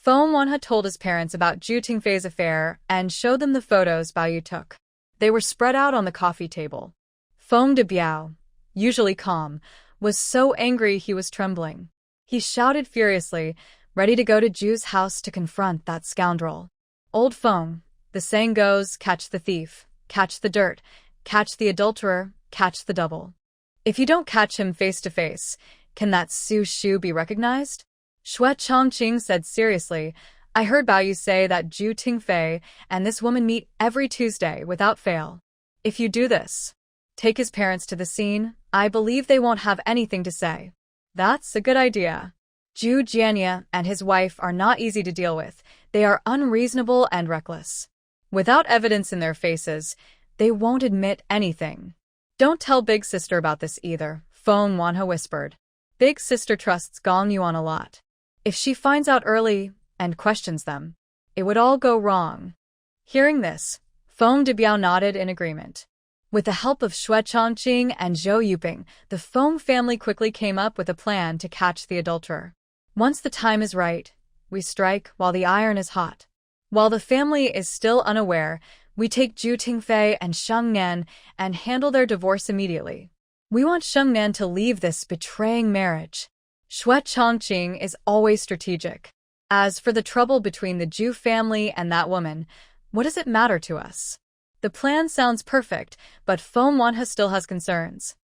Feng Wanhe told his parents about Zhu Tingfei's affair and showed them the photos Bao Yu took. They were spread out on the coffee table. Feng Debiao, usually calm, was so angry he was trembling. He shouted furiously, ready to go to Zhu's house to confront that scoundrel. Old Feng, the saying goes, catch the thief, catch the dirt, catch the adulterer, catch the double. If you don't catch him face to face, can that Su Shu be recognized? Xue Zhancheng said seriously, I heard Bao Yu say that Zhu Tingfei and this woman meet every Tuesday without fail. If you do this, take his parents to the scene, I believe they won't have anything to say. That's a good idea. Zhu Jianye and his wife are not easy to deal with. They are unreasonable and reckless. Without evidence in their faces, they won't admit anything. Don't tell Big Sister about this either, Feng Wanhe whispered. Big Sister trusts Gong Yuan a lot. If she finds out early and questions them, it would all go wrong. Hearing this, Feng Debiao nodded in agreement. With the help of Xue Zhancheng and Zhou Yuping, the Feng family quickly came up with a plan to catch the adulterer. Once the time is right, we strike while the iron is hot. While the family is still unaware, we take Zhu Tingfei and Sheng Nan and handle their divorce immediately. We want Sheng Nan to leave this betraying marriage. Xue Zhancheng is always strategic. As for the trouble between the Zhu family and that woman, what does it matter to us? The plan sounds perfect, but Feng Wanhe still has concerns.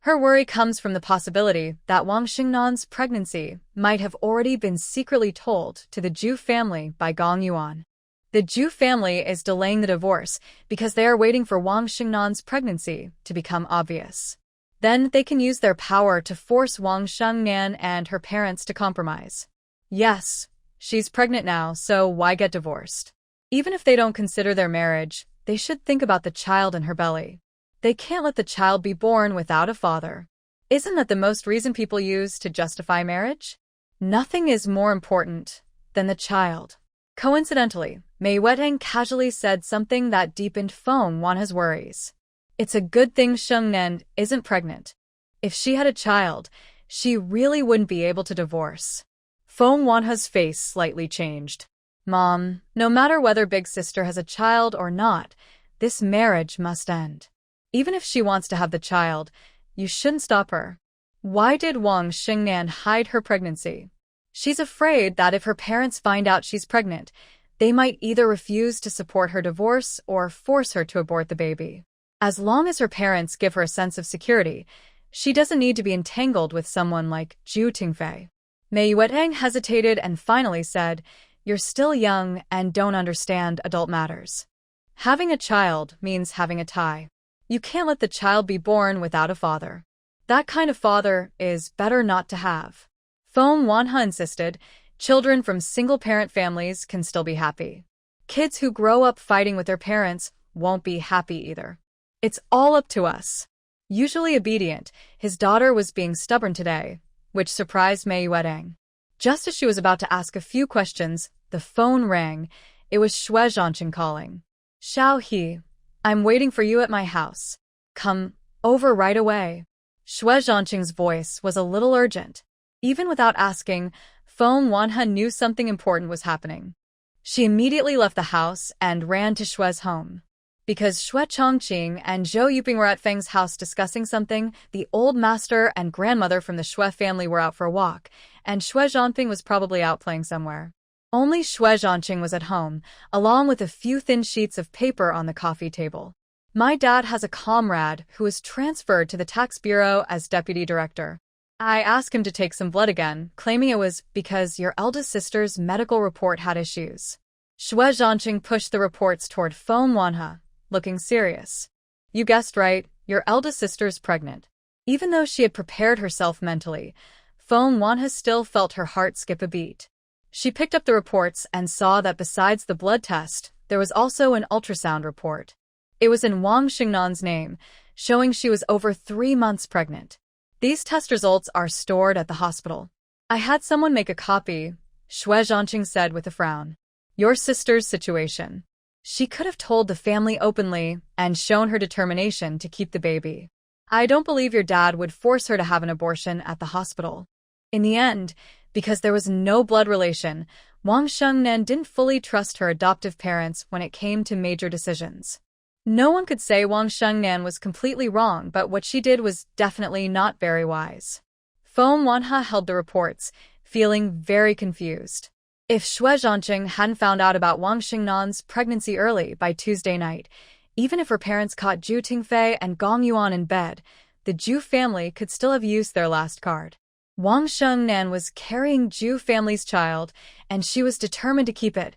Her worry comes from the possibility that Wang Xingnan's pregnancy might have already been secretly told to the Zhu family by Gong Yuan. The Zhu family is delaying the divorce because they are waiting for Wang Xingnan's pregnancy to become obvious. Then they can use their power to force Wang Xingnan and her parents to compromise. Yes, she's pregnant now, so why get divorced? Even if they don't consider their marriage, they should think about the child in her belly. They can't let the child be born without a father. Isn't that the most reason people use to justify marriage? Nothing is more important than the child. Coincidentally, Mei Wetang casually said something that deepened Feng Wanhe's worries. It's a good thing Sheng Nan isn't pregnant. If she had a child, she really wouldn't be able to divorce. Feng Wanhe's face slightly changed. Mom, no matter whether Big Sister has a child or not, this marriage must end. Even if she wants to have the child, you shouldn't stop her. Why did Wang Xingnan hide her pregnancy? She's afraid that if her parents find out she's pregnant, they might either refuse to support her divorce or force her to abort the baby. As long as her parents give her a sense of security, she doesn't need to be entangled with someone like Zhu Tingfei. Mei Wetang hesitated and finally said, You're still young and don't understand adult matters. Having a child means having a tie. You can't let the child be born without a father. That kind of father is better not to have. Feng Wanhe insisted, children from single-parent families can still be happy. Kids who grow up fighting with their parents won't be happy either. It's all up to us. Usually obedient, his daughter was being stubborn today, which surprised Mei Wetang. Just as she was about to ask a few questions, the phone rang. It was Xue Zhancheng calling. Xiao He, I'm waiting for you at my house. Come over right away. Xue Zhancheng's voice was a little urgent. Even without asking, Feng Wanhe knew something important was happening. She immediately left the house and ran to Xue's home. Because Xue Zhancheng and Zhou Yuping were at Feng's house discussing something, the old master and grandmother from the Xue family were out for a walk, and Xue Zhanping was probably out playing somewhere. Only Xue Zhancheng was at home, along with a few thin sheets of paper on the coffee table. My dad has a comrade who was transferred to the tax bureau as deputy director. I asked him to take some blood again, claiming it was because your eldest sister's medical report had issues. Xue Zhancheng pushed the reports toward Feng Wanhe, looking serious. You guessed right, your eldest sister's pregnant. Even though she had prepared herself mentally, Feng Wanhe still felt her heart skip a beat. She picked up the reports and saw that besides the blood test, there was also an ultrasound report. It was in Wang Xingnan's name, showing she was over 3 months pregnant. These test results are stored at the hospital. I had someone make a copy, Xue Zhancheng said with a frown. Your sister's situation. She could have told the family openly and shown her determination to keep the baby. I don't believe your dad would force her to have an abortion at the hospital. In the end, because there was no blood relation, Wang Xingnan didn't fully trust her adoptive parents when it came to major decisions. No one could say Wang Xingnan was completely wrong, but what she did was definitely not very wise. Feng Wanhe held the reports, feeling very confused. If Xue Zhancheng hadn't found out about Wang Xingnan's pregnancy early by Tuesday night, even if her parents caught Zhu Tingfei and Gong Yuan in bed, the Zhu family could still have used their last card. Wang Xingnan was carrying Zhu family's child, and she was determined to keep it.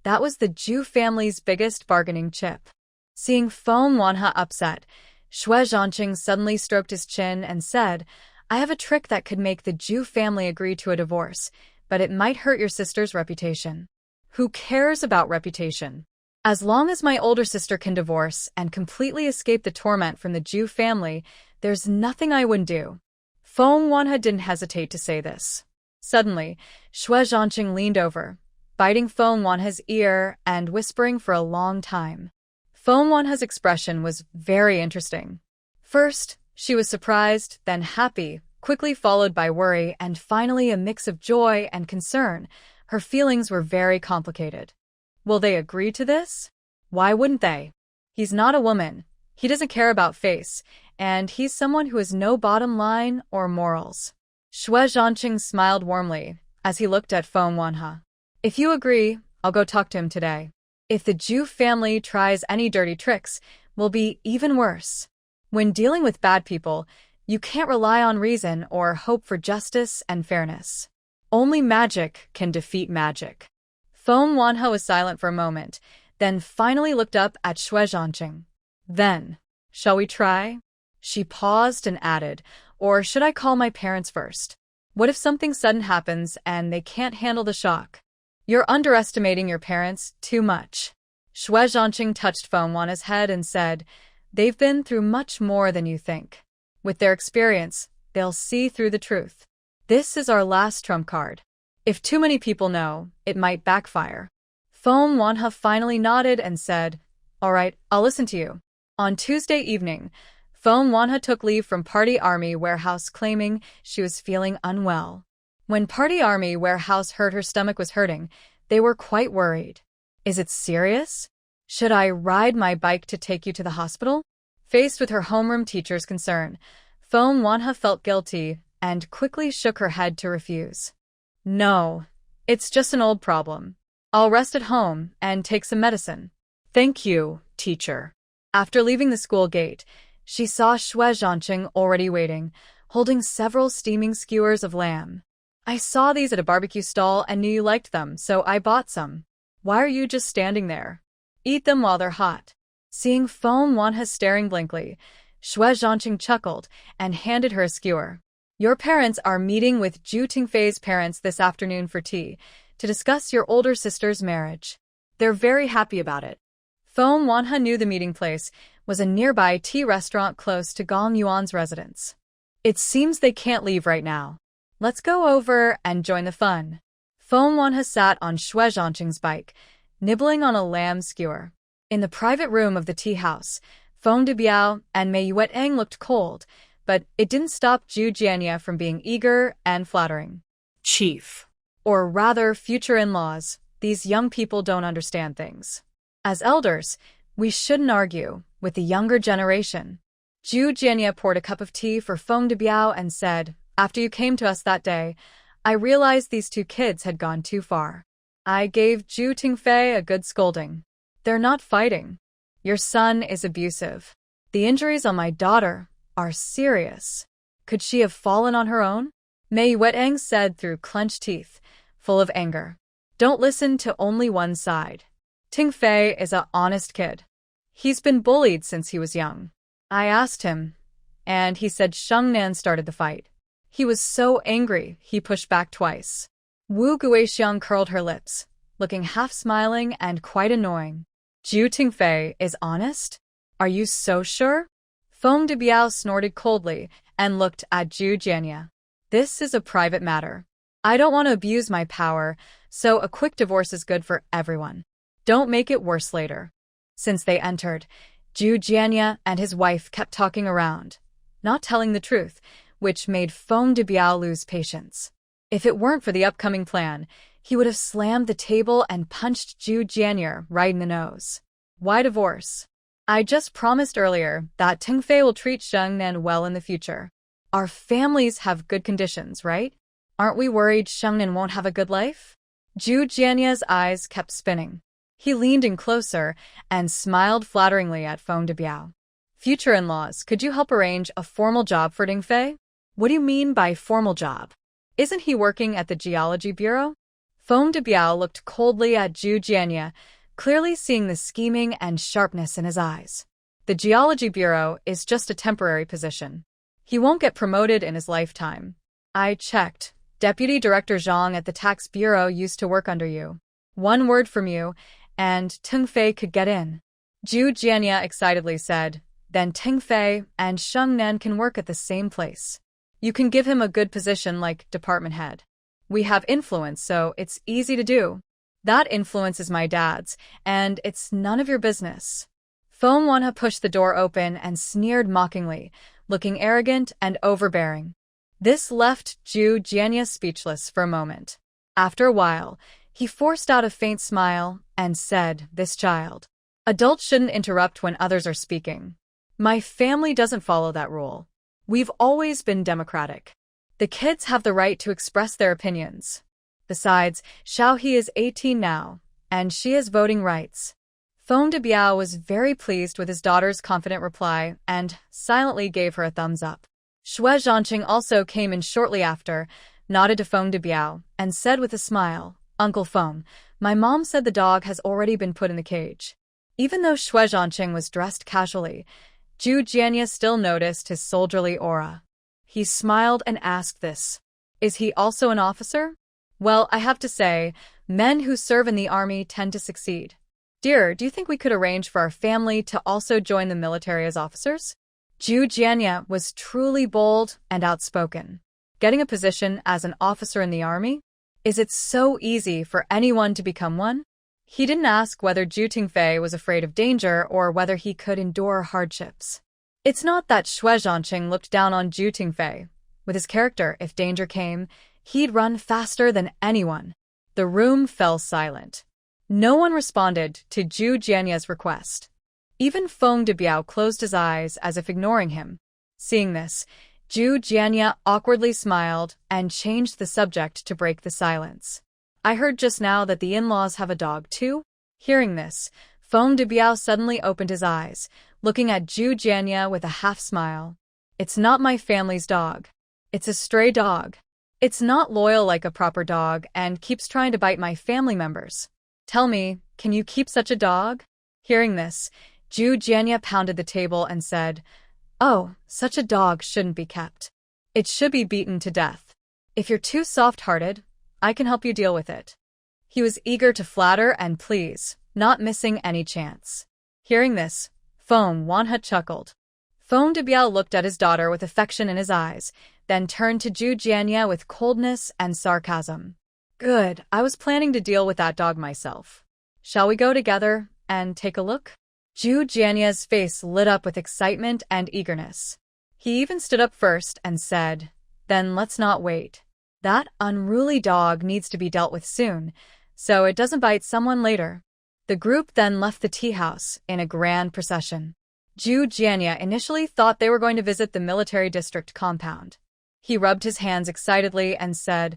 That was the Zhu family's biggest bargaining chip. Seeing Feng Wanhe upset, Xue Zhancheng suddenly stroked his chin and said, I have a trick that could make the Zhu family agree to a divorce, but it might hurt your sister's reputation. Who cares about reputation? As long as my older sister can divorce and completely escape the torment from the Zhu family, there's nothing I wouldn't do. Feng Wanhe didn't hesitate to say this. Suddenly, Xue Zhancheng leaned over, biting Feng Wanhe's ear and whispering for a long time. Feng Wanhe's expression was very interesting. First, she was surprised, then happy, quickly followed by worry, and finally a mix of joy and concern. Her feelings were very complicated. Will they agree to this? Why wouldn't they? He's not a woman. He doesn't care about face, and he's someone who has no bottom line or morals. Xue Zhancheng smiled warmly as he looked at Feng Wanhe. If you agree, I'll go talk to him today. If the Zhu family tries any dirty tricks, will be even worse. When dealing with bad people, you can't rely on reason or hope for justice and fairness. Only magic can defeat magic. Feng Wanhe was silent for a moment, then finally looked up at Xue Zhancheng. Then, shall we try? She paused and added, or should I call my parents first? What if something sudden happens and they can't handle the shock? You're underestimating your parents too much. Xue Zhancheng touched Feng Wanhe's head and said, they've been through much more than you think. With their experience, they'll see through the truth. This is our last trump card. If too many people know, it might backfire. Feng Wanhe finally nodded and said, all right, I'll listen to you. On Tuesday evening, Feng Wanhe took leave from Party Army Warehouse claiming she was feeling unwell. When Party Army Warehouse heard her stomach was hurting, they were quite worried. Is it serious? Should I ride my bike to take you to the hospital? Faced with her homeroom teacher's concern, Feng Wanhe felt guilty and quickly shook her head to refuse. No, it's just an old problem. I'll rest at home and take some medicine. Thank you, teacher. After leaving the school gate, she saw Xue Zhancheng already waiting, holding several steaming skewers of lamb. I saw these at a barbecue stall and knew you liked them, so I bought some. Why are you just standing there? Eat them while they're hot. Seeing Feng Wanhe staring blankly, Xue Zhancheng chuckled and handed her a skewer. Your parents are meeting with Zhu Tingfei's parents this afternoon for tea, to discuss your older sister's marriage. They're very happy about it. Feng Wanhe knew the meeting place was a nearby tea restaurant close to Gong Yuan's residence. It seems they can't leave right now. Let's go over and join the fun. Feng Wanhe sat on Xue Zhancheng's bike, nibbling on a lamb skewer. In the private room of the tea house, Feng Debiao and Mei Yueteng looked cold, but it didn't stop Zhu Jianya from being eager and flattering. Chief. Or rather, future in-laws, these young people don't understand things. As elders, we shouldn't argue with the younger generation. Zhu Jianya poured a cup of tea for Feng Debiao and said, "After you came to us that day, I realized these two kids had gone too far. I gave Zhu Tingfei a good scolding. They're not fighting. Your son is abusive. The injuries on my daughter are serious. Could she have fallen on her own?" Mei Wetang said through clenched teeth, full of anger. "Don't listen to only one side. Tingfei is an honest kid. He's been bullied since he was young. I asked him, and he said Shengnan started the fight. He was so angry, he pushed back twice." Wu Guixiang curled her lips, looking half smiling and quite annoying. "Zhu Tingfei is honest? Are you so sure?" Feng Debiao snorted coldly and looked at Zhu Jianya. "This is a private matter. I don't want to abuse my power, so a quick divorce is good for everyone. Don't make it worse later." Since they entered, Zhu Jianya and his wife kept talking around, not telling the truth, which made Feng Debiao lose patience. If it weren't for the upcoming plan, he would have slammed the table and punched Zhu Jianya right in the nose. "Why divorce? I just promised earlier that Tingfei will treat Shengnan well in the future. Our families have good conditions, right? Aren't we worried Shengnan won't have a good life?" Zhu Jianya's eyes kept spinning. He leaned in closer and smiled flatteringly at Feng Debiao. "Future in-laws, could you help arrange a formal job for Tingfei?" What do you mean by formal job? "Isn't he working at the Geology Bureau?" Feng Debiao looked coldly at Zhu Jianya, clearly seeing the scheming and sharpness in his eyes. "The Geology Bureau is just a temporary position. He won't get promoted in his lifetime. I checked. Deputy Director Zhang at the Tax Bureau used to work under you. One word from you, and Tingfei could get in." Zhu Jianya excitedly said, "Then Tingfei and Shengnan can work at the same place. You can give him a good position like department head. We have influence, so it's easy to do. That influence is my dad's, and it's none of your business." Feng Wanhe pushed the door open and sneered mockingly, looking arrogant and overbearing. This left Zhu Jianya speechless for a moment. After a while, he forced out a faint smile and said, "This child. Adults shouldn't interrupt when others are speaking. My family doesn't follow that rule. We've always been democratic. The kids have the right to express their opinions. Besides, Xiaohe is 18 now, and she has voting rights." Feng Debiao was very pleased with his daughter's confident reply and silently gave her a thumbs up. Xue Zhancheng also came in shortly after, nodded to Feng Debiao, and said with a smile, "Uncle Feng, my mom said the dog has already been put in the cage." Even though Xue Zhancheng was dressed casually, Zhu Jianya still noticed his soldierly aura. He smiled and asked this. "Is he also an officer?" "Well, I have to say, men who serve in the army tend to succeed. Dear, do you think we could arrange for our family to also join the military as officers?" Zhu Jianya was truly bold and outspoken. Getting a position as an officer in the army? Is it so easy for anyone to become one? He didn't ask whether Zhu Tingfei was afraid of danger or whether he could endure hardships. It's not that Xue Zhancheng looked down on Zhu Tingfei. With his character, if danger came, he'd run faster than anyone. The room fell silent. No one responded to Zhu Jianya's request. Even Feng Debiao closed his eyes as if ignoring him. Seeing this, Zhu Jianya awkwardly smiled and changed the subject to break the silence. "I heard just now that the in-laws have a dog too?" Hearing this, Feng Debiao suddenly opened his eyes, looking at Zhu Jianya with a half-smile. "It's not my family's dog. It's a stray dog. It's not loyal like a proper dog and keeps trying to bite my family members. Tell me, can you keep such a dog?" Hearing this, Zhu Jianya pounded the table and said, "Oh, such a dog shouldn't be kept. It should be beaten to death. If you're too soft-hearted, I can help you deal with it." He was eager to flatter and please, not missing any chance. Hearing this, Feng Wanhe chuckled. Feng Debiao looked at his daughter with affection in his eyes, then turned to Zhu Jianya with coldness and sarcasm. "Good, I was planning to deal with that dog myself. Shall we go together and take a look?" Zhu Jianya's face lit up with excitement and eagerness. He even stood up first and said, "Then let's not wait. That unruly dog needs to be dealt with soon, so it doesn't bite someone later." The group then left the tea house in a grand procession. Xue Zhancheng initially thought they were going to visit the military district compound. He rubbed his hands excitedly and said,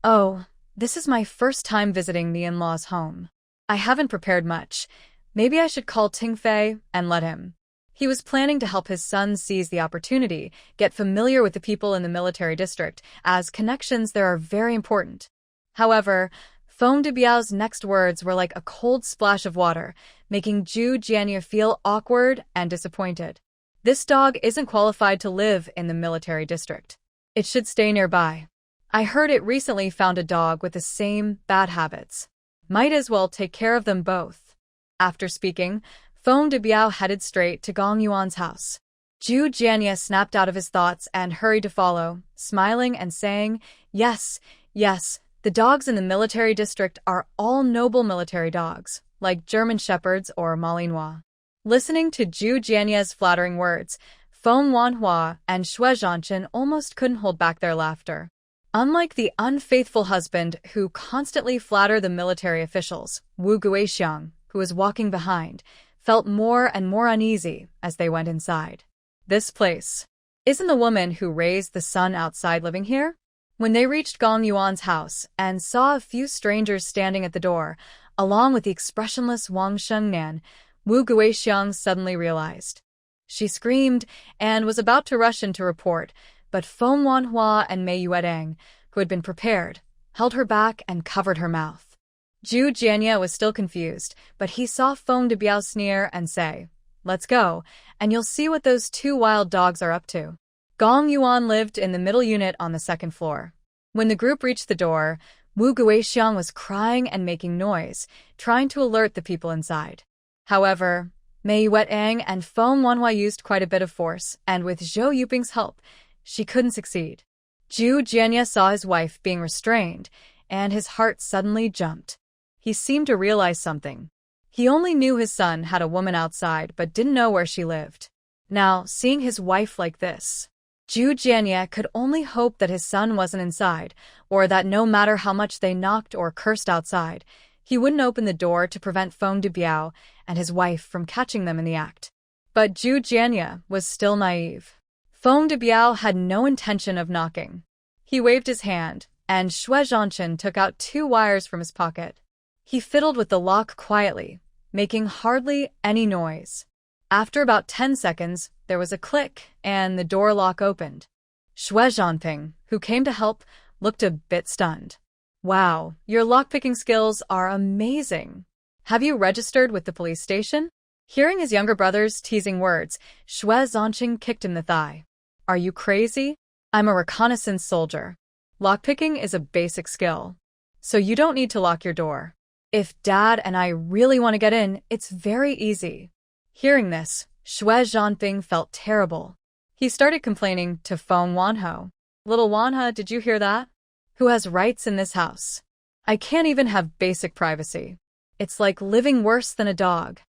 "Oh, this is my first time visiting the in-laws' home. I haven't prepared much. Maybe I should call Tingfei and let him." He was planning to help his son seize the opportunity, get familiar with the people in the military district, as connections there are very important. However, Feng Debiao's next words were like a cold splash of water, making Xue Zhancheng feel awkward and disappointed. This dog isn't qualified to live in the military district. It should stay nearby. I heard it recently found a dog with the same bad habits. Might as well take care of them both. After speaking, Feng Debiao headed straight to Gong Yuan's house. Xue Zhancheng snapped out of his thoughts and hurried to follow, smiling and saying, "Yes, yes, the dogs in the military district are all noble military dogs, like German Shepherds or Malinois." Listening to Xue Zhancheng's flattering words, Feng Manhwa and Xue Zhancheng almost couldn't hold back their laughter. Unlike the unfaithful husband who constantly flattered the military officials, Wu Guixiang, who was walking behind, felt more and more uneasy as they went inside. "This place. Isn't the woman who raised the son outside living here?" When they reached Gong Yuan's house and saw a few strangers standing at the door, along with the expressionless Wang Shengnan, Wu Guixiang suddenly realized. She screamed and was about to rush in to report, but Feng Wanhua and Mei Yuedang, who had been prepared, held her back and covered her mouth. Xue Zhancheng was still confused, but he saw Feng Debiao sneer and say, "Let's go, and you'll see what those two wild dogs are up to." Gong Yuan lived in the middle unit on the second floor. When the group reached the door, Wu Guixiang was crying and making noise, trying to alert the people inside. However, Mei Yuetang and Feng Wanhua used quite a bit of force, and with Zhou Yuping's help, she couldn't succeed. Xue Zhancheng saw his wife being restrained, and his heart suddenly jumped. He seemed to realize something. He only knew his son had a woman outside but didn't know where she lived. Now, seeing his wife like this, Xue Zhancheng could only hope that his son wasn't inside, or that no matter how much they knocked or cursed outside, he wouldn't open the door to prevent Feng Debiao and his wife from catching them in the act. But Xue Zhancheng was still naive. Feng Debiao had no intention of knocking. He waved his hand, and Xue Zhancheng took out 2 wires from his pocket. He fiddled with the lock quietly, making hardly any noise. After about 10 seconds, there was a click, and the door lock opened. Xue Zhancheng, who came to help, looked a bit stunned. "Wow, your lockpicking skills are amazing. Have you registered with the police station?" Hearing his younger brother's teasing words, Xue Zhancheng kicked him in the thigh. "Are you crazy? I'm a reconnaissance soldier. Lockpicking is a basic skill, so you don't need to lock your door. If Dad and I really want to get in, it's very easy." Hearing this, Xue Zhancheng felt terrible. He started complaining to Feng Wanhua. "Little Wanhua, did you hear that? Who has rights in this house? I can't even have basic privacy. It's like living worse than a dog."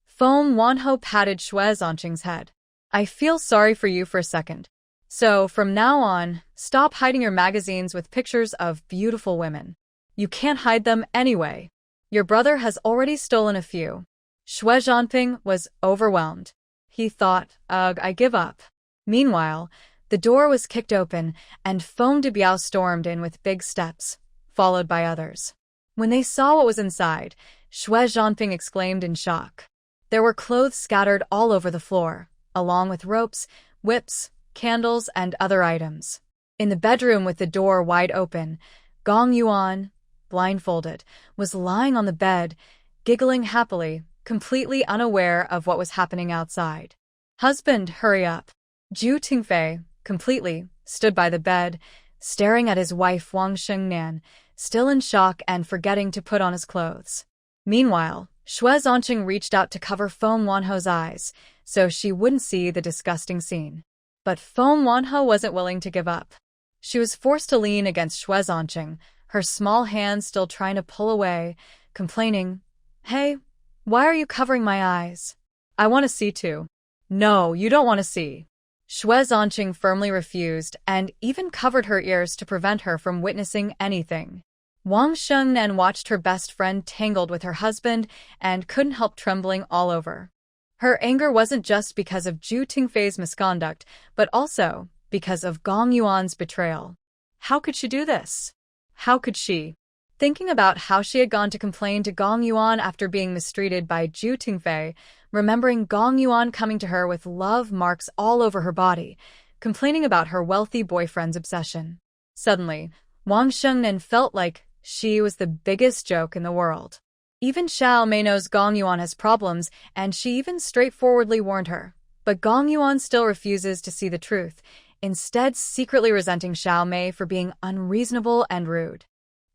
Feng Wanhua patted Xue Zhancheng's head. "I feel sorry for you for a second. So, from now on, stop hiding your magazines with pictures of beautiful women. You can't hide them anyway. Your brother has already stolen a few." Xue Zhancheng was overwhelmed. He thought, "Ugh, I give up." Meanwhile, the door was kicked open, and Feng Debiao stormed in with big steps, followed by others. When they saw what was inside, Xue Zhancheng exclaimed in shock. There were clothes scattered all over the floor, along with ropes, whips, candles, and other items. In the bedroom with the door wide open, Gong Yuan, blindfolded, was lying on the bed, giggling happily, completely unaware of what was happening outside. "Husband, hurry up." Zhu Tingfei, completely, stood by the bed, staring at his wife Wang Shengnan, still in shock and forgetting to put on his clothes. Meanwhile, Xue Zhancheng reached out to cover Feng Wanhua's eyes, so she wouldn't see the disgusting scene. But Feng Wanhua wasn't willing to give up. She was forced to lean against Xue Zhancheng, her small hands still trying to pull away, complaining, "Hey, why are you covering my eyes? I want to see too." "No, you don't want to see. Xue Zhancheng firmly refused and even covered her ears to prevent her from witnessing anything. Wang Shengnan watched her best friend tangled with her husband and couldn't help trembling all over. Her anger wasn't just because of Zhu Tingfei's misconduct, but also because of Gong Yuan's betrayal. How could she do this? How could she? Thinking about how she had gone to complain to Gong Yuan after being mistreated by Zhu Tingfei, remembering Gong Yuan coming to her with love marks all over her body, complaining about her wealthy boyfriend's obsession. Suddenly, Wang Shengnan felt like she was the biggest joke in the world. Even Xiao Mei knows Gong Yuan has problems, and she even straightforwardly warned her. But Gong Yuan still refuses to see the truth, instead secretly resenting Xiao Mei for being unreasonable and rude.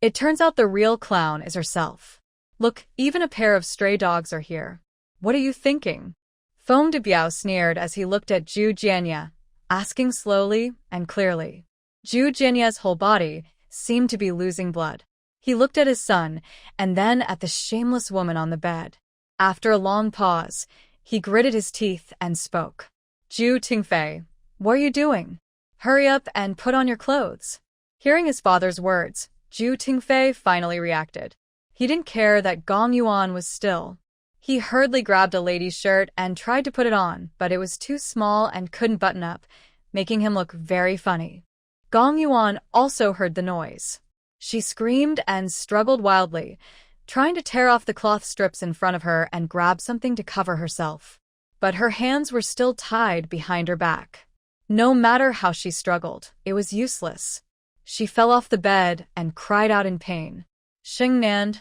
It turns out the real clown is herself. Look, even a pair of stray dogs are here. What are you thinking? Feng Debiao sneered as he looked at Zhu Jianye, asking slowly and clearly. Zhu Jianye's whole body seemed to be losing blood. He looked at his son, and then at the shameless woman on the bed. After a long pause, he gritted his teeth and spoke. Zhu Tingfei, what are you doing? Hurry up and put on your clothes. Hearing his father's words, Zhu Tingfei finally reacted. He didn't care that Gong Yuan was still. He hurriedly grabbed a lady's shirt and tried to put it on, but it was too small and couldn't button up, making him look very funny. Gong Yuan also heard the noise. She screamed and struggled wildly, trying to tear off the cloth strips in front of her and grab something to cover herself. But her hands were still tied behind her back. No matter how she struggled, it was useless. She fell off the bed and cried out in pain. Shengnan,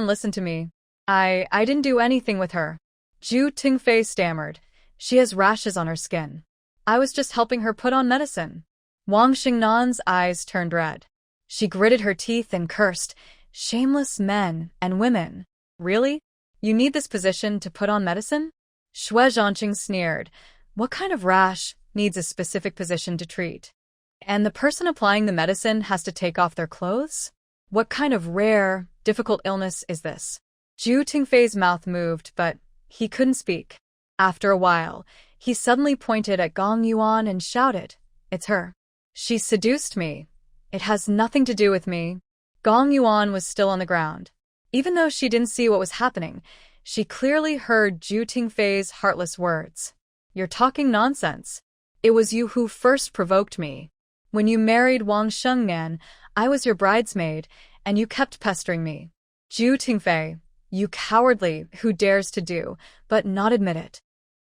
listen to me. I didn't do anything with her. Zhu Tingfei stammered. She has rashes on her skin. I was just helping her put on medicine. Wang Xingnan's eyes turned red. She gritted her teeth and cursed, shameless men and women. Really? You need this position to put on medicine? Xue Zhancheng sneered. What kind of rash needs a specific position to treat? And the person applying the medicine has to take off their clothes? What kind of rare, difficult illness is this? Zhu Tingfei's mouth moved, but he couldn't speak. After a while, he suddenly pointed at Gong Yuan and shouted, It's her. She seduced me. It has nothing to do with me. Gong Yuan was still on the ground. Even though she didn't see what was happening, she clearly heard Zhu Tingfei's heartless words. You're talking nonsense. It was you who first provoked me. When you married Wang Shengnan, I was your bridesmaid, and you kept pestering me. Zhu Tingfei, you cowardly who dares to do, but not admit it.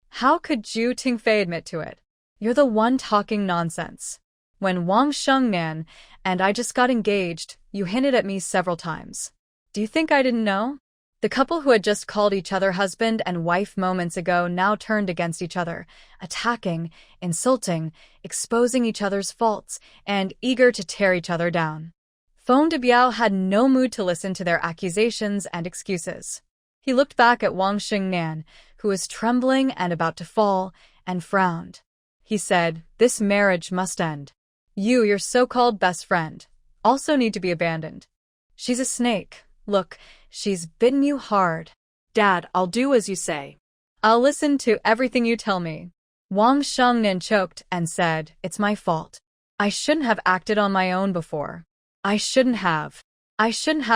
How could Zhu Tingfei admit to it? You're the one talking nonsense. When Wang Shengnan and I just got engaged, you hinted at me several times. Do you think I didn't know? The couple who had just called each other husband and wife moments ago now turned against each other, attacking, insulting, exposing each other's faults, and eager to tear each other down. Feng Debiao had no mood to listen to their accusations and excuses. He looked back at Wang Xingnan, who was trembling and about to fall, and frowned. He said, This marriage must end. You, your so-called best friend, also need to be abandoned. She's a snake. Look, she's bitten you hard. Dad, I'll do as you say. I'll listen to everything you tell me. Wang Shengnan choked and said, It's my fault. I shouldn't have acted on my own before. I shouldn't have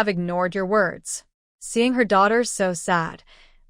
ignored your words. Seeing her daughter so sad,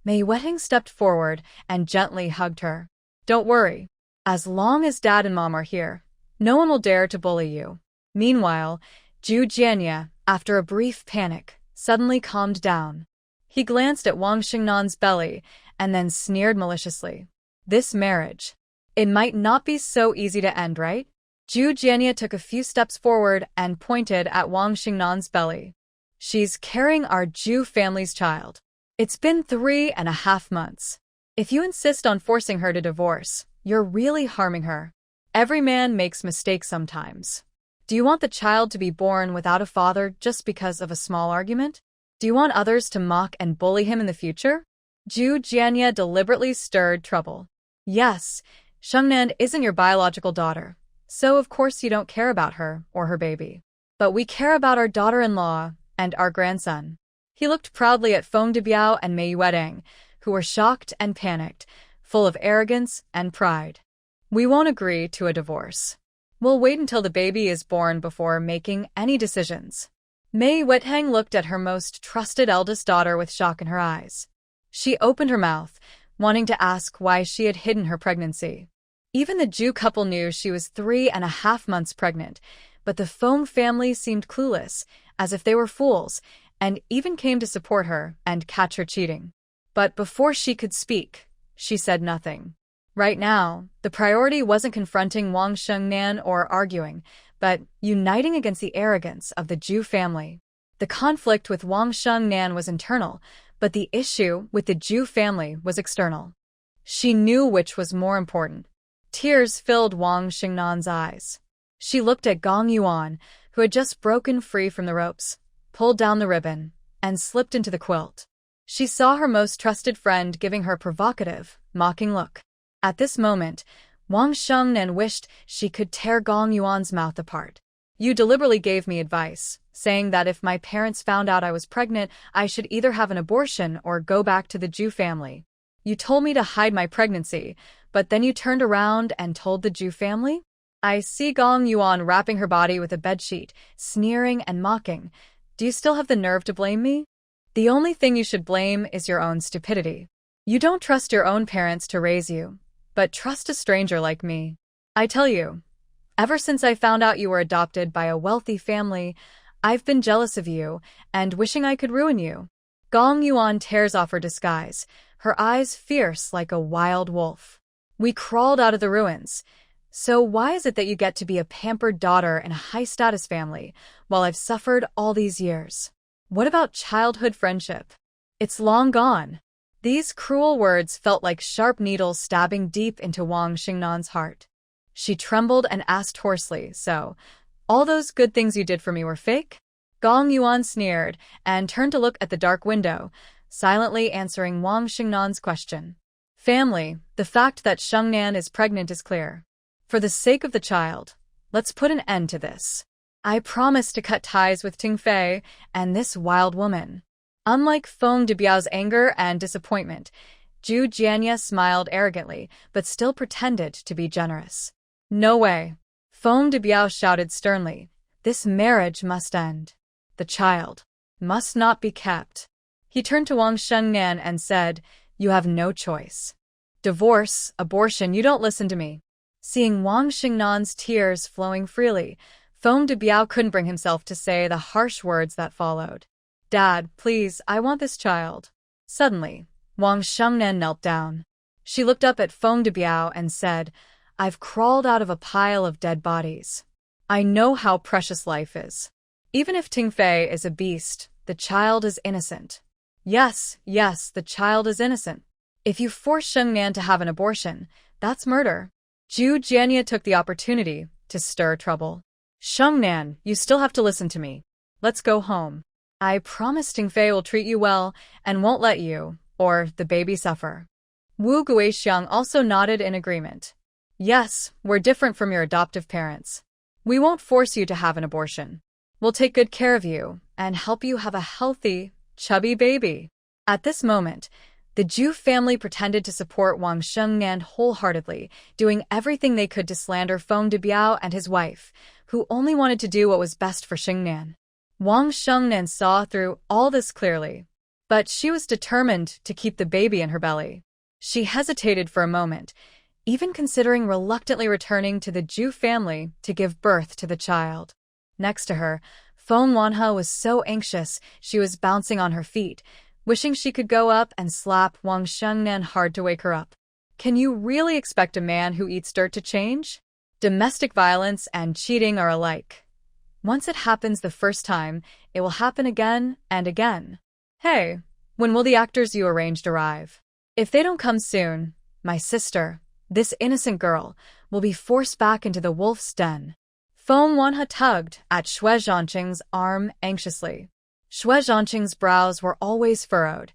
Mei Weting stepped forward and gently hugged her. Don't worry. As long as Dad and Mom are here, no one will dare to bully you. Meanwhile, Zhu Jianye, after a brief panic, suddenly calmed down. He glanced at Wang Xingnan's belly and then sneered maliciously. This marriage. It might not be so easy to end, right? Zhu Jianye took a few steps forward and pointed at Wang Xingnan's belly. She's carrying our Zhu family's child. It's been 3.5 months. If you insist on forcing her to divorce, you're really harming her. Every man makes mistakes sometimes. Do you want the child to be born without a father just because of a small argument? Do you want others to mock and bully him in the future? Zhu Jianye deliberately stirred trouble. Yes, Shengnan isn't your biological daughter, so of course you don't care about her or her baby. But we care about our daughter-in-law and our grandson. He looked proudly at Feng Debiao and Mei Weting, who were shocked and panicked, full of arrogance and pride. We won't agree to a divorce. We'll wait until the baby is born before making any decisions. Mei Wethang looked at her most trusted eldest daughter with shock in her eyes. She opened her mouth, wanting to ask why she had hidden her pregnancy. Even the Jew couple knew she was 3.5 months pregnant, but the Fong family seemed clueless, as if they were fools, and even came to support her and catch her cheating. But before she could speak, she said nothing. Right now, the priority wasn't confronting Wang Shengnan or arguing, but uniting against the arrogance of the Zhu family. The conflict with Wang Shengnan was internal, but the issue with the Zhu family was external. She knew which was more important. Tears filled Wang Xingnan's eyes. She looked at Gong Yuan, who had just broken free from the ropes, pulled down the ribbon, and slipped into the quilt. She saw her most trusted friend giving her a provocative, mocking look. At this moment, Wang Shengnan wished she could tear Gong Yuan's mouth apart. You deliberately gave me advice, saying that if my parents found out I was pregnant, I should either have an abortion or go back to the Zhu family. You told me to hide my pregnancy, but then you turned around and told the Zhu family? I see Gong Yuan wrapping her body with a bedsheet, sneering and mocking. Do you still have the nerve to blame me? The only thing you should blame is your own stupidity. You don't trust your own parents to raise you, but trust a stranger like me. I tell you, ever since I found out you were adopted by a wealthy family, I've been jealous of you and wishing I could ruin you. Gong Yuan tears off her disguise, her eyes fierce like a wild wolf. We crawled out of the ruins. So why is it that you get to be a pampered daughter in a high-status family, while I've suffered all these years? What about childhood friendship? It's long gone. These cruel words felt like sharp needles stabbing deep into Wang Xingnan's heart. She trembled and asked hoarsely, so, all those good things you did for me were fake? Gong Yuan sneered and turned to look at the dark window, silently answering Wang Xingnan's question. Family, the fact that Shengnan is pregnant is clear. For the sake of the child, let's put an end to this. I promise to cut ties with Ting Fei and this wild woman. Unlike Feng Debiao's anger and disappointment, Zhu Jianye smiled arrogantly, but still pretended to be generous. No way. Feng Debiao shouted sternly. This marriage must end. The child must not be kept. He turned to Wang Shengnan and said, You have no choice. Divorce, abortion, you don't listen to me. Seeing Wang Xingnan's tears flowing freely, Feng Debiao couldn't bring himself to say the harsh words that followed. Dad, please, I want this child. Suddenly, Wang Shengnan knelt down. She looked up at Feng Debiao and said, I've crawled out of a pile of dead bodies. I know how precious life is. Even if Ting Fei is a beast, the child is innocent. Yes, the child is innocent. If you force Shengnan to have an abortion, that's murder. Zhu Jianye took the opportunity to stir trouble. Shengnan, you still have to listen to me. Let's go home. I promise Ting Fei will treat you well and won't let you, or the baby, suffer. Wu Guixiang also nodded in agreement. Yes, we're different from your adoptive parents. We won't force you to have an abortion. We'll take good care of you and help you have a healthy, chubby baby. At this moment, the Zhu family pretended to support Wang Shengnan wholeheartedly, doing everything they could to slander Feng Debiao and his wife, who only wanted to do what was best for Xingnan. Wang Shengnan saw through all this clearly, but she was determined to keep the baby in her belly. She hesitated for a moment, even considering reluctantly returning to the Zhu family to give birth to the child. Next to her, Feng Wanhe was so anxious she was bouncing on her feet, wishing she could go up and slap Wang Shengnan hard to wake her up. Can you really expect a man who eats dirt to change? Domestic violence and cheating are alike. Once it happens the first time, it will happen again and again. Hey, when will the actors you arranged arrive? If they don't come soon, my sister, this innocent girl, will be forced back into the wolf's den. Feng Wanhe tugged at Xue Zhancheng's arm anxiously. Xue Zhancheng's brows were always furrowed.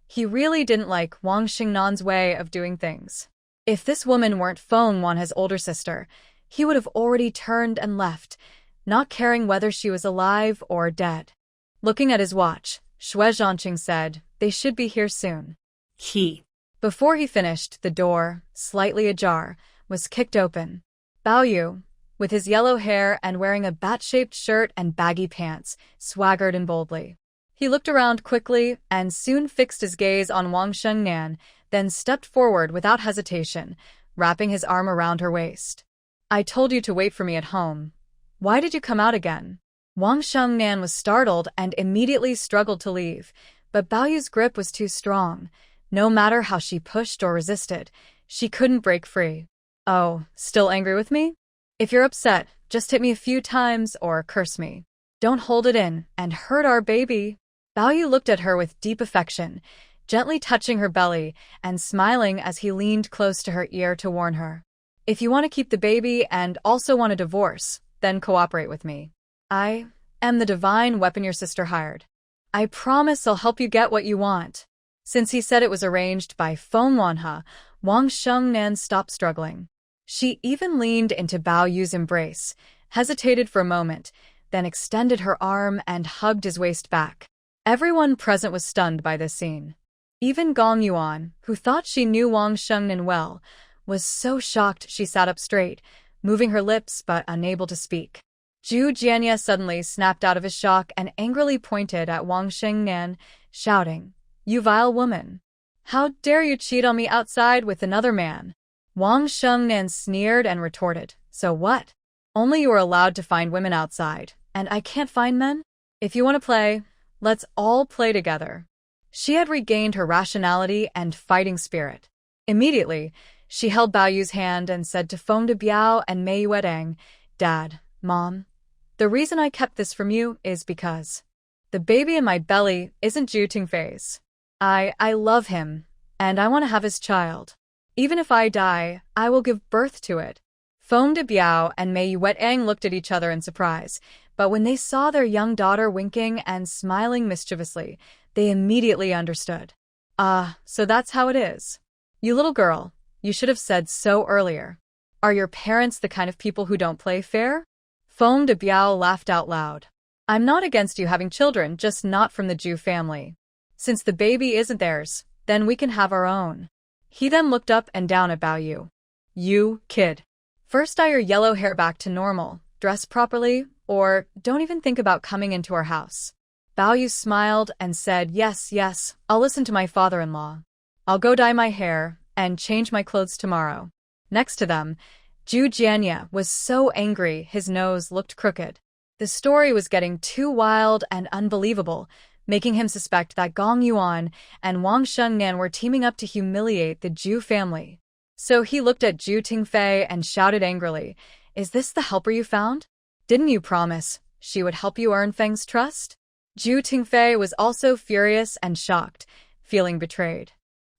He really didn't like Wang Xingnan's way of doing things. If this woman weren't Feng Wanhe's older sister, he would have already turned and left, not caring whether she was alive or dead. Looking at his watch, Xue Zhancheng said, They should be here soon. He. Before he finished, the door, slightly ajar, was kicked open. Bao Yu, with his yellow hair and wearing a bat-shaped shirt and baggy pants, swaggered in boldly. He looked around quickly and soon fixed his gaze on Wang Shengnan, then stepped forward without hesitation, wrapping his arm around her waist. "I told you to wait for me at home. Why did you come out again?" Wang Shengnan was startled and immediately struggled to leave, but Bao Yu's grip was too strong. No matter how she pushed or resisted, she couldn't break free. "Oh, still angry with me? If you're upset, just hit me a few times or curse me. Don't hold it in and hurt our baby." Bao Yu looked at her with deep affection, gently touching her belly and smiling as he leaned close to her ear to warn her. "If you want to keep the baby and also want a divorce, then cooperate with me. I am the divine weapon your sister hired. I promise I'll help you get what you want." Since he said it was arranged by Feng Wanhe, Wang Shengnan stopped struggling. She even leaned into Bao Yu's embrace, hesitated for a moment, then extended her arm and hugged his waist back. Everyone present was stunned by this scene. Even Gong Yuan, who thought she knew Wang Shengnan well, was so shocked she sat up straight, moving her lips but unable to speak. Xue Zhancheng suddenly snapped out of his shock and angrily pointed at Wang Shengnan, shouting, "You vile woman! How dare you cheat on me outside with another man?" Wang Shengnan sneered and retorted, "So what? Only you are allowed to find women outside, and I can't find men? If you want to play, let's all play together." She had regained her rationality and fighting spirit. Immediately, she held Bao Yu's hand and said to Feng De Biao and Mei Yuedang, "Dad, Mom, the reason I kept this from you is because the baby in my belly isn't Zhu Tingfei's. I love him, and I want to have his child. Even if I die, I will give birth to it." Feng De Biao and Mei Yuedang looked at each other in surprise, but when they saw their young daughter winking and smiling mischievously, they immediately understood. "Ah, so that's how it is. You little girl, you should have said so earlier. Are your parents the kind of people who don't play fair?" Feng De Biao laughed out loud. "I'm not against you having children, just not from the Zhu family. Since the baby isn't theirs, then we can have our own." He then looked up and down at Bao Yu. "You, kid. First dye your yellow hair back to normal, dress properly, or don't even think about coming into our house." Bao Yu smiled and said, Yes, I'll listen to my father-in-law. I'll go dye my hair and change my clothes tomorrow." Next to them, Xue Zhancheng was so angry his nose looked crooked. The story was getting too wild and unbelievable, making him suspect that Gong Yuan and Wang Shengnan were teaming up to humiliate the Zhu family. So he looked at Zhu Tingfei and shouted angrily, "Is this the helper you found? Didn't you promise she would help you earn Feng's trust?" Zhu Tingfei was also furious and shocked, feeling betrayed.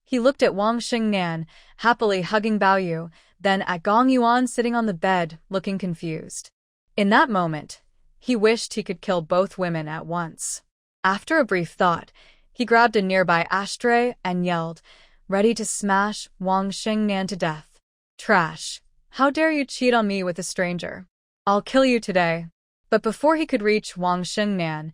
He looked at Wang Shengnan, happily hugging Bao Yu, then at Gong Yuan sitting on the bed, looking confused. In that moment, he wished he could kill both women at once. After a brief thought, he grabbed a nearby ashtray and yelled, ready to smash Wang Shengnan to death. "Trash! How dare you cheat on me with a stranger? I'll kill you today." But before he could reach Wang Shengnan,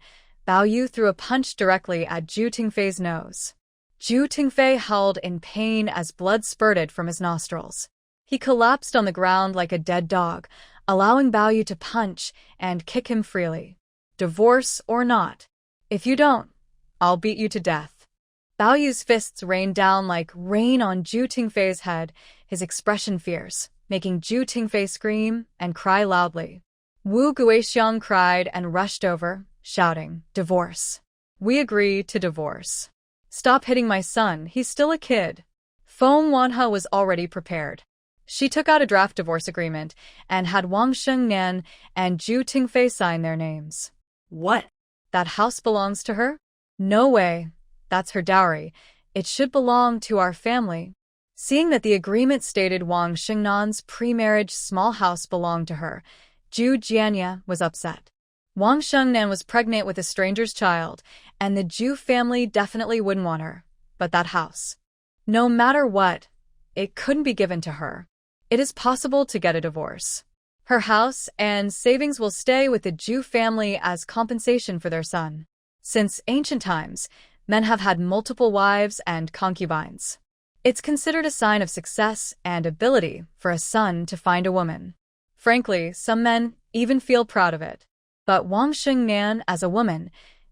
Bao Yu threw a punch directly at Zhu Tingfei's nose. Zhu Tingfei howled in pain as blood spurted from his nostrils. He collapsed on the ground like a dead dog, allowing Bao Yu to punch and kick him freely. "Divorce or not? If you don't, I'll beat you to death." Bao Yu's fists rained down like rain on Zhu Tingfei's head, his expression fierce, making Zhu Tingfei scream and cry loudly. Wu Guixiang cried and rushed over, shouting, "Divorce. We agree to divorce. Stop hitting my son, he's still a kid." Feng Wanhe was already prepared. She took out a draft divorce agreement and had Wang Shengnan and Zhu Tingfei sign their names. What? That house belongs to her? No way. That's her dowry. It should belong to our family. Seeing that the agreement stated Wang Shengnan's pre-marriage small house belonged to her, Xue Zhancheng was upset. Wang Shengnan was pregnant with a stranger's child, and the Zhu family definitely wouldn't want her. But that house, no matter what, it couldn't be given to her. It is possible to get a divorce. Her house and savings will stay with the Zhu family as compensation for their son. Since ancient times, men have had multiple wives and concubines. It's considered a sign of success and ability for a son to find a woman. Frankly, some men even feel proud of it. But Wang Xingnan, as a woman,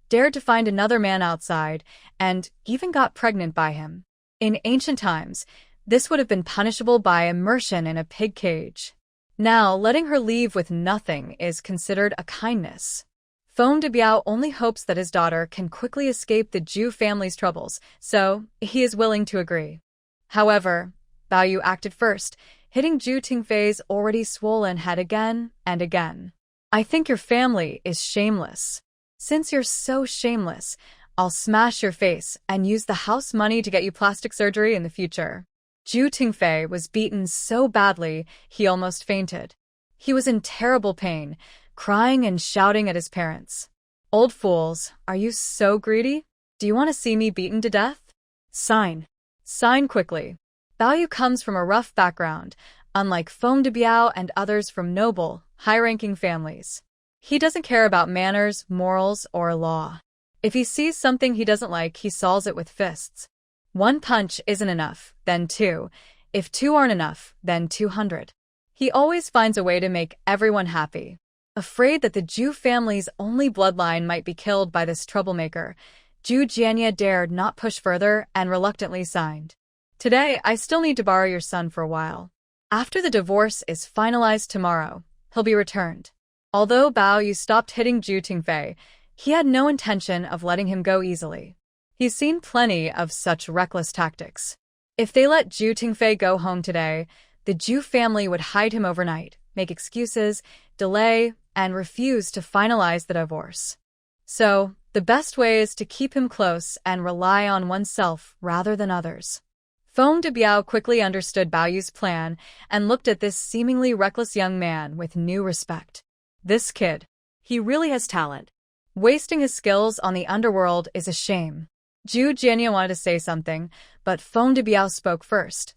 dared to find another man outside and even got pregnant by him. In ancient times, this would have been punishable by immersion in a pig cage. Now, letting her leave with nothing is considered a kindness. Feng Debiao only hopes that his daughter can quickly escape the Zhu family's troubles, so he is willing to agree. However, Bao Yu acted first, hitting Zhu Tingfei's already swollen head again and again. I think your family is shameless. Since you're so shameless, I'll smash your face and use the house money to get you plastic surgery in the future. Zhu Tingfei was beaten so badly he almost fainted. He was in terrible pain, crying and shouting at his parents. Old fools, are you so greedy? Do you want to see me beaten to death? Sign. Sign quickly. Bao Yu comes from a rough background, unlike Feng Debiao and others from noble, high-ranking families. He doesn't care about manners, morals, or law. If he sees something he doesn't like, he solves it with fists. One punch isn't enough, then two. If two aren't enough, then 200. He always finds a way to make everyone happy. Afraid that the Zhu family's only bloodline might be killed by this troublemaker, Zhu Jianya dared not push further and reluctantly signed. Today, I still need to borrow your son for a while. After the divorce is finalized tomorrow, he'll be returned. Although Bao Yu stopped hitting Zhu Tingfei, he had no intention of letting him go easily. He's seen plenty of such reckless tactics. If they let Zhu Tingfei go home today, the Zhu family would hide him overnight, make excuses, delay, and refuse to finalize the divorce. So, the best way is to keep him close and rely on oneself rather than others. Feng Debiao quickly understood Bao Yu's plan and looked at this seemingly reckless young man with new respect. This kid, he really has talent. Wasting his skills on the underworld is a shame. Zhu Jianya wanted to say something, but Feng Debiao spoke first.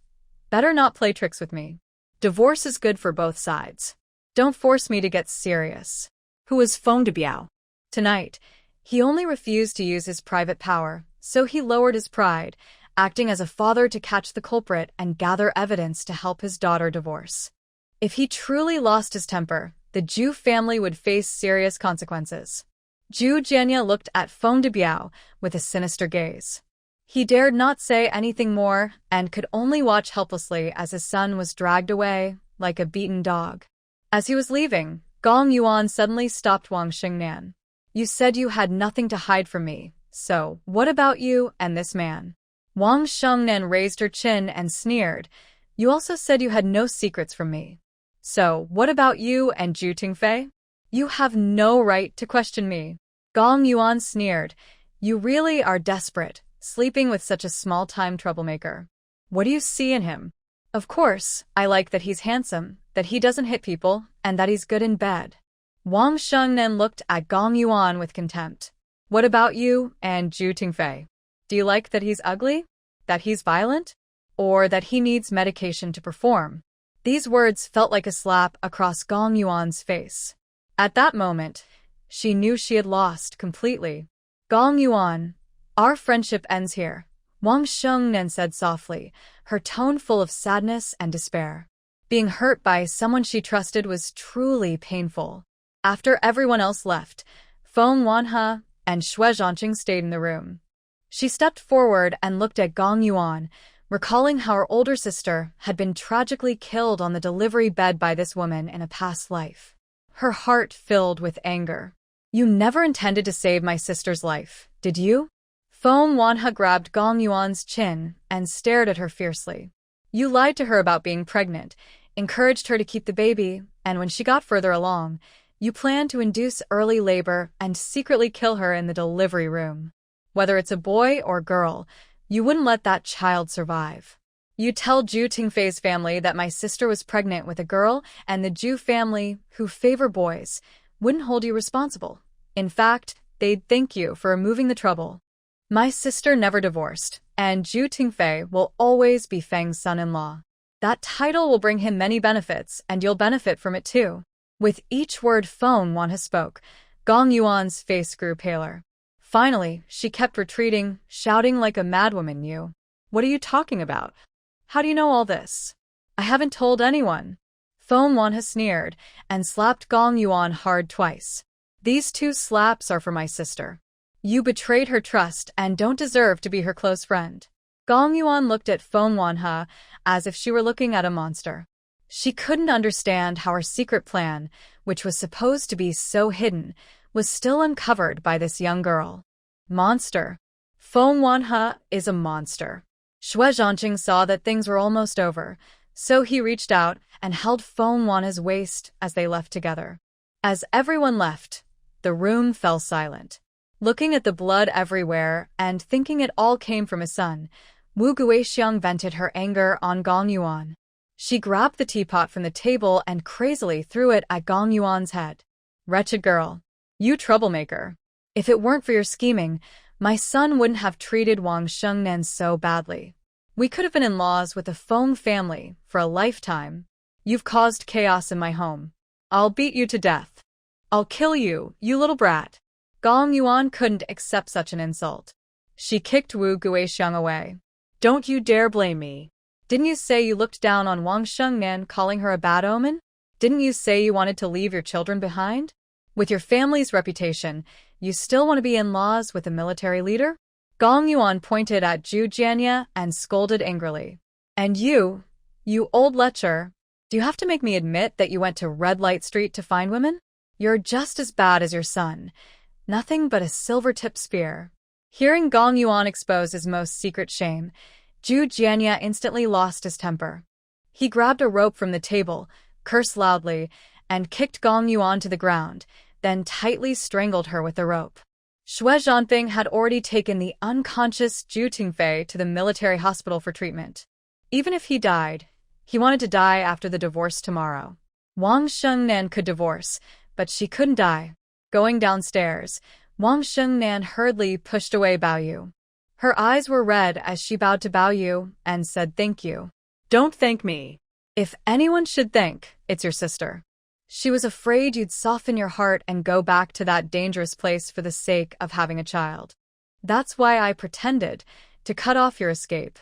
Better not play tricks with me. Divorce is good for both sides. Don't force me to get serious. Who is Feng Debiao? Tonight, he only refused to use his private power, so he lowered his pride, acting as a father to catch the culprit and gather evidence to help his daughter divorce. If he truly lost his temper, the Zhu family would face serious consequences. Zhu Jianya looked at Feng Debiao with a sinister gaze. He dared not say anything more and could only watch helplessly as his son was dragged away like a beaten dog. As he was leaving, Gong Yuan suddenly stopped Wang Xingnan. You said you had nothing to hide from me, so what about you and this man? Wang Xingnan raised her chin and sneered. You also said you had no secrets from me. So what about you and Zhu Tingfei? You have no right to question me. Gong Yuan sneered. You really are desperate, sleeping with such a small-time troublemaker. What do you see in him? Of course, I like that he's handsome, that he doesn't hit people, and that he's good in bed. Wang Xingnan looked at Gong Yuan with contempt. What about you and Zhu Tingfei? Do you like that he's ugly? That he's violent? Or that he needs medication to perform? These words felt like a slap across Gong Yuan's face. At that moment, she knew she had lost completely. Gong Yuan, our friendship ends here, Wang Xingnan said softly, her tone full of sadness and despair. Being hurt by someone she trusted was truly painful. After everyone else left, Feng Wanhe and Xue Zhancheng stayed in the room. She stepped forward and looked at Gong Yuan, recalling how her older sister had been tragically killed on the delivery bed by this woman in a past life. Her heart filled with anger. You never intended to save my sister's life, did you? Feng Wanhe grabbed Gong Yuan's chin and stared at her fiercely. You lied to her about being pregnant, encouraged her to keep the baby, and when she got further along, you planned to induce early labor and secretly kill her in the delivery room. Whether it's a boy or girl, you wouldn't let that child survive. You tell Zhu Tingfei's family that my sister was pregnant with a girl, and the Zhu family, who favor boys, wouldn't hold you responsible. In fact, they'd thank you for removing the trouble. My sister never divorced, and Zhu Tingfei will always be Feng's son-in-law. That title will bring him many benefits, and you'll benefit from it too. With each word Feng Wanhe spoke, Gong Yuan's face grew paler. Finally, she kept retreating, shouting like a madwoman. You What are you talking about? How do you know all this? I haven't told anyone. Feng Wanhe sneered and slapped Gong Yuan hard twice. These 2 slaps are for my sister. You betrayed her trust and don't deserve to be her close friend. Gong Yuan looked at Feng Wanhe as if she were looking at a monster. She couldn't understand how her secret plan, which was supposed to be so hidden, was still uncovered by this young girl. Monster. Feng Wanhe is a monster. Xue Zhancheng saw that things were almost over, so he reached out and held Feng Wanhe's waist as they left together. As everyone left, the room fell silent. Looking at the blood everywhere and thinking it all came from his son, Wu Guixiang vented her anger on Gong Yuan. She grabbed the teapot from the table and crazily threw it at Gong Yuan's head. Wretched girl. You troublemaker. If it weren't for your scheming, my son wouldn't have treated Wang Shengnan so badly. We could have been in-laws with the Feng family for a lifetime. You've caused chaos in my home. I'll beat you to death. I'll kill you, you little brat. Gong Yuan couldn't accept such an insult. She kicked Wu Guixiang away. Don't you dare blame me. Didn't you say you looked down on Wang Shengnan, calling her a bad omen? Didn't you say you wanted to leave your children behind? With your family's reputation, you still want to be in-laws with a military leader? Gong Yuan pointed at Xue Zhancheng and scolded angrily. And you old lecher, do you have to make me admit that you went to Red Light Street to find women? You're just as bad as your son. Nothing but a silver-tipped spear. Hearing Gong Yuan expose his most secret shame, Xue Zhancheng instantly lost his temper. He grabbed a rope from the table, cursed loudly, and kicked Gong Yuan to the ground, then tightly strangled her with the rope. Xue Zhancheng had already taken the unconscious Zhu Tingfei to the military hospital for treatment. Even if he died, he wanted to die after the divorce tomorrow. Wang Shengnan could divorce, but she couldn't die. Going downstairs, Wang Shengnan hurriedly pushed away Bao Yu. Her eyes were red as she bowed to Bao Yu and said thank you. Don't thank me. If anyone should thank, it's your sister. She was afraid you'd soften your heart and go back to that dangerous place for the sake of having a child. That's why I pretended to cut off your escape.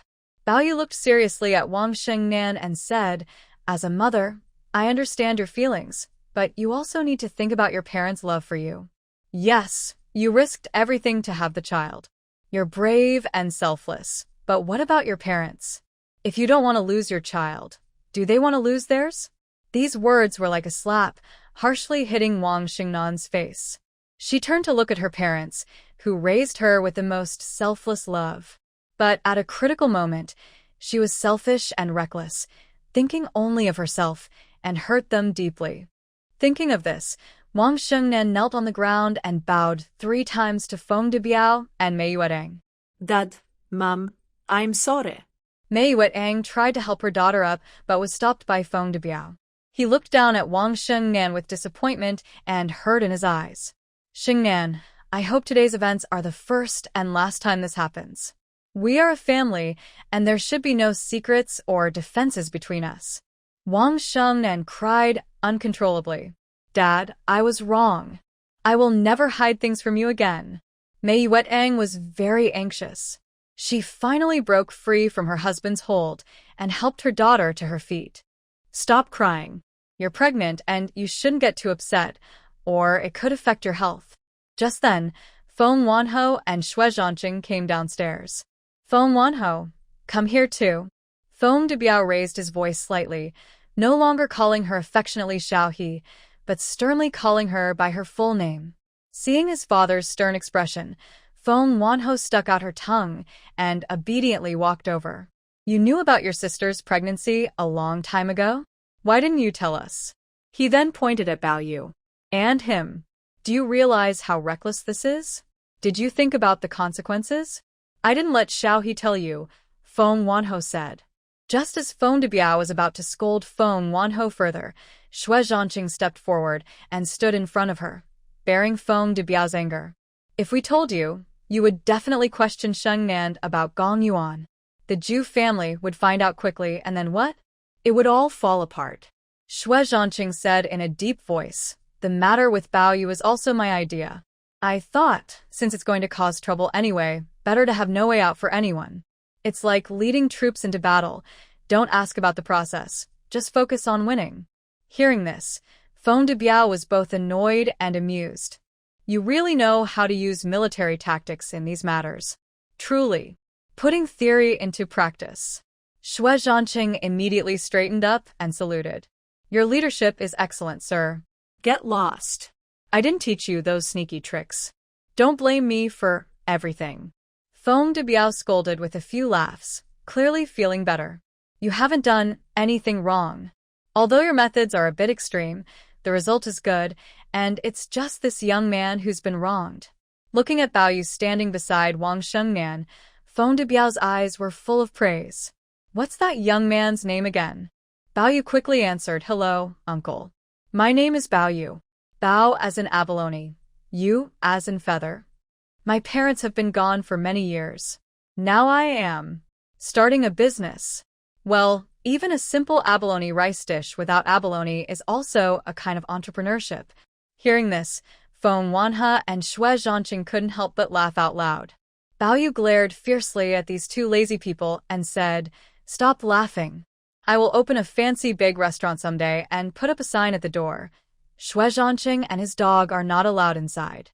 Bao Yu looked seriously at Wang Shengnan and said, as a mother, I understand your feelings, but you also need to think about your parents' love for you. Yes, you risked everything to have the child. You're brave and selfless, but what about your parents? If you don't want to lose your child, do they want to lose theirs? These words were like a slap, harshly hitting Wang Shengnan's face. She turned to look at her parents, who raised her with the most selfless love. But at a critical moment, she was selfish and reckless, thinking only of herself, and hurt them deeply. Thinking of this, Wang Shengnan knelt on the ground and bowed 3 times to Feng Debiao and Mei Yuetang. Dad, Mom, I'm sorry. Mei Yuetang tried to help her daughter up, but was stopped by Feng Debiao. He looked down at Wang Shengnan with disappointment and hurt in his eyes. Shengnan, I hope today's events are the first and last time this happens. We are a family, and there should be no secrets or defenses between us. Wang Shengnan cried uncontrollably. Dad, I was wrong. I will never hide things from you again. Mei Yuetang was very anxious. She finally broke free from her husband's hold and helped her daughter to her feet. Stop crying. You're pregnant and you shouldn't get too upset, or it could affect your health. Just then, Feng Wanhe and Xue Zhancheng came downstairs. Feng Wanhe, come here too. Feng Debiao raised his voice slightly, no longer calling her affectionately Xiaohe, but sternly calling her by her full name. Seeing his father's stern expression, Feng Wanhe stuck out her tongue and obediently walked over. You knew about your sister's pregnancy a long time ago? Why didn't you tell us? He then pointed at Bao Yu. And him. Do you realize how reckless this is? Did you think about the consequences? I didn't let Xiaohe tell you, Feng Wanhe said. Just as Feng Debiao was about to scold Feng Wanhe further, Xue Zhancheng stepped forward and stood in front of her, bearing Feng Debiao's anger. If we told you, you would definitely question Shengnan about Gong Yuan. The Zhu family would find out quickly, and then what? It would all fall apart. Xue Zhancheng said in a deep voice, the matter with Bao Yu is also my idea. I thought, since it's going to cause trouble anyway, better to have no way out for anyone. It's like leading troops into battle. Don't ask about the process. Just focus on winning. Hearing this, Feng Debiao was both annoyed and amused. You really know how to use military tactics in these matters. Truly. Putting theory into practice. Xue Zhancheng immediately straightened up and saluted. Your leadership is excellent, sir. Get lost. I didn't teach you those sneaky tricks. Don't blame me for everything. Feng Debiao scolded with a few laughs, clearly feeling better. You haven't done anything wrong. Although your methods are a bit extreme, the result is good, and it's just this young man who's been wronged. Looking at Bao Yu standing beside Wang Shengnan, Feng Debiao's eyes were full of praise. What's that young man's name again? Bao Yu quickly answered, Hello, uncle. My name is Bao Yu. Bao as in abalone, Yu as in feather. My parents have been gone for many years. Now I am starting a business. Well, even a simple abalone rice dish without abalone is also a kind of entrepreneurship. Hearing this, Feng Wanhe and Xue Zhancheng couldn't help but laugh out loud. Bao Yu glared fiercely at these two lazy people and said, Stop laughing. I will open a fancy big restaurant someday and put up a sign at the door. Xue Zhancheng and his dog are not allowed inside.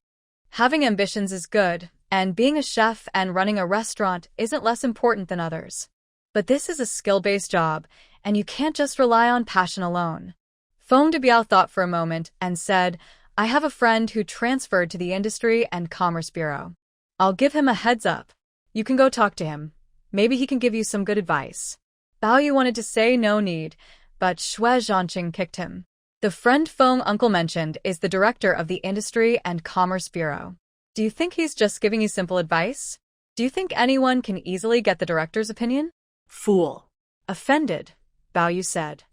Having ambitions is good, and being a chef and running a restaurant isn't less important than others. But this is a skill-based job, and you can't just rely on passion alone. Feng Debiao thought for a moment and said, I have a friend who transferred to the Industry and Commerce Bureau. I'll give him a heads up. You can go talk to him. Maybe he can give you some good advice. Bao Yu wanted to say no need, but Xue Zhancheng kicked him. The friend Feng uncle mentioned is the director of the Industry and Commerce Bureau. Do you think he's just giving you simple advice? Do you think anyone can easily get the director's opinion? Fool. Offended, Bao Yu said.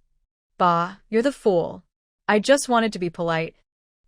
Bah, you're the fool. I just wanted to be polite.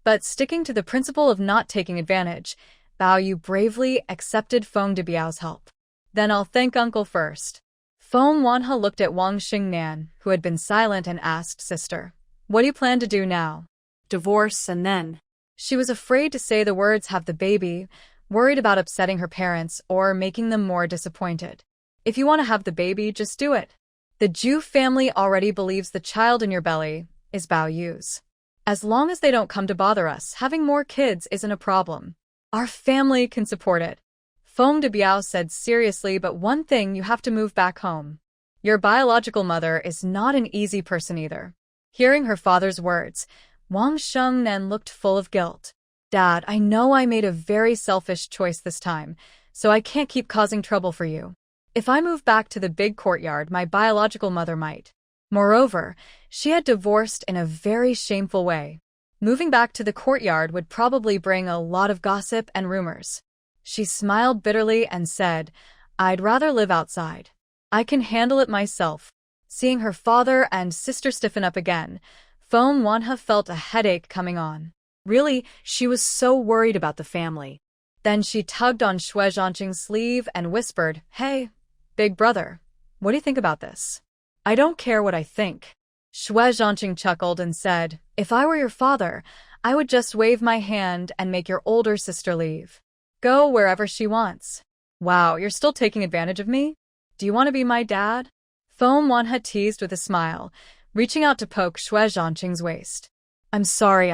But sticking to the principle of not taking advantage, Bao Yu bravely accepted Feng Debiao's help. Then I'll thank uncle first. Feng Wanhe looked at Wang Xingnan, who had been silent, and asked, Sister, what do you plan to do now? Divorce and then. She was afraid to say the words have the baby, worried about upsetting her parents or making them more disappointed. If you want to have the baby, just do it. The Zhu family already believes the child in your belly is Bao Yu's. As long as they don't come to bother us, having more kids isn't a problem. Our family can support it. Feng Debiao said seriously, but one thing, you have to move back home. Your biological mother is not an easy person either. Hearing her father's words, Wang Shengnan looked full of guilt. Dad, I know I made a very selfish choice this time, so I can't keep causing trouble for you. If I move back to the big courtyard, my biological mother might. Moreover, she had divorced in a very shameful way. Moving back to the courtyard would probably bring a lot of gossip and rumors. She smiled bitterly and said, I'd rather live outside. I can handle it myself. Seeing her father and sister stiffen up again, Feng Wanhe felt a headache coming on. Really, she was so worried about the family. Then she tugged on Xue Zhancheng's sleeve and whispered, Hey, big brother, what do you think about this? I don't care what I think. Xue Zhancheng chuckled and said, If I were your father, I would just wave my hand and make your older sister leave. Go wherever she wants. Wow, you're still taking advantage of me? Do you want to be my dad? Feng Wanhe teased with a smile, reaching out to poke Xue Zhancheng's waist. I'm sorry.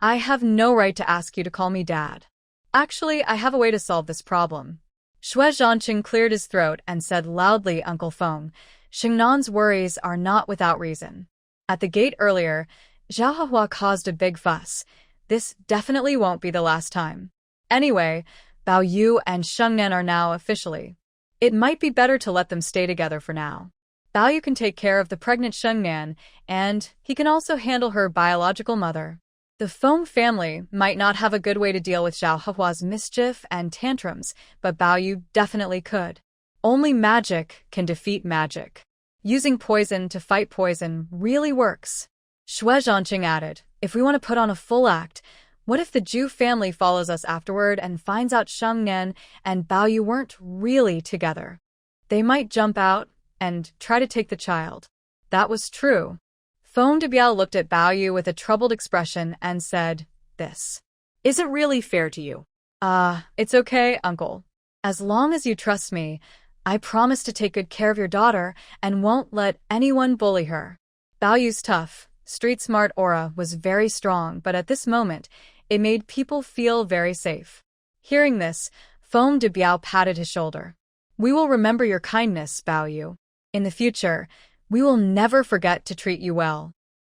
I have no right to ask you to call me dad. Actually, I have a way to solve this problem. Xue Zhancheng cleared his throat and said loudly, Uncle Feng, Xingnan's worries are not without reason. At the gate earlier, Zhao Hahua caused a big fuss. This definitely won't be the last time. Anyway, Bao Yu and Shengnan are now officially. It might be better to let them stay together for now. Bao Yu can take care of the pregnant Shengnan, and he can also handle her biological mother. The Feng family might not have a good way to deal with Zhao Hahua's mischief and tantrums, but Bao Yu definitely could. Only magic can defeat magic. Using poison to fight poison really works. Xue Zhancheng added, If we want to put on a full act, what if the Zhu family follows us afterward and finds out Shengnan and Bao Yu weren't really together? They might jump out and try to take the child. That was true. Feng Debiao looked at Bao Yu with a troubled expression and said, This isn't really fair to you. It's okay, uncle. As long as you trust me, I promise to take good care of your daughter and won't let anyone bully her. Bao Yu's tough, street-smart aura was very strong, but at this moment, it made people feel very safe. Hearing this, Foam de Biao patted his shoulder. We will remember your kindness, Bao Yu. In the future, we will never forget to treat you well.